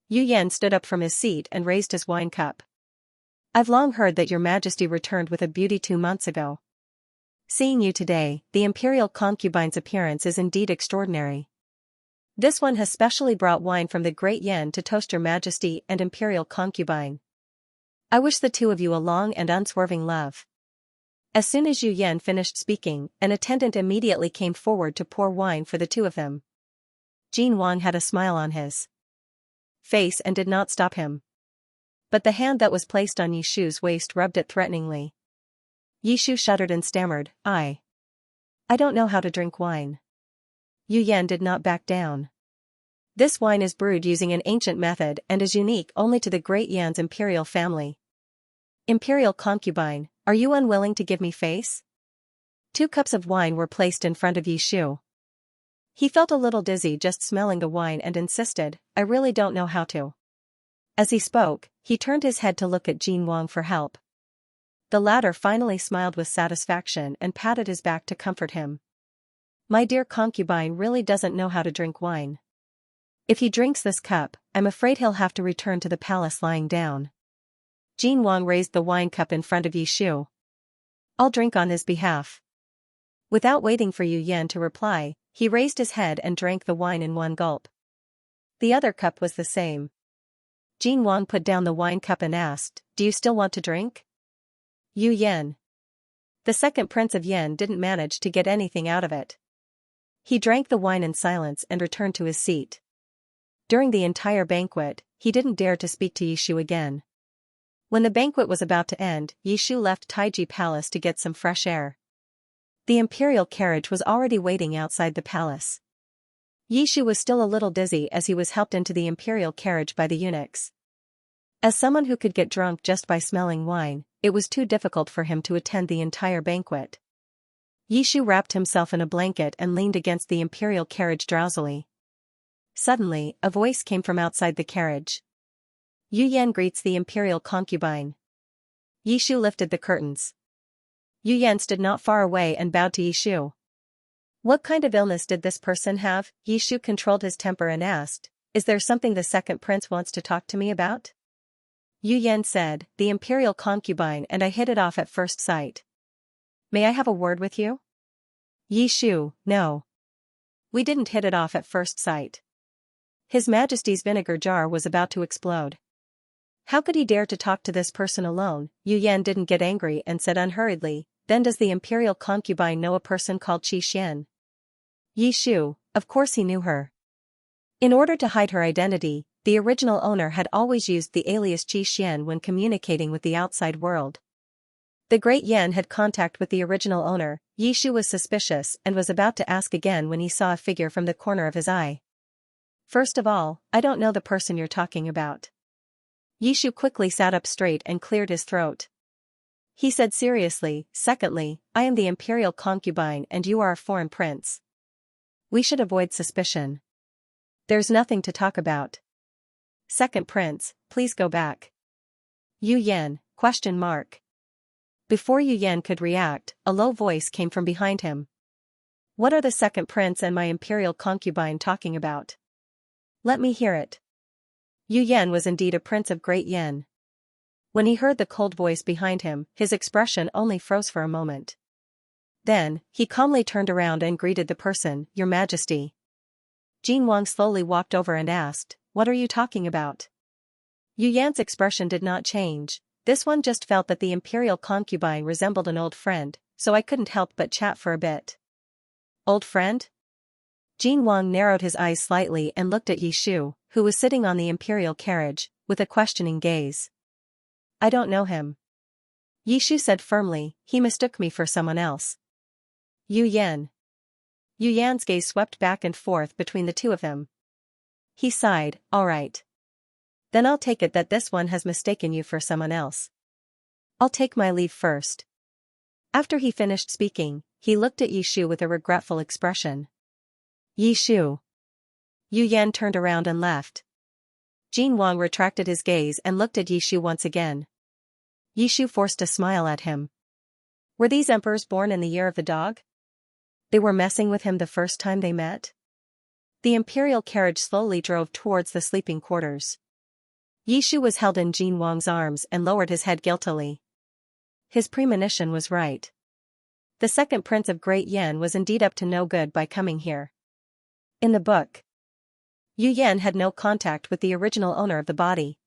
Yu Yan stood up from his seat and raised his wine cup. "I've long heard that your Majesty returned with a beauty 2 months ago. Seeing you today, the imperial concubine's appearance is indeed extraordinary. This one has specially brought wine from the Great Yen to toast your Majesty and imperial concubine. I wish the two of you a long and unswerving love." As soon as Yu Yan finished speaking, an attendant immediately came forward to pour wine for the two of them. Jin Wang had a smile on his face and did not stop him. But the hand that was placed on Yishu's waist rubbed it threateningly. Yishu shuddered and stammered, I don't know how to drink wine." Yu Yan did not back down. "This wine is brewed using an ancient method and is unique only to the Great Yan's imperial family. Imperial concubine, are you unwilling to give me face?" 2 cups of wine were placed in front of Yishu. He felt a little dizzy just smelling the wine and insisted, "I really don't know how to." As he spoke, he turned his head to look at Jin Wang for help. The latter finally smiled with satisfaction and patted his back to comfort him. "My dear concubine really doesn't know how to drink wine. If he drinks this cup, I'm afraid he'll have to return to the palace lying down." Jin Wang raised the wine cup in front of Yishu. "I'll drink on his behalf." Without waiting for Yu Yan to reply, he raised his head and drank the wine in one gulp. The other cup was the same. Jin Wang put down the wine cup and asked, "Do you still want to drink?" Yu Yan. The second prince of Yen didn't manage to get anything out of it. He drank the wine in silence and returned to his seat. During the entire banquet, he didn't dare to speak to Yishu again. When the banquet was about to end, Yishu left Taiji Palace to get some fresh air. The imperial carriage was already waiting outside the palace. Yishu was still a little dizzy as he was helped into the imperial carriage by the eunuchs. As someone who could get drunk just by smelling wine, it was too difficult for him to attend the entire banquet. Yishu wrapped himself in a blanket and leaned against the imperial carriage drowsily. Suddenly, a voice came from outside the carriage. "Yu Yan greets the imperial concubine." Yishu lifted the curtains. Yu Yan stood not far away and bowed to Yishu. What kind of illness did this person have? Yishu controlled his temper and asked, is there something the second prince wants to talk to me about? Yu Yan said, the imperial concubine and I hit it off at first sight. May I have a word with you? Yishu, no. We didn't hit it off at first sight. His Majesty's vinegar jar was about to explode. How could he dare to talk to this person alone? Yu Yan didn't get angry and said unhurriedly, then does the imperial concubine know a person called Xianxia? Yishu, of course he knew her. In order to hide her identity, the original owner had always used the alias Xianxia when communicating with the outside world. The Great Yan had contact with the original owner. Yishu was suspicious and was about to ask again when he saw a figure from the corner of his eye. First of all, I don't know the person you're talking about. Yishu quickly sat up straight and cleared his throat. He said seriously, secondly, I am the imperial concubine and you are a foreign prince. We should avoid suspicion. There's nothing to talk about. Second prince, please go back. Yu Yan, ? Before Yu Yan could react, a low voice came from behind him. What are the second prince and my imperial concubine talking about? Let me hear it. Yu Yan was indeed a prince of Great Yan. When he heard the cold voice behind him, his expression only froze for a moment. Then, he calmly turned around and greeted the person, Your Majesty. Jin Wang slowly walked over and asked, what are you talking about? Yu Yan's expression did not change. This one just felt that the imperial concubine resembled an old friend, so I couldn't help but chat for a bit. Old friend? Jin Wang narrowed his eyes slightly and looked at Yishu, who was sitting on the imperial carriage, with a questioning gaze. I don't know him. Yishu said firmly, he mistook me for someone else. Yu Yan. Yu Yan's gaze swept back and forth between the two of them. He sighed, all right. Then I'll take it that this one has mistaken you for someone else. I'll take my leave first. After he finished speaking, he looked at Yishu with a regretful expression. Yishu. Yu Yan turned around and left. Jin Wang retracted his gaze and looked at Yishu once again. Yishu forced a smile at him. Were these emperors born in the year of the dog? They were messing with him the first time they met? The imperial carriage slowly drove towards the sleeping quarters. Yishu was held in Jin Wang's arms and lowered his head guiltily. His premonition was right. The second prince of Great Yan was indeed up to no good by coming here. In the book, Yu Yan had no contact with the original owner of the body.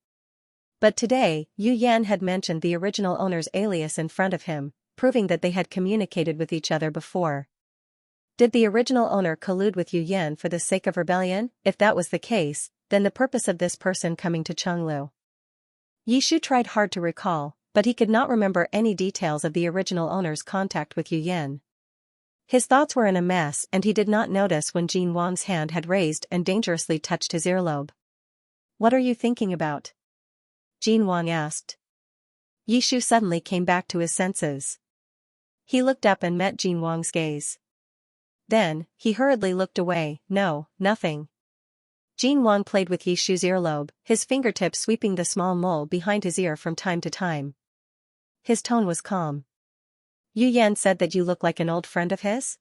But today, Yu Yan had mentioned the original owner's alias in front of him, proving that they had communicated with each other before. Did the original owner collude with Yu Yan for the sake of rebellion? If that was the case, then the purpose of this person coming to Chenglu. Yishu tried hard to recall, but he could not remember any details of the original owner's contact with Yu Yan. His thoughts were in a mess and he did not notice when Jin Wang's hand had raised and dangerously touched his earlobe. What are you thinking about? Jin Wang asked. Yishu suddenly came back to his senses. He looked up and met Jin Wang's gaze. Then, he hurriedly looked away. No, nothing. Jin Wang played with Yishu's earlobe, his fingertips sweeping the small mole behind his ear from time to time. His tone was calm. Yu Yan said that you look like an old friend of his?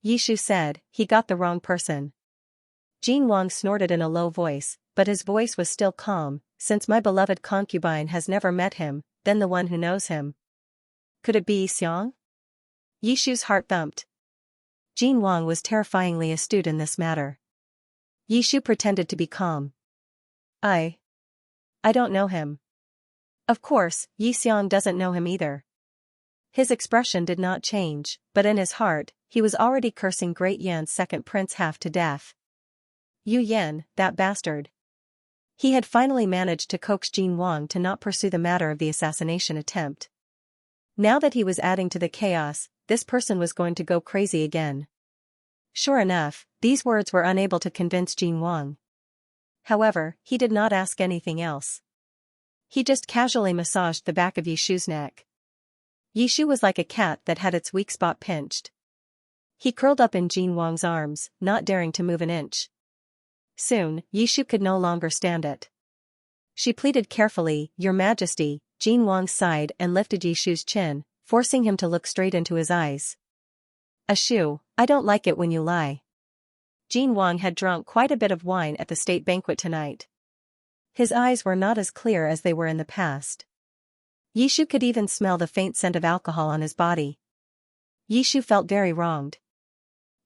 Yishu said, he got the wrong person. Jin Wang snorted in a low voice, but his voice was still calm, since my beloved concubine has never met him, then the one who knows him. Could it be Xiang? Yishu's heart thumped. Jin Wang was terrifyingly astute in this matter. Yishu pretended to be calm. I don't know him. Of course, Yi Xiang doesn't know him either. His expression did not change, but in his heart, he was already cursing Great Yan's second prince half to death. Yu Yan, that bastard. He had finally managed to coax Jin Wang to not pursue the matter of the assassination attempt. Now that he was adding to the chaos, this person was going to go crazy again. Sure enough, these words were unable to convince Jin Wang. However, he did not ask anything else. He just casually massaged the back of Yishu's neck. Yishu was like a cat that had its weak spot pinched. He curled up in Jin Wang's arms, not daring to move an inch. Soon, Yishu could no longer stand it. She pleaded carefully, Your Majesty. Jin Wang sighed and lifted Yishu's chin, forcing him to look straight into his eyes. Ashu, I don't like it when you lie. Jin Wang had drunk quite a bit of wine at the state banquet tonight. His eyes were not as clear as they were in the past. Yishu could even smell the faint scent of alcohol on his body. Yishu felt very wronged.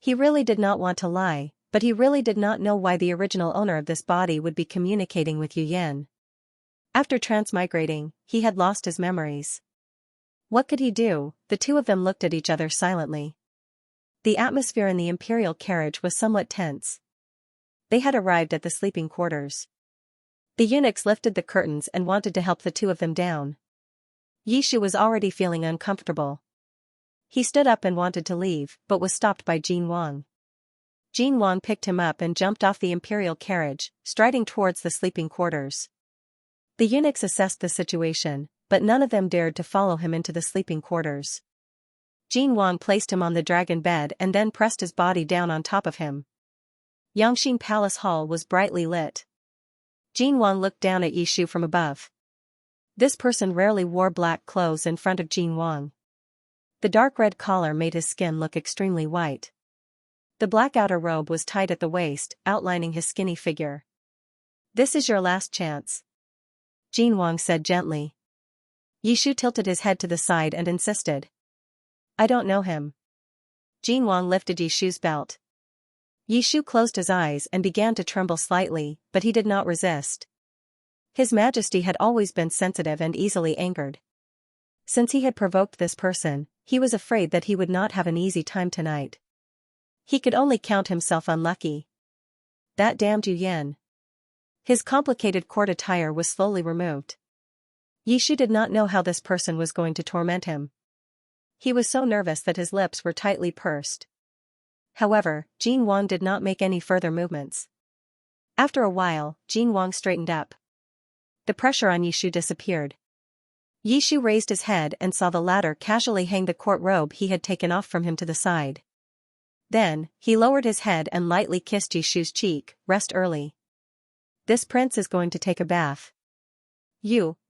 He really did not want to lie, but he really did not know why the original owner of this body would be communicating with Yu Yan. After transmigrating, he had lost his memories. What could he do? The two of them looked at each other silently. The atmosphere in the imperial carriage was somewhat tense. They had arrived at the sleeping quarters. The eunuchs lifted the curtains and wanted to help the two of them down. Yishu was already feeling uncomfortable. He stood up and wanted to leave, but was stopped by Jin Wang. Jin Wang picked him up and jumped off the imperial carriage, striding towards the sleeping quarters. The eunuchs assessed the situation, but none of them dared to follow him into the sleeping quarters. Jin Wang placed him on the dragon bed and then pressed his body down on top of him. Yangxin Palace Hall was brightly lit. Jin Wang looked down at Yishu from above. This person rarely wore black clothes in front of Jin Wang. The dark red collar made his skin look extremely white. The black outer robe was tight at the waist, outlining his skinny figure. "This is your last chance," Jin Wang said gently. Yishu tilted his head to the side and insisted. "I don't know him." Jin Wang lifted Yishu's belt. Yishu closed his eyes and began to tremble slightly, but he did not resist. His Majesty had always been sensitive and easily angered. Since he had provoked this person, he was afraid that he would not have an easy time tonight. He could only count himself unlucky. That damned Yu Yan. His complicated court attire was slowly removed. Yishu did not know how this person was going to torment him. He was so nervous that his lips were tightly pursed. However, Jin Wang did not make any further movements. After a while, Jin Wang straightened up. The pressure on Yishu disappeared. Yishu raised his head and saw the latter casually hang the court robe he had taken off from him to the side. Then, he lowered his head and lightly kissed Yishu's cheek. "Rest early. This prince is going to take a bath."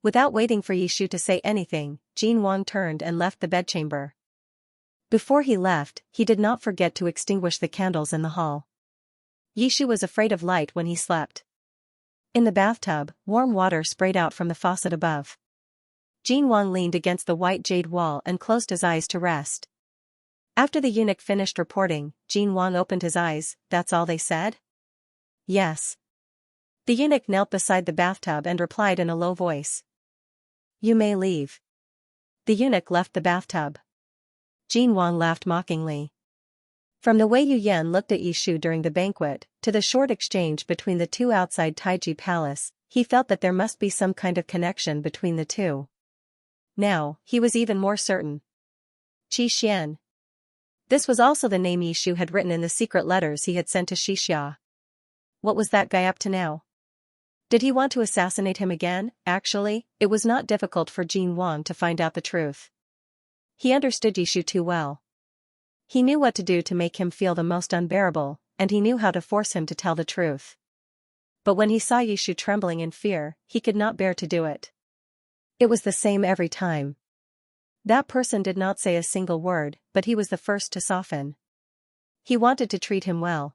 Without waiting for Yishu to say anything, Jin Wang turned and left the bedchamber. Before he left, he did not forget to extinguish the candles in the hall. Yishu was afraid of light when he slept. In the bathtub, warm water sprayed out from the faucet above. Jin Wang leaned against the white jade wall and closed his eyes to rest. After the eunuch finished reporting, Jin Wang opened his eyes. "That's all they said?" "Yes." The eunuch knelt beside the bathtub and replied in a low voice. "You may leave." The eunuch left the bathtub. Jin Wang laughed mockingly. From the way Yu Yan looked at Yishu during the banquet, to the short exchange between the two outside Taiji Palace, he felt that there must be some kind of connection between the two. Now, he was even more certain. Qi Xian. This was also the name Yishu had written in the secret letters he had sent to Xianxia. What was that guy up to now? Did he want to assassinate him again? Actually, it was not difficult for Jin Wang to find out the truth. He understood Yishu too well. He knew what to do to make him feel the most unbearable, and he knew how to force him to tell the truth. But when he saw Yishu trembling in fear, he could not bear to do it. It was the same every time. That person did not say a single word, but he was the first to soften. He wanted to treat him well.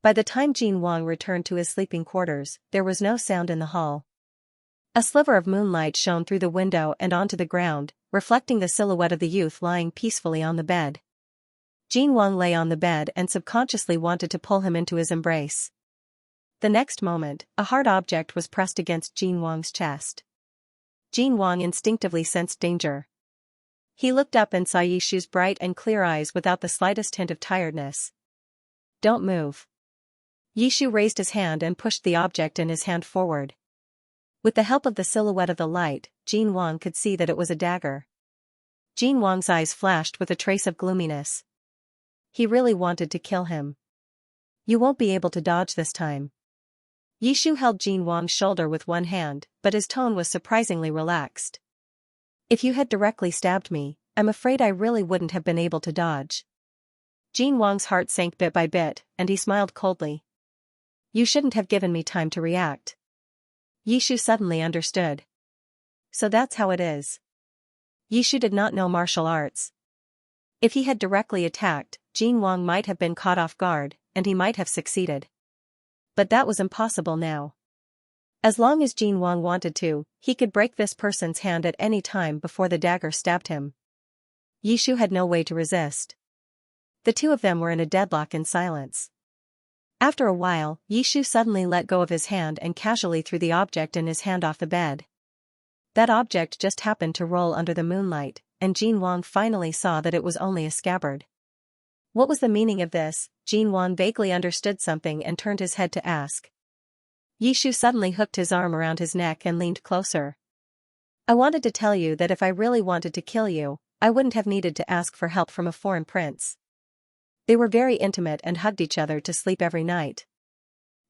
By the time Jin Wang returned to his sleeping quarters, there was no sound in the hall. A sliver of moonlight shone through the window and onto the ground, reflecting the silhouette of the youth lying peacefully on the bed. Jin Wang lay on the bed and subconsciously wanted to pull him into his embrace. The next moment, a hard object was pressed against Jin Wang's chest. Jin Wang instinctively sensed danger. He looked up and saw Yishu's bright and clear eyes without the slightest hint of tiredness. "Don't move." Yishu raised his hand and pushed the object in his hand forward. With the help of the silhouette of the light, Jin Wang could see that it was a dagger. Jin Wang's eyes flashed with a trace of gloominess. He really wanted to kill him. "You won't be able to dodge this time." Yishu held Jin Wang's shoulder with one hand, but his tone was surprisingly relaxed. "If you had directly stabbed me, I'm afraid I really wouldn't have been able to dodge." Jin Wang's heart sank bit by bit, and he smiled coldly. "You shouldn't have given me time to react." Yishu suddenly understood. So that's how it is. Yishu did not know martial arts. If he had directly attacked, Jin Wang might have been caught off guard, and he might have succeeded. But that was impossible now. As long as Jin Wang wanted to, he could break this person's hand at any time before the dagger stabbed him. Yishu had no way to resist. The two of them were in a deadlock in silence. After a while, Yishu suddenly let go of his hand and casually threw the object in his hand off the bed. That object just happened to roll under the moonlight, and Jin Wang finally saw that it was only a scabbard. What was the meaning of this? Jin Wang vaguely understood something and turned his head to ask. Yishu suddenly hooked his arm around his neck and leaned closer. I wanted to tell you that if I really wanted to kill you, I wouldn't have needed to ask for help from a foreign prince. They were very intimate and hugged each other to sleep every night.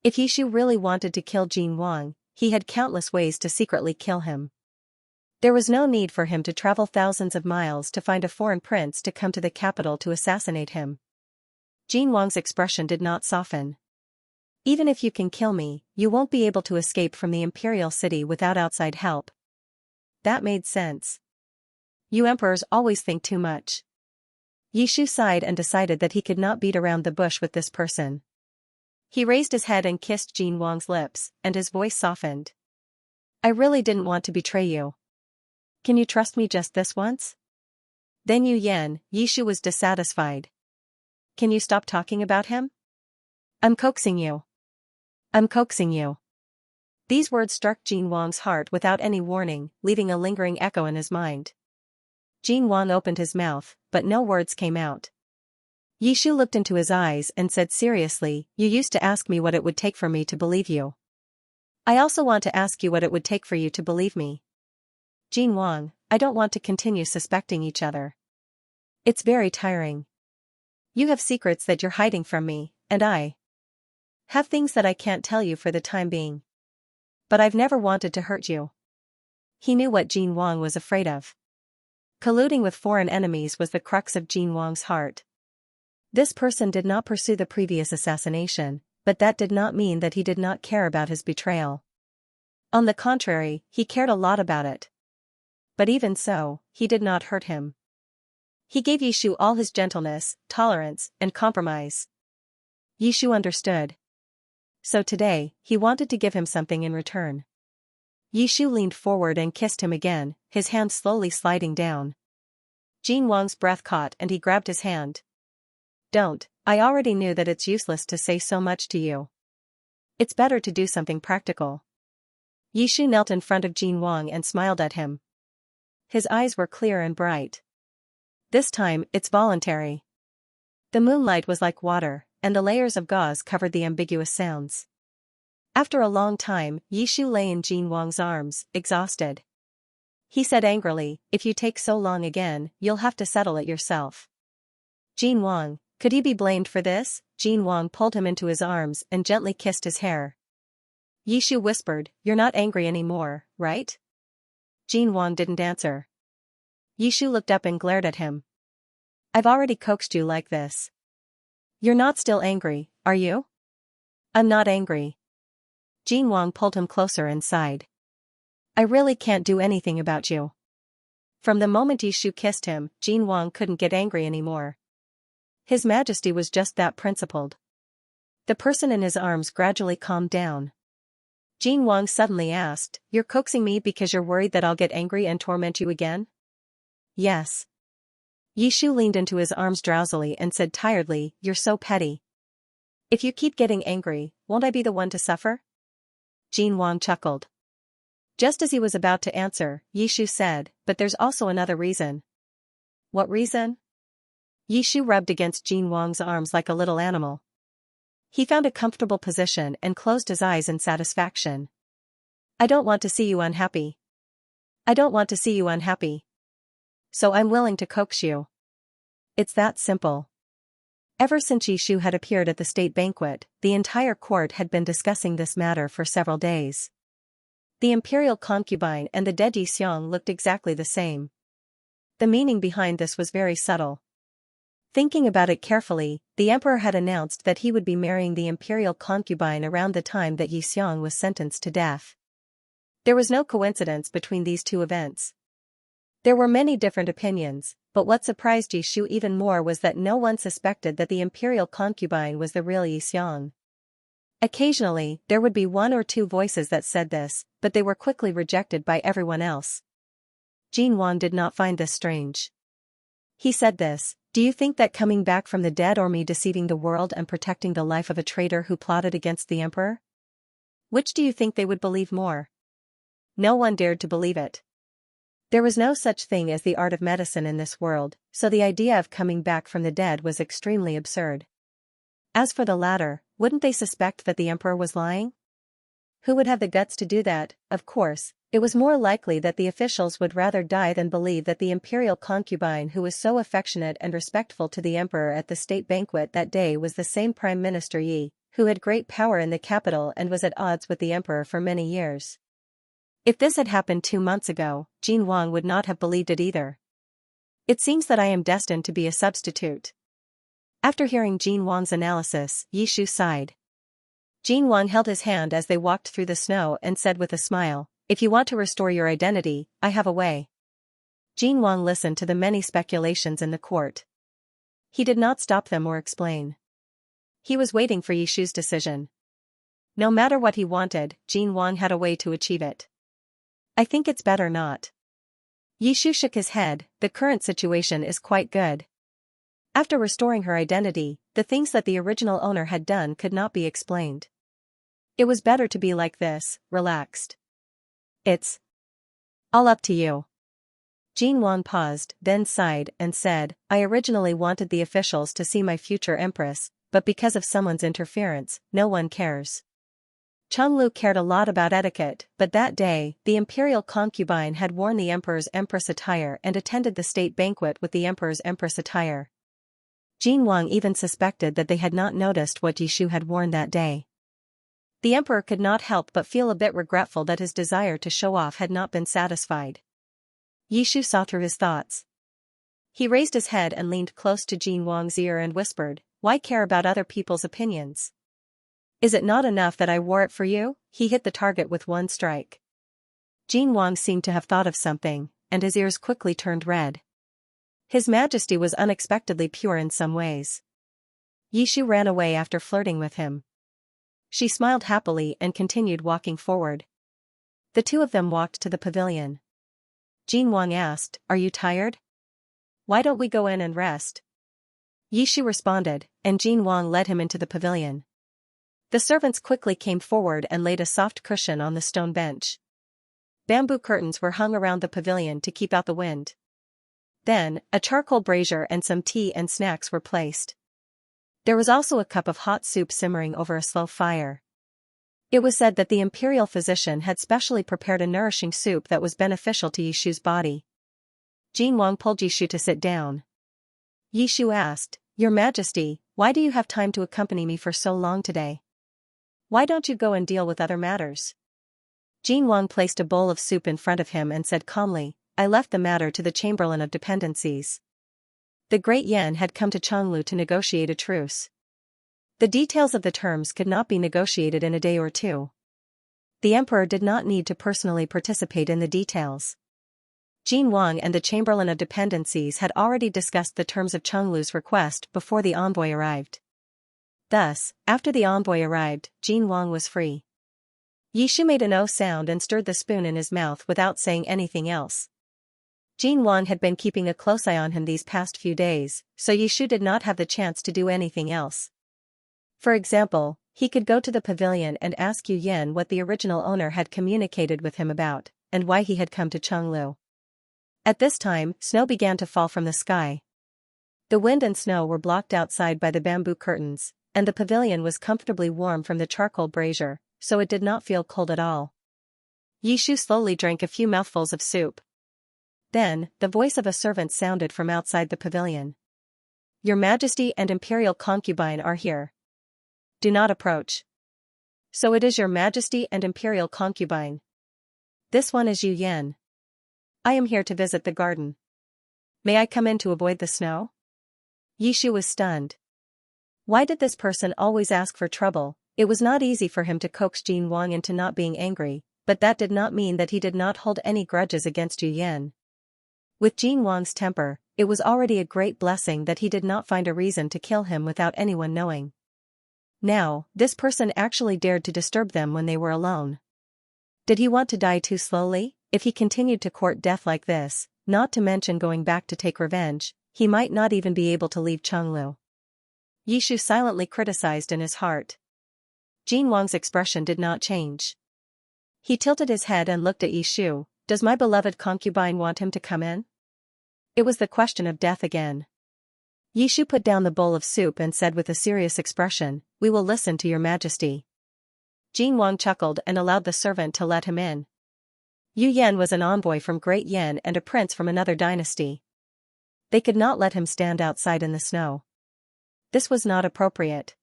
If Yishu really wanted to kill Jin Wang, he had countless ways to secretly kill him. There was no need for him to travel thousands of miles to find a foreign prince to come to the capital to assassinate him. Jin Wang's expression did not soften. Even if you can kill me, you won't be able to escape from the imperial city without outside help. That made sense. You emperors always think too much. Yishu sighed and decided that he could not beat around the bush with this person. He raised his head and kissed Jin Wang's lips, and his voice softened. I really didn't want to betray you. Can you trust me just this once? Then Yishu was dissatisfied. Can you stop talking about him? I'm coaxing you. I'm coaxing you. These words struck Jin Wang's heart without any warning, leaving a lingering echo in his mind. Jin Wang opened his mouth, but no words came out. Yishu looked into his eyes and said seriously, you used to ask me what it would take for me to believe you. I also want to ask you what it would take for you to believe me. Jin Wang, I don't want to continue suspecting each other. It's very tiring. You have secrets that you're hiding from me, and I have things that I can't tell you for the time being. But I've never wanted to hurt you. He knew what Jin Wang was afraid of. Colluding with foreign enemies was the crux of Jin Wang's heart. This person did not pursue the previous assassination, but that did not mean that he did not care about his betrayal. On the contrary, he cared a lot about it. But even so, he did not hurt him. He gave Yishu all his gentleness, tolerance, and compromise. Yishu understood. So today, he wanted to give him something in return. Yishu leaned forward and kissed him again, his hand slowly sliding down. Jin Wang's breath caught and he grabbed his hand. Don't, I already knew that it's useless to say so much to you. It's better to do something practical. Yishu knelt in front of Jin Wang and smiled at him. His eyes were clear and bright. This time, it's voluntary. The moonlight was like water, and the layers of gauze covered the ambiguous sounds. After a long time, Yishu lay in Jin Wang's arms, exhausted. He said angrily, if you take so long again, you'll have to settle it yourself. Jin Wang, could he be blamed for this? Jin Wang pulled him into his arms and gently kissed his hair. Yishu whispered, you're not angry anymore, right? Jin Wang didn't answer. Yishu looked up and glared at him. I've already coaxed you like this. You're not still angry, are you? I'm not angry. Jin Wang pulled him closer and sighed. I really can't do anything about you. From the moment Yishu kissed him, Jin Wang couldn't get angry anymore. His Majesty was just that principled. The person in his arms gradually calmed down. Jin Wang suddenly asked, you're coaxing me because you're worried that I'll get angry and torment you again? Yes. Yishu leaned into his arms drowsily and said tiredly, you're so petty. If you keep getting angry, won't I be the one to suffer? Jin Wang chuckled. Just as he was about to answer, Yishu said, but there's also another reason. What reason? Yishu rubbed against Jin Wang's arms like a little animal. He found a comfortable position and closed his eyes in satisfaction. I don't want to see you unhappy. I don't want to see you unhappy. So I'm willing to coax you. It's that simple. Ever since Yishu had appeared at the state banquet, the entire court had been discussing this matter for several days. The imperial concubine and the dead Xianxia looked exactly the same. The meaning behind this was very subtle. Thinking about it carefully, the emperor had announced that he would be marrying the imperial concubine around the time that Xianxia was sentenced to death. There was no coincidence between these two events. There were many different opinions, but what surprised Yishu even more was that no one suspected that the imperial concubine was the real Xiang. Occasionally, there would be one or two voices that said this, but they were quickly rejected by everyone else. Jin Wang did not find this strange. He said this, "Do you think that coming back from the dead or me deceiving the world and protecting the life of a traitor who plotted against the emperor? Which do you think they would believe more?" No one dared to believe it. There was no such thing as the art of medicine in this world, so the idea of coming back from the dead was extremely absurd. As for the latter, wouldn't they suspect that the emperor was lying? Who would have the guts to do that? Of course, it was more likely that the officials would rather die than believe that the imperial concubine who was so affectionate and respectful to the emperor at the state banquet that day was the same Prime Minister Yi, who had great power in the capital and was at odds with the emperor for many years. If this had happened 2 months ago, Jin Wang would not have believed it either. It seems that I am destined to be a substitute. After hearing Jin Wang's analysis, Yishu sighed. Jin Wang held his hand as they walked through the snow and said with a smile, "If you want to restore your identity, I have a way." Jin Wang listened to the many speculations in the court. He did not stop them or explain. He was waiting for Yishu's decision. No matter what he wanted, Jin Wang had a way to achieve it. "I think it's better not." Yishu shook his head, "The current situation is quite good." After restoring her identity, the things that the original owner had done could not be explained. It was better to be like this, relaxed. "It's all up to you." Jin Wang paused, then sighed and said, "I originally wanted the officials to see my future empress, but because of someone's interference, no one cares." Chenglu cared a lot about etiquette, but that day, the imperial concubine had worn the emperor's empress attire and attended the state banquet with the emperor's empress attire. Jin Wang even suspected that they had not noticed what Yishu had worn that day. The emperor could not help but feel a bit regretful that his desire to show off had not been satisfied. Yishu saw through his thoughts. He raised his head and leaned close to Jin Wang's ear and whispered, "Why care about other people's opinions? Is it not enough that I wore it for you?" He hit the target with one strike. Jin Wang seemed to have thought of something, and his ears quickly turned red. His Majesty was unexpectedly pure in some ways. Yishu ran away after flirting with him. She smiled happily and continued walking forward. The two of them walked to the pavilion. Jin Wang asked, "Are you tired? Why don't we go in and rest?" Yishu responded, and Jin Wang led him into the pavilion. The servants quickly came forward and laid a soft cushion on the stone bench. Bamboo curtains were hung around the pavilion to keep out the wind. Then, a charcoal brazier and some tea and snacks were placed. There was also a cup of hot soup simmering over a slow fire. It was said that the imperial physician had specially prepared a nourishing soup that was beneficial to Yishu's body. Jin Wang pulled Yishu to sit down. Yishu asked, "Your Majesty, why do you have time to accompany me for so long today? Why don't you go and deal with other matters?" Jin Wang placed a bowl of soup in front of him and said calmly, "I left the matter to the Chamberlain of Dependencies." The Great Yan had come to Chenglu to negotiate a truce. The details of the terms could not be negotiated in a day or two. The emperor did not need to personally participate in the details. Jin Wang and the Chamberlain of Dependencies had already discussed the terms of Chenglu's request before the envoy arrived. Thus, after the envoy arrived, Jin Wang was free. Yishu made an "oh" sound and stirred the spoon in his mouth without saying anything else. Jin Wang had been keeping a close eye on him these past few days, so Yishu did not have the chance to do anything else. For example, he could go to the pavilion and ask Yu Yan what the original owner had communicated with him about, and why he had come to Chenglu. At this time, snow began to fall from the sky. The wind and snow were blocked outside by the bamboo curtains, and the pavilion was comfortably warm from the charcoal brazier, so it did not feel cold at all. Yishu slowly drank a few mouthfuls of soup. Then, the voice of a servant sounded from outside the pavilion. "Your Majesty and Imperial concubine are here. Do not approach." "So it is your Majesty and Imperial concubine. This one is Yu Yan. I am here to visit the garden. May I come in to avoid the snow?" Yishu was stunned. Why did this person always ask for trouble? It was not easy for him to coax Jin Wang into not being angry, but that did not mean that he did not hold any grudges against Yu Yan. With Jin Wang's temper, it was already a great blessing that he did not find a reason to kill him without anyone knowing. Now, this person actually dared to disturb them when they were alone. Did he want to die too slowly? If he continued to court death like this, not to mention going back to take revenge, he might not even be able to leave Chenglu. Yishu silently criticized in his heart. Jin Wang's expression did not change. He tilted his head and looked at Yishu. Does my beloved concubine want him to come in? It was the question of death again. Yishu put down the bowl of soup and said with a serious expression, "We will listen to your majesty." Jin Wang chuckled and allowed the servant to let him in. Yu Yan was an envoy from Great Yan and a prince from another dynasty. They could not let him stand outside in the snow. This was not appropriate.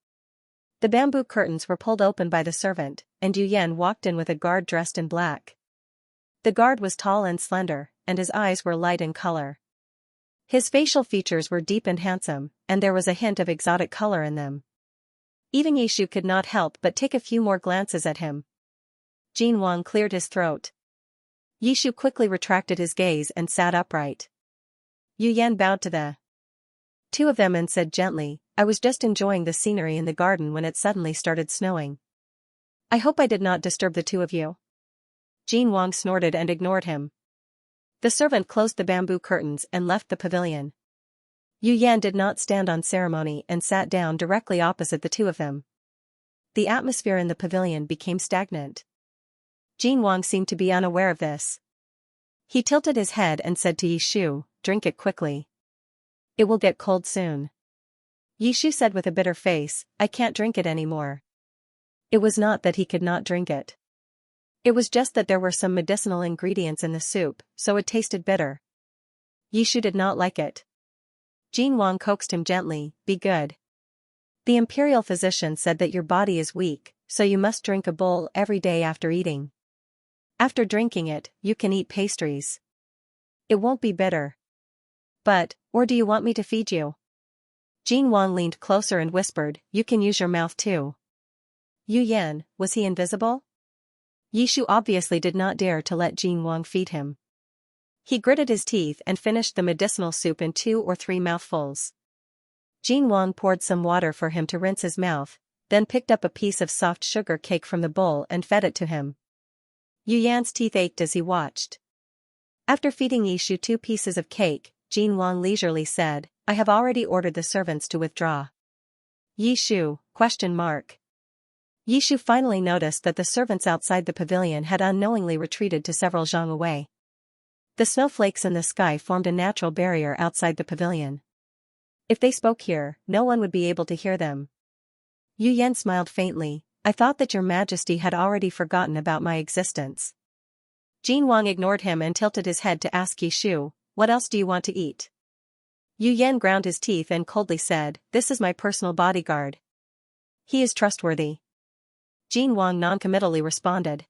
The bamboo curtains were pulled open by the servant, and Yu Yan walked in with a guard dressed in black. The guard was tall and slender, and his eyes were light in color. His facial features were deep and handsome, and there was a hint of exotic color in them. Even Yishu could not help but take a few more glances at him. Jin Wang cleared his throat. Yishu quickly retracted his gaze and sat upright. Yu Yan bowed to the two of them and said gently, "I was just enjoying the scenery in the garden when it suddenly started snowing. I hope I did not disturb the two of you." Jin Wang snorted and ignored him. The servant closed the bamboo curtains and left the pavilion. Yu Yan did not stand on ceremony and sat down directly opposite the two of them. The atmosphere in the pavilion became stagnant. Jin Wang seemed to be unaware of this. He tilted his head and said to Yishu, "Drink it quickly. It will get cold soon." Yishu said with a bitter face, "I can't drink it anymore." It was not that he could not drink it. It was just that there were some medicinal ingredients in the soup, so it tasted bitter. Yishu did not like it. Jin Wang coaxed him gently, "Be good. The imperial physician said that your body is weak, so you must drink a bowl every day after eating. After drinking it, you can eat pastries. It won't be bitter. Or do you want me to feed you?" Jin Wang leaned closer and whispered, "You can use your mouth too." Yu Yan, was he invisible? Yishu obviously did not dare to let Jin Wang feed him. He gritted his teeth and finished the medicinal soup in 2 or 3 mouthfuls. Jin Wang poured some water for him to rinse his mouth, then picked up a piece of soft sugar cake from the bowl and fed it to him. Yu Yan's teeth ached as he watched. After feeding Yishu 2 pieces of cake, Jin Wang leisurely said, "I have already ordered the servants to withdraw." Yishu? Yishu finally noticed that the servants outside the pavilion had unknowingly retreated to several zhang away. The snowflakes in the sky formed a natural barrier outside the pavilion. If they spoke here, no one would be able to hear them. Yu Yan smiled faintly, "I thought that your majesty had already forgotten about my existence." Jin Wang ignored him and tilted his head to ask Yishu, "What else do you want to eat?" Yu Yan ground his teeth and coldly said, "This is my personal bodyguard. He is trustworthy." Jin Wang noncommittally responded.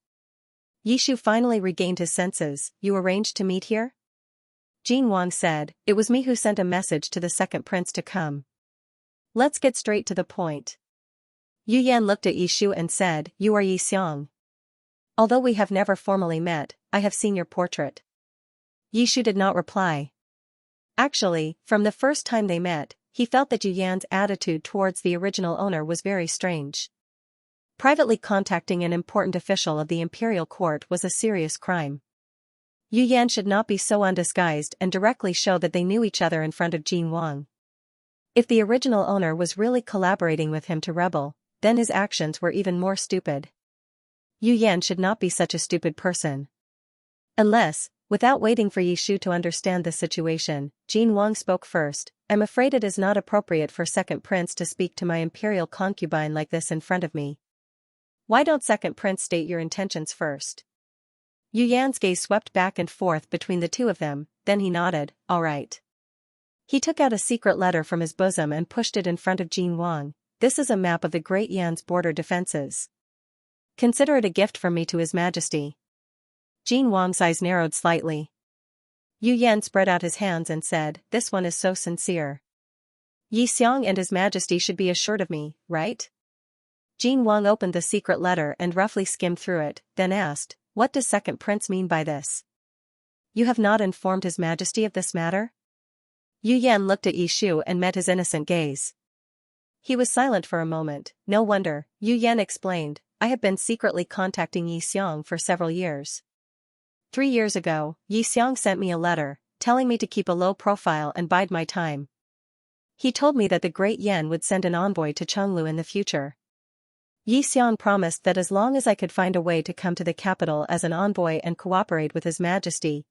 Yishu finally regained his senses. "You arranged to meet here?" Jin Wang said, "It was me who sent a message to the second prince to come. Let's get straight to the point." Yu Yan looked at Yishu and said, "You are Xiang. Although we have never formally met, I have seen your portrait." Yishu did not reply. Actually, from the first time they met, he felt that Yu Yan's attitude towards the original owner was very strange. Privately contacting an important official of the imperial court was a serious crime. Yu Yan should not be so undisguised and directly show that they knew each other in front of Jin Wang. If the original owner was really collaborating with him to rebel, then his actions were even more stupid. Yu Yan should not be such a stupid person. Unless, without waiting for Yishu to understand the situation, Jin Wang spoke first, "I'm afraid it is not appropriate for second prince to speak to my imperial concubine like this in front of me. Why don't second prince state your intentions first?" Yu Yan's gaze swept back and forth between the two of them, then he nodded, "All right." He took out a secret letter from his bosom and pushed it in front of Jin Wang. "This is a map of the Great Yan's border defenses. Consider it a gift from me to His Majesty." Jin Wang's eyes narrowed slightly. Yu Yan spread out his hands and said, "This one is so sincere. Yi Xiang and His Majesty should be assured of me, right?" Jin Wang opened the secret letter and roughly skimmed through it, then asked, "What does second prince mean by this?" You have not informed His Majesty of this matter? Yu Yan looked at Yishu and met his innocent gaze. He was silent for a moment. No wonder, Yu Yan explained, I have been secretly contacting Yi Xiang for several years. 3 years ago, Yi Xiang sent me a letter, telling me to keep a low profile and bide my time. He told me that the Great Yan would send an envoy to Chenglu in the future. Yi Xiang promised that as long as I could find a way to come to the capital as an envoy and cooperate with His Majesty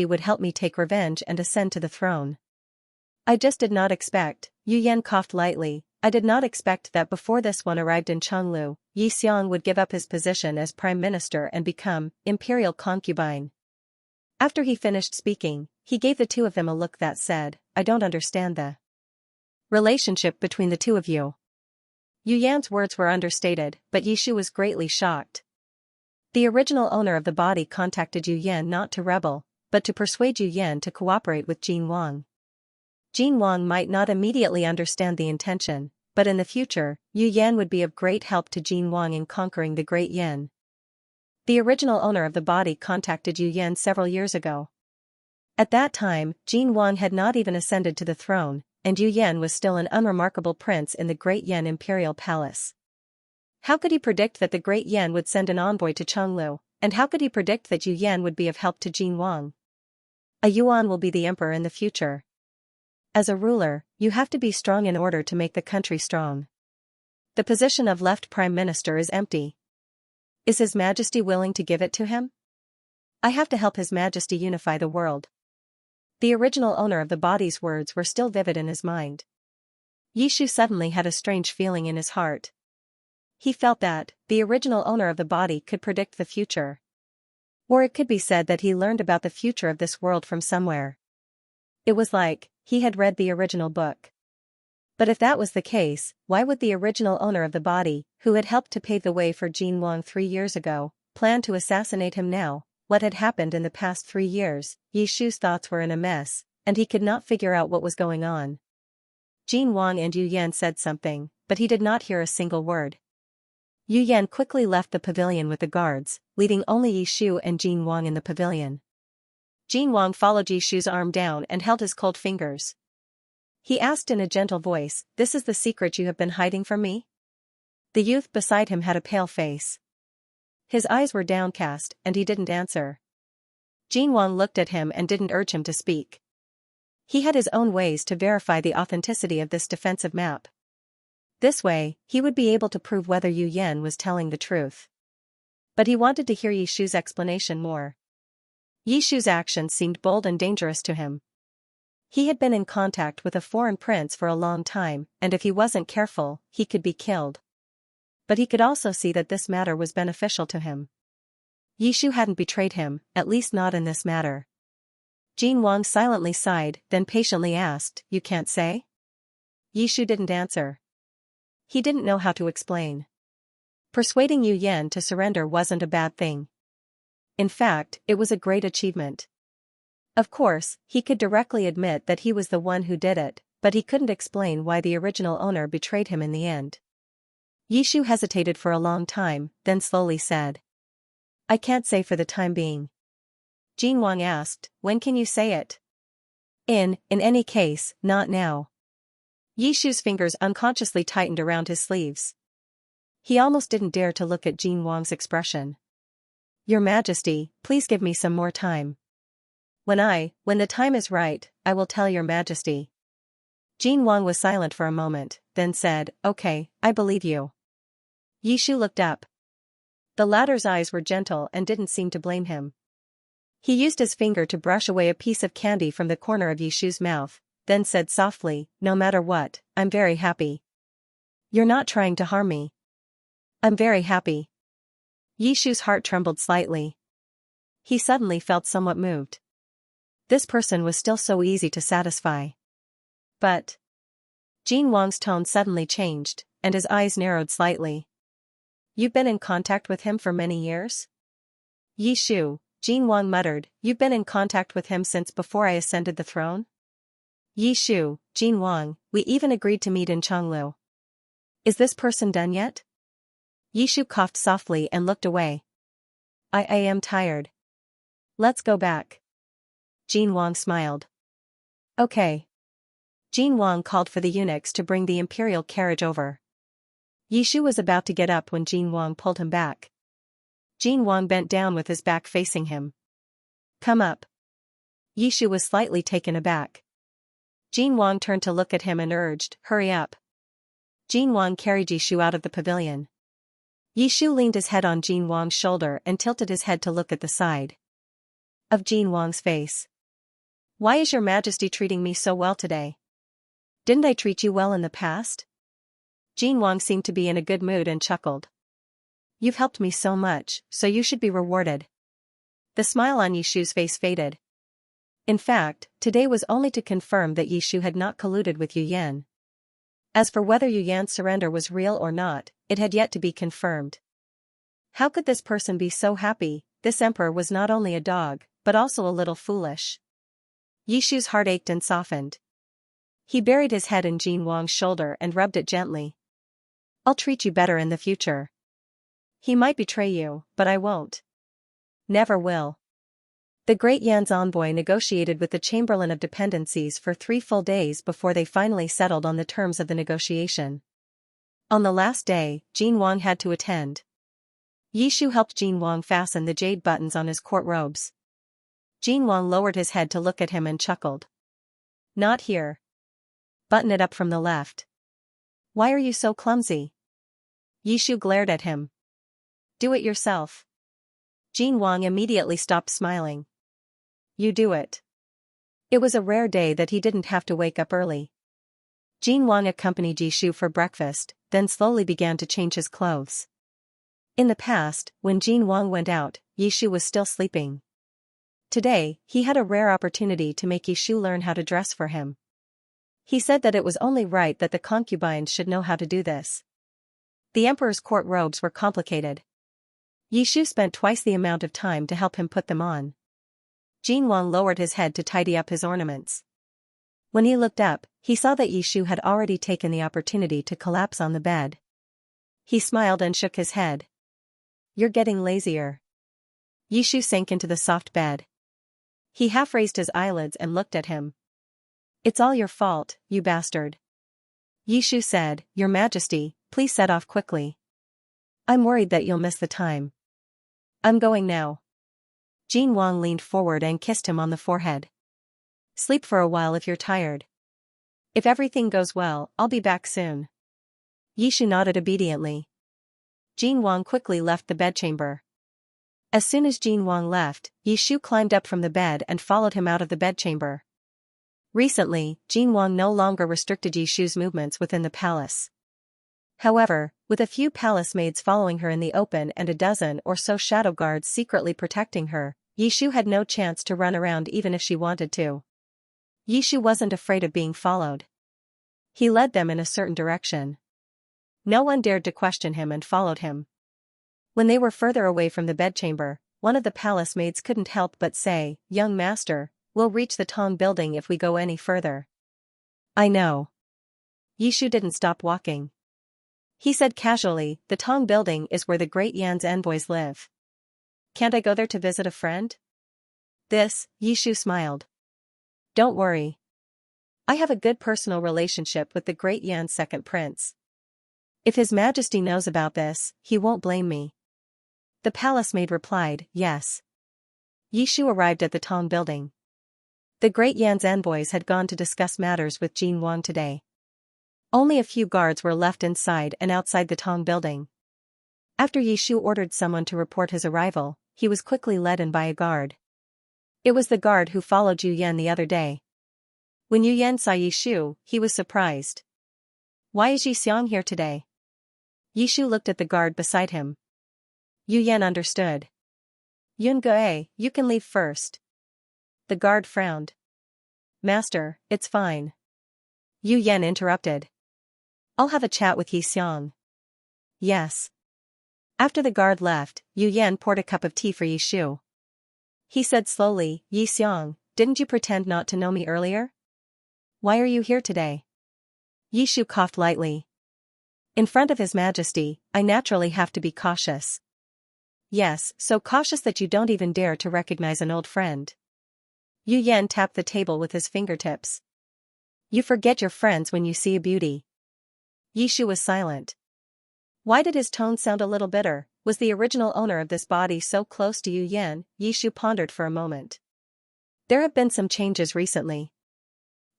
would help me take revenge and ascend to the throne. I just did not expect, Yu Yan coughed lightly, I did not expect that before this one arrived in Chenglu, Yi Xiang would give up his position as prime minister and become imperial concubine. After he finished speaking, he gave the two of them a look that said, I don't understand the relationship between the two of you. Yu Yan's words were understated, but Yishu was greatly shocked. The original owner of the body contacted Yu Yan not to rebel, but to persuade Yu Yan to cooperate with Jin Wang. Jin Wang might not immediately understand the intention, but in the future, Yu Yan would be of great help to Jin Wang in conquering the Great Yan. The original owner of the body contacted Yu Yan several years ago. At that time, Jin Wang had not even ascended to the throne, and Yu Yan was still an unremarkable prince in the Great Yan imperial palace. How could he predict that the Great Yan would send an envoy to Chenglu, and how could he predict that Yu Yan would be of help to Jin Wang? A Yuan will be the emperor in the future. As a ruler, you have to be strong in order to make the country strong. The position of left prime minister is empty. Is His Majesty willing to give it to him? I have to help His Majesty unify the world. The original owner of the body's words were still vivid in his mind. Yishu suddenly had a strange feeling in his heart. He felt that the original owner of the body could predict the future. Or it could be said that he learned about the future of this world from somewhere. It was like he had read the original book. But if that was the case, why would the original owner of the body, who had helped to pave the way for Jin Wang 3 years ago, plan to assassinate him now? What had happened in the past 3 years? Yishu's thoughts were in a mess, and he could not figure out what was going on. Jin Wang and Yu Yan said something, but he did not hear a single word. Yu Yan quickly left the pavilion with the guards, leaving only Yishu and Jin Wang in the pavilion. Jin Wang followed Yishu's arm down and held his cold fingers. He asked in a gentle voice, This is the secret you have been hiding from me? The youth beside him had a pale face. His eyes were downcast, and he didn't answer. Jin Wang looked at him and didn't urge him to speak. He had his own ways to verify the authenticity of this defensive map. This way, he would be able to prove whether Yu Yan was telling the truth. But he wanted to hear Yishu's explanation more. Yishu's actions seemed bold and dangerous to him. He had been in contact with a foreign prince for a long time, and if he wasn't careful, he could be killed. But he could also see that this matter was beneficial to him. Yishu hadn't betrayed him, at least not in this matter. Jin Wang silently sighed, then patiently asked, You can't say? Yishu didn't answer. He didn't know how to explain. Persuading Yu Yan to surrender wasn't a bad thing. In fact, it was a great achievement. Of course, he could directly admit that he was the one who did it, but he couldn't explain why the original owner betrayed him in the end. Yishu hesitated for a long time, then slowly said, I can't say for the time being. Jin Wang asked, When can you say it? In any case, not now. Yishu's fingers unconsciously tightened around his sleeves. He almost didn't dare to look at Jin Wang's expression. Your Majesty, please give me some more time. When the time is right, I will tell your Majesty. Jin Wang was silent for a moment, then said, Okay, I believe you. Yishu looked up. The latter's eyes were gentle and didn't seem to blame him. He used his finger to brush away a piece of candy from the corner of Yishu's mouth, then said softly, No matter what, I'm very happy. You're not trying to harm me. I'm very happy. Yishu's heart trembled slightly. He suddenly felt somewhat moved. This person was still so easy to satisfy. But Jin Wang's tone suddenly changed, and his eyes narrowed slightly. You've been in contact with him for many years? Yishu, Jin Wang muttered, You've been in contact with him since before I ascended the throne? Yishu, Jin Wang, we even agreed to meet in Chenglu. Is this person done yet? Yishu coughed softly and looked away. I am tired. Let's go back. Jin Wang smiled. Okay. Jin Wang called for the eunuchs to bring the imperial carriage over. Yishu was about to get up when Jin Wang pulled him back. Jin Wang bent down with his back facing him. Come up. Yishu was slightly taken aback. Jin Wang turned to look at him and urged, hurry up. Jin Wang carried Yishu out of the pavilion. Yishu leaned his head on Jin Wang's shoulder and tilted his head to look at the side of Jin Wang's face. Why is your majesty treating me so well today? Didn't I treat you well in the past? Jin Wang seemed to be in a good mood and chuckled. You've helped me so much, so you should be rewarded. The smile on Yishu's face faded. In fact, today was only to confirm that Yishu had not colluded with Yu Yan. As for whether Yu Yan's surrender was real or not, it had yet to be confirmed. How could this person be so happy? This emperor was not only a dog, but also a little foolish. Yishu's heart ached and softened. He buried his head in Jin Wang's shoulder and rubbed it gently. I'll treat you better in the future. He might betray you, but I won't. Never will. The great Yan's envoy negotiated with the Chamberlain of Dependencies for 3 full days before they finally settled on the terms of the negotiation. On the last day, Jin Wang had to attend. Yishu helped Jin Wang fasten the jade buttons on his court robes. Jin Wang lowered his head to look at him and chuckled. Not here. Button it up from the left. Why are you so clumsy? Yishu glared at him. Do it yourself. Jin Wang immediately stopped smiling. You do it. It was a rare day that he didn't have to wake up early. Jin Wang accompanied Yishu for breakfast, then slowly began to change his clothes. In the past, when Jin Wang went out, Yishu was still sleeping. Today, he had a rare opportunity to make Yishu learn how to dress for him. He said that it was only right that the concubines should know how to do this. The emperor's court robes were complicated. Yishu spent twice the amount of time to help him put them on. Jin Wang lowered his head to tidy up his ornaments. When he looked up, he saw that Yishu had already taken the opportunity to collapse on the bed. He smiled and shook his head. You're getting lazier. Yishu sank into the soft bed. He half raised his eyelids and looked at him. It's all your fault, you bastard. Yishu said, Your Majesty, please set off quickly. I'm worried that you'll miss the time. I'm going now. Jin Wang leaned forward and kissed him on the forehead. Sleep for a while if you're tired. If everything goes well, I'll be back soon. Yishu nodded obediently. Jin Wang quickly left the bedchamber. As soon as Jin Wang left, Yishu climbed up from the bed and followed him out of the bedchamber. Recently, Jin Wang no longer restricted Yishu's movements within the palace. However, with a few palace maids following her in the open and a dozen or so shadow guards secretly protecting her, Yishu had no chance to run around even if she wanted to. Yishu wasn't afraid of being followed. He led them in a certain direction. No one dared to question him and followed him. When they were further away from the bedchamber, one of the palace maids couldn't help but say, Young master, we'll reach the Tong building if we go any further. I know. Yishu didn't stop walking. He said casually, the Tong building is where the great Yan's envoys live. Can't I go there to visit a friend? Yishu smiled. Don't worry. I have a good personal relationship with the great Yan's second prince. If His Majesty knows about this, he won't blame me. The palace maid replied, yes. Yishu arrived at the Tong building. The great Yan's envoys had gone to discuss matters with Jin Wang today. Only a few guards were left inside and outside the Tong building. After Yishu ordered someone to report his arrival, he was quickly led in by a guard. It was the guard who followed Yu Yan the other day. When Yu Yan saw Yishu, he was surprised. Why is Xianxia here today? Yishu looked at the guard beside him. Yu Yan understood. Yun Ge, you can leave first. The guard frowned. Master, it's fine. Yu Yan interrupted. I'll have a chat with Xiang. Yes. After the guard left, Yu Yan poured a cup of tea for Yishu. He said slowly, Xiang, didn't you pretend not to know me earlier? Why are you here today? Yishu coughed lightly. In front of His Majesty, I naturally have to be cautious. Yes, so cautious that you don't even dare to recognize an old friend. Yu Yan tapped the table with his fingertips. You forget your friends when you see a beauty. Yishu was silent. Why did his tone sound a little bitter? Was the original owner of this body so close to Yu Yan? Yishu pondered for a moment. There have been some changes recently.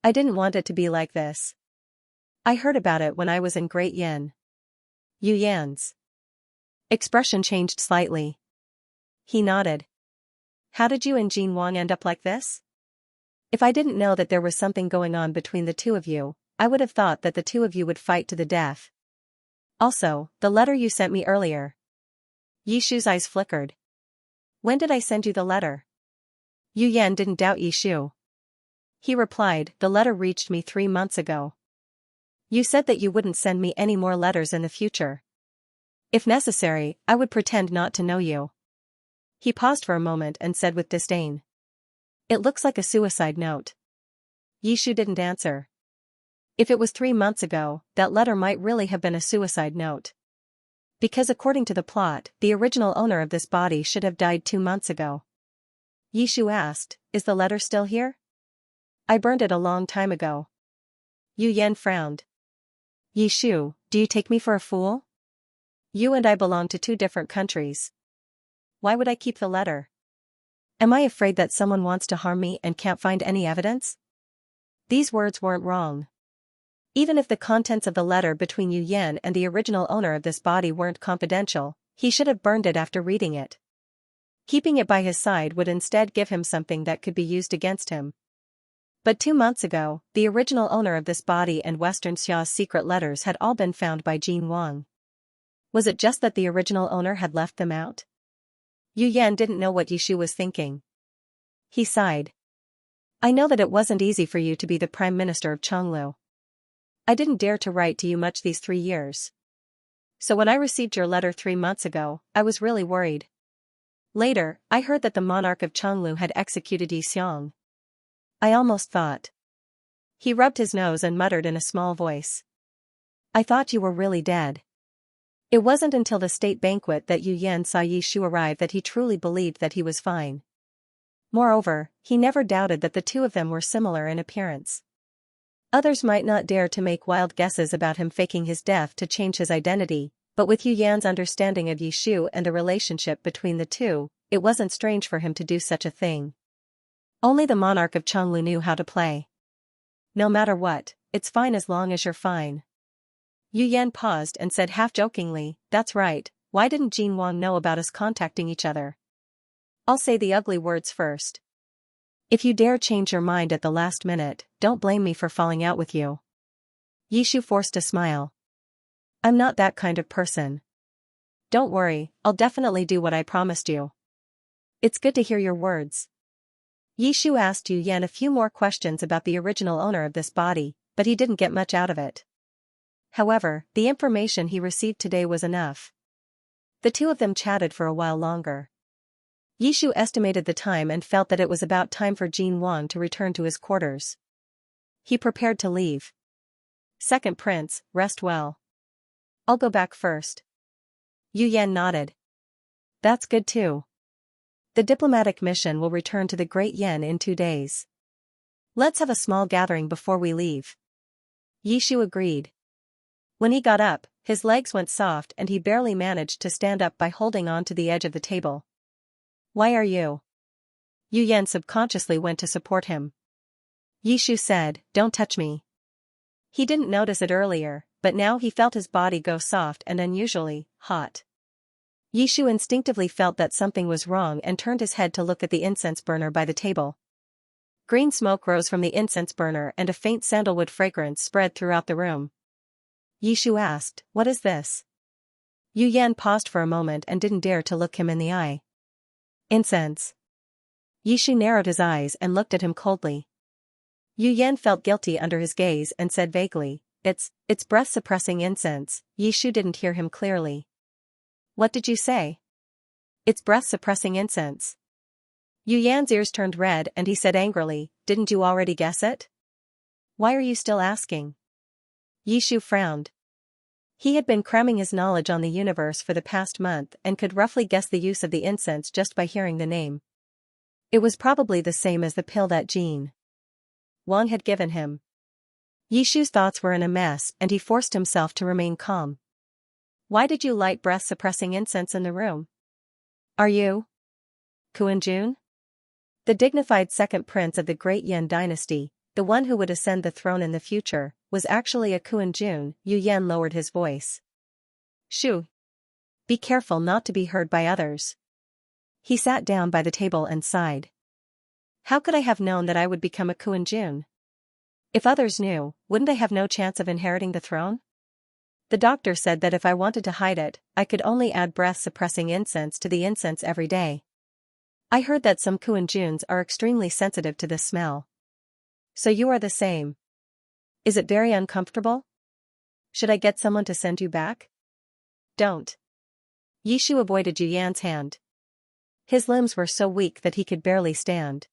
I didn't want it to be like this. I heard about it when I was in Great Yin. Yu Yan's expression changed slightly. He nodded. How did you and Jin Wang end up like this? If I didn't know that there was something going on between the two of you, I would have thought that the two of you would fight to the death. Also, the letter you sent me earlier. Yishu's eyes flickered. When did I send you the letter? Yu Yan didn't doubt Yishu. He replied, the letter reached me 3 months ago. You said that you wouldn't send me any more letters in the future. If necessary, I would pretend not to know you. He paused for a moment and said with disdain. It looks like a suicide note. Yishu didn't answer. If it was 3 months ago, that letter might really have been a suicide note. Because according to the plot, the original owner of this body should have died 2 months ago. Yishu asked, is the letter still here? I burned it a long time ago. Yu Yan frowned. Yishu, do you take me for a fool? You and I belong to 2 different countries. Why would I keep the letter? Am I afraid that someone wants to harm me and can't find any evidence? These words weren't wrong. Even if the contents of the letter between Yu Yan and the original owner of this body weren't confidential, he should have burned it after reading it. Keeping it by his side would instead give him something that could be used against him. But 2 months ago, the original owner of this body and Western Xia's secret letters had all been found by Jin Wang. Was it just that the original owner had left them out? Yu Yan didn't know what Yishu was thinking. He sighed. I know that it wasn't easy for you to be the Prime Minister of Chonglu. I didn't dare to write to you much these 3 years. So when I received your letter 3 months ago, I was really worried. Later, I heard that the monarch of Chonglu had executed Xianxia. I almost thought. He rubbed his nose and muttered in a small voice. I thought you were really dead. It wasn't until the state banquet that Yu Yan saw Yishu arrive that he truly believed that he was fine. Moreover, he never doubted that the two of them were similar in appearance. Others might not dare to make wild guesses about him faking his death to change his identity, but with Yu Yan's understanding of Yishu and the relationship between the two, it wasn't strange for him to do such a thing. Only the monarch of Chonglu knew how to play. No matter what, it's fine as long as you're fine. Yu Yan paused and said half-jokingly, that's right, why didn't Jin Wang know about us contacting each other? I'll say the ugly words first. If you dare change your mind at the last minute, don't blame me for falling out with you. Yishu forced a smile. I'm not that kind of person. Don't worry, I'll definitely do what I promised you. It's good to hear your words. Yishu asked Yu Yan a few more questions about the original owner of this body, but he didn't get much out of it. However, the information he received today was enough. The two of them chatted for a while longer. Yishu estimated the time and felt that it was about time for Jin Wang to return to his quarters. He prepared to leave. Second Prince, rest well. I'll go back first. Yu Yan nodded. That's good too. The diplomatic mission will return to the Great Yin in 2 days. Let's have a small gathering before we leave. Yishu agreed. When he got up, his legs went soft and he barely managed to stand up by holding on to the edge of the table. Why are you? Yu Yan subconsciously went to support him. Yishu said, don't touch me. He didn't notice it earlier, but now he felt his body go soft and unusually hot. Yishu instinctively felt that something was wrong and turned his head to look at the incense burner by the table. Green smoke rose from the incense burner and a faint sandalwood fragrance spread throughout the room. Yishu asked, what is this? Yu Yan paused for a moment and didn't dare to look him in the eye. Incense. Yishu narrowed his eyes and looked at him coldly. Yu Yan felt guilty under his gaze and said vaguely, it's breath-suppressing incense. Yishu didn't hear him clearly. What did you say? It's breath-suppressing incense. Yu Yan's ears turned red and he said angrily, didn't you already guess it? Why are you still asking? Yishu frowned. He had been cramming his knowledge on the universe for the past month and could roughly guess the use of the incense just by hearing the name. It was probably the same as the pill that Jean Wang had given him. Yishu's thoughts were in a mess and he forced himself to remain calm. Why did you light breath-suppressing incense in the room? Are you Kuan-jun? The dignified second prince of the Great Yan dynasty, the one who would ascend the throne in the future, was actually a Kuan-jun. Yu Yan lowered his voice. Shoo. Be careful not to be heard by others. He sat down by the table and sighed. How could I have known that I would become a Kuan-jun? If others knew, wouldn't I have no chance of inheriting the throne? The doctor said that if I wanted to hide it, I could only add breath-suppressing incense to the incense every day. I heard that some Kuan-juns are extremely sensitive to this smell. So you are the same. Is it very uncomfortable? Should I get someone to send you back? Don't. Yishu avoided Yu Yan's hand. His limbs were so weak that he could barely stand.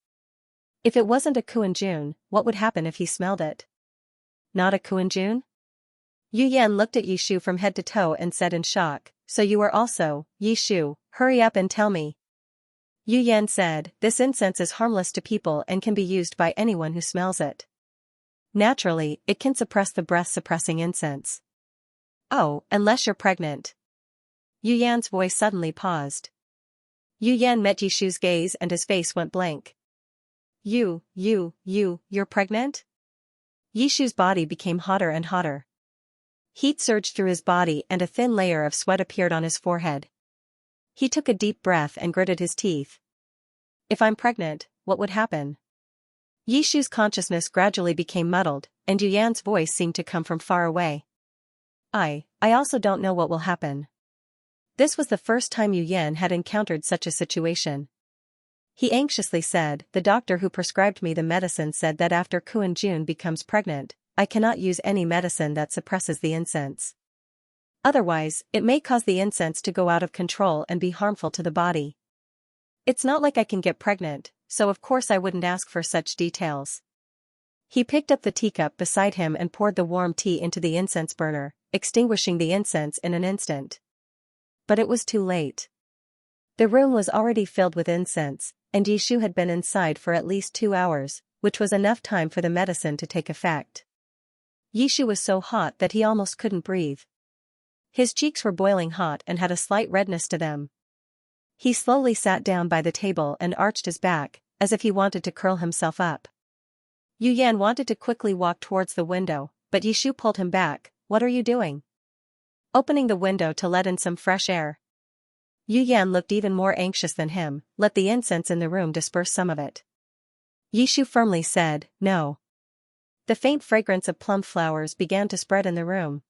If it wasn't a Kuan-jun, what would happen if he smelled it? Not a Kuan-jun? Yu Yan looked at Yishu from head to toe and said in shock, so you are also, Yishu, hurry up and tell me. Yu Yan said, this incense is harmless to people and can be used by anyone who smells it. Naturally, it can suppress the breath-suppressing incense. Oh, unless you're pregnant. Yu Yan's voice suddenly paused. Yu Yan met Yishu's gaze and his face went blank. You're pregnant? Yishu's body became hotter and hotter. Heat surged through his body and a thin layer of sweat appeared on his forehead. He took a deep breath and gritted his teeth. If I'm pregnant, what would happen? Yishu's consciousness gradually became muddled, and Yu Yan's voice seemed to come from far away. I also don't know what will happen. This was the first time Yu Yan had encountered such a situation. He anxiously said, the doctor who prescribed me the medicine said that after Kuan-jun becomes pregnant, I cannot use any medicine that suppresses the incense. Otherwise, it may cause the incense to go out of control and be harmful to the body. It's not like I can get pregnant, so of course I wouldn't ask for such details. He picked up the teacup beside him and poured the warm tea into the incense burner, extinguishing the incense in an instant. But it was too late. The room was already filled with incense, and Yishu had been inside for at least 2 hours, which was enough time for the medicine to take effect. Yishu was so hot that he almost couldn't breathe. His cheeks were boiling hot and had a slight redness to them. He slowly sat down by the table and arched his back, as if he wanted to curl himself up. Yu Yan wanted to quickly walk towards the window, but Yishu pulled him back. What are you doing? Opening the window to let in some fresh air. Yu Yan looked even more anxious than him. Let the incense in the room disperse some of it. Yishu firmly said, no. The faint fragrance of plum flowers began to spread in the room.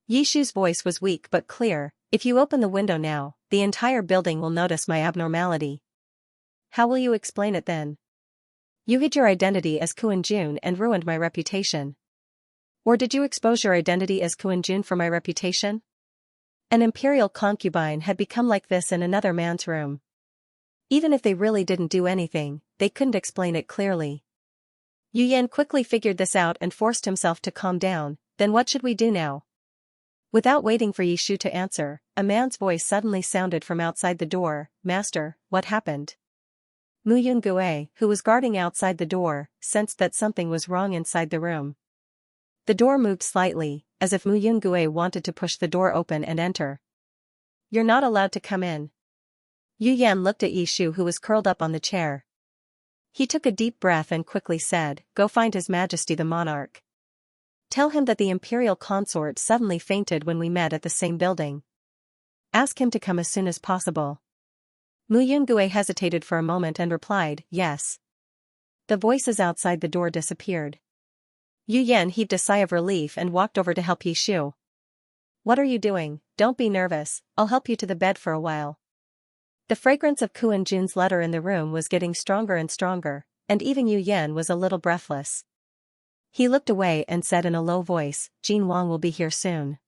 Yishu's voice was weak but clear. If you open the window now, the entire building will notice my abnormality. How will you explain it then? You hid your identity as Kuan-jun and ruined my reputation. Or did you expose your identity as Kuan-jun for my reputation? An imperial concubine had become like this in another man's room. Even if they really didn't do anything, they couldn't explain it clearly. Yu Yan quickly figured this out and forced himself to calm down. Then what should we do now? Without waiting for Yishu to answer, a man's voice suddenly sounded from outside the door. Master, what happened? Mu Yungue, who was guarding outside the door, sensed that something was wrong inside the room. The door moved slightly, as if Mu Yungue wanted to push the door open and enter. You're not allowed to come in. Yu Yan looked at Yishu who was curled up on the chair. He took a deep breath and quickly said, go find His Majesty the monarch. Tell him that the imperial consort suddenly fainted when we met at the same building. Ask him to come as soon as possible. Mu Yungue hesitated for a moment and replied, yes. The voices outside the door disappeared. Yu Yan heaved a sigh of relief and walked over to help Yishu. What are you doing? Don't be nervous, I'll help you to the bed for a while. The fragrance of Kuan-jun's letter in the room was getting stronger and stronger, and even Yu Yan was a little breathless. He looked away and said in a low voice, Jean Wang will be here soon.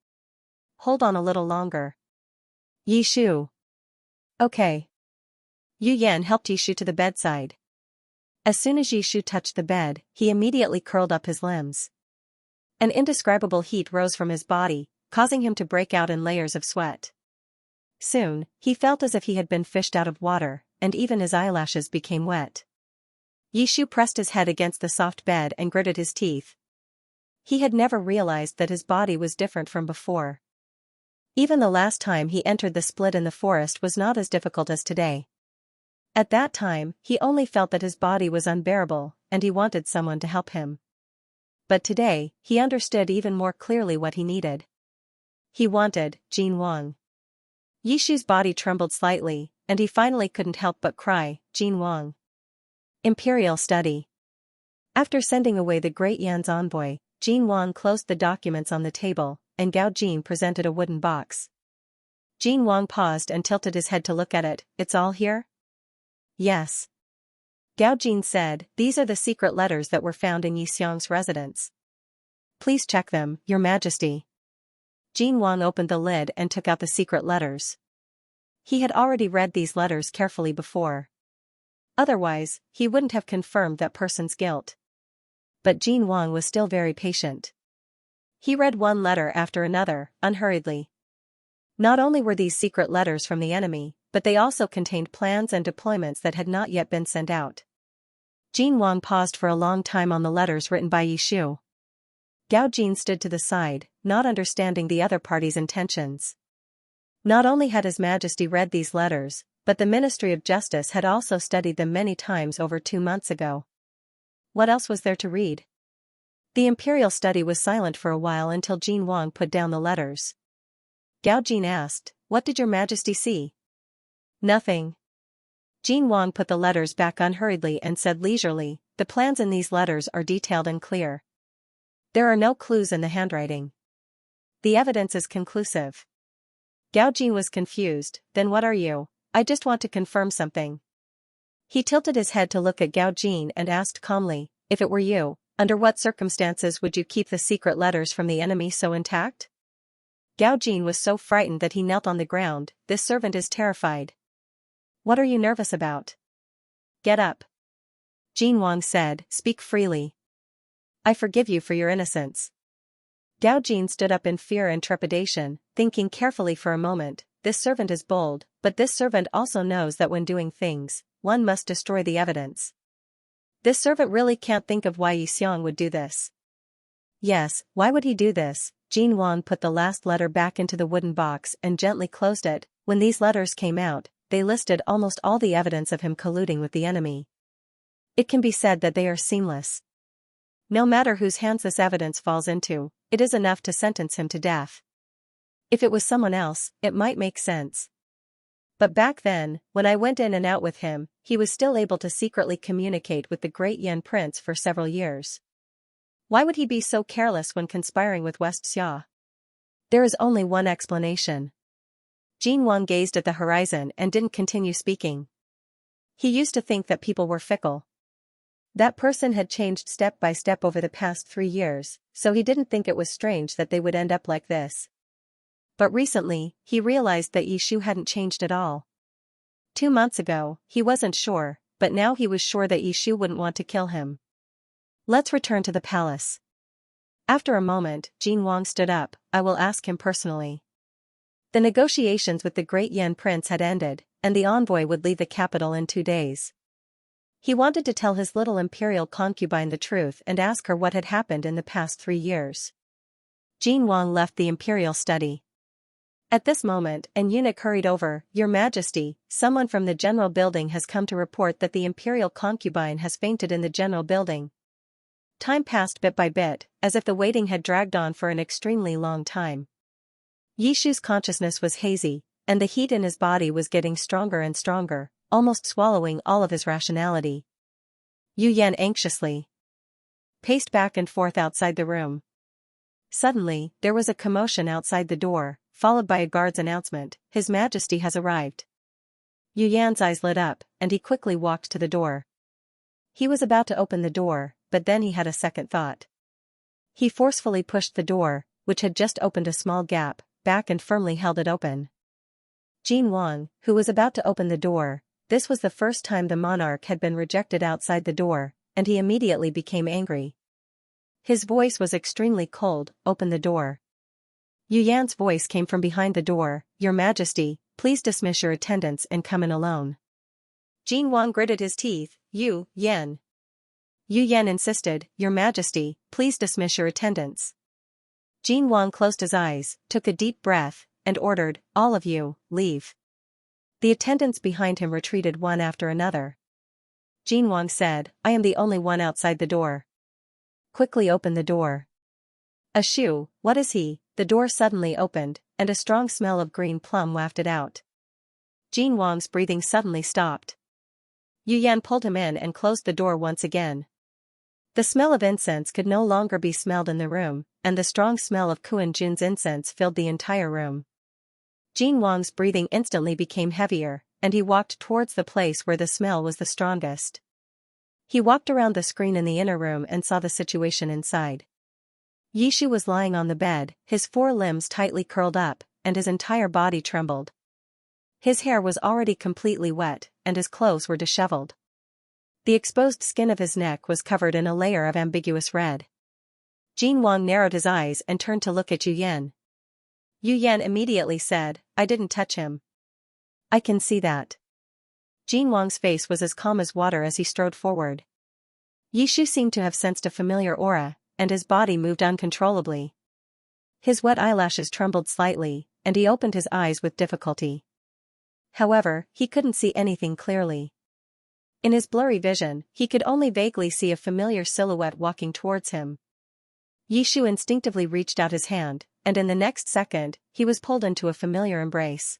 Hold on a little longer. Yishu. Okay. Yu Yan helped Yishu to the bedside. As soon as Yishu touched the bed, he immediately curled up his limbs. An indescribable heat rose from his body, causing him to break out in layers of sweat. Soon, he felt as if he had been fished out of water, and even his eyelashes became wet. Yishu pressed his head against the soft bed and gritted his teeth. He had never realized that his body was different from before. Even the last time he entered the split in the forest was not as difficult as today. At that time, he only felt that his body was unbearable, and he wanted someone to help him. But today, he understood even more clearly what he needed. He wanted Jin Wang. Yishu's body trembled slightly, and he finally couldn't help but cry, Jin Wang. Imperial Study. After sending away the Great Yan's envoy, Jin Wang closed the documents on the table, and Gao Jin presented a wooden box. Jin Wang paused and tilted his head to look at it. It's all here? Yes. Gao Jin said, these are the secret letters that were found in Xianxia's residence. Please check them, Your Majesty. Jin Wang opened the lid and took out the secret letters. He had already read these letters carefully before. Otherwise, he wouldn't have confirmed that person's guilt. But Jin Wang was still very patient. He read one letter after another, unhurriedly. Not only were these secret letters from the enemy, but they also contained plans and deployments that had not yet been sent out. Jin Wang paused for a long time on the letters written by Yishu. Gao Jin stood to the side, not understanding the other party's intentions. Not only had His Majesty read these letters, but the Ministry of Justice had also studied them many times over 2 months ago. What else was there to read? The Imperial Study was silent for a while until Jin Wang put down the letters. Gao Jin asked, what did Your Majesty see? Nothing. Jin Wang put the letters back unhurriedly and said leisurely, the plans in these letters are detailed and clear. There are no clues in the handwriting. The evidence is conclusive. Gao Jin was confused. Then what are you? I just want to confirm something. He tilted his head to look at Gao Jin and asked calmly, if it were you, under what circumstances would you keep the secret letters from the enemy so intact? Gao Jin was so frightened that he knelt on the ground. This servant is terrified. What are you nervous about? Get up. Jin Wang said, speak freely. I forgive you for your innocence. Gao Jin stood up in fear and trepidation, thinking carefully for a moment, this servant is bold, but this servant also knows that when doing things, one must destroy the evidence. This servant really can't think of why Yixiang would do this. Yes, why would he do this? Jin Wang put the last letter back into the wooden box and gently closed it. When these letters came out, they listed almost all the evidence of him colluding with the enemy. It can be said that they are seamless. No matter whose hands this evidence falls into, it is enough to sentence him to death. If it was someone else, it might make sense. But back then, when I went in and out with him, he was still able to secretly communicate with the great Yan Prince for several years. Why would he be so careless when conspiring with West Xia? There is only one explanation. Jin Wang gazed at the horizon and didn't continue speaking. He used to think that people were fickle. That person had changed step by step over the past 3 years, so he didn't think it was strange that they would end up like this. But recently, he realized that Yishu hadn't changed at all. 2 months ago, he wasn't sure, but now he was sure that Yishu wouldn't want to kill him. Let's return to the palace. After a moment, Jin Wang stood up. I will ask him personally. The negotiations with the great Yan Prince had ended, and the envoy would leave the capital in 2 days. He wanted to tell his little imperial concubine the truth and ask her what had happened in the past 3 years. Jin Wang left the imperial study. At this moment, an eunuch hurried over. Your Majesty, someone from the general building has come to report that the imperial concubine has fainted in the general building. Time passed bit by bit, as if the waiting had dragged on for an extremely long time. Yishu's consciousness was hazy, and the heat in his body was getting stronger and stronger, almost swallowing all of his rationality. Yu Yan anxiously paced back and forth outside the room. Suddenly, there was a commotion outside the door, followed by a guard's announcement, His Majesty has arrived. Yu Yan's eyes lit up, and he quickly walked to the door. He was about to open the door, but then he had a second thought. He forcefully pushed the door, which had just opened a small gap, back and firmly held it open. Jin Wang, who was about to open the door, this was the first time the monarch had been rejected outside the door, and he immediately became angry. His voice was extremely cold. Open the door. Yu Yan's voice came from behind the door. Your Majesty, please dismiss your attendants and come in alone. Jin Wang gritted his teeth. Yu Yan. Yu Yan insisted, Your Majesty, please dismiss your attendants. Jin Wang closed his eyes, took a deep breath, and ordered, All of you, leave. The attendants behind him retreated one after another. Jin Wang said, I am the only one outside the door. Quickly open the door. A shoe, what is he? The door suddenly opened, and a strong smell of green plum wafted out. Jin Wang's breathing suddenly stopped. Yu Yan pulled him in and closed the door once again. The smell of incense could no longer be smelled in the room, and the strong smell of Kuan Jun's incense filled the entire room. Jin Wang's breathing instantly became heavier, and he walked towards the place where the smell was the strongest. He walked around the screen in the inner room and saw the situation inside. Yishu was lying on the bed, his 4 limbs tightly curled up, and his entire body trembled. His hair was already completely wet, and his clothes were disheveled. The exposed skin of his neck was covered in a layer of ambiguous red. Jin Wang narrowed his eyes and turned to look at Yu Yan. Yu Yan immediately said, I didn't touch him. I can see that. Jin Wang's face was as calm as water as he strode forward. Yishu seemed to have sensed a familiar aura, and his body moved uncontrollably. His wet eyelashes trembled slightly, and he opened his eyes with difficulty. However, he couldn't see anything clearly. In his blurry vision, he could only vaguely see a familiar silhouette walking towards him. Yishu instinctively reached out his hand, and in the next second, he was pulled into a familiar embrace.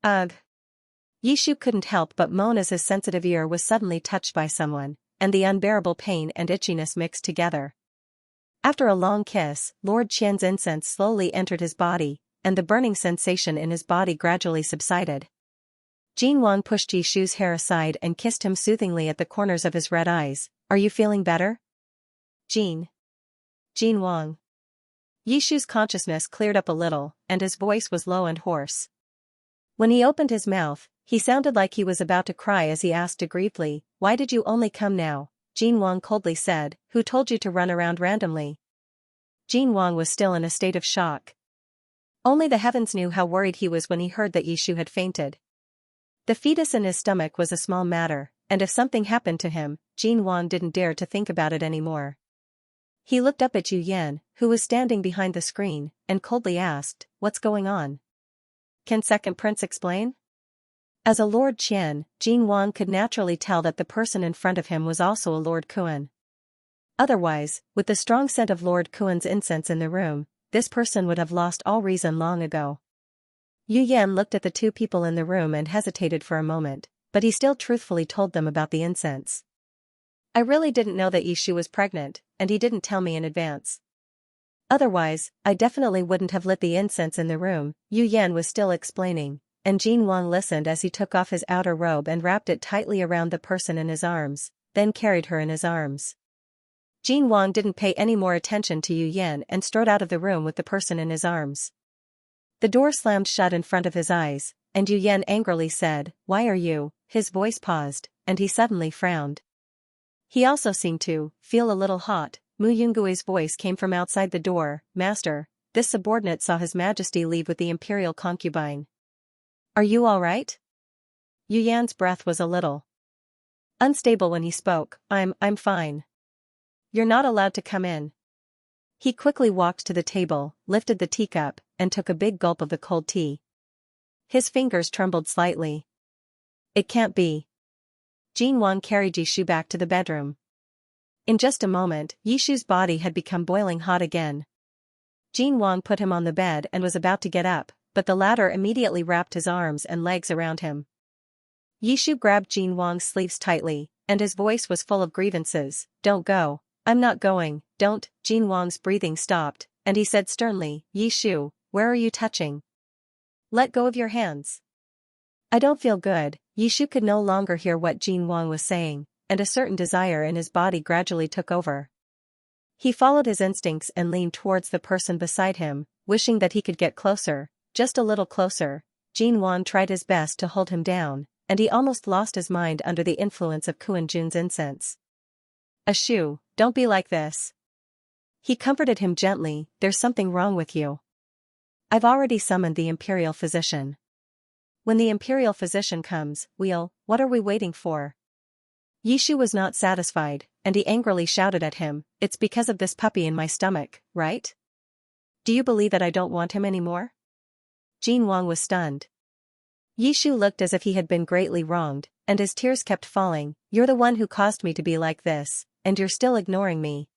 Ugh! Yishu couldn't help but moan as his sensitive ear was suddenly touched by someone, and the unbearable pain and itchiness mixed together. After a long kiss, Lord Qian's incense slowly entered his body, and the burning sensation in his body gradually subsided. Jin Wang pushed Yishu's hair aside and kissed him soothingly at the corners of his red eyes. Are you feeling better? Jin Wang. Yishu's consciousness cleared up a little, and his voice was low and hoarse. When he opened his mouth, he sounded like he was about to cry as he asked aggrievedly, Why did you only come now? Jin Wang coldly said, Who told you to run around randomly? Jin Wang was still in a state of shock. Only the heavens knew how worried he was when he heard that Yishu had fainted. The fetus in his stomach was a small matter, and if something happened to him, Jin Wang didn't dare to think about it anymore. He looked up at Yu Yan, who was standing behind the screen, and coldly asked, What's going on? Can Second Prince explain? As a Lord Qian, Jin Wang could naturally tell that the person in front of him was also a Lord Kuan. Otherwise, with the strong scent of Lord Kuan's incense in the room, this person would have lost all reason long ago. Yu Yan looked at the 2 people in the room and hesitated for a moment, but he still truthfully told them about the incense. I really didn't know that Yishu was pregnant, and he didn't tell me in advance. Otherwise, I definitely wouldn't have lit the incense in the room, Yu Yan was still explaining, and Jin Wang listened as he took off his outer robe and wrapped it tightly around the person in his arms, then carried her in his arms. Jin Wang didn't pay any more attention to Yu Yan and strode out of the room with the person in his arms. The door slammed shut in front of his eyes, and Yu Yan angrily said, Why are you? His voice paused, and he suddenly frowned. He also seemed to feel a little hot. Mu Yungui's voice came from outside the door, Master, this subordinate saw His Majesty leave with the imperial concubine. Are you all right? Yu Yan's breath was a little unstable when he spoke. I'm fine. You're not allowed to come in. He quickly walked to the table, lifted the teacup, and took a big gulp of the cold tea. His fingers trembled slightly. It can't be. Jin Wang carried Yishu back to the bedroom. In just a moment, Yishu's body had become boiling hot again. Jin Wang put him on the bed and was about to get up, but the latter immediately wrapped his arms and legs around him. Yishu grabbed Jin Wang's sleeves tightly, and his voice was full of grievances. Don't go. I'm not going, don't. Jin Wang's breathing stopped, and he said sternly, Yishu, where are you touching? Let go of your hands. I don't feel good. Yishu could no longer hear what Jin Wang was saying, and a certain desire in his body gradually took over. He followed his instincts and leaned towards the person beside him, wishing that he could get closer, just a little closer. Jin Wang tried his best to hold him down, and he almost lost his mind under the influence of Kuan Jun's incense. Ashu, don't be like this. He comforted him gently, there's something wrong with you. I've already summoned the imperial physician. When the imperial physician comes, we'll what are we waiting for? Yishu was not satisfied, and he angrily shouted at him, it's because of this puppy in my stomach, right? Do you believe that I don't want him anymore? Jin Wang was stunned. Yishu looked as if he had been greatly wronged, and his tears kept falling. You're the one who caused me to be like this, and you're still ignoring me.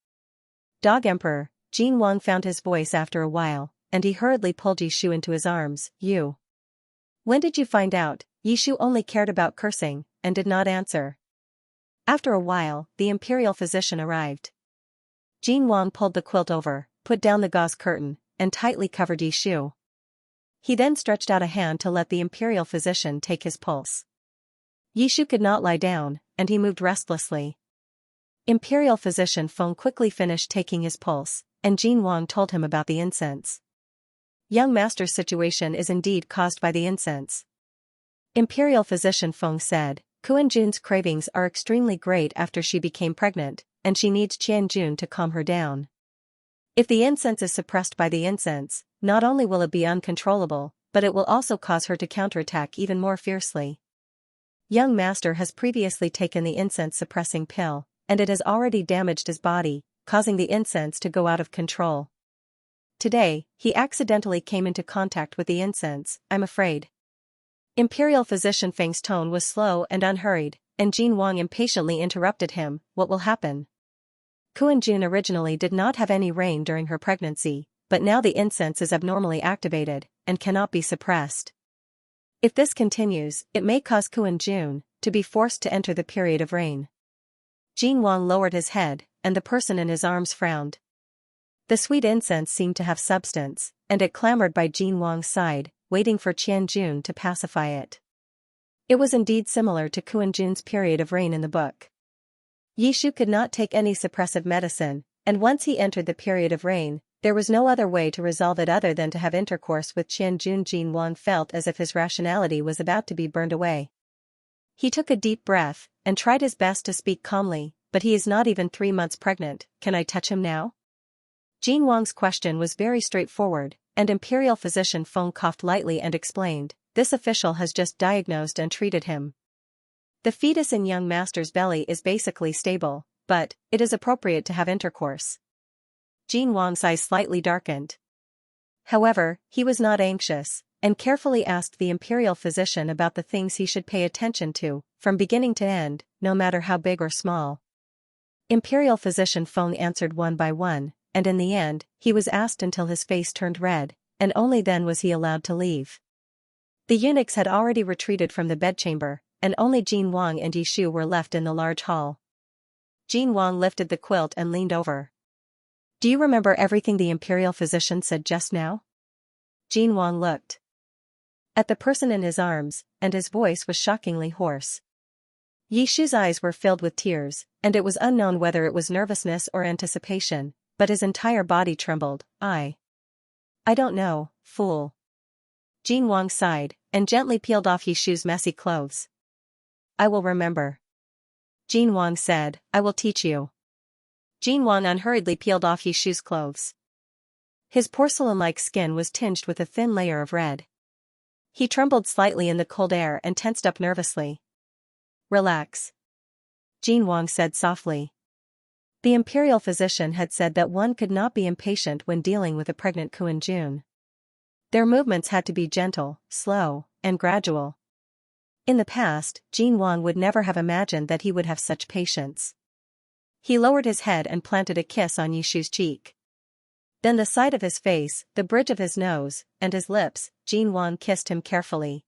Dog Emperor, Jin Wang found his voice after a while, and he hurriedly pulled Yishu into his arms. You. When did you find out? Yishu only cared about cursing, and did not answer. After a while, the imperial physician arrived. Jin Wang pulled the quilt over, put down the gauze curtain, and tightly covered Yishu. He then stretched out a hand to let the imperial physician take his pulse. Yishu could not lie down, and he moved restlessly. Imperial physician Feng quickly finished taking his pulse, and Jin Wang told him about the incense. Young master's situation is indeed caused by the incense. Imperial physician Feng said, Kuan-jun's cravings are extremely great after she became pregnant, and she needs Qian-jun to calm her down. If the incense is suppressed by the incense, not only will it be uncontrollable, but it will also cause her to counterattack even more fiercely. Young master has previously taken the incense-suppressing pill, and it has already damaged his body, causing the incense to go out of control. Today, he accidentally came into contact with the incense, I'm afraid. Imperial physician Feng's tone was slow and unhurried, and Jin Wang impatiently interrupted him, what will happen? Kuan-jun originally did not have any rain during her pregnancy, but now the incense is abnormally activated, and cannot be suppressed. If this continues, it may cause Kuan-jun to be forced to enter the period of rain. Jin Wang lowered his head, and the person in his arms frowned. The sweet incense seemed to have substance, and it clamored by Jin Wang's side, waiting for Qian-jun to pacify it. It was indeed similar to Kuan-jun's period of rain in the book. Yishu could not take any suppressive medicine, and once he entered the period of rain, there was no other way to resolve it other than to have intercourse with Qian-jun. Jin Wang felt as if his rationality was about to be burned away. He took a deep breath, and tried his best to speak calmly, but he is not even 3 months pregnant, can I touch him now? Jin Wang's question was very straightforward, and Imperial physician Feng coughed lightly and explained, this official has just diagnosed and treated him. The fetus in young master's belly is basically stable, but it is appropriate to have intercourse. Jin Wang's eyes slightly darkened. However, he was not anxious, and carefully asked the imperial physician about the things he should pay attention to, from beginning to end, no matter how big or small. Imperial physician Feng answered one by one, and in the end, he was asked until his face turned red, and only then was he allowed to leave. The eunuchs had already retreated from the bedchamber, and only Jin Wang and Yishu were left in the large hall. Jin Wang lifted the quilt and leaned over. Do you remember everything the imperial physician said just now? Jin Wang looked at the person in his arms, and his voice was shockingly hoarse. Yishu's eyes were filled with tears, and it was unknown whether it was nervousness or anticipation, but his entire body trembled. I don't know, fool. Jin Wang sighed, and gently peeled off Yishu's messy clothes. I will remember. Jin Wang said, I will teach you. Jin Wang unhurriedly peeled off Yishu's clothes. His porcelain-like skin was tinged with a thin layer of red. He trembled slightly in the cold air and tensed up nervously. Relax. Jin Wang said softly. The imperial physician had said that one could not be impatient when dealing with a pregnant Kuan-jun. Their movements had to be gentle, slow, and gradual. In the past, Jin Wang would never have imagined that he would have such patience. He lowered his head and planted a kiss on Yishu's cheek. Then the side of his face, the bridge of his nose, and his lips, Jin Wang kissed him carefully.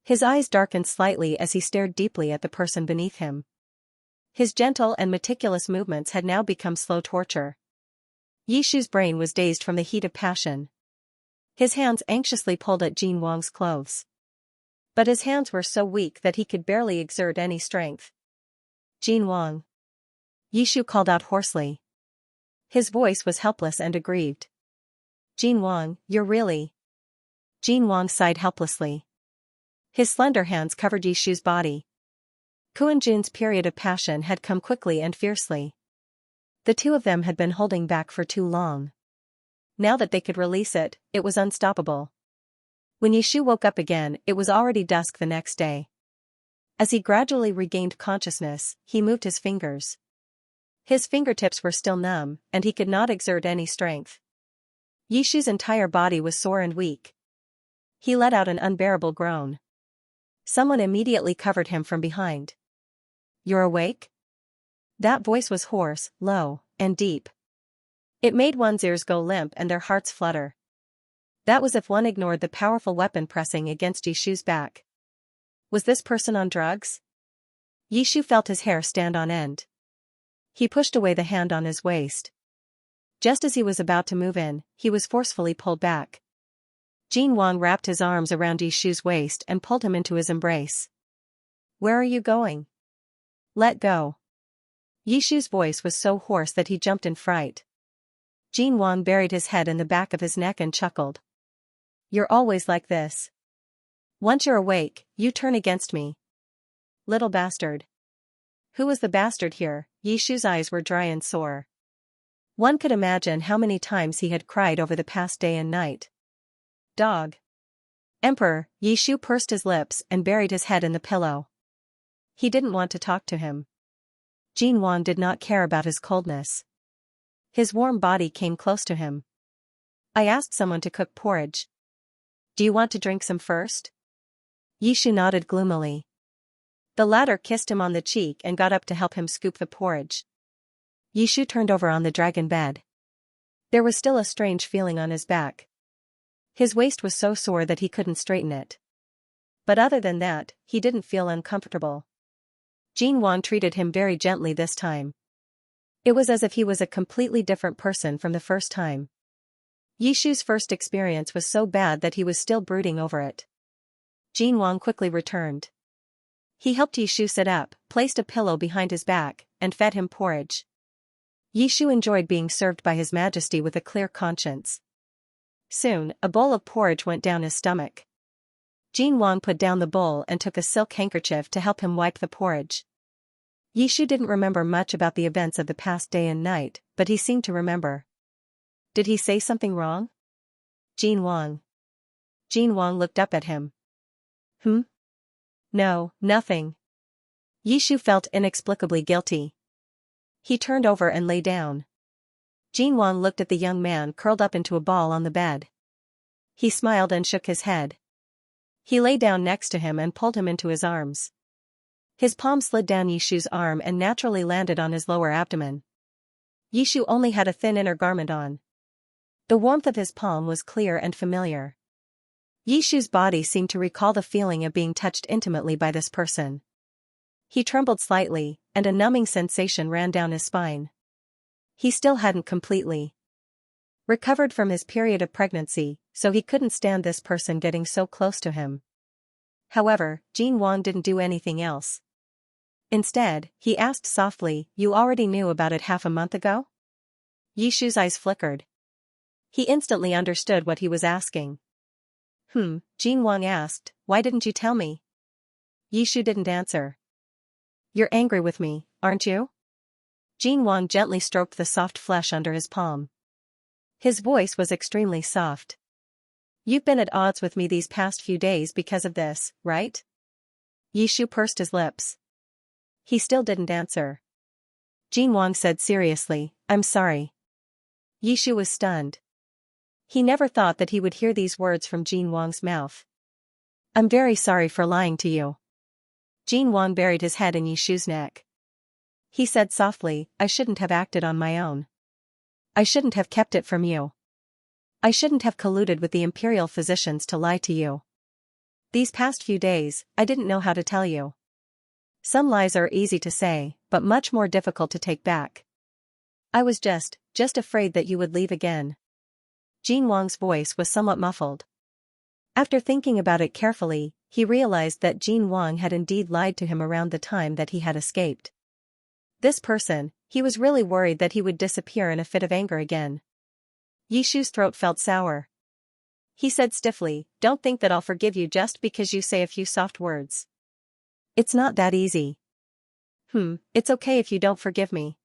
His eyes darkened slightly as he stared deeply at the person beneath him. His gentle and meticulous movements had now become slow torture. Yishu's brain was dazed from the heat of passion. His hands anxiously pulled at Jin Wang's clothes. But his hands were so weak that he could barely exert any strength. Jin Wang. Yishu called out hoarsely. His voice was helpless and aggrieved. Jin Wang, you're really... Jin Wang sighed helplessly. His slender hands covered Yishu's body. Kuan-jun's period of passion had come quickly and fiercely. The two of them had been holding back for too long. Now that they could release it, it was unstoppable. When Yishu woke up again, it was already dusk the next day. As he gradually regained consciousness, he moved his fingers. His fingertips were still numb, and he could not exert any strength. Yishu's entire body was sore and weak. He let out an unbearable groan. Someone immediately covered him from behind. "You're awake?" That voice was hoarse, low, and deep. It made one's ears go limp and their hearts flutter. That was if one ignored the powerful weapon pressing against Yishu's back. Was this person on drugs? Yishu felt his hair stand on end. He pushed away the hand on his waist. Just as he was about to move in, he was forcefully pulled back. Jin Wang wrapped his arms around Yishu's waist and pulled him into his embrace. "Where are you going?" "Let go." Yishu's voice was so hoarse that he jumped in fright. Jin Wang buried his head in the back of his neck and chuckled. "You're always like this. Once you're awake, you turn against me. Little bastard." Who was the bastard here? Yishu's eyes were dry and sore. One could imagine how many times he had cried over the past day and night. "Dog." "Emperor." Yishu pursed his lips and buried his head in the pillow. He didn't want to talk to him. Jin Wang did not care about his coldness. His warm body came close to him. "I asked someone to cook porridge. Do you want to drink some first?" Yishu nodded gloomily. The latter kissed him on the cheek and got up to help him scoop the porridge. Yishu turned over on the dragon bed. There was still a strange feeling on his back. His waist was so sore that he couldn't straighten it. But other than that, he didn't feel uncomfortable. Jin Wang treated him very gently this time. It was as if he was a completely different person from the first time. Yishu's first experience was so bad that he was still brooding over it. Jin Wang quickly returned. He helped Yishu sit up, placed a pillow behind his back, and fed him porridge. Yishu enjoyed being served by His Majesty with a clear conscience. Soon, a bowl of porridge went down his stomach. Jin Wang put down the bowl and took a silk handkerchief to help him wipe the porridge. Yishu didn't remember much about the events of the past day and night, but he seemed to remember. Did he say something wrong? Jin Wang. Jin Wang looked up at him. No, nothing. Yishu felt inexplicably guilty. He turned over and lay down. Jin Wang looked at the young man curled up into a ball on the bed. He smiled and shook his head. He lay down next to him and pulled him into his arms. His palm slid down Yishu's arm and naturally landed on his lower abdomen. Yishu only had a thin inner garment on. The warmth of his palm was clear and familiar. Yishu's body seemed to recall the feeling of being touched intimately by this person. He trembled slightly, and a numbing sensation ran down his spine. He still hadn't completely recovered from his period of pregnancy, so he couldn't stand this person getting so close to him. However, Jin Wang didn't do anything else. Instead, he asked softly, "You already knew about it half a month ago?" Yishu's eyes flickered. He instantly understood what he was asking. Jin Wang asked, "Why didn't you tell me?" Yishu didn't answer. "You're angry with me, aren't you?" Jin Wang gently stroked the soft flesh under his palm. His voice was extremely soft. "You've been at odds with me these past few days because of this, right?" Yishu pursed his lips. He still didn't answer. Jin Wang said seriously, "I'm sorry." Yishu was stunned. He never thought that he would hear these words from Jin Wang's mouth. "I'm very sorry for lying to you." Jin Wang buried his head in Yishu's neck. He said softly, "I shouldn't have acted on my own. I shouldn't have kept it from you. I shouldn't have colluded with the imperial physicians to lie to you. These past few days, I didn't know how to tell you. Some lies are easy to say, but much more difficult to take back. I was just afraid that you would leave again." Jin Wang's voice was somewhat muffled. After thinking about it carefully, he realized that Jin Wang had indeed lied to him around the time that he had escaped. This person, he was really worried that he would disappear in a fit of anger again. Yishu's throat felt sour. He said stiffly, "Don't think that I'll forgive you just because you say a few soft words. It's not that easy." It's okay if you don't forgive me."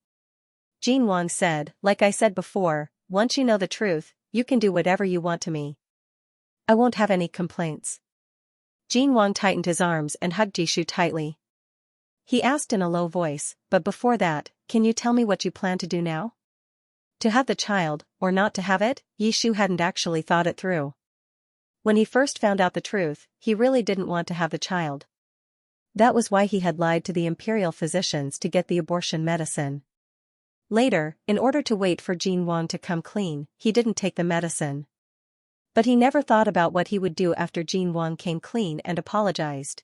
Jin Wang said, "Like I said before, once you know the truth, you can do whatever you want to me. I won't have any complaints." Jin Wang tightened his arms and hugged Yishu tightly. He asked in a low voice, but before that, can you tell me what you plan to do now? To have the child, or not to have it? Yishu hadn't actually thought it through. When he first found out the truth, he really didn't want to have the child. That was why he had lied to the imperial physicians to get the abortion medicine. Later, in order to wait for Jin Wang to come clean, he didn't take the medicine. But he never thought about what he would do after Jin Wang came clean and apologized.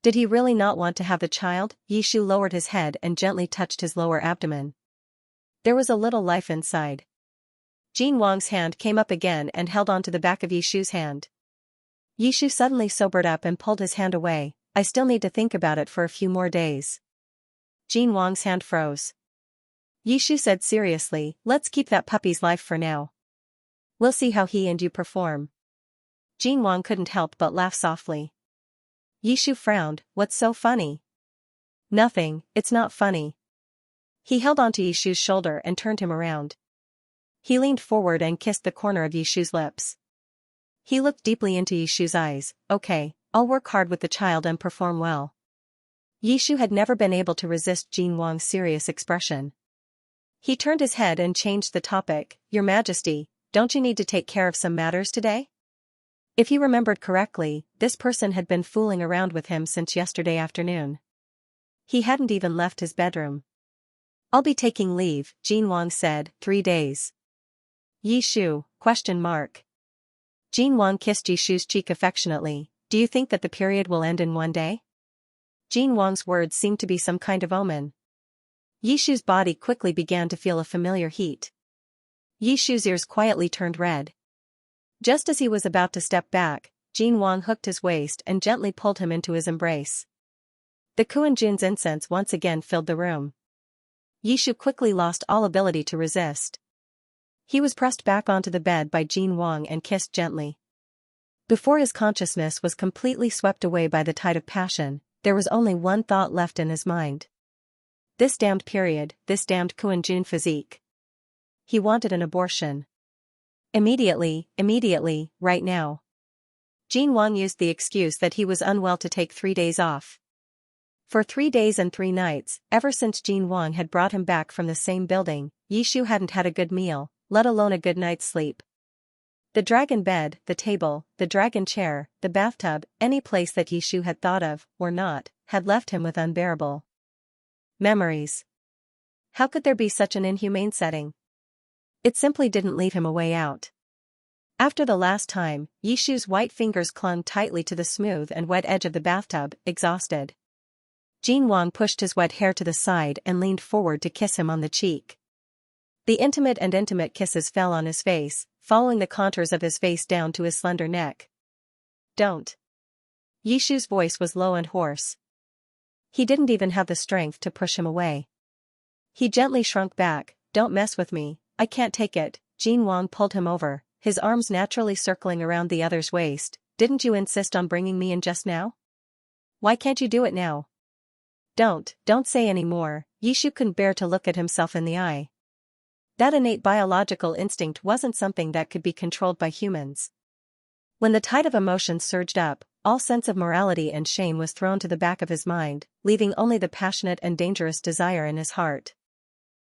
Did he really not want to have the child? Yishu lowered his head and gently touched his lower abdomen. There was a little life inside. Jin Wang's hand came up again and held onto the back of Yishu's hand. Yishu suddenly sobered up and pulled his hand away. I still need to think about it for a few more days. Jin Wang's hand froze. Yishu said seriously, let's keep that puppy's life for now. We'll see how he and you perform. Jin Wang couldn't help but laugh softly. Yishu frowned, what's so funny? Nothing, it's not funny. He held onto Yishu's shoulder and turned him around. He leaned forward and kissed the corner of Yishu's lips. He looked deeply into Yishu's eyes, okay, I'll work hard with the child and perform well. Yishu had never been able to resist Jin Wang's serious expression. He turned his head and changed the topic, Your Majesty, don't you need to take care of some matters today? If he remembered correctly, this person had been fooling around with him since yesterday afternoon. He hadn't even left his bedroom. I'll be taking leave, Jin Wang said, 3 days. Yishu, ? Jin Wang kissed Yishu's cheek affectionately, do you think that the period will end in 1 day? Jin Wang's words seemed to be some kind of omen. Yishu's body quickly began to feel a familiar heat. Yishu's ears quietly turned red. Just as he was about to step back, Jin Wang hooked his waist and gently pulled him into his embrace. The Kuan-Jun's incense once again filled the room. Yishu quickly lost all ability to resist. He was pressed back onto the bed by Jin Wang and kissed gently. Before his consciousness was completely swept away by the tide of passion, there was only one thought left in his mind. This damned period, this damned Kuan-Jun physique. He wanted an abortion. Immediately, right now. Jin Wang used the excuse that he was unwell to take 3 days off. For 3 days and 3 nights, ever since Jin Wang had brought him back from the same building, Yishu hadn't had a good meal, let alone a good night's sleep. The dragon bed, the table, the dragon chair, the bathtub, any place that Yishu had thought of, or not, had left him with unbearable memories. How could there be such an inhumane setting? It simply didn't leave him a way out. After the last time, Yishu's white fingers clung tightly to the smooth and wet edge of the bathtub, exhausted. Jin Wang pushed his wet hair to the side and leaned forward to kiss him on the cheek. The intimate kisses fell on his face, following the contours of his face down to his slender neck. Don't. Yishu's voice was low and hoarse. He didn't even have the strength to push him away. He gently shrunk back, don't mess with me, I can't take it. Jin Wang pulled him over, his arms naturally circling around the other's waist. Didn't you insist on bringing me in just now? Why can't you do it now? Don't say any more. Yishu couldn't bear to look at himself in the eye. That innate biological instinct wasn't something that could be controlled by humans. When the tide of emotion surged up, all sense of morality and shame was thrown to the back of his mind, leaving only the passionate and dangerous desire in his heart.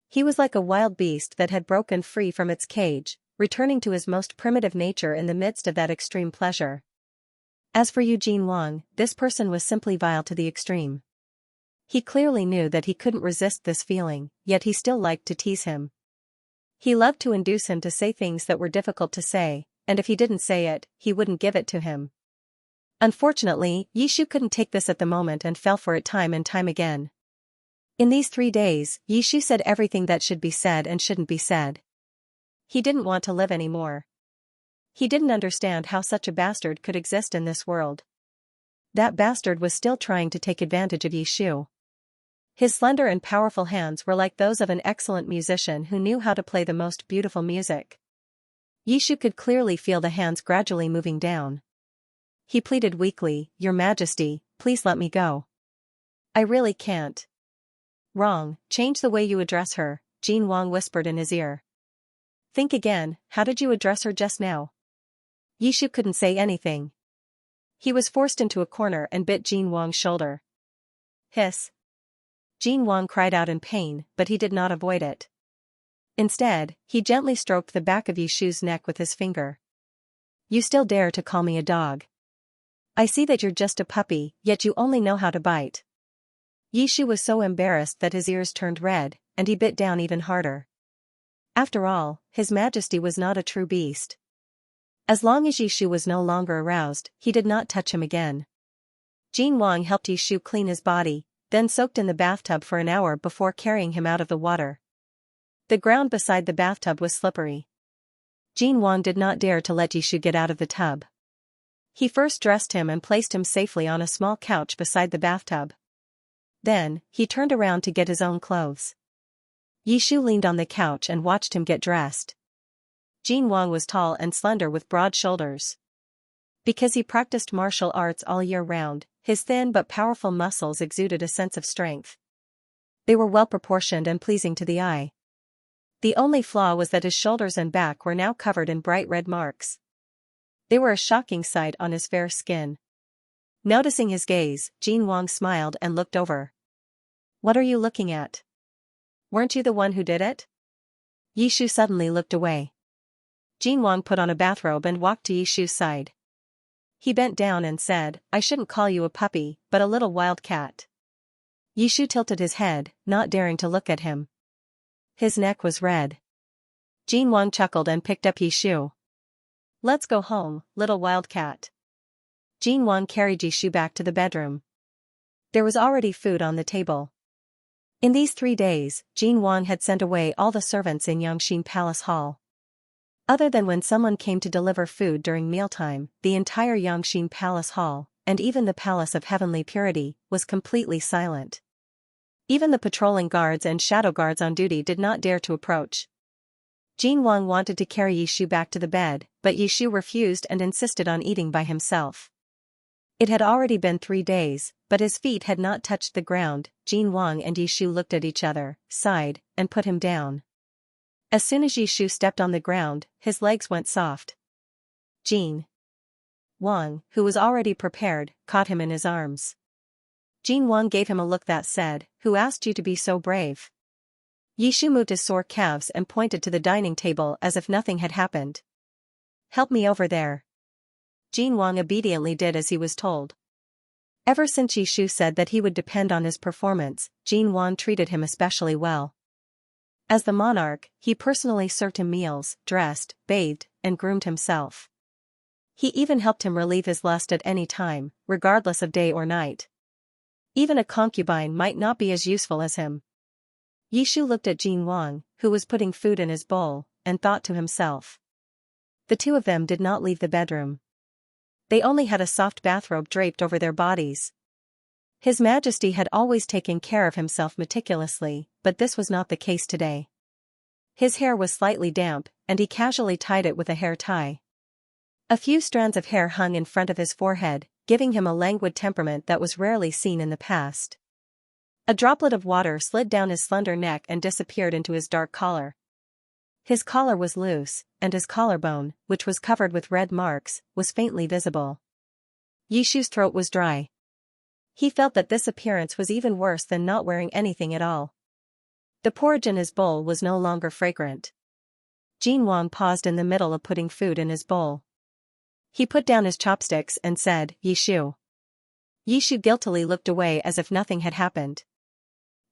He was like a wild beast that had broken free from its cage, returning to his most primitive nature in the midst of that extreme pleasure. As for Jin Wang, this person was simply vile to the extreme. He clearly knew that he couldn't resist this feeling, yet he still liked to tease him. He loved to induce him to say things that were difficult to say, and if he didn't say it, he wouldn't give it to him. Unfortunately, Yishu couldn't take this at the moment and fell for it time and time again. In these 3 days, Yishu said everything that should be said and shouldn't be said. He didn't want to live anymore. He didn't understand how such a bastard could exist in this world. That bastard was still trying to take advantage of Yishu. His slender and powerful hands were like those of an excellent musician who knew how to play the most beautiful music. Yishu could clearly feel the hands gradually moving down. He pleaded weakly, Your Majesty, please let me go. I really can't. Wrong, change the way you address her, Jin Wang whispered in his ear. Think again, how did you address her just now? Yishu couldn't say anything. He was forced into a corner and bit Jin Wang's shoulder. Hiss. Jin Wang cried out in pain, but he did not avoid it. Instead, he gently stroked the back of Yishu's neck with his finger. You still dare to call me a dog? I see that you're just a puppy, yet you only know how to bite. Yishu was so embarrassed that his ears turned red, and he bit down even harder. After all, His Majesty was not a true beast. As long as Yishu was no longer aroused, he did not touch him again. Jin Wang helped Yishu clean his body, then soaked in the bathtub for an hour before carrying him out of the water. The ground beside the bathtub was slippery. Jin Wang did not dare to let Yishu get out of the tub. He first dressed him and placed him safely on a small couch beside the bathtub. Then, he turned around to get his own clothes. Yishu leaned on the couch and watched him get dressed. Jin Wang was tall and slender with broad shoulders. Because he practiced martial arts all year round, his thin but powerful muscles exuded a sense of strength. They were well proportioned and pleasing to the eye. The only flaw was that his shoulders and back were now covered in bright red marks. They were a shocking sight on his fair skin. Noticing his gaze, Jin Wang smiled and looked over. What are you looking at? Weren't you the one who did it? Yishu suddenly looked away. Jin Wang put on a bathrobe and walked to Yishu's side. He bent down and said, I shouldn't call you a puppy, but a little wild cat. Yishu tilted his head, not daring to look at him. His neck was red. Jin Wang chuckled and picked up Yishu. Let's go home, little wildcat. Jin Wang carried Yishu back to the bedroom. There was already food on the table. In these 3 days, Jin Wang had sent away all the servants in Xianxia Palace Hall. Other than when someone came to deliver food during mealtime, the entire Xianxia Palace Hall, and even the Palace of Heavenly Purity, was completely silent. Even the patrolling guards and shadow guards on duty did not dare to approach. Jin Wang wanted to carry Yishu back to the bed, but Yishu refused and insisted on eating by himself. It had already been 3 days, but his feet had not touched the ground. Jin Wang and Yishu looked at each other, sighed, and put him down. As soon as Yishu stepped on the ground, his legs went soft. Jin Wang, who was already prepared, caught him in his arms. Jin Wang gave him a look that said, Who asked you to be so brave? Yishu moved his sore calves and pointed to the dining table as if nothing had happened. Help me over there. Jin Wang obediently did as he was told. Ever since Yishu said that he would depend on his performance, Jin Wang treated him especially well. As the monarch, he personally served him meals, dressed, bathed, and groomed himself. He even helped him relieve his lust at any time, regardless of day or night. Even a concubine might not be as useful as him. Yishu looked at Jin Wang, who was putting food in his bowl, and thought to himself. The two of them did not leave the bedroom. They only had a soft bathrobe draped over their bodies. His Majesty had always taken care of himself meticulously, but this was not the case today. His hair was slightly damp, and he casually tied it with a hair tie. A few strands of hair hung in front of his forehead, giving him a languid temperament that was rarely seen in the past. A droplet of water slid down his slender neck and disappeared into his dark collar. His collar was loose, and his collarbone, which was covered with red marks, was faintly visible. Yishu's throat was dry. He felt that this appearance was even worse than not wearing anything at all. The porridge in his bowl was no longer fragrant. Jin Wang paused in the middle of putting food in his bowl. He put down his chopsticks and said, Yishu. Yishu guiltily looked away as if nothing had happened.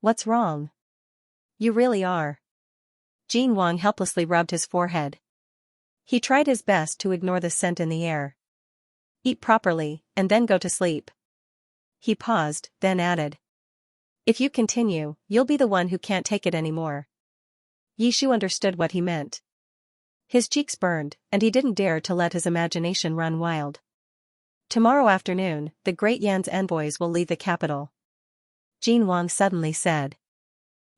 What's wrong? You really are. Jin Wang helplessly rubbed his forehead. He tried his best to ignore the scent in the air. Eat properly, and then go to sleep. He paused, then added. If you continue, you'll be the one who can't take it anymore. Yishu understood what he meant. His cheeks burned, and he didn't dare to let his imagination run wild. Tomorrow afternoon, the Great Yan's envoys will leave the capital. Jin Wang suddenly said.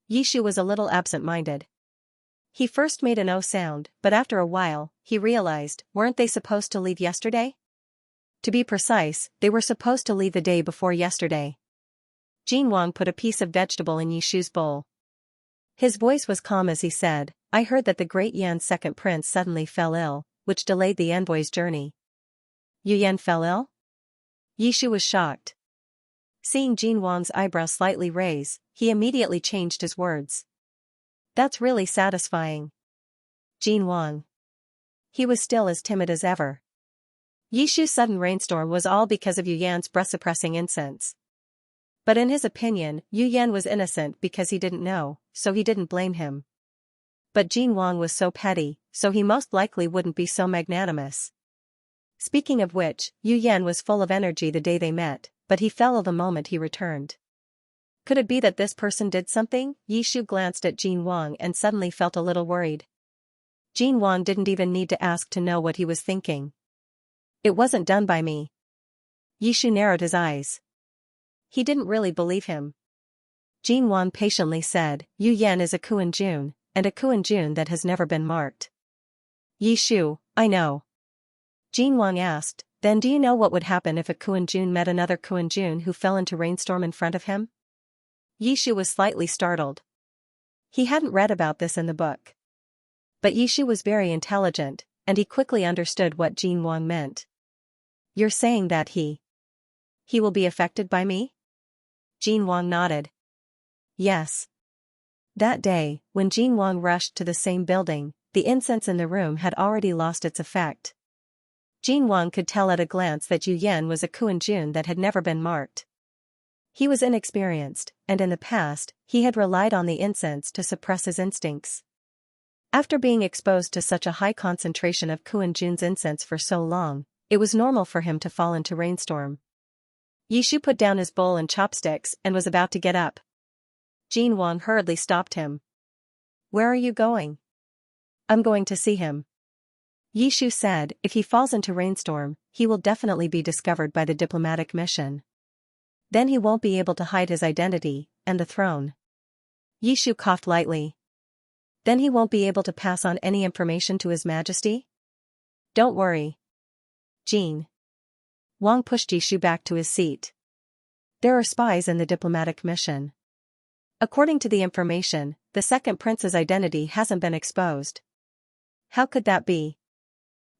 Yishu was a little absent-minded. He first made a no sound, but after a while, he realized, weren't they supposed to leave yesterday? To be precise, they were supposed to leave the day before yesterday. Jin Wang put a piece of vegetable in Yishu's bowl. His voice was calm as he said, I heard that the Great Yan's second prince suddenly fell ill, which delayed the envoy's journey. Yu Yan fell ill? Yishu was shocked. Seeing Jin Wang's eyebrows slightly raise, he immediately changed his words. That's really satisfying. Jin Wang. He was still as timid as ever. Yishu's sudden rainstorm was all because of Yu Yan's breath-suppressing incense. But in his opinion, Yu Yan was innocent because he didn't know, so he didn't blame him. But Jin Wang was so petty, so he most likely wouldn't be so magnanimous. Speaking of which, Yu Yan was full of energy the day they met, but he fell the moment he returned. Could it be that this person did something? Yishu glanced at Jin Wang and suddenly felt a little worried. Jin Wang didn't even need to ask to know what he was thinking. It wasn't done by me. Yishu narrowed his eyes. He didn't really believe him. Jin Wang patiently said, Yu Yan is a Kuan-jun, and a Kuan-jun that has never been marked. Yishu, I know. Jin Wang asked, then do you know what would happen if a Kuan-jun met another Kuan-jun who fell into rainstorm in front of him? Yishu was slightly startled. He hadn't read about this in the book. But Yishu was very intelligent, and he quickly understood what Jin Wang meant. You're saying that he will be affected by me? Jin Wang nodded. Yes. That day, when Jin Wang rushed to the same building, the incense in the room had already lost its effect. Jin Wang could tell at a glance that Yu Yan was a Kuan-jun that had never been marked. He was inexperienced, and in the past, he had relied on the incense to suppress his instincts. After being exposed to such a high concentration of Kuan-jun's incense for so long, it was normal for him to fall into rainstorm. Yishu put down his bowl and chopsticks and was about to get up. Jin Wang hurriedly stopped him. Where are you going? I'm going to see him. Yishu said, if he falls into rainstorm, he will definitely be discovered by the diplomatic mission. Then he won't be able to hide his identity, and the throne. Yishu coughed lightly. Then he won't be able to pass on any information to His Majesty? Don't worry. Jin Wang pushed Yishu back to his seat. There are spies in the diplomatic mission. According to the information, the second prince's identity hasn't been exposed. How could that be?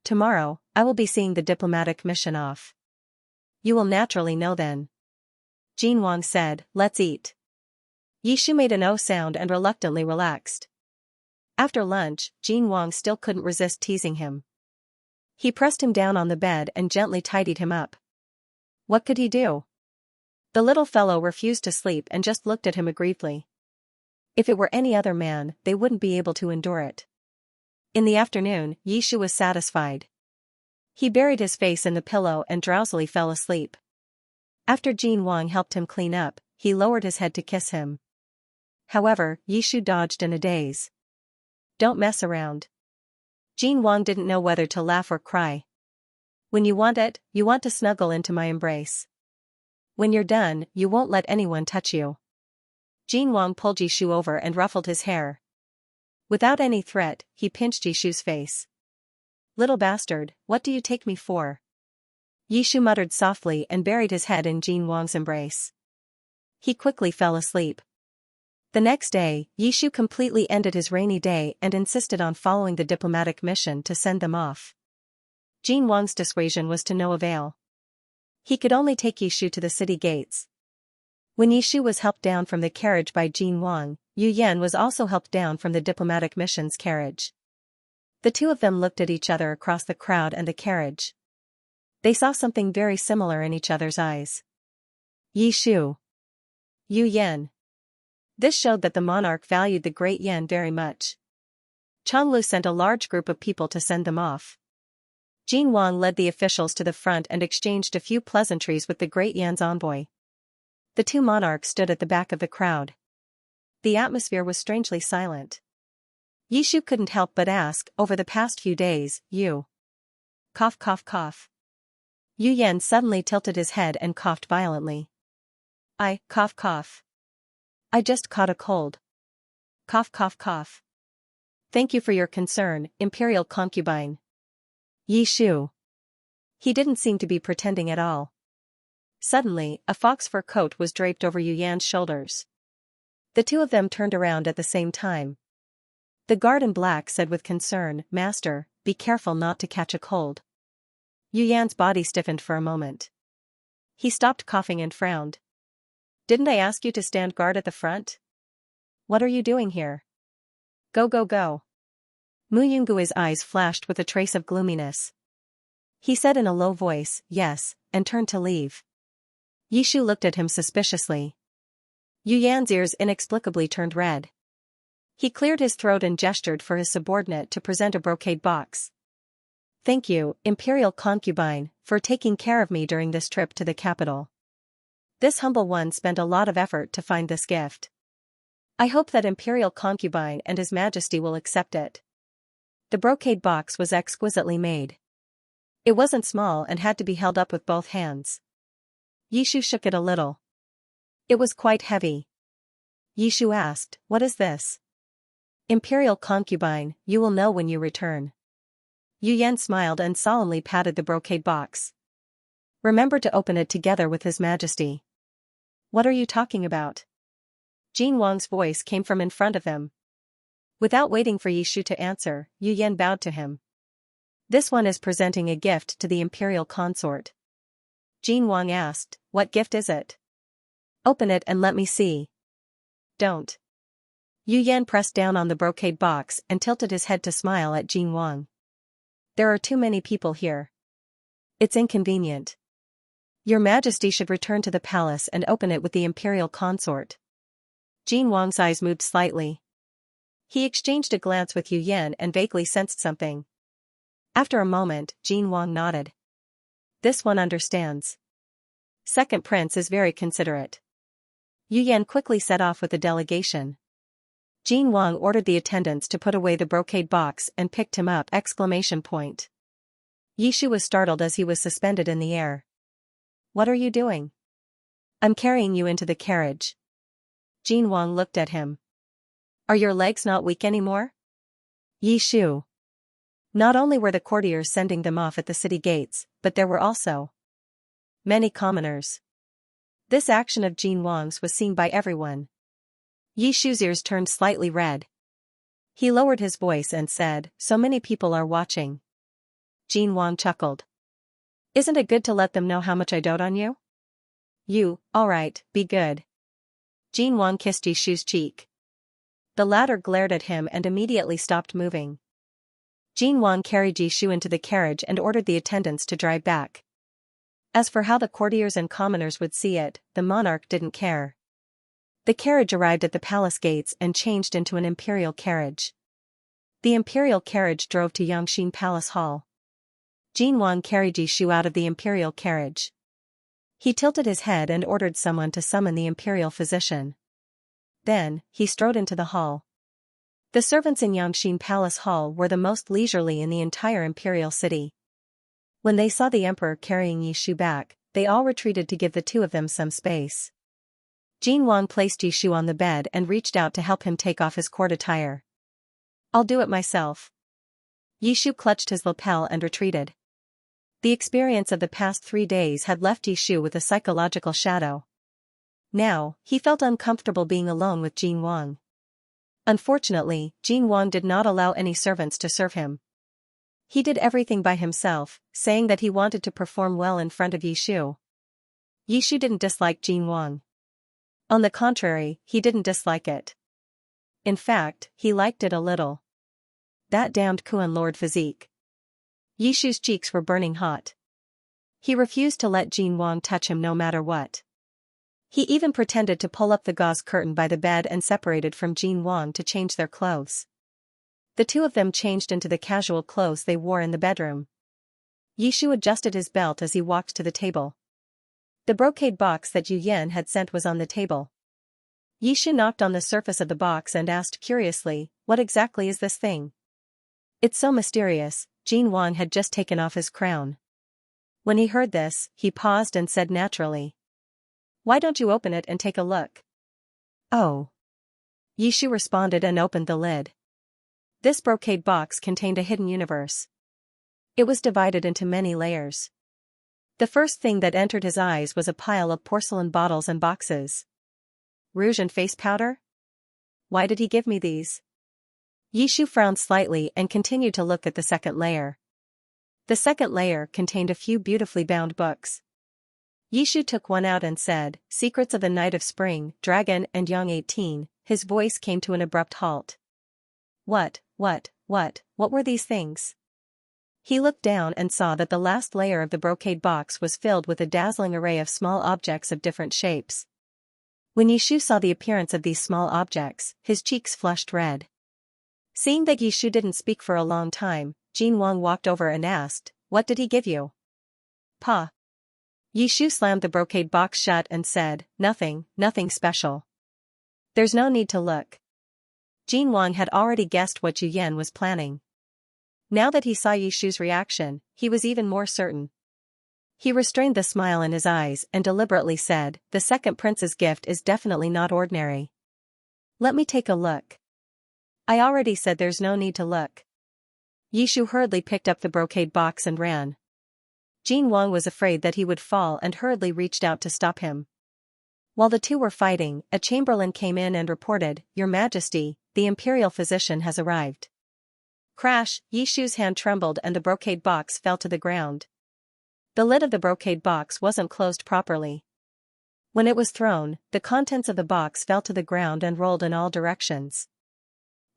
Tomorrow, I will be seeing the diplomatic mission off. You will naturally know then. Jin Wang said, let's eat. Yishu made an O sound and reluctantly relaxed. After lunch, Jin Wang still couldn't resist teasing him. He pressed him down on the bed and gently tidied him up. What could he do? The little fellow refused to sleep and just looked at him aggrievedly. If it were any other man, they wouldn't be able to endure it. In the afternoon, Yishu was satisfied. He buried his face in the pillow and drowsily fell asleep. After Jin Wang helped him clean up, he lowered his head to kiss him. However, Yishu dodged in a daze. Don't mess around. Jin Wang didn't know whether to laugh or cry. When you want it, you want to snuggle into my embrace. When you're done, you won't let anyone touch you. Jin Wang pulled Yishu over and ruffled his hair. Without any threat, he pinched Yishu's face. Little bastard, what do you take me for? Yishu muttered softly and buried his head in Jin Wang's embrace. He quickly fell asleep. The next day, Yishu completely ended his rainy day and insisted on following the diplomatic mission to send them off. Jin Wang's dissuasion was to no avail. He could only take Yishu to the city gates. When Yishu was helped down from the carriage by Jin Wang, Yu Yan was also helped down from the diplomatic mission's carriage. The two of them looked at each other across the crowd and the carriage. They saw something very similar in each other's eyes. Yishu. Yu Yan. This showed that the monarch valued the great Yan very much. Changlu sent a large group of people to send them off. Jin Wang led the officials to the front and exchanged a few pleasantries with the great Yan's envoy. The two monarchs stood at the back of the crowd. The atmosphere was strangely silent. Yishu couldn't help but ask, over the past few days, you. Cough cough cough. Yu Yan suddenly tilted his head and coughed violently. Cough cough. I just caught a cold. Cough cough cough. Thank you for your concern, imperial concubine. Yishu. He didn't seem to be pretending at all. Suddenly, a fox fur coat was draped over Yu Yan's shoulders. The two of them turned around at the same time. The guard in black said with concern, Master, be careful not to catch a cold. Yu Yan's body stiffened for a moment. He stopped coughing and frowned. Didn't I ask you to stand guard at the front? What are you doing here? Go go go. Mu Yungui's eyes flashed with a trace of gloominess. He said in a low voice, yes, and turned to leave. Yishu looked at him suspiciously. Yu Yan's ears inexplicably turned red. He cleared his throat and gestured for his subordinate to present a brocade box. Thank you, Imperial Concubine, for taking care of me during this trip to the capital. This humble one spent a lot of effort to find this gift. I hope that Imperial Concubine and His Majesty will accept it. The brocade box was exquisitely made. It wasn't small and had to be held up with both hands. Yishu shook it a little. It was quite heavy. Yishu asked, what is this? Imperial Concubine, you will know when you return. Yu Yan smiled and solemnly patted the brocade box. Remember to open it together with His Majesty. What are you talking about? Jin Wang's voice came from in front of him. Without waiting for Yishu to answer, Yu Yan bowed to him. This one is presenting a gift to the Imperial Consort. Jin Wang asked, what gift is it? Open it and let me see. Don't. Yu Yan pressed down on the brocade box and tilted his head to smile at Jin Wang. There are too many people here. It's inconvenient. Your Majesty should return to the palace and open it with the Imperial Consort. Jin Wang's eyes moved slightly. He exchanged a glance with Yu Yan and vaguely sensed something. After a moment, Jin Wang nodded. This one understands. Second Prince is very considerate. Yu Yan quickly set off with the delegation. Jin Wang ordered the attendants to put away the brocade box and picked him up! Yishu was startled as he was suspended in the air. What are you doing? I'm carrying you into the carriage. Jin Wang looked at him. Are your legs not weak anymore? Yishu. Not only were the courtiers sending them off at the city gates, but there were also many commoners. This action of Jin Wang's was seen by everyone. Yishu's ears turned slightly red. He lowered his voice and said, so many people are watching. Jin Wang chuckled. Isn't it good to let them know how much I dote on you? You, alright, be good. Jin Wang kissed Yishu's cheek. The latter glared at him and immediately stopped moving. Jin Wang carried Yishu into the carriage and ordered the attendants to drive back. As for how the courtiers and commoners would see it, the monarch didn't care. The carriage arrived at the palace gates and changed into an imperial carriage. The imperial carriage drove to Yangxin Palace Hall. Jin Wang carried Yishu out of the imperial carriage. He tilted his head and ordered someone to summon the imperial physician. Then, he strode into the hall. The servants in Yangxin Palace Hall were the most leisurely in the entire imperial city. When they saw the emperor carrying Yishu back, they all retreated to give the two of them some space. Jin Wang placed Yishu on the bed and reached out to help him take off his court attire. I'll do it myself. Yishu clutched his lapel and retreated. The experience of the past 3 days had left Yishu with a psychological shadow. Now, he felt uncomfortable being alone with Jin Wang. Unfortunately, Jin Wang did not allow any servants to serve him. He did everything by himself, saying that he wanted to perform well in front of Yishu. Yishu didn't dislike Jin Wang. On the contrary, he didn't dislike it. In fact, he liked it a little. That damned Kuan Lord physique. Yishu's cheeks were burning hot. He refused to let Jin Wang touch him no matter what. He even pretended to pull up the gauze curtain by the bed and separated from Jin Wang to change their clothes. The two of them changed into the casual clothes they wore in the bedroom. Yishu adjusted his belt as he walked to the table. The brocade box that Yu Yan had sent was on the table. Yishu knocked on the surface of the box and asked curiously, what exactly is this thing? It's so mysterious. Jin Wang had just taken off his crown. When he heard this, he paused and said naturally, why don't you open it and take a look? Oh. Yishu responded and opened the lid. This brocade box contained a hidden universe. It was divided into many layers. The first thing that entered his eyes was a pile of porcelain bottles and boxes. Rouge and face powder? Why did he give me these? Yishu frowned slightly and continued to look at the second layer. The second layer contained a few beautifully bound books. Yishu took one out and said, "Secrets of the Night of Spring, Dragon and Young 18, his voice came to an abrupt halt. What were these things? He looked down and saw that the last layer of the brocade box was filled with a dazzling array of small objects of different shapes. When Yishu saw the appearance of these small objects, his cheeks flushed red. Seeing that Yishu didn't speak for a long time, Jin Wang walked over and asked, "What did he give you?" "Pa." Yishu slammed the brocade box shut and said, "Nothing special. There's no need to look." Jin Wang had already guessed what Yu Yan was planning. Now that he saw Yishu's reaction, he was even more certain. He restrained the smile in his eyes and deliberately said, "The second prince's gift is definitely not ordinary. Let me take a look." "I already said there's no need to look." Yishu hurriedly picked up the brocade box and ran. Jin Wang was afraid that he would fall and hurriedly reached out to stop him. While the two were fighting, a chamberlain came in and reported, "Your Majesty, the imperial physician has arrived." Crash! Yishu's hand trembled and the brocade box fell to the ground. The lid of the brocade box wasn't closed properly. When it was thrown, the contents of the box fell to the ground and rolled in all directions.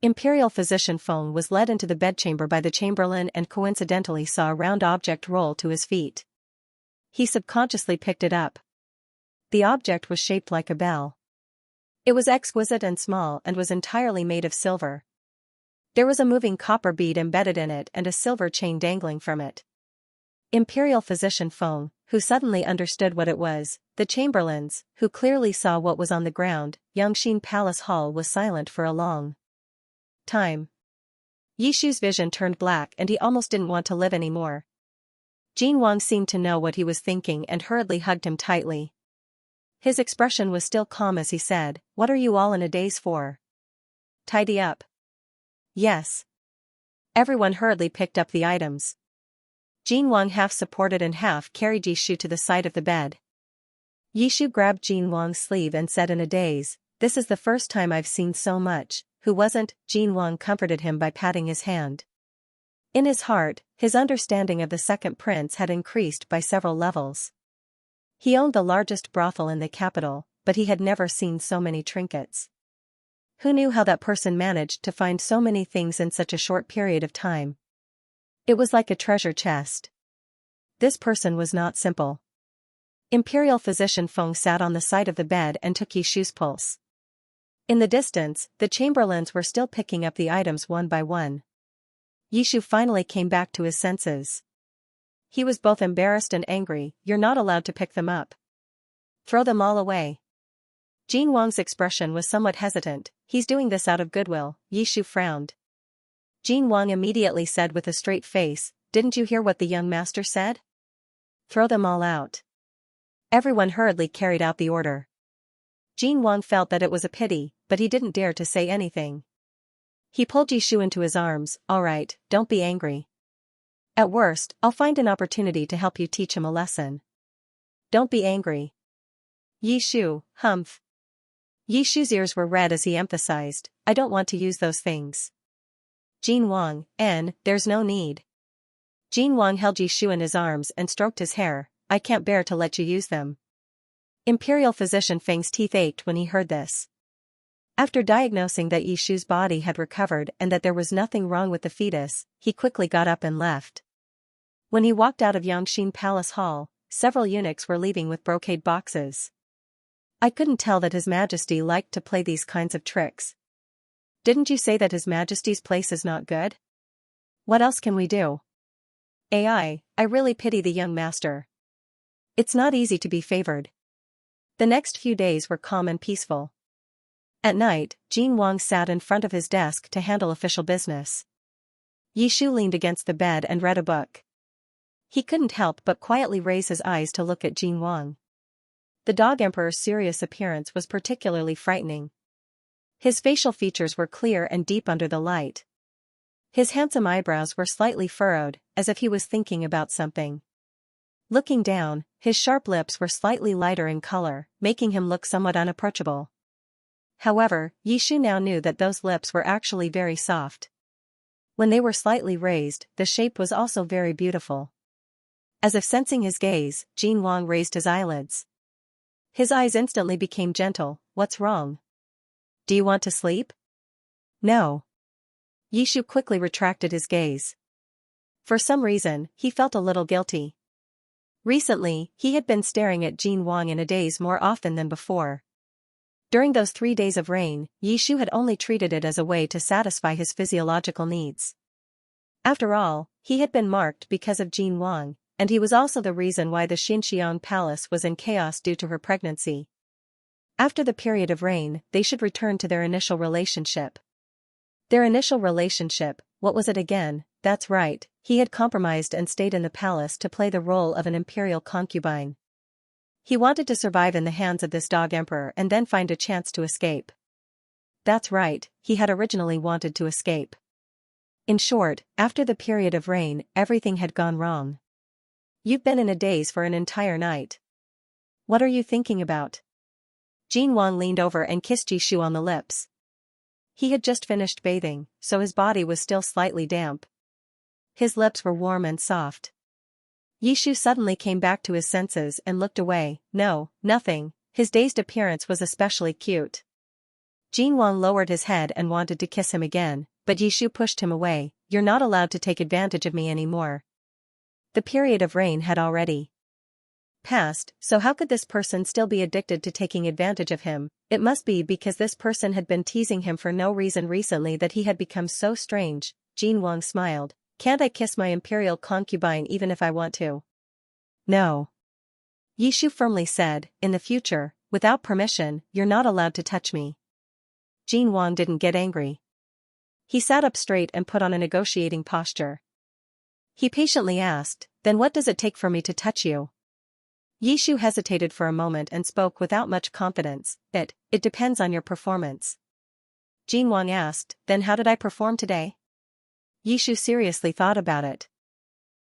Imperial physician Feng was led into the bedchamber by the chamberlain and coincidentally saw a round object roll to his feet. He subconsciously picked it up. The object was shaped like a bell. It was exquisite and small and was entirely made of silver. There was a moving copper bead embedded in it and a silver chain dangling from it. Imperial physician Feng, who suddenly understood what it was, the chamberlains, who clearly saw what was on the ground, Xianxia Palace Hall was silent for a long time. Yishu's vision turned black and he almost didn't want to live anymore. Jin Wang seemed to know what he was thinking and hurriedly hugged him tightly. His expression was still calm as he said, "What are you all in a daze for? Tidy up." "Yes." Everyone hurriedly picked up the items. Jin Wang half supported and half carried Yishu to the side of the bed. Yishu grabbed Jin Wang's sleeve and said in a daze, "This is the first time I've seen so much." "Who wasn't?" Jin Wang comforted him by patting his hand. In his heart, his understanding of the second prince had increased by several levels. He owned the largest brothel in the capital, but he had never seen so many trinkets. Who knew how that person managed to find so many things in such a short period of time? It was like a treasure chest. This person was not simple. Imperial physician Feng sat on the side of the bed and took Yishu's pulse. In the distance, the chamberlains were still picking up the items one by one. Yishu finally came back to his senses. He was both embarrassed and angry. "You're not allowed to pick them up. Throw them all away." Jin Wang's expression was somewhat hesitant. "He's doing this out of goodwill." Yishu frowned. Jin Wang immediately said with a straight face, "Didn't you hear what the young master said? Throw them all out." Everyone hurriedly carried out the order. Jin Wang felt that it was a pity, but he didn't dare to say anything. He pulled Yishu into his arms. "All right, don't be angry. At worst, I'll find an opportunity to help you teach him a lesson. Don't be angry." "Yishu, humph." Yishu's ears were red as he emphasized, "I don't want to use those things." Jin Wang, there's no need." Jin Wang held Yishu in his arms and stroked his hair. "I can't bear to let you use them." Imperial physician Feng's teeth ached when he heard this. After diagnosing that Yishu's body had recovered and that there was nothing wrong with the fetus, he quickly got up and left. When he walked out of Xianxia Palace Hall, several eunuchs were leaving with brocade boxes. "I couldn't tell that His Majesty liked to play these kinds of tricks. Didn't you say that His Majesty's place is not good? What else can we do? I really pity the young master. It's not easy to be favored." The next few days were calm and peaceful. At night, Jin Wang sat in front of his desk to handle official business. Yishu leaned against the bed and read a book. He couldn't help but quietly raise his eyes to look at Jin Wang. The dog emperor's serious appearance was particularly frightening. His facial features were clear and deep under the light. His handsome eyebrows were slightly furrowed, as if he was thinking about something. Looking down, his sharp lips were slightly lighter in color, making him look somewhat unapproachable. However, Yishu now knew that those lips were actually very soft. When they were slightly raised, the shape was also very beautiful. As if sensing his gaze, Jin Wang raised his eyelids. His eyes instantly became gentle. What's wrong? Do you want to sleep? No. Yishu quickly retracted his gaze. For some reason, he felt a little guilty. Recently, he had been staring at Jin Wang in a daze more often than before. During those 3 days of rain, Yishu had only treated it as a way to satisfy his physiological needs. After all, he had been marked because of Jin Wang, and he was also the reason why the Xianxia palace was in chaos due to her pregnancy. After the period of rain, they should return to their initial relationship. Their initial relationship, what was it again? That's right, he had compromised and stayed in the palace to play the role of an imperial concubine. He wanted to survive in the hands of this dog emperor and then find a chance to escape. That's right, he had originally wanted to escape. In short, after the period of rain, everything had gone wrong. You've been in a daze for an entire night. What are you thinking about? Jin Wang leaned over and kissed Yishu on the lips. He had just finished bathing, so his body was still slightly damp. His lips were warm and soft. Yishu suddenly came back to his senses and looked away. No, nothing, his dazed appearance was especially cute. Jin Wang lowered his head and wanted to kiss him again, but Yishu pushed him away. You're not allowed to take advantage of me anymore. The period of rain had already passed, so how could this person still be addicted to taking advantage of him? It must be because this person had been teasing him for no reason recently that he had become so strange. Jin Wang smiled. Can't I kiss my imperial concubine even if I want to? No. Yishu firmly said, in the future, without permission, you're not allowed to touch me. Jin Wang didn't get angry. He sat up straight and put on a negotiating posture. He patiently asked, then what does it take for me to touch you? Yishu hesitated for a moment and spoke without much confidence. It depends on your performance. Jin Wang asked, then how did I perform today? Yishu seriously thought about it.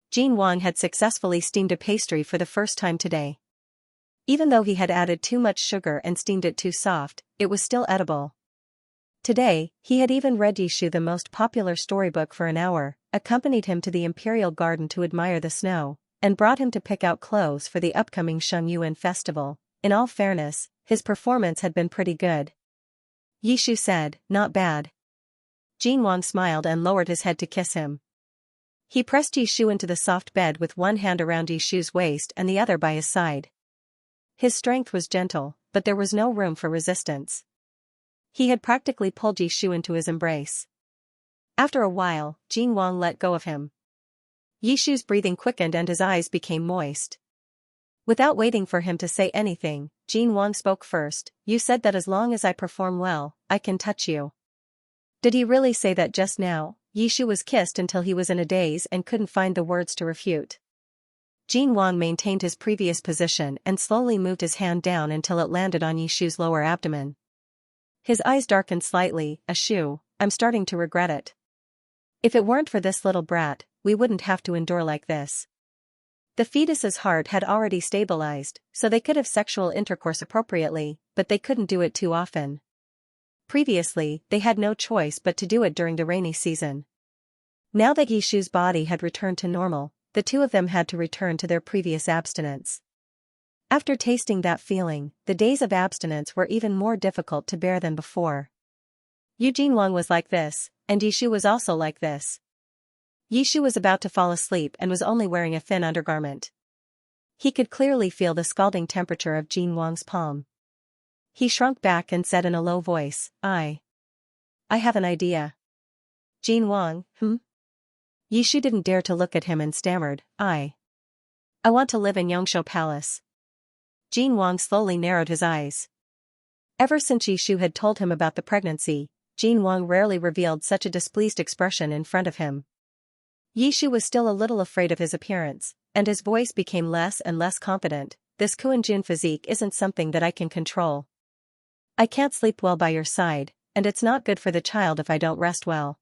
Jin Wang had successfully steamed a pastry for the first time today. Even though he had added too much sugar and steamed it too soft, it was still edible. Today, he had even read Yishu the most popular storybook for an hour, accompanied him to the imperial garden to admire the snow, and brought him to pick out clothes for the upcoming Xianxia festival. In all fairness, his performance had been pretty good. Yishu said, not bad. Jin Wang smiled and lowered his head to kiss him. He pressed Yishu into the soft bed with one hand around Yishu's waist and the other by his side. His strength was gentle, but there was no room for resistance. He had practically pulled Yishu into his embrace. After a while, Jin Wang let go of him. Yishu's breathing quickened and his eyes became moist. Without waiting for him to say anything, Jin Wang spoke first. You said that as long as I perform well, I can touch you. Did he really say that just now? Yishu was kissed until he was in a daze and couldn't find the words to refute. Jin Wang maintained his previous position and slowly moved his hand down until it landed on Yishu's lower abdomen. His eyes darkened slightly. Yishu, I'm starting to regret it. If it weren't for this little brat, we wouldn't have to endure like this. The fetus's heart had already stabilized, so they could have sexual intercourse appropriately, but they couldn't do it too often. Previously, they had no choice but to do it during the rainy season. Now that Yishu's body had returned to normal, the two of them had to return to their previous abstinence. After tasting that feeling, the days of abstinence were even more difficult to bear than before. Jin Wang was like this, and Yishu was also like this. Yishu was about to fall asleep and was only wearing a thin undergarment. He could clearly feel the scalding temperature of Jin Wang's palm. He shrunk back and said in a low voice, I have an idea. Jin Wang, Yishu didn't dare to look at him and stammered, I want to live in Xianxia Palace. Jin Wang slowly narrowed his eyes. Ever since Yishu had told him about the pregnancy, Jin Wang rarely revealed such a displeased expression in front of him. Yishu was still a little afraid of his appearance, and his voice became less and less confident. This Kuan-jun physique isn't something that I can control. I can't sleep well by your side, and it's not good for the child if I don't rest well.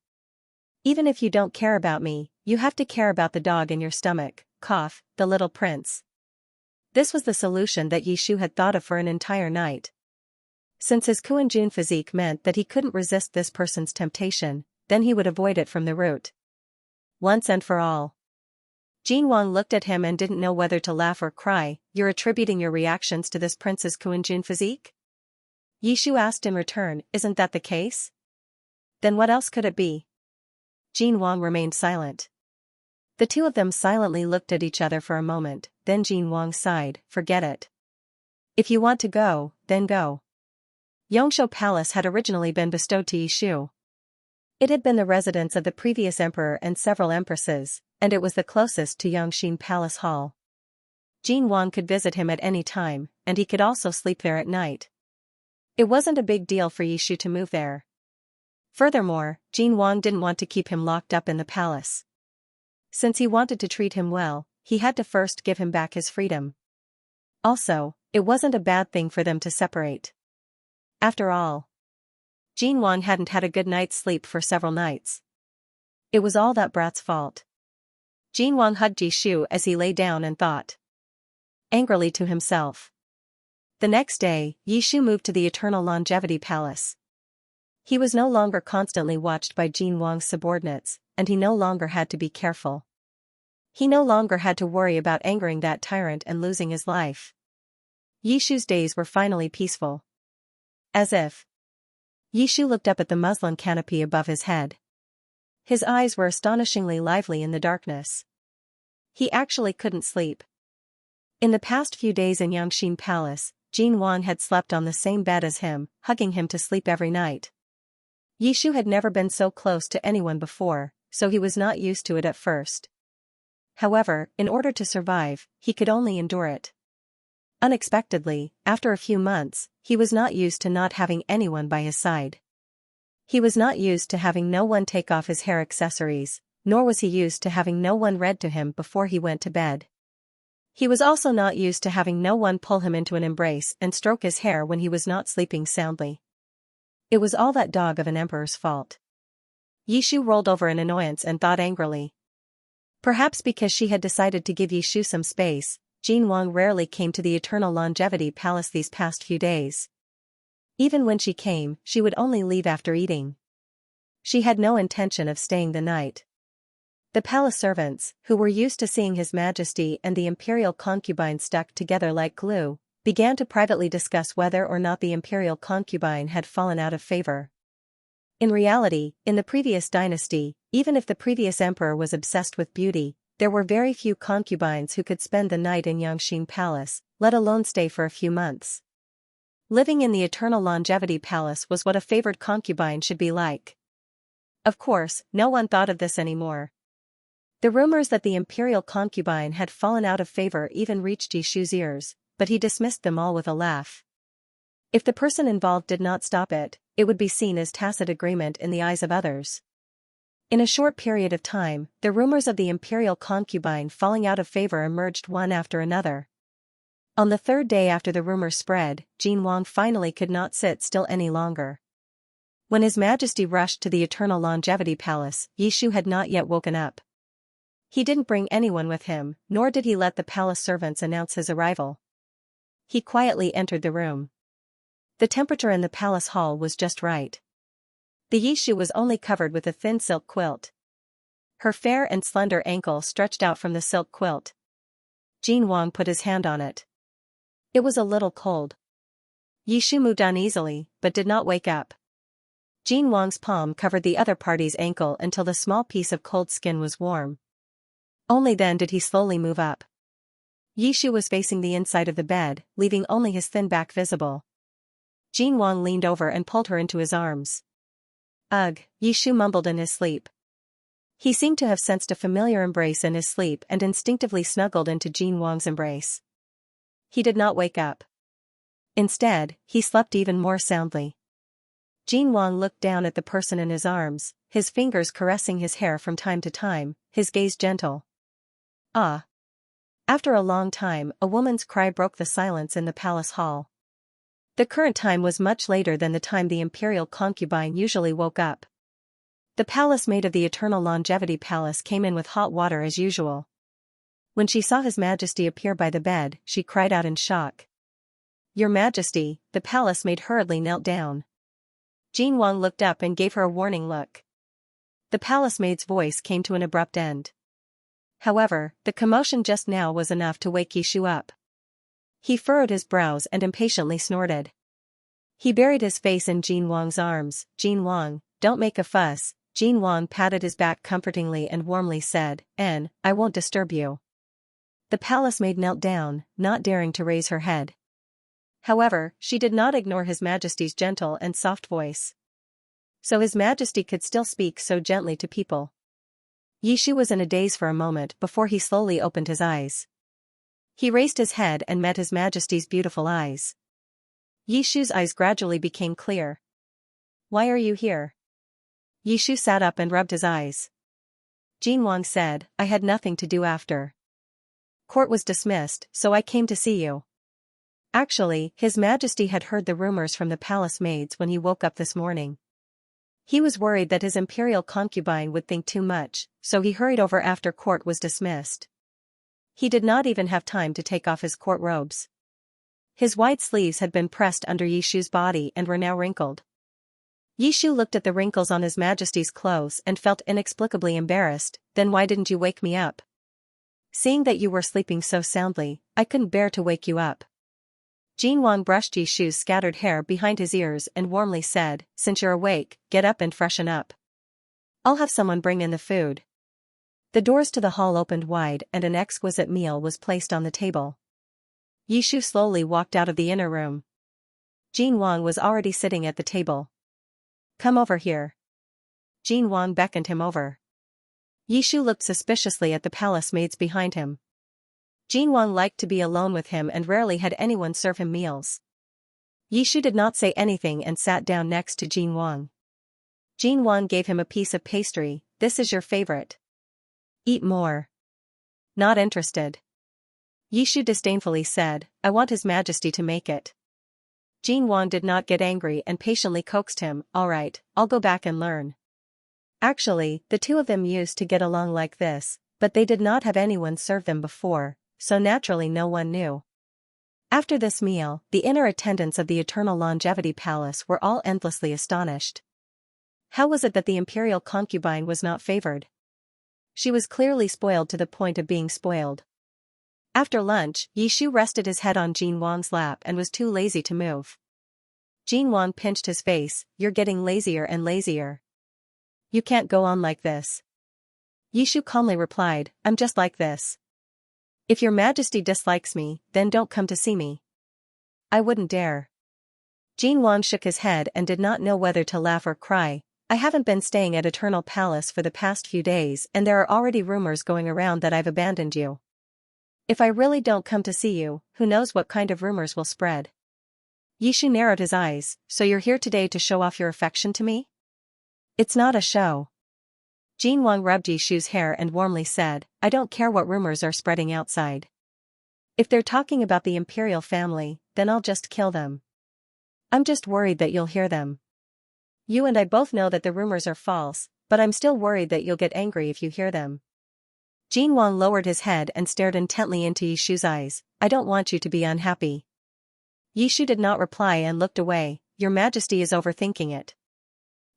Even if you don't care about me, you have to care about the dog in your stomach. Cough, the little prince. This was the solution that Yishu had thought of for an entire night. Since his Kuan-jun physique meant that he couldn't resist this person's temptation, then he would avoid it from the root. Once and for all. Jin Wang looked at him and didn't know whether to laugh or cry. You're attributing your reactions to this prince's Kuan-jin physique? Yishu asked in return, isn't that the case? Then what else could it be? Jin Wang remained silent. The two of them silently looked at each other for a moment, then Jin Wang sighed, forget it. If you want to go, then go. Yongshou Palace had originally been bestowed to Yishu. It had been the residence of the previous emperor and several empresses, and it was the closest to Yangxin Palace Hall. Jin Wang could visit him at any time, and he could also sleep there at night. It wasn't a big deal for Yishu to move there. Furthermore, Jin Wang didn't want to keep him locked up in the palace. Since he wanted to treat him well, he had to first give him back his freedom. Also, it wasn't a bad thing for them to separate. After all, Jin Wang hadn't had a good night's sleep for several nights. It was all that brat's fault. Jin Wang hugged Yishu as he lay down and thought angrily to himself. The next day, Yishu moved to the Eternal Longevity Palace. He was no longer constantly watched by Jin Wang's subordinates, and he no longer had to be careful. He no longer had to worry about angering that tyrant and losing his life. Yishu's days were finally peaceful. As if. Yishu looked up at the muslin canopy above his head. His eyes were astonishingly lively in the darkness. He actually couldn't sleep. In the past few days in Yangxin Palace, Jin Wang had slept on the same bed as him, hugging him to sleep every night. Yishu had never been so close to anyone before, so he was not used to it at first. However, in order to survive, he could only endure it. Unexpectedly, after a few months, he was not used to not having anyone by his side. He was not used to having no one take off his hair accessories, nor was he used to having no one read to him before he went to bed. He was also not used to having no one pull him into an embrace and stroke his hair when he was not sleeping soundly. It was all that dog of an emperor's fault. Yishu rolled over in annoyance and thought angrily. Perhaps because she had decided to give Yishu some space, Jin Wang rarely came to the Eternal Longevity Palace these past few days. Even when she came, she would only leave after eating. She had no intention of staying the night. The palace servants, who were used to seeing His Majesty and the imperial concubine stuck together like glue, began to privately discuss whether or not the imperial concubine had fallen out of favor. In reality, in the previous dynasty, even if the previous emperor was obsessed with beauty, there were very few concubines who could spend the night in Yangxin Palace, let alone stay for a few months. Living in the Eternal Longevity Palace was what a favored concubine should be like. Of course, no one thought of this anymore. The rumors that the imperial concubine had fallen out of favor even reached Yishu's ears, but he dismissed them all with a laugh. If the person involved did not stop it, it would be seen as tacit agreement in the eyes of others. In a short period of time, the rumors of the imperial concubine falling out of favor emerged one after another. On the third day after the rumors spread, Jin Wang finally could not sit still any longer. When His Majesty rushed to the Eternal Longevity Palace, Yishu had not yet woken up. He didn't bring anyone with him, nor did he let the palace servants announce his arrival. He quietly entered the room. The temperature in the palace hall was just right. The Yishu was only covered with a thin silk quilt. Her fair and slender ankle stretched out from the silk quilt. Jin Wang put his hand on it. It was a little cold. Yishu moved uneasily, but did not wake up. Jin Wang's palm covered the other party's ankle until the small piece of cold skin was warm. Only then did he slowly move up. Yishu was facing the inside of the bed, leaving only his thin back visible. Jin Wang leaned over and pulled her into his arms. Ugh, Yishu mumbled in his sleep. He seemed to have sensed a familiar embrace in his sleep and instinctively snuggled into Jin Wang's embrace. He did not wake up. Instead, he slept even more soundly. Jin Wang looked down at the person in his arms, his fingers caressing his hair from time to time, his gaze gentle. Ah! After a long time, a woman's cry broke the silence in the palace hall. The current time was much later than the time the imperial concubine usually woke up. The palace maid of the Eternal Longevity Palace came in with hot water as usual. When she saw His Majesty appear by the bed, she cried out in shock. Your Majesty, the palace maid hurriedly knelt down. Jin Wang looked up and gave her a warning look. The palace maid's voice came to an abrupt end. However, the commotion just now was enough to wake Yishu up. He furrowed his brows and impatiently snorted. He buried his face in Jin Wang's arms. Jin Wang, don't make a fuss. Jin Wang patted his back comfortingly and warmly said, I won't disturb you. The palace maid knelt down, not daring to raise her head. However, she did not ignore His Majesty's gentle and soft voice. So His Majesty could still speak so gently to people. Yishu was in a daze for a moment before he slowly opened his eyes. He raised his head and met His Majesty's beautiful eyes. Yishu's eyes gradually became clear. Why are you here? Yishu sat up and rubbed his eyes. Jin Wang said, I had nothing to do after court was dismissed, so I came to see you. Actually, His Majesty had heard the rumors from the palace maids when he woke up this morning. He was worried that his imperial concubine would think too much, so he hurried over after court was dismissed. He did not even have time to take off his court robes. His wide sleeves had been pressed under Yishu's body and were now wrinkled. Yishu looked at the wrinkles on His Majesty's clothes and felt inexplicably embarrassed. Then why didn't you wake me up? Seeing that you were sleeping so soundly, I couldn't bear to wake you up. Jin Wang brushed Yishu's scattered hair behind his ears and warmly said, since you're awake, get up and freshen up. I'll have someone bring in the food. The doors to the hall opened wide and an exquisite meal was placed on the table. Yishu slowly walked out of the inner room. Jin Wang was already sitting at the table. Come over here. Jin Wang beckoned him over. Yishu looked suspiciously at the palace maids behind him. Jin Wang liked to be alone with him and rarely had anyone serve him meals. Yishu did not say anything and sat down next to Jin Wang. Jin Wang gave him a piece of pastry. This is your favorite. Eat more. Not interested. Yishu disdainfully said, I want His Majesty to make it. Jin Wang did not get angry and patiently coaxed him, all right, I'll go back and learn. Actually, the two of them used to get along like this, but they did not have anyone serve them before, so naturally no one knew. After this meal, the inner attendants of the Eternal Longevity Palace were all endlessly astonished. How was it that the imperial concubine was not favored? She was clearly spoiled to the point of being spoiled. After lunch, Yishu rested his head on Jin Wang's lap and was too lazy to move. Jin Wang pinched his face, you're getting lazier and lazier. You can't go on like this. Yishu calmly replied, I'm just like this. If your Majesty dislikes me, then don't come to see me. I wouldn't dare. Jin Wang shook his head and did not know whether to laugh or cry. I haven't been staying at Eternal Palace for the past few days and there are already rumors going around that I've abandoned you. If I really don't come to see you, who knows what kind of rumors will spread. Yishu narrowed his eyes, so you're here today to show off your affection to me? It's not a show. Jin Wang rubbed Yishu's hair and warmly said, I don't care what rumors are spreading outside. If they're talking about the imperial family, then I'll just kill them. I'm just worried that you'll hear them. You and I both know that the rumors are false, but I'm still worried that you'll get angry if you hear them. Jin Wang lowered his head and stared intently into Yishu's eyes. I don't want you to be unhappy. Yishu did not reply and looked away. Your Majesty is overthinking it.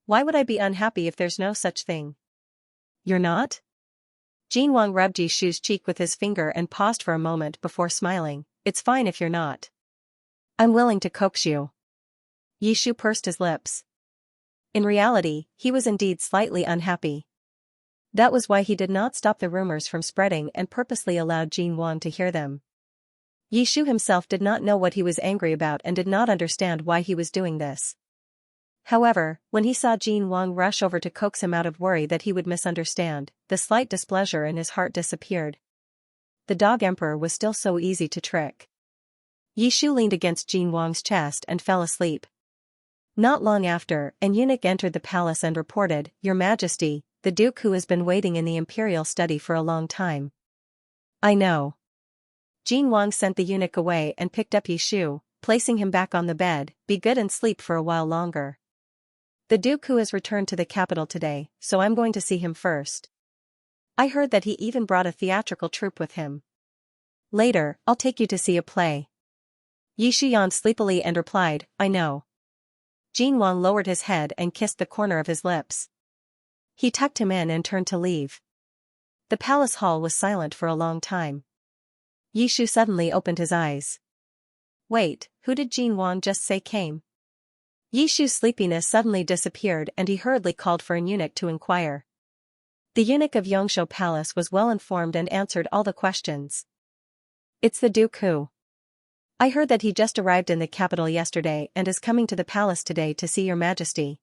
Why would I be unhappy if there's no such thing? You're not? Jin Wang rubbed Yishu's cheek with his finger and paused for a moment before smiling. It's fine if you're not. I'm willing to coax you. Yishu pursed his lips. In reality, he was indeed slightly unhappy. That was why he did not stop the rumors from spreading and purposely allowed Jin Wang to hear them. Yishu himself did not know what he was angry about and did not understand why he was doing this. However, when he saw Jin Wang rush over to coax him out of worry that he would misunderstand, the slight displeasure in his heart disappeared. The dog emperor was still so easy to trick. Yishu leaned against Jin Wang's chest and fell asleep. Not long after, an eunuch entered the palace and reported, Your Majesty, the Duke who has been waiting in the imperial study for a long time. I know. Jin Wang sent the eunuch away and picked up Yishu, placing him back on the bed. Be good and sleep for a while longer. The Duke who has returned to the capital today, so I'm going to see him first. I heard that he even brought a theatrical troupe with him. Later, I'll take you to see a play. Yishu yawned sleepily and replied, I know. Jin Wang lowered his head and kissed the corner of his lips. He tucked him in and turned to leave. The palace hall was silent for a long time. Yishu suddenly opened his eyes. Wait, who did Jin Wang just say came? Yishu's sleepiness suddenly disappeared and he hurriedly called for an eunuch to inquire. The eunuch of Xianxia Palace was well informed and answered all the questions. It's the Duke who. I heard that he just arrived in the capital yesterday and is coming to the palace today to see your majesty.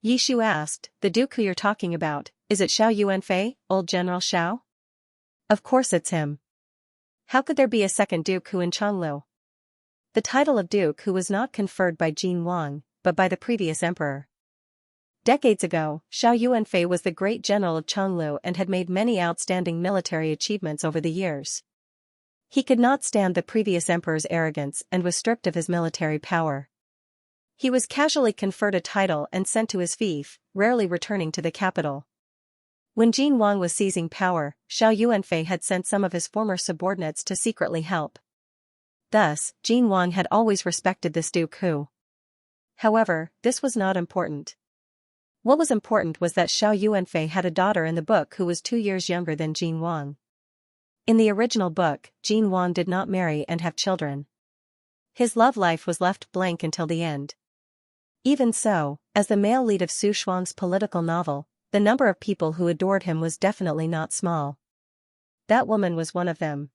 Yishu asked, the Duke who you're talking about, is it Xiao Yuanfei, old General Xiao? Of course it's him. How could there be a second Duke who in Chonglu? The title of Duke who was not conferred by Jin Wang, but by the previous emperor. Decades ago, Xiao Yuanfei was the great general of Chonglu and had made many outstanding military achievements over the years. He could not stand the previous emperor's arrogance and was stripped of his military power. He was casually conferred a title and sent to his fief, rarely returning to the capital. When Jin Wang was seizing power, Xiao Yuanfei had sent some of his former subordinates to secretly help. Thus, Jin Wang had always respected this Duke who. However, this was not important. What was important was that Xiao Yuanfei had a daughter in the book who was 2 years younger than Jin Wang. In the original book, Jin Wang did not marry and have children. His love life was left blank until the end. Even so, as the male lead of Su Shuang's political novel, the number of people who adored him was definitely not small. That woman was one of them.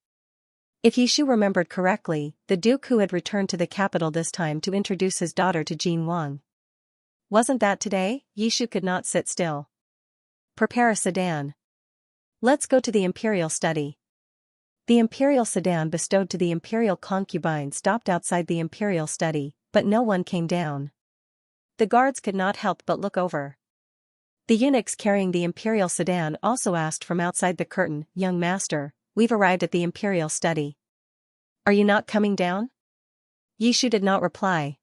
If Yishu remembered correctly, the Duke who had returned to the capital this time to introduce his daughter to Jin Wang. Wasn't that today? Yishu could not sit still. Prepare a sedan. Let's go to the imperial study. The imperial sedan bestowed to the imperial concubine stopped outside the imperial study, but no one came down. The guards could not help but look over. The eunuchs carrying the imperial sedan also asked from outside the curtain, young master, we've arrived at the imperial study. Are you not coming down? Yishu did not reply.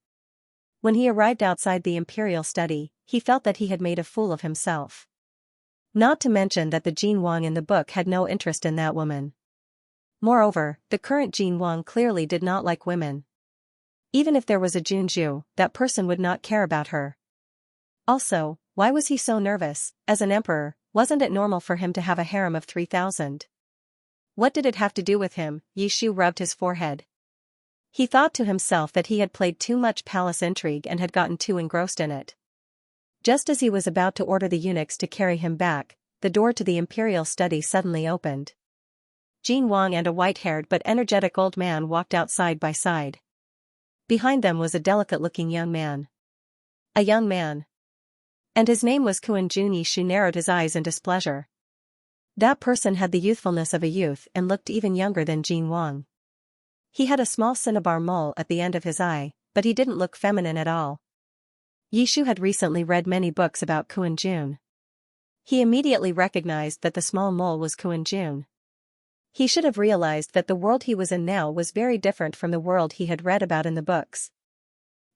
When he arrived outside the imperial study, he felt that he had made a fool of himself. Not to mention that the Jin Wang in the book had no interest in that woman. Moreover, the current Jin Wang clearly did not like women. Even if there was a Junju, that person would not care about her. Also, why was he so nervous? As an emperor, wasn't it normal for him to have a harem of 3,000? What did it have to do with him? Yishu rubbed his forehead. He thought to himself that he had played too much palace intrigue and had gotten too engrossed in it. Just as he was about to order the eunuchs to carry him back, the door to the imperial study suddenly opened. Jin Wang and a white-haired but energetic old man walked out side by side. Behind them was a delicate-looking young man. A young man. And his name was Kuan Jun. Yishu narrowed his eyes in displeasure. That person had the youthfulness of a youth and looked even younger than Jin Wang. He had a small cinnabar mole at the end of his eye, but he didn't look feminine at all. Yishu had recently read many books about Kuan Jun. He immediately recognized that the small mole was Kuan Jun. He should have realized that the world he was in now was very different from the world he had read about in the books.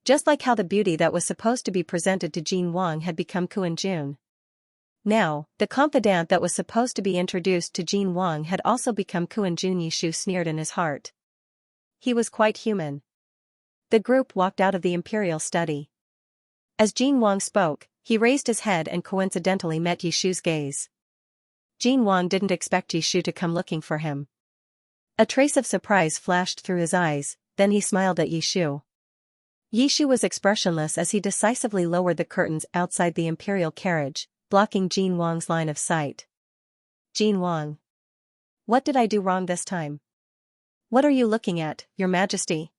Just like how the beauty that was supposed to be presented to Jin Wang had become Kuan Jun. Now, the confidant that was supposed to be introduced to Jin Wang had also become Kuan Jun. Yishu sneered in his heart. He was quite human. The group walked out of the imperial study. As Jin Wang spoke, he raised his head and coincidentally met Yishu's gaze. Jin Wang didn't expect Yishu to come looking for him. A trace of surprise flashed through his eyes, then he smiled at Yishu. Yishu was expressionless as he decisively lowered the curtains outside the imperial carriage, blocking Jin Wang's line of sight. Jin Wang. What did I do wrong this time? What are you looking at, Your Majesty?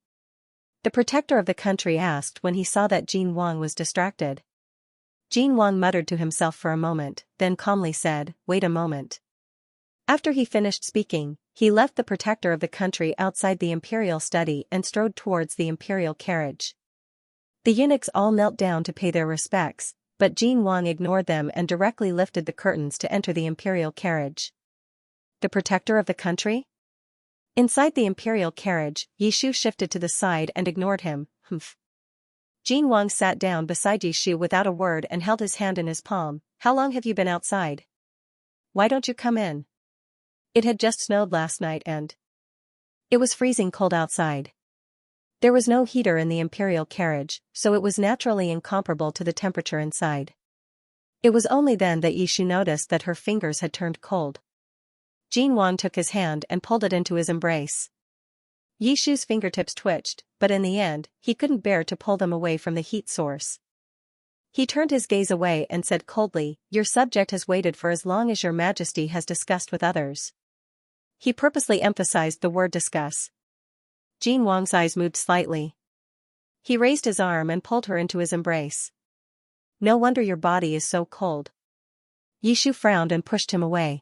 The protector of the country asked when he saw that Jin Wang was distracted. Jin Wang muttered to himself for a moment, then calmly said, wait a moment. After he finished speaking, he left the protector of the country outside the imperial study and strode towards the imperial carriage. The eunuchs all knelt down to pay their respects, but Jin Wang ignored them and directly lifted the curtains to enter the imperial carriage. The protector of the country? Inside the imperial carriage, Yishu shifted to the side and ignored him. Humph. Jin Wang sat down beside Yishu without a word and held his hand in his palm. How long have you been outside? Why don't you come in? It had just snowed last night and it was freezing cold outside. There was no heater in the imperial carriage, so it was naturally incomparable to the temperature inside. It was only then that Yishu noticed that her fingers had turned cold. Jin Wang took his hand and pulled it into his embrace. Yishu's fingertips twitched, but in the end, he couldn't bear to pull them away from the heat source. He turned his gaze away and said coldly, "Your subject has waited for as long as your majesty has discussed with others." He purposely emphasized the word discuss. Jin Wang's eyes moved slightly. He raised his arm and pulled her into his embrace. "No wonder your body is so cold." Yishu frowned and pushed him away.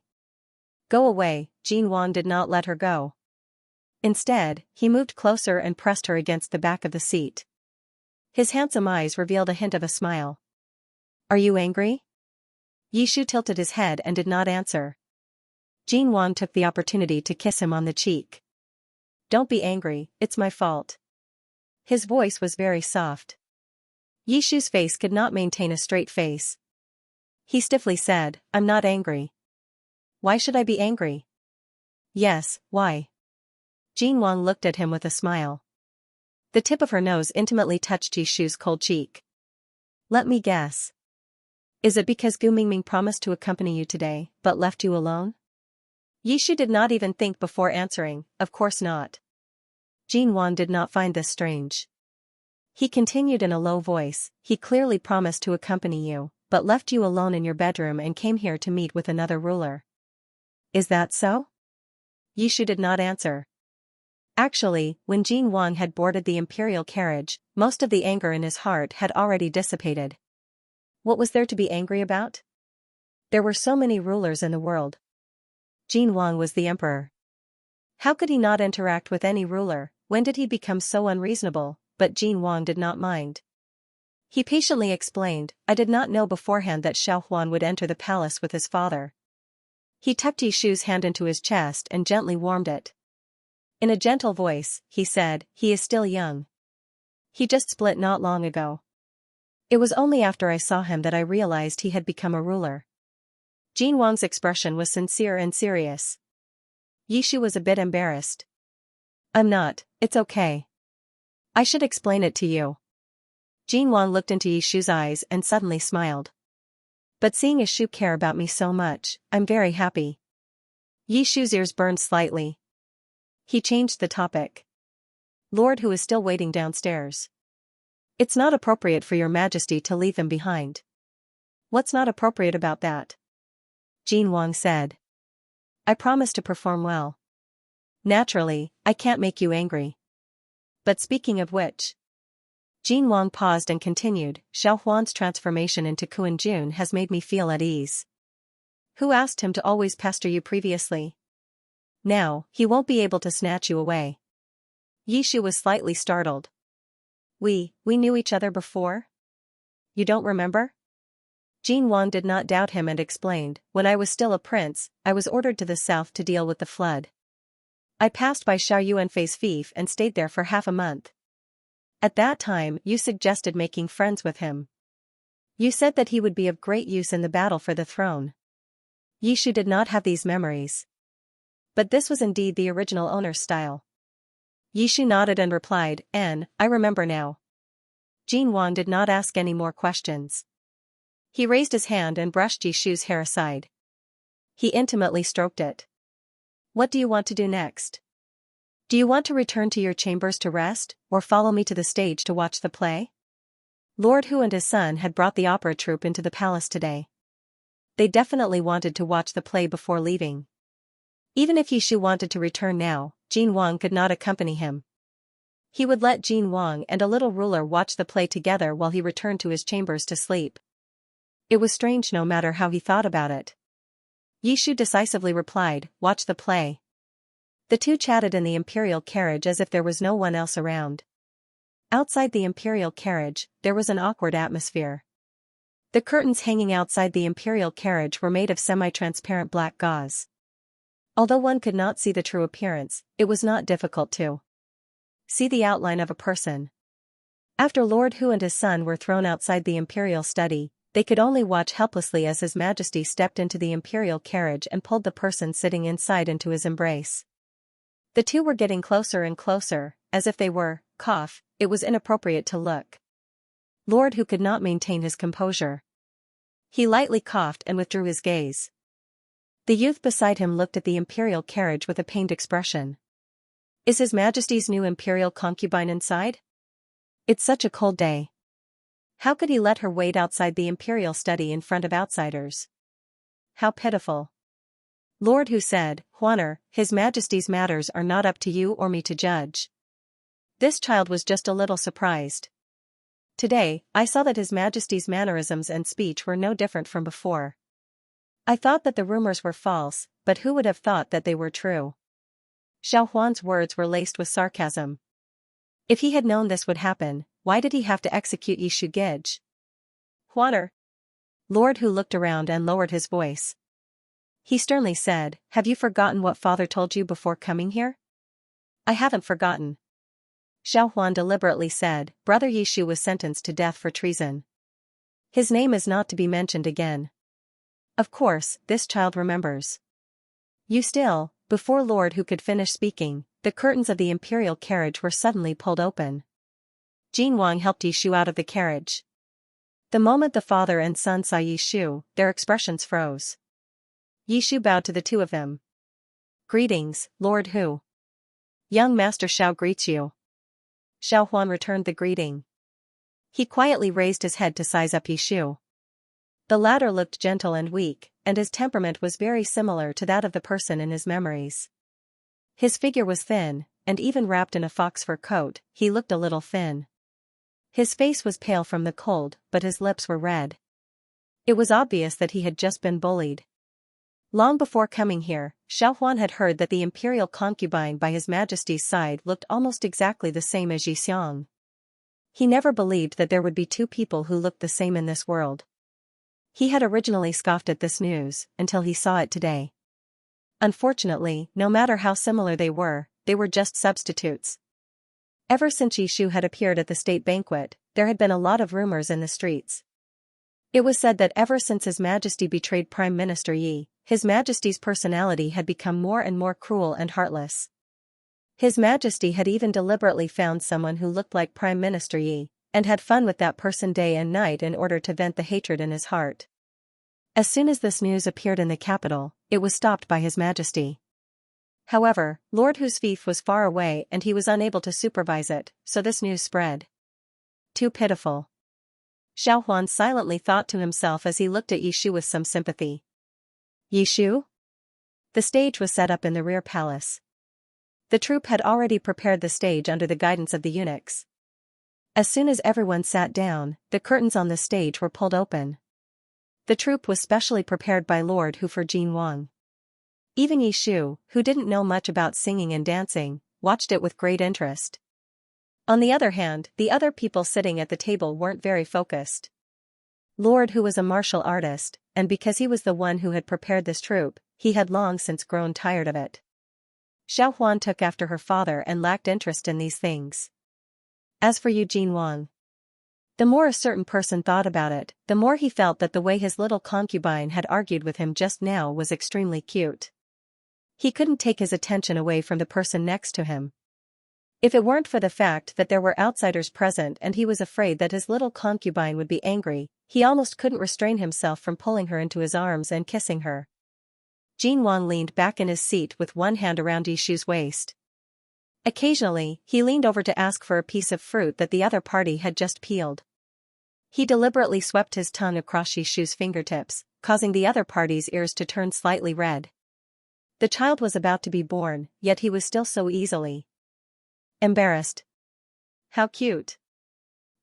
"Go away." Jin Wang did not let her go. Instead, he moved closer and pressed her against the back of the seat. His handsome eyes revealed a hint of a smile. "Are you angry?" Yishu tilted his head and did not answer. Jin Wang took the opportunity to kiss him on the cheek. "Don't be angry, it's my fault." His voice was very soft. Yishu's face could not maintain a straight face. He stiffly said, "I'm not angry." "Why should I be angry?" "Yes, why?" Jin Wang looked at him with a smile. The tip of her nose intimately touched Yishu's cold cheek. "Let me guess. Is it because Gu Mingming promised to accompany you today, but left you alone?" Yishu did not even think before answering, "Of course not." Jin Wang did not find this strange. He continued in a low voice, "He clearly promised to accompany you, but left you alone in your bedroom and came here to meet with another ruler. Is that so?" Yishu did not answer. Actually, when Jin Wang had boarded the imperial carriage, most of the anger in his heart had already dissipated. What was there to be angry about? There were so many rulers in the world. Jin Wang was the emperor. How could he not interact with any ruler? When did he become so unreasonable? But Jin Wang did not mind. He patiently explained, "I did not know beforehand that Xiao Huan would enter the palace with his father." He tucked Yishu's hand into his chest and gently warmed it. In a gentle voice, he said, "He is still young. He just split not long ago. It was only after I saw him that I realized he had become a ruler." Jin Wang's expression was sincere and serious. Yishu was a bit embarrassed. "I'm not, it's okay. I should explain it to you." Jin Wang looked into Yishu's eyes and suddenly smiled. "But seeing Yishu care about me so much, I'm very happy." Yishu's ears burned slightly. He changed the topic. "Lord Hu is still waiting downstairs. It's not appropriate for your majesty to leave him behind." "What's not appropriate about that?" Jin Wang said. "I promise to perform well. Naturally, I can't make you angry. But speaking of which..." Jin Wang paused and continued, "Xiao Huan's transformation into Kuan Jun has made me feel at ease. Who asked him to always pester you previously? Now, he won't be able to snatch you away." Yishu was slightly startled. We knew each other before? You don't remember?" Jin Wang did not doubt him and explained, "When I was still a prince, I was ordered to the south to deal with the flood. I passed by Xiao Yuanfei's fief and stayed there for half a month. At that time, you suggested making friends with him. You said that he would be of great use in the battle for the throne." Yishu did not have these memories. But this was indeed the original owner's style. Yishu nodded and replied, "I remember now." Jin Wang did not ask any more questions. He raised his hand and brushed Yishu's hair aside. He intimately stroked it. "What do you want to do next? Do you want to return to your chambers to rest, or follow me to the stage to watch the play?" Lord Hu and his son had brought the opera troupe into the palace today. They definitely wanted to watch the play before leaving. Even if Yishu wanted to return now, Jin Wang could not accompany him. He would let Jin Wang and a little ruler watch the play together while he returned to his chambers to sleep. It was strange no matter how he thought about it. Yishu decisively replied, "Watch the play." The two chatted in the imperial carriage as if there was no one else around. Outside the imperial carriage, there was an awkward atmosphere. The curtains hanging outside the imperial carriage were made of semi-transparent black gauze. Although one could not see the true appearance, it was not difficult to see the outline of a person. After Lord Hu and his son were thrown outside the imperial study, they could only watch helplessly as His Majesty stepped into the imperial carriage and pulled the person sitting inside into his embrace. The two were getting closer and closer, as if they were, it was inappropriate to look. Lord Hu could not maintain his composure. He lightly coughed and withdrew his gaze. The youth beside him looked at the imperial carriage with a pained expression. Is His Majesty's new imperial concubine inside? It's such a cold day. How could he let her wait outside the imperial study in front of outsiders? How pitiful. Lord Hu said, Huaner, His Majesty's matters are not up to you or me to judge. This child was just a little surprised. Today, I saw that His Majesty's mannerisms and speech were no different from before. I thought that the rumors were false, but who would have thought that they were true? Xiao Huan's words were laced with sarcasm. If he had known this would happen, why did he have to execute Yishu Gij? Huaner. Lord Hu looked around and lowered his voice. He sternly said, Have you forgotten what father told you before coming here? I haven't forgotten. Xiao Huan deliberately said, Brother Yishu was sentenced to death for treason. His name is not to be mentioned again. Of course, this child remembers. You still. Before Lord Hu could finish speaking, the curtains of the imperial carriage were suddenly pulled open. Jin Wang helped Yishu out of the carriage. The moment the father and son saw Yishu, their expressions froze. Yishu bowed to the two of them. Greetings, Lord Hu. Young Master Xiao greets you. Xiao Huan returned the greeting. He quietly raised his head to size up Yishu. The latter looked gentle and weak, and his temperament was very similar to that of the person in his memories. His figure was thin, and even wrapped in a fox fur coat, he looked a little thin. His face was pale from the cold, but his lips were red. It was obvious that he had just been bullied. Long before coming here, Xiao Huan had heard that the imperial concubine by His Majesty's side looked almost exactly the same as Xiang. He never believed that there would be two people who looked the same in this world. He had originally scoffed at this news, until he saw it today. Unfortunately, no matter how similar they were just substitutes. Ever since Yishu had appeared at the state banquet, there had been a lot of rumors in the streets. It was said that ever since His Majesty betrayed Prime Minister Yi, His Majesty's personality had become more and more cruel and heartless. His Majesty had even deliberately found someone who looked like Prime Minister Yi, and had fun with that person day and night in order to vent the hatred in his heart. As soon as this news appeared in the capital, it was stopped by His Majesty. However, Lord Hu's fief was far away and he was unable to supervise it, so this news spread. Too pitiful. Xiao Huan silently thought to himself as he looked at Yishu with some sympathy. Yishu? The stage was set up in the rear palace. The troupe had already prepared the stage under the guidance of the eunuchs. As soon as everyone sat down, the curtains on the stage were pulled open. The troupe was specially prepared by Lord Hu for Jin Wang. Even Yishu, who didn't know much about singing and dancing, watched it with great interest. On the other hand, the other people sitting at the table weren't very focused. Lord Hu was a martial artist, and because he was the one who had prepared this troupe, he had long since grown tired of it. Xiao Huan took after her father and lacked interest in these things. As for Jin Wang, the more a certain person thought about it, the more he felt that the way his little concubine had argued with him just now was extremely cute. He couldn't take his attention away from the person next to him. If it weren't for the fact that there were outsiders present and he was afraid that his little concubine would be angry, he almost couldn't restrain himself from pulling her into his arms and kissing her. Jin Wang leaned back in his seat with one hand around Yishu's waist. Occasionally, he leaned over to ask for a piece of fruit that the other party had just peeled. He deliberately swept his tongue across Yishu's fingertips, causing the other party's ears to turn slightly red. The child was about to be born, yet he was still so easily embarrassed. How cute.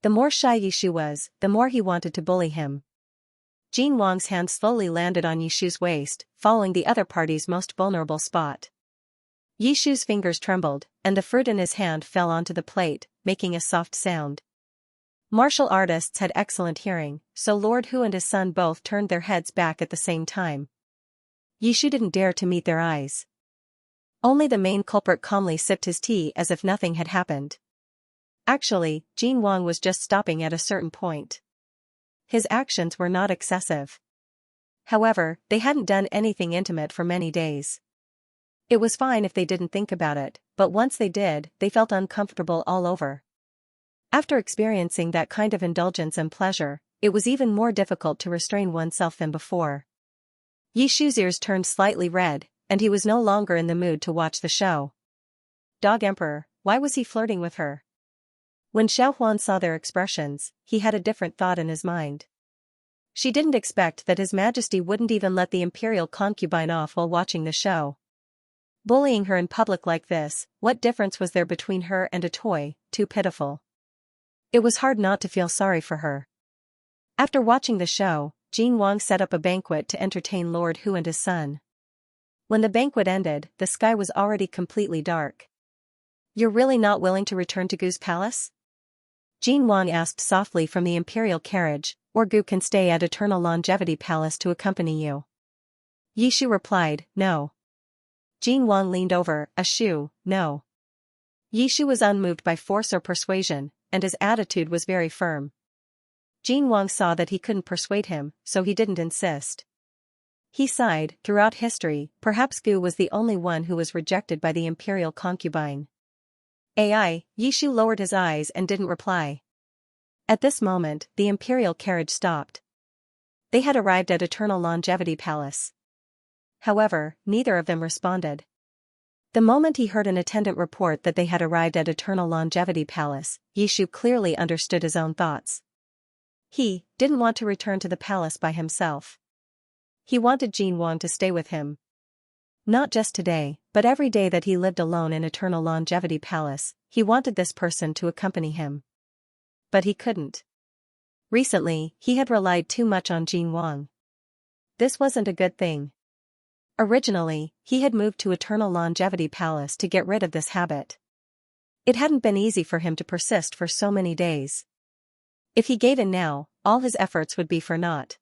The more shy Yishu was, the more he wanted to bully him. Jin Wang's hand slowly landed on Yishu's waist, following the other party's most vulnerable spot. Yishu's fingers trembled, and the fruit in his hand fell onto the plate, making a soft sound. Martial artists had excellent hearing, so Lord Hu and his son both turned their heads back at the same time. Yishu didn't dare to meet their eyes. Only the main culprit calmly sipped his tea as if nothing had happened. Actually, Jin Wang was just stopping at a certain point. His actions were not excessive. However, they hadn't done anything intimate for many days. It was fine if they didn't think about it, but once they did, they felt uncomfortable all over. After experiencing that kind of indulgence and pleasure, it was even more difficult to restrain oneself than before. Yishu's ears turned slightly red, and he was no longer in the mood to watch the show. Dog Emperor, why was he flirting with her? When Xiaohuan saw their expressions, he had a different thought in his mind. She didn't expect that His Majesty wouldn't even let the imperial concubine off while watching the show. Bullying her in public like this, what difference was there between her and a toy? Too pitiful. It was hard not to feel sorry for her. After watching the show, Jin Wang set up a banquet to entertain Lord Hu and his son. When the banquet ended, the sky was already completely dark. You're really not willing to return to Gu's palace? Jin Wang asked softly from the imperial carriage, or Gu can stay at Eternal Longevity Palace to accompany you. Yishu replied, no. Jin Wang leaned over, no. Yishu was unmoved by force or persuasion, and his attitude was very firm. Jin Wang saw that he couldn't persuade him, so he didn't insist. He sighed. Throughout history, perhaps Gu was the only one who was rejected by the imperial concubine. Yishu lowered his eyes and didn't reply. At this moment, the imperial carriage stopped. They had arrived at Eternal Longevity Palace. However, neither of them responded. The moment he heard an attendant report that they had arrived at Eternal Longevity Palace, Yishu clearly understood his own thoughts. He didn't want to return to the palace by himself. He wanted Jin Wang to stay with him. Not just today, but every day that he lived alone in Eternal Longevity Palace, he wanted this person to accompany him. But he couldn't. Recently, he had relied too much on Jin Wang. This wasn't a good thing. Originally, he had moved to Eternal Longevity Palace to get rid of this habit. It hadn't been easy for him to persist for so many days. If he gave in now, all his efforts would be for naught.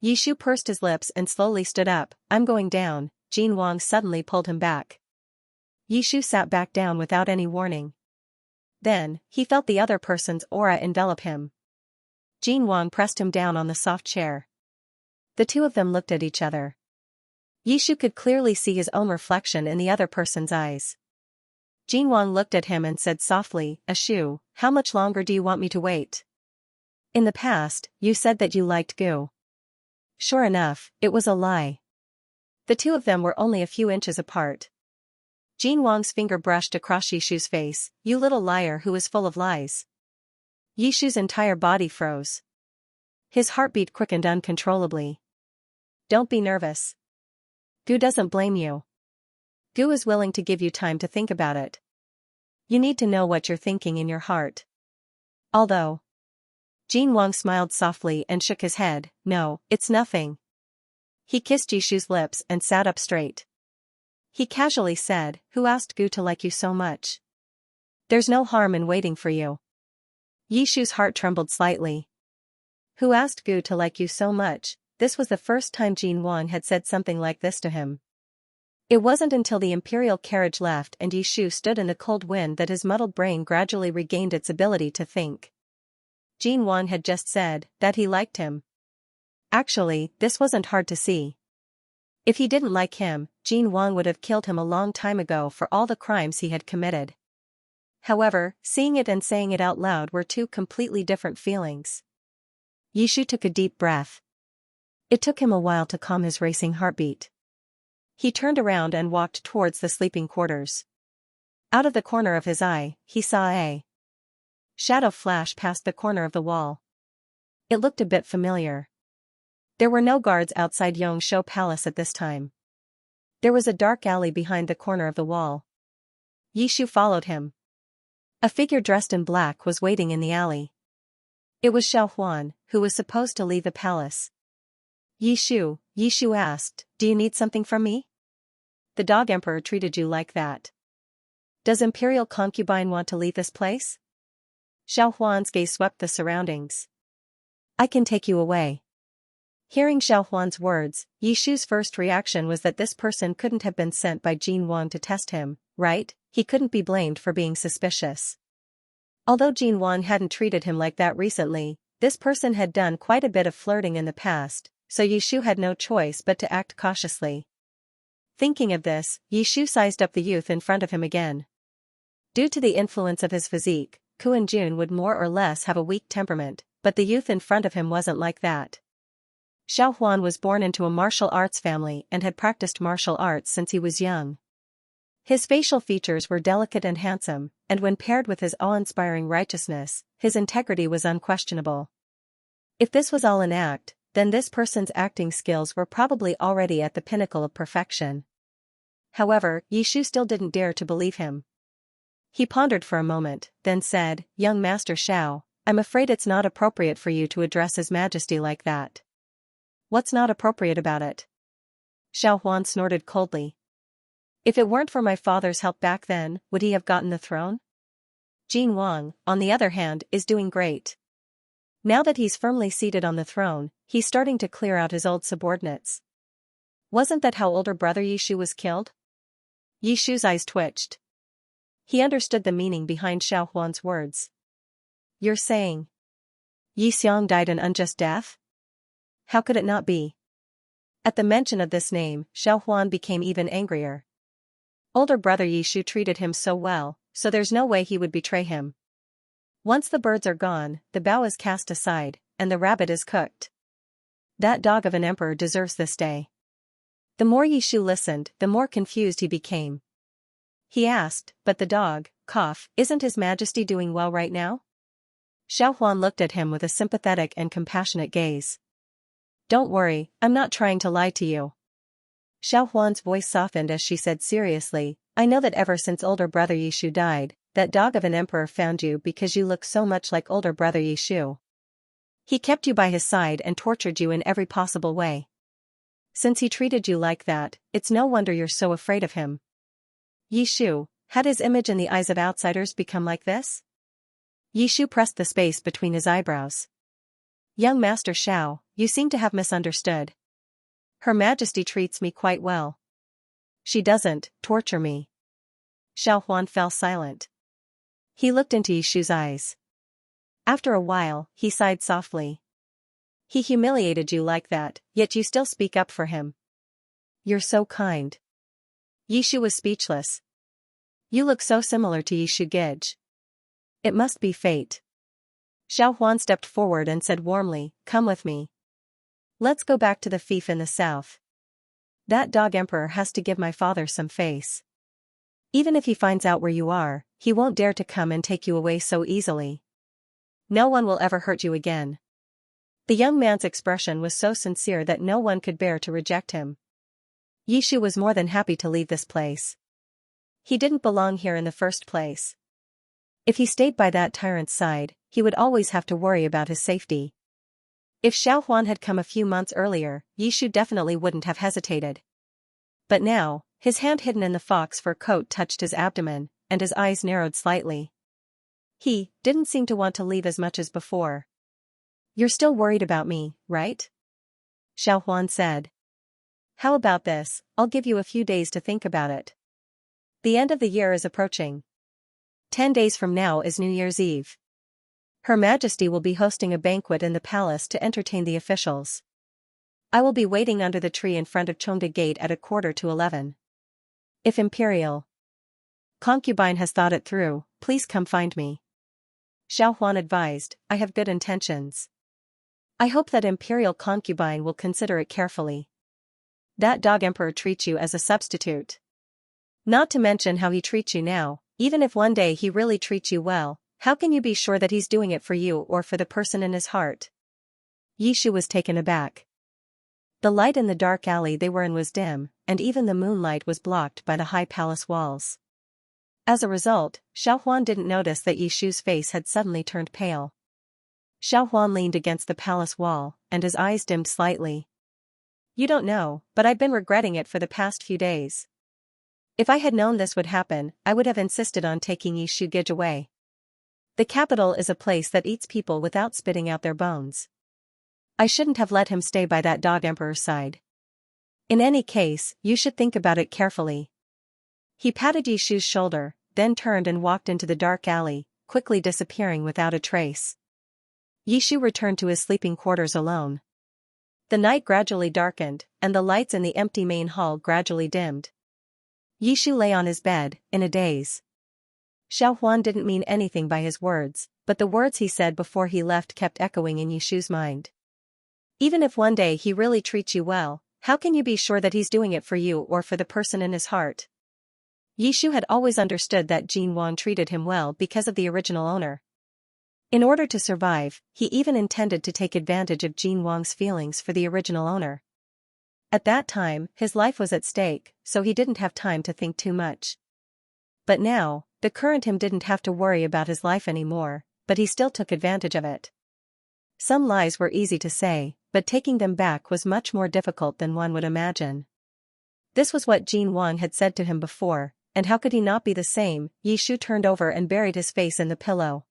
Yishu pursed his lips and slowly stood up. I'm going down. Jin Wang suddenly pulled him back. Yishu sat back down without any warning. Then, he felt the other person's aura envelop him. Jin Wang pressed him down on the soft chair. The two of them looked at each other. Yishu could clearly see his own reflection in the other person's eyes. Jin Wang looked at him and said softly, Ashu, how much longer do you want me to wait? In the past, you said that you liked Gu. Sure enough, it was a lie. The two of them were only a few inches apart. Jin Wang's finger brushed across Yishu's face. You little liar who is full of lies. Yishu's entire body froze. His heartbeat quickened uncontrollably. Don't be nervous. Gu doesn't blame you. Gu is willing to give you time to think about it. You need to know what you're thinking in your heart. Although. Jin Wang smiled softly and shook his head. No, it's nothing. He kissed Yishu's lips and sat up straight. He casually said, who asked Gu to like you so much? There's no harm in waiting for you. Yishu's heart trembled slightly. Who asked Gu to like you so much? This was the first time Jin Wang had said something like this to him. It wasn't until the imperial carriage left and Yishu stood in the cold wind that his muddled brain gradually regained its ability to think. Jin Wang had just said that he liked him. Actually, this wasn't hard to see. If he didn't like him, Jin Wang would have killed him a long time ago for all the crimes he had committed. However, seeing it and saying it out loud were two completely different feelings. Yishu took a deep breath. It took him a while to calm his racing heartbeat. He turned around and walked towards the sleeping quarters. Out of the corner of his eye, he saw a shadow flash past the corner of the wall. It looked a bit familiar. There were no guards outside Xianxia Palace at this time. There was a dark alley behind the corner of the wall. Yishu followed him. A figure dressed in black was waiting in the alley. It was Xiaohuan, who was supposed to leave the palace. Yishu asked, do you need something from me? The Dog Emperor treated you like that. Does Imperial Concubine want to leave this place? Xiaohuan's gaze swept the surroundings. I can take you away. Hearing Xiaohuan's words, Yishu's first reaction was that this person couldn't have been sent by Jin Wang to test him, right? He couldn't be blamed for being suspicious. Although Jin Wang hadn't treated him like that recently, this person had done quite a bit of flirting in the past, so Yishu had no choice but to act cautiously. Thinking of this, Yishu sized up the youth in front of him again. Due to the influence of his physique, Ku and Jun would more or less have a weak temperament, but the youth in front of him wasn't like that. Xiao Huan was born into a martial arts family and had practiced martial arts since he was young. His facial features were delicate and handsome, and when paired with his awe-inspiring righteousness, his integrity was unquestionable. If this was all an act, then this person's acting skills were probably already at the pinnacle of perfection. However, Yishu still didn't dare to believe him. He pondered for a moment, then said, "Young Master Xiao, I'm afraid it's not appropriate for you to address His Majesty like that." "What's not appropriate about it?" Xiao Huan snorted coldly. "If it weren't for my father's help back then, would he have gotten the throne? Jin Wang, on the other hand, is doing great. Now that he's firmly seated on the throne, he's starting to clear out his old subordinates. Wasn't that how older brother Yishu was killed?" Yishu's eyes twitched. He understood the meaning behind Xiao Huan's words. "You're saying Yi Xiang died an unjust death? How could it not be?" At the mention of this name, Xiao Huan became even angrier. Older brother Yishu treated him so well, so there's no way he would betray him. Once the birds are gone, the bow is cast aside, and the rabbit is cooked. That dog of an emperor deserves this day. The more Yishu listened, the more confused he became. He asked, "But the dog, isn't His Majesty doing well right now?" Xiao Huan looked at him with a sympathetic and compassionate gaze. "Don't worry, I'm not trying to lie to you." Xiao Huan's voice softened as she said seriously, "I know that ever since older brother Yishu died, that dog of an emperor found you because you look so much like older brother Yishu. He kept you by his side and tortured you in every possible way. Since he treated you like that, it's no wonder you're so afraid of him." Yishu, had his image in the eyes of outsiders become like this? Yishu pressed the space between his eyebrows. "Young Master Xiao, you seem to have misunderstood. Her Majesty treats me quite well. She doesn't torture me." Xiao Huan fell silent. He looked into Yishu's eyes. After a while, he sighed softly. "He humiliated you like that, yet you still speak up for him. You're so kind." Yishu was speechless. "You look so similar to Yishu Gij. It must be fate." Xiao Huan stepped forward and said warmly, "Come with me. Let's go back to the fief in the south. That dog emperor has to give my father some face. Even if he finds out where you are, he won't dare to come and take you away so easily. No one will ever hurt you again." The young man's expression was so sincere that no one could bear to reject him. Yishu was more than happy to leave this place. He didn't belong here in the first place. If he stayed by that tyrant's side, he would always have to worry about his safety. If Xiao Huan had come a few months earlier, Yishu definitely wouldn't have hesitated. But now, his hand hidden in the fox fur coat touched his abdomen, and his eyes narrowed slightly. He didn't seem to want to leave as much as before. "You're still worried about me, right?" Xiao Huan said. "How about this, I'll give you a few days to think about it. The end of the year is approaching. 10 days from now is New Year's Eve. Her Majesty will be hosting a banquet in the palace to entertain the officials. I will be waiting under the tree in front of Chongde Gate at 11:15. If Imperial concubine has thought it through, please come find me." Xiao Huan advised, "I have good intentions. I hope that Imperial concubine will consider it carefully. That dog emperor treats you as a substitute. Not to mention how he treats you now. Even if one day he really treats you well, how can you be sure that he's doing it for you or for the person in his heart?" Yishu was taken aback. The light in the dark alley they were in was dim, and even the moonlight was blocked by the high palace walls. As a result, Xiao Huan didn't notice that Yishu's face had suddenly turned pale. Xiao Huan leaned against the palace wall, and his eyes dimmed slightly. "You don't know, but I've been regretting it for the past few days. If I had known this would happen, I would have insisted on taking Yishu Gij away. The capital is a place that eats people without spitting out their bones. I shouldn't have let him stay by that dog emperor's side. In any case, you should think about it carefully." He patted Yishu's shoulder, then turned and walked into the dark alley, quickly disappearing without a trace. Yishu returned to his sleeping quarters alone. The night gradually darkened, and the lights in the empty main hall gradually dimmed. Yishu lay on his bed, in a daze. Xiao Huan didn't mean anything by his words, but the words he said before he left kept echoing in Yishu's mind. Even if one day he really treats you well, how can you be sure that he's doing it for you or for the person in his heart? Yishu had always understood that Jin Wang treated him well because of the original owner. In order to survive, he even intended to take advantage of Jin Wang's feelings for the original owner. At that time, his life was at stake, so he didn't have time to think too much. But now, the current him didn't have to worry about his life anymore, but he still took advantage of it. Some lies were easy to say, but taking them back was much more difficult than one would imagine. This was what Jin Wang had said to him before, and how could he not be the same? Yishu turned over and buried his face in the pillow.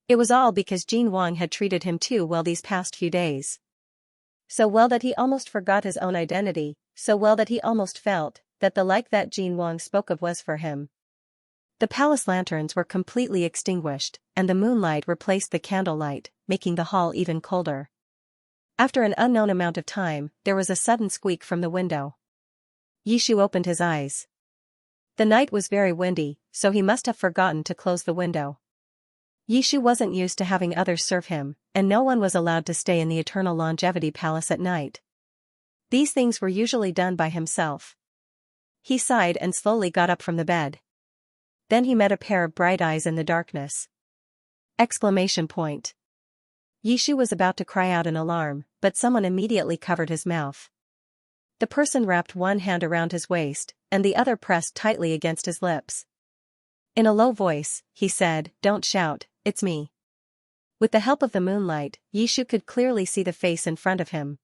It was all because Jin Wang had treated him too well these past few days. So well that he almost forgot his own identity, so well that he almost felt that the like that Jin Wang spoke of was for him. The palace lanterns were completely extinguished, and the moonlight replaced the candlelight, making the hall even colder. After an unknown amount of time, there was a sudden squeak from the window. Yishu opened his eyes. The night was very windy, so he must have forgotten to close the window. Yishu wasn't used to having others serve him, and no one was allowed to stay in the Eternal Longevity Palace at night. These things were usually done by himself. He sighed and slowly got up from the bed. Then he met a pair of bright eyes in the darkness. Exclamation point. Yishu was about to cry out in alarm, but someone immediately covered his mouth. The person wrapped one hand around his waist, and the other pressed tightly against his lips. In a low voice, he said, "Don't shout, it's me." With the help of the moonlight, Yishu could clearly see the face in front of him.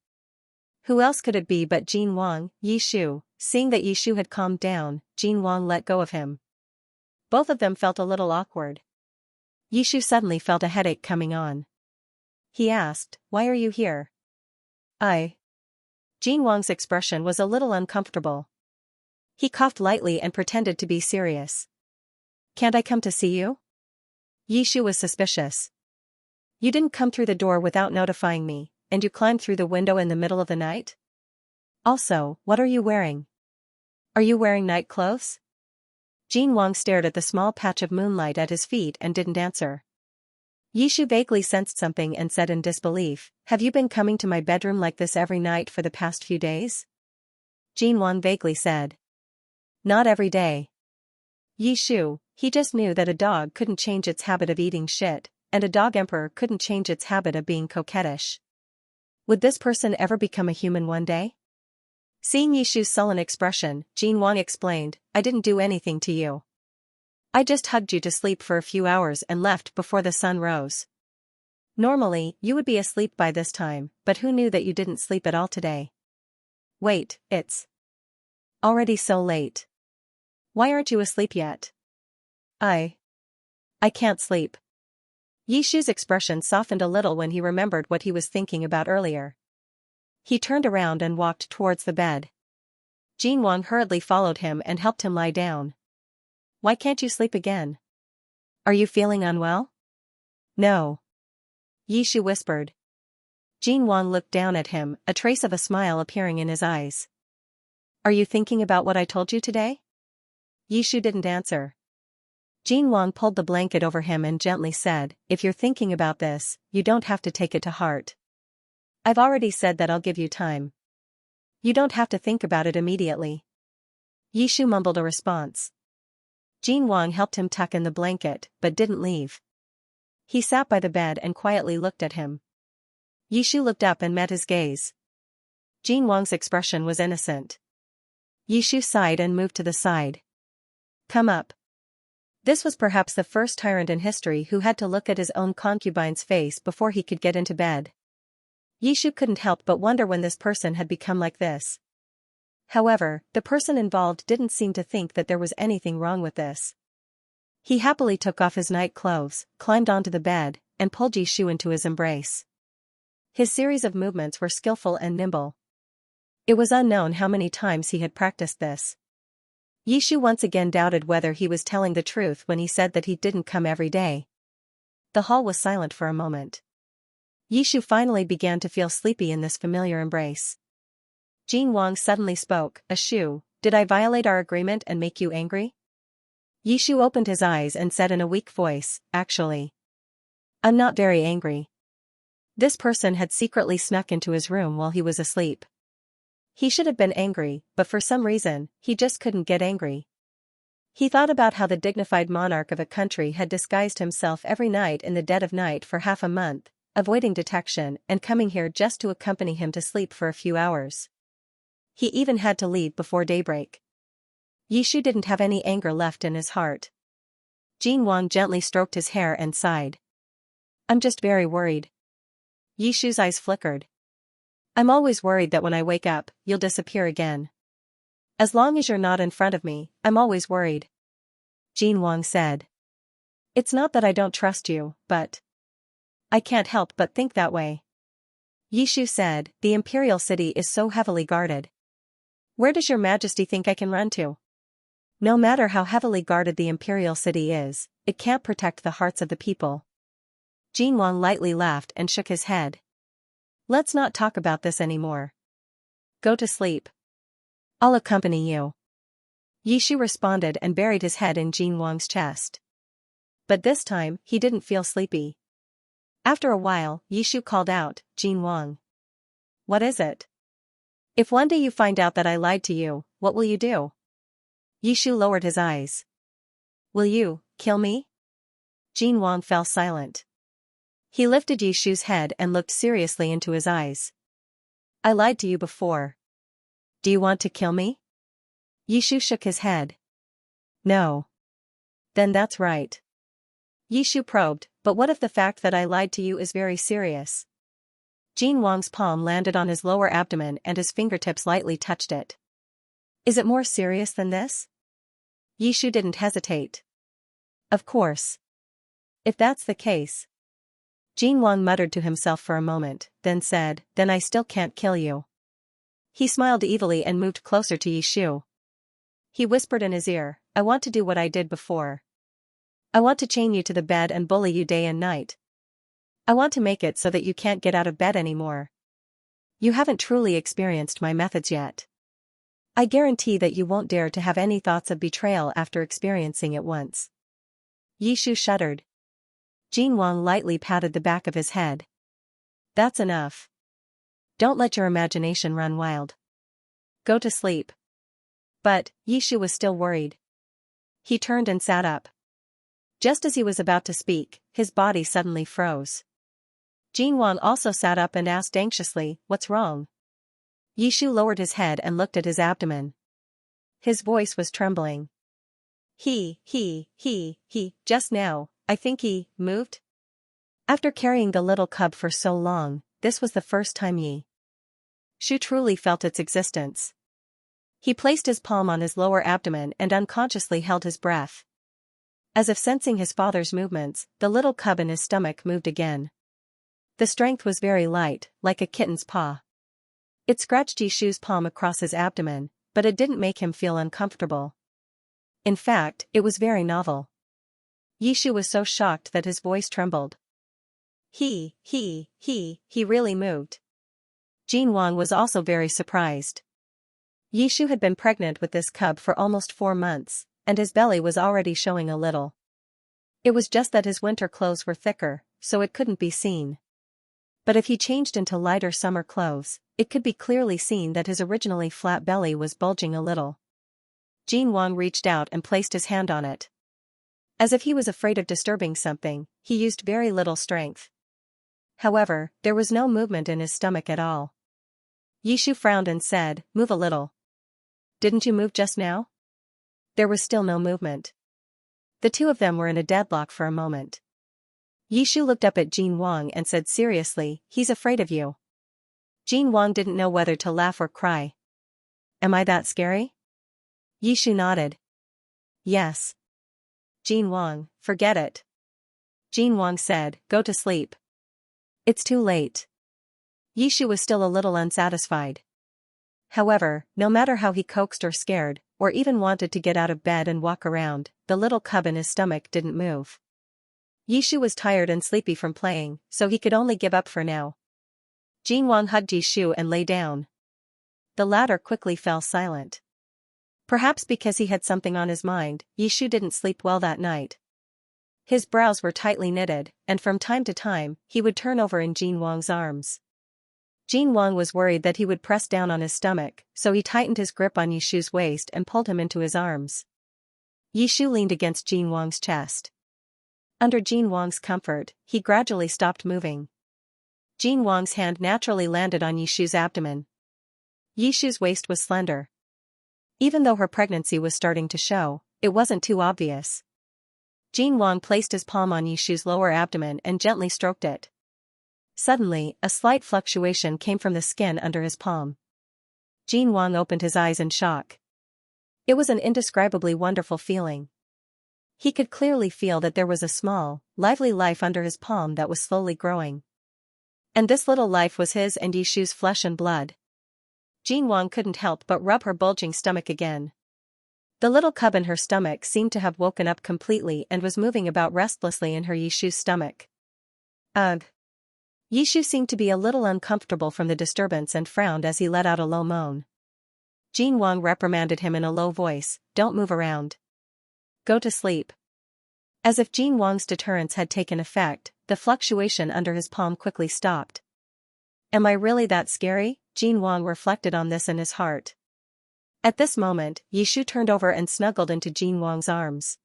Who else could it be but Jin Wang? Yishu, seeing that Yishu had calmed down, Jin Wang let go of him. Both of them felt a little awkward. Yishu suddenly felt a headache coming on. He asked, "Why are you here?" Jin Wang's expression was a little uncomfortable. He coughed lightly and pretended to be serious. "Can't I come to see you?" Yishu was suspicious. "You didn't come through the door without notifying me, and you climbed through the window in the middle of the night? Also, what are you wearing? Are you wearing night clothes?" Jin Wang stared at the small patch of moonlight at his feet and didn't answer. Yishu vaguely sensed something and said in disbelief, "Have you been coming to my bedroom like this every night for the past few days?" Jin Wang vaguely said, "Not every day." Yishu, he just knew that a dog couldn't change its habit of eating shit, and a dog emperor couldn't change its habit of being coquettish. Would this person ever become a human one day? Seeing Yishu's sullen expression, Jin Wang explained, "I didn't do anything to you. I just hugged you to sleep for a few hours and left before the sun rose. Normally, you would be asleep by this time, but who knew that you didn't sleep at all today? Wait, it's already so late. Why aren't you asleep yet?" I can't sleep." Yishu's expression softened a little when he remembered what he was thinking about earlier. He turned around and walked towards the bed. Jin Wang hurriedly followed him and helped him lie down. "Why can't you sleep again? Are you feeling unwell?" "No." Yishu whispered. Jin Wang looked down at him, a trace of a smile appearing in his eyes. "Are you thinking about what I told you today?" Yishu didn't answer. Jin Wang pulled the blanket over him and gently said, "If you're thinking about this, you don't have to take it to heart. I've already said that I'll give you time. You don't have to think about it immediately." Yishu mumbled a response. Jin Wang helped him tuck in the blanket, but didn't leave. He sat by the bed and quietly looked at him. Yishu looked up and met his gaze. Jin Wang's expression was innocent. Yishu sighed and moved to the side. "Come up." This was perhaps the first tyrant in history who had to look at his own concubine's face before he could get into bed. Yishu couldn't help but wonder when this person had become like this. However, the person involved didn't seem to think that there was anything wrong with this. He happily took off his night clothes, climbed onto the bed, and pulled Yishu into his embrace. His series of movements were skillful and nimble. It was unknown how many times he had practiced this. Yishu once again doubted whether he was telling the truth when he said that he didn't come every day. The hall was silent for a moment. Yishu finally began to feel sleepy in this familiar embrace. Jin Wang suddenly spoke, "Ashu, did I violate our agreement and make you angry?" Yishu opened his eyes and said in a weak voice, "Actually, I'm not very angry." This person had secretly snuck into his room while he was asleep. He should have been angry, but for some reason, he just couldn't get angry. He thought about how the dignified monarch of a country had disguised himself every night in the dead of night for half a month, avoiding detection and coming here just to accompany him to sleep for a few hours. He even had to leave before daybreak. Yishu didn't have any anger left in his heart. Jin Wang gently stroked his hair and sighed. I'm just very worried. Yishu's eyes flickered. I'm always worried that when I wake up, you'll disappear again. As long as you're not in front of me, I'm always worried. Jin Wang said. It's not that I don't trust you, but I can't help but think that way. Yishu said, the imperial city is so heavily guarded. Where does your majesty think I can run to? No matter how heavily guarded the imperial city is, it can't protect the hearts of the people. Jin Wang lightly laughed and shook his head. Let's not talk about this anymore. Go to sleep. I'll accompany you. Yishu responded and buried his head in Jin Wang's chest. But this time, he didn't feel sleepy. After a while, Yishu called out, Jin Wang. What is it? If one day you find out that I lied to you, what will you do? Yishu lowered his eyes. Will you kill me? Jin Wang fell silent. He lifted Yishu's head and looked seriously into his eyes. I lied to you before. Do you want to kill me? Yishu shook his head. No. Then that's right. Yishu probed, but what if the fact that I lied to you is very serious? Jin Wang's palm landed on his lower abdomen and his fingertips lightly touched it. Is it more serious than this? Yishu didn't hesitate. Of course. If that's the case. Jin Wang muttered to himself for a moment, then said, then I still can't kill you. He smiled evilly and moved closer to Yishu. He whispered in his ear, I want to do what I did before. I want to chain you to the bed and bully you day and night. I want to make it so that you can't get out of bed anymore. You haven't truly experienced my methods yet. I guarantee that you won't dare to have any thoughts of betrayal after experiencing it once. Yishu shuddered. Jin Wang lightly patted the back of his head. That's enough. Don't let your imagination run wild. Go to sleep. But, Yishu was still worried. He turned and sat up. Just as he was about to speak, his body suddenly froze. Jin Wang also sat up and asked anxiously, what's wrong? Yishu lowered his head and looked at his abdomen. His voice was trembling. Just now, I think he moved? After carrying the little cub for so long, this was the first time Yishu truly felt its existence. He placed his palm on his lower abdomen and unconsciously held his breath. As if sensing his father's movements, the little cub in his stomach moved again. The strength was very light, like a kitten's paw. It scratched Yishu's palm across his abdomen, but it didn't make him feel uncomfortable. In fact, it was very novel. Yishu was so shocked that his voice trembled. He really moved. Jin Wang was also very surprised. Yishu had been pregnant with this cub for almost 4 months, and his belly was already showing a little. It was just that his winter clothes were thicker, so it couldn't be seen. But if he changed into lighter summer clothes, it could be clearly seen that his originally flat belly was bulging a little. Jin Wang reached out and placed his hand on it. As if he was afraid of disturbing something, he used very little strength. However, there was no movement in his stomach at all. Yishu frowned and said, move a little. Didn't you move just now? There was still no movement. The two of them were in a deadlock for a moment. Yishu looked up at Jin Wang and said seriously, he's afraid of you. Jin Wang didn't know whether to laugh or cry. Am I that scary? Yishu nodded. Yes. Jin Wang, forget it. Jin Wang said, go to sleep. It's too late. Yishu was still a little unsatisfied. However, no matter how he coaxed or scared, or even wanted to get out of bed and walk around, the little cub in his stomach didn't move. Yishu was tired and sleepy from playing, so he could only give up for now. Jin Wang hugged Yishu and lay down. The latter quickly fell silent. Perhaps because he had something on his mind, Yishu didn't sleep well that night. His brows were tightly knitted, and from time to time, he would turn over in Jin Wang's arms. Jin Wang was worried that he would press down on his stomach, so he tightened his grip on Yishu's waist and pulled him into his arms. Yishu leaned against Jin Wang's chest. Under Jin Wang's comfort, he gradually stopped moving. Jin Wang's hand naturally landed on Yishu's abdomen. Yishu's waist was slender. Even though her pregnancy was starting to show, it wasn't too obvious. Jin Wang placed his palm on Yishu's lower abdomen and gently stroked it. Suddenly, a slight fluctuation came from the skin under his palm. Jin Wang opened his eyes in shock. It was an indescribably wonderful feeling. He could clearly feel that there was a small, lively life under his palm that was slowly growing. And this little life was his and Yishu's flesh and blood. Jin Wang couldn't help but rub her bulging stomach again. The little cub in her stomach seemed to have woken up completely and was moving about restlessly in her Yishu's stomach. Ugh. Yishu seemed to be a little uncomfortable from the disturbance and frowned as he let out a low moan. Jin Wang reprimanded him in a low voice, "Don't move around. Go to sleep." As if Jin Wang's deterrence had taken effect, the fluctuation under his palm quickly stopped. Am I really that scary? Jin Wang reflected on this in his heart. At this moment, Yishu turned over and snuggled into Jin Wang's arms.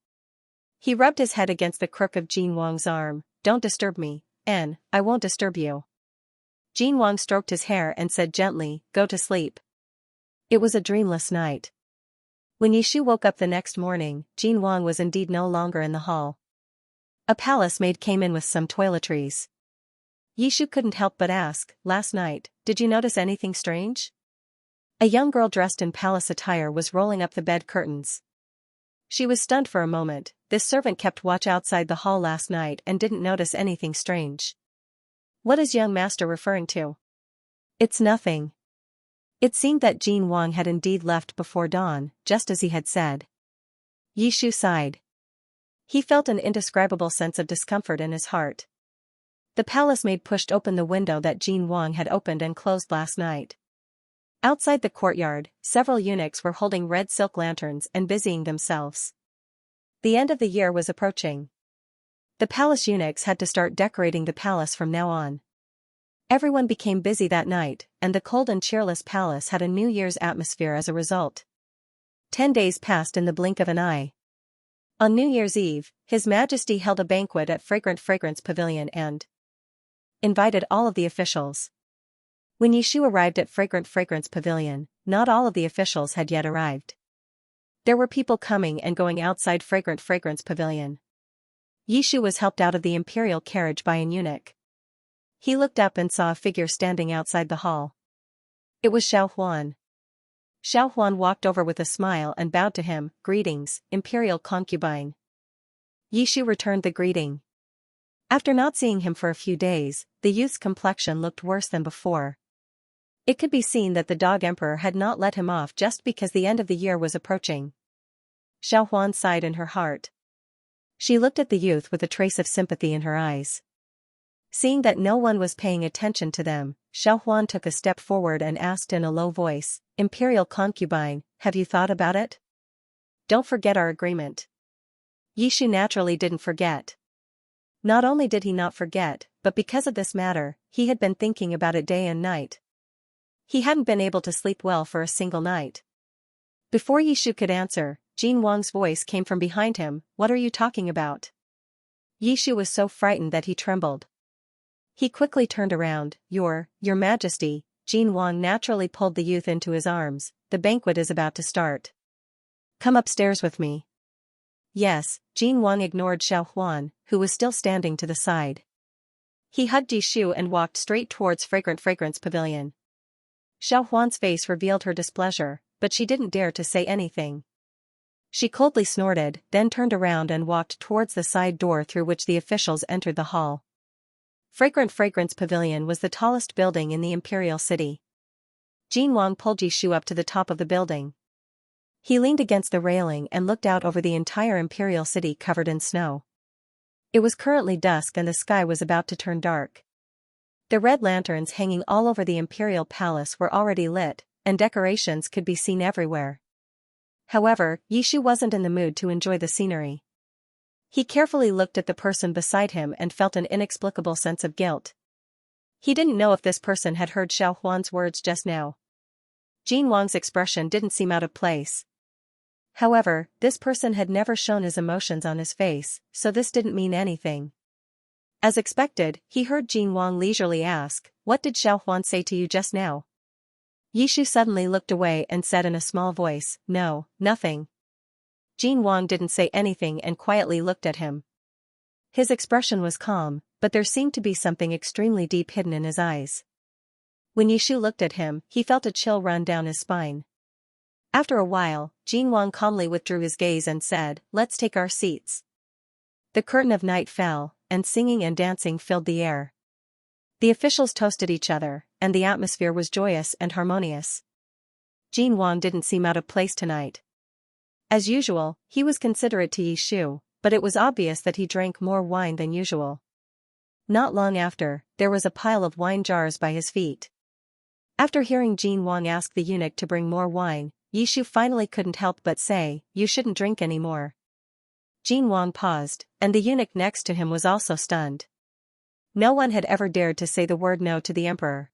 He rubbed his head against the crook of Jin Wang's arm. "Don't disturb me, I won't disturb you." Jin Wang stroked his hair and said gently, "Go to sleep." It was a dreamless night. When Yishu woke up the next morning, Jin Wang was indeed no longer in the hall. A palace maid came in with some toiletries. Yishu couldn't help but ask, "Last night, did you notice anything strange?" A young girl dressed in palace attire was rolling up the bed curtains. She was stunned for a moment. This servant kept watch outside the hall last night and didn't notice anything strange. What is young master referring to? It's nothing. It seemed that Jin Wang had indeed left before dawn, just as he had said. Yishu sighed. He felt an indescribable sense of discomfort in his heart. The palace maid pushed open the window that Jin Wang had opened and closed last night. Outside the courtyard, several eunuchs were holding red silk lanterns and busying themselves. The end of the year was approaching. The palace eunuchs had to start decorating the palace from now on. Everyone became busy that night, and the cold and cheerless palace had a New Year's atmosphere as a result. 10 days passed in the blink of an eye. On New Year's Eve, His Majesty held a banquet at Fragrant Fragrance Pavilion and invited all of the officials. When Yishu arrived at Fragrant Fragrance Pavilion, not all of the officials had yet arrived. There were people coming and going outside Fragrant Fragrance Pavilion. Yishu was helped out of the imperial carriage by an eunuch. He looked up and saw a figure standing outside the hall. It was Xiao Huan. Xiao Huan walked over with a smile and bowed to him. "Greetings, imperial concubine." Yishu returned the greeting. After not seeing him for a few days, the youth's complexion looked worse than before. It could be seen that the dog emperor had not let him off just because the end of the year was approaching. Xiao Huan sighed in her heart. She looked at the youth with a trace of sympathy in her eyes. Seeing that no one was paying attention to them, Xiao Huan took a step forward and asked in a low voice, "Imperial concubine, have you thought about it? Don't forget our agreement." Yishu naturally didn't forget. Not only did he not forget, but because of this matter, he had been thinking about it day and night. He hadn't been able to sleep well for a single night. Before Yishu could answer, Jin Wang's voice came from behind him. "What are you talking about?" Yishu was so frightened that he trembled. He quickly turned around. Your Majesty." Jin Wang naturally pulled the youth into his arms. "The banquet is about to start. Come upstairs with me." "Yes." Jin Wang ignored Xiao Huan, who was still standing to the side. He hugged Yishu and walked straight towards Fragrant Fragrance Pavilion. Xiao Huan's face revealed her displeasure, but she didn't dare to say anything. She coldly snorted, then turned around and walked towards the side door through which the officials entered the hall. Fragrant Fragrance Pavilion was the tallest building in the imperial city. Jin Wang pulled Yishu up to the top of the building. He leaned against the railing and looked out over the entire imperial city covered in snow. It was currently dusk and the sky was about to turn dark. The red lanterns hanging all over the imperial palace were already lit, and decorations could be seen everywhere. However, Yishu wasn't in the mood to enjoy the scenery. He carefully looked at the person beside him and felt an inexplicable sense of guilt. He didn't know if this person had heard Xiao Huan's words just now. Jin Wang's expression didn't seem out of place. However, this person had never shown his emotions on his face, so this didn't mean anything. As expected, he heard Jin Wang leisurely ask, "What did Xiao Huan say to you just now?" Yishu suddenly looked away and said in a small voice, "No, nothing." Jin Wang didn't say anything and quietly looked at him. His expression was calm, but there seemed to be something extremely deep hidden in his eyes. When Yishu looked at him, he felt a chill run down his spine. After a while, Jin Wang calmly withdrew his gaze and said, "Let's take our seats." The curtain of night fell, and singing and dancing filled the air. The officials toasted each other, and the atmosphere was joyous and harmonious. Jin Wang didn't seem out of place tonight. As usual, he was considerate to Yishu, but it was obvious that he drank more wine than usual. Not long after, there was a pile of wine jars by his feet. After hearing Jin Wang ask the eunuch to bring more wine, Yishu finally couldn't help but say, "You shouldn't drink any more." Jin Wang paused, and the eunuch next to him was also stunned. No one had ever dared to say the word no to the emperor.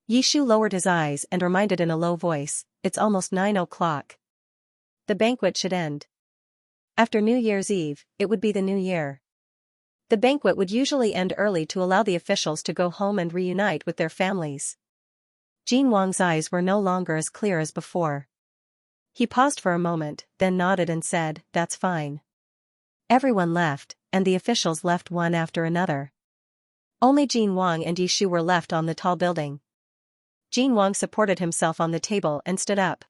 Yishu lowered his eyes and reminded in a low voice, "It's almost 9 o'clock. The banquet should end. After New Year's Eve, it would be the new year." The banquet would usually end early to allow the officials to go home and reunite with their families. Jin Wang's eyes were no longer as clear as before. He paused for a moment, then nodded and said, "That's fine." Everyone left, and the officials left one after another. Only Jin Wang and Yishu were left on the tall building. Jin Wang supported himself on the table and stood up.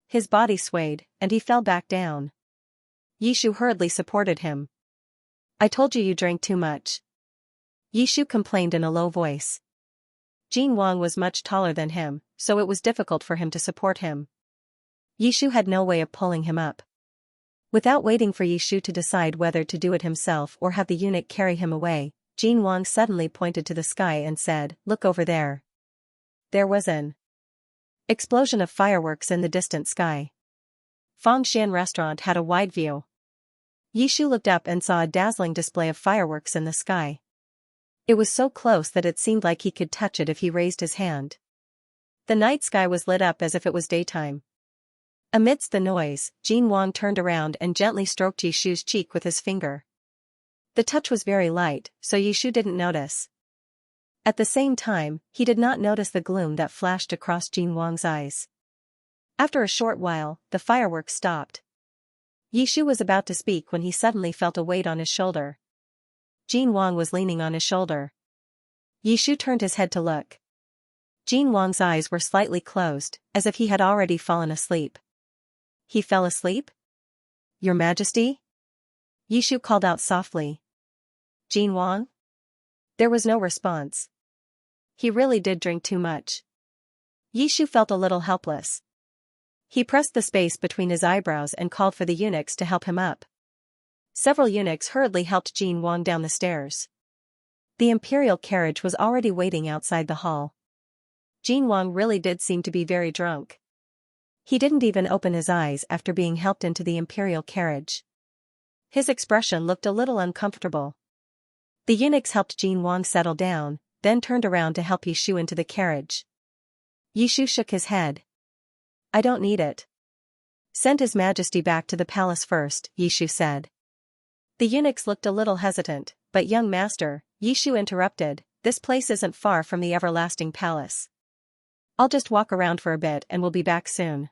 His body swayed, and he fell back down. Yishu hurriedly supported him. "I told you drank too much." Yishu complained in a low voice. Jin Wang was much taller than him, so it was difficult for him to support him. Yishu had no way of pulling him up. Without waiting for Yishu to decide whether to do it himself or have the eunuch carry him away, Jin Wang suddenly pointed to the sky and said, "Look over there." There was an explosion of fireworks in the distant sky. Fengshan Restaurant had a wide view. Yishu looked up and saw a dazzling display of fireworks in the sky. It was so close that it seemed like he could touch it if he raised his hand. The night sky was lit up as if it was daytime. Amidst the noise, Jin Wang turned around and gently stroked Yishu's cheek with his finger. The touch was very light, so Yishu didn't notice. At the same time, he did not notice the gloom that flashed across Jin Wang's eyes. After a short while, the fireworks stopped. Yishu was about to speak when he suddenly felt a weight on his shoulder. Jin Wang was leaning on his shoulder. Yishu turned his head to look. Jin Wang's eyes were slightly closed, as if he had already fallen asleep. "He fell asleep? Your Majesty?" Yishu called out softly. "Jin Wang?" There was no response. He really did drink too much. Yishu felt a little helpless. He pressed the space between his eyebrows and called for the eunuchs to help him up. Several eunuchs hurriedly helped Jin Wang down the stairs. The imperial carriage was already waiting outside the hall. Jin Wang really did seem to be very drunk. He didn't even open his eyes after being helped into the imperial carriage. His expression looked a little uncomfortable. The eunuchs helped Jin Wang settle down, then turned around to help Yishu into the carriage. Yishu shook his head. "I don't need it. Send His Majesty back to the palace first," Yishu said. The eunuchs looked a little hesitant, but "Young master," Yishu interrupted, "this place isn't far from the everlasting palace. I'll just walk around for a bit and we'll be back soon."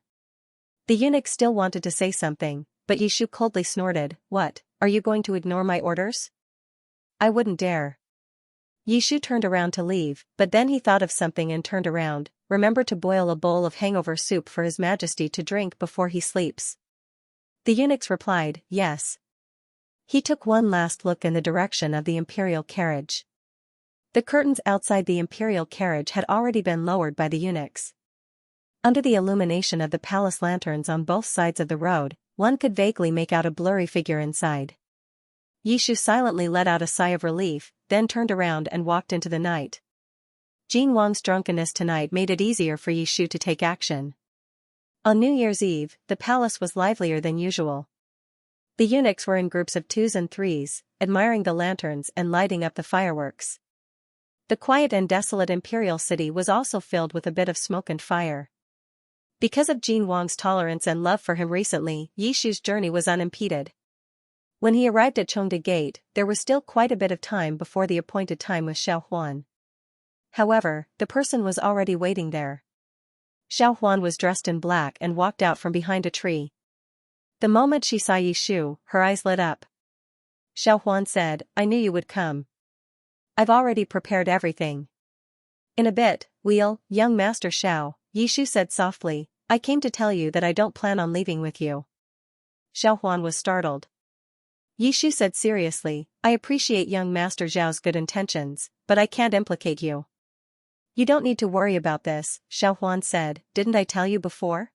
The eunuch still wanted to say something, but Yishu coldly snorted, "What, are you going to ignore my orders?" "I wouldn't dare." Yishu turned around to leave, but then he thought of something and turned around. "Remember to boil a bowl of hangover soup for His Majesty to drink before he sleeps." The eunuchs replied, "Yes." He took one last look in the direction of the imperial carriage. The curtains outside the imperial carriage had already been lowered by the eunuchs. Under the illumination of the palace lanterns on both sides of the road, one could vaguely make out a blurry figure inside. Yishu silently let out a sigh of relief, then turned around and walked into the night. Jin Wang's drunkenness tonight made it easier for Yishu to take action. On New Year's Eve, the palace was livelier than usual. The eunuchs were in groups of twos and threes, admiring the lanterns and lighting up the fireworks. The quiet and desolate imperial city was also filled with a bit of smoke and fire. Because of Jin Wang's tolerance and love for him recently, Yishu's journey was unimpeded. When he arrived at Chengde Gate, there was still quite a bit of time before the appointed time with Xiao Huan. However, the person was already waiting there. Xiao Huan was dressed in black and walked out from behind a tree. The moment she saw Yishu, her eyes lit up. Xiao Huan said, "I knew you would come. I've already prepared everything." "In a bit, young Master Xiao," Yishu said softly, "I came to tell you that I don't plan on leaving with you." Xiao Huan was startled. Yishu said seriously, "I appreciate young Master Zhao's good intentions, but I can't implicate you." "You don't need to worry about this," Xiao Huan said, "didn't I tell you before?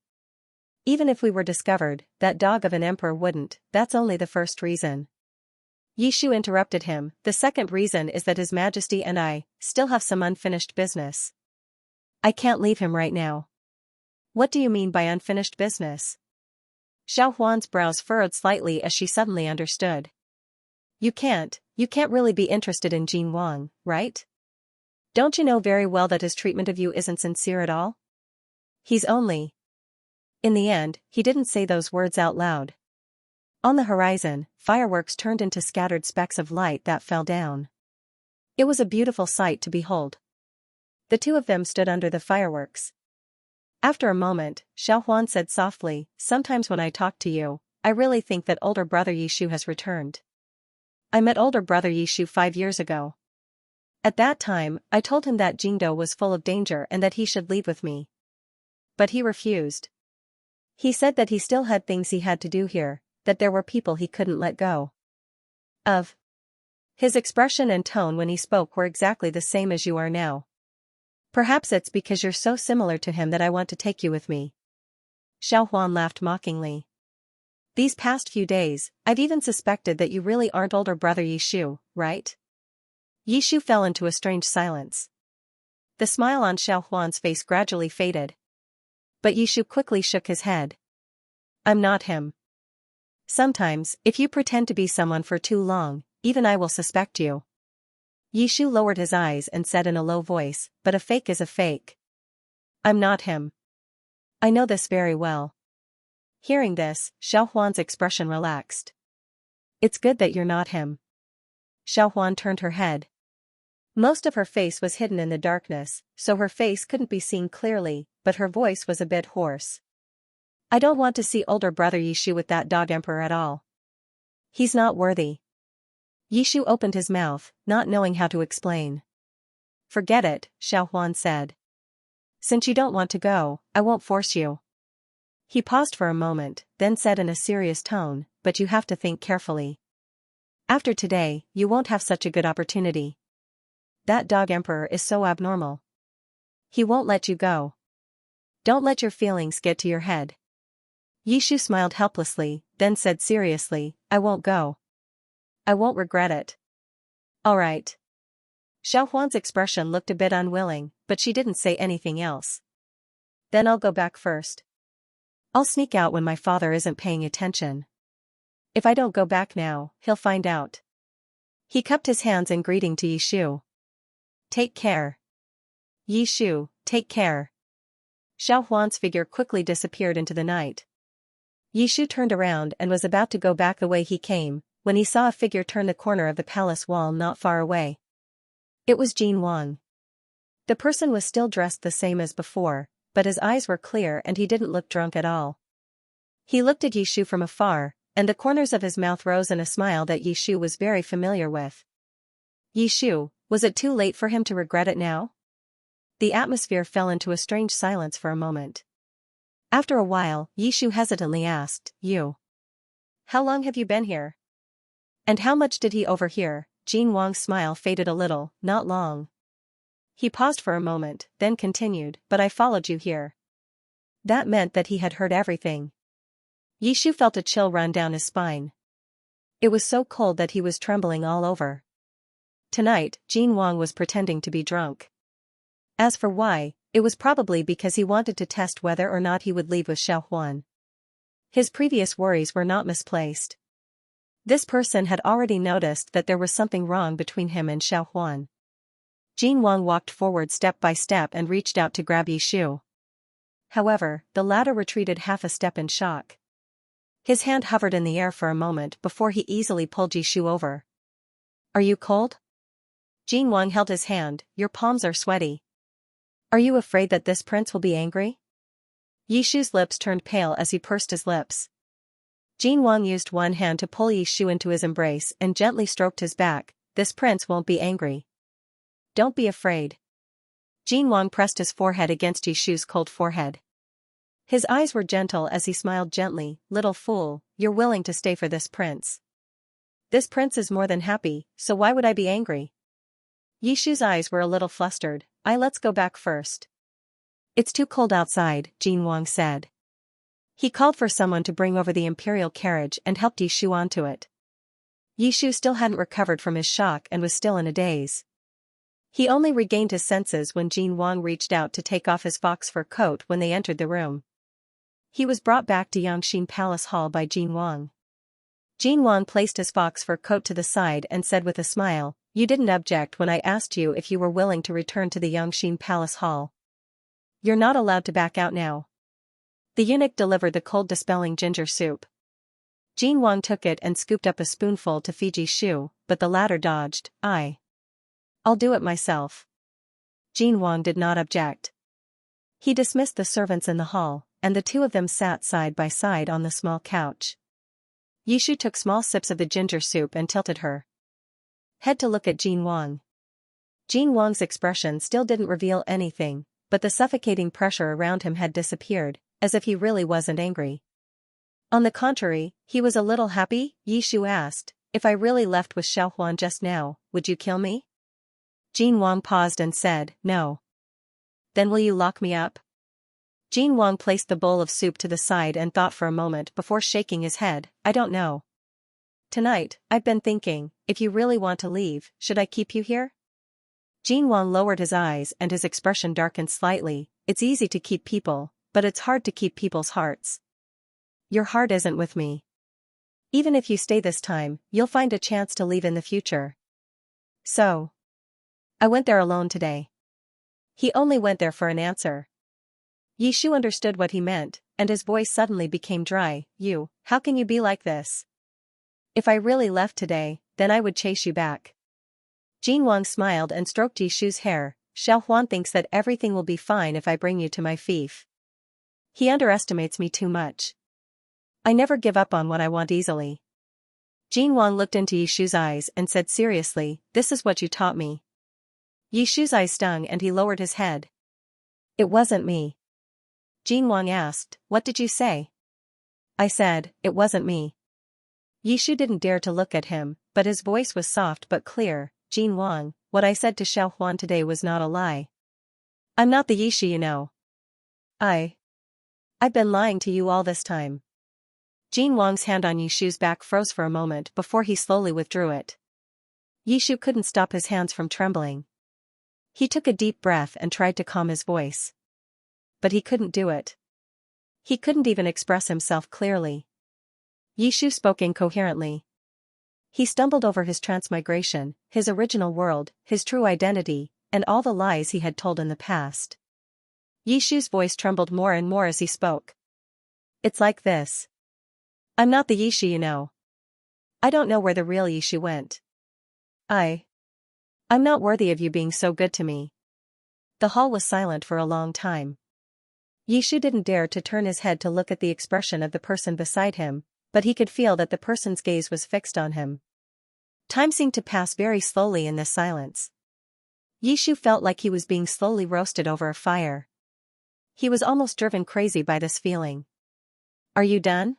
Even if we were discovered, that dog of an emperor wouldn't, that's only the first reason." Yishu interrupted him, "The second reason is that His Majesty and I still have some unfinished business. I can't leave him right now." "What do you mean by unfinished business?" Xiao Huan's brows furrowed slightly as she suddenly understood. You can't really be interested in Jin Wang, right? Don't you know very well that his treatment of you isn't sincere at all? He's only..." In the end, he didn't say those words out loud. On the horizon, fireworks turned into scattered specks of light that fell down. It was a beautiful sight to behold. The two of them stood under the fireworks. After a moment, Xiao Huan said softly, "Sometimes when I talk to you, I really think that older brother Yishu has returned. I met older brother Yishu 5 years ago. At that time, I told him that Jingdo was full of danger and that he should leave with me. But he refused. He said that he still had things he had to do here, that there were people he couldn't let go of." His expression and tone when he spoke were exactly the same as you are now. "Perhaps it's because you're so similar to him that I want to take you with me." Xiao Huan laughed mockingly. "These past few days, I've even suspected that you really aren't older brother Yishu, right?" Yishu fell into a strange silence. The smile on Xiao Huan's face gradually faded. But Yishu quickly shook his head. "I'm not him. Sometimes, if you pretend to be someone for too long, even I will suspect you." Yishu lowered his eyes and said in a low voice, "But a fake is a fake. I'm not him. I know this very well." Hearing this, Xiao Huan's expression relaxed. "It's good that you're not him." Xiao Huan turned her head. Most of her face was hidden in the darkness, so her face couldn't be seen clearly, but her voice was a bit hoarse. "I don't want to see older brother Yishu with that dog emperor at all. He's not worthy." Yishu opened his mouth, not knowing how to explain. "Forget it," Xiao Huan said. "Since you don't want to go, I won't force you." He paused for a moment, then said in a serious tone, "But you have to think carefully. After today, you won't have such a good opportunity. That dog emperor is so abnormal. He won't let you go. Don't let your feelings get to your head." Yishu smiled helplessly, then said seriously, "I won't go. I won't regret it." "All right." Xiao Huan's expression looked a bit unwilling, but she didn't say anything else. "Then I'll go back first. I'll sneak out when my father isn't paying attention. If I don't go back now, he'll find out." He cupped his hands in greeting to Yishu. "Take care. Yishu, take care." Xiao Huan's figure quickly disappeared into the night. Yishu turned around and was about to go back the way he came, when he saw a figure turn the corner of the palace wall not far away. It was Jin Wang. The person was still dressed the same as before, but his eyes were clear and he didn't look drunk at all. He looked at Yishu from afar, and the corners of his mouth rose in a smile that Yishu was very familiar with. Yishu, was it too late for him to regret it now? The atmosphere fell into a strange silence for a moment. After a while, Yishu hesitantly asked, "You? How long have you been here? And how much did he overhear?" Jin Wang's smile faded a little, "Not long." He paused for a moment, then continued, "But I followed you here." That meant that he had heard everything. Yishu felt a chill run down his spine. It was so cold that he was trembling all over. Tonight, Jin Wang was pretending to be drunk. As for why, it was probably because he wanted to test whether or not he would leave with Xiao Huan. His previous worries were not misplaced. This person had already noticed that there was something wrong between him and Xiao Huan. Jin Wang walked forward step by step and reached out to grab Yishu. However, the latter retreated half a step in shock. His hand hovered in the air for a moment before he easily pulled Yishu over. "Are you cold?" Jin Wang held his hand. "Your palms are sweaty. Are you afraid that this prince will be angry?" Yishu's lips turned pale as he pursed his lips. Jin Wang used one hand to pull Yishu into his embrace and gently stroked his back. "This prince won't be angry. Don't be afraid." Jin Wang pressed his forehead against Yishu's cold forehead. His eyes were gentle as he smiled gently. "Little fool, you're willing to stay for this prince. This prince is more than happy, so why would I be angry?" Yishu's eyes were a little flustered. Let's go back first." "It's too cold outside," Jin Wang said. He called for someone to bring over the imperial carriage and helped Yishu onto it. Yishu still hadn't recovered from his shock and was still in a daze. He only regained his senses when Jin Wang reached out to take off his fox fur coat when they entered the room. He was brought back to Xianxia Palace Hall by Jin Wang. Jin Wang placed his fox fur coat to the side and said with a smile, "You didn't object when I asked you if you were willing to return to the Xianxia Palace Hall. You're not allowed to back out now." The eunuch delivered the cold-dispelling ginger soup. Jin Wang took it and scooped up a spoonful to feed Yishu, but the latter dodged. I'll do it myself." Jin Wang did not object. He dismissed the servants in the hall, and the two of them sat side by side on the small couch. Yishu took small sips of the ginger soup and tilted her head to look at Jin Wang. Jin Wang's expression still didn't reveal anything, but the suffocating pressure around him had disappeared, as if he really wasn't angry. On the contrary, he was a little happy. Yishu asked, "If I really left with Xiao Huan just now, would you kill me?" Jin Wang paused and said, "No." "Then will you lock me up?" Jin Wang placed the bowl of soup to the side and thought for a moment before shaking his head. "I don't know. Tonight, I've been thinking, if you really want to leave, should I keep you here?" Jin Wang lowered his eyes and his expression darkened slightly. "It's easy to keep people, but it's hard to keep people's hearts. Your heart isn't with me. Even if you stay this time, you'll find a chance to leave in the future. So I went there alone today." He only went there for an answer. Yishu understood what he meant, and his voice suddenly became dry. How can you be like this? If I really left today, then I would chase you back." Jin Wang smiled and stroked Yishu's hair. "Xiao Huan thinks that everything will be fine if I bring you to my fief. He underestimates me too much. I never give up on what I want easily." Jin Wang looked into Yishu's eyes and said seriously, "This is what you taught me." Yishu's eyes stung and he lowered his head. "It wasn't me." Jin Wang asked, "What did you say?" "I said, it wasn't me." Yishu didn't dare to look at him, but his voice was soft but clear. "Jin Wang, what I said to Xiao Huan today was not a lie. I'm not the Yishu you know. I've been lying to you all this time." Jin Wang's hand on Yishu's back froze for a moment before he slowly withdrew it. Yishu couldn't stop his hands from trembling. He took a deep breath and tried to calm his voice. But he couldn't do it. He couldn't even express himself clearly. Yishu spoke incoherently. He stumbled over his transmigration, his original world, his true identity, and all the lies he had told in the past. Yishu's voice trembled more and more as he spoke. "It's like this. I'm not the Yishu you know. I don't know where the real Yishu went. I'm not worthy of you being so good to me." The hall was silent for a long time. Yishu didn't dare to turn his head to look at the expression of the person beside him, but he could feel that the person's gaze was fixed on him. Time seemed to pass very slowly in this silence. Yishu felt like he was being slowly roasted over a fire. He was almost driven crazy by this feeling. "Are you done?"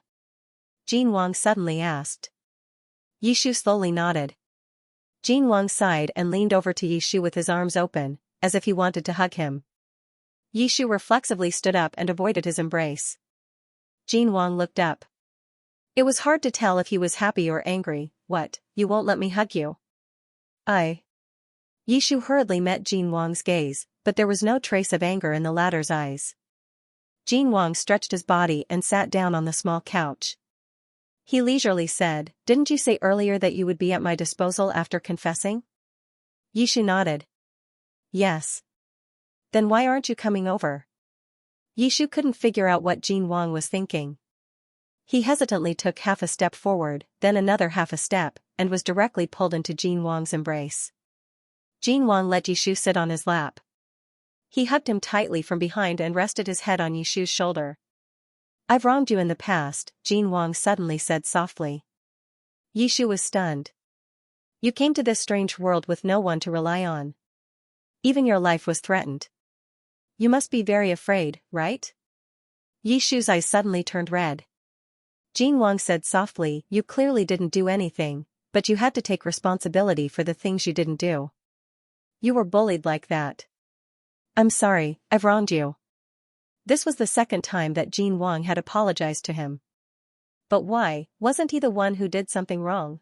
Jin Wang suddenly asked. Yishu slowly nodded. Jin Wang sighed and leaned over to Yishu with his arms open, as if he wanted to hug him. Yishu reflexively stood up and avoided his embrace. Jin Wang looked up. It was hard to tell if he was happy or angry. "What, you won't let me hug you?" Yishu hurriedly met Jin Wang's gaze, but there was no trace of anger in the latter's eyes. Jin Wang stretched his body and sat down on the small couch. He leisurely said, "Didn't you say earlier that you would be at my disposal after confessing?" Yishu nodded. "Yes. Then why aren't you coming over?" Yishu couldn't figure out what Jin Wang was thinking. He hesitantly took half a step forward, then another half a step, and was directly pulled into Jin Wang's embrace. Jin Wang let Yishu sit on his lap. He hugged him tightly from behind and rested his head on Yishu's shoulder. "I've wronged you in the past," Jin Wang suddenly said softly. Yishu was stunned. "You came to this strange world with no one to rely on. Even your life was threatened. You must be very afraid, right?" Yishu's eyes suddenly turned red. Jin Wang said softly, "You clearly didn't do anything, but you had to take responsibility for the things you didn't do. You were bullied like that. I'm sorry, I've wronged you." This was the second time that Jin Wang had apologized to him. But why? Wasn't he the one who did something wrong?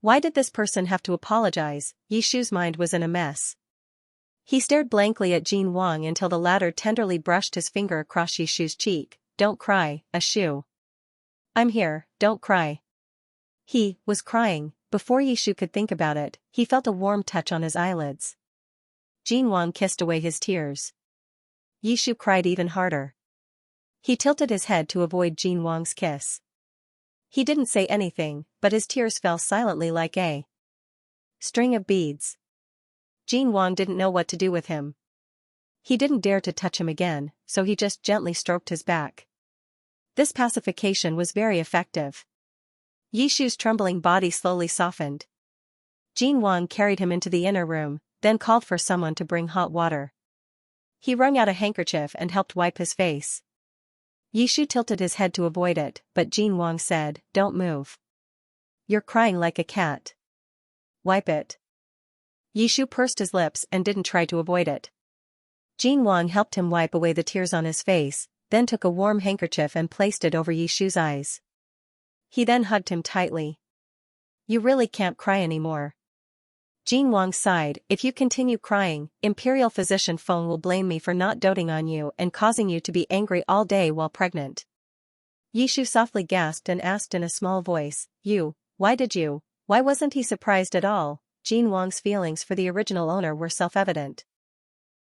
Why did this person have to apologize? Yishu's mind was in a mess. He stared blankly at Jin Wang until the latter tenderly brushed his finger across Yishu's cheek. "Don't cry, Yishu. I'm here, don't cry." He was crying. Before Yishu could think about it, he felt a warm touch on his eyelids. Jin Wang kissed away his tears. Yishu cried even harder. He tilted his head to avoid Jin Wang's kiss. He didn't say anything, but his tears fell silently like a string of beads. Jin Wang didn't know what to do with him. He didn't dare to touch him again, so he just gently stroked his back. This pacification was very effective. Yishu's trembling body slowly softened. Jin Wang carried him into the inner room, then called for someone to bring hot water. He wrung out a handkerchief and helped wipe his face. Yishu tilted his head to avoid it, but Jin Wang said, "Don't move. You're crying like a cat. Wipe it." Yishu pursed his lips and didn't try to avoid it. Jin Wang helped him wipe away the tears on his face, then took a warm handkerchief and placed it over Yishu's eyes. He then hugged him tightly. "You really can't cry anymore." Jin Wang sighed, "If you continue crying, Imperial Physician Feng will blame me for not doting on you and causing you to be angry all day while pregnant." Yishu softly gasped and asked in a small voice, Why wasn't he surprised at all? Jin Wang's feelings for the original owner were self-evident.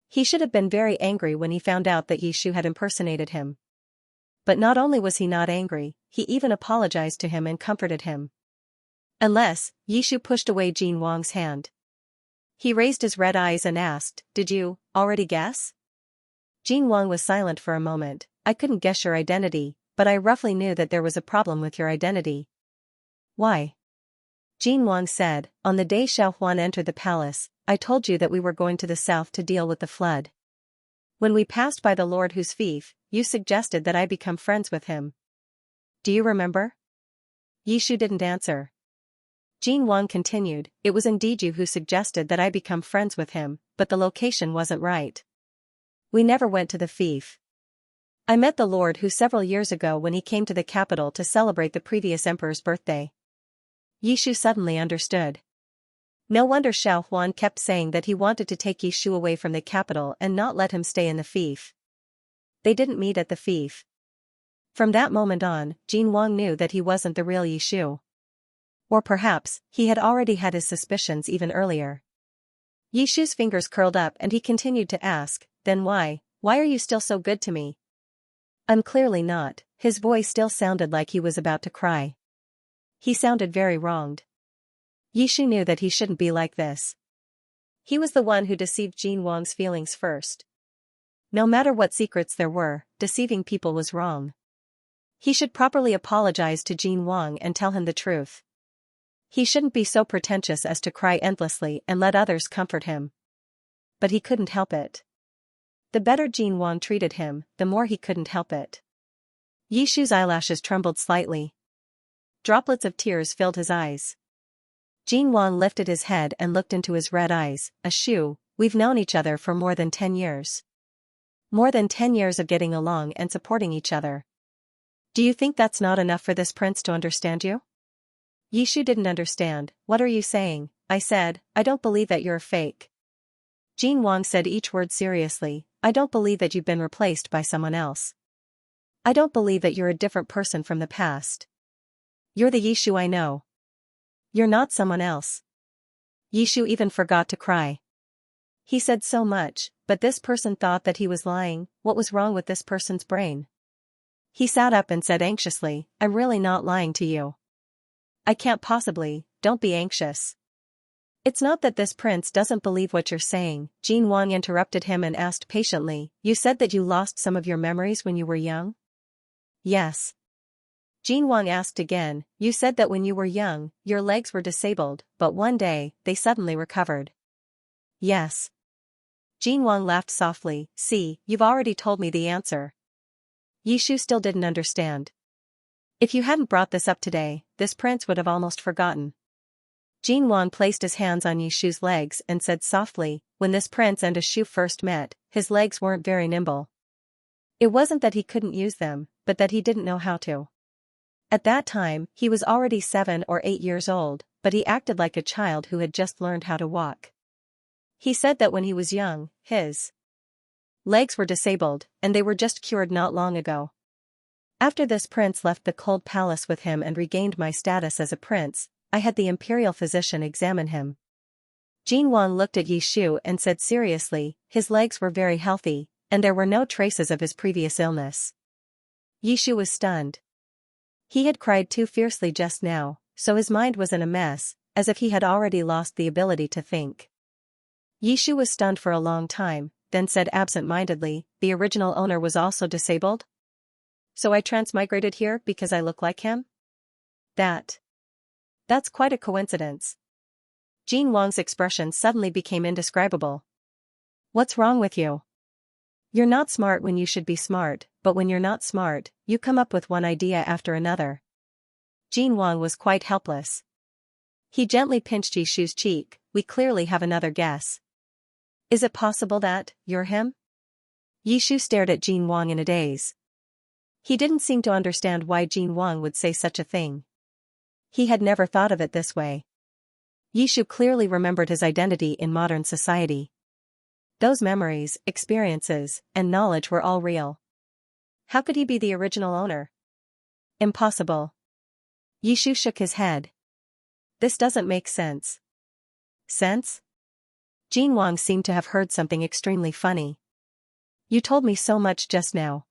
He should have been very angry when he found out that Yishu had impersonated him. But not only was he not angry, he even apologized to him and comforted him. Unless, Yishu pushed away Jin Wang's hand. He raised his red eyes and asked, "Did you already guess?" Jin Wang was silent for a moment. "I couldn't guess your identity, but I roughly knew that there was a problem with your identity." "Why?" Jin Wang said, "On the day Xiao Huan entered the palace, I told you that we were going to the south to deal with the flood. When we passed by the Lord whose fief, you suggested that I become friends with him. Do you remember?" Yishu didn't answer. Jin Wang continued, "It was indeed you who suggested that I become friends with him, but the location wasn't right. We never went to the fief. I met the Lord who several years ago when he came to the capital to celebrate the previous emperor's birthday." Yishu suddenly understood. No wonder Xiao Huan kept saying that he wanted to take Yishu away from the capital and not let him stay in the fief. They didn't meet at the fief. From that moment on, Jin Wang knew that he wasn't the real Yishu. Or perhaps, he had already had his suspicions even earlier. Yishu's fingers curled up and he continued to ask, "Then why are you still so good to me?" "I'm clearly not." His voice still sounded like he was about to cry. He sounded very wronged. Yishu knew that he shouldn't be like this. He was the one who deceived Jin Wang's feelings first. No matter what secrets there were, deceiving people was wrong. He should properly apologize to Jin Wang and tell him the truth. He shouldn't be so pretentious as to cry endlessly and let others comfort him. But he couldn't help it. The better Jin Wang treated him, the more he couldn't help it. Yishu's eyelashes trembled slightly. Droplets of tears filled his eyes. Jin Wang lifted his head and looked into his red eyes. "Yishu, we've known each other for more than 10 years. More than 10 years of getting along and supporting each other. Do you think that's not enough for this prince to understand you?" Yishu didn't understand. "What are you saying?" I said, "I don't believe that you're a fake." Jin Wang said each word seriously. "I don't believe that you've been replaced by someone else. I don't believe that you're a different person from the past. You're the Yishu I know. You're not someone else. Yishu even forgot to cry. He said so much, but this person thought that he was lying. What was wrong with this person's brain? He sat up and said anxiously, I'm really not lying to you. I can't possibly, don't be anxious. It's not that this prince doesn't believe what you're saying, Jin Wang interrupted him and asked patiently, you said that you lost some of your memories when you were young? Yes. Jin Wang asked again, you said that when you were young, your legs were disabled, but one day, they suddenly recovered. Yes. Jin Wang laughed softly, see, you've already told me the answer. Yishu still didn't understand. If you hadn't brought this up today, this prince would have almost forgotten. Jin Wang placed his hands on Yishu's legs and said softly, when this prince and Yishu first met, his legs weren't very nimble. It wasn't that he couldn't use them, but that he didn't know how to. At that time, he was already 7 or 8 years old, but he acted like a child who had just learned how to walk. He said that when he was young, his legs were disabled, and they were just cured not long ago. After this prince left the cold palace with him and regained my status as a prince, I had the imperial physician examine him. Jin Wang looked at Yishu and said seriously, his legs were very healthy, and there were no traces of his previous illness. Yishu was stunned. He had cried too fiercely just now, so his mind was in a mess, as if he had already lost the ability to think. Yishu was stunned for a long time, then said absent-mindedly, the original owner was also disabled? So I transmigrated here because I look like him? That's quite a coincidence. Jin Wang's expression suddenly became indescribable. What's wrong with you? You're not smart when you should be smart, but when you're not smart, you come up with one idea after another. Jin Wang was quite helpless. He gently pinched Yishu's cheek, we clearly have another guess. Is it possible that, you're him? Yishu stared at Jin Wang in a daze. He didn't seem to understand why Jin Wang would say such a thing. He had never thought of it this way. Yishu clearly remembered his identity in modern society. Those memories, experiences, and knowledge were all real. How could he be the original owner? Impossible. Yishu shook his head. This doesn't make sense. Sense? Jin Wang seemed to have heard something extremely funny. You told me so much just now.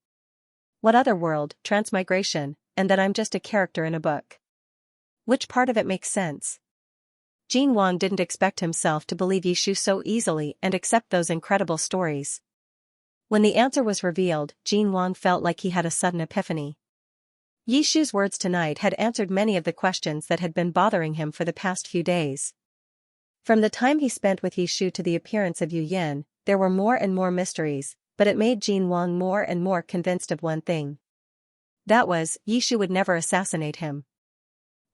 What other world, transmigration, and that I'm just a character in a book. Which part of it makes sense? Jin Wang didn't expect himself to believe Yishu so easily and accept those incredible stories. When the answer was revealed, Jin Wang felt like he had a sudden epiphany. Yishu's words tonight had answered many of the questions that had been bothering him for the past few days. From the time he spent with Yishu to the appearance of Yu Yin, there were more and more mysteries, but it made Jin Wang more and more convinced of one thing. That was, Yishu would never assassinate him.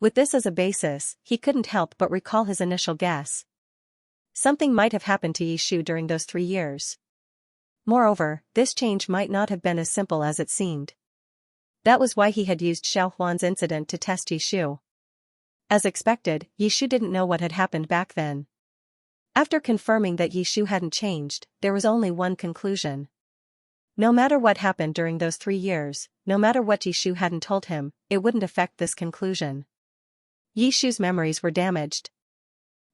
With this as a basis, he couldn't help but recall his initial guess. Something might have happened to Yishu during those 3 years. Moreover, this change might not have been as simple as it seemed. That was why he had used Xiao Huan's incident to test Yishu. As expected, Yishu didn't know what had happened back then. After confirming that Yishu hadn't changed, there was only one conclusion. No matter what happened during those 3 years, no matter what Yishu hadn't told him, it wouldn't affect this conclusion. Yishu's memories were damaged.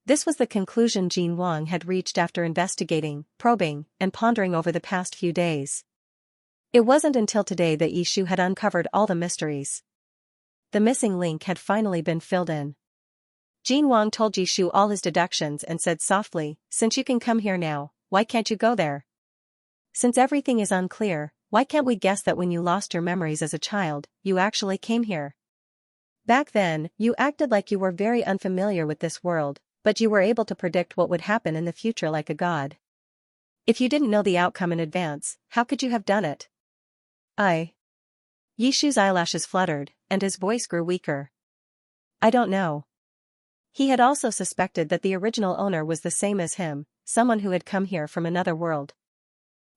This was the conclusion Jin Wang had reached after investigating, probing, and pondering over the past few days. It wasn't until today that Yishu had uncovered all the mysteries. The missing link had finally been filled in. Jin Wang told Yishu all his deductions and said softly, since you can come here now, why can't you go there? Since everything is unclear, why can't we guess that when you lost your memories as a child, you actually came here? Back then, you acted like you were very unfamiliar with this world, but you were able to predict what would happen in the future like a god. If you didn't know the outcome in advance, how could you have done it? Yishu's eyelashes fluttered, and his voice grew weaker. I don't know. He had also suspected that the original owner was the same as him, someone who had come here from another world.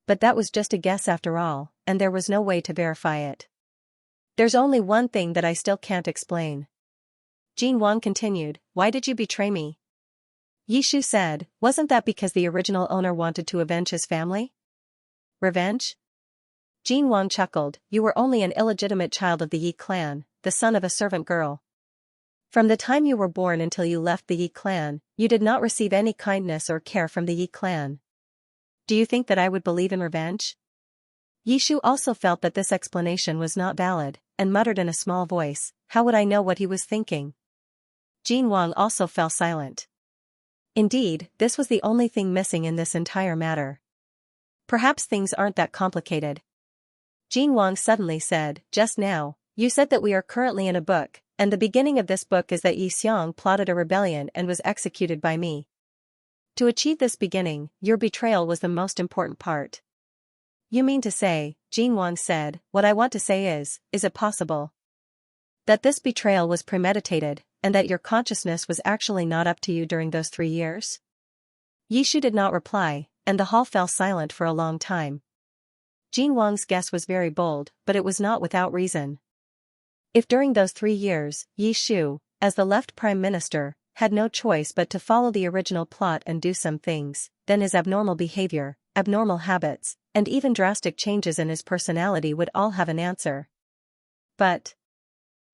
But that was just a guess after all, and there was no way to verify it. There's only one thing that I still can't explain. Jin Wang continued, why did you betray me? Yishu said, wasn't that because the original owner wanted to avenge his family? Revenge? Jin Wang chuckled, you were only an illegitimate child of the Yi clan, the son of a servant girl. From the time you were born until you left the Yi clan, you did not receive any kindness or care from the Yi clan. Do you think that I would believe in revenge? Yishu also felt that this explanation was not valid, and muttered in a small voice, how would I know what he was thinking? Jin Wang also fell silent. Indeed, this was the only thing missing in this entire matter. Perhaps things aren't that complicated. Jin Wang suddenly said, just now, you said that we are currently in a book, and the beginning of this book is that Yi Xiang plotted a rebellion and was executed by me. To achieve this beginning, your betrayal was the most important part. You mean to say, Jin Wang said, what I want to say is it possible that this betrayal was premeditated, and that your consciousness was actually not up to you during those 3 years? Yishu did not reply, and the hall fell silent for a long time. Jin Wang's guess was very bold, but it was not without reason. If during those 3 years, Yishu, as the left prime minister, had no choice but to follow the original plot and do some things, then his abnormal behavior, abnormal habits, and even drastic changes in his personality would all have an answer. But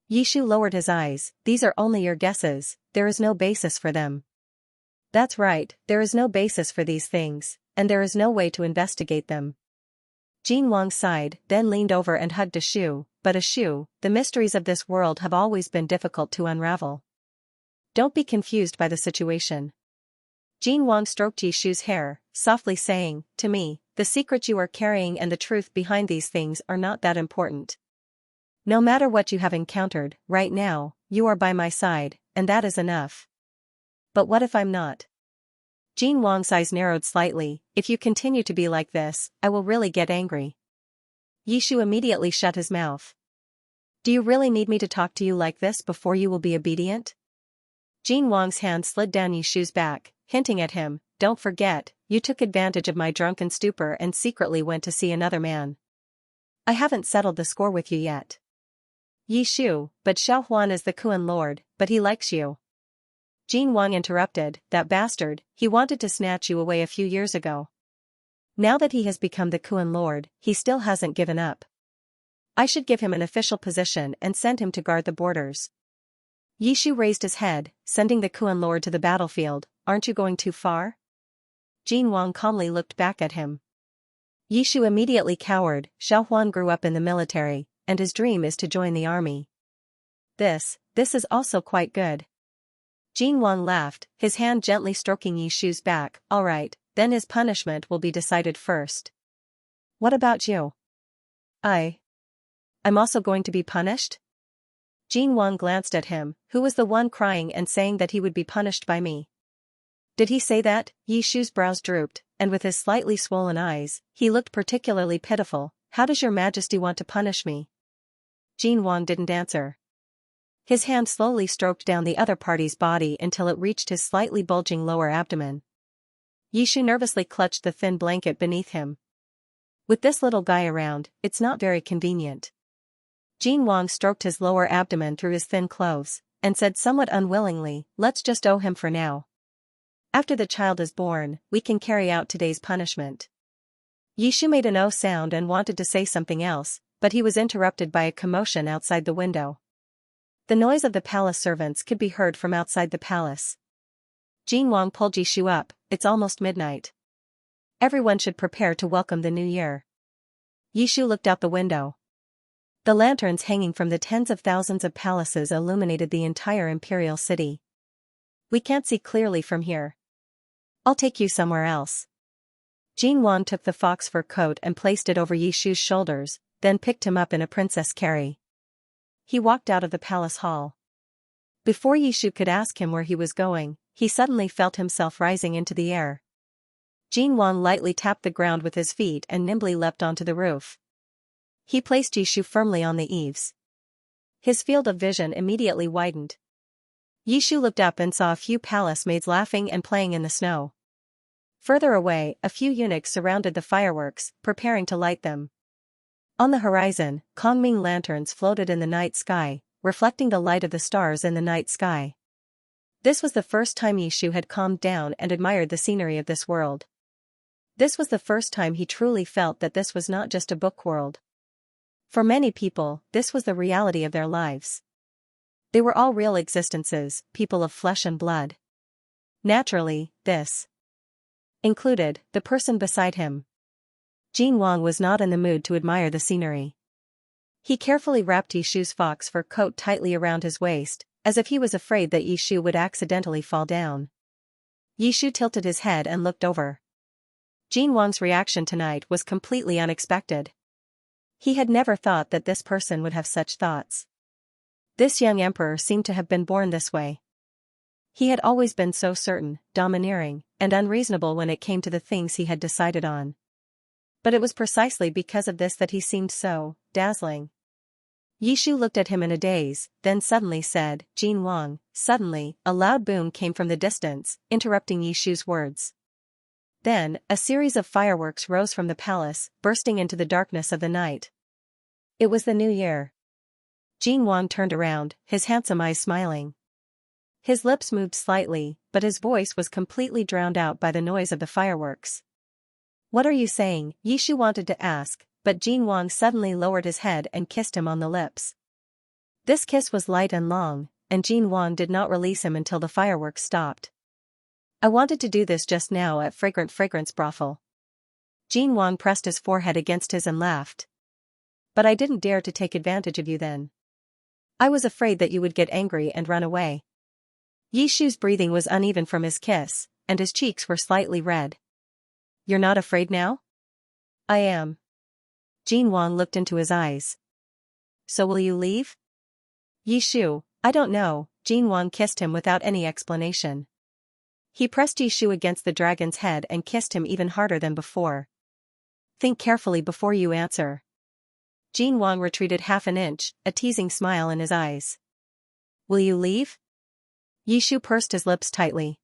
Yishu lowered his eyes, these are only your guesses, there is no basis for them. That's right, there is no basis for these things, and there is no way to investigate them. Jin Wang sighed, then leaned over and hugged Ashu, but Ashu, the mysteries of this world have always been difficult to unravel. Don't be confused by the situation. Jin Wang stroked Yishu's hair, softly saying, to me, the secret you are carrying and the truth behind these things are not that important. No matter what you have encountered, right now, you are by my side, and that is enough. But what if I'm not? Jin Wang's eyes narrowed slightly, if you continue to be like this, I will really get angry. Yishu immediately shut his mouth. Do you really need me to talk to you like this before you will be obedient? Jin Wang's hand slid down Yishu's back, hinting at him, don't forget, you took advantage of my drunken stupor and secretly went to see another man. I haven't settled the score with you yet. Yishu, but Xiao Huan is the Kuan Lord, but he likes you. Jin Wang interrupted, that bastard, he wanted to snatch you away a few years ago. Now that he has become the Kuan Lord, he still hasn't given up. I should give him an official position and send him to guard the borders. Yishu raised his head, sending the Kuan Lord to the battlefield, aren't you going too far? Jin Wang calmly looked back at him. Yishu immediately cowered, Xiao Huan grew up in the military, and his dream is to join the army. This is also quite good. Jin Wang laughed, his hand gently stroking Yishu's back, alright, then his punishment will be decided first. What about you? I'm also going to be punished? Jin Wang glanced at him, who was the one crying and saying that he would be punished by me. Did he say that? Yishu's brows drooped, and with his slightly swollen eyes, he looked particularly pitiful. How does your majesty want to punish me? Jin Wang didn't answer. His hand slowly stroked down the other party's body until it reached his slightly bulging lower abdomen. Yishu nervously clutched the thin blanket beneath him. With this little guy around, it's not very convenient. Jin Wang stroked his lower abdomen through his thin clothes, and said somewhat unwillingly, let's just owe him for now. After the child is born, we can carry out today's punishment. Yishu made an "oh" sound and wanted to say something else, but he was interrupted by a commotion outside the window. The noise of the palace servants could be heard from outside the palace. Jin Wang pulled Yishu up, it's almost midnight. Everyone should prepare to welcome the new year. Yishu looked out the window. The lanterns hanging from the tens of thousands of palaces illuminated the entire imperial city. We can't see clearly from here. I'll take you somewhere else. Jin Wang took the fox fur coat and placed it over Yishu's shoulders, then picked him up in a princess carry. He walked out of the palace hall. Before Yishu could ask him where he was going, he suddenly felt himself rising into the air. Jin Wang lightly tapped the ground with his feet and nimbly leapt onto the roof. He placed Yishu firmly on the eaves. His field of vision immediately widened. Yishu looked up and saw a few palace maids laughing and playing in the snow. Further away, a few eunuchs surrounded the fireworks, preparing to light them. On the horizon, Kongming lanterns floated in the night sky, reflecting the light of the stars in the night sky. This was the first time Yishu had calmed down and admired the scenery of this world. This was the first time he truly felt that this was not just a book world. For many people, this was the reality of their lives. They were all real existences, people of flesh and blood. Naturally, this included the person beside him. Jin Wang was not in the mood to admire the scenery. He carefully wrapped Yishu's fox fur coat tightly around his waist, as if he was afraid that Yishu would accidentally fall down. Yishu tilted his head and looked over. Jin Wang's reaction tonight was completely unexpected. He had never thought that this person would have such thoughts. This young emperor seemed to have been born this way. He had always been so certain, domineering, and unreasonable when it came to the things he had decided on. But it was precisely because of this that he seemed so dazzling. Yishu looked at him in a daze, then suddenly said, "Jin Wang." Suddenly, a loud boom came from the distance, interrupting Yishu's words. Then, a series of fireworks rose from the palace, bursting into the darkness of the night. It was the new year. Jin Wang turned around, his handsome eyes smiling. His lips moved slightly, but his voice was completely drowned out by the noise of the fireworks. "What are you saying?" Yishu wanted to ask, but Jin Wang suddenly lowered his head and kissed him on the lips. This kiss was light and long, and Jin Wang did not release him until the fireworks stopped. "I wanted to do this just now at Fragrance Brothel." Jin Wang pressed his forehead against his and laughed. "But I didn't dare to take advantage of you then. I was afraid that you would get angry and run away." Yishu's breathing was uneven from his kiss, and his cheeks were slightly red. "You're not afraid now?" "I am." Jin Wang looked into his eyes. "So will you leave?" "Yishu, I don't know." Jin Wang kissed him without any explanation. He pressed Yishu against the dragon's head and kissed him even harder than before. "Think carefully before you answer." Jin Wang retreated half an inch, a teasing smile in his eyes. "Will you leave?" Yishu pursed his lips tightly.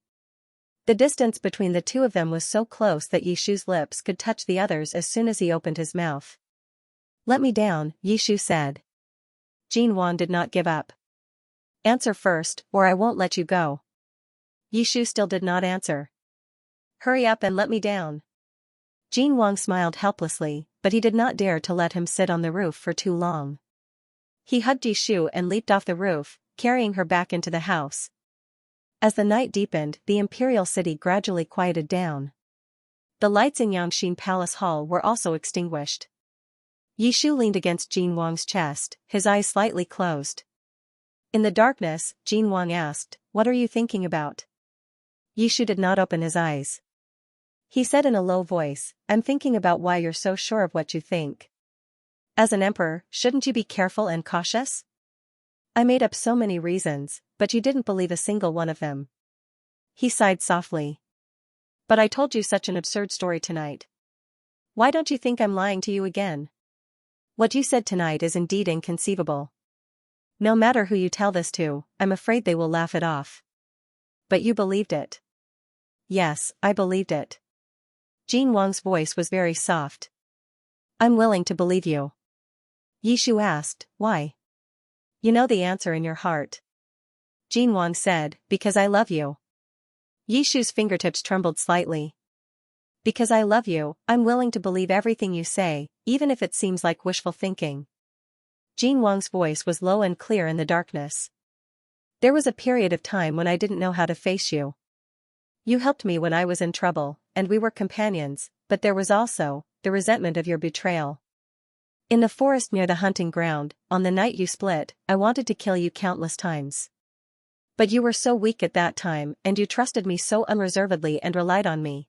The distance between the two of them was so close that Yishu's lips could touch the other's as soon as he opened his mouth. "Let me down," Yishu said. Jin Wang did not give up. "Answer first, or I won't let you go." Yishu still did not answer. "Hurry up and let me down." Jin Wang smiled helplessly, but he did not dare to let him sit on the roof for too long. He hugged Yishu and leaped off the roof, carrying her back into the house. As the night deepened, the imperial city gradually quieted down. The lights in Xianxia Palace Hall were also extinguished. Yishu leaned against Jin Wang's chest, his eyes slightly closed. In the darkness, Jin Wang asked, "What are you thinking about?" Yishu did not open his eyes. He said in a low voice, "I'm thinking about why you're so sure of what you think. As an emperor, shouldn't you be careful and cautious? I made up so many reasons, but you didn't believe a single one of them." He sighed softly. "But I told you such an absurd story tonight. Why don't you think I'm lying to you again? What you said tonight is indeed inconceivable. No matter who you tell this to, I'm afraid they will laugh it off." "But you believed it." "Yes, I believed it." Jin Wang's voice was very soft. "I'm willing to believe you." Yishu asked, "Why?" "You know the answer in your heart." Jin Wang said, "Because I love you." Yishu's fingertips trembled slightly. "Because I love you, I'm willing to believe everything you say, even if it seems like wishful thinking." Jin Wang's voice was low and clear in the darkness. "There was a period of time when I didn't know how to face you. You helped me when I was in trouble, and we were companions, but there was also the resentment of your betrayal. In the forest near the hunting ground, on the night you split, I wanted to kill you countless times. But you were so weak at that time, and you trusted me so unreservedly and relied on me.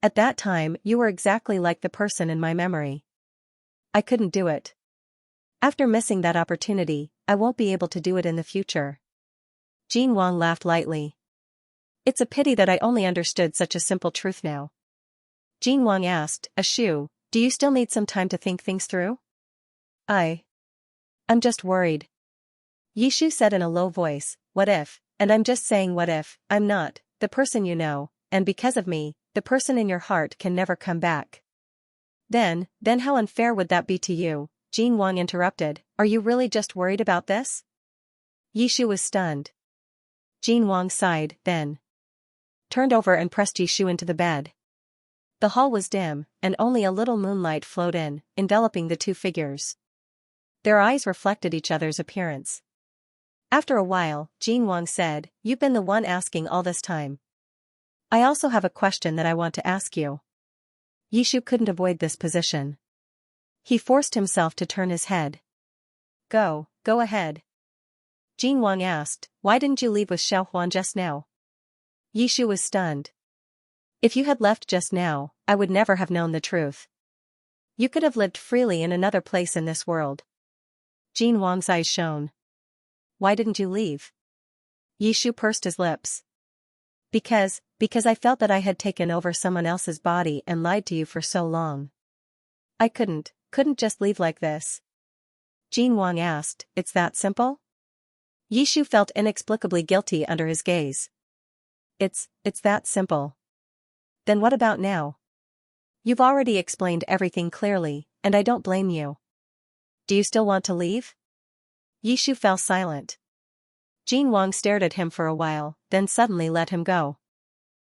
At that time, you were exactly like the person in my memory. I couldn't do it. After missing that opportunity, I won't be able to do it in the future." Jin Wang laughed lightly. "It's a pity that I only understood such a simple truth now." Jin Wang asked, "Ashu, do you still need some time to think things through?" I'm just worried." Yishu said in a low voice, "What if, and I'm just saying what if, I'm not the person you know, and because of me, the person in your heart can never come back?" Then how unfair would that be to you?" Jin Wang interrupted, "Are you really just worried about this?" Yishu was stunned. Jin Wang sighed, then turned over and pressed Yishu into the bed. The hall was dim, and only a little moonlight flowed in, enveloping the two figures. Their eyes reflected each other's appearance. After a while, Jin Wang said, "You've been the one asking all this time. I also have a question that I want to ask you." Yishu couldn't avoid this position. He forced himself to turn his head. Go ahead. Jin Wang asked, "Why didn't you leave with Xiaohuan just now?" Yishu was stunned. "If you had left just now, I would never have known the truth. You could have lived freely in another place in this world." Jin Wang's eyes shone. "Why didn't you leave?" Yishu pursed his lips. Because I felt that I had taken over someone else's body and lied to you for so long. I couldn't just leave like this." Jin Wang asked, "It's that simple?" Yishu felt inexplicably guilty under his gaze. It's that simple." "Then what about now? You've already explained everything clearly, and I don't blame you. Do you still want to leave?" Yishu fell silent. Jin Wang stared at him for a while, then suddenly let him go.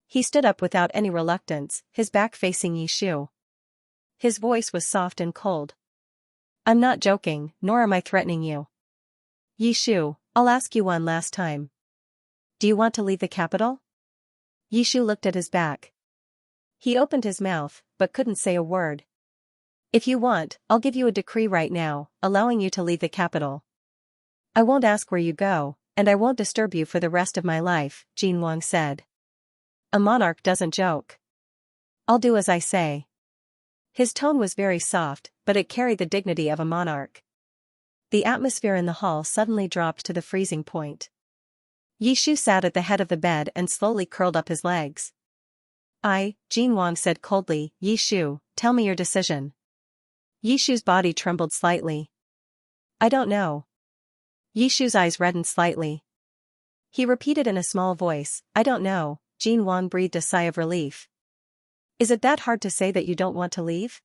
He stood up without any reluctance, his back facing Yishu. His voice was soft and cold. "I'm not joking, nor am I threatening you. Yishu, I'll ask you one last time. Do you want to leave the capital?" Yishu looked at his back. He opened his mouth, but couldn't say a word. "If you want, I'll give you a decree right now, allowing you to leave the capital. I won't ask where you go, and I won't disturb you for the rest of my life," Jin Wang said. "A monarch doesn't joke. I'll do as I say." His tone was very soft, but it carried the dignity of a monarch. The atmosphere in the hall suddenly dropped to the freezing point. Yishu sat at the head of the bed and slowly curled up his legs. Jin Wang said coldly, "Yishu, tell me your decision." Yishu's body trembled slightly. "I don't know." Yishu's eyes reddened slightly. He repeated in a small voice, "I don't know." Jin Wang breathed a sigh of relief. "Is it that hard to say that you don't want to leave?"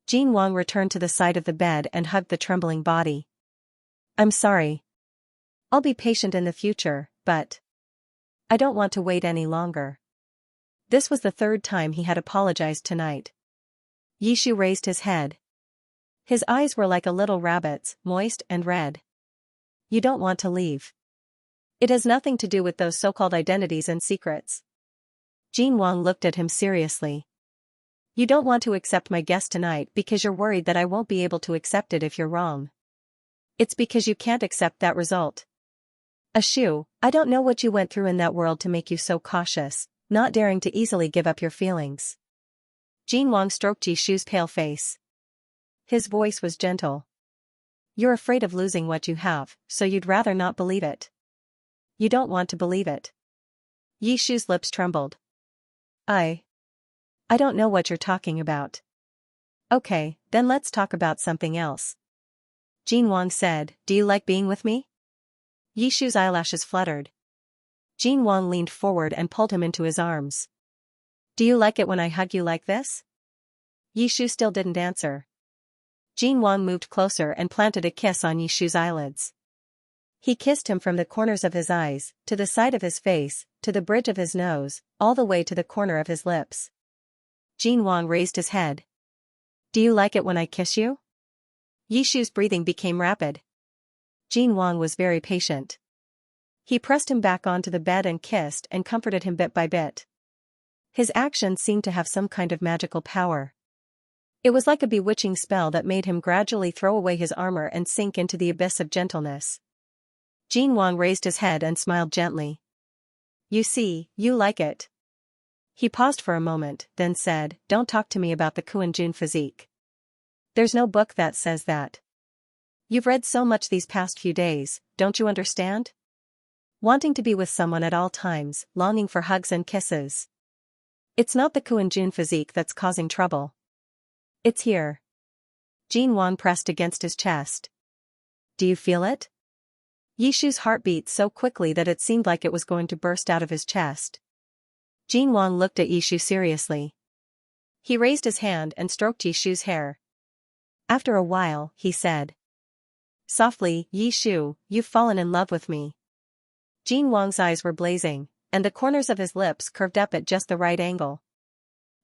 Jin Wang returned to the side of the bed and hugged the trembling body. "I'm sorry. I'll be patient in the future, but I don't want to wait any longer." This was the third time he had apologized tonight. Yishu raised his head. His eyes were like a little rabbit's, moist and red. "You don't want to leave. It has nothing to do with those so-called identities and secrets." Jin Wang looked at him seriously. "You don't want to accept my guess tonight because you're worried that I won't be able to accept it if you're wrong. It's because you can't accept that result. Ashu, I don't know what you went through in that world to make you so cautious, not daring to easily give up your feelings." Jin Wang stroked Yishu's pale face. His voice was gentle. "You're afraid of losing what you have, so you'd rather not believe it. You don't want to believe it." Yishu's lips trembled. I don't know what you're talking about." "Okay, then let's talk about something else." Jin Wang said, "Do you like being with me?" Yishu's eyelashes fluttered. Jin Wang leaned forward and pulled him into his arms. "Do you like it when I hug you like this?" Yishu still didn't answer. Jin Wang moved closer and planted a kiss on Yishu's eyelids. He kissed him from the corners of his eyes, to the side of his face, to the bridge of his nose, all the way to the corner of his lips. Jin Wang raised his head. "Do you like it when I kiss you?" Yishu's breathing became rapid. Jin Wang was very patient. He pressed him back onto the bed and kissed and comforted him bit by bit. His actions seemed to have some kind of magical power. It was like a bewitching spell that made him gradually throw away his armor and sink into the abyss of gentleness. Jin Wang raised his head and smiled gently. "You see, you like it." He paused for a moment, then said, "Don't talk to me about the Kuan-jun physique. There's no book that says that. You've read so much these past few days, don't you understand? Wanting to be with someone at all times, longing for hugs and kisses. It's not the Kuan-jun physique that's causing trouble. It's here." Jin Wang pressed against his chest. "Do you feel it?" Yishu's heart beat so quickly that it seemed like it was going to burst out of his chest. Jin Wang looked at Yishu seriously. He raised his hand and stroked Yishu's hair. After a while, he said softly, "Yishu, you've fallen in love with me." Jin Wang's eyes were blazing, and the corners of his lips curved up at just the right angle.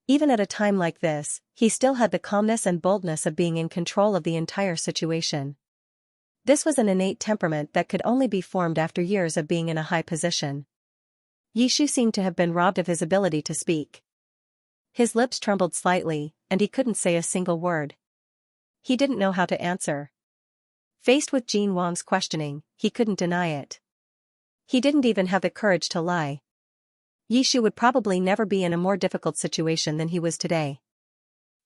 Even at a time like this, he still had the calmness and boldness of being in control of the entire situation. This was an innate temperament that could only be formed after years of being in a high position. Yishu seemed to have been robbed of his ability to speak. His lips trembled slightly, and he couldn't say a single word. He didn't know how to answer. Faced with Jin Wang's questioning, he couldn't deny it. He didn't even have the courage to lie. Yishu would probably never be in a more difficult situation than he was today.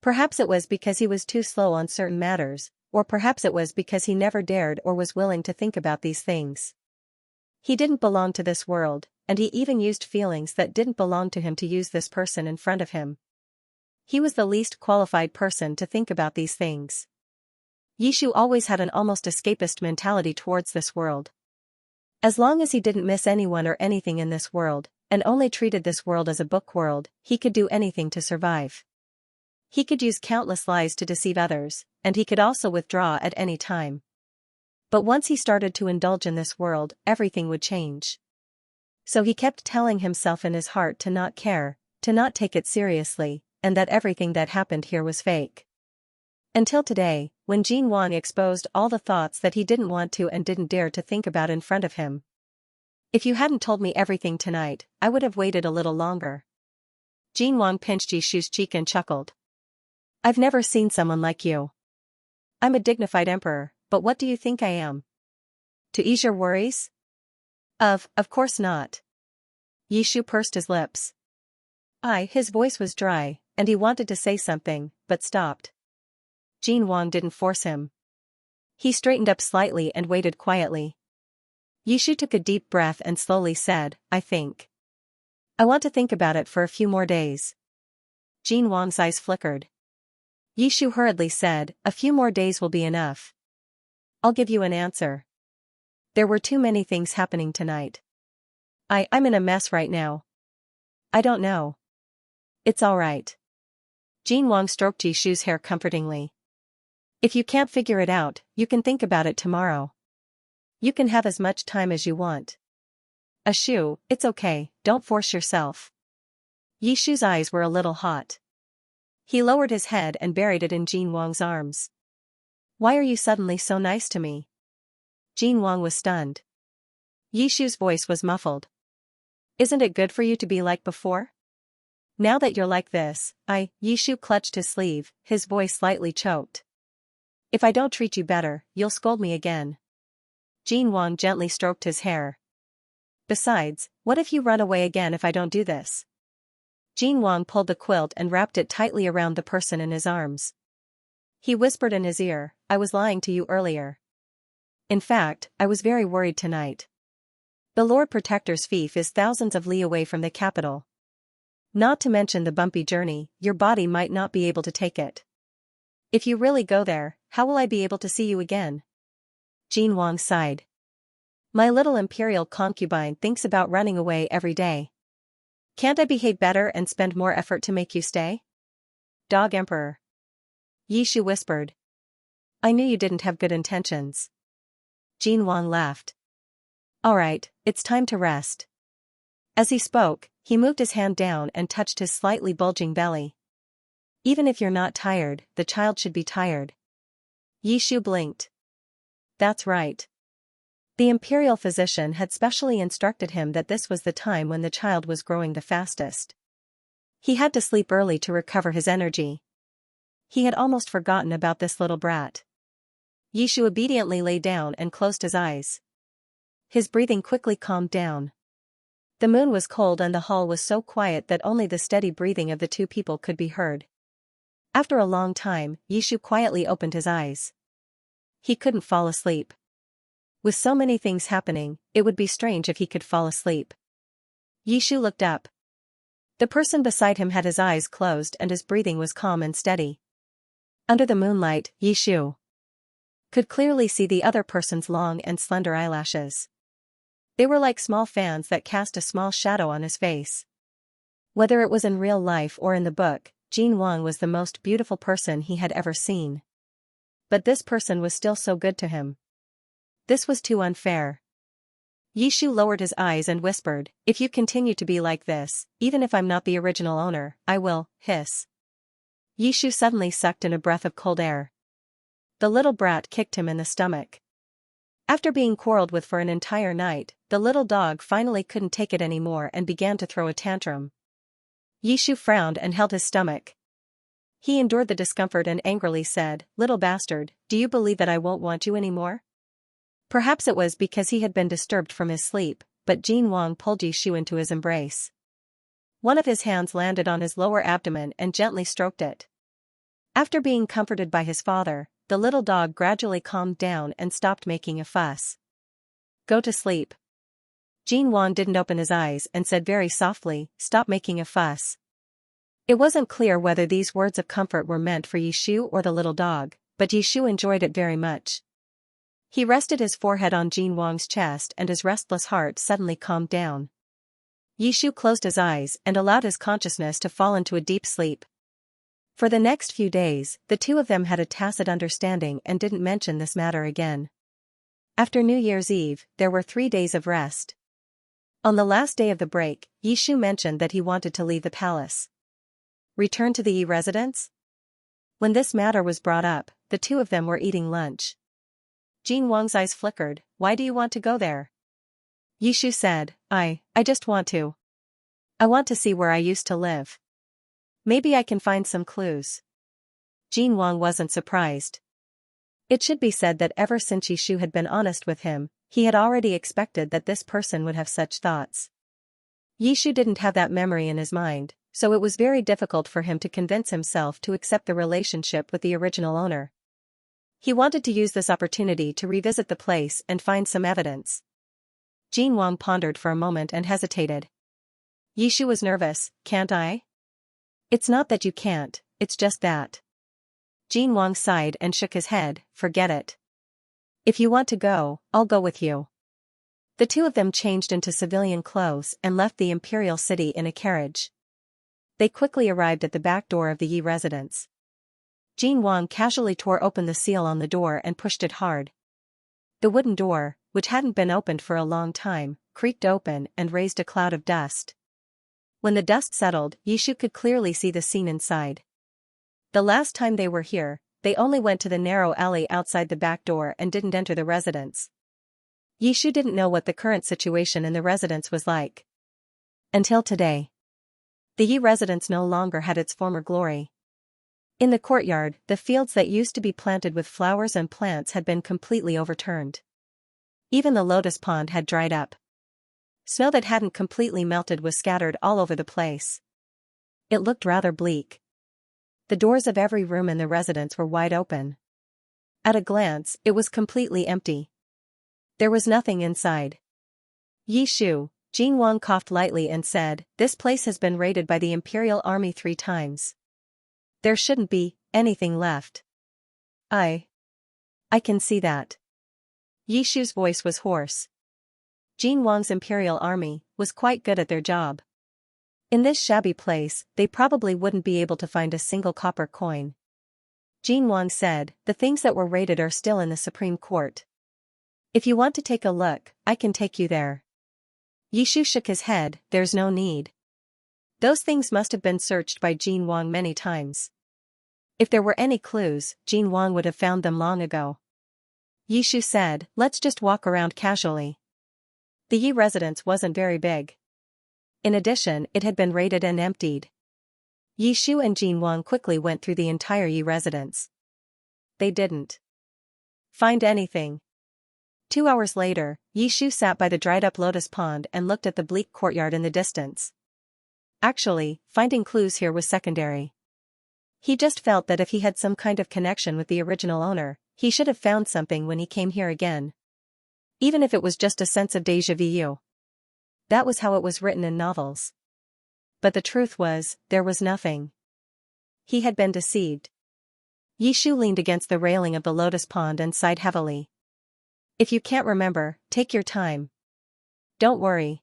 Perhaps it was because he was too slow on certain matters, or perhaps it was because he never dared or was willing to think about these things. He didn't belong to this world, and he even used feelings that didn't belong to him to use this person in front of him. He was the least qualified person to think about these things. Yishu always had an almost escapist mentality towards this world. As long as he didn't miss anyone or anything in this world, and only treated this world as a book world, he could do anything to survive. He could use countless lies to deceive others, and he could also withdraw at any time. But once he started to indulge in this world, everything would change. So he kept telling himself in his heart to not care, to not take it seriously, and that everything that happened here was fake. Until today, when Jin Wang exposed all the thoughts that he didn't want to and didn't dare to think about in front of him. If you hadn't told me everything tonight, I would have waited a little longer. Jin Wang pinched Yishu's cheek and chuckled. I've never seen someone like you. I'm a dignified emperor, but what do you think I am? To ease your worries? Of course not. Yishu pursed his lips. His voice was dry, and he wanted to say something, but stopped. Jin Wang didn't force him. He straightened up slightly and waited quietly. Yishu took a deep breath and slowly said, I think. I want to think about it for a few more days. Jin Wang's eyes flickered. Yishu hurriedly said, a few more days will be enough. I'll give you an answer. There were too many things happening tonight. I'm in a mess right now. I don't know. It's all right. Jin Wang stroked Yishu's hair comfortingly. If you can't figure it out, you can think about it tomorrow. You can have as much time as you want. Ashu, it's okay, don't force yourself. Yishu's eyes were a little hot. He lowered his head and buried it in Jin Wang's arms. Why are you suddenly so nice to me? Jin Wang was stunned. Yishu's voice was muffled. Isn't it good for you to be like before? Now that you're like this, Yishu clutched his sleeve, his voice slightly choked. If I don't treat you better, you'll scold me again. Jin Wang gently stroked his hair. Besides, what if you run away again if I don't do this? Jin Wang pulled the quilt and wrapped it tightly around the person in his arms. He whispered in his ear, I was lying to you earlier. In fact, I was very worried tonight. The Lord Protector's fief is thousands of li away from the capital. Not to mention the bumpy journey, your body might not be able to take it. If you really go there, how will I be able to see you again? Jin Wang sighed. My little imperial concubine thinks about running away every day. Can't I behave better and spend more effort to make you stay? Dog Emperor. Yishu whispered. I knew you didn't have good intentions. Jin Wang laughed. All right, it's time to rest. As he spoke, he moved his hand down and touched his slightly bulging belly. Even if you're not tired, the child should be tired. Yishu blinked. That's right. The imperial physician had specially instructed him that this was the time when the child was growing the fastest. He had to sleep early to recover his energy. He had almost forgotten about this little brat. Yishu obediently lay down and closed his eyes. His breathing quickly calmed down. The moon was cold and the hall was so quiet that only the steady breathing of the two people could be heard. After a long time, Yishu quietly opened his eyes. He couldn't fall asleep. With so many things happening, it would be strange if he could fall asleep. Yishu looked up. The person beside him had his eyes closed and his breathing was calm and steady. Under the moonlight, Yishu could clearly see the other person's long and slender eyelashes. They were like small fans that cast a small shadow on his face. Whether it was in real life or in the book, Jin Wang was the most beautiful person he had ever seen. But this person was still so good to him. This was too unfair. Yishu lowered his eyes and whispered, if you continue to be like this, even if I'm not the original owner, I will, hiss. Yishu suddenly sucked in a breath of cold air. The little brat kicked him in the stomach. After being quarreled with for an entire night, the little dog finally couldn't take it anymore and began to throw a tantrum. Yishu frowned and held his stomach. He endured the discomfort and angrily said, "Little bastard, do you believe that I won't want you anymore?" Perhaps it was because he had been disturbed from his sleep, but Jin Wang pulled Yishu into his embrace. One of his hands landed on his lower abdomen and gently stroked it. After being comforted by his father, the little dog gradually calmed down and stopped making a fuss. "Go to sleep." Jin Wang didn't open his eyes and said very softly, "Stop making a fuss." It wasn't clear whether these words of comfort were meant for Yishu or the little dog, but Yishu enjoyed it very much. He rested his forehead on Jin Wang's chest and his restless heart suddenly calmed down. Yishu closed his eyes and allowed his consciousness to fall into a deep sleep. For the next few days, the two of them had a tacit understanding and didn't mention this matter again. After New Year's Eve, there were 3 days of rest. On the last day of the break, Yishu mentioned that he wanted to leave the palace. Return to the Yi residence? When this matter was brought up, the two of them were eating lunch. Jin Wang's eyes flickered. "Why do you want to go there?" Yishu said, I just want to. I want to see where I used to live. Maybe I can find some clues." Jin Wang wasn't surprised. It should be said that ever since Yishu had been honest with him, he had already expected that this person would have such thoughts. Yishu didn't have that memory in his mind, so it was very difficult for him to convince himself to accept the relationship with the original owner. He wanted to use this opportunity to revisit the place and find some evidence. Jin Wang pondered for a moment and hesitated. Yishu was nervous. "Can't I?" "It's not that you can't, it's just that." Jin Wang sighed and shook his head. "Forget it. If you want to go, I'll go with you." The two of them changed into civilian clothes and left the imperial city in a carriage. They quickly arrived at the back door of the Yi residence. Jin Wang casually tore open the seal on the door and pushed it hard. The wooden door, which hadn't been opened for a long time, creaked open and raised a cloud of dust. When the dust settled, Yishu could clearly see the scene inside. The last time they were here, they only went to the narrow alley outside the back door and didn't enter the residence. Yishu didn't know what the current situation in the residence was like. Until today. The Yi residence no longer had its former glory. In the courtyard, the fields that used to be planted with flowers and plants had been completely overturned. Even the lotus pond had dried up. Snow that hadn't completely melted was scattered all over the place. It looked rather bleak. The doors of every room in the residence were wide open. At a glance, it was completely empty. There was nothing inside. "Yishu," Jin Wang coughed lightly and said, "This place has been raided by the Imperial Army 3 times. There shouldn't be anything left." I can see that." Yishu's voice was hoarse. Jin Wang's Imperial Army was quite good at their job. In this shabby place, they probably wouldn't be able to find a single copper coin. Jin Wang said, "The things that were raided are still in the Supreme Court. If you want to take a look, I can take you there." Yishu shook his head. "There's no need. Those things must have been searched by Jin Wang many times. If there were any clues, Jin Wang would have found them long ago." Yishu said, "Let's just walk around casually." The Yi residence wasn't very big. In addition, it had been raided and emptied. Yishu and Jin Wang quickly went through the entire Yi residence. They didn't find anything. 2 hours later, Yishu sat by the dried-up lotus pond and looked at the bleak courtyard in the distance. Actually, finding clues here was secondary. He just felt that if he had some kind of connection with the original owner, he should have found something when he came here again. Even if it was just a sense of déjà vu. That was how it was written in novels. But the truth was, there was nothing. He had been deceived. Yishu leaned against the railing of the lotus pond and sighed heavily. "If you can't remember, take your time. Don't worry."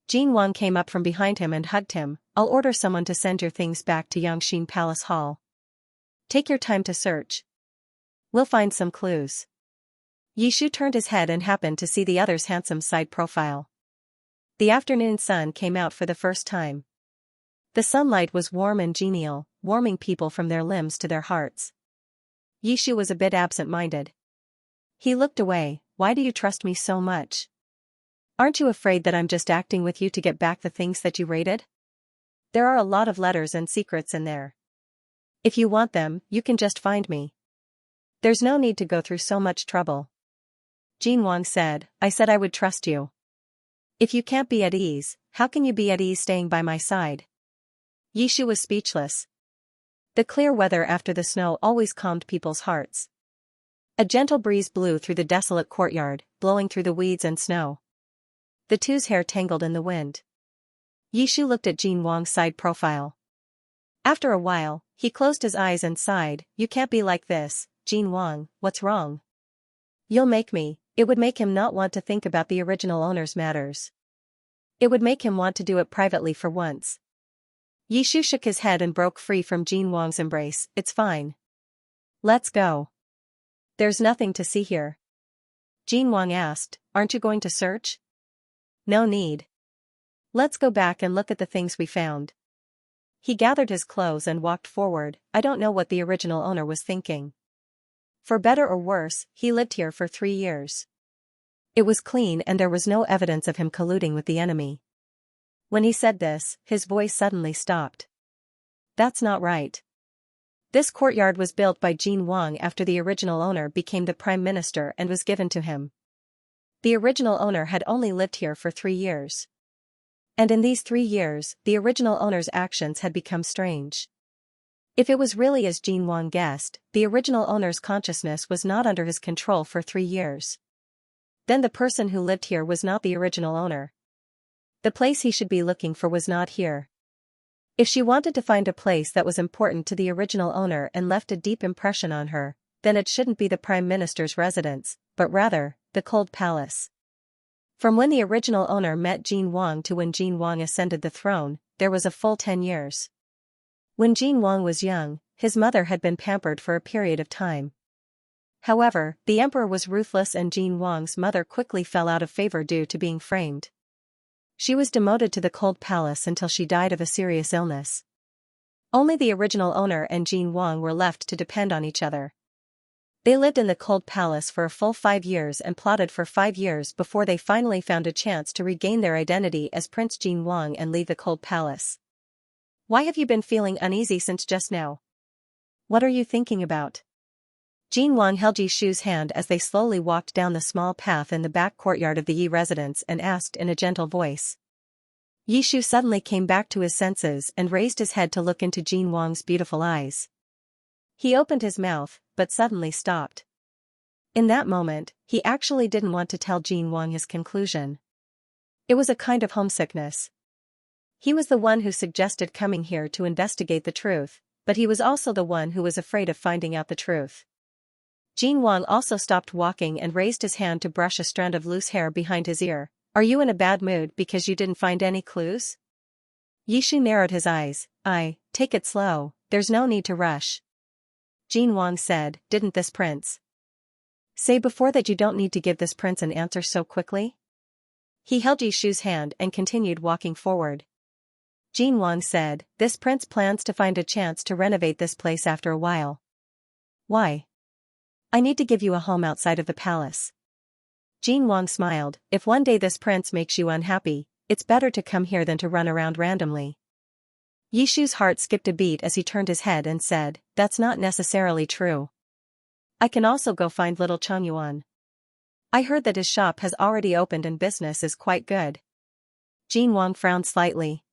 Jin Wang came up from behind him and hugged him. "I'll order someone to send your things back to Xianxia Palace Hall. Take your time to search. We'll find some clues." Yishu turned his head and happened to see the other's handsome side profile. The afternoon sun came out for the first time. The sunlight was warm and genial, warming people from their limbs to their hearts. Yishu was a bit absent-minded. He looked away, why do you trust me so much? Aren't you afraid that I'm just acting with you to get back the things that you raided? There are a lot of letters and secrets in there. If you want them, you can just find me. There's no need to go through so much trouble. Jin Wang said, I said I would trust you. If you can't be at ease, how can you be at ease staying by my side? Yishu was speechless. The clear weather after the snow always calmed people's hearts. A gentle breeze blew through the desolate courtyard, blowing through the weeds and snow. The two's hair tangled in the wind. Yishu looked at Jin Wang's side profile. After a while, he closed his eyes and sighed, You can't be like this, Jin Wang, what's wrong? You'll make me. It would make him not want to think about the original owner's matters. It would make him want to do it privately for once. Yishu shook his head and broke free from Jin Wang's embrace, It's fine. Let's go. There's nothing to see here. Jin Wang asked, Aren't you going to search? No need. Let's go back and look at the things we found. He gathered his clothes and walked forward. I don't know what the original owner was thinking. For better or worse, he lived here for 3 years. It was clean and there was no evidence of him colluding with the enemy. When he said this, his voice suddenly stopped. That's not right. This courtyard was built by Jin Wang after the original owner became the prime minister and was given to him. The original owner had only lived here for 3 years. And in these 3 years, the original owner's actions had become strange. If it was really as Jin Wang guessed, the original owner's consciousness was not under his control for 3 years. Then the person who lived here was not the original owner. The place he should be looking for was not here. If she wanted to find a place that was important to the original owner and left a deep impression on her, then it shouldn't be the Prime Minister's residence, but rather, the Cold Palace. From when the original owner met Jin Wang to when Jin Wang ascended the throne, there was a full 10 years. When Jin Wang was young, his mother had been pampered for a period of time. However, the emperor was ruthless and Jin Wang's mother quickly fell out of favor due to being framed. She was demoted to the Cold Palace until she died of a serious illness. Only the original owner and Jin Wang were left to depend on each other. They lived in the Cold Palace for a full 5 years and plotted for 5 years before they finally found a chance to regain their identity as Prince Jin Wang and leave the Cold Palace. Why have you been feeling uneasy since just now? What are you thinking about? Jin Wang held Yishu's hand as they slowly walked down the small path in the back courtyard of the Yi residence and asked in a gentle voice. Yishu suddenly came back to his senses and raised his head to look into Jin Wang's beautiful eyes. He opened his mouth, but suddenly stopped. In that moment, he actually didn't want to tell Jin Wang his conclusion. It was a kind of homesickness. He was the one who suggested coming here to investigate the truth, but he was also the one who was afraid of finding out the truth. Jin Wang also stopped walking and raised his hand to brush a strand of loose hair behind his ear. Are you in a bad mood because you didn't find any clues? Yishu narrowed his eyes. Take it slow, there's no need to rush. Jin Wang said, Didn't this prince say before that you don't need to give this prince an answer so quickly? He held Yishu's hand and continued walking forward. Jin Wang said, This prince plans to find a chance to renovate this place after a while. Why? I need to give you a home outside of the palace. Jin Wang smiled, If one day this prince makes you unhappy, it's better to come here than to run around randomly. Yishu's heart skipped a beat as he turned his head and said, That's not necessarily true. I can also go find little Chongyuan. I heard that his shop has already opened and business is quite good. Jin Wang frowned slightly.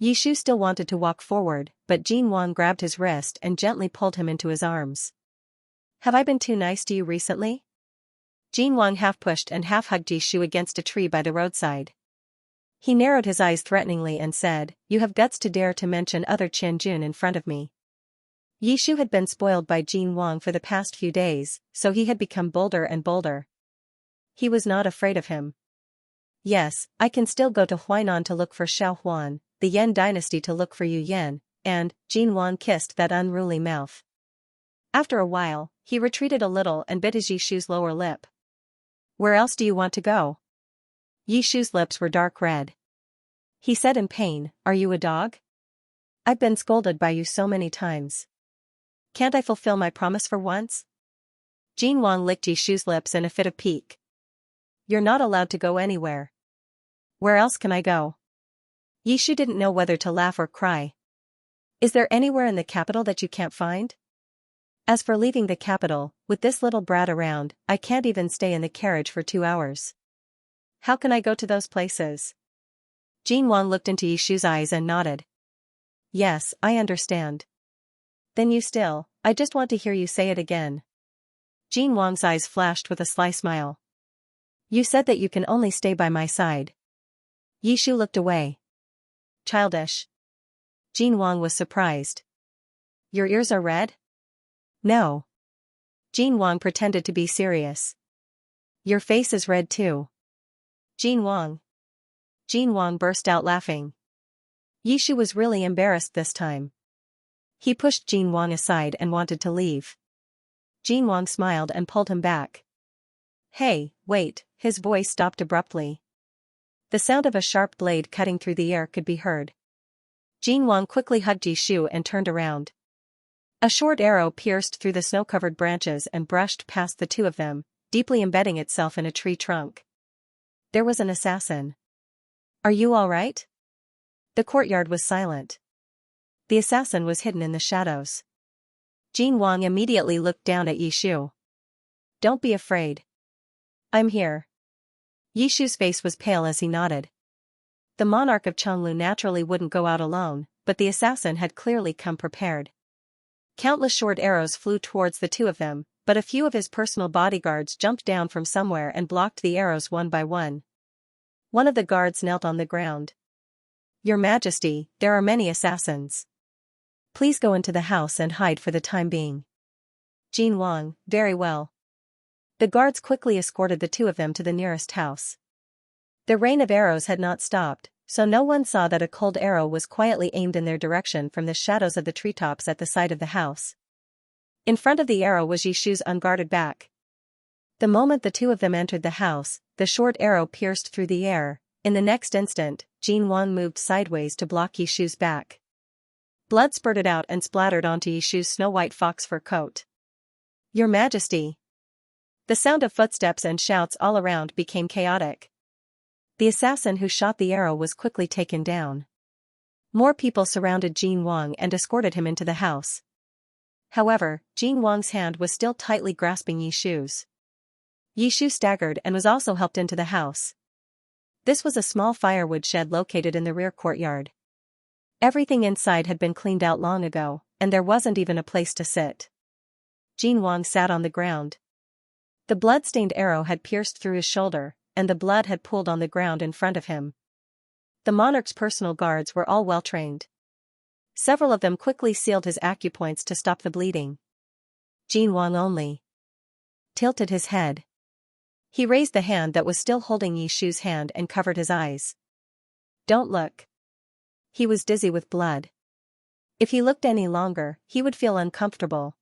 Yishu still wanted to walk forward, but Jin Wang grabbed his wrist and gently pulled him into his arms. Have I been too nice to you recently? Jin Wang half pushed and half hugged Yishu against a tree by the roadside. He narrowed his eyes threateningly and said, You have guts to dare to mention other Qianjun in front of me. Yishu had been spoiled by Jin Wang for the past few days, so he had become bolder and bolder. He was not afraid of him. Yes, I can still go to Huainan to look for Xiao Huan, the Yan dynasty to look for Yu Yan, and Jin Wang kissed that unruly mouth. After a while, he retreated a little and bit his Yishu's lower lip. Where else do you want to go? Yishu's lips were dark red. He said in pain, Are you a dog? I've been scolded by you so many times. Can't I fulfill my promise for once? Jin Wang licked Yishu's lips in a fit of pique. You're not allowed to go anywhere. Where else can I go? Yishu didn't know whether to laugh or cry. Is there anywhere in the capital that you can't find? As for leaving the capital, with this little brat around, I can't even stay in the carriage for 2 hours. How can I go to those places? Jin Wang looked into Yishu's eyes and nodded. Yes, I understand. Then I just want to hear you say it again. Jin Wang's eyes flashed with a sly smile. You said that you can only stay by my side. Yishu looked away. Childish. Jin Wang was surprised. Your ears are red? No. Jin Wang pretended to be serious. Your face is red too. Jin Wang. Jin Wang burst out laughing. Yishu was really embarrassed this time. He pushed Jin Wang aside and wanted to leave. Jin Wang smiled and pulled him back. Hey, wait, his voice stopped abruptly. The sound of a sharp blade cutting through the air could be heard. Jin Wang quickly hugged Yishu and turned around. A short arrow pierced through the snow-covered branches and brushed past the two of them, deeply embedding itself in a tree trunk. There was an assassin. Are you all right? The courtyard was silent. The assassin was hidden in the shadows. Jin Wang immediately looked down at Yishu. Don't be afraid. I'm here. Yishu's face was pale as he nodded. The monarch of Chenglu naturally wouldn't go out alone, but the assassin had clearly come prepared. Countless short arrows flew towards the two of them, but a few of his personal bodyguards jumped down from somewhere and blocked the arrows one by one. One of the guards knelt on the ground. Your Majesty, there are many assassins. Please go into the house and hide for the time being. Jin Wang, very well. The guards quickly escorted the two of them to the nearest house. The rain of arrows had not stopped, so no one saw that a cold arrow was quietly aimed in their direction from the shadows of the treetops at the side of the house. In front of the arrow was Yishu's unguarded back. The moment the two of them entered the house, the short arrow pierced through the air. In the next instant, Jin Wang moved sideways to block Yishu's back. Blood spurted out and splattered onto Yishu's snow-white fox fur coat. Your Majesty! The sound of footsteps and shouts all around became chaotic. The assassin who shot the arrow was quickly taken down. More people surrounded Jin Wang and escorted him into the house. However, Jin Wang's hand was still tightly grasping Yishu's. Yishu staggered and was also helped into the house. This was a small firewood shed located in the rear courtyard. Everything inside had been cleaned out long ago, and there wasn't even a place to sit. Jin Wang sat on the ground. The blood-stained arrow had pierced through his shoulder, and the blood had pooled on the ground in front of him. The monarch's personal guards were all well-trained. Several of them quickly sealed his acupoints to stop the bleeding. Jin Wang only tilted his head. He raised the hand that was still holding Yishu's hand and covered his eyes. Don't look. He was dizzy with blood. If he looked any longer, he would feel uncomfortable.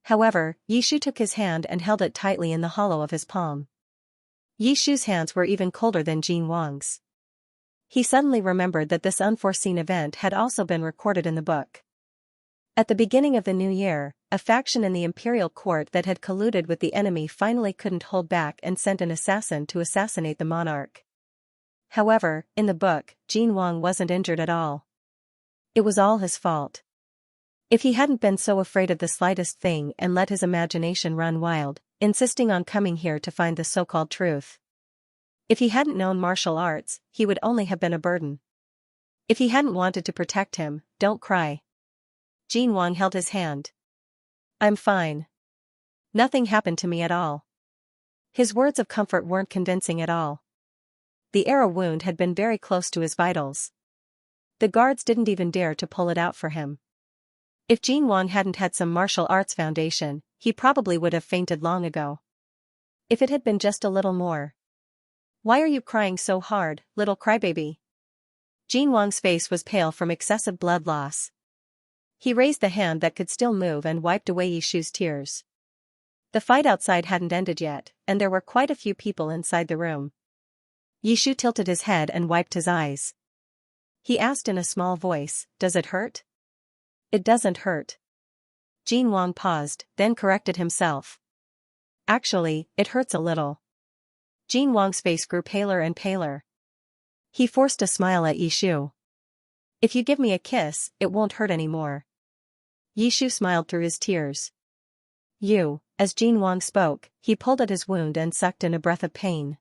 However, Yishu took his hand and held it tightly in the hollow of his palm. Yishu's hands were even colder than Jin Wang's. He suddenly remembered that this unforeseen event had also been recorded in the book. At the beginning of the new year, a faction in the imperial court that had colluded with the enemy finally couldn't hold back and sent an assassin to assassinate the monarch. However, in the book, Jin Wang wasn't injured at all. It was all his fault. If he hadn't been so afraid of the slightest thing and let his imagination run wild, insisting on coming here to find the so-called truth. If he hadn't known martial arts, he would only have been a burden. If he hadn't wanted to protect him, don't cry. Jin Wang held his hand. I'm fine. Nothing happened to me at all. His words of comfort weren't convincing at all. The arrow wound had been very close to his vitals. The guards didn't even dare to pull it out for him. If Jin Wang hadn't had some martial arts foundation, he probably would have fainted long ago. If it had been just a little more. Why are you crying so hard, little crybaby? Jin Wang's face was pale from excessive blood loss. He raised the hand that could still move and wiped away Yishu's tears. The fight outside hadn't ended yet, and there were quite a few people inside the room. Yishu tilted his head and wiped his eyes. He asked in a small voice, "Does it hurt?" "It doesn't hurt." Jin Wang paused, then corrected himself. Actually, it hurts a little. Jin Wang's face grew paler and paler. He forced a smile at Yishu. If you give me a kiss, it won't hurt anymore. Yishu smiled through his tears. As Jin Wang spoke, he pulled at his wound and sucked in a breath of pain.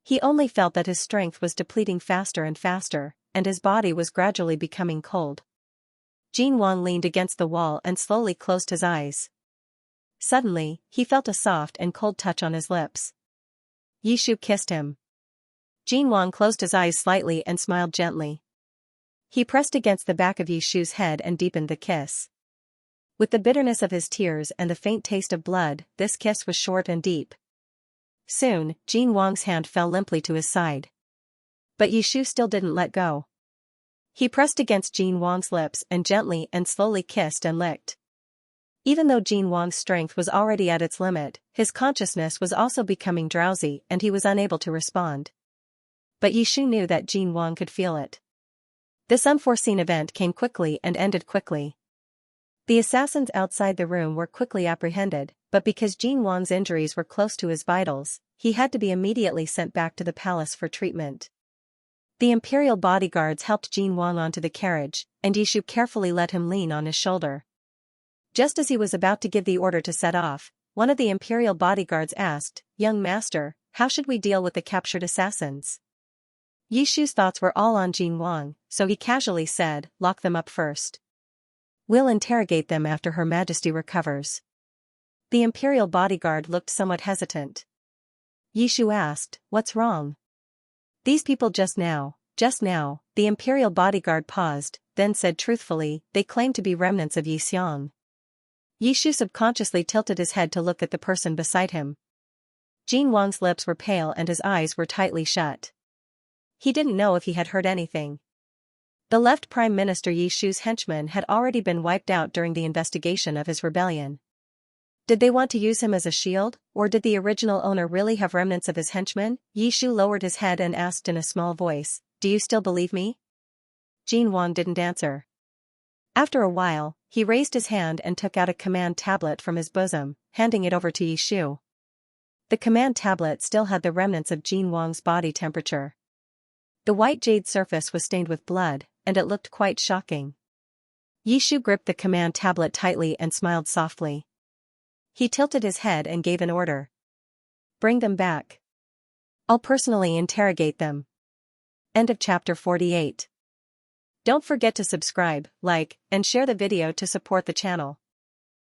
He only felt that his strength was depleting faster and faster, and his body was gradually becoming cold. Jin Wang leaned against the wall and slowly closed his eyes. Suddenly, he felt a soft and cold touch on his lips. Yishu kissed him. Jin Wang closed his eyes slightly and smiled gently. He pressed against the back of Yishu's head and deepened the kiss. With the bitterness of his tears and the faint taste of blood, this kiss was short and deep. Soon, Jin Wang's hand fell limply to his side. But Yishu still didn't let go. He pressed against Jin Wang's lips and gently and slowly kissed and licked. Even though Jin Wang's strength was already at its limit, his consciousness was also becoming drowsy and he was unable to respond. But Yishu knew that Jin Wang could feel it. This unforeseen event came quickly and ended quickly. The assassins outside the room were quickly apprehended, but because Jin Wang's injuries were close to his vitals, he had to be immediately sent back to the palace for treatment. The imperial bodyguards helped Jin Wang onto the carriage, and Yishu carefully let him lean on his shoulder. Just as he was about to give the order to set off, one of the imperial bodyguards asked, "Young master, how should we deal with the captured assassins?" Yishu's thoughts were all on Jin Wang, so he casually said, "Lock them up first. We'll interrogate them after Her Majesty recovers." The imperial bodyguard looked somewhat hesitant. Yishu asked, "What's wrong?" "These people just now," the imperial bodyguard paused, then said truthfully, "They claim to be remnants of Xianxia." Yishu subconsciously tilted his head to look at the person beside him. Jin Wang's lips were pale and his eyes were tightly shut. He didn't know if he had heard anything. The left Prime Minister Yishu's henchmen had already been wiped out during the investigation of his rebellion. Did they want to use him as a shield, or did the original owner really have remnants of his henchmen? Yishu lowered his head and asked in a small voice, "Do you still believe me?" Jin Wang didn't answer. After a while, he raised his hand and took out a command tablet from his bosom, handing it over to Yishu. The command tablet still had the remnants of Jin Wang's body temperature. The white jade surface was stained with blood, and it looked quite shocking. Yishu gripped the command tablet tightly and smiled softly. He tilted his head and gave an order. "Bring them back. I'll personally interrogate them." End of chapter 48. Don't forget to subscribe, like, and share the video to support the channel.